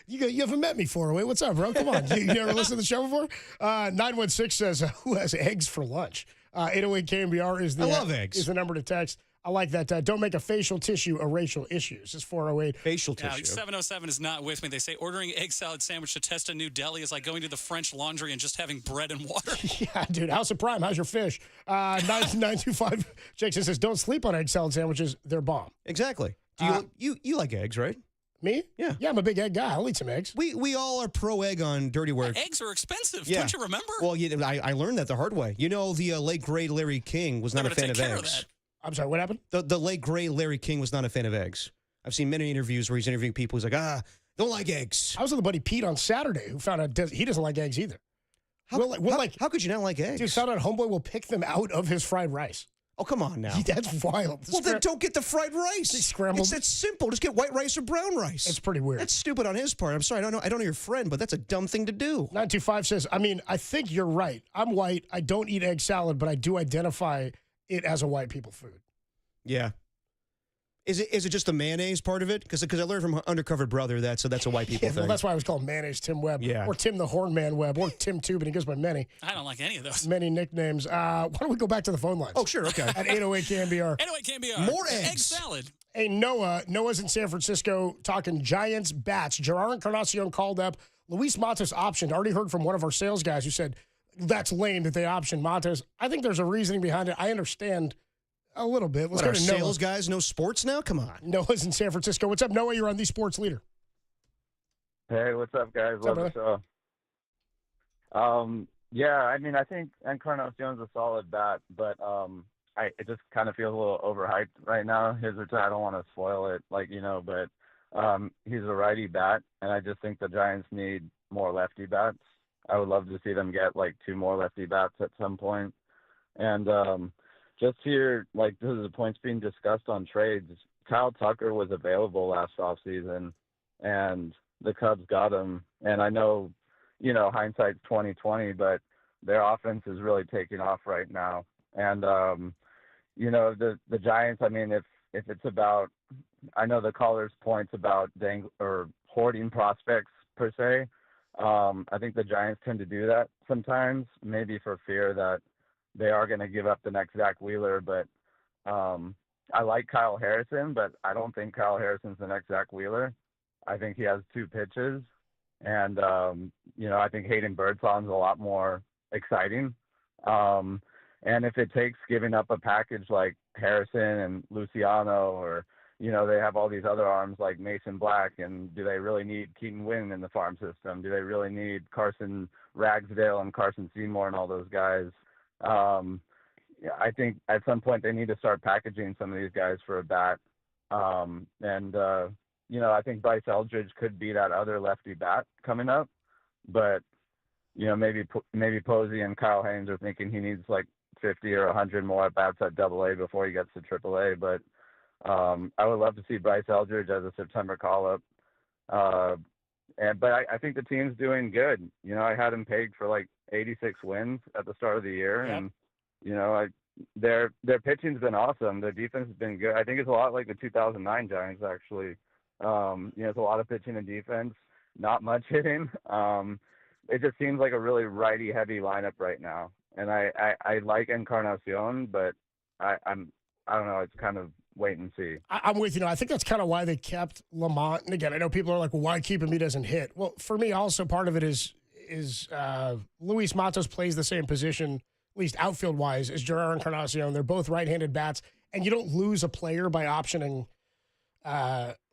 You haven't met me, 408. What's up, bro? Come on. You ever listened to the show before? 916 says, who has eggs for lunch? 808 KNBR is the, I love eggs. Is the number to text. I like that. Don't make a facial tissue a racial issue. This is 408. Facial Now, tissue. 707 is not with me. They say ordering egg salad sandwich to test a new deli is like going to the French Laundry and just having bread and water. Yeah, dude. House of Prime. How's your fish? 925 Jackson says, don't sleep on egg salad sandwiches. They're bomb. Exactly. Do you like eggs, right? Me? Yeah. Yeah, I'm a big egg guy. I'll eat some eggs. We all are pro egg on Dirty Work. Eggs are expensive. Yeah. Don't you remember? Well, I learned that the hard way. You know, the late great Larry King was not a fan of eggs. I'm sorry, what happened? The late great Larry King was not a fan of eggs. I've seen many interviews where he's interviewing people. He's like, don't like eggs. I was with a buddy Pete on Saturday who found out he doesn't like eggs either. How could you not like eggs? Dude, found out Homeboy will pick them out of his fried rice. Oh, come on now. That's wild. Well, then don't get the fried rice. Scrambled. It's simple. Just get white rice or brown rice. It's pretty weird. That's stupid on his part. I'm sorry. I don't know your friend, but that's a dumb thing to do. 925 says, I think you're right. I'm white. I don't eat egg salad, but I do identify it as a white people food. Yeah. Is it just the mayonnaise part of it? Because I learned from Undercover Brother that's a white people thing. Well, that's why I was called Mayonnaise Tim Webb. Yeah. Or Tim the Horn Man Webb. Or Tim Tubin. He goes by many. I don't like any of those. Many nicknames. Why don't we go back to the phone lines? Oh, sure. Okay. At 808 KNBR. 808 KNBR. More eggs. Egg salad. Hey, Noah's in San Francisco talking Giants bats. Gerard Encarnacion called up. Luis Matos optioned. Already heard from one of our sales guys who said that's lame that they optioned Matos. I think there's a reasoning behind it. I understand a little bit. Let's go to Noah. Sales guys know sports now? Come on. Noah's in San Francisco. What's up, Noah? You're on The Sports Leader. Hey, what's up, guys? What's up, Love the show. Yeah, I think Encarnacion's a solid bat, but it just kind of feels a little overhyped right now. His return, I don't want to spoil it, but he's a righty bat, and I just think the Giants need more lefty bats. I would love to see them get two more lefty bats at some point. And just here, this is the points being discussed on trades. Kyle Tucker was available last offseason, and the Cubs got him. And I know, hindsight's 20/20, but their offense is really taking off right now. And the Giants. If it's about, I know the caller's points about hoarding prospects per se. I think the Giants tend to do that sometimes, maybe for fear that they are going to give up the next Zach Wheeler, but I like Kyle Harrison, but I don't think Kyle Harrison's the next Zach Wheeler. I think he has two pitches, and I think Hayden Birdsong's a lot more exciting. And if it takes giving up a package like Harrison and Luciano, or they have all these other arms like Mason Black, and do they really need Keaton Wynn in the farm system? Do they really need Carson Ragsdale and Carson Seymour and all those guys? I think at some point they need to start packaging some of these guys for a bat. I think Bryce Eldridge could be that other lefty bat coming up, but maybe Posey and Kyle Haynes are thinking he needs 50 or 100 more at bats at AA before he gets to AAA. But I would love to see Bryce Eldridge as a September call-up. But I think the team's doing good. I had him pegged for 86 wins at the start of the year, yep. And their pitching's been awesome. Their defense has been good. I think it's a lot like the 2009 Giants, actually. It's a lot of pitching and defense, not much hitting. It just seems like a really righty-heavy lineup right now. And I like Encarnacion, but I don't know. It's kind of wait and see. I'm with you. I think that's kind of why they kept Lamont. And again, I know people are like, well, why keep him? He doesn't hit. Well, for me, also part of it is Luis Matos plays the same position, at least outfield-wise, as Gerard Encarnacion. They're both right-handed bats, and you don't lose a player by optioning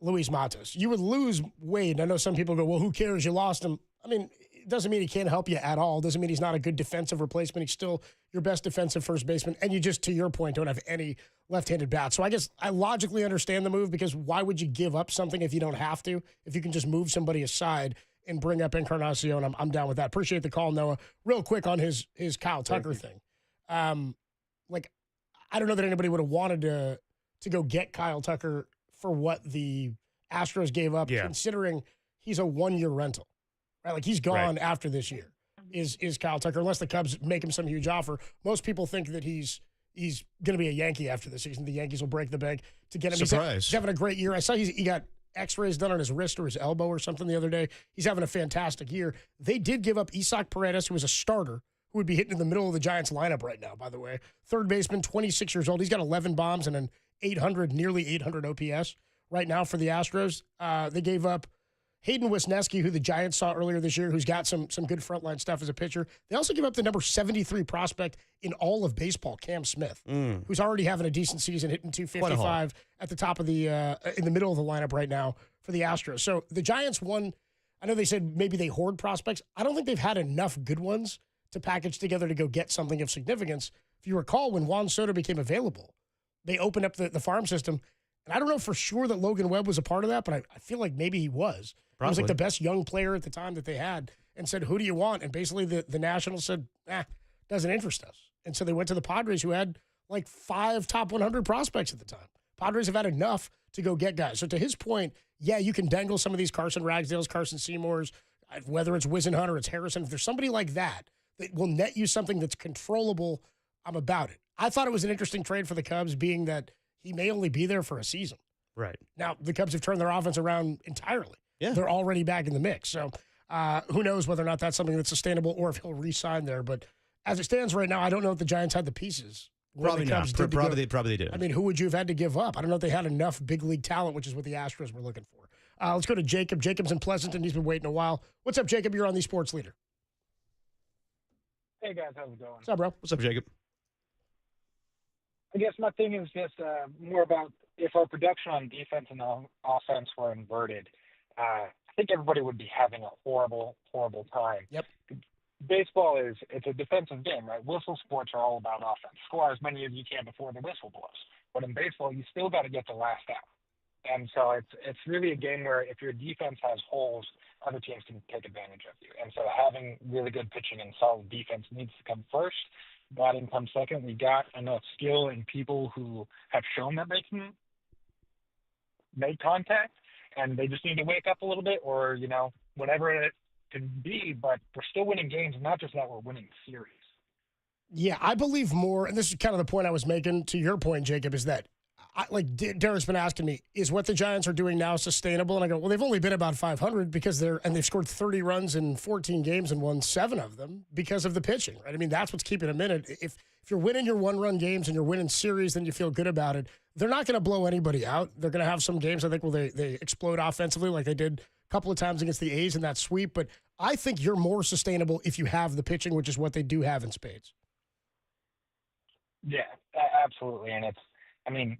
Luis Matos. You would lose Wade. I know some people go, well, who cares? You lost him. It doesn't mean he can't help you at all. It doesn't mean he's not a good defensive replacement. He's still your best defensive first baseman. And you just, to your point, don't have any left-handed bats. So I guess I logically understand the move, because why would you give up something if you don't have to? If you can just move somebody aside and bring up Encarnacion, I'm down with that. Appreciate the call, Noah. Real quick on his Kyle Tucker thing. I don't know that anybody would have wanted to go get Kyle Tucker for what the Astros gave up, considering he's a one-year rental. Right, he's gone after this year. is Kyle Tucker, unless the Cubs make him some huge offer. Most people think that he's going to be a Yankee after the season. The Yankees will break the bank to get him. Surprise. He's having a great year. I saw he got X-rays done on his wrist or his elbow or something the other day. He's having a fantastic year. They did give up Isaac Paredes, who was a starter, who would be hitting in the middle of the Giants lineup right now, by the way. Third baseman, 26 years old. He's got 11 bombs and an nearly 800 OPS right now for the Astros. They gave up Hayden Wisniewski, who the Giants saw earlier this year, who's got some good frontline stuff as a pitcher. They also give up the number 73 prospect in all of baseball, Cam Smith, who's already having a decent season, hitting 255 at the top of the in the middle of the lineup right now for the Astros. So the Giants won. I know they said maybe they hoard prospects. I don't think they've had enough good ones to package together to go get something of significance. If you recall, when Juan Soto became available, they opened up the farm system. And I don't know for sure that Logan Webb was a part of that, but I feel like maybe he was. He was like the best young player at the time that they had and said, who do you want? And basically the Nationals said, doesn't interest us. And so they went to the Padres, who had like 5 top 100 prospects at the time. Padres have had enough to go get guys. So to his point, yeah, you can dangle some of these Carson Ragsdales, Carson Seymours, whether it's Whisenhunt or it's Harrison. If there's somebody like that will net you something that's controllable, I'm about it. I thought it was an interesting trade for the Cubs, being that he may only be there for a season. Right. Now, the Cubs have turned their offense around entirely. Yeah. They're already back in the mix. So who knows whether or not that's something that's sustainable or if he'll re-sign there. But as it stands right now, I don't know if the Giants had the pieces. Probably not. Probably they did. I mean, who would you have had to give up? I don't know if they had enough big league talent, which is what the Astros were looking for. Let's go to Jacob. Jacob's in Pleasanton. He's been waiting a while. What's up, Jacob? You're on the Sports Leader. Hey, guys. How's it going? What's up, bro? What's up, Jacob? I guess my thing is just more about if our production on defense and offense were inverted, I think everybody would be having a horrible, horrible time. Yep. Baseball it's a defensive game, right? Whistle sports are all about offense. Score as many as you can before the whistle blows. But in baseball, you still got to get the last out. And so it's really a game where if your defense has holes, other teams can take advantage of you. And so having really good pitching and solid defense needs to come first. Batting comes second. We got enough skill and people who have shown that they can make contact, and they just need to wake up a little bit, or whatever it can be. But we're still winning games, and not just that, we're winning series. Yeah, I believe more, and this is kind of the point I was making to your point, Jacob, is that Derek's been asking me, is what the Giants are doing now sustainable? And I go, well, they've only been about 500 because they've scored 30 runs in 14 games and won 7 of them because of the pitching, right? I mean, that's what's keeping them in it. If you're winning your one-run games and you're winning series, then you feel good about it. They're not going to blow anybody out. They're going to have some games, I think, where they explode offensively like they did a couple of times against the A's in that sweep. But I think you're more sustainable if you have the pitching, which is what they do have in spades. Yeah, absolutely. And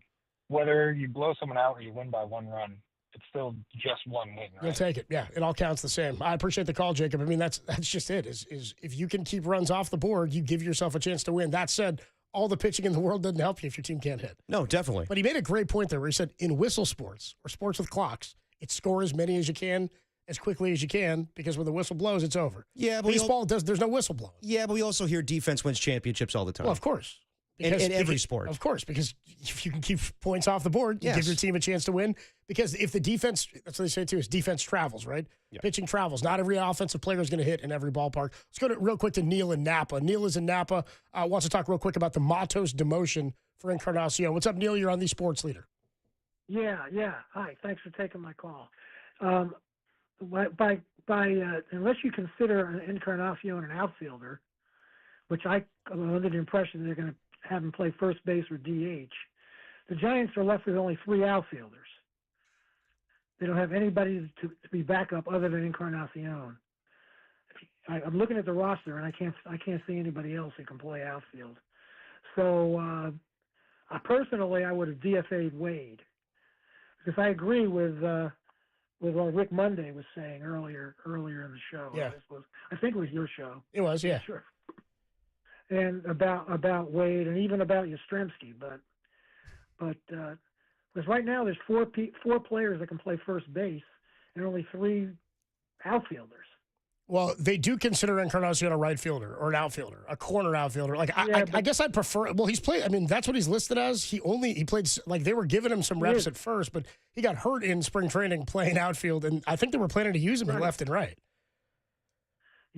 whether you blow someone out or you win by 1 run, it's still just 1 win, right? You'll take it. Yeah, it all counts the same. I appreciate the call, Jacob. I mean, that's just it. Is if you can keep runs off the board, you give yourself a chance to win. That said, all the pitching in the world doesn't help you if your team can't hit. No, definitely. But he made a great point there where he said in whistle sports or sports with clocks, it's score as many as you can as quickly as you can, because when the whistle blows, it's over. Yeah, but baseball there's no whistle blowing. Yeah, but we also hear defense wins championships all the time. Well, of course. In every sport. Of course, because if you can keep points off the board, you give your team a chance to win. Because if the defense, that's what they say too, is defense travels, right? Yep. Pitching travels. Not every offensive player is going to hit in every ballpark. Let's go real quick to Neil in Napa. Neil is in Napa, wants to talk real quick about the Matos demotion for Encarnacion. What's up, Neil? You're on the Sports Leader. Yeah. Hi, thanks for taking my call. Unless you consider an Encarnacion an outfielder, which I'm under the impression they're going to have him play first base or DH, the Giants are left with only 3 outfielders. They don't have anybody to be backup other than Encarnacion. I'm looking at the roster, and I can't see anybody else who can play outfield. So personally, I would have DFA'd Wade, because I agree with what Rick Monday was saying earlier in the show. Yeah. I think it was your show. It was, yeah. Sure. And about Wade and even about Yastrzemski, but because right now there's 4 players that can play first base and only 3 outfielders. Well, they do consider Encarnacion a right fielder or an outfielder, a corner outfielder. I guess I'd prefer. Well, he's played. I mean, that's what he's listed as. He played, like, they were giving him some reps at first, but he got hurt in spring training playing outfield, and I think they were planning to use him in left and right.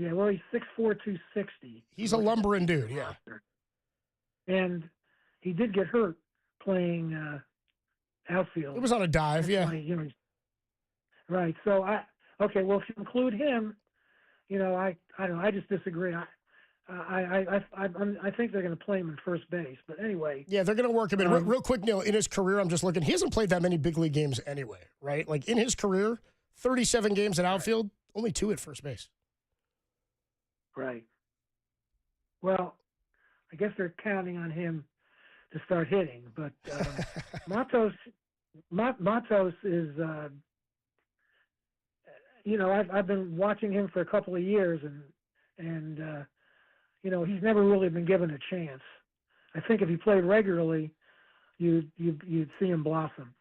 Yeah, well, he's 6'4", 260. He's a lumbering dude, yeah. And he did get hurt playing outfield. It was on a dive, That's why, right. So okay. Well, if you include him, I don't know. I just disagree. I think they're going to play him in first base. But anyway. Yeah, they're going to work him in. Real quick, Neil, in his career, I'm just looking. He hasn't played that many big league games anyway, right? Like in his career, 37 games at outfield, only 2 at first base. Right. Well, I guess they're counting on him to start hitting. But Matos is, I've been watching him for a couple of years, and he's never really been given a chance. I think if he played regularly, you'd see him blossom.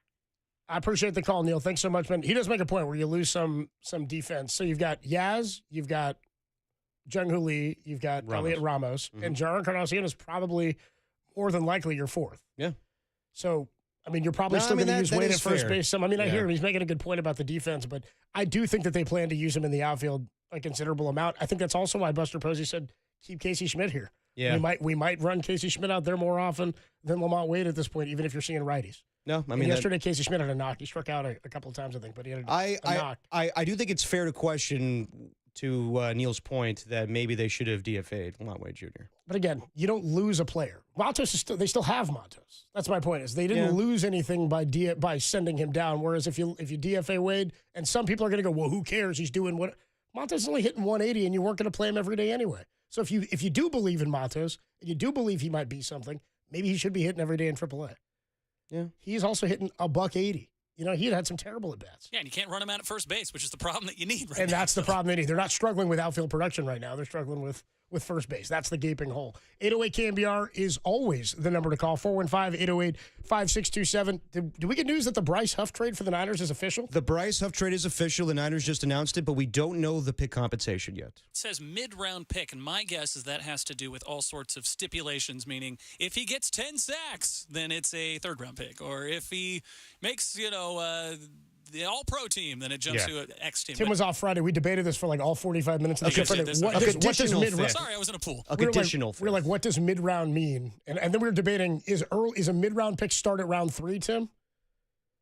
I appreciate the call, Neil. Thanks so much, man. He does make a point where you lose some defense. So you've got Yaz, you've got Jung-Hoo Lee, you've got Elliot Ramos, and Jaron Encarnacion is probably more than likely your 4th. Yeah. So, I mean, you're probably still going to use Wade at first base. I hear him. He's making a good point about the defense, but I do think that they plan to use him in the outfield a considerable amount. I think that's also why Buster Posey said, keep Casey Schmidt here. Yeah. We might run Casey Schmidt out there more often than Lamont Wade at this point, even if you're seeing righties. No, I mean, yesterday Casey Schmidt had a knock. He struck out a couple of times, I think, but he had a knock. I do think it's fair to question, to Neil's point, that maybe they should have DFA'd Lamont Wade Jr. But again, you don't lose a player. Matos is they still have Matos. That's my point. Is they didn't lose anything by sending him down. Whereas if you DFA Wade, and some people are going to go, well, who cares? He's doing what Matos is only hitting 180, and you weren't going to play him every day anyway. So if you do believe in Matos and you do believe he might be something, maybe he should be hitting every day in AAA. Yeah, he's also hitting $180. He had some terrible at-bats. Yeah, and you can't run him out at first base, which is the problem that you need right now. And that's the so. problem they need. They're not struggling with outfield production right now. They're struggling with first base. That's the gaping hole. 808 KNBR is always the number to call. 415-808-5627. Do we get news that the Bryce Huff trade for the Niners is official? The Bryce Huff trade is official. The Niners just announced it, but we don't know the pick compensation yet. It says mid-round pick, and my guess is that has to do with all sorts of stipulations, meaning if he gets 10 sacks, then it's a third-round pick. Or if he makes, the all-pro team, then it jumps to an X team. Tim was off Friday. We debated this for like all 45 minutes. What does mid-round? Sorry, I was in a pool. We were like, what does mid-round mean? And then we were debating, is a mid-round pick start at round 3, Tim?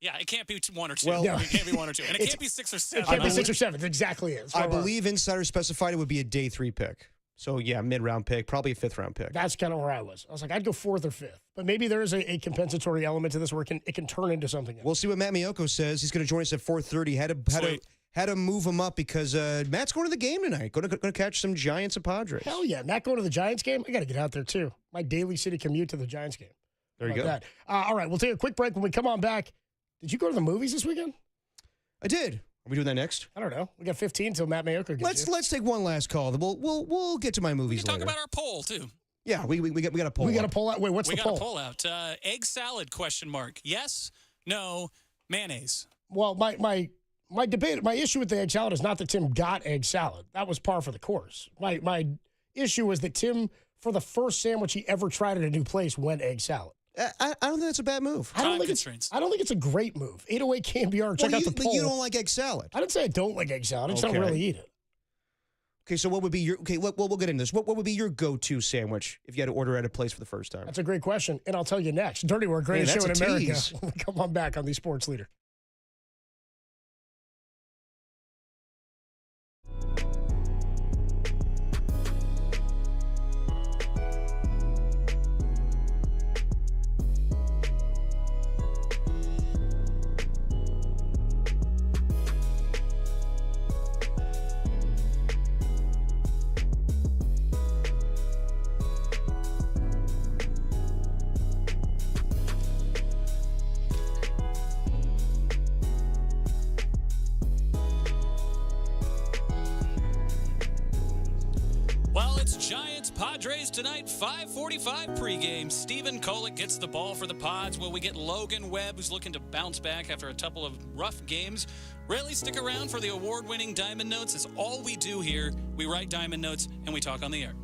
Yeah, it can't be 1 or 2. Well, it can't be 1 or 2. And it can't be 6 or 7. It can't be 6 or 7. That's exactly it. I believe Insider specified it would be a day 3 pick. So, yeah, mid-round pick, probably a 5th-round pick. That's kind of where I was. I was like, I'd go 4th or 5th. But maybe there is a compensatory element to this where it can turn into something else. We'll see what Matt Miyoko says. He's going to join us at 4:30. Had to move him up because Matt's going to the game tonight. Going to catch some Giants and Padres. Hell yeah. Matt going to the Giants game? I got to get out there, too. My daily city commute to the Giants game. There you go. That? All right, we'll take a quick break. When we come on back, did you go to the movies this weekend? I did. Are we doing that next? I don't know. We got 15 until Matt Miyoko gets Let's take one last call. We'll get to my movies later. Talk about our poll too. Yeah, we got a poll. We got a poll out. Wait, what's the poll? We got a poll out. Egg salad ? Yes, no, mayonnaise. Well, my debate, my issue with the egg salad is not that Tim got egg salad. That was par for the course. My issue was that Tim, for the first sandwich he ever tried at a new place, went egg salad. I don't think that's a bad move. I don't think it's a great move. 808 KNBR. Check out the poll. But you don't like egg salad. I didn't say I don't like egg salad. I just don't really eat it. Okay, so what would be your we'll get into this. What would be your go-to sandwich if you had to order at a place for the first time? That's a great question, and I'll tell you next. Dirty Work, greatest show in America. Come on back on the Sports Leader. Padres tonight, 5:45 pregame. Stephen Kolek gets the ball for the Pods. Will we get Logan Webb, who's looking to bounce back after a couple of rough games? Really stick around for the award-winning Diamond Notes. It's all we do here. We write Diamond Notes, and we talk on the air.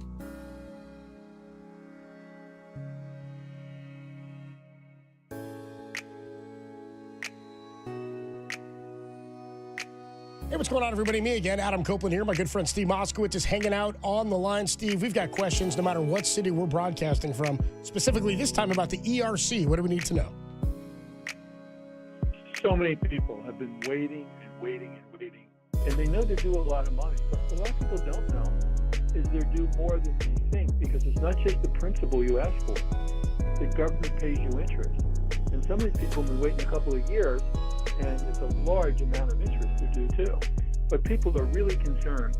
Hey, what's going on, everybody? Me again, Adam Copeland here. My good friend Steve Moskowitz is hanging out on the line. Steve, we've got questions no matter what city we're broadcasting from, specifically this time about the ERC. What do we need to know? So many people have been waiting and waiting and waiting, and they know they're due a lot of money. But what a lot of people don't know is they're due more than they think, because it's not just the principal you ask for. The government pays you interest. And some of these people have been waiting a couple of years, and it's a large amount of interest they're due too. But people are really concerned.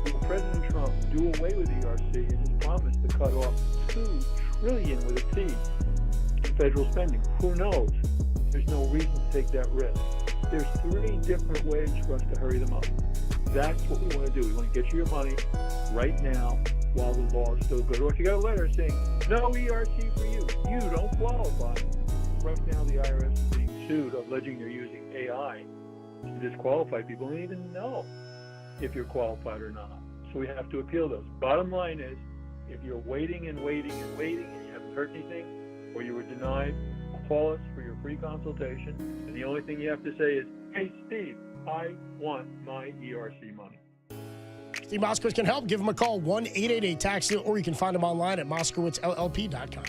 Will President Trump do away with ERC and his promise to cut off $2 trillion with a T in federal spending? Who knows? There's no reason to take that risk. There's 3 different ways for us to hurry them up. That's what we want to do. We want to get you your money right now while the law is still good. Or if you got a letter saying, no ERC for you, you don't qualify. Right now the IRS is being sued, alleging they're using AI to disqualify people and even know if you're qualified or not. So we have to appeal those. Bottom line is, if you're waiting and waiting and waiting and you haven't heard anything, or you were denied, call us for your free consultation. And the only thing you have to say is, hey, Steve, I want my ERC money. Steve Moskowitz can help. Give him a call, 1-888-TAXI, or you can find him online at moskowitzllp.com.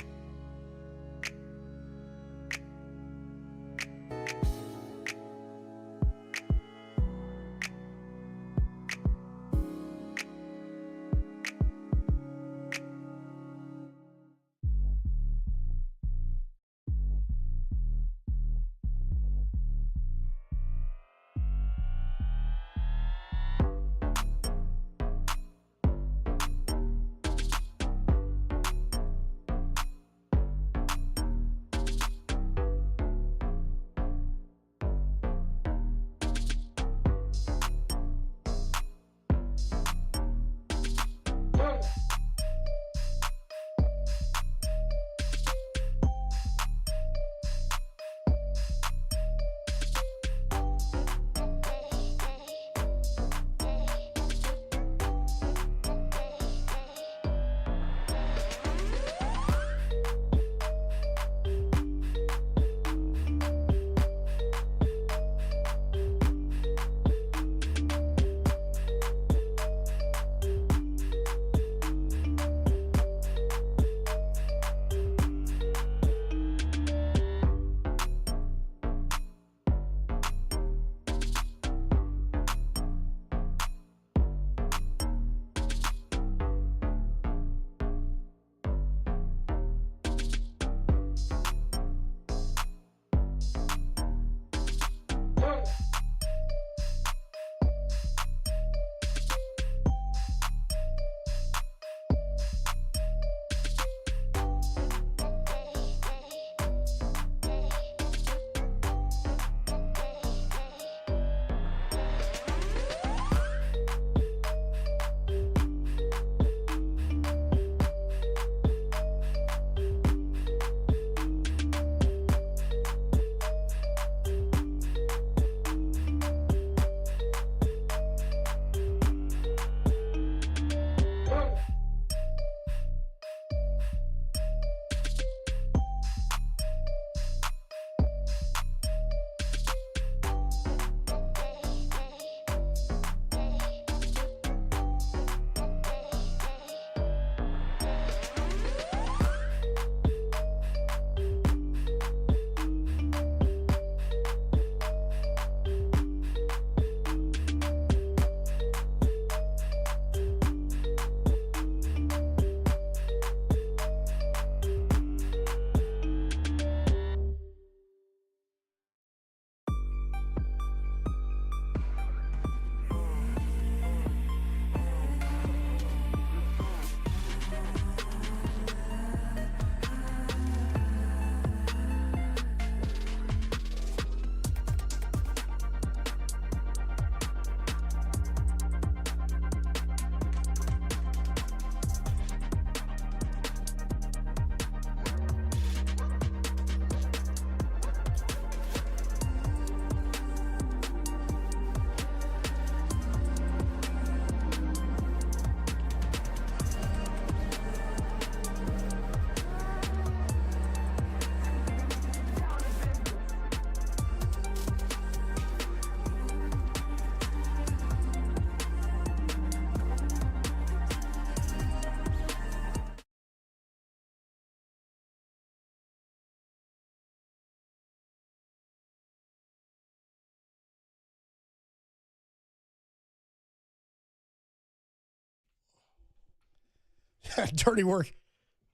Dirty work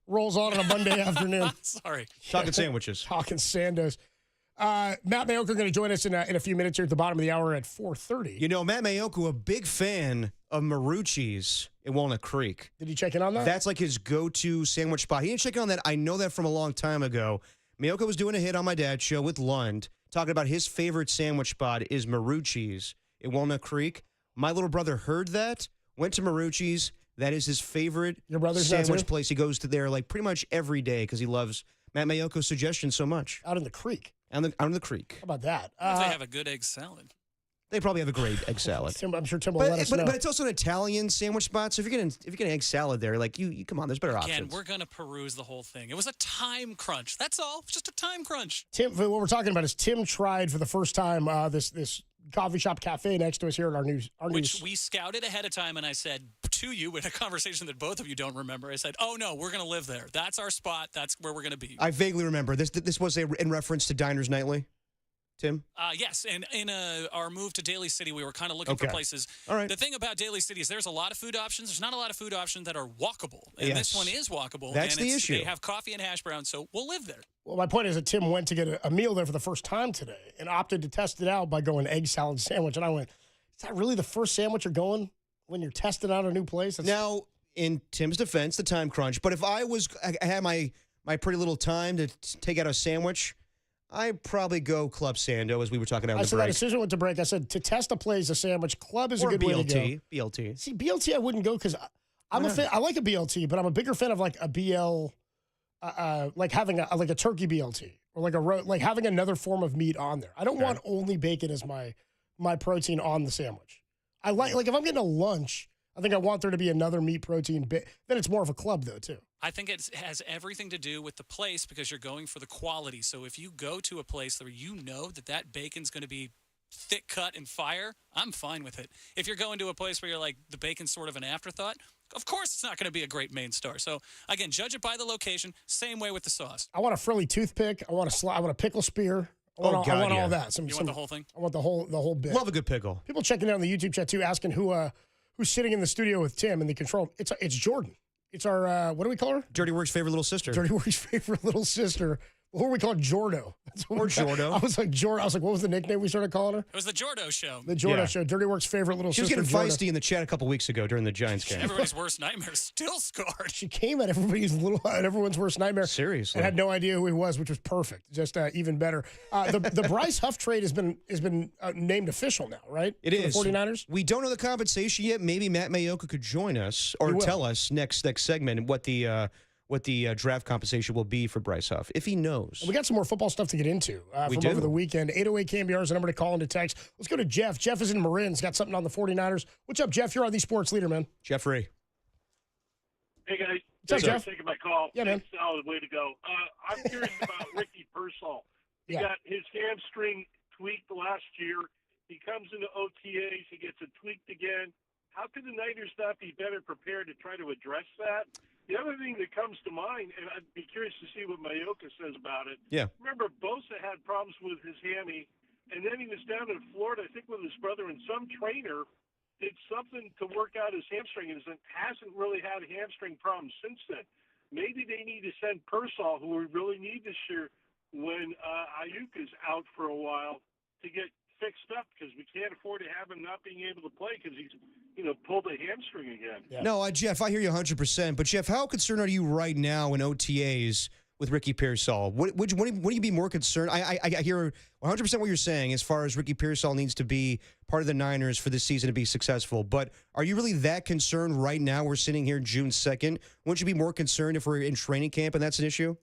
rolls on a Monday afternoon. Sorry. Talking sandwiches. Talking Sandos. Matt Mayoka going to join us in a few minutes here at the bottom of the hour at 4:30. You know, Matt Mayoka, a big fan of Marucci's in Walnut Creek. Did he check in on that? That's like his go-to sandwich spot. He didn't check in on that. I know that from a long time ago. Mayoka was doing a hit on my dad's show with Lund, talking about his favorite sandwich spot is Marucci's in Walnut Creek. My little brother heard that, went to Marucci's. That is his favorite sandwich place. He goes to there like pretty much every day because he loves Matt Mayoko's suggestions so much. Out in the creek. Out in the creek. How about that? If they have a good egg salad. They probably have a great egg salad. I'm sure Tim will let us know. But it's also an Italian sandwich spot. So if you're getting egg salad there, like you come on, there's better Again, options. we're going to peruse the whole thing. It was a time crunch. That's all. Just a time crunch. Tim, what we're talking about is Tim tried for the first time this coffee shop cafe next to us here at our news. Which we scouted ahead of time, and I said to you in a conversation that both of you don't remember, I said, oh, no, we're going to live there. That's our spot. That's where we're going to be. I vaguely remember. This was in reference to Diners Nightly, Tim? Yes, and in our move to Daly City, we were kind of looking for places. All right. The thing about Daly City is there's a lot of food options. There's not a lot of food options that are walkable, and Yes. this one is walkable. That's and the issue. They have coffee and hash browns, so we'll live there. Well, my point is that Tim went to get a meal there for the first time today and opted to test it out by going egg salad sandwich. And I went, is that really the first sandwich you're going when you're testing out a new place? Now, in Tim's defense, the time crunch. But if I had my pretty little time to take out a sandwich, I'd probably go Club Sando, as we were talking about. I said that as soon as I went to break, I said to test a place, a sandwich club is or a good way to go. BLT. See, BLT I wouldn't go because I'm a fan. I like a BLT, but I'm a bigger fan of like a BL, like having a turkey BLT or like having another form of meat on there. I don't want only bacon as my protein on the sandwich. I like if I'm getting a lunch, I think I want there to be another meat protein bit. Then it's more of a club though too. I think it has everything to do with the place because you're going for the quality. So if you go to a place where you know that bacon's going to be thick cut and fire, I'm fine with it. If you're going to a place where you're like the bacon's sort of an afterthought, of course it's not going to be a great main star. So again, judge it by the location. Same way with the sauce. I want a frilly toothpick. I want a pickle spear. I want all that. You want the whole thing? I want the whole bit. Love a good pickle. People checking in on the YouTube chat too, asking who's sitting in the studio with Tim in the control. It's Jordan. It's our what do we call her? Dirty Work's favorite little sister. Dirty Work's favorite little sister. What were we called? Jordo. Or Jordo. I was like Jordo. I was like, what was the nickname we started calling her? It was the Jordo Show. The Jordo Show. Dirty Work's favorite little She was sister. getting feisty in the chat a couple weeks ago during the Giants game. Everybody's worst nightmare still scarred. She came at everyone's worst nightmare. Seriously. And had no idea who he was, which was perfect. Just even better. The Bryce Huff trade has been named official now, right? It is. For the 49ers? We don't know the compensation yet. Maybe Matt Mayoka could join us or tell us next segment what the draft compensation will be for Bryce Huff, if he knows. And we got some more football stuff to get into from over the weekend. 808 KNBR is the number to call and to text. Let's go to Jeff. Jeff is in Marin. He's got something on the 49ers. What's up, Jeff? You're on the sports leader, man. Jeffrey. Hey, guys. What's up, Jeff? Taking my call. Yeah, man. Solid way to go. I'm curious about Ricky Pearsall. He Yeah. got his hamstring tweaked last year. He comes into OTAs. He gets it tweaked again. How could the Niners not be better prepared to try to address that? The other thing that comes to mind, and I'd be curious to see what Mayoka says about it. Yeah. Remember, Bosa had problems with his hammy, and then he was down in Florida, I think with his brother, and some trainer did something to work out his hamstring, and hasn't really had hamstring problems since then. Maybe they need to send Pearsall, who we really need this year, when Ayuk is out for a while, to get fixed up because we can't afford to have him not being able to play because he's, pulled a hamstring again. Yeah. No, Jeff, I hear you 100%. But, Jeff, how concerned are you right now in OTAs with Ricky Pearsall? Would you be more concerned? I hear 100% what you're saying as far as Ricky Pearsall needs to be part of the Niners for this season to be successful. But are you really that concerned right now? We're sitting here June 2nd. Wouldn't you be more concerned if we're in training camp and that's an issue?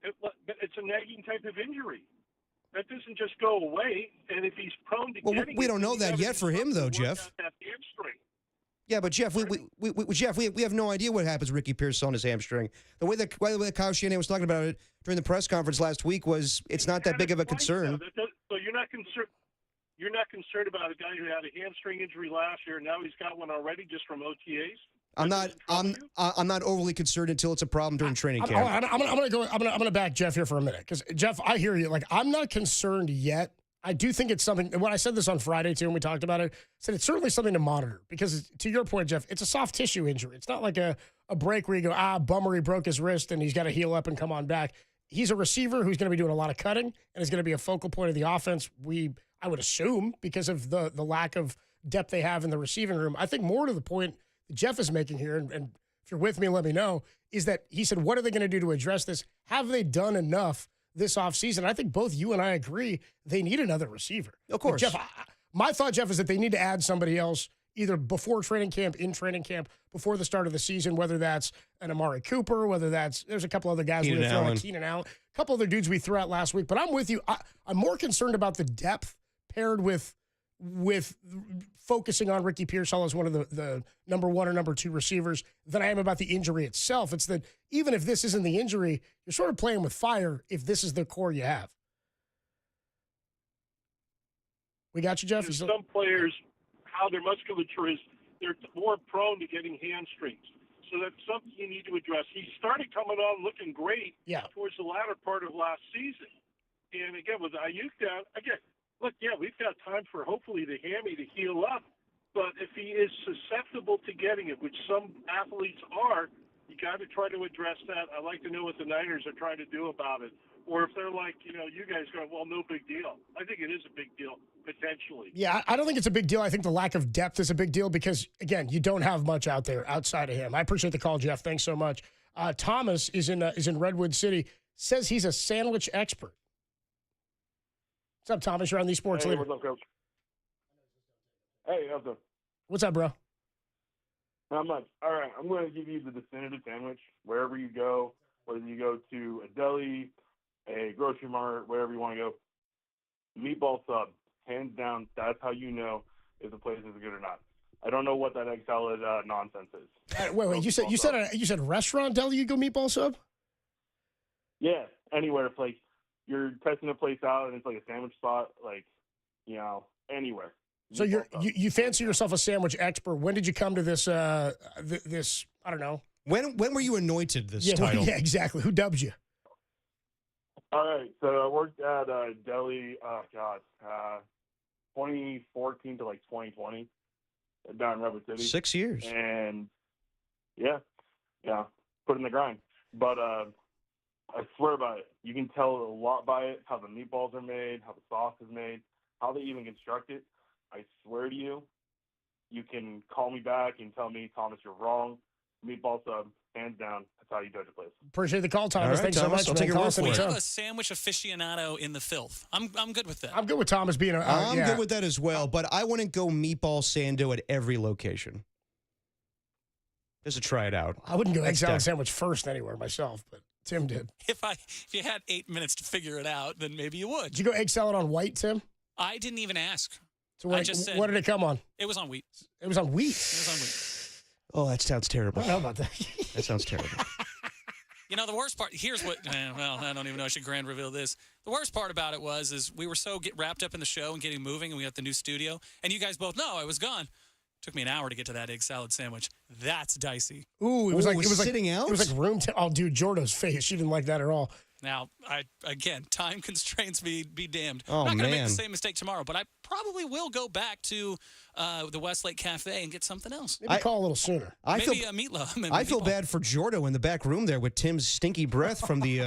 It's a nagging type of injury. That doesn't just go away, and if he's prone to getting we don't know that yet for him, though, Jeff. That hamstring. Yeah, but Jeff, we have no idea what happens with Ricky Pearsall on his hamstring. The way that Kyle Shanahan was talking about it during the press conference last week was it's not that big of a concern. So you're not concerned. You're not concerned about a guy who had a hamstring injury last year, and now he's got one already just from OTAs. I'm not overly concerned until it's a problem during training camp. I'm gonna back Jeff here for a minute because Jeff, I hear you. Like I'm not concerned yet I do think it's something. When I said this on Friday too, when we talked about it, I said it's certainly something to monitor because, to your point, Jeff, it's a soft tissue injury. It's not like a break where you go, bummer, he broke his wrist and he's got to heal up and come on back. He's a receiver who's going to be doing a lot of cutting and is going to be a focal point of the offense. I would assume, because of the lack of depth they have in the receiving room. I think more to the point that Jeff is making here, and if you're with me, let me know, is that he said, what are they going to do to address this? Have they done enough this offseason? I think both you and I agree they need another receiver. Of course. Jeff, my thought, Jeff, is that they need to add somebody else either before training camp, in training camp, before the start of the season, whether that's an Amari Cooper, there's a couple other guys we throw like Keenan Allen, a couple other dudes we threw out last week. But I'm with you. I'm more concerned about the depth paired with focusing on Ricky Pearsall as one of the number one or number two receivers than I am about the injury itself. It's that even if this isn't the injury, you're sort of playing with fire if this is the core you have. We got you, Jeff. Some players, how their musculature is, they're more prone to getting hamstrings. So that's something you need to address. He started coming on looking great towards the latter part of last season. And again, with Ayuk down, we've got time for hopefully the hammy to heal up. But if he is susceptible to getting it, which some athletes are, you got to try to address that. I'd like to know what the Niners are trying to do about it. Or if they're like, you guys going, well, no big deal. I think it is a big deal, potentially. Yeah, I don't think it's a big deal. I think the lack of depth is a big deal because, again, you don't have much out there outside of him. I appreciate the call, Jeff. Thanks so much. Thomas is in Redwood City, says he's a sandwich expert. What's up, Thomas? You're on the Sports Leader. What's up, Coach? Hey, how's up? What's up, bro? Not much. All right, I'm going to give you the definitive sandwich wherever you go, whether you go to a deli, a grocery mart, wherever you want to go. Meatball sub, hands down, that's how you know if the place is good or not. I don't know what that egg salad nonsense is. Wait, you said restaurant deli you go meatball sub? Yeah, anywhere. It's like you're testing a place out and it's like a sandwich spot, anywhere. So you fancy yourself a sandwich expert. When did you come to this? This I don't know. When were you anointed this title? Yeah, exactly. Who dubbed you? All right, so I worked at a deli. 2014 to 2020, down in Redwood City. 6 years. And yeah, put in the grind. But I swear by it. You can tell a lot by it. How the meatballs are made, how the sauce is made, how they even construct it. I swear to you, you can call me back and tell me, Thomas, you're wrong. Meatball sub, hands down. That's how you judge a place. Appreciate the call, Thomas. Right, Thanks Thomas, so much. I'll take your word for We it. have a sandwich aficionado in the filth. I'm good with that. I'm good with Thomas being a. I'm good with that as well, but I wouldn't go meatball sando at every location. Just to try it out. I wouldn't go egg salad sandwich first anywhere myself, but Tim did. If you had 8 minutes to figure it out, then maybe you would. Did you go egg salad on white, Tim? I didn't even ask. So what did it come on? It was on wheat. It was on wheat? It was on wheat. Oh, that sounds terrible. I don't know about that. That sounds terrible. The worst part, here's what, I don't even know I should grand reveal this. The worst part about it is we were so wrapped up in the show and getting moving, and we got the new studio, and you guys both know I was gone. Took me an hour to get to that egg salad sandwich. That's dicey. Ooh, it was sitting out? It was like room temp. Oh, dude, Jordo's face. She didn't like that at all. Now, time constraints be damned. Oh, I'm not going to make man. the same mistake tomorrow, but I probably will go back to the Westlake Cafe and get something else. Maybe call a little sooner. Maybe a meatloaf. I feel bad for Jordo in the back room there with Tim's stinky breath from the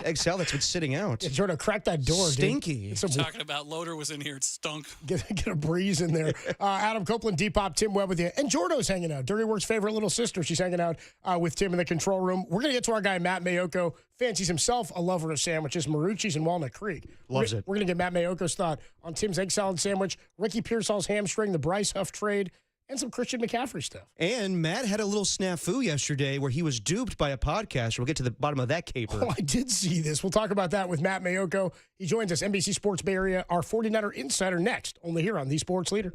egg salad that's been sitting out. Yeah, Jordo, crack that door, Stinky. dude. Talking about Loader was in here. It stunk. Get a breeze in there. Adam Copeland, Depop, Tim Webb with you. And Jordo's hanging out. Dirty Work's favorite little sister. She's hanging out with Tim in the control room. We're going to get to our guy, Matt Mayoko. Fancies himself a lover of sandwiches, Marucci's in Walnut Creek. Loves it. We're going to get Matt Mayoko's thought on Tim's egg salad sandwich, Ricky Pearsall's hamstring, the Bryce Huff trade, and some Christian McCaffrey stuff. And Matt had a little snafu yesterday where he was duped by a podcaster. We'll get to the bottom of that caper. Oh, I did see this. We'll talk about that with Matt Mayoko. He joins us, NBC Sports Bay Area, our 49er Insider next, only here on The Sports Leader.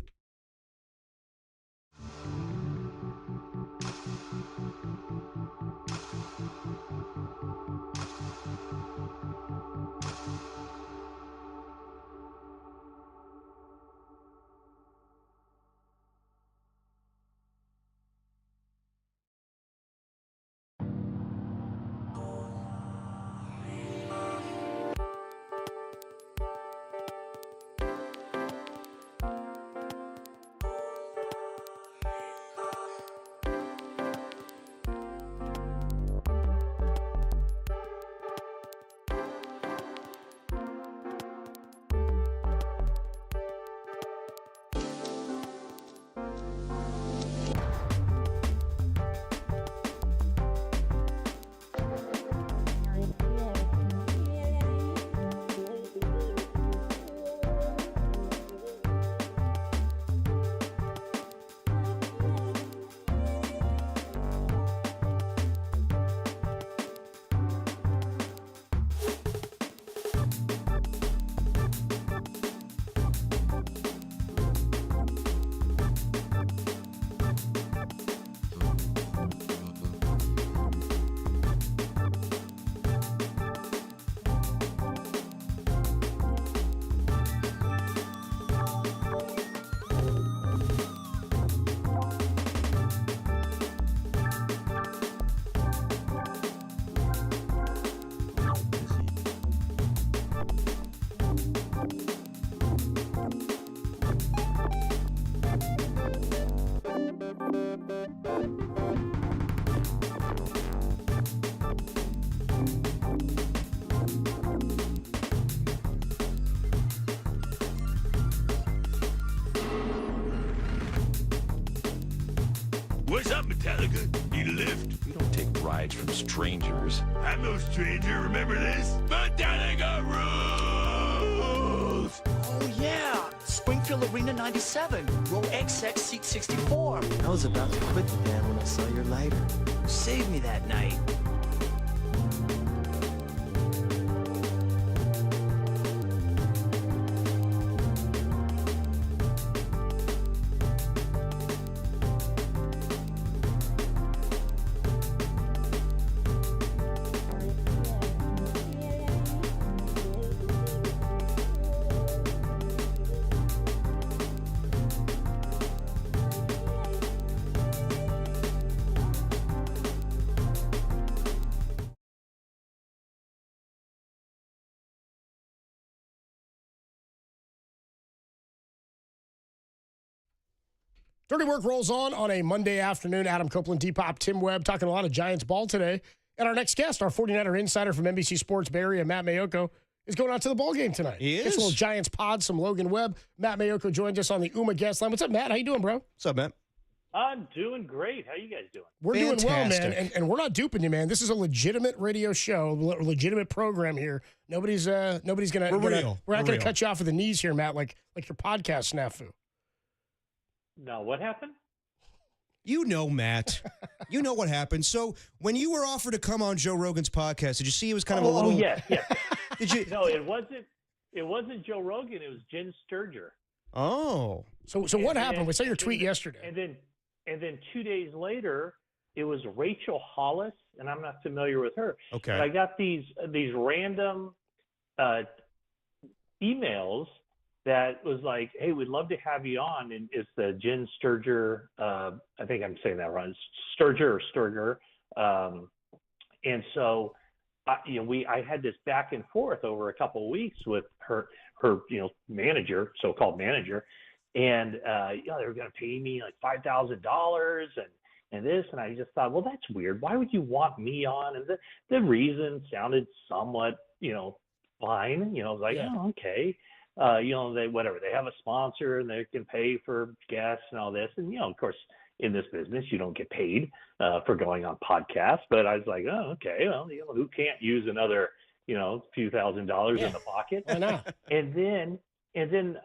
Metallica, need a lift? We don't take rides from strangers. I'm no stranger, remember this? Metallica rules! Oh, yeah. Springfield Arena 97. Row XX, seat 64. I was about to quit the band when I saw your lighter. You saved me that night. Dirty Work rolls on a Monday afternoon. Adam Copeland, Depop, Tim Webb, talking a lot of Giants ball today. And our next guest, our 49er insider from NBC Sports Bay Area, Matt Mayoko, is going out to the ball game tonight. He is. Gets a little Giants pod, some Logan Webb. Matt Mayoko joins us on the UMA guest line. What's up, Matt? How you doing, bro? What's up, Matt? I'm doing great. How you guys doing? We're doing well, man. Fantastic. And we're not duping you, man. This is a legitimate radio show, a legitimate program here. Nobody's gonna. We're real. We're not We're gonna real. cut you off at the knees here, Matt. Like your podcast snafu. No, what happened? You know, Matt. You know what happened. So when you were offered to come on Joe Rogan's podcast, did you see it was kind of a little? Oh, yes. Did you? No, it wasn't. It wasn't Joe Rogan. It was Jen Sturger. Oh. So what happened? We saw your tweet yesterday. And then 2 days later, it was Rachel Hollis, and I'm not familiar with her. Okay. But I got these random emails that was like, "Hey, we'd love to have you on," and it's the Jen Sturger. I think I'm saying that wrong. Sturger. And so, I had this back and forth over a couple of weeks with her manager, so-called manager, and they were going to pay me like $5,000 and this, and I just thought, well, that's weird. Why would you want me on? And the reason sounded somewhat, fine. I was like, oh, okay. They have a sponsor and they can pay for guests and all this. And, of course, in this business, you don't get paid for going on podcasts. But I was like, oh, okay, well, who can't use another, few $1,000s in the pocket? Why not? And then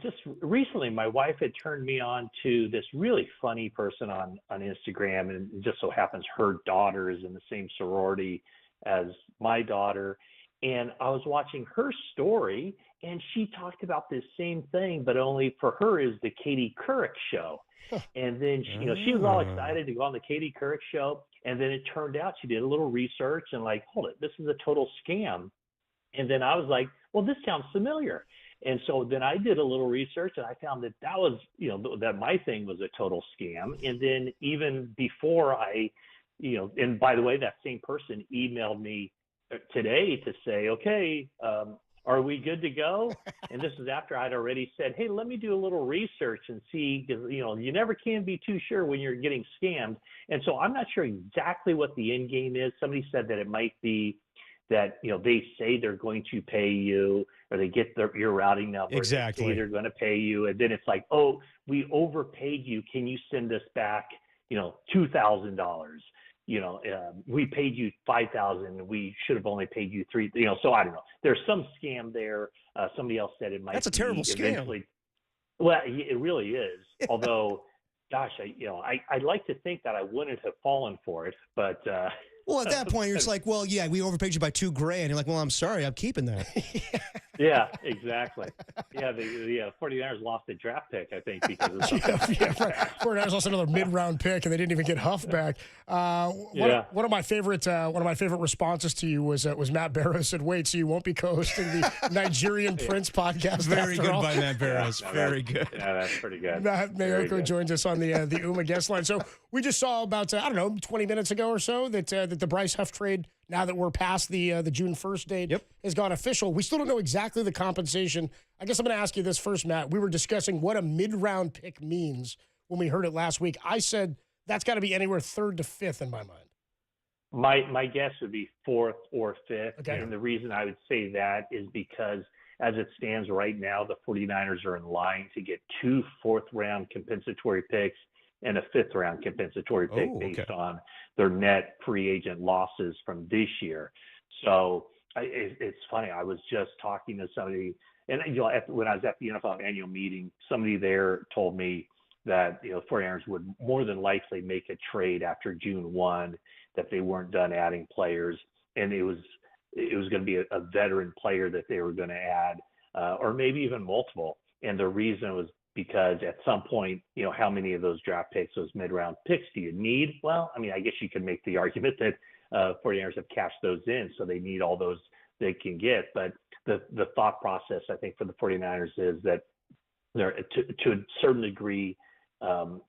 just recently, my wife had turned me on to this really funny person on Instagram. And it just so happens her daughter is in the same sorority as my daughter. And I was watching her story, and she talked about this same thing, but only for her is the Katie Couric show. And then she was all excited to go on the Katie Couric show, and then it turned out she did a little research and like, hold it, this is a total scam. And then I was like, well, this sounds familiar. And so then I did a little research, and I found that was that my thing was a total scam. And then even before and by the way, that same person emailed me today to say, okay, are we good to go? And this is after I'd already said, hey, let me do a little research and see, because you never can be too sure when you're getting scammed. And so I'm not sure exactly what the end game is. Somebody said that it might be that they say they're going to pay you, or they get your routing number. Exactly. They say they're going to pay you, and then it's like, oh, we overpaid you. Can you send us back $2,000? We paid you $5,000. We should have only paid you $3,000. So I don't know. There's some scam there. Somebody else said it might. That's a terrible scam. scam. Well, it really is. Although, gosh, I'd like to think that I wouldn't have fallen for it, but. Well, at that point, you're just like, well, yeah, we overpaid you by $2,000. You're like, well, I'm sorry, I'm keeping that. Yeah, exactly. Yeah, the 49ers lost a draft pick, I think, because of something. Right. 49ers lost another mid-round pick, and they didn't even get Huff back. One of my favorite responses to you was Matt Barrows said, "Wait, so you won't be co-hosting the Nigerian Prince podcast?" Very good all? by Matt Barrows. Very good. Yeah, that's pretty good. Matt Mayoko joins us on the UMA guest line. So we just saw about 20 minutes ago or so that the Bryce Huff trade, now that we're past the June 1st date, has gone official. We still don't know exactly the compensation. I guess I'm going to ask you this first, Matt. We were discussing what a mid-round pick means when we heard it last week. I said that's got to be anywhere third to fifth in my mind. My guess would be fourth or fifth. Okay. And the reason I would say that is because as it stands right now, the 49ers are in line to get 2 fourth-round compensatory picks and a 5th-round compensatory pick based on their net free agent losses from this year. So it's funny. I was just talking to somebody, and when I was at the NFL annual meeting, somebody there told me that 49ers would more than likely make a trade after June 1, that they weren't done adding players, and it was going to be a veteran player that they were going to add, or maybe even multiple. And the reason was because at some point, how many of those draft picks, those mid-round picks do you need? Well, I mean, I guess you could make the argument that 49ers have cashed those in, so they need all those they can get. But the thought process, I think, for the 49ers is that they're, to a certain degree,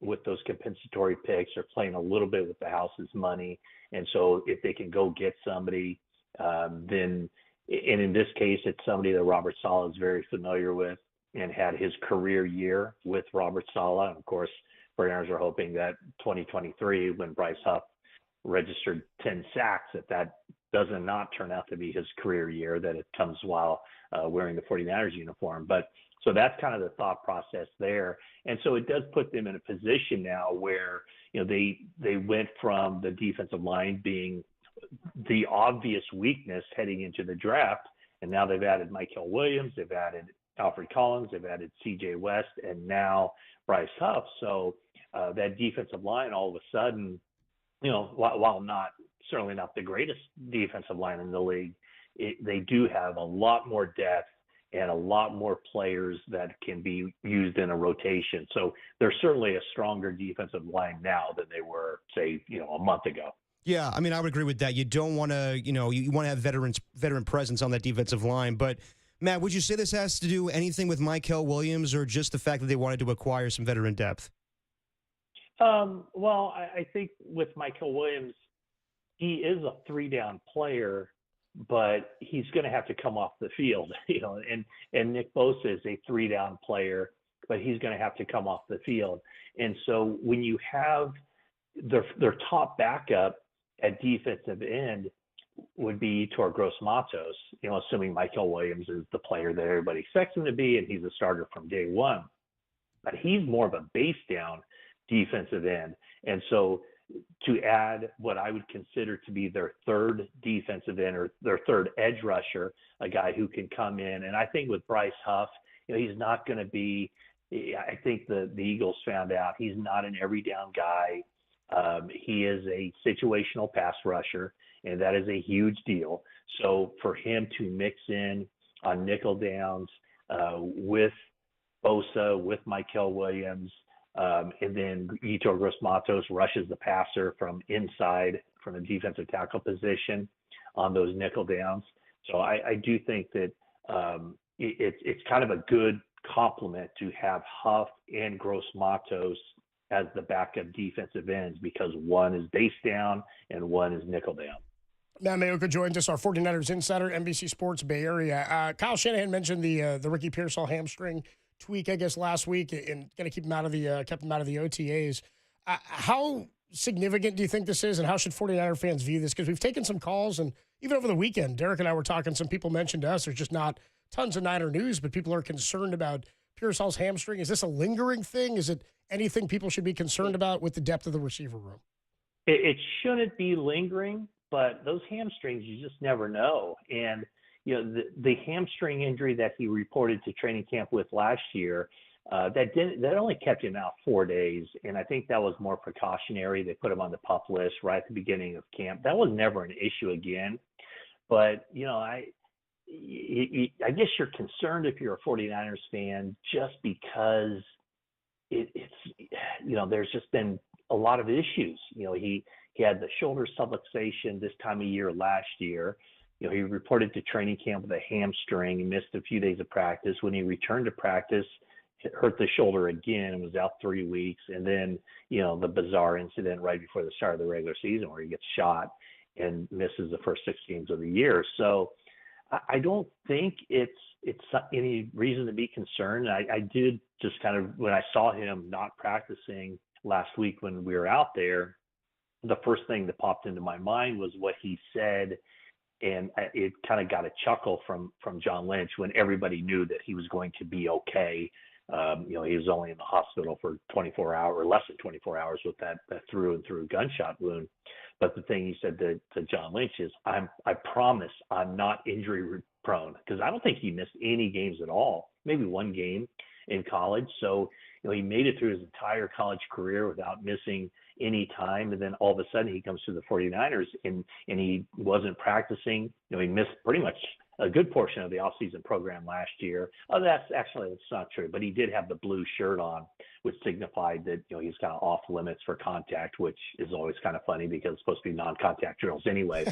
with those compensatory picks, are playing a little bit with the house's money. And so if they can go get somebody, then, and in this case, it's somebody that Robert Saleh is very familiar with and had his career year with Robert Saleh. And of course, 49ers are hoping that 2023, when Bryce Huff registered 10 sacks, that doesn't not turn out to be his career year, that it comes while wearing the 49ers uniform. But so that's kind of the thought process there. And so it does put them in a position now where, they went from the defensive line being the obvious weakness heading into the draft, and now they've added Michael Williams, they've added Alfred Collins, they've added C.J. West, and now Bryce Huff. So that defensive line, all of a sudden, while certainly not the greatest defensive line in the league, they do have a lot more depth and a lot more players that can be used in a rotation. So they're certainly a stronger defensive line now than they were, say, a month ago. Yeah, I mean, I would agree with that. You don't want to, you want to have veteran presence on that defensive line. But, Matt, would you say this has to do anything with Michael Williams, or just the fact that they wanted to acquire some veteran depth? Well, I think with Michael Williams, he is a 3-down player, but he's going to have to come off the field, and Nick Bosa is a 3-down player, but he's going to have to come off the field. And so when you have their top backup at defensive end would be Yetur Gross-Matos, assuming Michael Williams is the player that everybody expects him to be, and he's a starter from day one. But he's more of a base down defensive end. And so to add what I would consider to be their third defensive end, or their third edge rusher, a guy who can come in. And I think with Bryce Huff, he's not going to be, I think the Eagles found out he's not an every down guy. He is a situational pass rusher, and that is a huge deal. So for him to mix in on nickel downs with Bosa, with Michael Williams, and then Yetur Gross-Matos rushes the passer from inside, from a defensive tackle position on those nickel downs. So I do think that it's kind of a good complement to have Huff and Gross-Matos as the backup defensive ends, because one is base down and one is nickel down. Matt Mayoka joins us, our 49ers insider, NBC Sports Bay Area. Kyle Shanahan mentioned the Ricky Pearsall hamstring tweak, I guess, last week, and going to keep him out of the kept him out of the OTAs. How significant do you think this is, and how should 49er fans view this? Because we've taken some calls, and even over the weekend, Derek and I were talking, some people mentioned to us there's just not tons of Niner news, but people are concerned about Pearsall's hamstring. Is this a lingering thing? Is it anything people should be concerned about with the depth of the receiver room? It shouldn't be lingering, but those hamstrings, you just never know. And the hamstring injury that he reported to training camp with last year, that only kept him out 4 days, and I think that was more precautionary. They put him on the PUP list right at the beginning of camp. That was never an issue again. But I guess you're concerned if you're a 49ers fan, just because it's there's just been a lot of issues. He had the shoulder subluxation this time of year last year. He reported to training camp with a hamstring. He missed a few days of practice. When he returned to practice, it hurt the shoulder again and was out 3 weeks. And then, the bizarre incident right before the start of the regular season where he gets shot and misses the first 6 games of the year. So I don't think it's any reason to be concerned. I did just kind of, when I saw him not practicing last week when we were out there, the first thing that popped into my mind was what he said. And it kind of got a chuckle from John Lynch when everybody knew that he was going to be okay He was only in the hospital for 24 hours or less than 24 hours with that through and through gunshot wound. But the thing he said to John Lynch is, I promise I'm not injury prone, because I don't think he missed any games at all, maybe one game in college. So, he made it through his entire college career without missing any time. And then all of a sudden he comes to the 49ers and he wasn't practicing. He missed pretty much a good portion of the offseason program last year. Oh, that's not true, but he did have the blue shirt on, which signified that, he's kind of off limits for contact, which is always kind of funny because it's supposed to be non-contact drills anyway.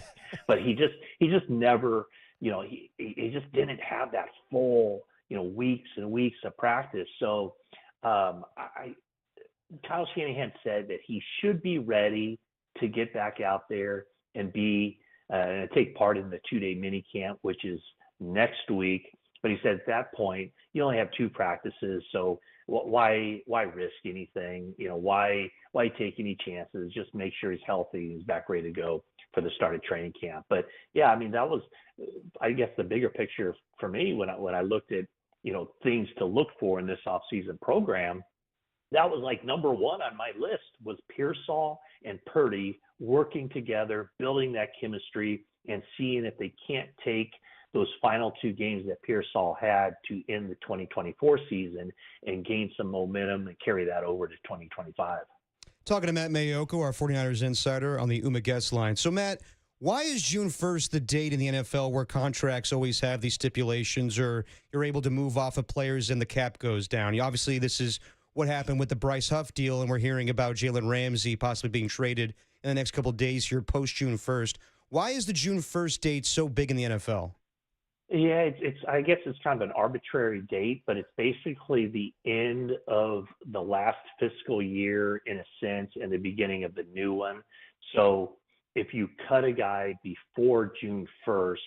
But he just never, he just didn't have that full, weeks and weeks of practice. So Kyle Shanahan said that he should be ready to get back out there and take part in the 2-day mini camp, which is next week. But he said at that point, you only have 2 practices, so why risk anything? Why take any chances? Just make sure he's healthy and he's back ready to go for the start of training camp. But yeah, that was, I guess, the bigger picture for me when I looked at things to look for in this offseason program. That was like number 1 on my list was Pearsall and Purdy working together, building that chemistry, and seeing if they can't take those final 2 games that Pearsall had to end the 2024 season and gain some momentum and carry that over to 2025. Talking to Matt Mayoko, our 49ers insider, on the Uma Guest line. So, Matt, why is June 1st the date in the NFL where contracts always have these stipulations, or you're able to move off of players and the cap goes down? Obviously, this is what happened with the Bryce Huff deal, and we're hearing about Jalen Ramsey possibly being traded in the next couple of days here post-June 1st. Why is the June 1st date so big in the NFL? Yeah, I guess it's kind of an arbitrary date, but it's basically the end of the last fiscal year in a sense and the beginning of the new one. So if you cut a guy before June 1st,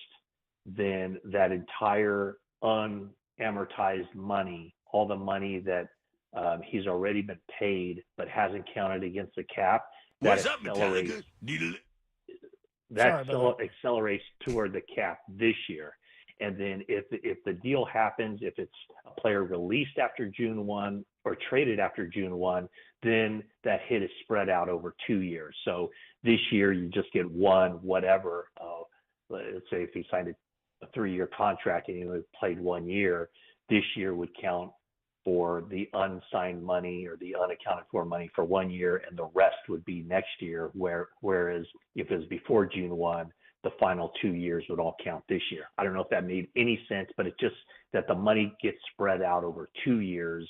then that entire unamortized money, all the money that he's already been paid but hasn't counted against the cap, that accelerates toward the cap this year. And then if the deal happens, if it's a player released after June 1 or traded after June 1, then that hit is spread out over 2 years. So this year you just get one whatever. Let's say if he signed a 3-year contract and he only played 1 year, this year would count for the unsigned money or the unaccounted for money for 1 year, and the rest would be next year. Whereas if it was before June 1, the final 2 years would all count this year. I don't know if that made any sense, but it's just that the money gets spread out over 2 years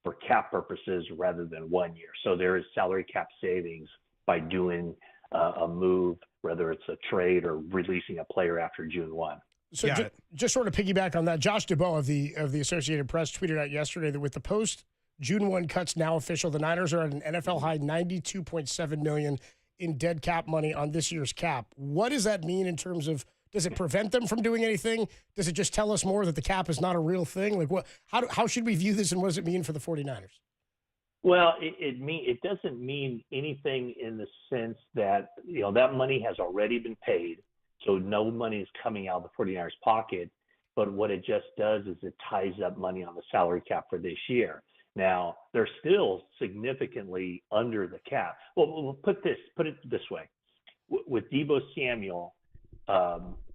for cap purposes rather than 1 year. So there is salary cap savings by doing a move, whether it's a trade or releasing a player after June 1. So just sort of piggyback on that, Josh Dubois of the Associated Press tweeted out yesterday that with the post June 1 cuts now official, the Niners are at an NFL high $92.7 million in dead cap money on this year's cap. What does that mean in terms of, does it prevent them from doing anything? Does it just tell us more that the cap is not a real thing? Like how should we view this, and what does it mean for the 49ers? Well, it doesn't mean anything in the sense that, that money has already been paid. So no money is coming out of the 49ers pocket, but what it just does is it ties up money on the salary cap for this year. Now, they're still significantly under the cap. Well, we'll put it this way. With Deebo Samuel,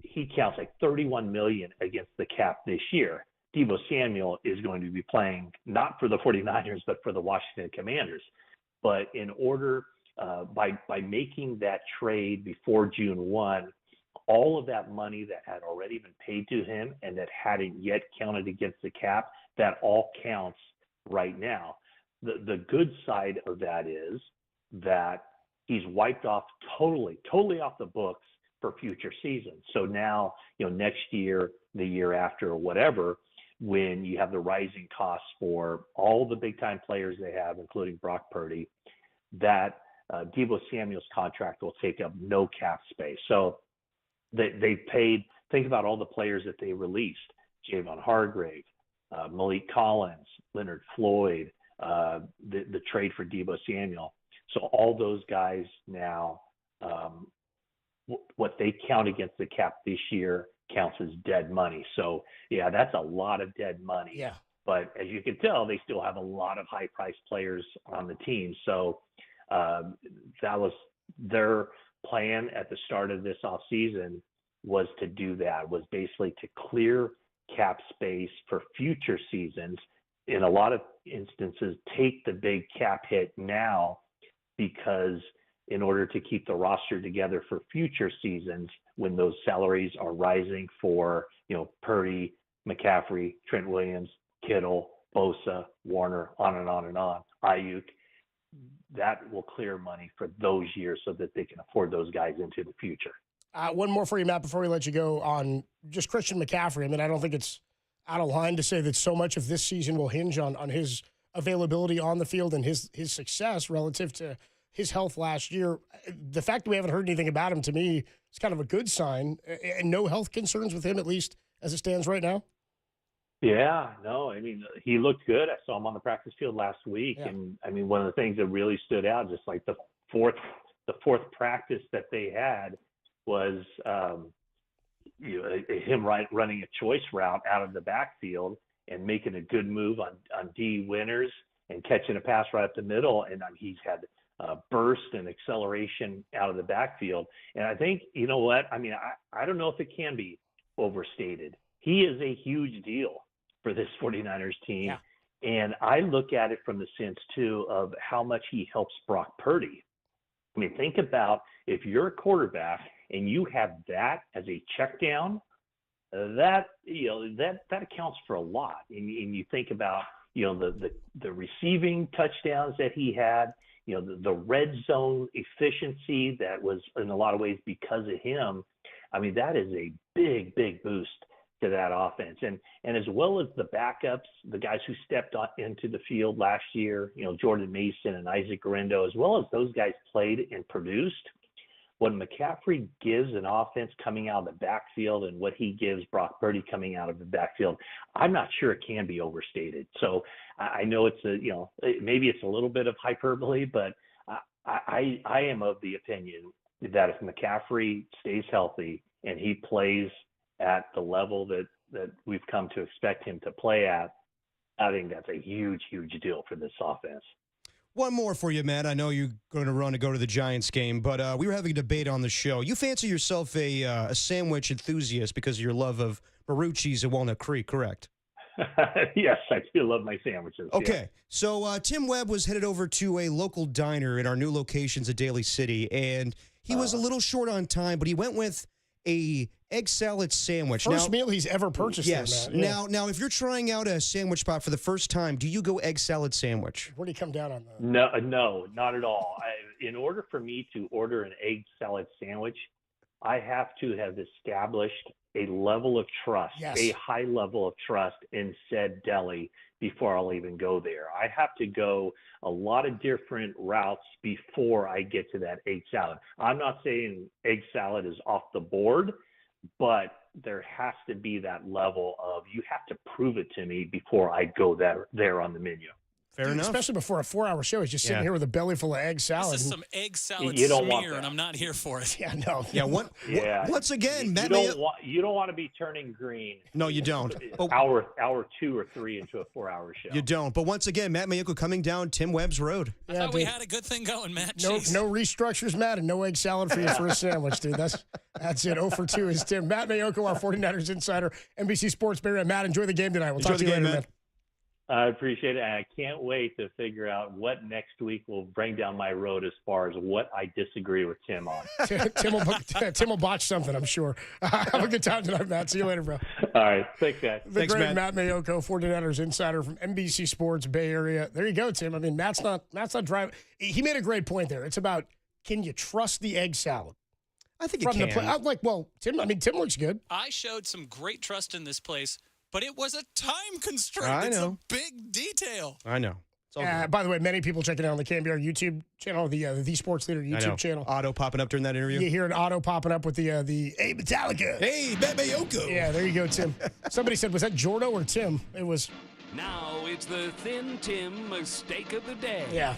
he counts like $31 million against the cap this year. Deebo Samuel is going to be playing not for the 49ers, but for the Washington Commanders. But in order, by making that trade before June 1, all of that money that had already been paid to him and that hadn't yet counted against the cap, that all counts right now. The good side of that is that he's wiped off totally off the books for future seasons. So now, next year, the year after, or whatever, when you have the rising costs for all the big time players they have, including Brock Purdy, that Deebo Samuel's contract will take up no cap space. So they paid, think about all the players that they released: Javon Hargrave, Malik Collins, Leonard Floyd, the trade for Deebo Samuel. So all those guys now, what they count against the cap this year counts as dead money. So yeah, that's a lot of dead money But as you can tell, they still have a lot of high-priced players on the team. So that was their plan at the start of this offseason, was to do that, was basically to clear cap space for future seasons. In a lot of instances, take the big cap hit now, because in order to keep the roster together for future seasons, when those salaries are rising for, Purdy, McCaffrey, Trent Williams, Kittle, Bosa, Warner, on and on and on, Ayuk, that will clear money for those years so that they can afford those guys into the future. One more for you, Matt, before we let you go on just Christian McCaffrey. I mean, I don't think it's out of line to say that so much of this season will hinge on his availability on the field and his success relative to his health last year. The fact that we haven't heard anything about him, to me, is kind of a good sign. And no health concerns with him, at least as it stands right now? Yeah, no, I mean, he looked good. I saw him on the practice field last week. Yeah. And I mean, one of the things that really stood out, just like the fourth practice that they had, was him running a choice route out of the backfield and making a good move on D winners and catching a pass right up the middle. And he's had burst and acceleration out of the backfield. And I think, you know what? I mean, I don't know if it can be overstated. He is a huge deal for this 49ers team. Yeah. And I look at it from the sense, too, of how much he helps Brock Purdy. I mean, think about if you're a quarterback and you have that as a check down, that accounts for a lot. And you think about, the receiving touchdowns that he had, the red zone efficiency that was in a lot of ways because of him. I mean, that is a big, big boost to that offense. And as well as the backups, the guys who stepped into the field last year, Jordan Mason and Isaac Guerrero, as well as those guys played and produced, what McCaffrey gives an offense coming out of the backfield and what he gives Brock Purdy coming out of the backfield, I'm not sure it can be overstated. So I know it's maybe it's a little bit of hyperbole, but I am of the opinion that if McCaffrey stays healthy and he plays at the level that we've come to expect him to play at, I think that's a huge, huge deal for this offense. One more for you, Matt. I know you're going to run to go to the Giants game, but we were having a debate on the show. You fancy yourself a sandwich enthusiast because of your love of Marucci's at Walnut Creek, correct? Yes, I do love my sandwiches. Okay, yeah. So Tim Webb was headed over to a local diner in our new locations at Daly City, and he was a little short on time, but he went with a egg salad sandwich. First meal he's ever purchased. Yes. There, Matt. Yeah. Now, if you're trying out a sandwich spot for the first time, do you go egg salad sandwich? Where do you come down on that? No, not at all. In order for me to order an egg salad sandwich, I have to have established a level of trust, a high level of trust in said deli before I'll even go there. I have to go a lot of different routes before I get to that egg salad. I'm not saying egg salad is off the board, but there has to be that level of, you have to prove it to me before I go there on the menu. Fair enough. Especially before a 4-hour show, he's just sitting here with a belly full of egg salad. This is some egg salad smear, and I'm not here for it. Yeah, no. Yeah, once again, Matt, you don't want to be turning green. No, you don't. Hour 2 or 3 into a 4-hour show. You don't. But once again, Matt Mayoko coming down Tim Webb's road. I thought we had a good thing going, Matt. No Jeez. restructures, Matt, and no egg salad for you for a sandwich, dude. That's it. 0 for 2 is Tim. Matt Mayoko, our 49ers insider, NBC Sports Bay Area. Matt, enjoy the game tonight. We'll talk to you later, man. I appreciate it, and I can't wait to figure out what next week will bring down my road as far as what I disagree with Tim on. Tim will botch something, I'm sure. Have a good time tonight, Matt. See you later, bro. All right. Thanks, guys. Thanks, great Matt Mayoko, 49ers insider from NBC Sports Bay Area. There you go, Tim. I mean, Matt's not driving. He made a great point there. It's about, can you trust the egg salad? I think you can. Tim looks good. I showed some great trust in this place, but it was a time constraint. I know. It's a big detail. I know. By the way, many people checking out on the KNBR YouTube channel, the Sports Leader YouTube channel. Auto popping up during that interview. You hear an auto popping up with the hey, Metallica. Hey, Matt Mayoko. Yeah, there you go, Tim. Somebody said, was that Jordo or Tim? It was. Now it's the Thin Tim mistake of the day. Yeah.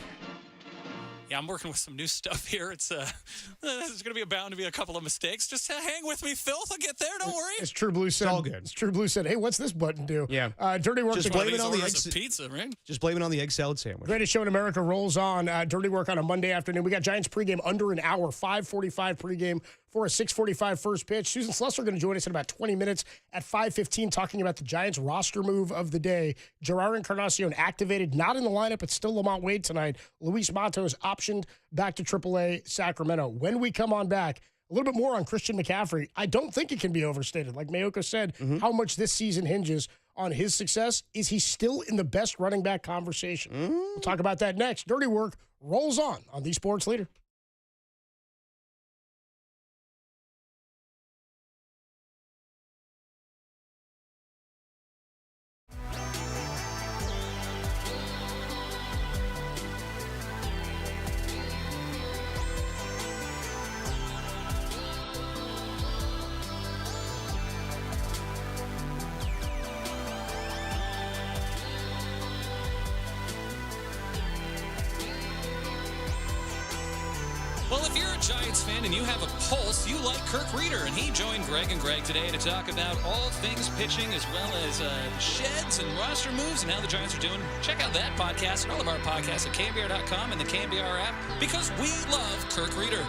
Yeah, I'm working with some new stuff here. It's there's going to be bound to be a couple of mistakes. Just hang with me, Filth. I'll get there. Don't worry. As True Blue said, It's all good. As True Blue said, hey, what's this button do? Yeah. Dirty Work. Just blame it on the egg pizza, right? Just blame it on the egg salad sandwich. Greatest show in America rolls on. Dirty Work on a Monday afternoon. We got Giants pregame under an hour, 5:45 pregame for a 6:45 first pitch. Susan Slessor going to join us in about 20 minutes at 5:15 talking about the Giants roster move of the day. Gerard Encarnacion activated, not in the lineup. It's still Lamont Wade tonight. Luis Matos optioned back to AAA Sacramento. When we come on back, a little bit more on Christian McCaffrey. I don't think it can be overstated. Like Mayoko said, how much this season hinges on his success. Is he still in the best running back conversation? We'll talk about that next. Dirty Work rolls on the Sports Leader. Well, if you're a Giants fan and you have a pulse, you like Kirk Reeder, and he joined Greg and Greg today to talk about all things pitching as well as sheds and roster moves and how the Giants are doing. Check out that podcast and all of our podcasts at KNBR.com and the KNBR app because we love Kirk Reeder.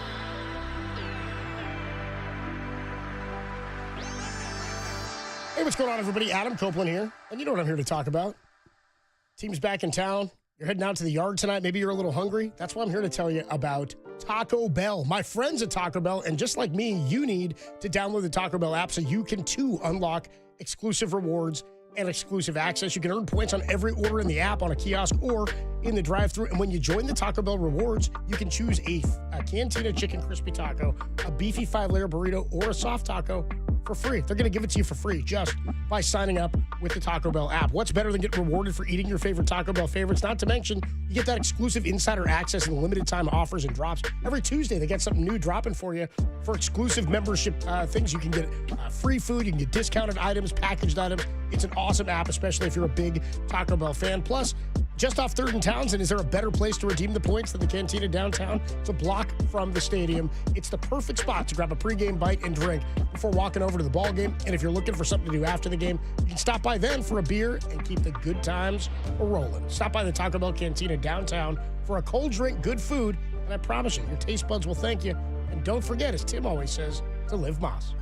Hey, what's going on, everybody? Adam Copeland here, and you know what I'm here to talk about. Team's back in town. You're heading out to the yard tonight. Maybe you're a little hungry. That's why I'm here to tell you about Taco Bell. My friends at Taco Bell, and just like me, you need to download the Taco Bell app so you can, too, unlock exclusive rewards and exclusive access. You can earn points on every order in the app, on a kiosk, or in the drive-thru. And when you join the Taco Bell Rewards, you can choose a Cantina Chicken Crispy Taco, a beefy 5-layer burrito, or a soft taco for free. They're going to give it to you for free just by signing up with the Taco Bell app. What's better than getting rewarded for eating your favorite Taco Bell favorites? Not to mention, you get that exclusive insider access and limited time offers and drops. Every Tuesday, they get something new dropping for you for exclusive membership things. You can get free food. You can get discounted items, packaged items. It's an awesome app, especially if you're a big Taco Bell fan. Plus, just off 3rd and Townsend, is there a better place to redeem the points than the Cantina downtown? It's a block from the stadium. It's the perfect spot to grab a pregame bite and drink before walking over to the ball game. And if you're looking for something to do after the game, you can stop by then for a beer and keep the good times rolling. Stop by the Taco Bell Cantina downtown for a cold drink, good food, and I promise you, your taste buds will thank you. And don't forget, as Tim always says, to live Moss.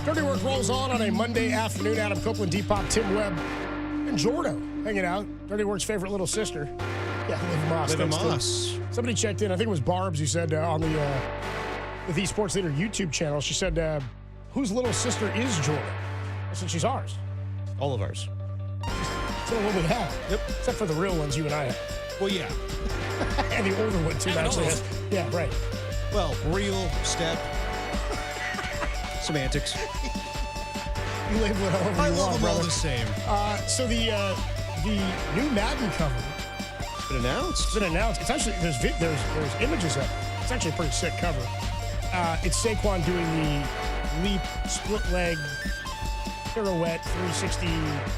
Dirty Work rolls on a Monday afternoon. Adam Copeland, Deepak, Tim Webb, and Jordo hanging out. Dirty Work's favorite little sister. Yeah, Liv Moss. Liv Thanks to- Moss. Somebody checked in. I think it was Barb's who said on the Sports Leader YouTube channel, she said, whose little sister is Jordan? I said, she's ours. All of ours. It's the one we have. Yep. Except for the real ones you and I have. Well, yeah. And the older one, too. Actually has. Yeah, right. Well, real, step, semantics. You label it however I you love want, them brother. all the same. So the new Madden cover. It's been announced. It's been announced. It's actually, there's images of it. It's actually a pretty sick cover. It's Saquon doing the leap, split leg, pirouette, 360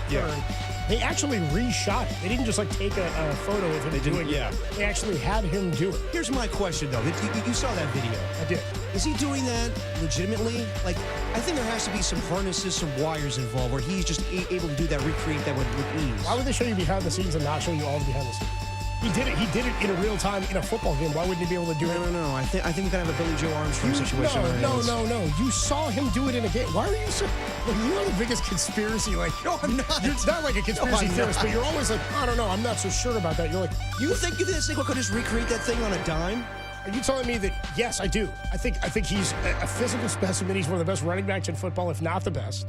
turn. They actually reshot it. They didn't just take a photo of him doing it. They actually had him do it. Here's my question, though. You saw that video. I did. Is he doing that legitimately? I think there has to be some harnesses, some wires involved where he's just able to do that, recreate that with ease. Why would they show you behind the scenes and not show you all the behind the scenes? He did it in a real time in a football game. Why wouldn't he be able to do it? No. I think we gotta have a Billy Joe Armstrong situation. No. You saw him do it in a game. Why are you so? You are the biggest conspiracy. No, I'm not. It's not like a conspiracy theorist, but you're always I don't know. I'm not so sure about that. You're like, you think this thing could just recreate that thing on a dime? Are you telling me that? Yes, I do. I think he's a physical specimen. He's one of the best running backs in football, if not the best.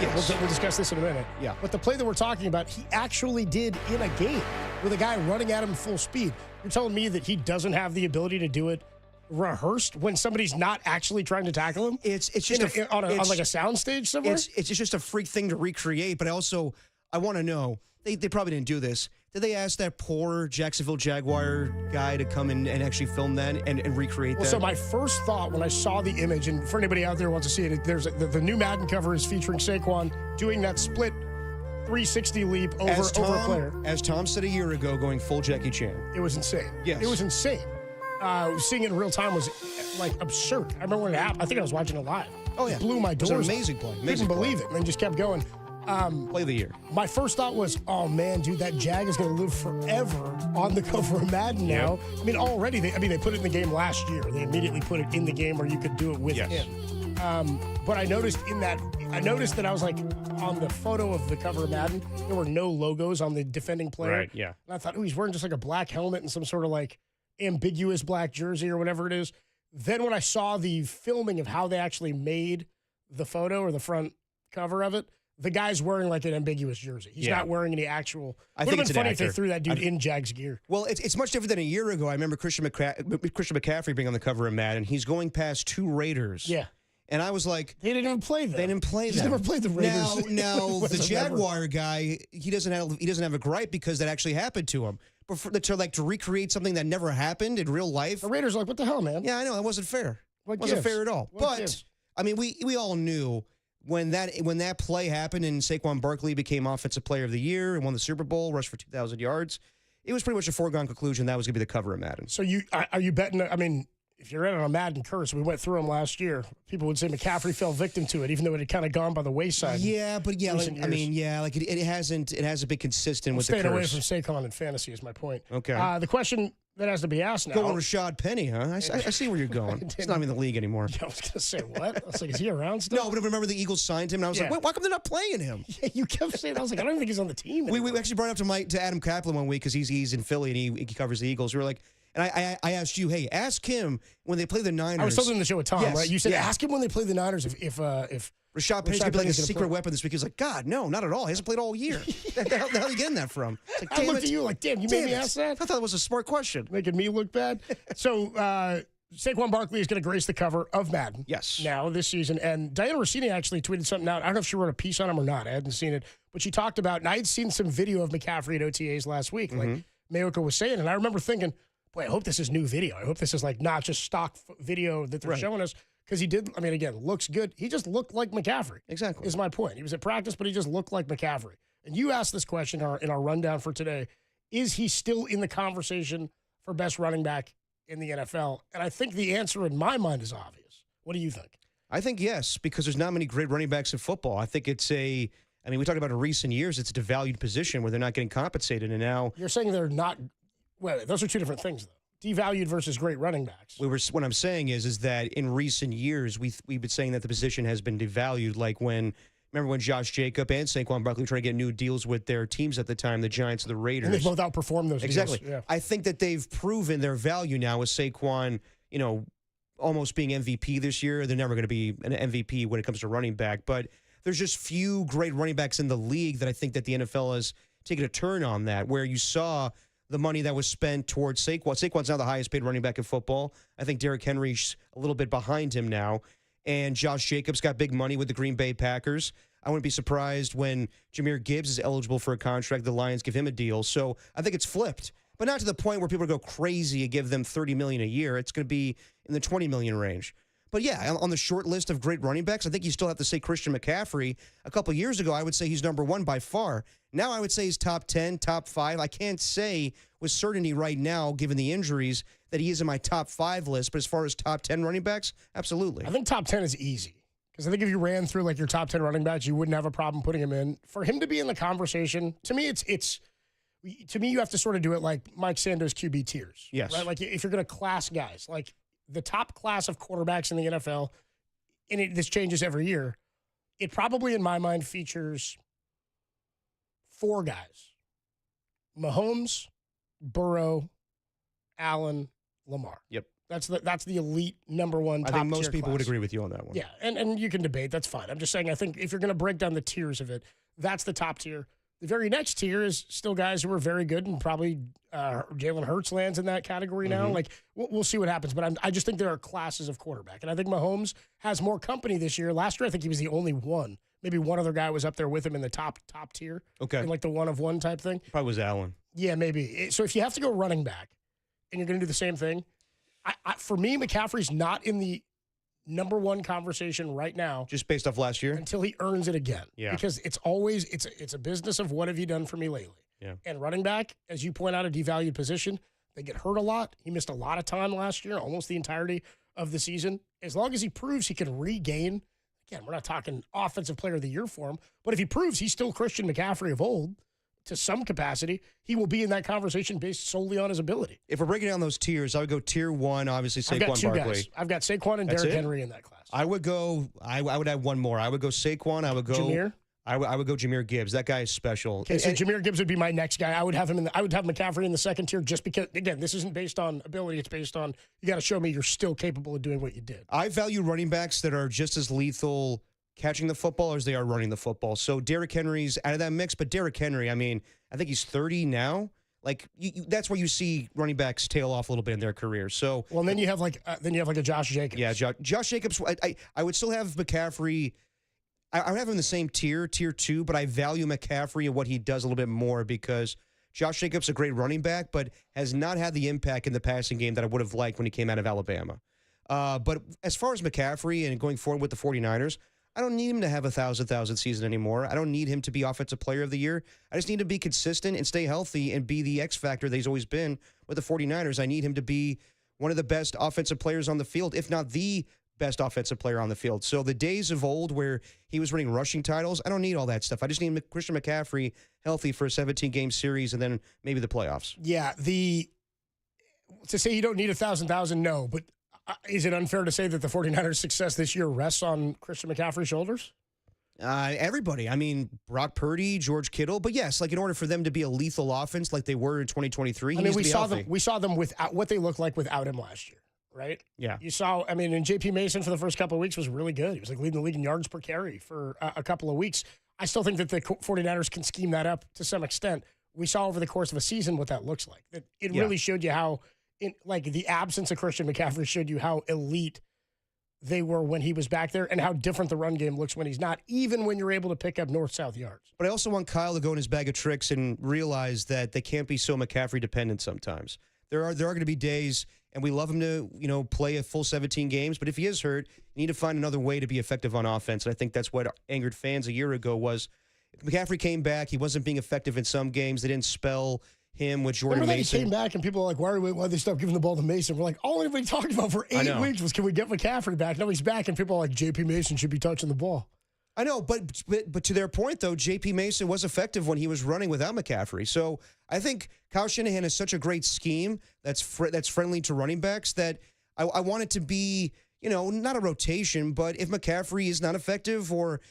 Yes. We'll discuss this in a minute. Yeah. But the play that we're talking about, he actually did in a game with a guy running at him full speed. You're telling me that he doesn't have the ability to do it rehearsed when somebody's not actually trying to tackle him? It's just on a sound stage somewhere? It's just a freak thing to recreate, but I want to know, they probably didn't do this. Did they ask that poor Jacksonville Jaguar guy to come in and actually film that and recreate that? So my first thought when I saw the image, and for anybody out there who wants to see it, there's the new Madden cover is featuring Saquon doing that split 360 leap over a player. As Tom said a year ago, going full Jackie Chan. It was insane. Yes. It was insane. Seeing it in real time was absurd. I remember when it happened. I think I was watching it live. Oh, yeah. It blew my doors. It was an amazing play. Couldn't believe it, and then just kept going. Play of the year. My first thought was, oh man, dude, that Jag is going to live forever on the cover of Madden now. I mean, already, they put it in the game last year. They immediately put it in the game where you could do it with him. But I noticed that I was like, on the photo of the cover of Madden, there were no logos on the defending player. Right, yeah. And I thought, he's wearing just a black helmet and some sort of ambiguous black jersey or whatever it is. Then when I saw the filming of how they actually made the photo or the front cover of it, the guy's wearing an ambiguous jersey. He's not wearing any actual. I think it's funny if actor. they threw that dude in Jags gear. Well, it's much different than a year ago. I remember Christian McCaffrey being on the cover of Madden. He's going past 2 Raiders. Yeah. And I was like, they didn't even play them. They didn't play them. He's never played the Raiders. Now the Jaguar guy, he doesn't have a gripe because that actually happened to him. But to recreate something that never happened in real life, the Raiders are like, what the hell, man? Yeah, I know, that wasn't fair. What wasn't gives? fair at all. What But gives? I mean, we all knew when that play happened and Saquon Barkley became Offensive Player of the Year and won the Super Bowl, rushed for 2,000 yards. It was pretty much a foregone conclusion that was going to be the cover of Madden. So are you betting? I mean, if you're in on a Madden curse, we went through them last year. People would say McCaffrey fell victim to it, even though it had kind of gone by the wayside. Yeah, but it hasn't been consistent with the curse. Staying away from Saquon in fantasy is my point. Okay. The question that has to be asked now. Going Rashad Penny, huh? I see where you're going. He's not even in the league anymore. I was going to say, what? I was like, is he around still? No, but remember the Eagles signed him, and I was like, why come they're not playing him? Yeah, you kept saying that. I was like, I don't even think he's on the team anymore. We actually brought it up to Adam Kaplan one week because he's in Philly and he covers the Eagles. We were like, and I asked you, hey, ask him when they play the Niners. I was told in the show with Tom, Yes, right? You said, yeah. ask him when they play the Niners if Rashad Penny's going to be like a secret weapon this week. He was like, God, no, not at all. He hasn't played all year. the hell are you getting that from? It's like, I looked at you like, damn, you made me ask that? I thought it was a smart question. Making me look bad. So Saquon Barkley is going to grace the cover of Madden. Yes. Now, this season. And Diana Rossini actually tweeted something out. I don't know if she wrote a piece on him or not. I hadn't seen it. But she talked about, and I had seen some video of McCaffrey at OTAs last week, like Mayoko was saying. And I remember thinking, boy, I hope this is new video. I hope this is not just stock video that they're showing us. Because he did, again, looks good. He just looked like McCaffrey. Exactly. Is my point. He was at practice, but he just looked like McCaffrey. And you asked this question in our rundown for today. Is he still in the conversation for best running back in the NFL? And I think the answer in my mind is obvious. What do you think? I think yes, because there's not many great running backs in football. I think it's we talked about in recent years, it's a devalued position where they're not getting compensated. And now You're saying they're not, well, those are two different things, though. devalued versus great running backs. What I'm saying is that in recent years, we've been saying that the position has been devalued. Like remember when Josh Jacob and Saquon Barkley were trying to get new deals with their teams at the time, the Giants and the Raiders. And they both outperformed those Exactly. deals. Yeah. I think that they've proven their value now with Saquon, almost being MVP this year. They're never going to be an MVP when it comes to running back, but there's just few great running backs in the league that I think that the NFL has taken a turn on that, where you saw the money that was spent towards Saquon. Saquon's now the highest paid running back in football. I think Derrick Henry's a little bit behind him now. And Josh Jacobs got big money with the Green Bay Packers. I wouldn't be surprised when Jahmyr Gibbs is eligible for a contract, the Lions give him a deal. So I think it's flipped, but not to the point where people go crazy and give them $30 million a year. It's going to be in the $20 million range. But yeah, on the short list of great running backs, I think you still have to say Christian McCaffrey. A couple of years ago, I would say he's number one by far. Now I would say he's top 10, top 5. I can't say with certainty right now, given the injuries, that he is in my top 5 list. But as far as top 10 running backs, absolutely. I think top 10 is easy. Because I think if you ran through like your top 10 running backs, you wouldn't have a problem putting him in. For him to be in the conversation, to me, to me, you have to sort of do it like Mike Sando's QB tiers. Yes. Right? Like if you're going to class guys, like the top class of quarterbacks in the NFL, and this changes every year, it probably, in my mind, features 4 guys. Mahomes, Burrow, Allen, Lamar. Yep. That's the elite number one. I think most people would agree with you on that one. Yeah, and you can debate. That's fine. I'm just saying. I think if you're going to break down the tiers of it, that's the top tier. The very next tier is still guys who are very good, and probably Jalen Hurts lands in that category now. Like we'll see what happens, but I just think there are classes of quarterback, and I think Mahomes has more company this year. Last year, I think he was the only one. Maybe one other guy was up there with him in the top tier. Okay, in like the one of one type thing. Probably was Allen. Yeah, maybe. So if you have to go running back, and you're going to do the same thing. For me, McCaffrey's not in the number one conversation right now. Just based off last year? Until he earns it again. Yeah. Because it's always, it's a business of what have you done for me lately? Yeah. And running back, as you point out, a devalued position. They get hurt a lot. He missed a lot of time last year, almost the entirety of the season. As long as he proves he can regain, again, we're not talking offensive player of the year for him, but if he proves he's still Christian McCaffrey of old, to some capacity, he will be in that conversation based solely on his ability. If we're breaking down those tiers, I would go tier 1, obviously Saquon I've got 2 Barkley. guys. I've got Saquon and Derrick Henry in that class. I would go. I would add one more. I would go Saquon. I would go Jahmyr. I would go Jahmyr Gibbs. That guy is special. Okay, so Jahmyr Gibbs would be my next guy. I would have him I would have McCaffrey in the second tier just because, again, this isn't based on ability. It's based on you got to show me you're still capable of doing what you did. I value running backs that are just as lethal catching the football as they are running the football. So Derrick Henry's out of that mix, but Derrick Henry, I mean, I think he's 30 now. Like that's where you see running backs tail off a little bit in their career. So well, and then you have like a Josh Jacobs. Yeah, Josh Jacobs. I would still have McCaffrey. I would have him in the same tier 2, but I value McCaffrey and what he does a little bit more because Josh Jacobs is a great running back, but has not had the impact in the passing game that I would have liked when he came out of Alabama. But as far as McCaffrey and going forward with the 49ers, I don't need him to have a 1,000 season anymore. I don't need him to be Offensive Player of the Year. I just need him to be consistent and stay healthy and be the X factor that he's always been with the 49ers. I need him to be one of the best offensive players on the field, if not the best offensive player on the field. So the days of old where he was winning rushing titles, I don't need all that stuff. I just need Christian McCaffrey healthy for a 17-game series and then maybe the playoffs. Yeah, to say you don't need 1,000, no, but is it unfair to say that the 49ers' success this year rests on Christian McCaffrey's shoulders? Everybody. I mean, Brock Purdy, George Kittle. But yes, like in order for them to be a lethal offense like they were in 2023, we saw them without what they looked like without him last year, right? Yeah. You saw, and JP Mason for the first couple of weeks was really good. He was like leading the league in yards per carry for a couple of weeks. I still think that the 49ers can scheme that up to some extent. We saw over the course of a season what that looks like. That it really showed you how, the absence of Christian McCaffrey showed you how elite they were when he was back there and how different the run game looks when he's not, even when you're able to pick up north-south yards. But I also want Kyle to go in his bag of tricks and realize that they can't be so McCaffrey dependent sometimes. There are going to be days, and we love him to play a full 17 games, but if he is hurt, you need to find another way to be effective on offense. And I think that's what angered fans a year ago was McCaffrey came back, he wasn't being effective in some games. They didn't spell him with Jordan Mason. He came back and people are like, why they stop giving the ball to Mason? We're like, all anybody talked about for 8 weeks was, can we get McCaffrey back? Now he's back and people are like, JP Mason should be touching the ball. I know, but to their point, though, J.P. Mason was effective when he was running without McCaffrey. So I think Kyle Shanahan has such a great scheme that's friendly to running backs that I want it to be, not a rotation, but if McCaffrey is not effective or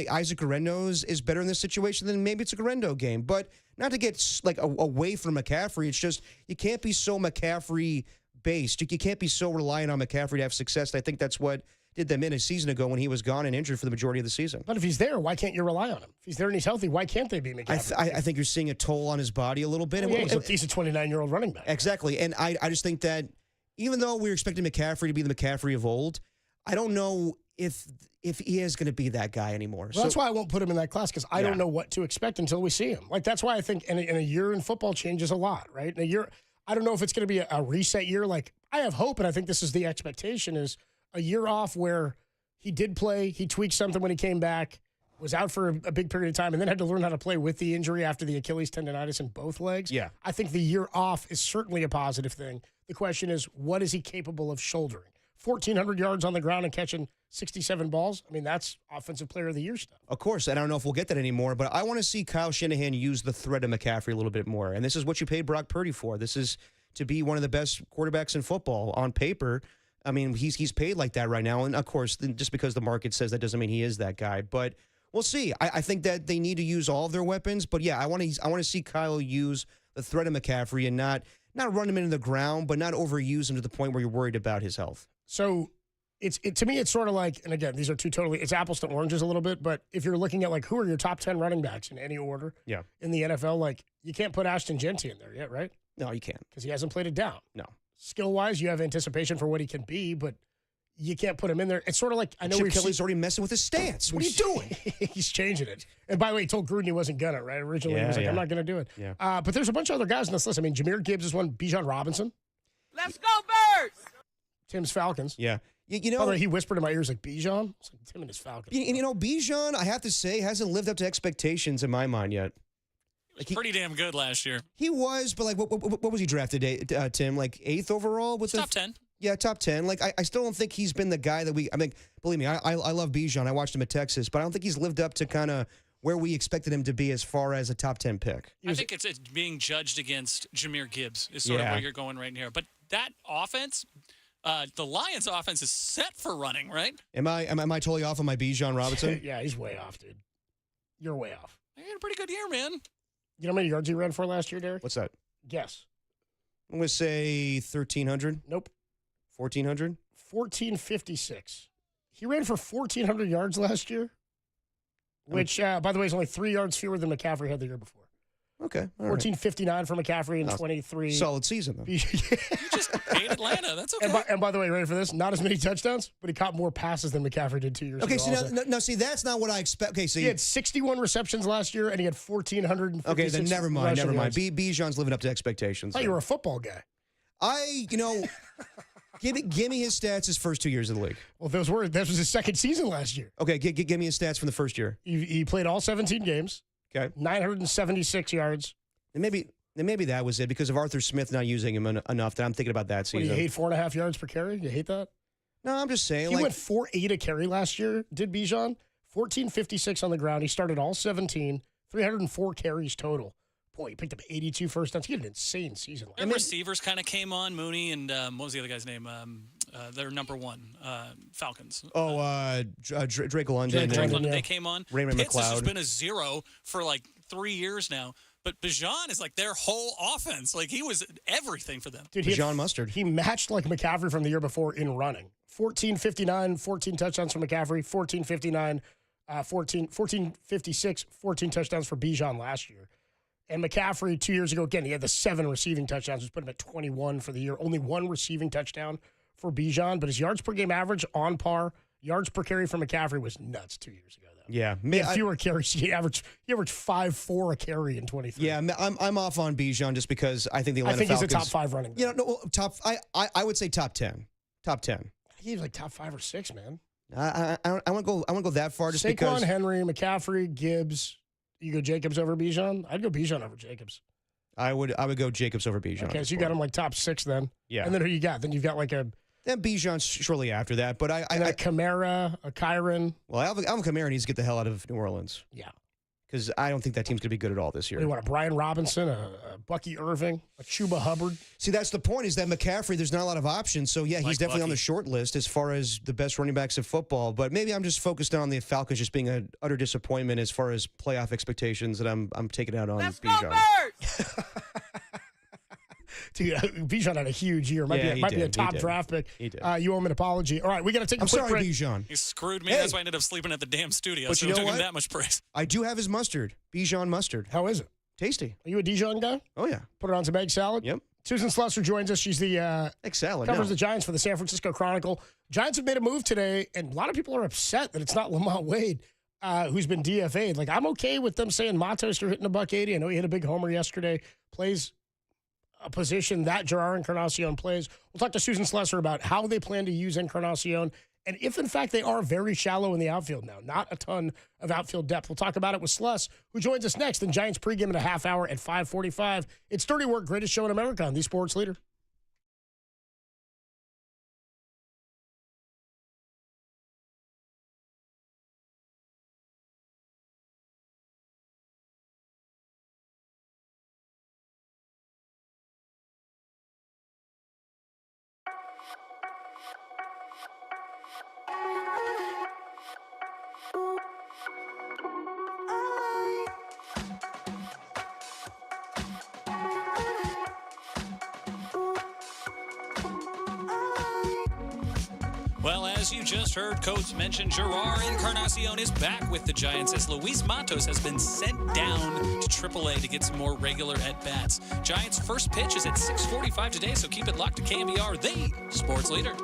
Isaac Guerrero is better in this situation, then maybe it's a Guerrero game. But not to get away from McCaffrey. It's just you can't be so McCaffrey based. You can't be so reliant on McCaffrey to have success. I think that's what did them in a season ago when he was gone and injured for the majority of the season. But if he's there, why can't you rely on him? If he's there and he's healthy, why can't they be McCaffrey? I think you're seeing a toll on his body a little bit. He's a 29-year-old running back. Exactly. And I just think that even though we're expecting McCaffrey to be the McCaffrey of old, I don't know if he is going to be that guy anymore. Well, that's why I won't put him in that class, because I don't know what to expect until we see him. That's why I think in a year in football changes a lot, right? In a year, I don't know if it's going to be a reset year. I have hope, and I think this is the expectation, is a year off where he did play, he tweaked something when he came back, was out for a big period of time, and then had to learn how to play with the injury after the Achilles tendonitis in both legs. Yeah. I think the year off is certainly a positive thing. The question is, what is he capable of shouldering? 1,400 yards on the ground and catching 67 balls? I mean, that's Offensive Player of the Year stuff. Of course, and I don't know if we'll get that anymore, but I want to see Kyle Shanahan use the threat of McCaffrey a little bit more, and this is what you paid Brock Purdy for. This is to be one of the best quarterbacks in football on paper. I mean, he's paid like that right now, and of course, just because the market says that doesn't mean he is that guy. But we'll see. I think that they need to use all of their weapons. But yeah, I want to see Kyle use the threat of McCaffrey and not run him into the ground, but not overuse him to the point where you're worried about his health. So to me, it's sort of like, and again, these are it's apples to oranges a little bit. But if you're looking at who are your top 10 running backs in any order, in the NFL, you can't put Ashton Genty in there yet, right? No, you can't, because he hasn't played it down. No. Skill-wise, you have anticipation for what he can be, but you can't put him in there. It's sort of like, I know Chip Kelly's already messing with his stance. What are you doing? He's changing it. And by the way, he told Gruden he wasn't gonna, right? Originally, he was like, I'm not going to do it. Yeah. But there's a bunch of other guys in this list. I mean, Jahmyr Gibbs is one. Bijan Robinson. Let's go, Birds! Tim's Falcons. Yeah. By the way, he whispered in my ears like, Bijan? It's like Tim and his Falcons. Bijan, I have to say, hasn't lived up to expectations in my mind yet. He was pretty damn good last year. He was, but what was he drafted, Tim? 8th overall? Top 10. Yeah, top 10. I still don't think he's been the guy that believe me, I love Bijan. I watched him at Texas, but I don't think he's lived up to kind of where we expected him to be as far as a top 10 pick. I think it's being judged against Jahmyr Gibbs is sort of where you're going right here. But that offense, the Lions offense is set for running, right? Am I totally off on my Bijan Robinson? Yeah, he's way off, dude. You're way off. He had a pretty good year, man. You know how many yards he ran for last year, Derek? What's that? Guess. I'm going to say 1,300. Nope. 1,400? 1,456. He ran for 1,400 yards last year, which, by the way, is only 3 yards fewer than McCaffrey had the year before. Okay. 14.59 for McCaffrey and 23. Solid season, though. You just ate Atlanta. That's okay. And by the way, ready for this? Not as many touchdowns, but he caught more passes than McCaffrey did 2 years ago. Okay, see, that's not what I expect. Okay, so he had 61 receptions last year, and he had 1,456. Okay, then never mind. Bijan's living up to expectations. I thought you were a football guy. Give me his stats his first 2 years of the league. Well, that was his second season last year. Okay, give me his stats from the first year. He played all 17 games. Okay. 976 yards. And maybe that was it because of Arthur Smith not using him enough that I'm thinking about that season. You hate 4.5 yards per carry? You hate that? No, I'm just saying. He went 4.8 a carry last year, did Bijan. 14.56 on the ground. He started all 17, 304 carries total. Boy, he picked up 82 first downs. He had an insane season. And receivers kind of came on. Mooney and what was the other guy's name? Their number one, Falcons. Drake London. They came on. Raymond Pitts McLeod. has just been a zero for 3 years now. But Bijan is their whole offense. He was everything for them. Dude, Bijan Mustard. He matched McCaffrey from the year before in running. 14.59, 14 touchdowns for McCaffrey. 14.59, 14.56, 14 touchdowns for Bijan last year. And McCaffrey 2 years ago, again, he had the 7 receiving touchdowns, which put him at 21 for the year. Only 1 receiving touchdown for Bijan, but his yards per game average on par. Yards per carry for McCaffrey was nuts 2 years ago, though. Yeah. He had fewer carries. He averaged 5.4 a carry in 23. Yeah, I'm off on Bijan just because I think the Atlanta Falcons. He's a top 5 running back. I would say top 10. Top 10. He's top 5 or 6, man. I won't go that far just because. Saquon, Henry, McCaffrey, Gibbs. You go Jacobs over Bijan? I'd go Bijan over Jacobs. I would go Jacobs over Bijan. Okay, so you got him top 6 then. Yeah. And then who you got? Then you've got Then Bijan shortly after that. But I Kamara, a Kyron. Well, Alvin Kamara needs to get the hell out of New Orleans. Yeah. Because I don't think that team's going to be good at all this year. You want a Brian Robinson, a Bucky Irving, a Chuba Hubbard? See, that's the point, is that McCaffrey, there's not a lot of options. So, yeah, he's definitely on the short list as far as the best running backs of football. But maybe I'm just focused on the Falcons just being an utter disappointment as far as playoff expectations that I'm taking out on Bijan. Dude, Bijan had a huge year. Might be a top draft pick. He did. You owe him an apology. All right, we got to take a quick break. Bijan. He screwed me. That's why I ended up sleeping at the damn studio. But So you it know took him what? that much praise. I do have his mustard, Bijan mustard. How is it? Tasty. Are you a Dijon guy? Oh, yeah. Put it on some egg salad? Yep. Susan Slusser joins us. She's the egg salad. Covers the Giants for the San Francisco Chronicle. Giants have made a move today, and a lot of people are upset that it's not Lamont Wade who's been DFA'd. Like, I'm okay with them saying Matos are hitting a $180. I know he hit a big homer yesterday. Plays a position that Gerard Encarnacion plays. We'll talk to Susan Slusser about how they plan to use Encarnacion and if, in fact, they are very shallow in the outfield now. Not a ton of outfield depth. We'll talk about it with Sluss, who joins us next in Giants pregame in a half hour at 5:45. It's Dirty Work, greatest show in America on the Sports Leader. Well, as you just heard Coach mention, Gerard Encarnacion is back with the Giants as Luis Matos has been sent down to AAA to get some more regular at-bats. Giants' first pitch is at 6:45 today, so keep it locked to KNBR, the sports leader.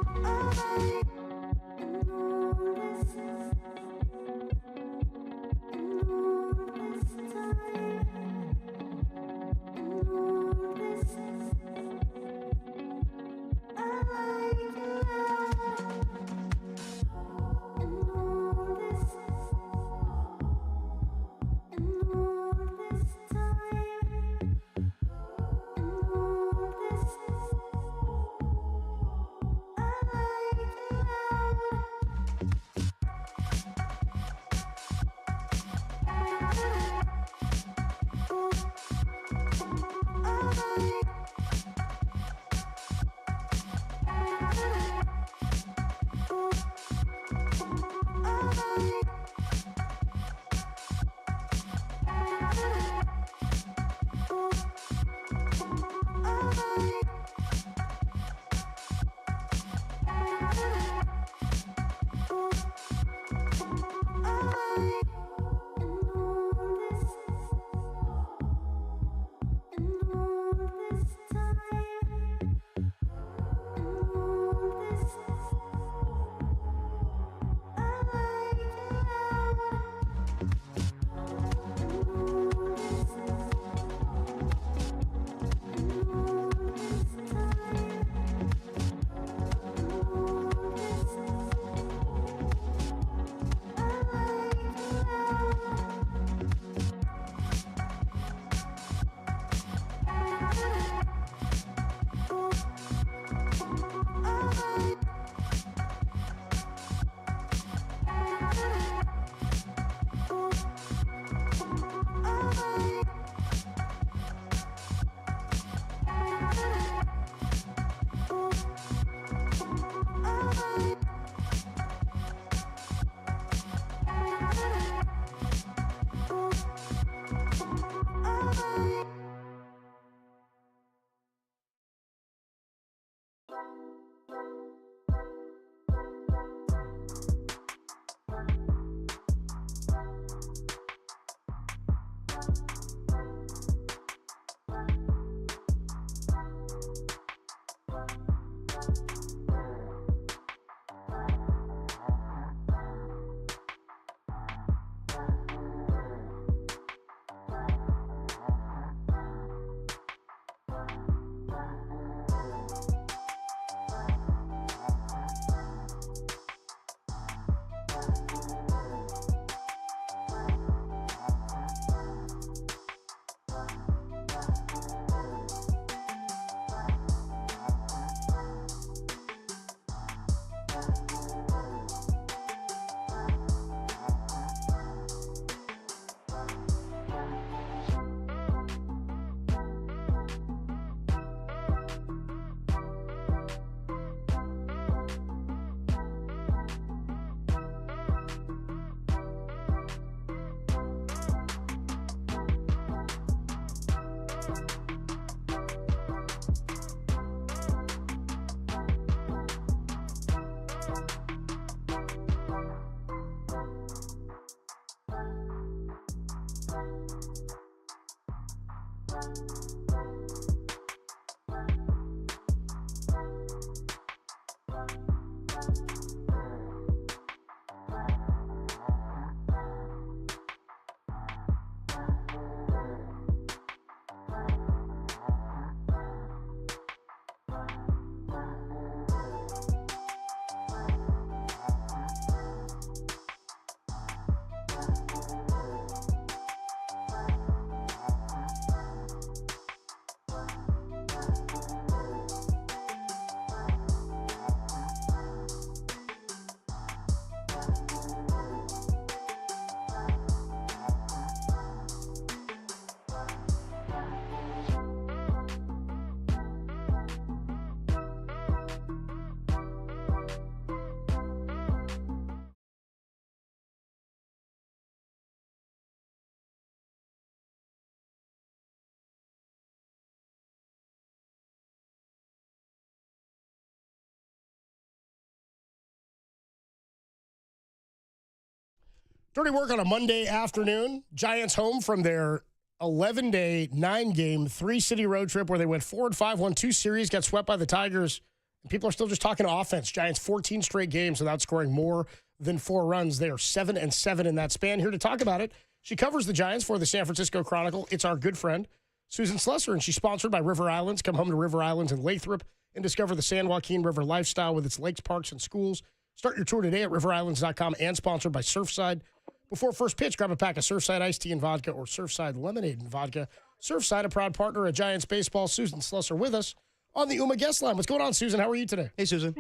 Dirty work on a Monday afternoon. Giants home from their 11-day, 9-game, 3-city road trip where they went 4-5, won 2 series, got swept by the Tigers. And people are still just talking offense. Giants 14 straight games without scoring more than 4 runs. They are 7-7 in that span. Here to talk about it, she covers the Giants for the San Francisco Chronicle. It's our good friend, Susan Slesser, and she's sponsored by River Islands. Come home to River Islands in Lathrop and discover the San Joaquin River lifestyle with its lakes, parks, and schools. Start your tour today at riverislands.com and sponsored by Surfside. Before first pitch, grab a pack of Surfside iced tea and vodka or Surfside lemonade and vodka. Surfside, a proud partner of Giants baseball. Susan Slesser with us on the UMA guest line. What's going on, Susan? How are you today? Hey, Susan.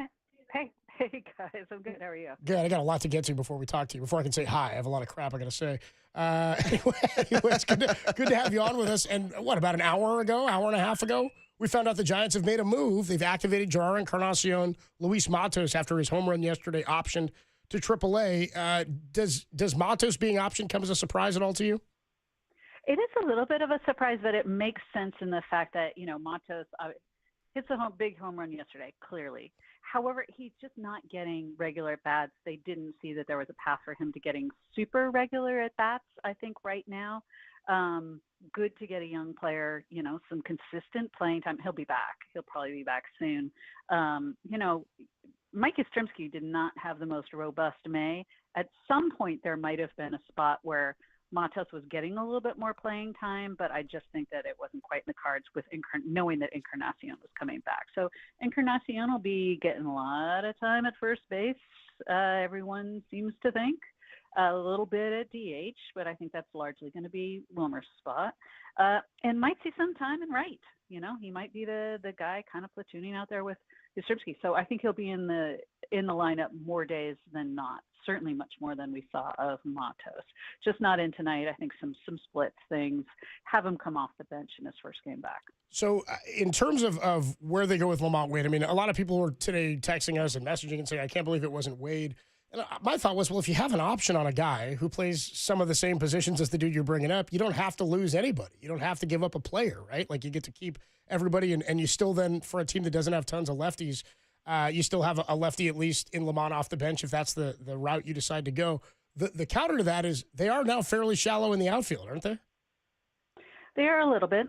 Hey guys, I'm good. How are you? Good. I got a lot to get to before we talk to you. Before I can say hi, I have a lot of crap I got to say. Anyway, it's good to have you on with us. And about an hour and a half ago, we found out the Giants have made a move. They've activated Gerard Encarnacion, Luis Matos after his home run yesterday, optioned to AAA. Does Matos being optioned come as a surprise at all to you? It is a little bit of a surprise, but it makes sense in the fact that, Matos hits a big home run yesterday, clearly. However, he's just not getting regular at-bats. They didn't see that there was a path for him to getting super regular at-bats, I think, right now. Good to get a young player, some consistent playing time. He'll be back. He'll probably be back soon. Mike Yastrzemski did not have the most robust May. At some point, there might have been a spot where Matos was getting a little bit more playing time, but I just think that it wasn't quite in the cards with knowing that Encarnacion was coming back. So Encarnacion will be getting a lot of time at first base, everyone seems to think. A little bit at DH, but I think that's largely going to be Wilmer's spot. And might see some time in right. He might be the guy kind of platooning out there with Yastrzemski. So I think he'll be in the lineup more days than not. Certainly much more than we saw of Matos. Just not in tonight. I think some split things. Have him come off the bench in his first game back. So in terms of where they go with Lamont Wade, I mean, a lot of people were today texting us and messaging and saying, I can't believe it wasn't Wade. And my thought was, well, if you have an option on a guy who plays some of the same positions as the dude you're bringing up, you don't have to lose anybody. You don't have to give up a player, right? Like you get to keep everybody, and you still then, for a team that doesn't have tons of lefties, you still have a lefty at least in Lamont off the bench if that's the route you decide to go. The counter to that is they are now fairly shallow in the outfield, aren't they? They are a little bit.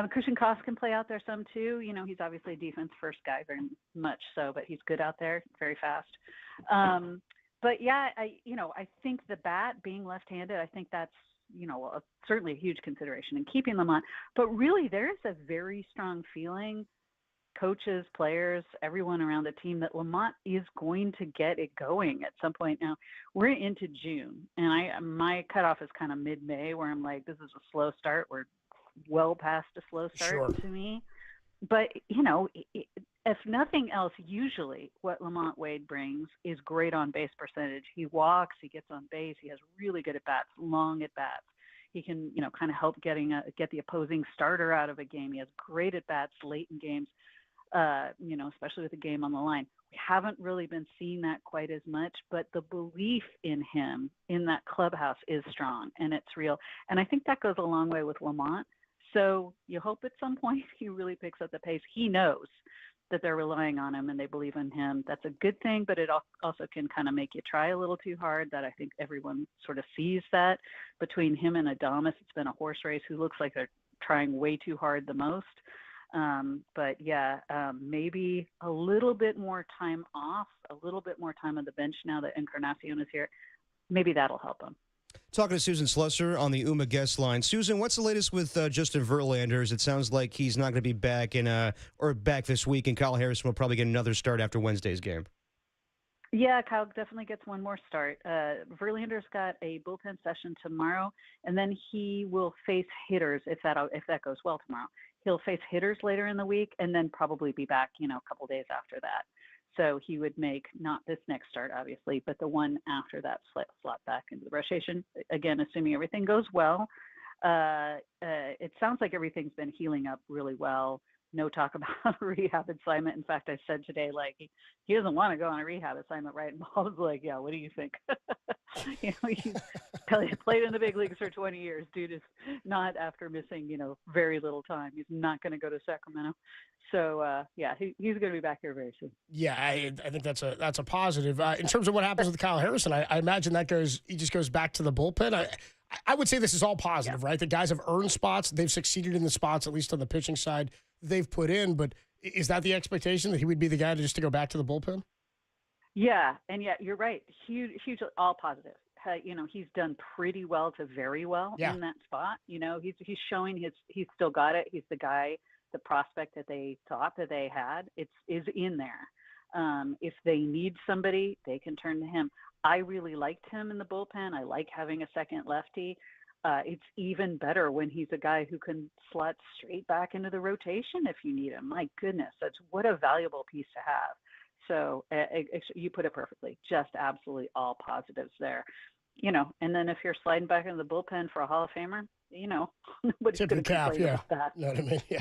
Christian Koss can play out there some too. He's obviously a defense first guy, very much so, but he's good out there, very fast. But yeah, I think the bat being left-handed, I think that's, certainly a huge consideration in keeping Lamont. But really, there is a very strong feeling, coaches, players, everyone around the team, that Lamont is going to get it going at some point. Now, we're into June, and my cutoff is kind of mid-May, where I'm like, this is a slow start. We're well past a slow start to me. But, if nothing else, usually what Lamont Wade brings is great on base percentage. He walks, he gets on base, he has really good at-bats, long at-bats. He can, kind of help get the opposing starter out of a game. He has great at-bats late in games, especially with the game on the line. We haven't really been seeing that quite as much, but the belief in him in that clubhouse is strong, and it's real. And I think that goes a long way with Lamont, So you hope at some point he really picks up the pace. He knows that they're relying on him and they believe in him. That's a good thing, but it also can kind of make you try a little too hard. That I think everyone sort of sees that between him and Adames. It's been a horse race who looks like they're trying way too hard the most. But yeah, maybe a little bit more time off, a little bit more time on the bench now that Encarnacion is here. Maybe that'll help him. Talking to Susan Slusser on the UMA guest line. Susan, what's the latest with Justin Verlander? It sounds like he's not going to be back back this week, and Kyle Harrison will probably get another start after Wednesday's game. Yeah, Kyle definitely gets one more start. Verlander's got a bullpen session tomorrow, and then he will face hitters if that goes well tomorrow. He'll face hitters later in the week, and then probably be back, a couple days after that. So he would make not this next start, obviously, but the one after that slot back into the rotation. Again, assuming everything goes well. It sounds like everything's been healing up really well. No talk about a rehab assignment. In fact, I said today, he doesn't want to go on a rehab assignment, right? And Paul was like, yeah, what do you think? He's played in the big leagues for 20 years. Dude is not, after missing, very little time. He's not going to go to Sacramento. So, he's going to be back here very soon. Yeah, I think that's a positive. In terms of what happens with Kyle Harrison, I imagine he just goes back to the bullpen. I would say this is all positive, right? The guys have earned spots. They've succeeded in the spots, at least on the pitching side, they've put in. But is that the expectation, that he would be the guy to go back to the bullpen? Yeah, and you're right. Huge, all positive. He's done pretty well to very well in that spot. He's showing he's still got it. He's the guy, the prospect that they thought that they had. Is in there. If they need somebody, they can turn to him. I really liked him in the bullpen. I like having a second lefty. It's even better when he's a guy who can slot straight back into the rotation if you need him. My goodness, what a valuable piece to have. So you put it perfectly. Just absolutely all positives there. And then if you're sliding back into the bullpen for a Hall of Famer, nobody's going to complain about that. You know what I mean? Yeah.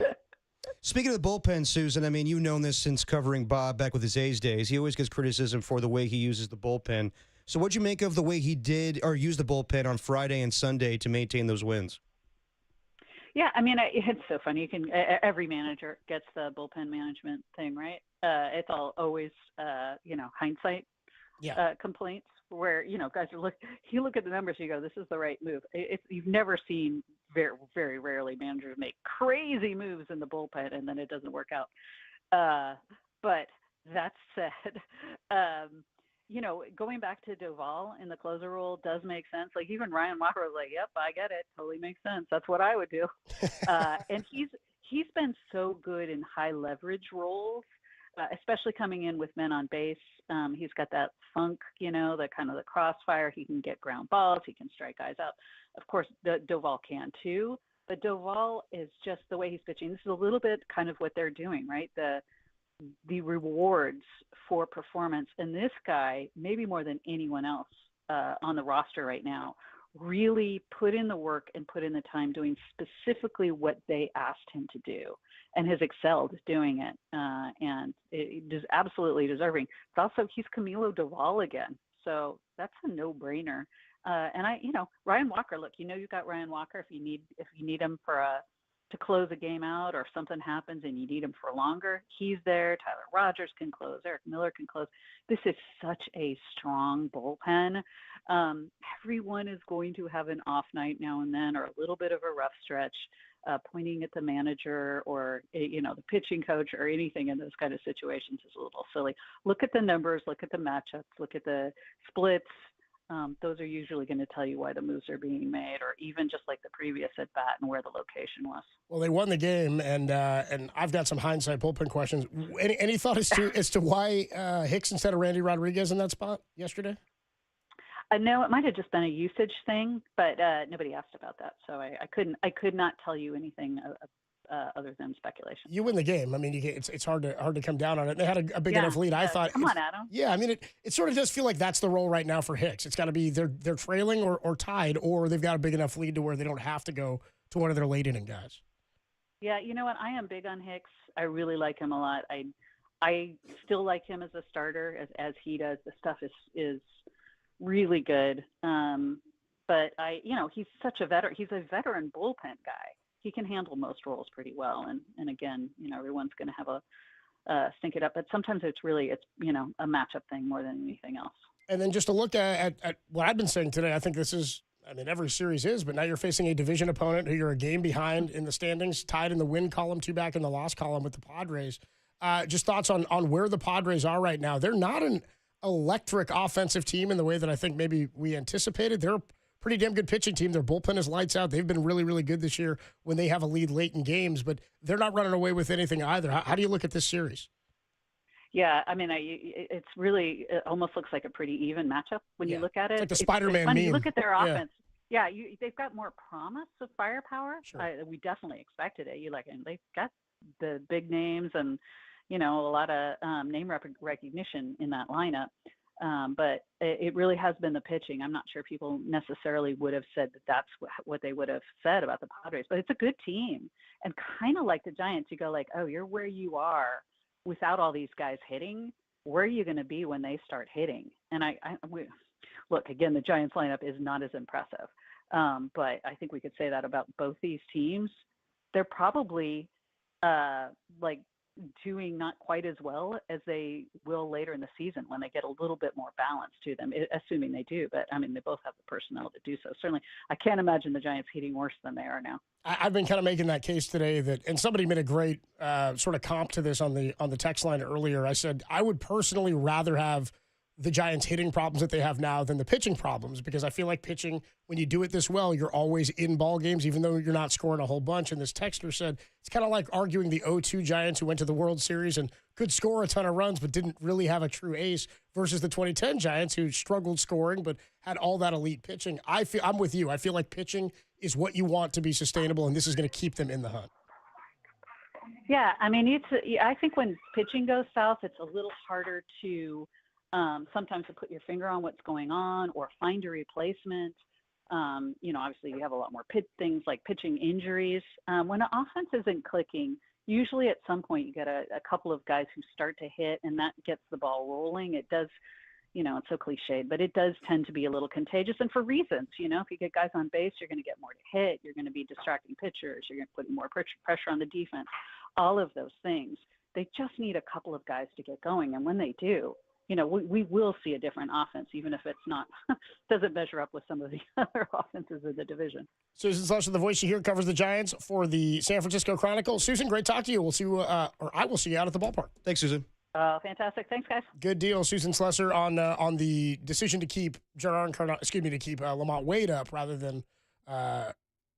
Speaking of the bullpen, Susan, you've known this since covering Bob back with his A's days. He always gets criticism for the way he uses the bullpen. So what'd you make of the way he did or used the bullpen on Friday and Sunday to maintain those wins? Yeah, it's so funny. Every manager gets the bullpen management thing, right? It's always hindsight complaints where, guys are you look at the numbers, you go, this is the right move. You've never seen, very, very rarely, managers make crazy moves in the bullpen and then it doesn't work out. But that said, going back to Doval in the closer role does make sense. Even Ryan Walker was like, yep, I get it. Totally makes sense. That's what I would do. And he's been so good in high leverage roles, especially coming in with men on base. He's got that funk, the kind of the crossfire. He can get ground balls. He can strike guys out. Of course, Doval can too. But Doval is just the way he's pitching. This is a little bit kind of what they're doing, right? The rewards for performance. And this guy, maybe more than anyone else on the roster right now, really put in the work and put in the time doing specifically what they asked him to do and has excelled doing it. And it is absolutely deserving. But also he's Camilo Doval again. So that's a no-brainer. And Ryan Walker, look, you've got Ryan Walker if you need him to close a game out, or if something happens and you need him for longer, he's there. Tyler Rogers can close. Eric Miller can close. This is such a strong bullpen. Everyone is going to have an off night now and then, or a little bit of a rough stretch. Pointing at the manager or the pitching coach or anything in those kind of situations is a little silly. Look at the numbers. Look at the matchups. Look at the splits. Those are usually going to tell you why the moves are being made, or even just like the previous at bat and where the location was. Well, they won the game, and I've got some hindsight bullpen questions. Any thought as to why Hicks instead of Randy Rodriguez in that spot yesterday? No, it might have just been a usage thing, but nobody asked about that, so I could not tell you anything other than speculation. You win the game. It's hard to come down on it. They had a big enough lead. I thought. Come on, Adam. Yeah, it sort of does feel like that's the role right now for Hicks. It's got to be they're trailing or tied, or they've got a big enough lead to where they don't have to go to one of their late inning guys. Yeah, you know what? I am big on Hicks. I really like him a lot. I still like him as a starter as he does. The stuff is really good. But he's such a veteran. He's a veteran bullpen guy. he can handle most roles pretty well. And again, everyone's going to have a stink it up, but sometimes it's a matchup thing more than anything else. And then just to look at what I've been saying today, I think this is, every series is, but now you're facing a division opponent who you're a game behind in the standings, tied in the win column, 2 back in the loss column with the Padres. Just thoughts on where the Padres are right now. They're not an electric offensive team in the way that I think maybe we anticipated. They're a pretty damn good pitching team. Their bullpen is lights out. They've been really, really good this year when they have a lead late in games, but they're not running away with anything either. How do you look at this series? Yeah, it almost looks like a pretty even matchup when you look at it. It's like the Spider-Man meme. You look at their offense. Yeah, they've got more promise of firepower. Sure. We definitely expected it. And they've got the big names and a lot of name recognition in that lineup. But it really has been the pitching. I'm not sure people necessarily would have said that that's what they would have said about the Padres, but it's a good team. And kind of like the Giants, you go like, oh, you're where you are without all these guys hitting. Where are you going to be when they start hitting? And look, again, the Giants lineup is not as impressive. But I think we could say that about both these teams. They're probably doing not quite as well as they will later in the season when they get a little bit more balance to them, assuming they do. But, they both have the personnel to do so. Certainly, I can't imagine the Giants hitting worse than they are now. I've been kind of making that case today and somebody made a great sort of comp to this on the text line earlier. I said, I would personally rather have the Giants hitting problems that they have now than the pitching problems, because I feel like pitching, when you do it this well, you're always in ball games, even though you're not scoring a whole bunch. And this texter said, it's kind of like arguing the 0-2 Giants who went to the World Series and could score a ton of runs, but didn't really have a true ace, versus the 2010 Giants who struggled scoring, but had all that elite pitching. I'm with you. I feel like pitching is what you want to be sustainable, and this is going to keep them in the hunt. Yeah. I think when pitching goes south, it's a little harder to, sometimes to put your finger on what's going on or find a replacement. Obviously you have a lot more things like pitching injuries. When an offense isn't clicking, usually at some point you get a couple of guys who start to hit, and that gets the ball rolling. It does, it's so cliched, but it does tend to be a little contagious, and for reasons. If you get guys on base, you're going to get more to hit. You're going to be distracting pitchers. You're going to put more pressure on the defense. All of those things. They just need a couple of guys to get going, and when they do, we will see a different offense, even if it's not doesn't measure up with some of the other offenses in the division. Susan Slusher, the voice you hear, covers the Giants for the San Francisco Chronicle. Susan, great talk to you. We'll see you, I will see you out at the ballpark. Thanks, Susan. Fantastic. Thanks, guys. Good deal. Susan Slusher on the decision to keep Lamont Wade up rather than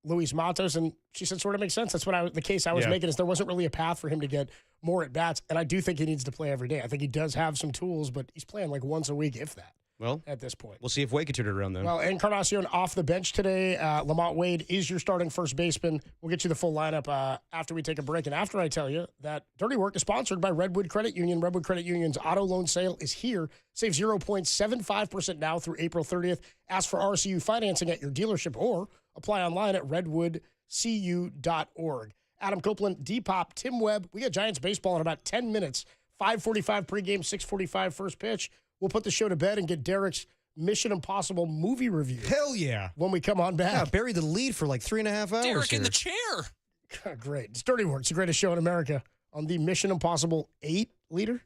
Luis Matos, and she said sort of makes sense. That's what the case I was making, is there wasn't really a path for him to get more at bats, and I do think he needs to play every day. I think he does have some tools, but he's playing like once a week, if that. Well, at this point, we'll see if Wade can turn it around then. Well, Encarnacion off the bench today. Lamont Wade is your starting first baseman. We'll get you the full lineup after we take a break, and after I tell you that Dirty Work is sponsored by Redwood Credit Union. Redwood Credit Union's auto loan sale is here. Save 0.75% now through April 30th. Ask for RCU financing at your dealership or apply online at redwoodcu.org. Adam Copeland, Depop, Tim Webb. We got Giants baseball in about 10 minutes. 5:45 pregame, 6:45 first pitch. We'll put the show to bed and get Derek's Mission Impossible movie review. Hell yeah. When we come on back. Yeah, bury the lead for like 3.5 hours. Derek here. in the chair. Great. It's Dirty Work. It's the greatest show in America on the Mission Impossible 8 leader.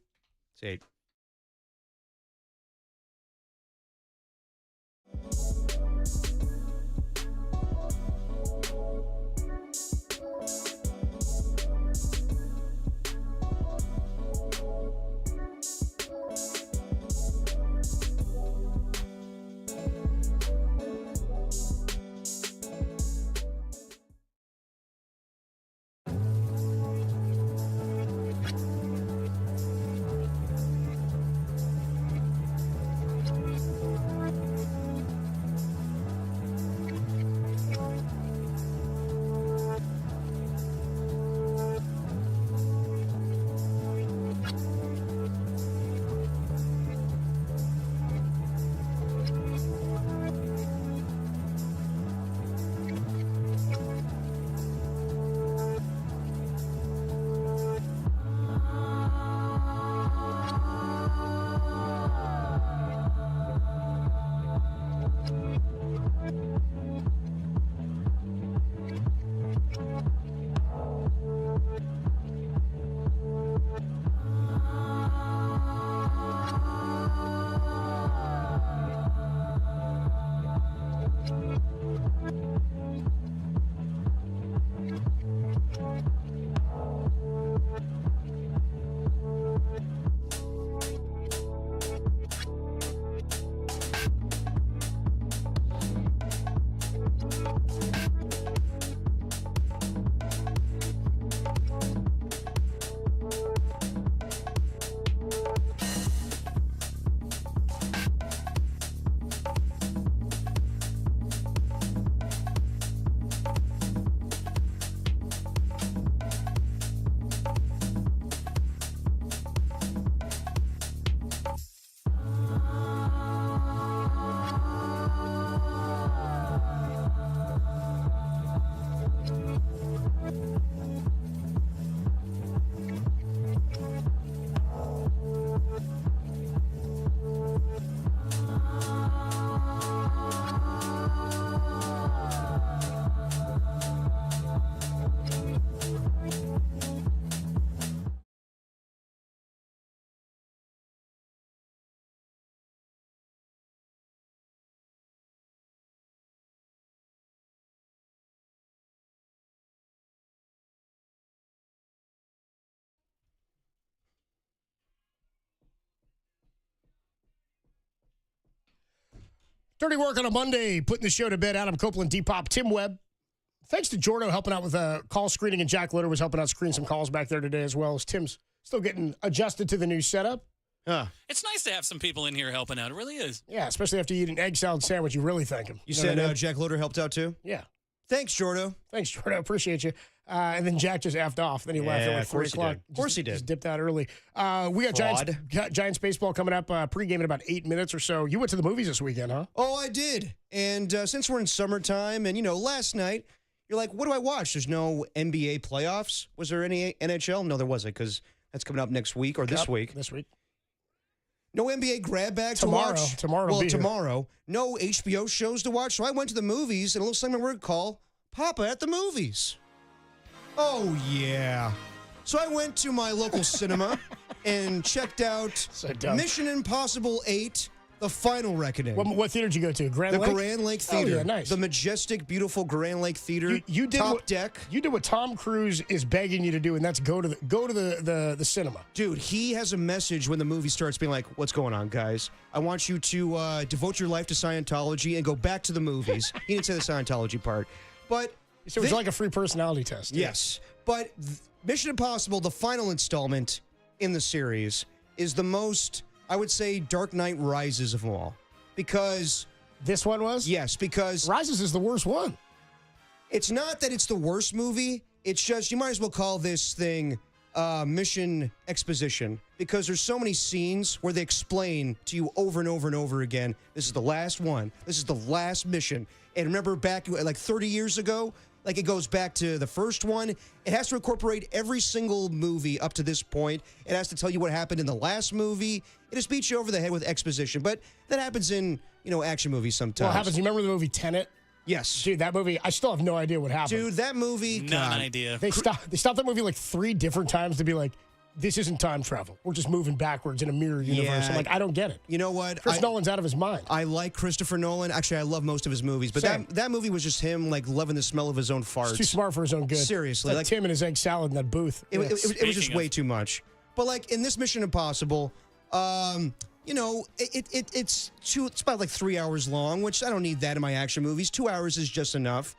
It's 8. Dirty work on a Monday, putting the show to bed. Adam Copeland, Depop, Tim Webb. Thanks to Jordo helping out with call screening, and Jack Litter was helping out screen some calls back there today as well, as Tim's still getting adjusted to the new setup. It's nice to have some people in here helping out. It really is. Yeah, especially after you eat an egg salad sandwich, you really thank him. You said Jack Litter helped out too? Yeah. Thanks, Jordo. Thanks, Jordo. Appreciate you. And then Jack just effed off. Then he left at like 4 o'clock. Of course he did. Just dipped out early. We got Giants baseball coming up pregame in about 8 minutes or so. You went to the movies this weekend, huh? Oh, I did. And since we're in summertime and, last night, you're like, what do I watch? There's no NBA playoffs. Was there any NHL? No, there wasn't, because that's coming up next week or this week. This week. No NBA grab bag tomorrow. to watch. Tomorrow. No HBO shows to watch. So I went to the movies and a little segment we're going to call Papa at the Movies. Oh, yeah. So I went to my local cinema and checked out Mission Impossible 8, The Final Reckoning. What theater did you go to? Grand Lake? The Grand Lake Theater. Oh, yeah, nice. The majestic, beautiful Grand Lake Theater. You did top deck. You did what Tom Cruise is begging you to do, and that's go to the cinema. Dude, he has a message when the movie starts being like, what's going on, guys? I want you to devote your life to Scientology and go back to the movies. He didn't say the Scientology part. But so it's like a free personality test. Yes. But Mission Impossible, the final installment in the series, is the most, I would say, Dark Knight Rises of them all. Because... This one was? Yes, because... Rises is the worst one. It's not that it's the worst movie. It's just, you might as well call this thing Mission Exposition. Because there's so many scenes where they explain to you over and over and over again, this is the last one. This is the last mission. And remember back like 30 years ago, like it goes back to the first one. It has to incorporate every single movie up to this point. It has to tell you what happened in the last movie. It just beats you over the head with exposition. But that happens in, action movies sometimes. Well, it happens. You remember the movie Tenet? Yes. Dude, that movie, I still have no idea what happened. Dude, that movie... None idea. They stopped that movie like 3 different times to be like, this isn't time travel. We're just moving backwards in a mirror universe. Yeah. I'm like, I don't get it. You know what? Chris Nolan's out of his mind. I like Christopher Nolan. Actually, I love most of his movies. But that movie was just him, like, loving the smell of his own farts. He's too smart for his own good. Seriously. It's like Tim and his egg salad in that booth. It was just way too much. But, like, in this Mission Impossible, it's about, like, 3 hours long, which I don't need that in my action movies. 2 hours is just enough.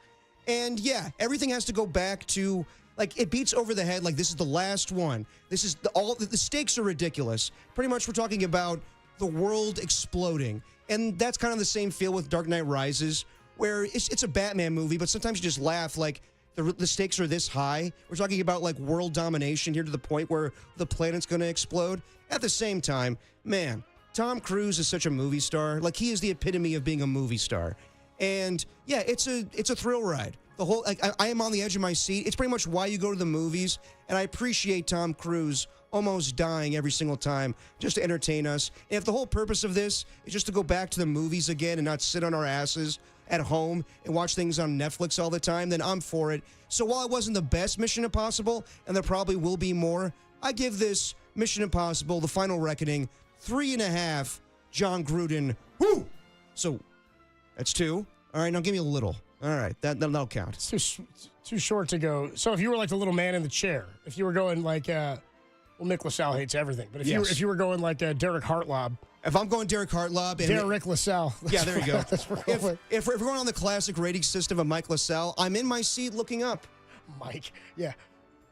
And, yeah, everything has to go back to... Like, it beats over the head like this is the last one. This is the stakes are ridiculous. Pretty much we're talking about the world exploding. And that's kind of the same feel with Dark Knight Rises, where it's a Batman movie, but sometimes you just laugh like the stakes are this high. We're talking about, like, world domination here to the point where the planet's going to explode. At the same time, man, Tom Cruise is such a movie star. Like, he is the epitome of being a movie star. And, yeah, it's a thrill ride. The whole, like, I am on the edge of my seat. It's pretty much why you go to the movies, and I appreciate Tom Cruise almost dying every single time just to entertain us. And if the whole purpose of this is just to go back to the movies again and not sit on our asses at home and watch things on Netflix all the time, then I'm for it. So while it wasn't the best Mission Impossible, and there probably will be more, I give this Mission Impossible, The Final Reckoning, 3.5 John Gruden. Woo! So that's 2. All right, now give me a little. All right, that'll count. It's too short to go. So if you were like the little man in the chair, if you were going like, Nick LaSalle hates everything, but if you were going like Derek Hartlob. If I'm going Derek Hartlob. Derek LaSalle. Yeah, there you go. If we're going on the classic rating system of Mike LaSalle, I'm in my seat looking up. Mike, yeah.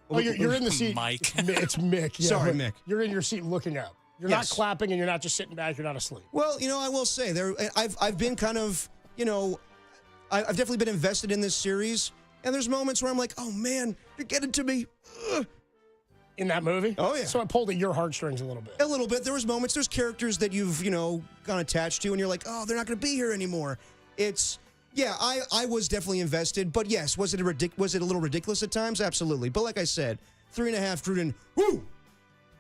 Oh, you're in the seat. Mike. It's Mick. Yeah, Sorry, Mick. You're in your seat looking up. You're not clapping and you're not just sitting back. You're not asleep. Well, I will say, I've been kind of, I've definitely been invested in this series, and there's moments where I'm like, oh, man, you're getting to me. Ugh. In that movie? Oh, yeah. So it pulled at your heartstrings a little bit. A little bit. There was moments, there's characters that you've, gone attached to, and you're like, oh, they're not going to be here anymore. I was definitely invested, but yes, was it a little ridiculous at times? Absolutely. But like I said, 3.5 Gruden, woo!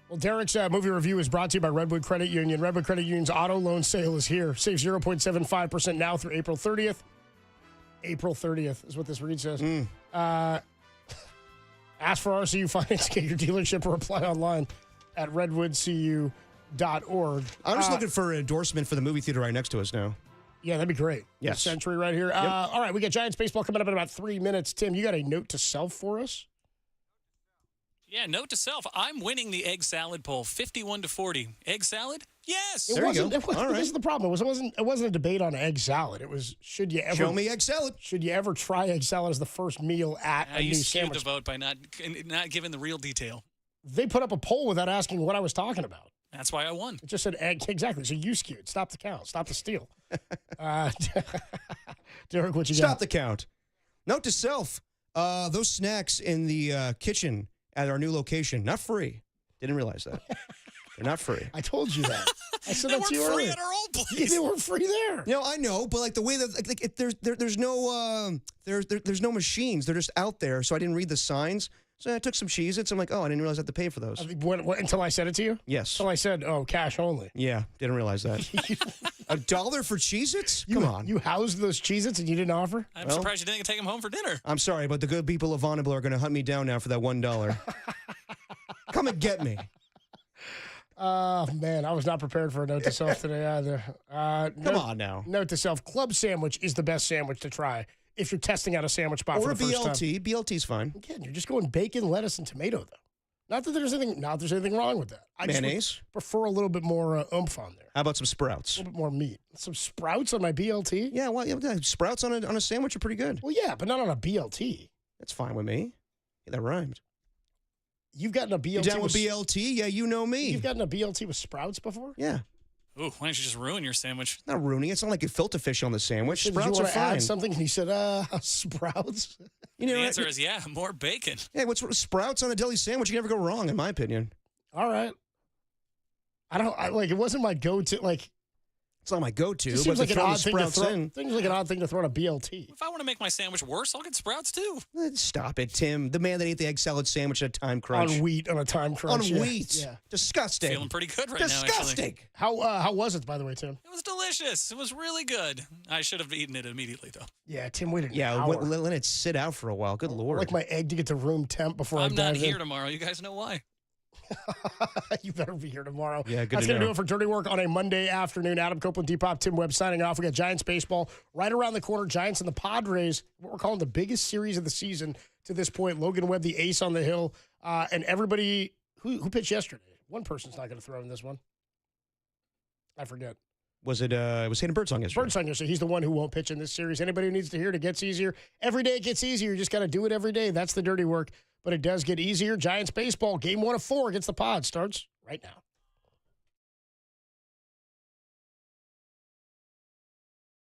Well, Derek's movie review is brought to you by Redwood Credit Union. Redwood Credit Union's auto loan sale is here. Save 0.75% now through April 30th. April 30th is what this read says. Ask for RCU Finance, get your dealership, or apply online at redwoodcu.org. I'm just looking for an endorsement for the movie theater right next to us now. Yeah, that'd be great. Yes. Century right here. Yep. All right, we got Giants baseball coming up in about 3 minutes. Tim, you got a note to self for us? Yeah, note to self, I'm winning the egg salad poll, 51-40. Egg salad? Yes. It wasn't. This is the problem. It wasn't a debate on egg salad. It was, should you ever show me egg salad? Should you ever try egg salad as the first meal at a You new skewed sandwich? the vote by not giving the real detail. They put up a poll without asking what I was talking about. That's why I won. It just said egg. Exactly. So you skewed. Stop the count. Stop the steal. Derek, what you got? Stop the count. Note to self, those snacks in the kitchen at our new location, not free. Didn't realize that. They're not free. I told you that. I said They that to you weren't free earlier. at our old place. Yeah, they weren't free there. You know, I know, but like the way that there's no machines. They're just out there. So I didn't read the signs. So I took some Cheez-Its. I'm like, oh, I didn't realize I had to pay for those. Until I said it to you? Yes. Until I said, oh, cash only. Yeah, didn't realize that. $1 for Cheez-Its? Come on. You housed those Cheez-Its and you didn't offer? I'm surprised you didn't take them home for dinner. I'm sorry, but the good people of Vonable are going to hunt me down now for that $1. Come and get me. Oh, man, I was not prepared for a note to self today either. Come on now. Note to self, club sandwich is the best sandwich to try if you're testing out a sandwich spot Or for a the first time. BLT. BLT's fine. Again, you're just going bacon, lettuce, and tomato, though. Not that there's anything wrong with that. I just Mayonnaise? would prefer a little bit more oomph on there. How about some Sprouts? A little bit more meat. Some Sprouts on my BLT? Yeah, well, Sprouts on a sandwich are pretty good. Well, yeah, but not on a BLT. That's fine with me. Yeah, that rhymed. You've gotten a BLT You down with BLT? Yeah, you know me. You've gotten a BLT with Sprouts before? Yeah. Ooh, why don't you just ruin your sandwich? It's not ruining it. It's not like you filter fish on the sandwich. Did Sprouts you are want to add fine. something? And he said, Sprouts. You know, The answer is yeah, more bacon. Yeah, what's Sprouts on a deli sandwich? You can never go wrong, in my opinion. All right. It wasn't my go-to, It's not my go-to, it but seems like to an throw the odd thing to Sprouts throw. in. Seems like an odd thing to throw in a BLT. If I want to make my sandwich worse, I'll get Sprouts too. Stop it, Tim. The man that ate the egg salad sandwich at a time crunch. On wheat, on a time crunch. On yeah. wheat. Yeah. Disgusting. Feeling pretty good right Disgusting. now, actually. How was it, by the way, Tim? It was delicious. It was really good. I should have eaten it immediately, though. Yeah, Tim waited an Yeah, hour. let it sit out for a while. Good Lord. I'd like my egg to get to room temp before I I'm not dive here in. tomorrow. You guys know why. You better be here tomorrow. Yeah, good That's to going to do know. it for Dirty Work on a Monday afternoon. Adam Copeland, Depop, Tim Webb signing off. We got Giants baseball right around the corner. Giants and the Padres, what we're calling the biggest series of the season to this point. Logan Webb, the ace on the hill. And everybody who pitched yesterday. One person's not going to throw in this one. I forget. Was it was Hayden Birdsong yesterday? Birdsong yesterday. He's the one who won't pitch in this series. Anybody who needs to hear it, it gets easier. Every day it gets easier. You just got to do it every day. That's the dirty work. But it does get easier. Giants baseball, game 1 of 4 against the Pods starts right now.